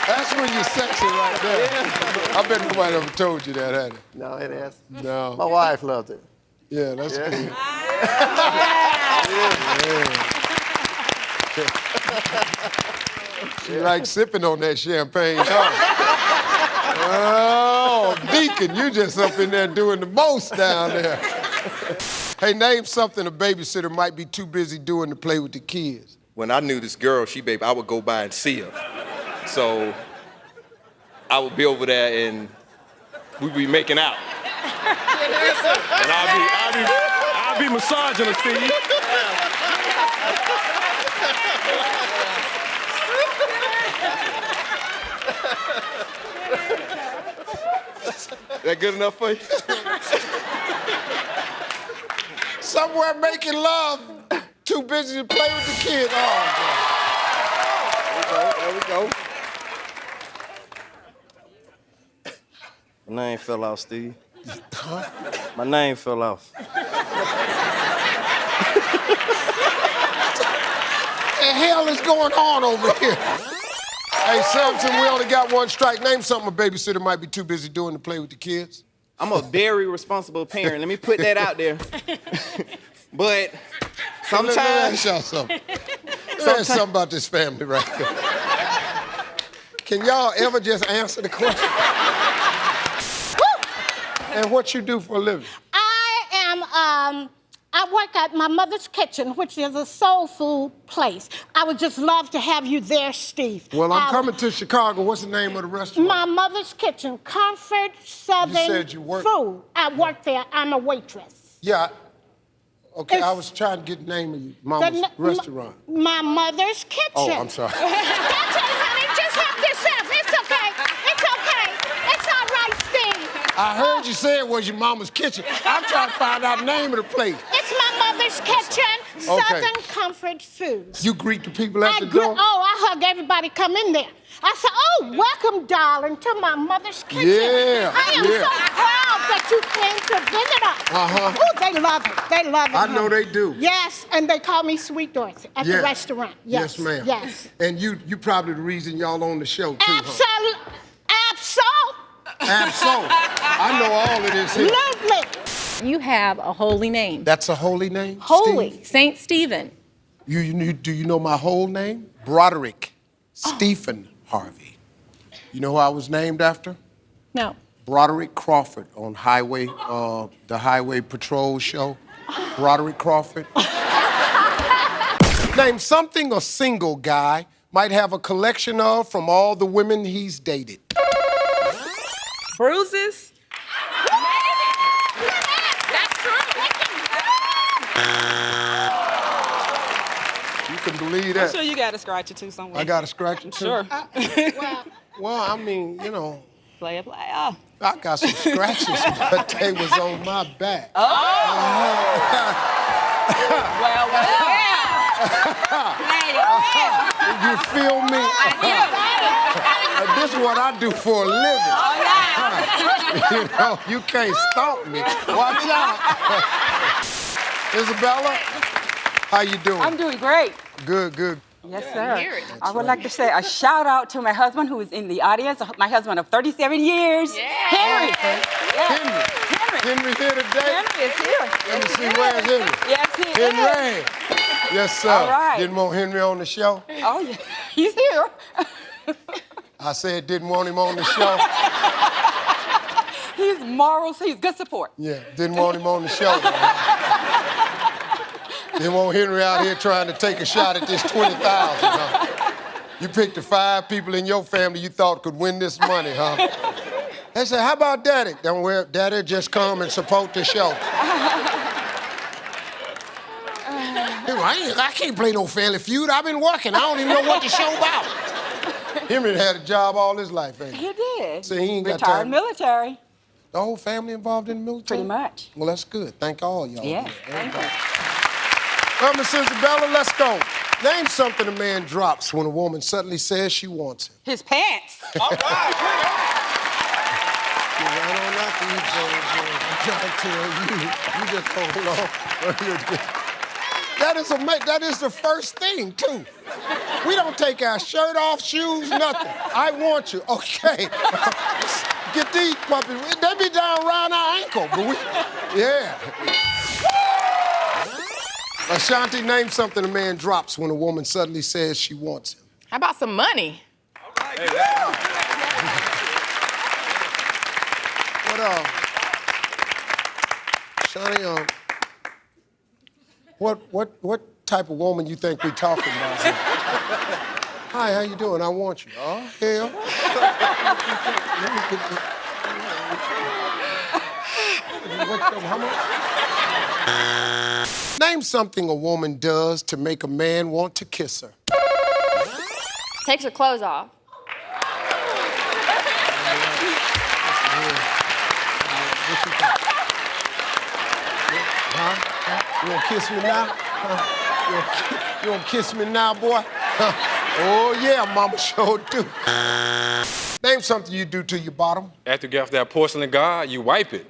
[SPEAKER 10] That's when you're sexy right there. I bet nobody ever told you that, had it?
[SPEAKER 14] No, it has.
[SPEAKER 10] No.
[SPEAKER 14] My wife loved it.
[SPEAKER 10] Yeah, that's cool. She likes sipping on that champagne, huh? Oh, Deacon, you just up in there doing the most down there. Hey, name something a babysitter might be too busy doing to play with the kids.
[SPEAKER 12] When I knew this girl, I would go by and see her. So I would be over there and we'd be making out. And I'll be massaging her, Steve. That good enough for you?
[SPEAKER 10] Somewhere making love, too busy to play with the kids. Oh,
[SPEAKER 14] There we go. My name fell off, Steve.
[SPEAKER 10] Huh?
[SPEAKER 14] My name fell off.
[SPEAKER 10] What the hell is going on over here? Hey, Samson, we only got one strike. Name something a babysitter might be too busy doing to play with the kids.
[SPEAKER 15] I'm a very responsible parent. Let me put that out there. But sometimes...
[SPEAKER 10] Let me ask y'all something. Let me ask something about this family right here. Can y'all ever just answer the question? And what you do for a living?
[SPEAKER 8] I work at my mother's kitchen, which is a soul food place. I would just love to have you there, Steve.
[SPEAKER 10] Well, I'm coming to Chicago. What's the name of the restaurant?
[SPEAKER 8] My mother's kitchen, Comfort Southern
[SPEAKER 10] said you work-
[SPEAKER 8] Food. I work there. I'm a waitress.
[SPEAKER 10] Yeah. Okay, I was trying to get the name of your mama's restaurant.
[SPEAKER 8] My mother's kitchen.
[SPEAKER 10] Oh, I'm sorry.
[SPEAKER 8] That's it, honey. Just help yourself. It's okay. It's okay. It's all right, Steve.
[SPEAKER 10] I heard you say it was your mama's kitchen. I'm trying to find out the name of the place.
[SPEAKER 8] It's my mother's kitchen, Southern Comfort Foods.
[SPEAKER 10] You greet the people at the door?
[SPEAKER 8] I hug everybody come in there. I said, oh, welcome, darling, to my mother's kitchen.
[SPEAKER 10] Yeah,
[SPEAKER 8] I am so proud that you came to visit us.
[SPEAKER 10] Uh-huh.
[SPEAKER 8] Oh, they love it. They love it.
[SPEAKER 10] I know they do.
[SPEAKER 8] Yes, and they call me Sweet Dorothy at the restaurant.
[SPEAKER 10] Yes, ma'am.
[SPEAKER 8] Yes.
[SPEAKER 10] And you probably the reason y'all on the show, too, huh? Absolutely. I know all of this here.
[SPEAKER 8] Absolutely.
[SPEAKER 4] You have a holy name.
[SPEAKER 10] That's a holy name?
[SPEAKER 4] Holy,
[SPEAKER 10] Steve?
[SPEAKER 4] Saint Stephen.
[SPEAKER 10] Do you know my whole name? Broderick Stephen Harvey. You know who I was named after?
[SPEAKER 4] No.
[SPEAKER 10] Broderick Crawford on the Highway Patrol show. Broderick Crawford. Name something a single guy might have a collection of from all the women he's dated.
[SPEAKER 6] Bruises?
[SPEAKER 10] You can believe that.
[SPEAKER 6] I'm sure you got a scratcher too somewhere.
[SPEAKER 10] I got a scratcher too?
[SPEAKER 6] Sure.
[SPEAKER 10] Well, I mean, you know.
[SPEAKER 6] Player.
[SPEAKER 10] I got some scratches, but they was on my back.
[SPEAKER 6] Oh! Well.
[SPEAKER 10] You feel me? This is what I do for a living. You know, you can't stomp me. Watch out. Isabella, how you doing?
[SPEAKER 11] I'm doing great.
[SPEAKER 10] Good.
[SPEAKER 11] Yes, sir. I would like to say a shout out to my husband who is in the audience, my husband of 37 years, Henry.
[SPEAKER 10] Henry here today?
[SPEAKER 11] Henry is here.
[SPEAKER 10] Let me see, where's Henry?
[SPEAKER 11] Yes, he
[SPEAKER 10] Henry.
[SPEAKER 11] is.
[SPEAKER 10] Yes, sir.
[SPEAKER 11] All right.
[SPEAKER 10] Didn't want Henry on the show?
[SPEAKER 11] Oh, yeah. He's here.
[SPEAKER 10] I said didn't want him on the show.
[SPEAKER 11] He's morals, he's good support.
[SPEAKER 10] Yeah, didn't want him on the show. Didn't want Henry out here trying to take a shot at this $20,000, huh? You picked the 5 people in your family you thought could win this money, huh? They said, how about Daddy? Don't worry, Daddy, just come and support the show. I can't play no Family Feud. I've been working. I don't even know what the show about. Henry had a job all his life, ain't he?
[SPEAKER 11] He did.
[SPEAKER 10] So he ain't got
[SPEAKER 11] Retired
[SPEAKER 10] time.
[SPEAKER 11] military.
[SPEAKER 10] The whole family involved in the military?
[SPEAKER 11] Pretty much.
[SPEAKER 10] Well, that's good. Thank all y'all.
[SPEAKER 11] Yeah, thank you.
[SPEAKER 10] Well, Miss Isabella, let's go. Name something a man drops when a woman suddenly says she wants him.
[SPEAKER 11] His pants.
[SPEAKER 10] All right, right on after you, George. I'm trying to tell you. You just hold on. That is the first thing, too. We don't take our shirt off, shoes, nothing. I want you. Okay. Get these puppies. They be down around our ankle, but yeah. Ashanti, name something a man drops when a woman suddenly says she wants him.
[SPEAKER 22] How about some money?
[SPEAKER 10] Shani, what type of woman you think we talking about here? Hi, how you doing? I want you. Oh, hell. How much? Name something a woman does to make a man want to kiss her.
[SPEAKER 19] Takes her clothes off.
[SPEAKER 10] Huh? You gonna kiss me now? You gonna kiss me now, boy? Oh, yeah, mama sure do. Name something you do to your bottom.
[SPEAKER 12] After you get off that porcelain guard, you wipe it.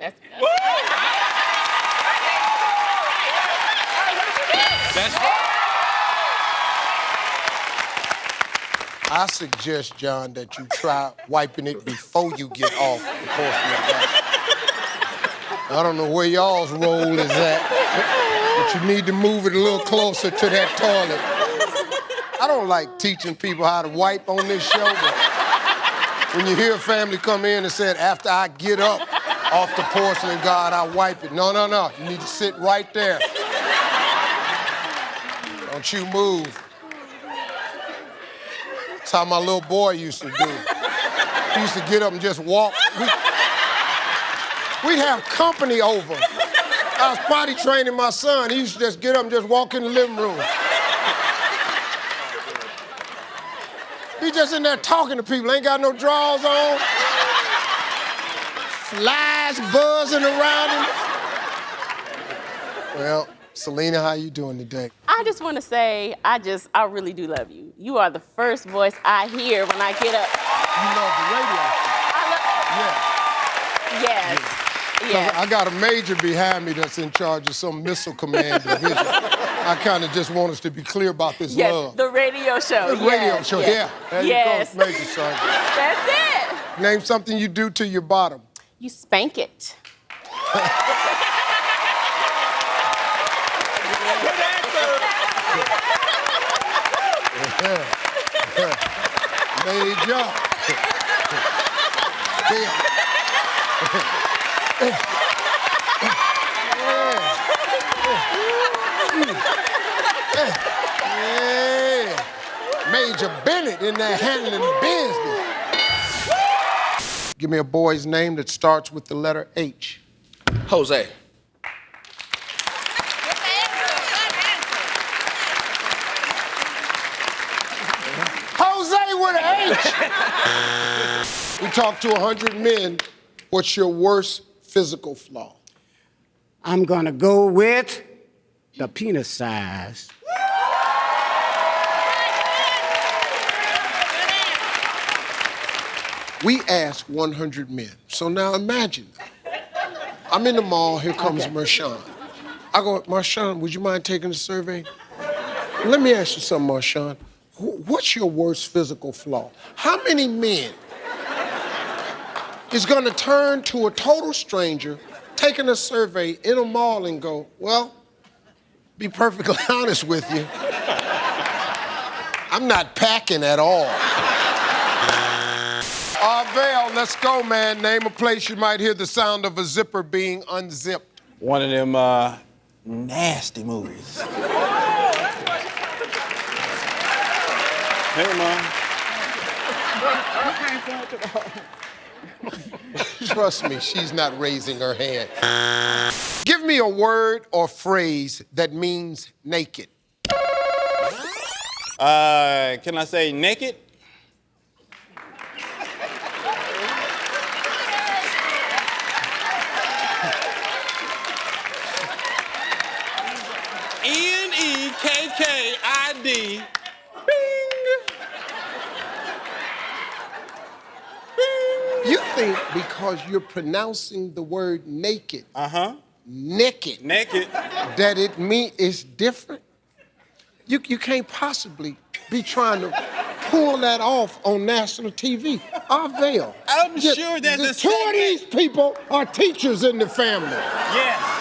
[SPEAKER 10] I suggest, John, that you try wiping it before you get off the porcelain guard. I don't know where y'all's role is at, but you need to move it a little closer to that toilet. I don't like teaching people how to wipe on this show, but when you hear a family come in and said, after I get up, Off the porcelain, God, I'll wipe it. No, no, no. You need to sit right there. Don't you move. That's how my little boy used to do. He used to get up and just walk. We'd have company over. I was potty training my son. He used to just get up and just walk in the living room. He just in there talking to people, ain't got no drawers on. Flies buzzing around him. Well, Selena, how you doing today?
[SPEAKER 6] I just want to say, I really do love you. You are the first voice I hear when I get up.
[SPEAKER 10] You love the radio show?
[SPEAKER 6] Yes. Yes.
[SPEAKER 10] I got a major behind me that's in charge of some missile command division. I kind of just want us to be clear about this love.
[SPEAKER 6] The radio show.
[SPEAKER 10] The radio show, yeah. There you go, Major Sergeant.
[SPEAKER 6] That's it.
[SPEAKER 10] Name something you do to your bottom.
[SPEAKER 6] You spank it.
[SPEAKER 10] Major. Major Bennett in there handling business. Give me a boy's name that starts with the letter H.
[SPEAKER 12] Jose.
[SPEAKER 10] Jose with an H. We talked to 100 men. What's your worst physical flaw?
[SPEAKER 1] I'm gonna go with the penis size.
[SPEAKER 10] We asked 100 men. So now imagine, I'm in the mall, here comes Marshawn. I go, Marshawn, would you mind taking the survey? Let me ask you something, Marshawn. What's your worst physical flaw? How many men is gonna turn to a total stranger, taking a survey in a mall and go, well, be perfectly honest with you, I'm not packing at all. Vale, let's go, man. Name a place you might hear the sound of a zipper being unzipped.
[SPEAKER 15] One of them nasty movies. Hey, Mom.
[SPEAKER 10] Trust me, she's not raising her hand. Give me a word or phrase that means naked.
[SPEAKER 15] Can I say naked? N-E-K-K-I-D.
[SPEAKER 10] You think because you're pronouncing the word naked, naked, that it means it's different? You can't possibly be trying to pull that off on national TV. Vale.
[SPEAKER 15] I'm sure there's a
[SPEAKER 10] two of these people are teachers in the family.
[SPEAKER 15] Yes.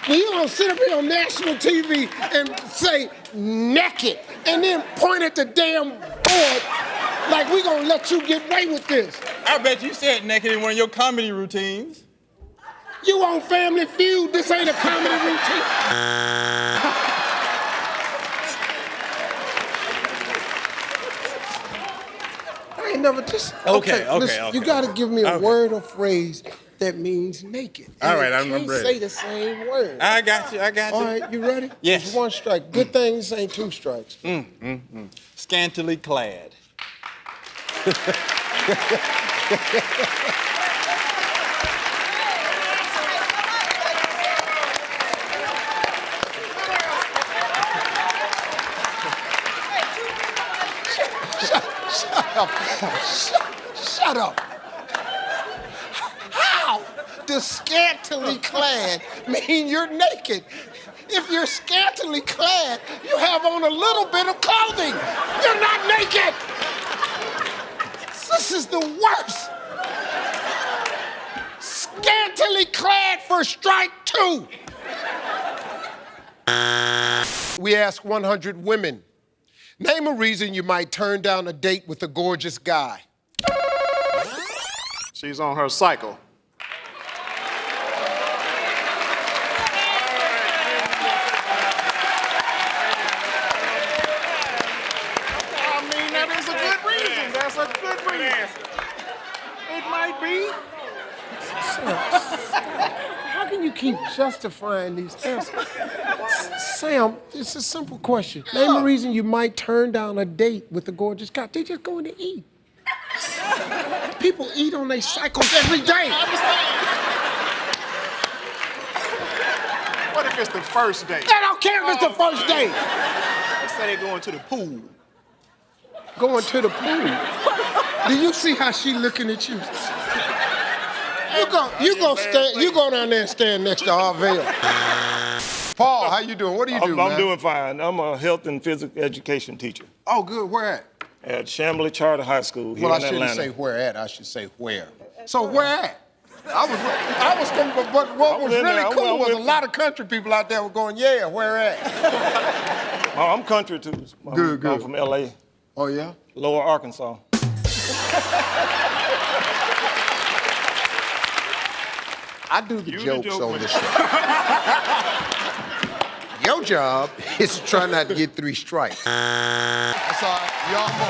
[SPEAKER 10] Well, you gonna sit up here on national TV and say naked and then point at the damn board like we gonna let you get away with this.
[SPEAKER 15] I bet you said naked in one of your comedy routines.
[SPEAKER 10] You on Family Feud, this ain't a comedy routine. I ain't never just...
[SPEAKER 15] Okay.
[SPEAKER 10] Listen, you gotta give me a word or phrase that means naked.
[SPEAKER 15] All right,
[SPEAKER 10] I'm ready. You can't say the same word.
[SPEAKER 15] I got you.
[SPEAKER 10] All right, you ready?
[SPEAKER 15] Yes.
[SPEAKER 10] It's one strike. Good thing this ain't two strikes.
[SPEAKER 15] Scantily clad.
[SPEAKER 10] Shut up. How does scantily clad mean you're naked? If you're scantily clad, you have on a little bit of clothing. You're not naked. This is the worst. Scantily clad for strike two. We asked 100 women. Name a reason you might turn down a date with a gorgeous guy.
[SPEAKER 13] She's on her cycle.
[SPEAKER 10] keep justifying these answers. Sam, it's a simple question. Name a reason you might turn down a date with a gorgeous guy. They just going to eat. People eat on their cycles every day.
[SPEAKER 15] What if it's the first date?
[SPEAKER 10] I don't care if it's the first date.
[SPEAKER 15] Let's say they're going to the pool.
[SPEAKER 10] Going to the pool? Do you see how she looking at you? You go down there and stand next to Harvey. Paul, how you doing? What do you do, man?
[SPEAKER 9] I'm doing fine. I'm a health and physical education teacher.
[SPEAKER 10] Oh, good. Where at?
[SPEAKER 9] At Chamblee Charter High School here
[SPEAKER 10] Well, I
[SPEAKER 9] in
[SPEAKER 10] shouldn't
[SPEAKER 9] Atlanta.
[SPEAKER 10] say where at. I should say where. So where at? I was going, but what was really cool was a lot of country people out there were going, yeah, where at?
[SPEAKER 9] Oh, I'm country too.
[SPEAKER 10] Good.
[SPEAKER 9] I'm from L.A.
[SPEAKER 10] Oh, yeah?
[SPEAKER 9] Lower Arkansas.
[SPEAKER 10] I do the jokes on this show. Your job is to try not to get 3 strikes. That's all right. Y'all go.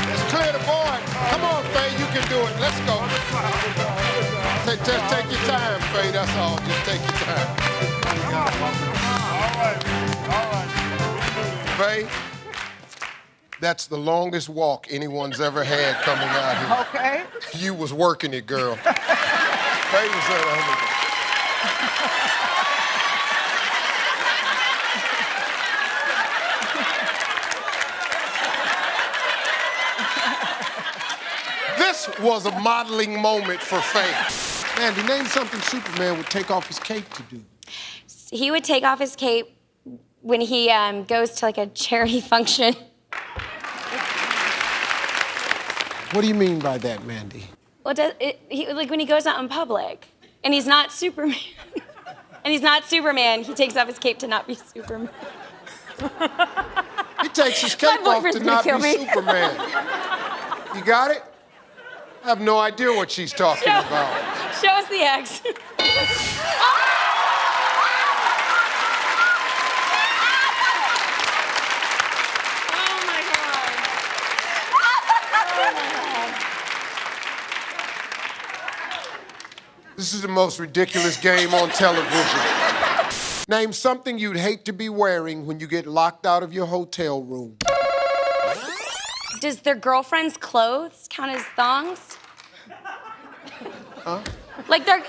[SPEAKER 10] Let's clear the board. Come on, Faye, you can do it. Let's go. Just take your time, Faye, that's all. Just take your time. All right. Faye, that's the longest walk anyone's ever had coming out here.
[SPEAKER 13] Okay.
[SPEAKER 10] You was working it, girl. Faye was This was a modeling moment for Faye. Mandy, name something Superman would take off his cape to do.
[SPEAKER 23] He would take off his cape when he goes to like a charity function.
[SPEAKER 10] What do you mean by that, Mandy?
[SPEAKER 23] Well, like when he goes out in public, and he's not Superman. And he's not Superman. He takes off his cape to not be Superman.
[SPEAKER 10] He takes his cape off to not be Superman. You got it? I have no idea what she's talking about.
[SPEAKER 23] Show us the X.
[SPEAKER 10] This is the most ridiculous game on television. Name something you'd hate to be wearing when you get locked out of your hotel room.
[SPEAKER 23] Does their girlfriend's clothes count as thongs?
[SPEAKER 10] Huh?
[SPEAKER 23] Like they're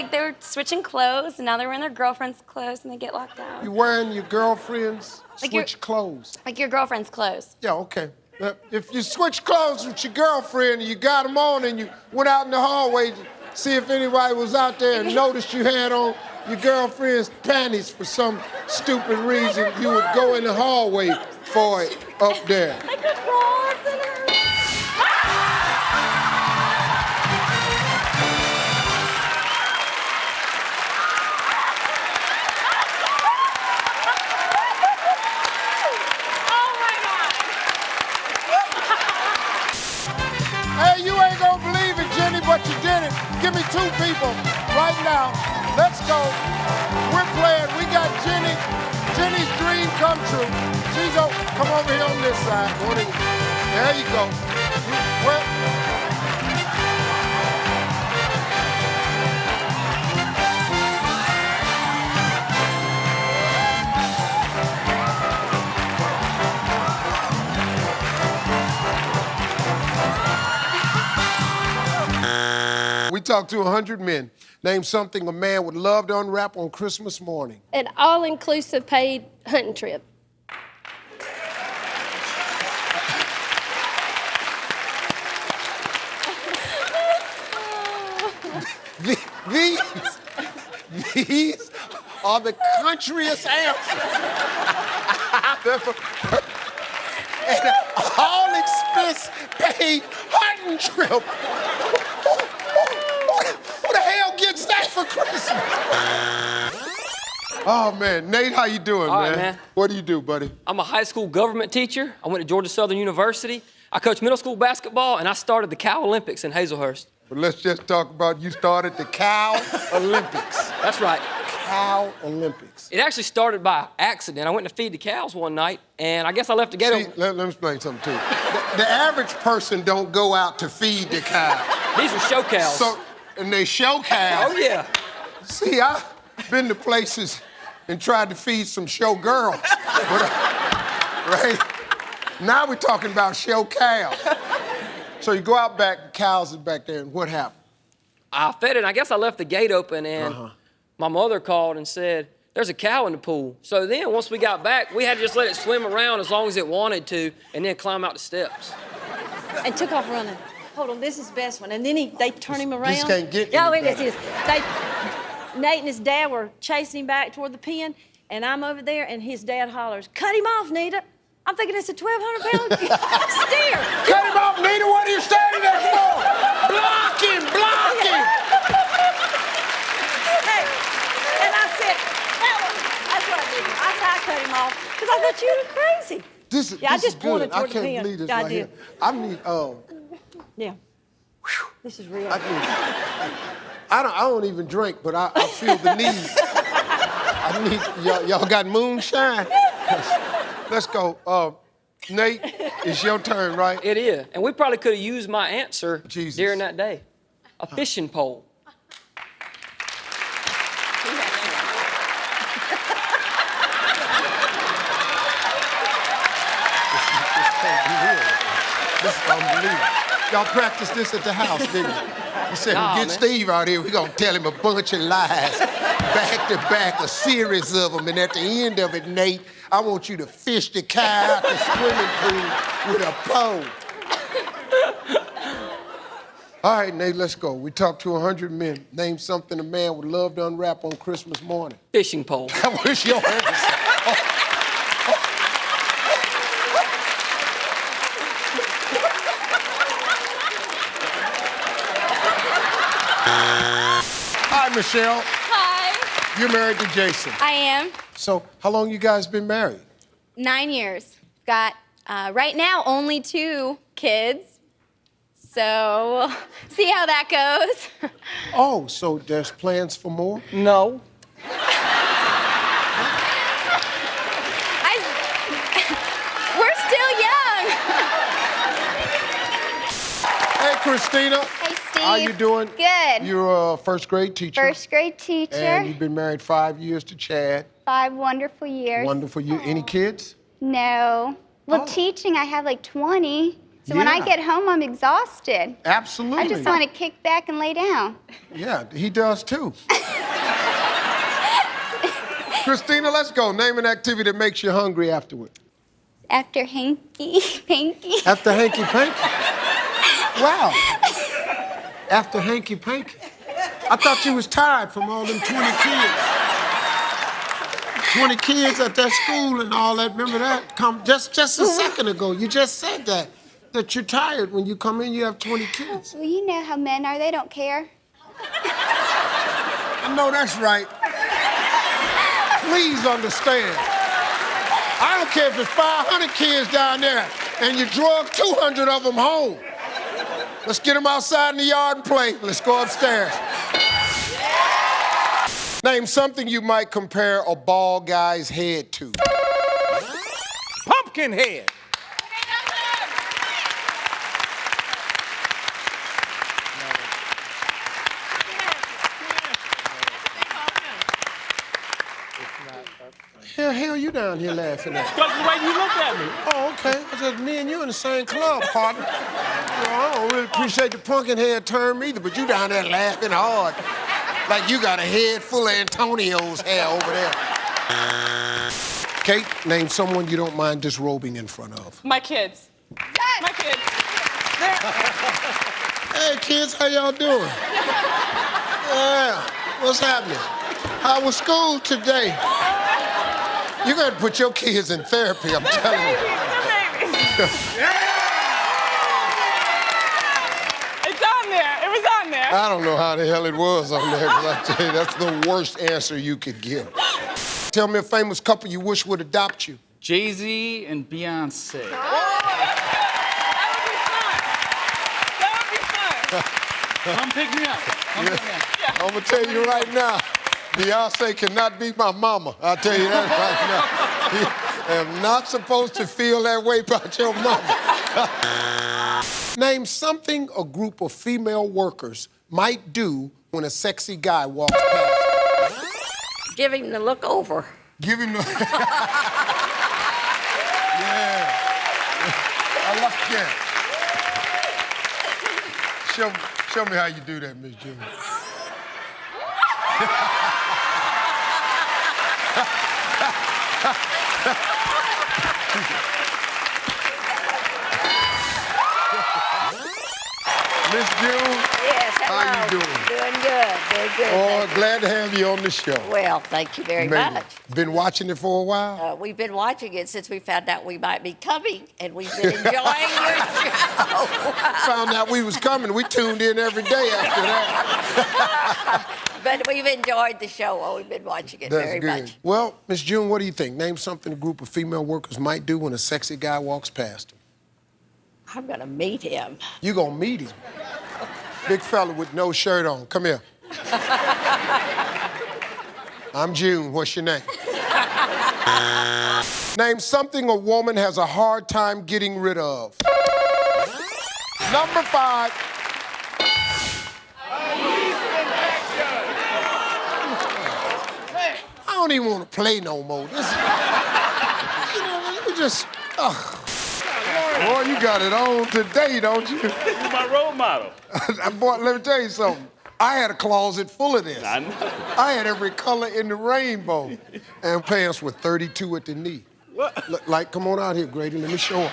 [SPEAKER 23] they're switching clothes and now they're wearing their girlfriend's clothes and they get locked out.
[SPEAKER 10] You wearing your girlfriend's switch clothes?
[SPEAKER 23] Like your girlfriend's clothes.
[SPEAKER 10] Yeah, okay. If you switch clothes with your girlfriend and you got them on and you went out in the hallway to see if anybody was out there and noticed you had on your girlfriend's panties for some stupid reason, you would go in the hallway for it up there.
[SPEAKER 23] Like a cross in her.
[SPEAKER 10] Hey, you ain't gonna believe it, Jenny, but you did it. Give me 2 people right now. Let's go. We're playing. We got Jenny. Jenny's dream come true. She's come over here on this side. There you go. We talked to 100 men. Name something a man would love to unwrap on Christmas morning.
[SPEAKER 24] An all-inclusive paid hunting trip.
[SPEAKER 10] These are the countryest answers I've ever heard. An all-expense paid hunting trip. Who the hell gets that for Christmas? Oh, man. Nate, how you doing,
[SPEAKER 21] All
[SPEAKER 10] man?
[SPEAKER 21] right, man.
[SPEAKER 10] What do you do, buddy?
[SPEAKER 21] I'm a high school government teacher. I went to Georgia Southern University. I coach middle school basketball, and I started the Cow Olympics in Hazelhurst.
[SPEAKER 10] But let's just talk about you started the Cow Olympics.
[SPEAKER 21] That's right.
[SPEAKER 10] Cow Olympics.
[SPEAKER 21] It actually started by accident. I went to feed the cows one night, and I guess I left the gate open.
[SPEAKER 10] Let me explain something to you. The average person don't go out to feed the cow.
[SPEAKER 21] These were show cows.
[SPEAKER 10] And they show cows.
[SPEAKER 21] Oh, yeah.
[SPEAKER 10] See, I've been to places and tried to feed some show girls. Right? Now we're talking about show cows. So you go out back, the cows are back there, and what happened?
[SPEAKER 21] I fed it, and I guess I left the gate open, and my mother called and said, there's a cow in the pool. So then, once we got back, we had to just let it swim around as long as it wanted to, and then climb out the steps.
[SPEAKER 5] And took off running. Hold on, this is the best one. And then they turn him around.
[SPEAKER 10] This can't get
[SPEAKER 5] Yeah,
[SPEAKER 10] any
[SPEAKER 5] wait,
[SPEAKER 10] better.
[SPEAKER 5] Nate and his dad were chasing him back toward the pen, and I'm over there, and his dad hollers, "Cut him off, Nita." I'm thinking it's a 1,200-pound steer.
[SPEAKER 10] Cut him off, Nita. What are you standing there for? Block him! Block him!
[SPEAKER 5] Hey, and I said, that's what I did. I said I cut him off because I thought you were crazy.
[SPEAKER 10] This
[SPEAKER 5] I
[SPEAKER 10] is
[SPEAKER 5] just
[SPEAKER 10] good.
[SPEAKER 5] pointed
[SPEAKER 10] I
[SPEAKER 5] toward the
[SPEAKER 10] can't
[SPEAKER 5] pen.
[SPEAKER 10] believe this
[SPEAKER 5] Yeah, I
[SPEAKER 10] right here.
[SPEAKER 5] did.
[SPEAKER 10] I need,
[SPEAKER 5] Yeah. This is real.
[SPEAKER 10] I don't even drink, but I feel the need. I need, y'all got moonshine? Let's go. Nate, it's your turn, right?
[SPEAKER 21] It is. And we probably could have used my answer during that day. A fishing pole.
[SPEAKER 10] This is unbelievable. Y'all practiced this at the house, didn't you? You said,
[SPEAKER 21] Nah,
[SPEAKER 10] get
[SPEAKER 21] man.
[SPEAKER 10] Steve out here, we're gonna tell him a bunch of lies, back to back, a series of them, and at the end of it, Nate, I want you to fish the cow out the swimming pool with a pole. All right, Nate, let's go. We talked to 100 men. Name something a man would love to unwrap on Christmas morning.
[SPEAKER 21] Fishing pole.
[SPEAKER 10] That was your answer. Hi, Michelle.
[SPEAKER 23] Hi.
[SPEAKER 10] You're married to Jason.
[SPEAKER 23] I am.
[SPEAKER 10] So, how long you guys been married?
[SPEAKER 23] 9 years. Got, right now, only 2 kids. So, see how that goes.
[SPEAKER 10] Oh, so there's plans for more?
[SPEAKER 21] No.
[SPEAKER 23] We're still young.
[SPEAKER 10] Hey, Christina.
[SPEAKER 23] Hey, Steve.
[SPEAKER 10] How you doing?
[SPEAKER 23] Good.
[SPEAKER 10] You're a first grade teacher.
[SPEAKER 23] First grade teacher.
[SPEAKER 10] And you've been married 5 years to Chad.
[SPEAKER 23] 5 wonderful years.
[SPEAKER 10] Wonderful. You any kids?
[SPEAKER 23] No. Well, teaching, I have like 20. So when I
[SPEAKER 10] Yeah.
[SPEAKER 23] get home, I'm exhausted.
[SPEAKER 10] Absolutely.
[SPEAKER 23] I just want to kick back and lay down.
[SPEAKER 10] Yeah, he does too. Christina, let's go. Name an activity that makes you hungry afterward.
[SPEAKER 23] After hanky panky.
[SPEAKER 10] After hanky panky? Wow. After hanky panky? I thought you was tired from all them 20 kids. 20 kids at that school and all that. Remember that? Just a second ago, you just said that you're tired when you come in, you have 20 kids.
[SPEAKER 23] Well, you know how men are. They don't care.
[SPEAKER 10] I know that's right. Please understand. I don't care if it's 500 kids down there and you drug 200 of them home. Let's get them outside in the yard and play. Let's go upstairs. Name something you might compare a bald guy's head to.
[SPEAKER 15] Pumpkin head.
[SPEAKER 10] Hell you down here laughing at?
[SPEAKER 15] Because the way you look at me.
[SPEAKER 10] Oh, okay. It's just me and you in the same club, partner. I don't really appreciate the pumpkin head term either, but you down there laughing hard. Like you got a head full of Antonio's hair over there. Kate, name someone you don't mind disrobing in front of.
[SPEAKER 22] My kids. My kids.
[SPEAKER 10] Hey, kids, how y'all doing? Yeah, what's happening? How was school today? You gotta put your kids in therapy, I'm telling you.
[SPEAKER 22] It's on there. It was on there.
[SPEAKER 10] I don't know how the hell it was on there, because I tell you, that's the worst answer you could give. Tell me a famous couple you wish would adopt you.
[SPEAKER 18] Jay-Z and Beyonce. Come pick me up. Come pick me up.
[SPEAKER 10] I'm gonna tell you right now, Beyonce cannot be my mama. I'll tell you that right now. You am not supposed to feel that way about your mama. Name something a group of female workers might do when a sexy guy walks past?
[SPEAKER 13] Give him the look over.
[SPEAKER 10] Give him the... Yeah. I like that. Show me how you do that, Miss June. Miss June,
[SPEAKER 13] Yes, hello.
[SPEAKER 10] how you doing?
[SPEAKER 13] Doing good, doing good.
[SPEAKER 10] Oh,
[SPEAKER 13] thank
[SPEAKER 10] glad to have you on the show.
[SPEAKER 13] you. Well, thank you very
[SPEAKER 10] Made it.
[SPEAKER 13] much.
[SPEAKER 10] Been watching it for a while?
[SPEAKER 13] We've been watching it since we found out we might be coming, and we've been enjoying your show.
[SPEAKER 10] Found out we was coming. We tuned in every day after that.
[SPEAKER 13] But we've enjoyed the show while we've been watching it
[SPEAKER 10] That's
[SPEAKER 13] very
[SPEAKER 10] good.
[SPEAKER 13] much.
[SPEAKER 10] Well, Miss June, what do you think? Name something a group of female workers might do when a sexy guy walks past them.
[SPEAKER 13] I'm gonna meet him.
[SPEAKER 10] You gonna meet him? Big fella with no shirt on. Come here. I'm June. What's your name? Name something a woman has a hard time getting rid of. Number 5. I don't even want to play no more. This, you know, let me just. Boy, you got it on today, don't you?
[SPEAKER 18] You're my role model.
[SPEAKER 10] Boy, let me tell you something. I had a closet full of this.
[SPEAKER 18] I know.
[SPEAKER 10] I had every color in the rainbow. And pants with 32 at the knee.
[SPEAKER 18] What?
[SPEAKER 10] Like, come on out here, Grady. Let me show them.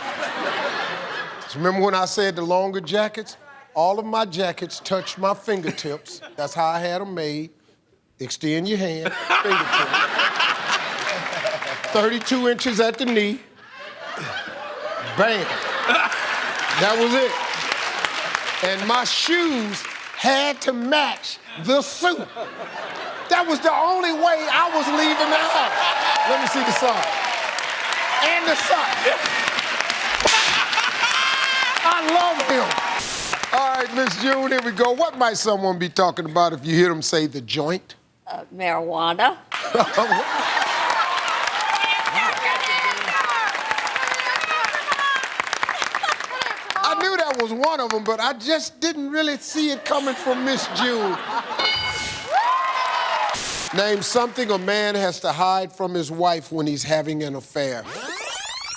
[SPEAKER 10] Remember when I said the longer jackets? All of my jackets touched my fingertips. That's how I had them made. Extend your hand, fingertips. 32 inches at the knee. Bam. That was it. And my shoes had to match the suit. That was the only way I was leaving the house. Let me see the sock. And the sock. I love him. All right, Miss June, here we go. What might someone be talking about if you hear them say the joint?
[SPEAKER 13] Marijuana.
[SPEAKER 10] I knew that was one of them, but I just didn't really see it coming from Miss June. Name something a man has to hide from his wife when he's having an affair.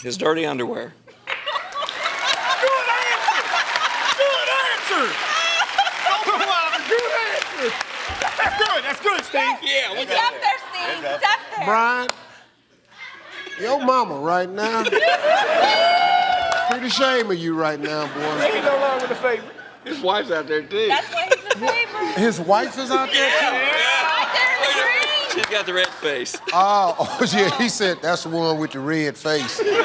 [SPEAKER 2] His dirty underwear.
[SPEAKER 18] Good answer. That's good, Steve.
[SPEAKER 12] Yeah,
[SPEAKER 6] It's up there, Steve. It's up there.
[SPEAKER 10] Brian, your mama right now. Pretty shame of you right now, boy.
[SPEAKER 18] Ain't no longer the favorite.
[SPEAKER 12] His wife's out there, too.
[SPEAKER 6] That's why he's the favorite.
[SPEAKER 10] His wife is out there, too?
[SPEAKER 6] Right there in the green.
[SPEAKER 2] She's got the red face.
[SPEAKER 10] Oh, yeah, he said that's the one with the red face. You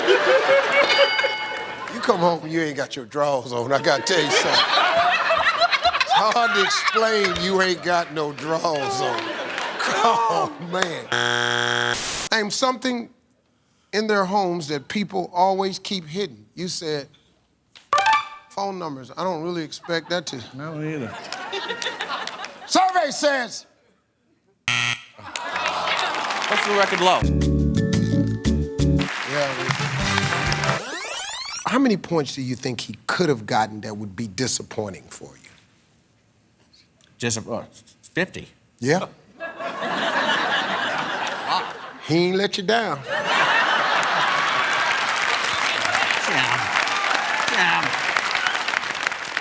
[SPEAKER 10] come home and you ain't got your drawers on. I gotta tell you something. It's hard to explain you ain't got no drawers on. Oh, man. Name something in their homes that people always keep hidden. You said phone numbers. I don't really expect that to.
[SPEAKER 18] No, either.
[SPEAKER 10] Survey says.
[SPEAKER 2] What's the record low?
[SPEAKER 10] Yeah. How many points do you think he could have gotten that would be disappointing for you?
[SPEAKER 16] Just 50.
[SPEAKER 10] Yeah. He ain't let you down.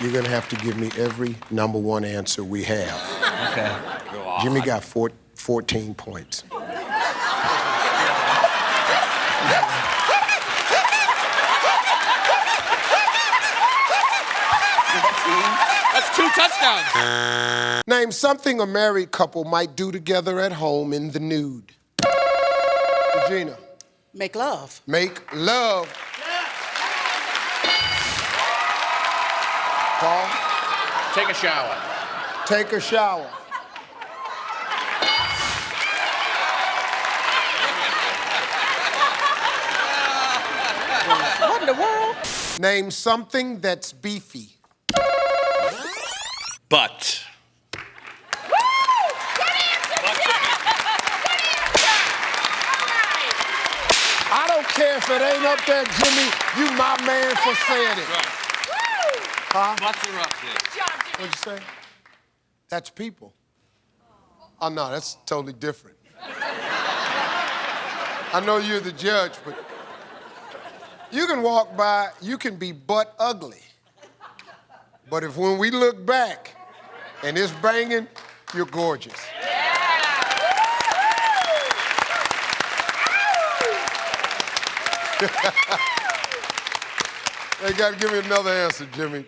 [SPEAKER 10] You're gonna have to give me every number one answer we have.
[SPEAKER 16] Okay.
[SPEAKER 10] Jimmy got 14 points.
[SPEAKER 12] That's 2 touchdowns.
[SPEAKER 10] Name something a married couple might do together at home in the nude. Regina.
[SPEAKER 17] Make love.
[SPEAKER 10] Make love. Paul.
[SPEAKER 12] Take a shower.
[SPEAKER 10] Take a shower.
[SPEAKER 17] What in the world?
[SPEAKER 10] Name something that's beefy.
[SPEAKER 12] But.
[SPEAKER 10] I don't care if it ain't up there, Jimmy. You my man for saying it. Huh?
[SPEAKER 12] Butts are up there.
[SPEAKER 10] What'd you say? That's people. Oh, no, that's totally different. I know you're the judge, but you can walk by, you can be butt ugly. But if when we look back and it's banging, you're gorgeous. They got to give me another answer, Jimmy.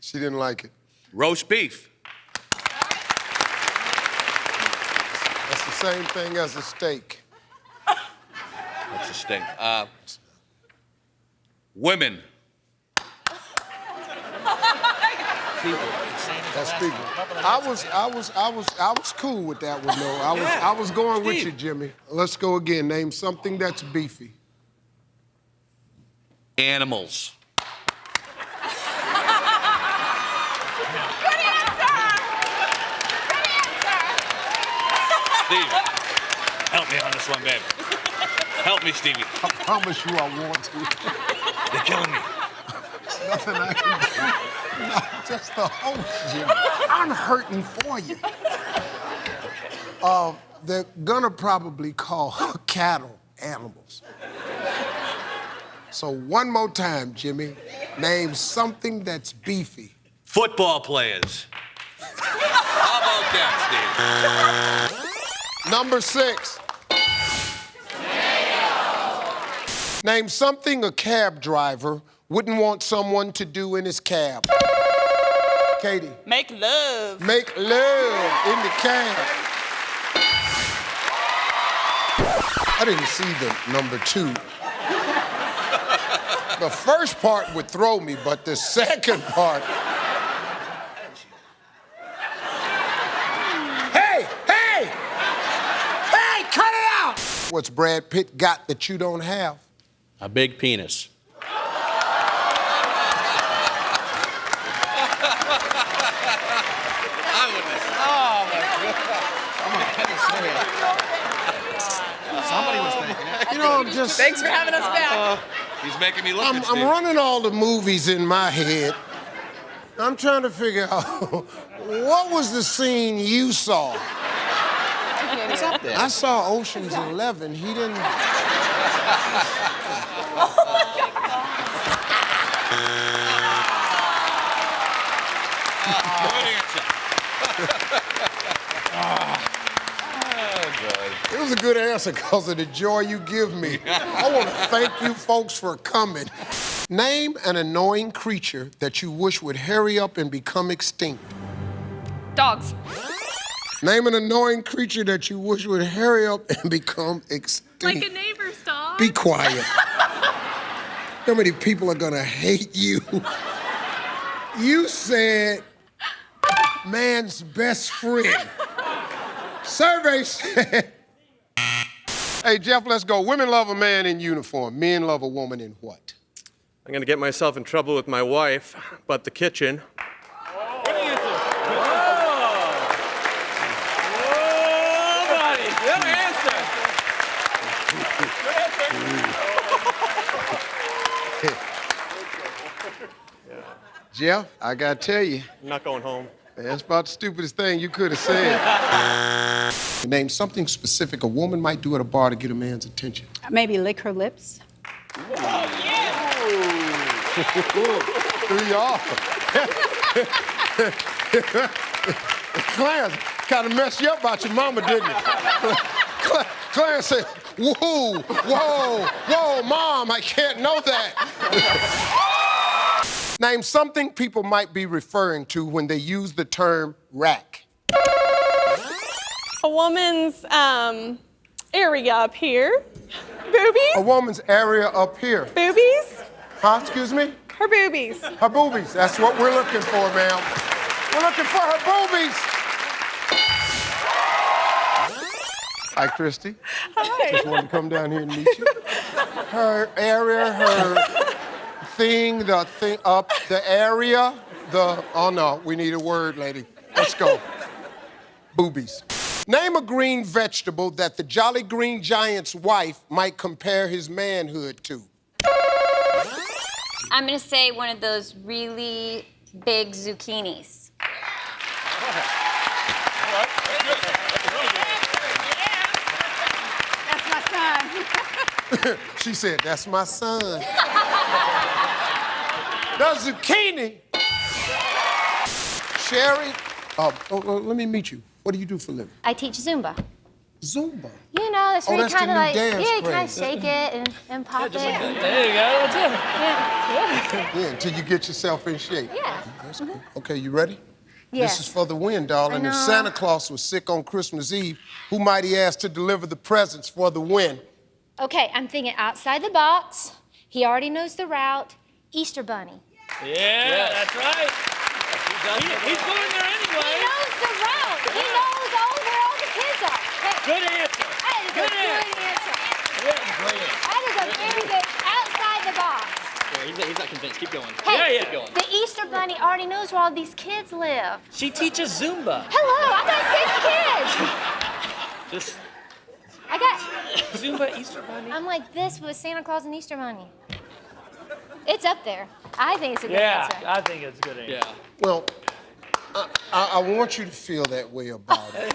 [SPEAKER 10] She didn't like it.
[SPEAKER 3] Roast beef.
[SPEAKER 10] That's the same thing as a steak.
[SPEAKER 3] That's a steak. Women.
[SPEAKER 10] That's people. I was cool with that one though. I was going with you, Jimmy. Let's go again. Name something that's beefy.
[SPEAKER 3] Animals. Steve, help me on this one, babe. Help me, Stevie.
[SPEAKER 10] I promise you I want to.
[SPEAKER 3] You're killing me.
[SPEAKER 10] There's nothing I can do. No, just the host, Jimmy. I'm hurting for you. They're gonna probably call cattle animals. So one more time, Jimmy. Name something that's beefy.
[SPEAKER 3] Football players. How about that, Steve?
[SPEAKER 10] Number 6. Name something a cab driver wouldn't want someone to do in his cab. Katie.
[SPEAKER 6] Make love.
[SPEAKER 10] Make love in the cab. I didn't see the number 2. The first part would throw me, but the second part... Hey! Hey! Hey, cut it out! What's Brad Pitt got that you don't have?
[SPEAKER 16] A big penis. Somebody was thinking it.
[SPEAKER 10] You know, I'm just...
[SPEAKER 4] Thanks for having us back.
[SPEAKER 3] He's making me look at
[SPEAKER 10] I'm
[SPEAKER 3] Steve.
[SPEAKER 10] running all the movies in my head. I'm trying to figure out what was the scene you saw?
[SPEAKER 16] It's up there.
[SPEAKER 10] I saw Ocean's 11. He didn't.
[SPEAKER 3] Good answer.
[SPEAKER 10] It was a good answer because of the joy you give me. I want to thank you folks for coming. Name an annoying creature that you wish would hurry up and become extinct.
[SPEAKER 22] Dogs.
[SPEAKER 10] Name an annoying creature that you wish would hurry up and become extinct.
[SPEAKER 22] Like a neighbor's dog.
[SPEAKER 10] Be quiet. How many people are gonna hate you? You said man's best friend. Survey said. Hey, Jeff, let's go. Women love a man in uniform. Men love a woman in what?
[SPEAKER 12] I'm gonna get myself in trouble with my wife, but the kitchen.
[SPEAKER 15] Good answer.
[SPEAKER 10] Jeff, I gotta tell you.
[SPEAKER 12] I'm not going home.
[SPEAKER 10] That's about the stupidest thing you could have said. Name something specific a woman might do at a bar to get a man's attention.
[SPEAKER 6] Maybe lick her lips.
[SPEAKER 10] Through y'all. Clarence kind of messed you up about your mama, didn't it? Clarence said, whoa, whoa, whoa, Mom, I can't know that. Name something people might be referring to when they use the term rack.
[SPEAKER 22] A woman's area up here. Boobies.
[SPEAKER 10] A woman's area up here.
[SPEAKER 22] Boobies.
[SPEAKER 10] Huh, excuse me?
[SPEAKER 22] Her boobies.
[SPEAKER 10] Her boobies, that's what we're looking for, ma'am. We're looking for her boobies. Hi, Christy.
[SPEAKER 22] Hi.
[SPEAKER 10] Just wanted to come down here and meet you. Her area, her thing, the thing up, the area, the, oh no, we need a word, lady. Let's go. Boobies. Name a green vegetable that the Jolly Green Giant's wife might compare his manhood to.
[SPEAKER 23] I'm gonna say one of those really big zucchinis.
[SPEAKER 5] That's my son.
[SPEAKER 10] She said, that's my son. That's zucchini. Sherry, let me meet you. What do you do for a living?
[SPEAKER 23] I teach Zumba.
[SPEAKER 10] Zumba?
[SPEAKER 23] You know, it's where you
[SPEAKER 10] that's the
[SPEAKER 23] kind of
[SPEAKER 10] new
[SPEAKER 23] like,
[SPEAKER 10] dance
[SPEAKER 23] you kind of
[SPEAKER 10] craze.
[SPEAKER 23] shake it and pop it.
[SPEAKER 21] There you go. That's it.
[SPEAKER 10] Yeah, until you get yourself in shape.
[SPEAKER 23] Yeah.
[SPEAKER 10] That's cool. Okay, you ready?
[SPEAKER 23] Yes.
[SPEAKER 10] This is for the win, darling.
[SPEAKER 23] I
[SPEAKER 10] If
[SPEAKER 23] know.
[SPEAKER 10] Santa Claus was sick on Christmas Eve, who might he ask to deliver the presents for the win?
[SPEAKER 23] Okay, I'm thinking outside the box. He already knows the route. Easter Bunny.
[SPEAKER 21] Yeah, that's right. He's going there
[SPEAKER 23] He
[SPEAKER 21] anyway.
[SPEAKER 23] knows the route. He knows where all the kids are. Hey,
[SPEAKER 21] Good answer.
[SPEAKER 23] that is a good answer. That is a very good outside the box.
[SPEAKER 3] He's not convinced. Keep going.
[SPEAKER 23] Hey,
[SPEAKER 21] Keep going.
[SPEAKER 23] the Easter Bunny already knows where all these kids live.
[SPEAKER 21] She teaches Zumba.
[SPEAKER 23] Hello, I got 6 kids.
[SPEAKER 21] Just
[SPEAKER 23] I got.
[SPEAKER 21] Zumba, Easter Bunny.
[SPEAKER 23] I'm like this with Santa Claus and Easter Bunny. It's up there. I think it's a good answer.
[SPEAKER 21] I think it's a good answer.
[SPEAKER 3] Yeah.
[SPEAKER 10] Well, I want you to feel that way about it.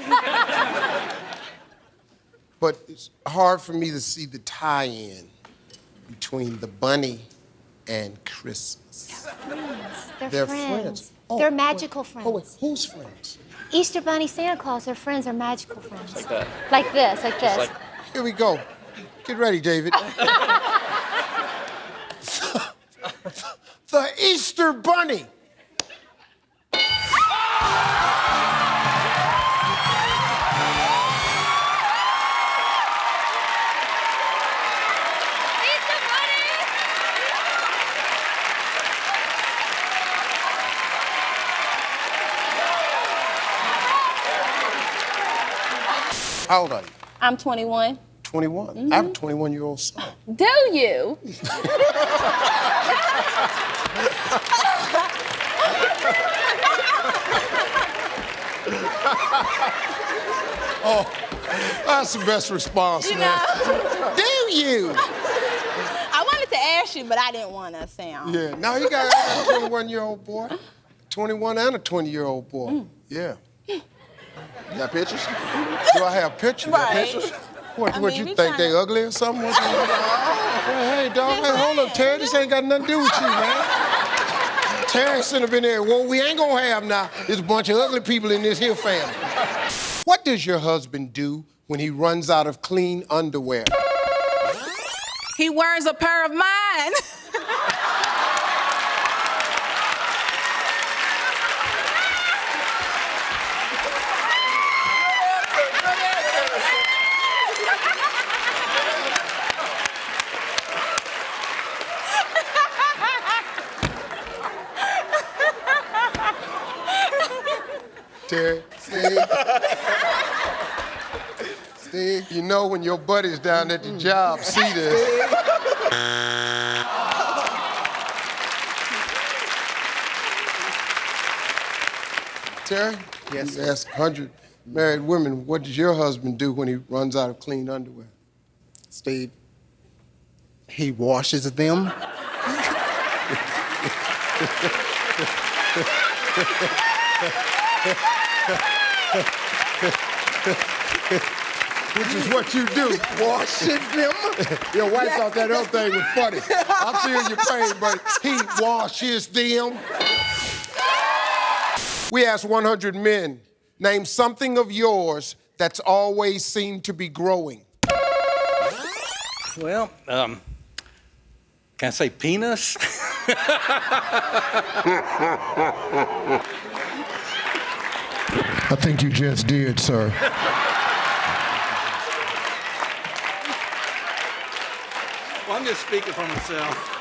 [SPEAKER 10] But it's hard for me to see the tie-in between the bunny and Christmas.
[SPEAKER 23] They're
[SPEAKER 10] They're
[SPEAKER 23] friends.
[SPEAKER 10] friends. Oh,
[SPEAKER 23] They're magical friends.
[SPEAKER 10] Oh, wait, who's friends?
[SPEAKER 23] Easter Bunny, Santa Claus, their friends are magical friends.
[SPEAKER 3] Like that.
[SPEAKER 23] Like this, like this.
[SPEAKER 3] like-
[SPEAKER 10] Here we go. Get ready, David. The Easter Bunny. How old are you?
[SPEAKER 6] I'm 21.
[SPEAKER 10] 21. I have a 21-year-old son.
[SPEAKER 6] Do you?
[SPEAKER 10] Oh, that's the best response,
[SPEAKER 6] You
[SPEAKER 10] man.
[SPEAKER 6] know.
[SPEAKER 10] Do you?
[SPEAKER 6] I wanted to ask you, but I didn't want to sound.
[SPEAKER 10] Yeah. Now you got a 21-year-old boy, 21 and a 20-year-old boy. Yeah. You got pictures? Do I have pictures?
[SPEAKER 6] Right.
[SPEAKER 10] Pictures? What
[SPEAKER 6] mean,
[SPEAKER 10] you
[SPEAKER 6] we
[SPEAKER 10] think they
[SPEAKER 6] tryna-
[SPEAKER 10] ugly or something? Hey, dog, hey, hold up, Terry. This ain't got nothing to do with you, man. Terry shouldn't have been there. What we ain't gonna have now is a bunch of ugly people in this here family. What does your husband do when he runs out of clean underwear?
[SPEAKER 6] He wears a pair of mine.
[SPEAKER 10] Terry, Steve, you know when your buddies down at the job see this. Terry? Yes. You ask 100 married women, what does your husband do when he runs out of clean underwear?
[SPEAKER 1] Steve, he washes them.
[SPEAKER 10] Which is what you do.
[SPEAKER 1] Washes them?
[SPEAKER 10] Your wife thought that other thing was funny. I feel your pain, but he washes them. We asked 100 men, name something of yours that's always seemed to be growing.
[SPEAKER 3] Well, can I say penis?
[SPEAKER 10] I think you just did, sir.
[SPEAKER 3] Well, I'm just speaking for myself.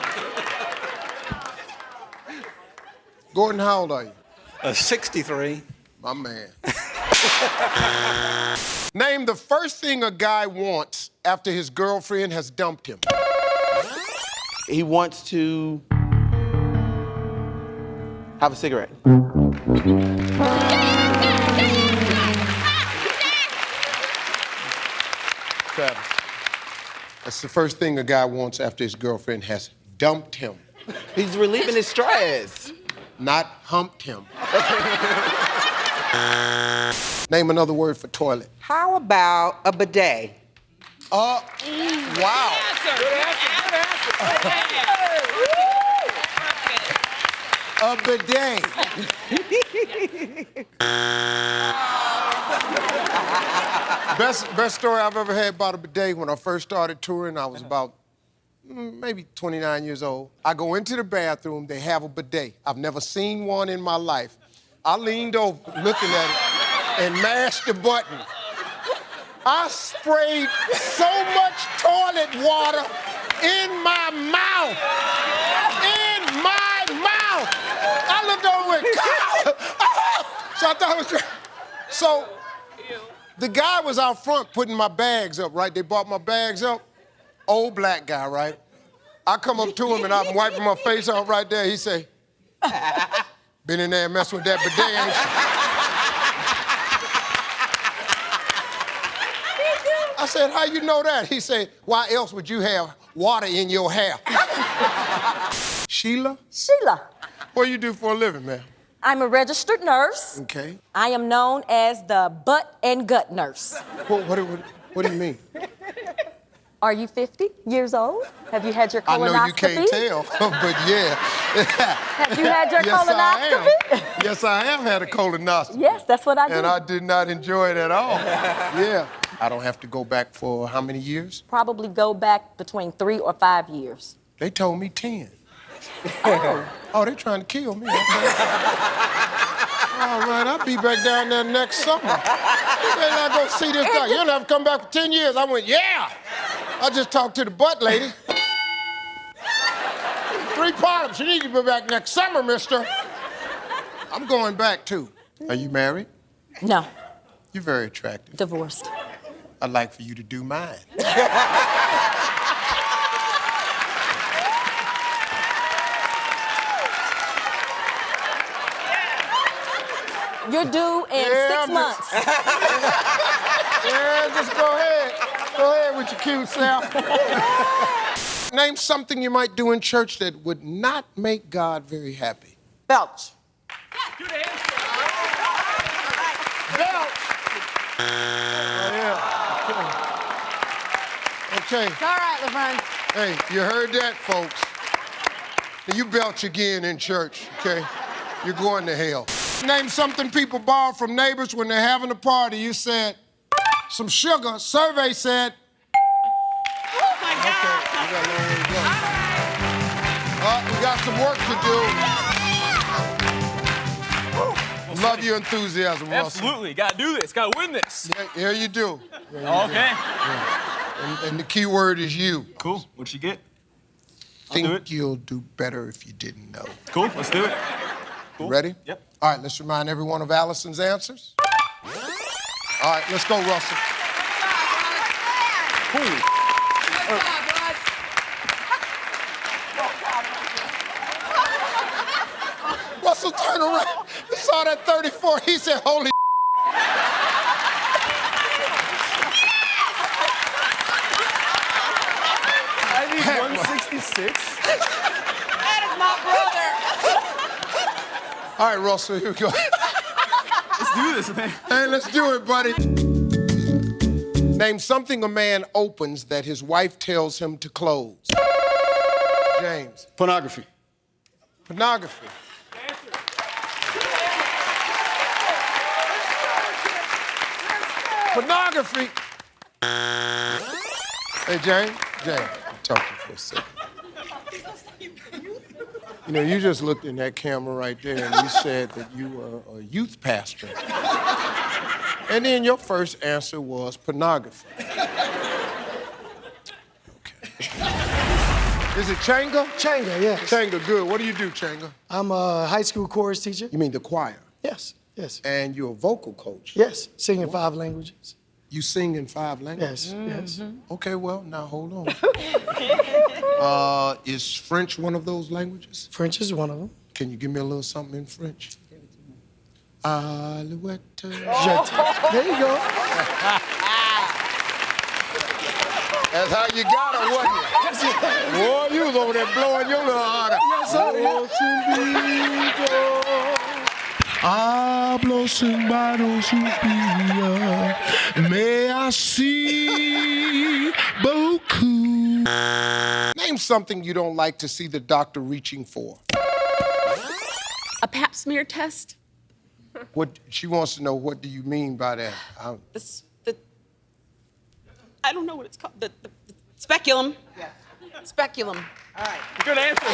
[SPEAKER 10] Gordon, how old are you?
[SPEAKER 3] 63.
[SPEAKER 10] My man. Name the first thing a guy wants after his girlfriend has dumped him.
[SPEAKER 15] He wants to have a cigarette.
[SPEAKER 10] Travis. That's the first thing a guy wants after his girlfriend has dumped him.
[SPEAKER 15] He's relieving his stress.
[SPEAKER 10] Not humped him. Name another word for toilet.
[SPEAKER 17] How about a bidet?
[SPEAKER 10] Wow. A bidet. Best story I've ever had about a bidet. When I first started touring, I was about maybe 29 years old. I go into the bathroom, they have a bidet. I've never seen one in my life. I leaned over looking at it and mashed the button. I sprayed so much toilet water in my mouth. In my mouth. I looked over and went, so I thought it was... So the guy was out front putting my bags up, right? They brought my bags up. Old black guy, right? I come up to him and I'm wiping my face off right there. He say, been in there and messing with that bidet, ain't you? I said, how you know that? He said, why else would you have water in your hair? Sheila?
[SPEAKER 5] Sheila.
[SPEAKER 10] What do you do for a living, man?
[SPEAKER 5] I'm a registered nurse.
[SPEAKER 10] Okay.
[SPEAKER 5] I am known as the butt and gut nurse.
[SPEAKER 10] What do you mean?
[SPEAKER 5] Are you 50 years old? Have you had your
[SPEAKER 10] I
[SPEAKER 5] colonoscopy?
[SPEAKER 10] know you can't tell, but yeah.
[SPEAKER 5] Have you had your colonoscopy?
[SPEAKER 10] Yes, I have had a colonoscopy.
[SPEAKER 5] Yes, that's what I do.
[SPEAKER 10] And I did not enjoy it at all. Yeah. I don't have to go back for how many years?
[SPEAKER 5] Probably go back between 3 or 5 years.
[SPEAKER 10] They told me 10.
[SPEAKER 5] Oh,
[SPEAKER 10] they're trying to kill me. All right, I'll be back down there next summer. You better not go see this guy. You'll have to come back for 10 years. I went, yeah. I just talked to the butt lady. 3 polyps. You need to be back next summer, mister. I'm going back, too. Are you married?
[SPEAKER 5] No.
[SPEAKER 10] You're very attractive.
[SPEAKER 5] Divorced.
[SPEAKER 10] I'd like for you to do mine.
[SPEAKER 5] You're due in 6 months.
[SPEAKER 10] Yeah, just go ahead. Go ahead with your cute self. Name something you might do in church that would not make God very happy.
[SPEAKER 17] Belch.
[SPEAKER 10] Belch. Okay.
[SPEAKER 17] It's all right, LeBron.
[SPEAKER 10] Hey, you heard that, folks. Now you belch again in church, okay? You're going to hell. Name something people borrow from neighbors when they're having a party. You said, some sugar. Survey said.
[SPEAKER 17] Oh, my God.
[SPEAKER 10] Okay, we got a long way to go. We got some work to do. Love your enthusiasm, Russell.
[SPEAKER 15] Absolutely. Gotta do this. Gotta win this.
[SPEAKER 10] Yeah, you do.
[SPEAKER 15] Okay.
[SPEAKER 10] Yeah. And the key word is you.
[SPEAKER 15] Cool. What'd you get?
[SPEAKER 10] Think you'll do better if you didn't know.
[SPEAKER 15] Cool. Let's do it.
[SPEAKER 10] Cool. Ready?
[SPEAKER 15] Yep.
[SPEAKER 10] All right, let's remind everyone of Allison's answers. All right, let's go, Russell.
[SPEAKER 15] Holy.
[SPEAKER 10] Russell turned around. He saw that 34. He said, holy.
[SPEAKER 15] I need 166.
[SPEAKER 17] That is my brother.
[SPEAKER 10] All right, Russell, here we go.
[SPEAKER 15] Let's do this, man.
[SPEAKER 10] Hey, let's do it, buddy. Name something a man opens that his wife tells him to close. James.
[SPEAKER 16] Pornography.
[SPEAKER 10] Pornography. Pornography. Hey, James. James, talk to you for a second. You know, you just looked in that camera right there and you said that you were a youth pastor. And then your first answer was pornography. Okay. Is it Changa?
[SPEAKER 7] Changa, yes.
[SPEAKER 10] Changa, good. What do you do, Changa?
[SPEAKER 7] I'm a high school chorus teacher.
[SPEAKER 10] You mean the choir?
[SPEAKER 7] Yes, yes.
[SPEAKER 10] And you're a vocal coach?
[SPEAKER 7] Yes, sing in 5 languages.
[SPEAKER 10] You sing in 5 languages?
[SPEAKER 7] Yes, yes.
[SPEAKER 10] Okay, well, now hold on. Is French one of those languages?
[SPEAKER 7] French is one of them.
[SPEAKER 10] Can you give me a little something in French? Alouette.
[SPEAKER 7] There you go.
[SPEAKER 10] That's how you got it, wasn't it? Boy, you was over there blowing your little heart out.
[SPEAKER 7] Yes, sir.
[SPEAKER 10] Hablo sin mano superior. Merci beaucoup. Name something you don't like to see the doctor reaching for.
[SPEAKER 17] A pap smear test?
[SPEAKER 10] What she wants to know, what do you mean by that?
[SPEAKER 17] I don't know what it's called. The speculum. Yeah. Speculum.
[SPEAKER 15] All right. Good answer.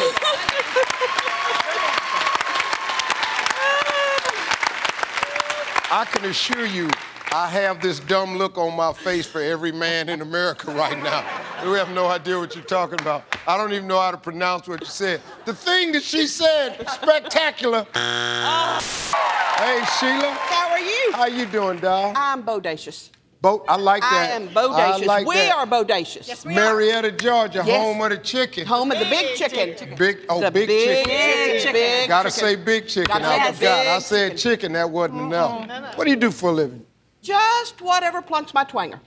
[SPEAKER 10] I can assure you, I have this dumb look on my face for every man in America right now. We have no idea what you're talking about. I don't even know how to pronounce what you said. The thing that she said, spectacular. Hey, Sheila.
[SPEAKER 17] How are you?
[SPEAKER 10] How you doing, doll?
[SPEAKER 17] I'm bodacious.
[SPEAKER 10] I like that.
[SPEAKER 17] I am bodacious.
[SPEAKER 10] I like
[SPEAKER 17] we
[SPEAKER 10] that.
[SPEAKER 17] are bodacious. Yes, we
[SPEAKER 10] Marietta, Georgia,
[SPEAKER 17] Yes.
[SPEAKER 10] home of the chicken.
[SPEAKER 17] Home of the big chicken.
[SPEAKER 10] Big
[SPEAKER 17] big
[SPEAKER 10] chicken.
[SPEAKER 17] chicken.
[SPEAKER 10] Gotta say big chicken. I forgot. I said chicken, that wasn't enough.
[SPEAKER 17] No.
[SPEAKER 10] What do you do for a living?
[SPEAKER 17] Just whatever plunks my twanger.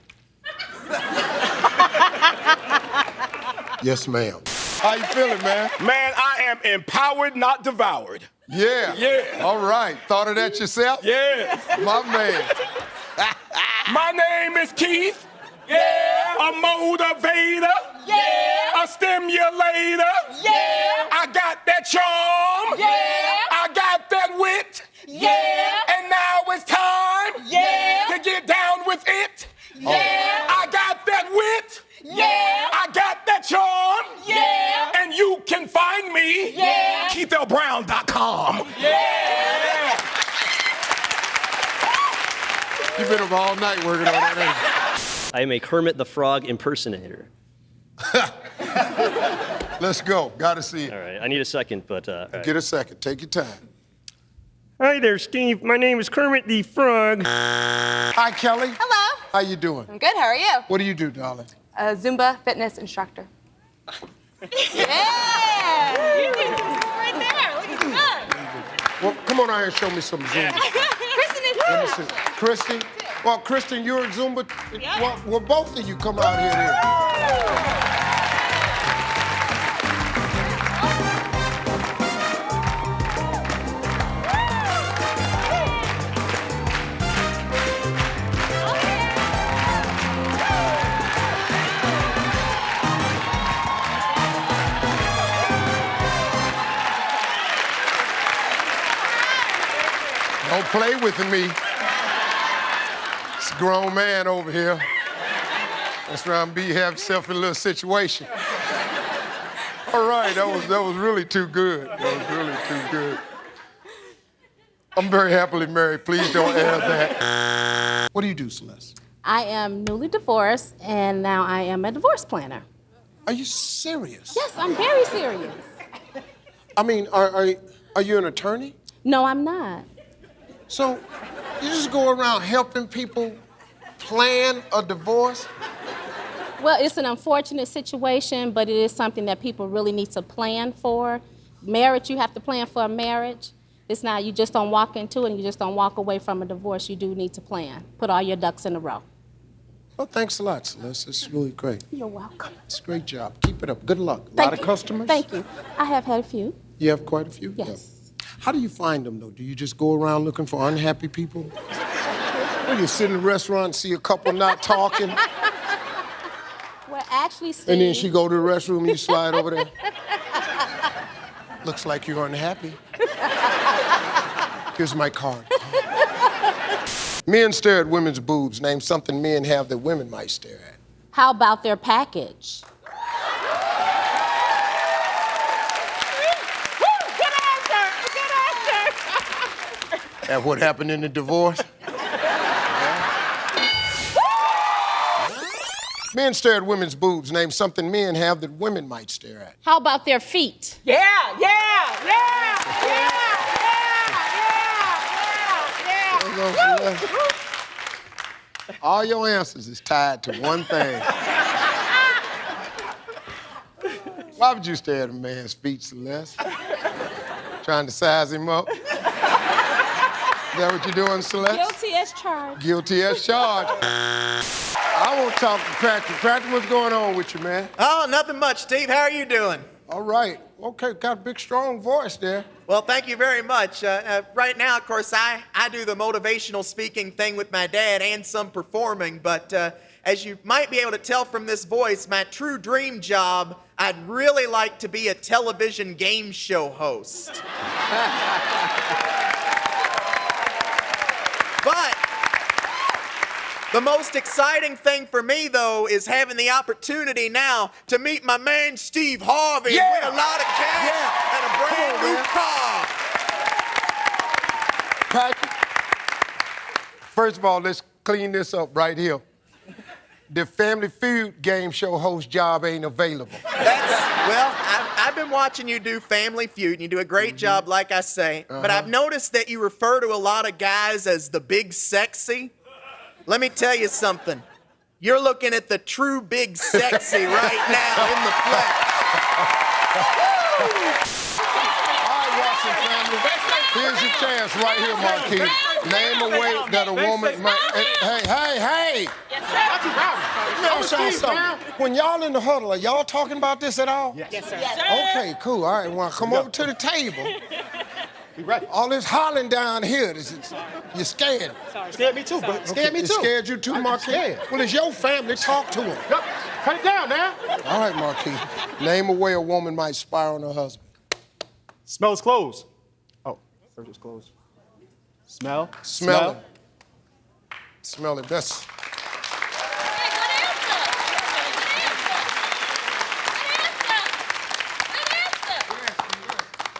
[SPEAKER 10] Yes, ma'am. How you feeling, man?
[SPEAKER 9] Man, I am empowered, not devoured.
[SPEAKER 10] Yeah.
[SPEAKER 9] Yeah.
[SPEAKER 10] All right. Thought of that yourself?
[SPEAKER 9] Yeah.
[SPEAKER 10] My man.
[SPEAKER 9] My name is Keith. Yeah. A motivator. Yeah. A stimulator. Yeah. I got that charm. Yeah. I got that wit. Yeah. And now it's time. Yeah. To get down with it. Yeah. I got that wit. Yeah. I got that charm. Yeah. And you can find me. Yeah. KeithLBrown.com. Yeah.
[SPEAKER 10] You've been up all night working on that, ain't
[SPEAKER 8] I am a Kermit the Frog impersonator.
[SPEAKER 10] Let's go. Gotta see it.
[SPEAKER 8] All right, I need a second, but all right.
[SPEAKER 10] Get a second. Take your time.
[SPEAKER 11] Hi there, Steve. My name is Kermit the Frog.
[SPEAKER 10] Hi, Kelly.
[SPEAKER 14] Hello.
[SPEAKER 10] How you doing?
[SPEAKER 14] I'm good. How are you?
[SPEAKER 10] What do you do, darling?
[SPEAKER 14] A Zumba fitness instructor.
[SPEAKER 17] Yeah.
[SPEAKER 14] You can right there. Look at that.
[SPEAKER 10] Well, come on out here and show me some Zumba.
[SPEAKER 14] Kristen is
[SPEAKER 10] Let me see. Kristen? Well, Kristen, you're a Zumba.
[SPEAKER 14] Yeah.
[SPEAKER 10] Well, both of you come out here then. Don't play with me. It's a grown man over here. That's around be have yourself in a little situation. All right, that was really too good. That was really too good. I'm very happily married. Please don't add that. What do you do, Celeste?
[SPEAKER 22] I am newly divorced, and now I am a divorce planner.
[SPEAKER 10] Are you serious?
[SPEAKER 22] Yes, I'm very serious.
[SPEAKER 10] I mean, are you an attorney?
[SPEAKER 22] No, I'm not.
[SPEAKER 10] So you just go around helping people plan a divorce?
[SPEAKER 22] Well, it's an unfortunate situation, but it is something that people really need to plan for. Marriage, you have to plan for a marriage. It's not, you just don't walk into it and you just don't walk away from a divorce. You do need to plan. Put all your ducks in a row.
[SPEAKER 10] Well, thanks a lot, Celeste. It's really great.
[SPEAKER 22] You're welcome.
[SPEAKER 10] It's a great job. Keep it up. Good luck. A lot of customers?
[SPEAKER 22] Thank you. I have had a few.
[SPEAKER 10] You have quite a few?
[SPEAKER 22] Yes.
[SPEAKER 10] Yeah. How do you find them, though? Do you just go around looking for unhappy people? Or you sit in a restaurant and see a couple not talking,
[SPEAKER 22] Well, actually, Steve.
[SPEAKER 10] and then she go to the restroom and you slide over there? Looks like you're unhappy. Here's my card. Men stare at women's boobs. Name something men have that women might stare at.
[SPEAKER 22] How about their package?
[SPEAKER 10] At what happened in the divorce? Men stare at women's boobs. Name something men have that women might stare at.
[SPEAKER 22] How about their feet?
[SPEAKER 17] Yeah, yeah, yeah, yeah, yeah, yeah.
[SPEAKER 10] All your answers is tied to one thing. Why would you stare at a man's feet, Celeste? Trying to size him up? Is that what you're doing, Celeste?
[SPEAKER 22] Guilty as charged.
[SPEAKER 10] Guilty as charged. I want to talk to Patrick. Patrick, what's going on with you, man?
[SPEAKER 20] Oh, nothing much, Steve. How are you doing?
[SPEAKER 10] All right. Okay, got a big, strong voice there.
[SPEAKER 13] Well, thank you very much. Right now, of course, I do the motivational speaking thing with my dad and some performing, but as you might be able to tell from this voice, my true dream job, I'd really like to be a television game show host. But the most exciting thing for me, though, is having the opportunity now to meet my man Steve Harvey and win a lot of cash and a brand new car.
[SPEAKER 10] Patrick, first of all, let's clean this up right here. The Family Feud game show host job ain't available.
[SPEAKER 13] I've been watching you do Family Feud, and you do a great job, like I say. But I've noticed that you refer to a lot of guys as the big sexy. Let me tell you something. You're looking at the true big sexy right now in the flesh.
[SPEAKER 10] All right, Watson family. Here's your chance right here, Marquis. Name a way that a woman might... Hey!
[SPEAKER 9] Yes, sir.
[SPEAKER 10] Let me say something. When y'all in the huddle, are y'all talking about this at all?
[SPEAKER 9] Yes, sir.
[SPEAKER 10] Okay, cool. All right, well, come over to the table. All this hollering down here, you're scared.
[SPEAKER 9] Sorry. Scared me too, bro. Scared me too.
[SPEAKER 10] It scared you too, Marquis? Well, it's your family. Talk to him.
[SPEAKER 9] Yep. Cut it down now.
[SPEAKER 10] All right, Marquis. Name a way a woman might spy on her husband.
[SPEAKER 9] Smells clothes. Oh, search his clothes. Smell.
[SPEAKER 10] Smell it. Smell it. That's...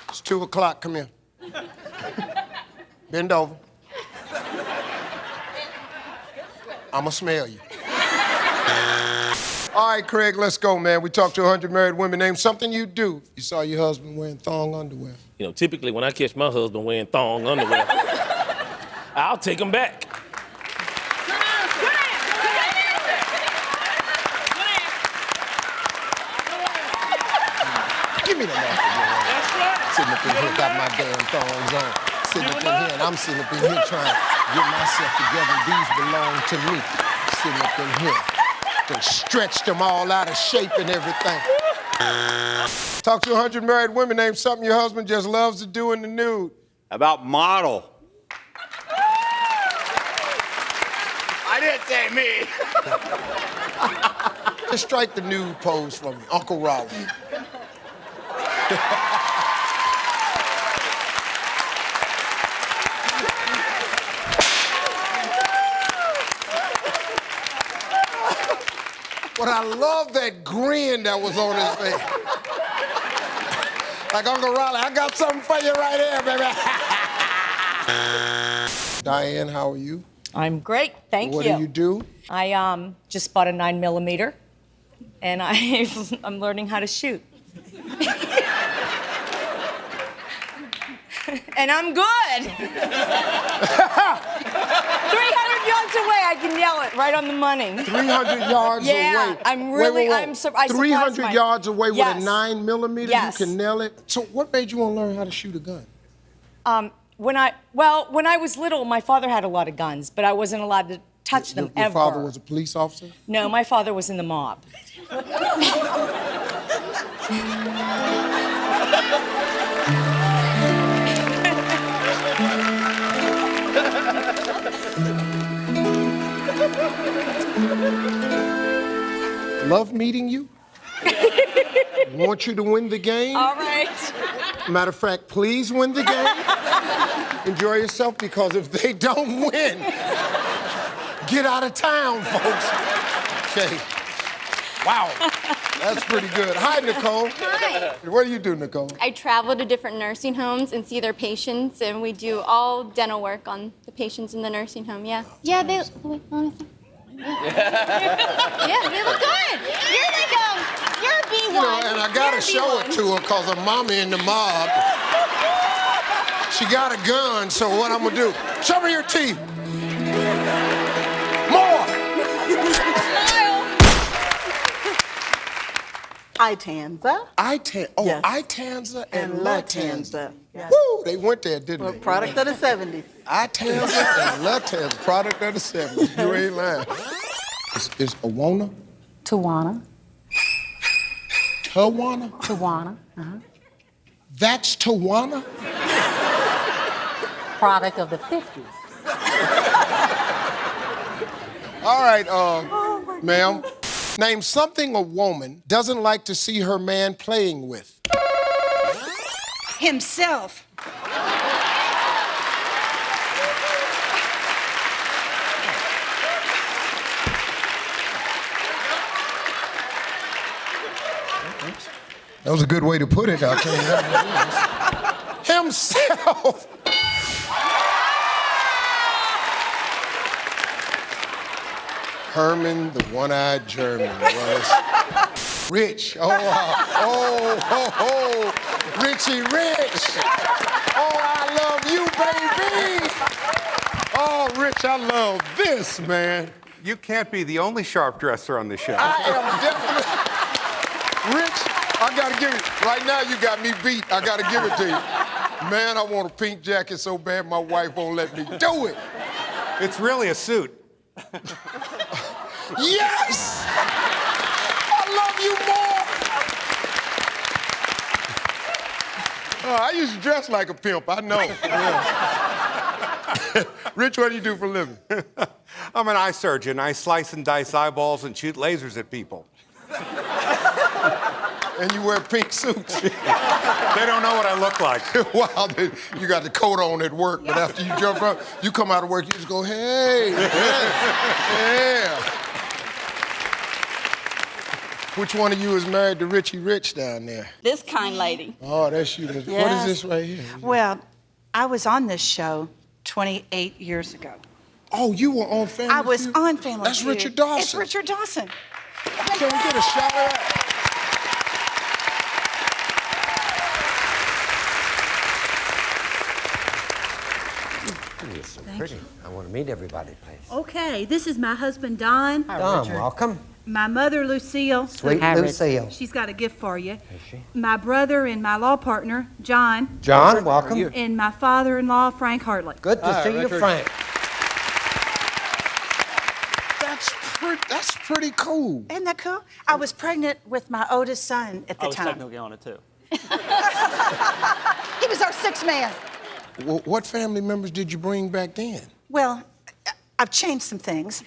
[SPEAKER 10] It's 2 o'clock. Come here. Bend over. I'ma smell you. All right, Craig, let's go, man. We talked to 100 married women. Name something you do if you saw your husband wearing thong underwear.
[SPEAKER 19] You know, typically when I catch my husband wearing thong underwear, I'll take him back.
[SPEAKER 10] Give me the knife. Sitting up in here, got my damn thongs on. Sitting up in here, and I'm sitting up in here trying to get myself together. These belong to me. Sitting up in here. They stretched them all out of shape and everything. Talk to 100 married women. Name something your husband just loves to do in the nude.
[SPEAKER 18] About model.
[SPEAKER 13] I didn't say me.
[SPEAKER 10] Just strike the nude pose for me, Uncle Raleigh. But I love that grin that was on his face. Like, Uncle Raleigh, I got something for you right here, baby. Diane, how are you?
[SPEAKER 20] I'm great, thank you.
[SPEAKER 10] What do you do?
[SPEAKER 20] I just bought a 9mm, and I'm learning how to shoot. And I'm good. 300 yards away, I can yell it right on the money.
[SPEAKER 10] 300 yards away.
[SPEAKER 20] Yeah, I'm really,
[SPEAKER 10] wait.
[SPEAKER 20] I
[SPEAKER 10] 300 yards away with a 9mm,
[SPEAKER 20] Yes.
[SPEAKER 10] you can nail it? So what made you want to learn how to shoot a gun?
[SPEAKER 20] When I was little, my father had a lot of guns, but I wasn't allowed to touch them
[SPEAKER 10] Your
[SPEAKER 20] ever.
[SPEAKER 10] father was a police officer?
[SPEAKER 20] No, my father was in the mob.
[SPEAKER 10] Love meeting you. Want you to win the game.
[SPEAKER 20] All right.
[SPEAKER 10] Matter of fact, please win the game. Enjoy yourself, because if they don't win, get out of town, folks. Okay. Wow. That's pretty good. Hi, Nicole.
[SPEAKER 23] Hi.
[SPEAKER 10] What do you do, Nicole?
[SPEAKER 23] I travel to different nursing homes and see their patients, and we do all dental work on the patients in the nursing home. Yeah. Yeah, they. Wait, honestly. Yeah, they look good. You're like you're a B1.
[SPEAKER 10] You know, and I gotta show it to her because her mama in the mob. She got a gun, so what I'm gonna do? Show me your teeth. More.
[SPEAKER 24] Itanza.
[SPEAKER 10] Yes. Itanza and
[SPEAKER 24] Latanza. Yes.
[SPEAKER 10] Woo, they went there, didn't they?
[SPEAKER 24] Product of the 70s.
[SPEAKER 10] Itanza and Latanza, product of the 70s. You ain't lying. Is Awana?
[SPEAKER 25] Tawana.
[SPEAKER 10] Tawana?
[SPEAKER 25] Tawana.
[SPEAKER 10] That's Tawana?
[SPEAKER 24] product of the 50s.
[SPEAKER 10] All right, ma'am. Name something a woman doesn't like to see her man playing with.
[SPEAKER 2] Himself.
[SPEAKER 10] That was a good way to put it. I'll tell you that. Himself. Herman, the one-eyed German, was rich. Oh, Richie Rich. Oh, I love you, baby. Oh, Rich, I love this, man.
[SPEAKER 4] You can't be the only sharp dresser on the show.
[SPEAKER 10] I am definitely. Rich, I gotta give it. Right now, you got me beat. I gotta give it to you. Man, I want a pink jacket so bad my wife won't let me do it.
[SPEAKER 4] It's really a suit.
[SPEAKER 10] Yes! I love you more! I used to dress like a pimp, I know. Yeah. Rich, what do you do for a living?
[SPEAKER 4] I'm an eye surgeon. I slice and dice eyeballs and shoot lasers at people.
[SPEAKER 10] And you wear pink suits.
[SPEAKER 4] They don't know what I look like.
[SPEAKER 10] Wow, you got the coat on at work, but after you jump up, you come out of work, you just go, hey, yeah. Which one of you is married to Richie Rich down there?
[SPEAKER 17] This kind lady.
[SPEAKER 10] Oh, that's you. What is this right here?
[SPEAKER 2] Well, I was on this show 28 years ago.
[SPEAKER 10] Oh, you were on Family Feud?
[SPEAKER 2] I was on Family
[SPEAKER 10] That's
[SPEAKER 2] Feud.
[SPEAKER 10] Richard Dawson.
[SPEAKER 2] It's Richard Dawson.
[SPEAKER 10] Can we get a shot of that?
[SPEAKER 12] You're so pretty. I want to meet everybody, please.
[SPEAKER 2] Okay, this is my husband, Don.
[SPEAKER 12] Don, welcome.
[SPEAKER 2] My mother, Lucille.
[SPEAKER 12] Sweet Lucille.
[SPEAKER 2] She's got a gift for you. Is she? My brother and my law partner, John.
[SPEAKER 12] John, welcome.
[SPEAKER 2] And my father-in-law, Frank Hartley.
[SPEAKER 12] Good to see you, Frank.
[SPEAKER 10] That's pretty cool.
[SPEAKER 2] Isn't that cool? I was pregnant with my oldest son at the
[SPEAKER 3] I was
[SPEAKER 2] time.
[SPEAKER 3] technically on it too.
[SPEAKER 2] He was our sixth man.
[SPEAKER 10] What family members did you bring back then?
[SPEAKER 2] Well, I've changed some things.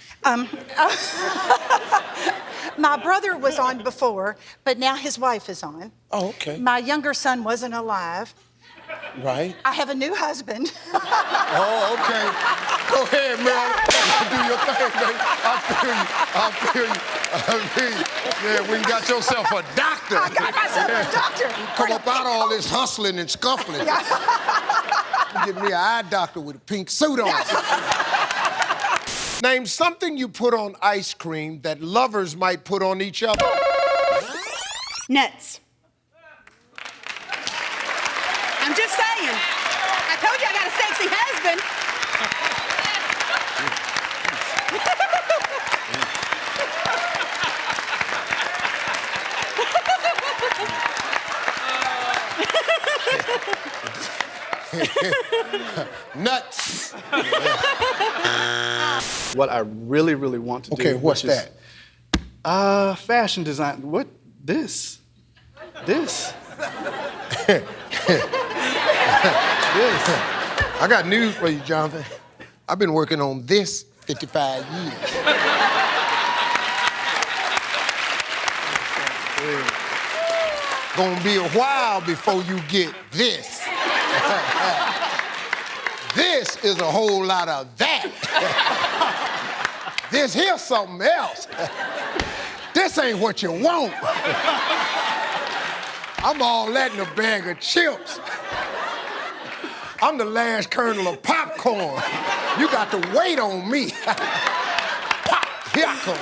[SPEAKER 2] My brother was on before, but now his wife is on.
[SPEAKER 10] Oh, okay.
[SPEAKER 2] My younger son wasn't alive.
[SPEAKER 10] Right.
[SPEAKER 2] I have a new husband.
[SPEAKER 10] Oh, okay. Go ahead, man. Do your thing, baby. I feel you. Yeah, when you got yourself a doctor.
[SPEAKER 2] I got myself a doctor.
[SPEAKER 10] Come up out of all this hustling and scuffling. Get me an eye doctor with a pink suit on. Name something you put on ice cream that lovers might put on each other.
[SPEAKER 2] Nuts. I'm just saying. I told you I got a sexy husband.
[SPEAKER 10] Nuts.
[SPEAKER 21] What I really, really want to do.
[SPEAKER 10] Okay, what's
[SPEAKER 21] that? Fashion design. What? This. This.
[SPEAKER 10] I got news for you, Jonathan. I've been working on this 55 years. Gonna be a while before you get this. This is a whole lot of that. This here's something else. This ain't what you want. I'm all that in a bag of chips. I'm the last kernel of popcorn. You got to wait on me. Pop, here I come.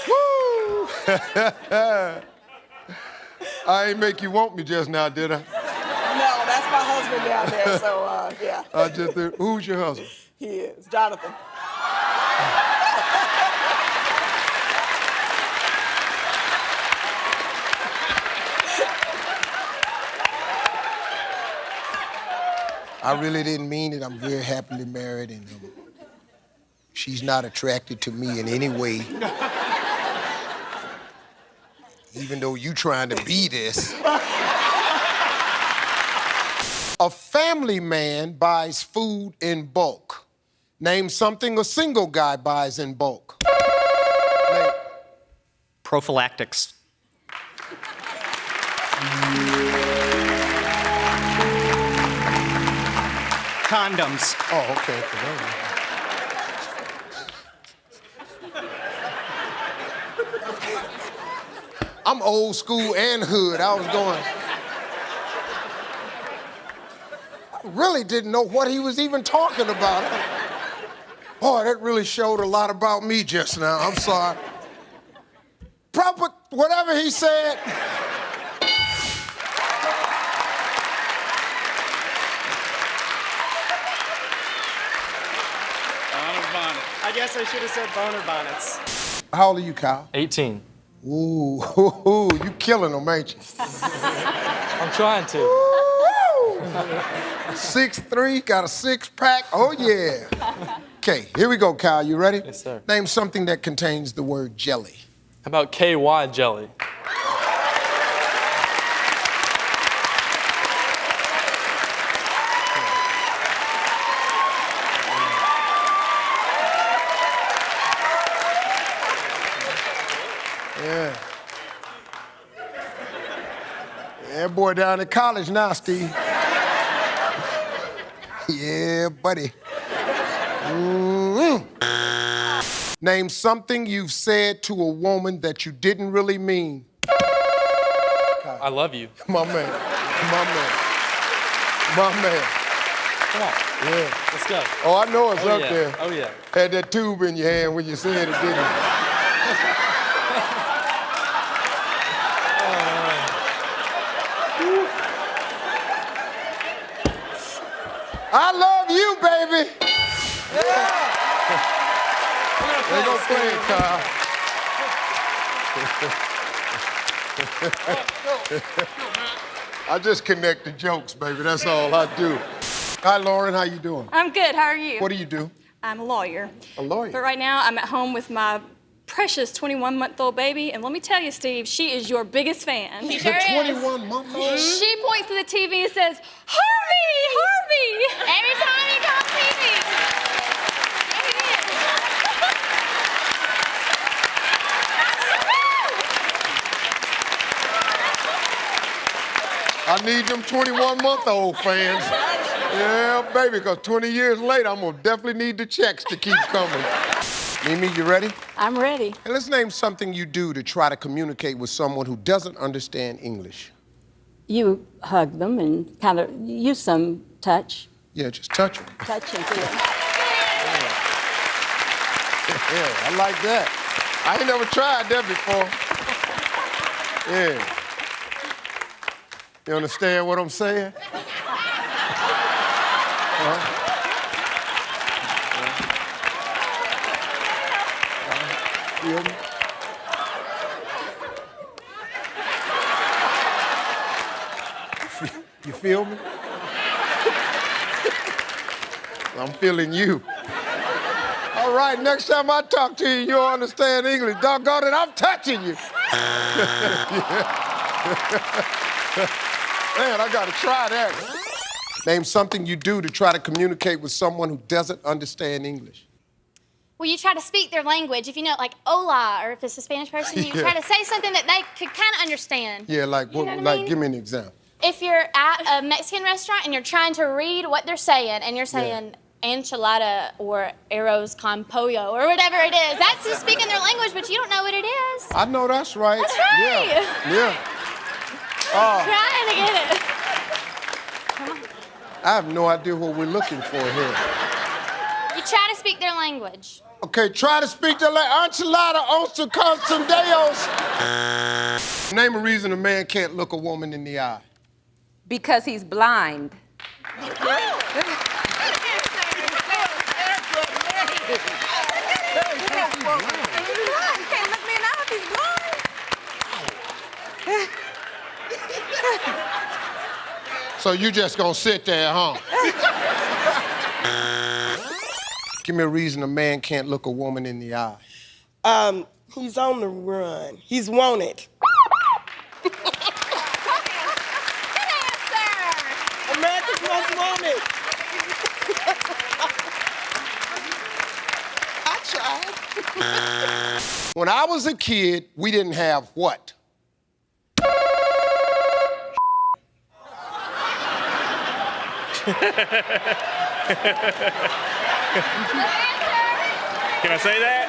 [SPEAKER 10] Woo! I ain't make you want me just now, did I?
[SPEAKER 17] No, that's my husband down there, so yeah.
[SPEAKER 10] I just thought, who's your husband?
[SPEAKER 17] He is, Jonathan.
[SPEAKER 10] I really didn't mean it. I'm very happily married, and she's not attracted to me in any way. Even though you trying to be this. A family man buys food in bulk. Name something a single guy buys in bulk.
[SPEAKER 1] Prophylactics. Condoms.
[SPEAKER 10] Oh, okay. I'm old school and hood. I was going. I really didn't know what he was even talking about. Boy, that really showed a lot about me just now. I'm sorry. Proper, whatever he said.
[SPEAKER 1] I guess I should have said boner bonnets.
[SPEAKER 10] How old are you, Kyle?
[SPEAKER 5] 18.
[SPEAKER 10] Ooh, you killing them, ain't you?
[SPEAKER 5] I'm trying to.
[SPEAKER 10] 6'3", got a six-pack. Oh, yeah. Okay, here we go, Kyle. You ready?
[SPEAKER 5] Yes, sir.
[SPEAKER 10] Name something that contains the word jelly.
[SPEAKER 5] How about KY jelly?
[SPEAKER 10] Yeah. Yeah, boy down in college now, Steve. Yeah, buddy. Name something you've said to a woman that you didn't really mean.
[SPEAKER 5] I love you.
[SPEAKER 10] My man. My man. My man.
[SPEAKER 5] Come on.
[SPEAKER 10] Yeah.
[SPEAKER 5] Let's go.
[SPEAKER 10] Oh, I know it's
[SPEAKER 5] Oh,
[SPEAKER 10] up
[SPEAKER 5] yeah.
[SPEAKER 10] there.
[SPEAKER 5] Oh, yeah.
[SPEAKER 10] Had that tube in your hand when you said it, didn't you? I love you, baby. Yeah. They gonna play it, Kyle. I just connect the jokes, baby. That's all I do. Hi, Lauren. How you doing?
[SPEAKER 6] I'm good. How are you?
[SPEAKER 10] What do you do?
[SPEAKER 6] I'm a lawyer.
[SPEAKER 10] A lawyer.
[SPEAKER 6] But right now, I'm at home with my precious 21-month-old baby, and let me tell you, Steve, she is your biggest fan.
[SPEAKER 23] She sure is.
[SPEAKER 10] 21-month-old?
[SPEAKER 6] She points to the TV and says, Harvey, Harvey!
[SPEAKER 23] Every time he calls me.
[SPEAKER 10] I need them 21-month-old fans. Yeah, baby, because 20 years later, I'm going to definitely need the checks to keep coming. Mimi, you ready?
[SPEAKER 6] I'm ready.
[SPEAKER 10] Hey, let's name something you do to try to communicate with someone who doesn't understand English.
[SPEAKER 6] You hug them and kind of use some touch.
[SPEAKER 10] Yeah, just touch them.
[SPEAKER 6] Touch and feel.
[SPEAKER 10] Yeah, I like that. I ain't never tried that before. Yeah. You understand what I'm saying? Feel me? You feel me? I'm feeling you. All right, next time I talk to you, you'll understand English. Doggone it, I'm touching you. Man, I gotta try that. Name something you do to try to communicate with someone who doesn't understand English.
[SPEAKER 23] Well, you try to speak their language. If you know, like, hola, or if it's a Spanish person, you try to say something that they could kind of understand.
[SPEAKER 10] Yeah, like,
[SPEAKER 23] You know what I
[SPEAKER 10] like,
[SPEAKER 23] mean?
[SPEAKER 10] give me an example.
[SPEAKER 23] If you're at a Mexican restaurant and you're trying to read what they're saying, and you're saying enchilada or arroz con pollo or whatever it is, that's just speaking their language, but you don't know what it is.
[SPEAKER 10] I know that's right.
[SPEAKER 23] That's right.
[SPEAKER 10] Yeah.
[SPEAKER 23] Trying to get it.
[SPEAKER 10] I have no idea what we're looking for here.
[SPEAKER 23] You try to speak their language.
[SPEAKER 10] Okay, try to speak the enchilada, once con some deos. Name a reason a man can't look a woman in the eye.
[SPEAKER 16] Because he's blind.
[SPEAKER 10] So you just gonna sit there, huh? Give me a reason a man can't look a woman in the eye.
[SPEAKER 25] He's on the run. He's wanted. America's Most
[SPEAKER 10] child. When I was a kid, we didn't have what?
[SPEAKER 18] Can I say that?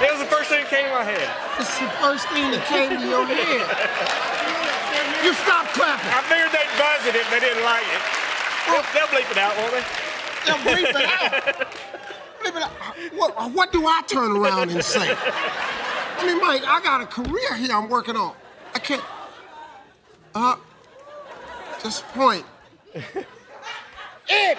[SPEAKER 18] It was the first thing that came to my head.
[SPEAKER 10] It's the first thing that came to your head. You stop clapping.
[SPEAKER 18] I figured they'd buzz it if they didn't like it. They'll bleep it out, won't they?
[SPEAKER 10] They'll bleep it out. Bleep it out. What do I turn around and say? I mean, Mike, I got a career here I'm working on. I can't. Just point. It.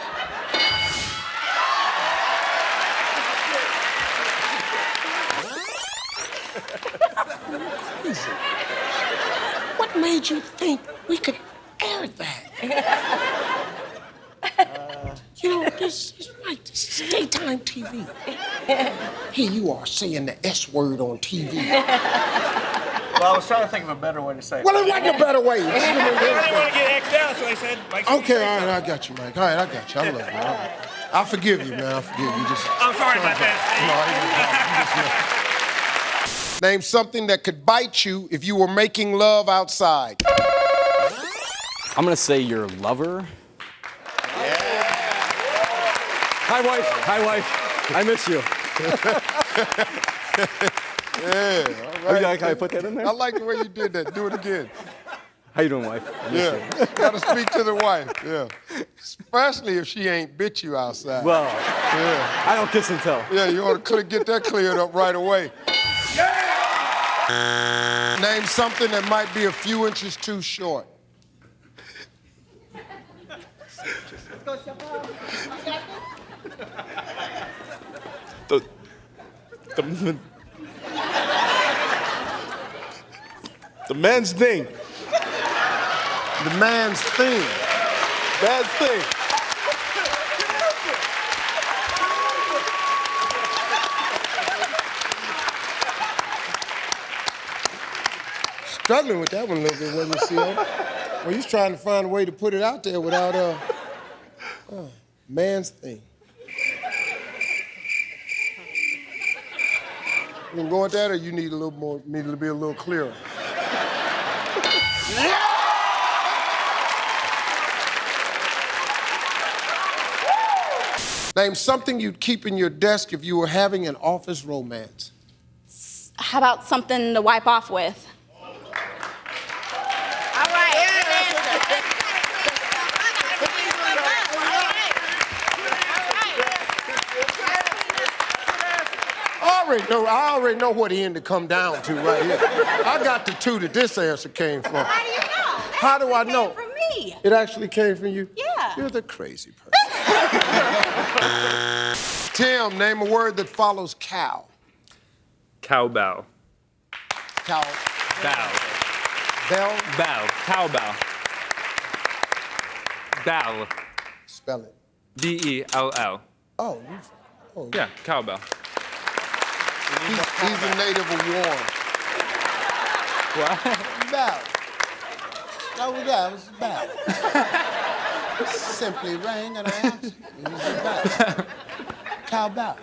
[SPEAKER 10] Crazy. What made you think we could air that? You know, this is right. This is daytime TV. Here you are saying the S word on TV.
[SPEAKER 1] Well, I was trying to think of a better way to say it.
[SPEAKER 10] Well, it wasn't a better way.
[SPEAKER 18] I didn't want to get X'd out, so I said, like,
[SPEAKER 10] Okay, all right, I got you, Mike. All right, I got you. I love you. I forgive you, man. I forgive you.
[SPEAKER 18] I'm sorry about that.
[SPEAKER 10] No, name something that could bite you if you were making love outside.
[SPEAKER 7] I'm gonna say your lover. Hi, wife. Hi, wife. I miss you.
[SPEAKER 10] Yeah, all right.
[SPEAKER 7] Can I put that in there?
[SPEAKER 10] I like the way you did that. Do it again.
[SPEAKER 7] How you doing, wife? I miss
[SPEAKER 10] Yeah, gotta speak to the wife, yeah. Especially if she ain't bit you outside.
[SPEAKER 7] Well,
[SPEAKER 10] yeah.
[SPEAKER 7] I don't kiss and tell.
[SPEAKER 10] Yeah, you ought to get that cleared up right away. Name something that might be a few inches too short.
[SPEAKER 7] The man's thing.
[SPEAKER 10] The man's thing.
[SPEAKER 7] Man's thing.
[SPEAKER 10] Struggling with that one a little bit, wasn't you, C.O.? Well, he's trying to find a way to put it out there without man's thing. You can go with that, or you need a little more, need to be a little clearer? Name something you'd keep in your desk if you were having an office romance.
[SPEAKER 6] How about something to wipe off with? I already know what end to come down to right here. I got the two that this answer came from.
[SPEAKER 17] How do you know?
[SPEAKER 10] How do I know?
[SPEAKER 17] It came from me.
[SPEAKER 10] It actually came from you?
[SPEAKER 17] Yeah.
[SPEAKER 10] You're the crazy person. Tim, name a word that follows cow.
[SPEAKER 5] Cowbell.
[SPEAKER 10] Cow.
[SPEAKER 5] Bow.
[SPEAKER 10] Bell?
[SPEAKER 5] Bow. Cowbell. Bell.
[SPEAKER 10] Spell it.
[SPEAKER 5] B-E-L-L.
[SPEAKER 10] Oh,
[SPEAKER 5] Yeah, cowbell.
[SPEAKER 10] He's a native of Warren.
[SPEAKER 5] What?
[SPEAKER 10] Bow. No, that was bow. Simply rang and I answered. It was a bow. Cow bow.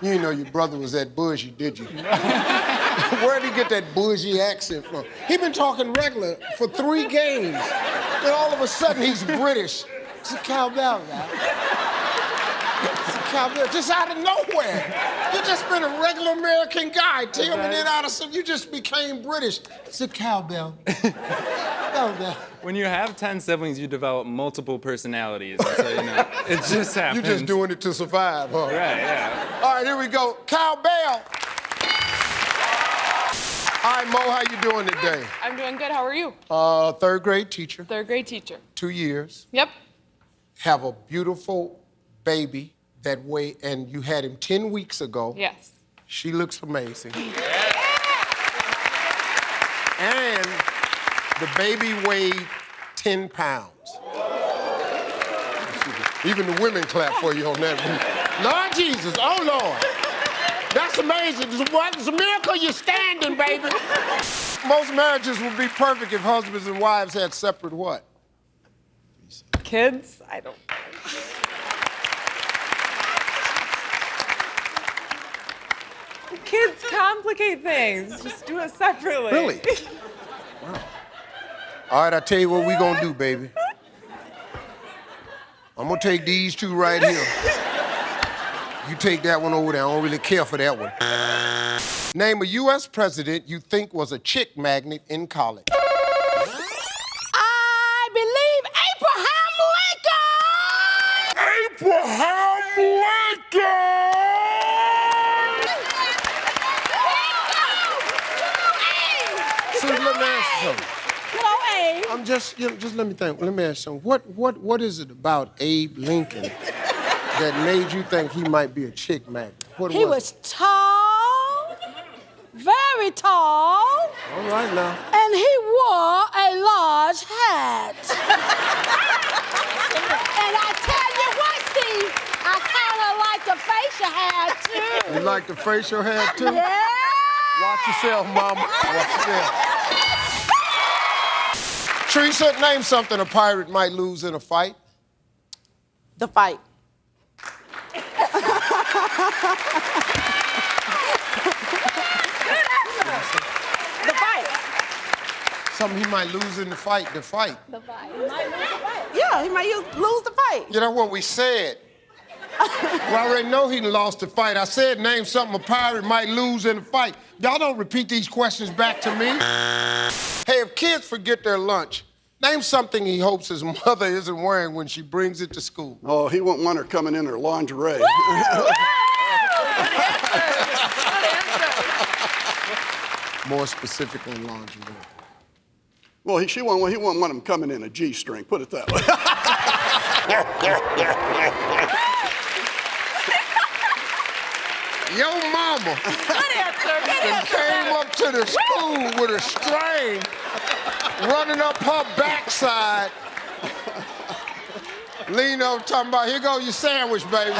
[SPEAKER 10] You didn't know your brother was that bougie, did you? Where'd he get that bougie accent from? He been talking regular for 3 games. Then all of a sudden he's British. It's a cowbell, guy. It's a cowbell, just out of nowhere. You just been a regular American guy, Tim, and then out of some, you just became British. It's a cowbell. Cowbell.
[SPEAKER 5] When you have 10 siblings, you develop multiple personalities. So, you know, it just happens.
[SPEAKER 10] You're just doing it to survive, huh?
[SPEAKER 5] Right, yeah.
[SPEAKER 10] All right, here we go. Cowbell. All right, Mo, how you doing today?
[SPEAKER 17] I'm doing good. How are you?
[SPEAKER 10] 3rd grade teacher.
[SPEAKER 17] 3rd grade teacher.
[SPEAKER 10] 2 years.
[SPEAKER 17] Yep.
[SPEAKER 10] Have a beautiful baby that way, and you had him 10 weeks ago.
[SPEAKER 17] Yes.
[SPEAKER 10] She looks amazing. And the baby weighed 10 pounds. Even the women clap for you on that one. Lord Jesus, oh Lord. That's amazing. It's a miracle you're standing, baby. Most marriages would be perfect if husbands and wives had separate what?
[SPEAKER 20] Kids? I don't. Kids complicate things. Just do it separately.
[SPEAKER 10] Really? Wow. All right, I tell you what we gonna do, baby. I'm gonna take these two right here. You take that one over there. I don't really care for that one. Name a U.S. president you think was a chick magnet in college.
[SPEAKER 24] I believe Abraham Lincoln!
[SPEAKER 9] Abraham Lincoln!
[SPEAKER 10] See, let me ask you something.
[SPEAKER 24] Hello, Abe.
[SPEAKER 10] I'm just let me think. Let me ask you something. What is it about Abe Lincoln that made you think he might be a chick magnet?
[SPEAKER 24] He was tall, very tall.
[SPEAKER 10] All right now.
[SPEAKER 24] And he wore a large hat. And I tell you what, Steve, I kind of like the facial hair, too.
[SPEAKER 10] You like the facial hair, too?
[SPEAKER 24] Yeah.
[SPEAKER 10] Watch yourself, mama. Watch yourself. Teresa, name something a pirate might lose in a fight.
[SPEAKER 24] The fight. The fight.
[SPEAKER 10] Something he might lose in the fight. The fight.
[SPEAKER 24] The fight. Yeah, he might lose the fight.
[SPEAKER 10] You know what we said? We already know he lost the fight. I said name something a pirate might lose in a fight. Y'all don't repeat these questions back to me. Hey, if kids forget their lunch, name something he hopes his mother isn't wearing when she brings it to school.
[SPEAKER 21] Oh, he won't want her coming in her lingerie.
[SPEAKER 10] More specifically, lingerie.
[SPEAKER 21] Well, he won't want him coming in a G-string, put it that way.
[SPEAKER 10] Yo mama came up to the school with a string running up her backside. Lean over talking about, here go your sandwich, baby.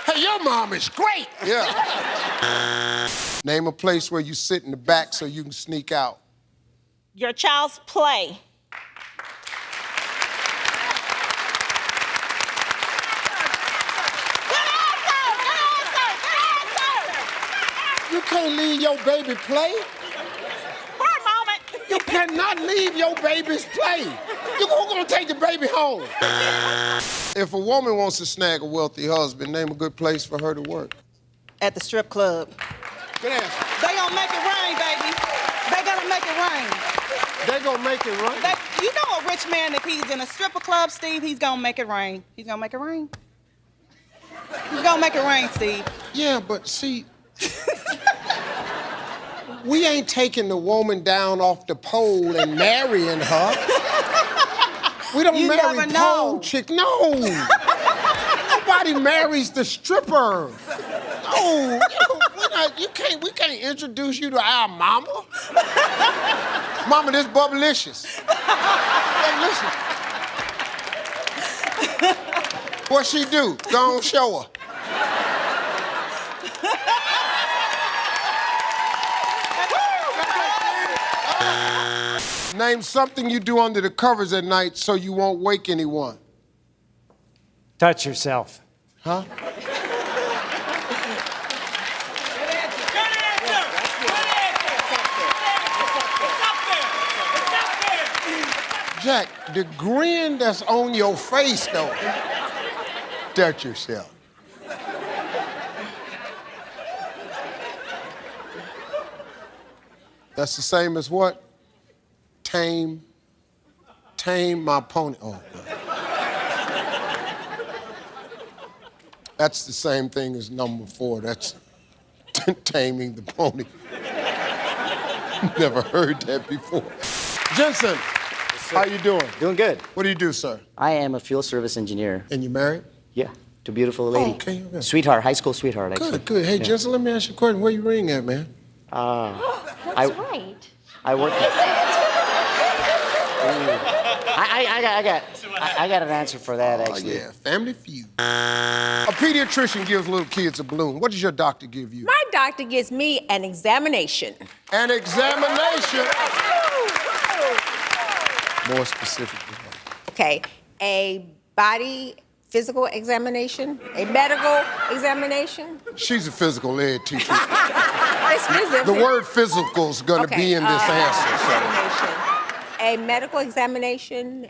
[SPEAKER 10] Hey, your mom is great. Yeah. Name a place where you sit in the back so you can sneak out.
[SPEAKER 24] Your child's play.
[SPEAKER 10] You can't leave your baby play.
[SPEAKER 24] For a moment.
[SPEAKER 10] You cannot leave your baby's play. Who's gonna take the baby home? If a woman wants to snag a wealthy husband, name a good place for her to work.
[SPEAKER 24] At the strip club.
[SPEAKER 10] Good answer.
[SPEAKER 17] They gonna make it rain, baby. They gonna make it rain.
[SPEAKER 10] They gonna make it rain?
[SPEAKER 17] You know a rich man, if he's in a stripper club, Steve, he's gonna make it rain. He's gonna make it rain. He's gonna make it rain, Steve.
[SPEAKER 10] Yeah, but see, we ain't taking the woman down off the pole and marrying her. We don't
[SPEAKER 17] You
[SPEAKER 10] marry
[SPEAKER 17] never
[SPEAKER 10] pole
[SPEAKER 17] know.
[SPEAKER 10] chick. No. Nobody marries the stripper. No. We can't introduce you to our mama. Mama, this bubblicious. Bubblicious. What she do? Go on, show her. Name something you do under the covers at night so you won't wake anyone.
[SPEAKER 8] Touch yourself.
[SPEAKER 10] Huh? Jack, the grin that's on your face, though, touch yourself. That's the same as what? Tame my pony. Oh, God. That's the same thing as number 4. That's taming the pony. Never heard that before. Jensen, how you doing?
[SPEAKER 11] Doing good.
[SPEAKER 10] What do you do, sir?
[SPEAKER 11] I am a field service engineer.
[SPEAKER 10] And you married?
[SPEAKER 11] Yeah, to a beautiful lady.
[SPEAKER 10] Oh, okay.
[SPEAKER 11] Sweetheart, high school sweetheart, actually.
[SPEAKER 10] Good, good. Hey,
[SPEAKER 11] Yeah.
[SPEAKER 10] Jensen, let me ask you a question. Where you ring at, man?
[SPEAKER 11] I
[SPEAKER 23] That's right.
[SPEAKER 11] I work. I got an answer for that, actually.
[SPEAKER 10] Oh, yeah, Family Feud. A pediatrician gives little kids a balloon. What does your doctor give you?
[SPEAKER 16] My doctor gives me an examination.
[SPEAKER 10] An examination? More specific.
[SPEAKER 16] Okay, a body physical examination, a medical examination.
[SPEAKER 10] She's a physical ed teacher.
[SPEAKER 16] It's specific.
[SPEAKER 10] The word physical's gonna be in this answer.
[SPEAKER 16] Examination. A medical examination,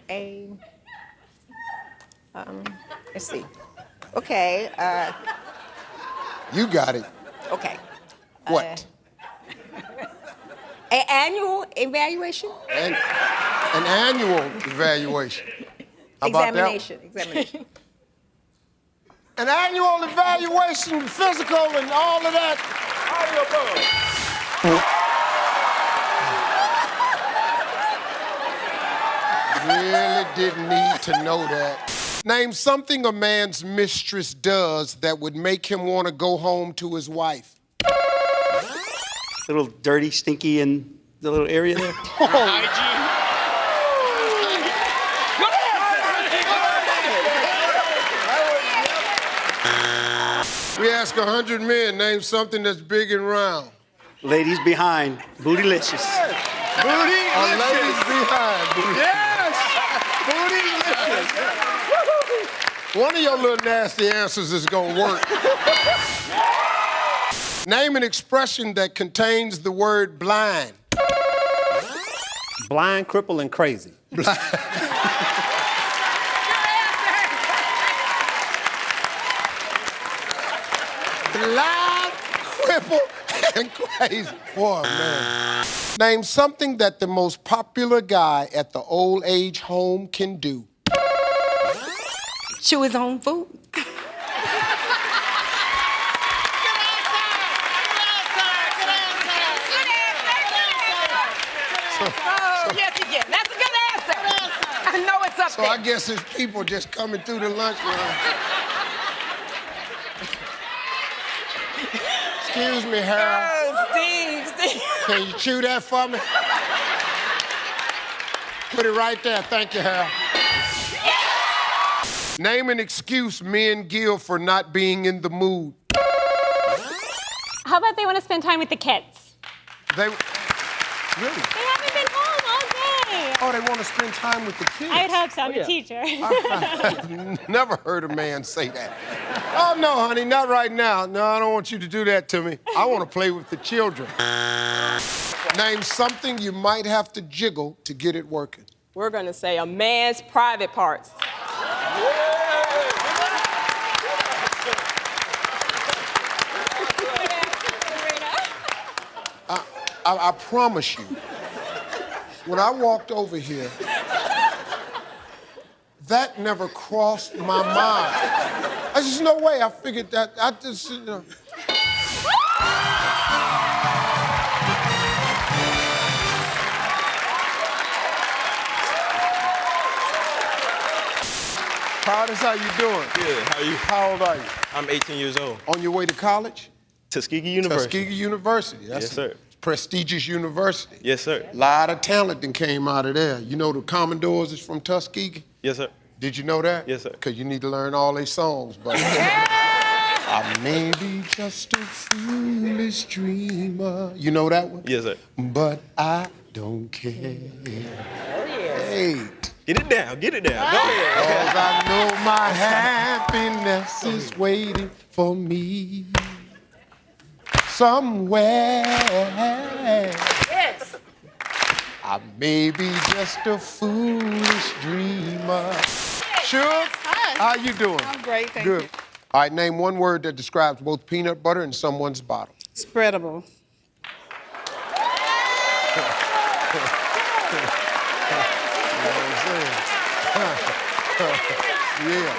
[SPEAKER 16] let's see. Okay,
[SPEAKER 10] You got it.
[SPEAKER 16] okay.
[SPEAKER 10] What?
[SPEAKER 16] An annual evaluation?
[SPEAKER 10] An annual evaluation. How about that?
[SPEAKER 16] Examination.
[SPEAKER 10] An annual evaluation, physical and all of that. Really didn't need to know that. Name something a man's mistress does that would make him want to go home to his wife.
[SPEAKER 13] A little dirty, stinky in the little area there.
[SPEAKER 10] We ask 100 men, name something that's big and round.
[SPEAKER 13] Ladies behind, bootylicious.
[SPEAKER 10] Bootylicious. Ladies behind.
[SPEAKER 13] Yes!
[SPEAKER 10] Bootylicious. One of your little nasty answers is gonna work. Name an expression that contains the word blind.
[SPEAKER 12] Blind, crippled, and crazy.
[SPEAKER 10] Blind, crippled, and crazy. Boy, man. Name something that the most popular guy at the old age home can do.
[SPEAKER 16] Chew his own food. Yes, he can. That's a good answer. I know it's up
[SPEAKER 10] So
[SPEAKER 16] there.
[SPEAKER 10] I guess it's people just coming through the lunchroom. Excuse me, Harold.
[SPEAKER 16] Oh, Steve.
[SPEAKER 10] Can you chew that for me? Put it right there. Thank you, Harold. Name an excuse men give for not being in the mood.
[SPEAKER 23] How about they want to spend time with the kids?
[SPEAKER 10] They really?
[SPEAKER 23] They haven't been home all day.
[SPEAKER 10] Oh, they want to spend time with the kids.
[SPEAKER 23] I would hope so. I'm a teacher.
[SPEAKER 10] I've never heard a man say that. Oh, no, honey, not right now. No, I don't want you to do that to me. I want to play with the children. Name something you might have to jiggle to get it working.
[SPEAKER 25] We're gonna say a man's private parts.
[SPEAKER 10] I promise you, when I walked over here, that never crossed my mind. There's just no way I figured that. I just, you know. Proudest, how you doing?
[SPEAKER 14] Good, how are you?
[SPEAKER 10] How old are you?
[SPEAKER 14] I'm 18 years old.
[SPEAKER 10] On your way to college?
[SPEAKER 14] Tuskegee University.
[SPEAKER 10] Tuskegee University. That's
[SPEAKER 14] Yes, sir.
[SPEAKER 10] a prestigious university.
[SPEAKER 14] Yes, sir.
[SPEAKER 10] A lot of talent that came out of there. You know the Commodores is from Tuskegee?
[SPEAKER 14] Yes, sir.
[SPEAKER 10] Did you know that?
[SPEAKER 14] Yes, sir.
[SPEAKER 10] Because you need to learn all their songs, but I may be just a foolish dreamer. You know that one?
[SPEAKER 14] Yes, sir.
[SPEAKER 10] But I don't care. Hey.
[SPEAKER 14] Get it down, get it down. Go ahead.
[SPEAKER 10] 'Cause I know my happiness is waiting for me somewhere.
[SPEAKER 16] Yes.
[SPEAKER 10] I may be just a foolish dreamer. Sure?
[SPEAKER 17] Hi.
[SPEAKER 10] How you doing?
[SPEAKER 17] I'm great, thank
[SPEAKER 10] Good.
[SPEAKER 17] you.
[SPEAKER 10] All right, name one word that describes both peanut butter and someone's bottom.
[SPEAKER 17] Spreadable.
[SPEAKER 10] Yeah.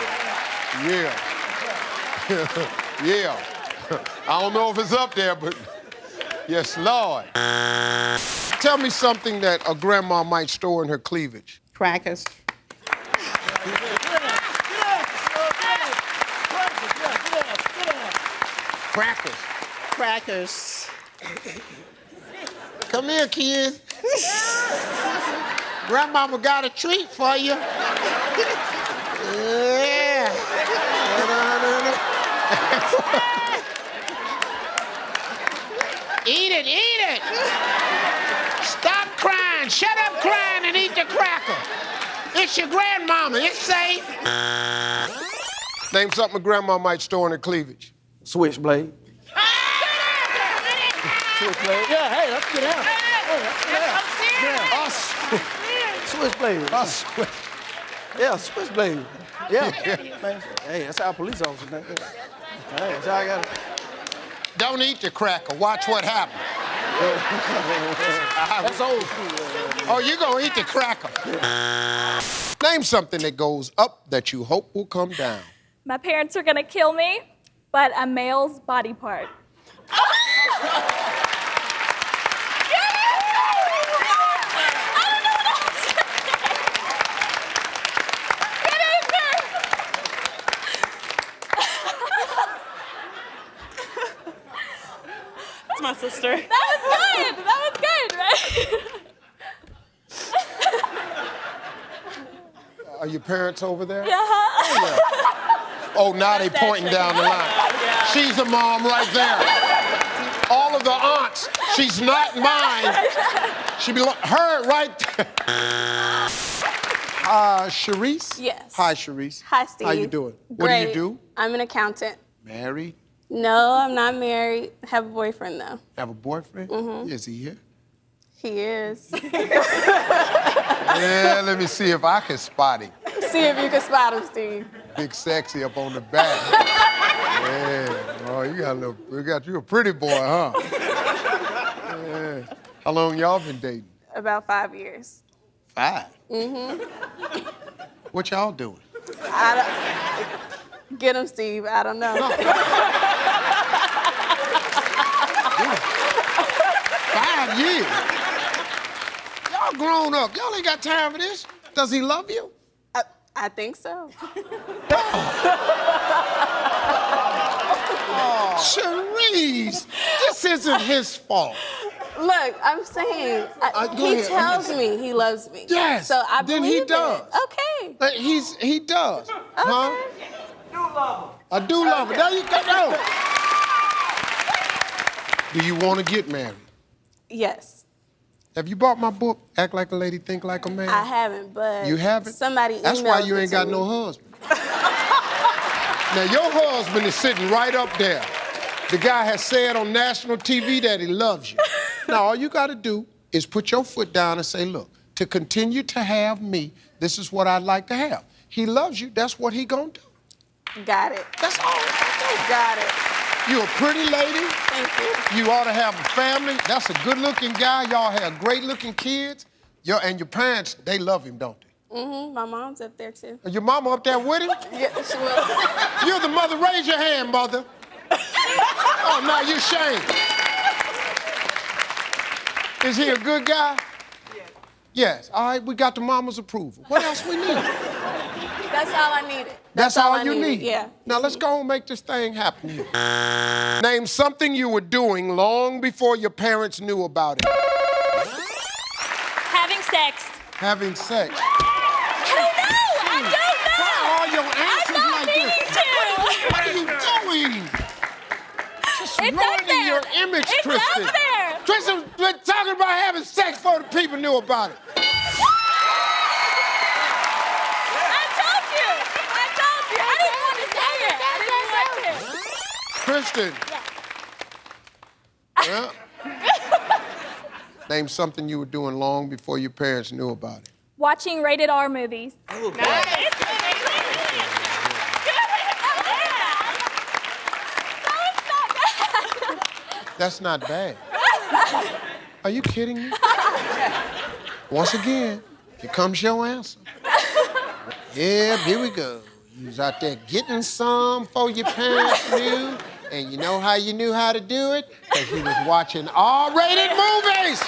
[SPEAKER 10] Yeah. I don't know if it's up there, but yes, Lord. Tell me something that a grandma might store in her cleavage.
[SPEAKER 17] Crackers.
[SPEAKER 10] Crackers.
[SPEAKER 17] Crackers.
[SPEAKER 10] Come here, kid. Grandmama got a treat for you. Yeah. Eat it, eat it. Stop crying. Shut up crying and eat the cracker. It's your grandmama. It's safe. Name something a grandma might store in her cleavage.
[SPEAKER 12] Switchblade.
[SPEAKER 10] Switchblade.
[SPEAKER 12] Yeah, hey, let's get out. Us. Switchblade. Us. Yeah, switchblade. Yeah. Man, hey, that's how police officers think. Hey, that's how I got it.
[SPEAKER 10] Don't eat the cracker. Watch what happens.
[SPEAKER 12] That's old school.
[SPEAKER 10] Oh, you gonna eat the cracker. Name something that goes up that you hope will come down.
[SPEAKER 6] My parents are gonna kill me, but a male's body part.
[SPEAKER 17] That's my sister.
[SPEAKER 6] That was good. That was good, right?
[SPEAKER 10] Are your parents over there?
[SPEAKER 6] Yeah.
[SPEAKER 10] Oh, now they pointing down the line. She's a mom right there. All of the aunts. She's not mine. She belong. Her right there. Sharice?
[SPEAKER 3] Yes.
[SPEAKER 10] Hi, Sharice.
[SPEAKER 3] Hi, Steve.
[SPEAKER 10] How you doing?
[SPEAKER 3] Great.
[SPEAKER 10] What do you do?
[SPEAKER 3] I'm an accountant.
[SPEAKER 10] Married?
[SPEAKER 3] No, I'm not married. I have a boyfriend, though.
[SPEAKER 10] Have a boyfriend?
[SPEAKER 3] Mm-hmm.
[SPEAKER 10] Is he here?
[SPEAKER 3] He is.
[SPEAKER 10] Yeah, let me see if I can spot him.
[SPEAKER 3] See if you can spot him, Steve.
[SPEAKER 10] Big sexy up on the back. Yeah. Oh, you got you a pretty boy, huh? Yeah. How long y'all been dating?
[SPEAKER 3] About 5 years.
[SPEAKER 10] 5?
[SPEAKER 3] Mm-hmm.
[SPEAKER 10] What y'all doing?
[SPEAKER 3] Get him, Steve. I don't know.
[SPEAKER 10] 5 years? Y'all grown up. Y'all ain't got time for this. Does he love you?
[SPEAKER 3] I think so.
[SPEAKER 10] Oh, Sharice, this isn't his fault.
[SPEAKER 3] Look, I'm saying, he
[SPEAKER 10] ahead.
[SPEAKER 3] tells me he loves me.
[SPEAKER 10] Yes.
[SPEAKER 3] So I
[SPEAKER 10] then
[SPEAKER 3] believe
[SPEAKER 10] he does.
[SPEAKER 3] it. Okay.
[SPEAKER 10] He does.
[SPEAKER 3] Okay.
[SPEAKER 10] Huh? I do love her. There you go. Do you want to get married?
[SPEAKER 3] Yes.
[SPEAKER 10] Have you bought my book, Act Like a Lady, Think Like a Man?
[SPEAKER 3] I haven't, but
[SPEAKER 10] You haven't?
[SPEAKER 3] somebody
[SPEAKER 10] That's why
[SPEAKER 3] emailed
[SPEAKER 10] you
[SPEAKER 3] it
[SPEAKER 10] ain't
[SPEAKER 3] to
[SPEAKER 10] got
[SPEAKER 3] me.
[SPEAKER 10] no husband. Now, your husband is sitting right up there. The guy has said on national TV that he loves you. Now, all you got to do is put your foot down and say, look, to continue to have me, this is what I'd like to have. He loves you. That's what he gonna do.
[SPEAKER 3] Got it.
[SPEAKER 10] That's all.
[SPEAKER 3] Got it.
[SPEAKER 10] You're a pretty lady.
[SPEAKER 3] Thank you.
[SPEAKER 10] You ought to have a family. That's a good-looking guy. Y'all have great-looking kids. And your parents, they love him, don't they?
[SPEAKER 3] Mm-hmm. My mom's up there, too.
[SPEAKER 10] Your mama up there with him?
[SPEAKER 3] Yeah, she will.
[SPEAKER 10] You're the mother. Raise your hand, mother. Oh, no, you ashamed. Is he a good guy? Yes. All right, we got the mama's approval. What else we need?
[SPEAKER 3] That's all I needed.
[SPEAKER 10] That's all you
[SPEAKER 3] needed.
[SPEAKER 10] need?
[SPEAKER 3] Yeah.
[SPEAKER 10] Now, let's go and make this thing happen here. Name something you were doing long before your parents knew about it.
[SPEAKER 6] Having sex.
[SPEAKER 10] Having sex.
[SPEAKER 6] I don't know.
[SPEAKER 10] Why are your answers like this? What are you doing? Just
[SPEAKER 6] It's up
[SPEAKER 10] ruining
[SPEAKER 6] there.
[SPEAKER 10] your image,
[SPEAKER 6] It's
[SPEAKER 10] Tristan.
[SPEAKER 6] up there.
[SPEAKER 10] Tristan, we're talking about having sex before the people knew about it.
[SPEAKER 6] I told you. I didn't want to say it. I didn't want to.
[SPEAKER 10] Tristan. Yeah. Name something you were doing long before your parents knew about it.
[SPEAKER 6] Watching rated R movies.
[SPEAKER 10] Oh, That's not bad. Are you kidding me? Once again, here comes your answer. Yeah, here we go. You was out there getting some before your parents knew, and you know how you knew how to do it? Because you was watching R-rated movies!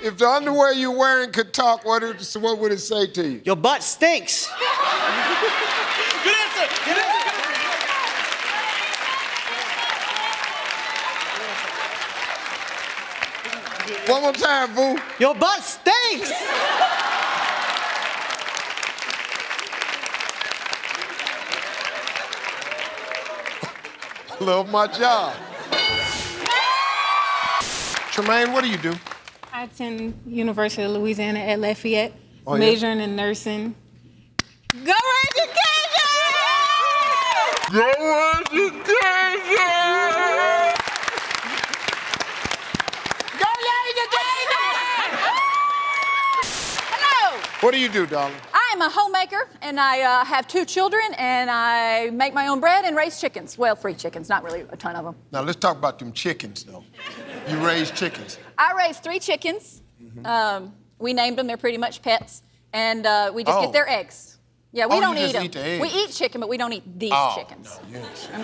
[SPEAKER 10] If the underwear you're wearing could talk, what would it say to you?
[SPEAKER 13] Your butt stinks.
[SPEAKER 14] Good answer. Good answer.
[SPEAKER 10] One more time, boo.
[SPEAKER 14] Your butt stinks.
[SPEAKER 10] Love my job. Tremaine, what do you do?
[SPEAKER 2] I attend University of Louisiana at Lafayette,
[SPEAKER 10] Oh, yeah?
[SPEAKER 2] majoring in nursing.
[SPEAKER 17] Go education!
[SPEAKER 9] Go education!
[SPEAKER 17] Go education! Hello.
[SPEAKER 10] What do you do, darling?
[SPEAKER 4] I'm a homemaker, and I have 2 children, and I make my own bread and raise chickens. Well, 3 chickens, not really a ton of them.
[SPEAKER 10] Now, let's talk about them chickens, though. You raise chickens.
[SPEAKER 4] I raised 3 chickens. We named them. They're pretty much pets, and we just
[SPEAKER 10] Oh.
[SPEAKER 4] get their eggs. Yeah, we
[SPEAKER 10] Oh,
[SPEAKER 4] don't
[SPEAKER 10] you
[SPEAKER 4] eat
[SPEAKER 10] just
[SPEAKER 4] them.
[SPEAKER 10] eat the eggs.
[SPEAKER 4] We eat chicken, but we don't eat these chickens.
[SPEAKER 10] No, yes.
[SPEAKER 4] I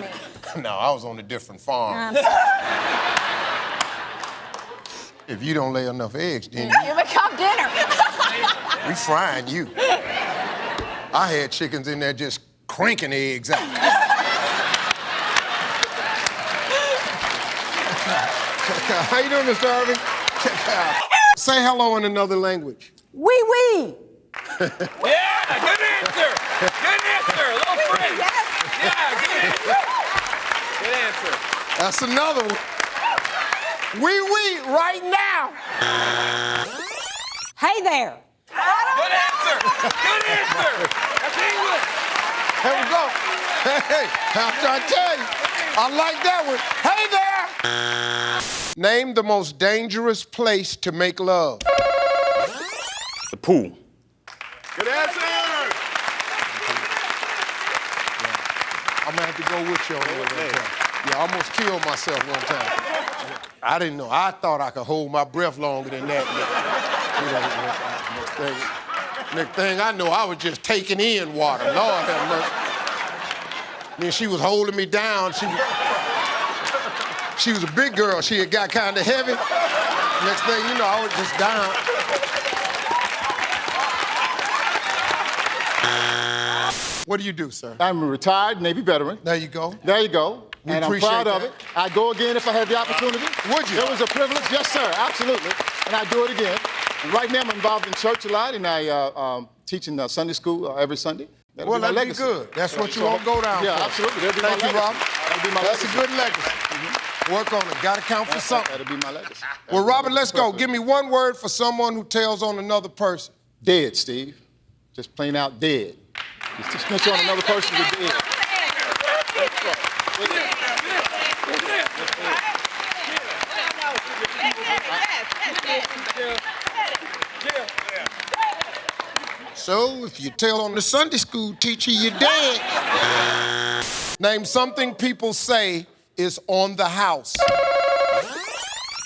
[SPEAKER 4] mean,
[SPEAKER 10] No, I was on a different farm.
[SPEAKER 4] uh,
[SPEAKER 10] If you don't lay enough eggs, then
[SPEAKER 4] you become dinner.
[SPEAKER 10] we frying you. I had chickens in there just cranking eggs out. How you doing, Mr. Harvey? Say hello in another language.
[SPEAKER 4] Wee wee.
[SPEAKER 18] Yeah, good answer. Good answer. A little French. Yeah, good answer. Good answer.
[SPEAKER 10] That's another one. Wee wee right now.
[SPEAKER 24] Hey there.
[SPEAKER 18] Good answer. Good answer. That's English.
[SPEAKER 10] Here we go. Hey, I'm trying to tell you. I like that one. Hey there. Name the most dangerous place to make love.
[SPEAKER 18] The pool.
[SPEAKER 9] Good answer!
[SPEAKER 10] I'm gonna have to go with you on that one time. Yeah, I almost killed myself one time. I didn't know. I thought I could hold my breath longer than that. Next thing I know, I was just taking in water. Lord have mercy. Then she was holding me down. She was a big girl. She had got kind of heavy. Next thing you know, I was just down. What do you do, sir?
[SPEAKER 15] I'm a retired Navy veteran.
[SPEAKER 10] There you go.
[SPEAKER 15] There you go.
[SPEAKER 10] We
[SPEAKER 15] and I'm
[SPEAKER 10] appreciate
[SPEAKER 15] proud of
[SPEAKER 10] that.
[SPEAKER 15] it. I'd go again if I had the opportunity.
[SPEAKER 10] Would you?
[SPEAKER 15] It was a privilege, yes, sir, absolutely. And I'd do it again. And right now I'm involved in church a lot, and I teach in Sunday school every Sunday. That'll
[SPEAKER 10] Well,
[SPEAKER 15] be my
[SPEAKER 10] that'd be
[SPEAKER 15] legacy.
[SPEAKER 10] good. That's what you want to go down
[SPEAKER 15] Yeah,
[SPEAKER 10] for.
[SPEAKER 15] absolutely. That'll be
[SPEAKER 10] Thank
[SPEAKER 15] my
[SPEAKER 10] you,
[SPEAKER 15] legacy.
[SPEAKER 10] Robert.
[SPEAKER 15] That'll be my
[SPEAKER 10] That's
[SPEAKER 15] legacy.
[SPEAKER 10] a good legacy. Work on it. Gotta count for something.
[SPEAKER 15] That'll be my legacy.
[SPEAKER 10] Well, Robert, let's go. Give me one word for someone who tells on another person.
[SPEAKER 15] Dead, Steve. Just plain out dead. Just snitch on another person to dead.
[SPEAKER 10] So, if you tell on the Sunday school teacher, you're dead. Name something people say is on the house.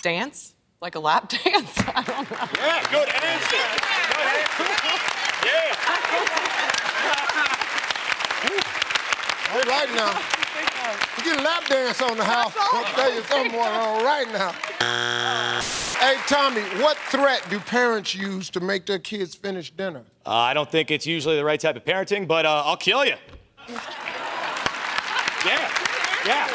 [SPEAKER 19] Dance? Like a lap dance? I don't know.
[SPEAKER 9] Yeah, good answer. Good answer. Yeah.
[SPEAKER 10] All right now. You get a lap dance on the house. I'll tell you something going on right now. Hey, Tommy, what threat do parents use to make their kids finish dinner?
[SPEAKER 22] I don't think it's usually the right type of parenting, but I'll kill you. Yeah. Yeah.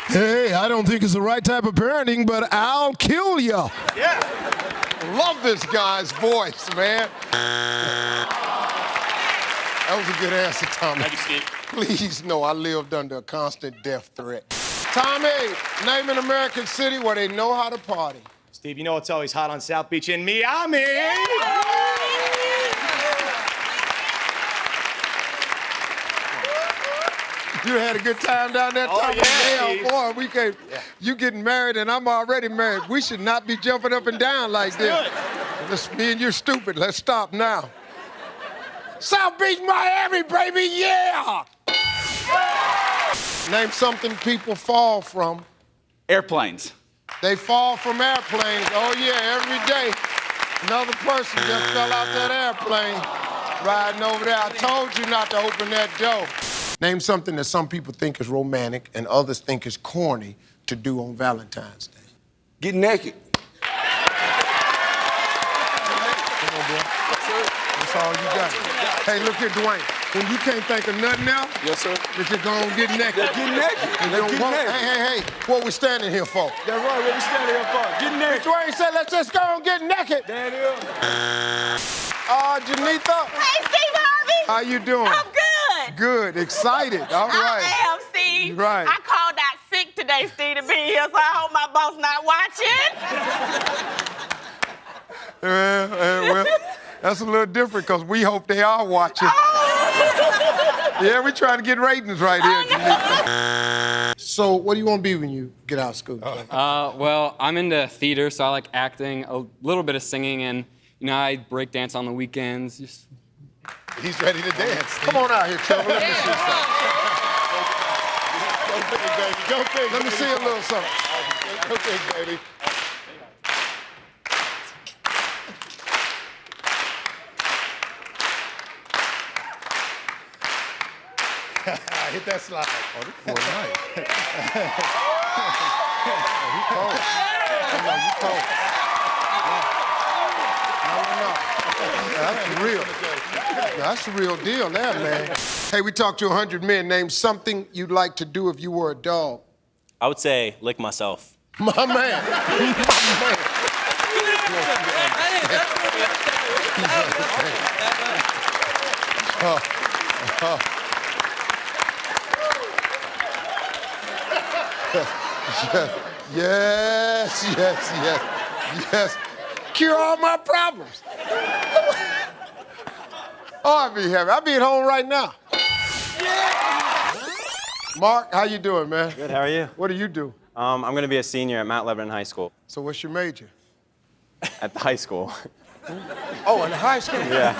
[SPEAKER 10] Hey, I don't think it's the right type of parenting, but I'll kill you.
[SPEAKER 9] Yeah.
[SPEAKER 10] Love this guy's voice, man. That was a good answer, Tommy.
[SPEAKER 22] Thank you, Steve.
[SPEAKER 10] Please know I lived under a constant death threat. Tommy, name an American city where they know how to party.
[SPEAKER 22] Steve, you know it's always hot on South Beach in Miami.
[SPEAKER 10] You had a good time down there, Tommy?
[SPEAKER 22] yeah,
[SPEAKER 10] Yeah, boy, we can't. You getting married and I'm already married. We should not be jumping up and down like this. Me and you're stupid. Let's stop now. South Beach, Miami, baby, yeah! Name something people fall from.
[SPEAKER 18] Airplanes.
[SPEAKER 10] They fall from airplanes. Oh, yeah, every day. Another person just fell out that airplane riding over there. I told you not to open that door. Name something that some people think is romantic and others think is corny to do on Valentine's Day.
[SPEAKER 12] Get naked.
[SPEAKER 10] Come on, boy. That's all you got. Hey, look here, Dwayne. When you can't think of nothing else,
[SPEAKER 12] Yes, sir.
[SPEAKER 10] that you're gonna get naked.
[SPEAKER 12] Get naked.
[SPEAKER 10] And
[SPEAKER 12] Let's
[SPEAKER 10] don't
[SPEAKER 12] get
[SPEAKER 10] walk-
[SPEAKER 12] naked.
[SPEAKER 10] Hey, what we standing here for?
[SPEAKER 12] That's right, what we standing here for. Get naked.
[SPEAKER 10] Dwayne said, let's just go and get naked.
[SPEAKER 12] There it is.
[SPEAKER 10] Janitha.
[SPEAKER 24] Hey, Steve Harvey.
[SPEAKER 10] How you doing?
[SPEAKER 24] I'm good.
[SPEAKER 10] Good, excited. All right.
[SPEAKER 24] I am, Steve.
[SPEAKER 10] Right.
[SPEAKER 24] I called out sick today, Steve, to be here, so I hope my boss not watching.
[SPEAKER 10] Well, that's a little different because we hope they are watching. Yeah, we're trying to get ratings right here. Janitha. So, what do you want to be when you get out of school?
[SPEAKER 1] Well, I'm into theater, so I like acting, a little bit of singing, and I break dance on the weekends.
[SPEAKER 15] He's ready to dance.
[SPEAKER 10] Come on out here, Trevor. Let me see something.
[SPEAKER 15] Go big, baby. Go big.
[SPEAKER 10] Let me see a little something.
[SPEAKER 15] Go big, baby. Hit that slide.
[SPEAKER 10] Oh, this boy nice. He cold. You cold. No. That's real. That's the real deal there, man. Hey, we talked to 100 men. Name something you'd like to do if you were a dog.
[SPEAKER 5] I would say lick myself.
[SPEAKER 10] My man. My man. Yes. Cure all my problems. Oh, I'd be happy. I'd be at home right now. Mark, how you doing, man?
[SPEAKER 5] Good, how are you?
[SPEAKER 10] What do you do?
[SPEAKER 5] I'm going to be a senior at Mount Lebanon High School.
[SPEAKER 10] So what's your major?
[SPEAKER 5] At the high school.
[SPEAKER 10] Oh, in high school?
[SPEAKER 5] Yeah.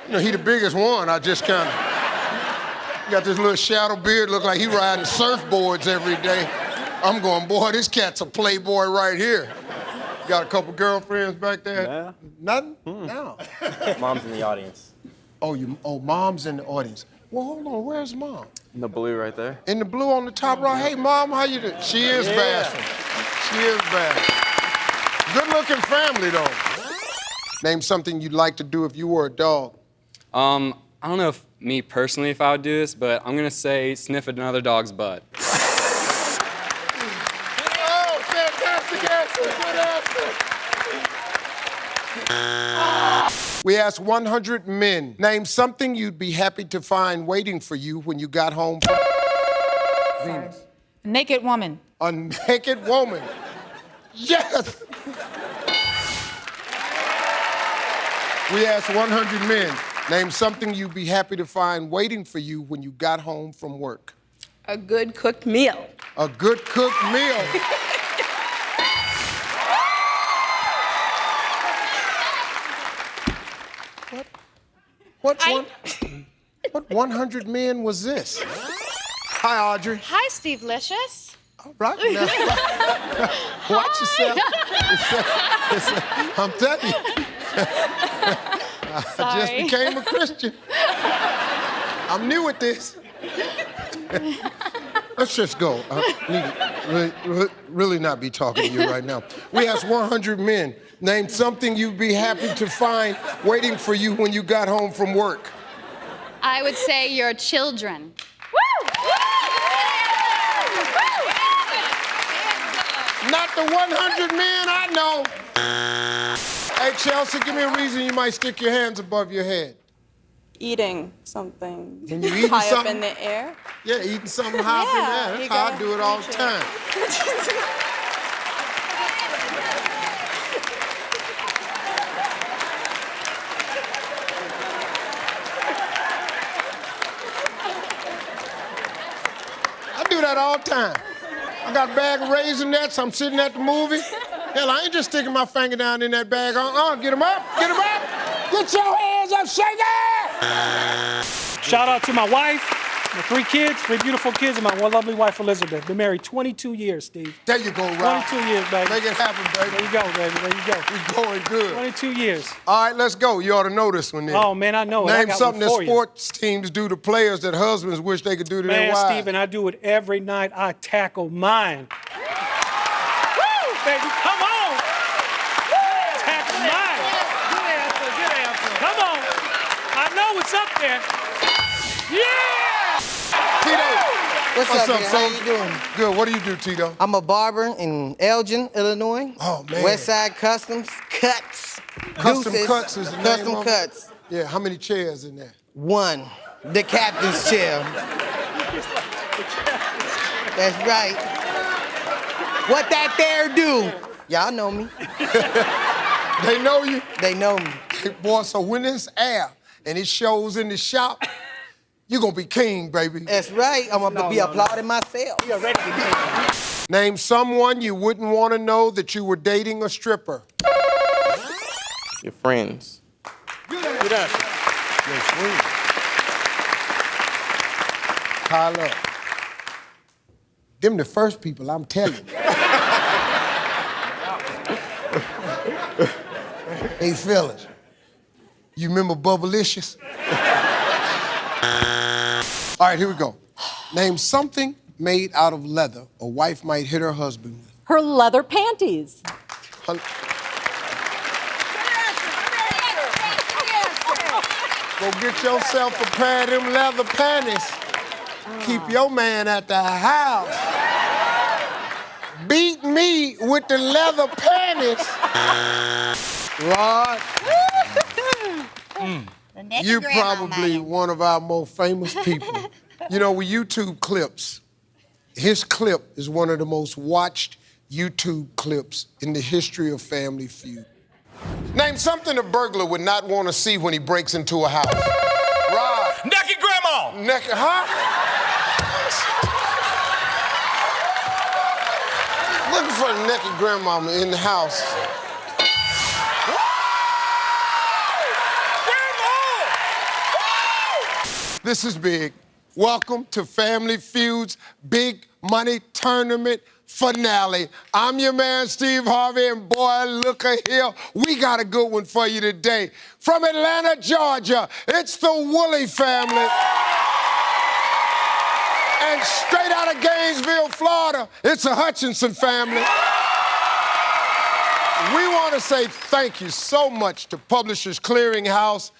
[SPEAKER 10] Oh. He the biggest one. I just kind of got this little shadow beard, look like he riding surfboards every day. I'm going, boy, this cat's a playboy right here. Got a couple girlfriends back there?
[SPEAKER 5] Yeah.
[SPEAKER 10] Nothing? No.
[SPEAKER 5] Mom's in the audience.
[SPEAKER 10] Mom's in the audience. Well, hold on, where's Mom?
[SPEAKER 5] In the blue right there.
[SPEAKER 10] In the blue on the top row. Hey, Mom, how you doing? She is bashful. She is bashful. Good-looking family, though. Name something you'd like to do if you were a dog.
[SPEAKER 1] I don't know if me personally if I would do this, but I'm gonna say sniff another dog's butt.
[SPEAKER 10] Oh, fantastic answer. Good answer. We asked 100 men, name something you'd be happy to find waiting for you when you got home from Venus.
[SPEAKER 24] Naked woman.
[SPEAKER 10] A naked woman. Yes! We asked 100 men, name something you'd be happy to find waiting for you when you got home from work.
[SPEAKER 3] A good cooked meal.
[SPEAKER 10] A good cooked meal. What 100 men was this? Hi, Audrey.
[SPEAKER 23] Hi, Steve Licious.
[SPEAKER 10] All right, now. Watch yourself. I'm telling you. I just
[SPEAKER 23] Sorry.
[SPEAKER 10] became a Christian. I'm new at this. Let's just go. I need to really not be talking to you right now. We asked 100 men, name something you'd be happy to find waiting for you when you got home from work.
[SPEAKER 23] I would say your children.
[SPEAKER 10] Not the 100 men I know. Hey, Chelsea, give me a reason you might stick your hands above your head.
[SPEAKER 3] Eating something
[SPEAKER 10] When you eating
[SPEAKER 3] high
[SPEAKER 10] something?
[SPEAKER 3] up in the air.
[SPEAKER 10] Yeah, eating something high up in
[SPEAKER 3] Yeah,
[SPEAKER 10] there.
[SPEAKER 3] you
[SPEAKER 10] That's how I
[SPEAKER 3] gotta
[SPEAKER 10] do it all the
[SPEAKER 3] reach it.
[SPEAKER 10] time. I do that all the time. I got a bag of Raisinets. I'm sitting at the movie. Hell, I ain't just sticking my finger down in that bag. Get them up. Get them up. Get your hands up. Shake it.
[SPEAKER 7] Shout out to my wife, my 3 kids, 3 beautiful kids, and my one lovely wife, Elizabeth. Been married 22 years, Steve.
[SPEAKER 10] There you go, Rob.
[SPEAKER 7] 22 years, baby.
[SPEAKER 10] Make it happen, baby.
[SPEAKER 7] There you go, baby. There you go.
[SPEAKER 10] We're going good.
[SPEAKER 7] 22 years.
[SPEAKER 10] All right, let's go. You ought to know this one then.
[SPEAKER 7] Oh, man, I know it. I
[SPEAKER 10] Name
[SPEAKER 7] got
[SPEAKER 10] something
[SPEAKER 7] one
[SPEAKER 10] that
[SPEAKER 7] for you.
[SPEAKER 10] sports teams do to players that husbands wish they could do to their
[SPEAKER 7] Man,
[SPEAKER 10] wives.
[SPEAKER 7] Stephen, I do it every night. I tackle mine. Woo, baby, come on. Tackle mine. Good answer, good answer. there. Yeah!
[SPEAKER 12] What's up, man? How you doing?
[SPEAKER 10] Good. What do you do, Tito?
[SPEAKER 12] I'm a barber in Elgin, Illinois.
[SPEAKER 10] Oh, man.
[SPEAKER 12] Westside Customs Cuts.
[SPEAKER 10] Custom
[SPEAKER 12] Deuces.
[SPEAKER 10] Cuts is the name
[SPEAKER 12] Custom
[SPEAKER 10] of it?
[SPEAKER 12] Cuts.
[SPEAKER 10] Yeah, how many chairs in there?
[SPEAKER 12] One. The captain's chair. That's right. What that there do? Y'all know me.
[SPEAKER 10] They know you?
[SPEAKER 12] They know me.
[SPEAKER 10] Hey, boy, so when it's air and it shows in the shop, you're gonna be king, baby.
[SPEAKER 12] That's right. I'm gonna be applauding myself.
[SPEAKER 7] You're ready to be.
[SPEAKER 10] Name someone you wouldn't want to know that you were dating a stripper.
[SPEAKER 5] Your friends.
[SPEAKER 10] Good answer. Your friends. Pile up. Them the first people, I'm telling you. Hey, fellas, you remember Bubblicious? All right, here we go. Name something made out of leather a wife might hit her husband with.
[SPEAKER 4] Her leather panties.
[SPEAKER 10] Go get yourself a pair of them leather panties. Keep your man at the house. Beat me with the leather panties. Rod, you're probably one of our most famous people. You know, with YouTube clips, his clip is one of the most watched YouTube clips in the history of Family Feud. Name something a burglar would not want to see when he breaks into a house. Rod.
[SPEAKER 18] Naked grandma.
[SPEAKER 10] Naked, huh? Looking for a naked grandmama in the house. This is big. Welcome to Family Feud's Big Money Tournament finale. I'm your man, Steve Harvey, and boy, look at here. We got a good one for you today. From Atlanta, Georgia, it's the Woolley family. And straight out of Gainesville, Florida, it's a Hutchinson family. We want to say thank you so much to Publishers Clearinghouse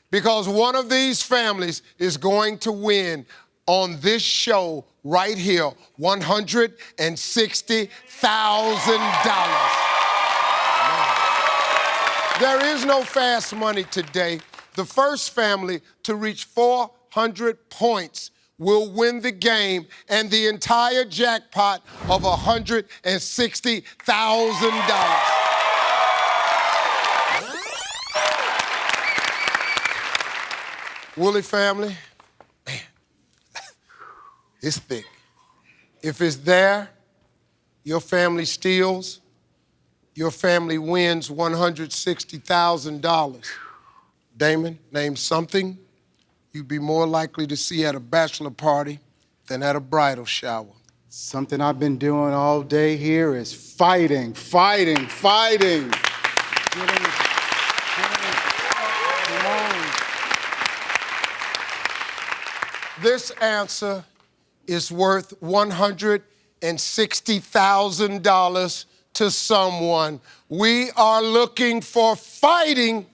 [SPEAKER 10] because one of these families is going to win on this show right here, $160,000. There is no fast money today. The first family to reach 400 points will win the game and the entire jackpot of $160,000. Woolley family, man, it's thick. If it's there, your family steals, your family wins $160,000. Damon, name something you'd be more likely to see at a bachelor party than at a bridal shower.
[SPEAKER 15] Something I've been doing all day here is fighting.
[SPEAKER 10] This answer is worth $160,000 to someone. We are looking for fighting.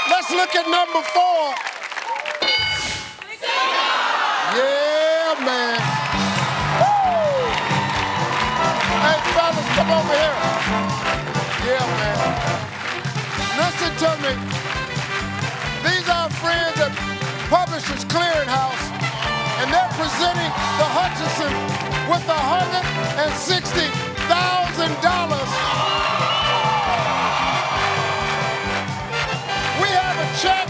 [SPEAKER 10] Let's look at number 4. Yeah, man. Woo! Hey, fellas, come over here. Yeah, man. Listen to me. These are friends at Publishers Clearinghouse, and they're presenting the Hutchinson with $160,000. We have a check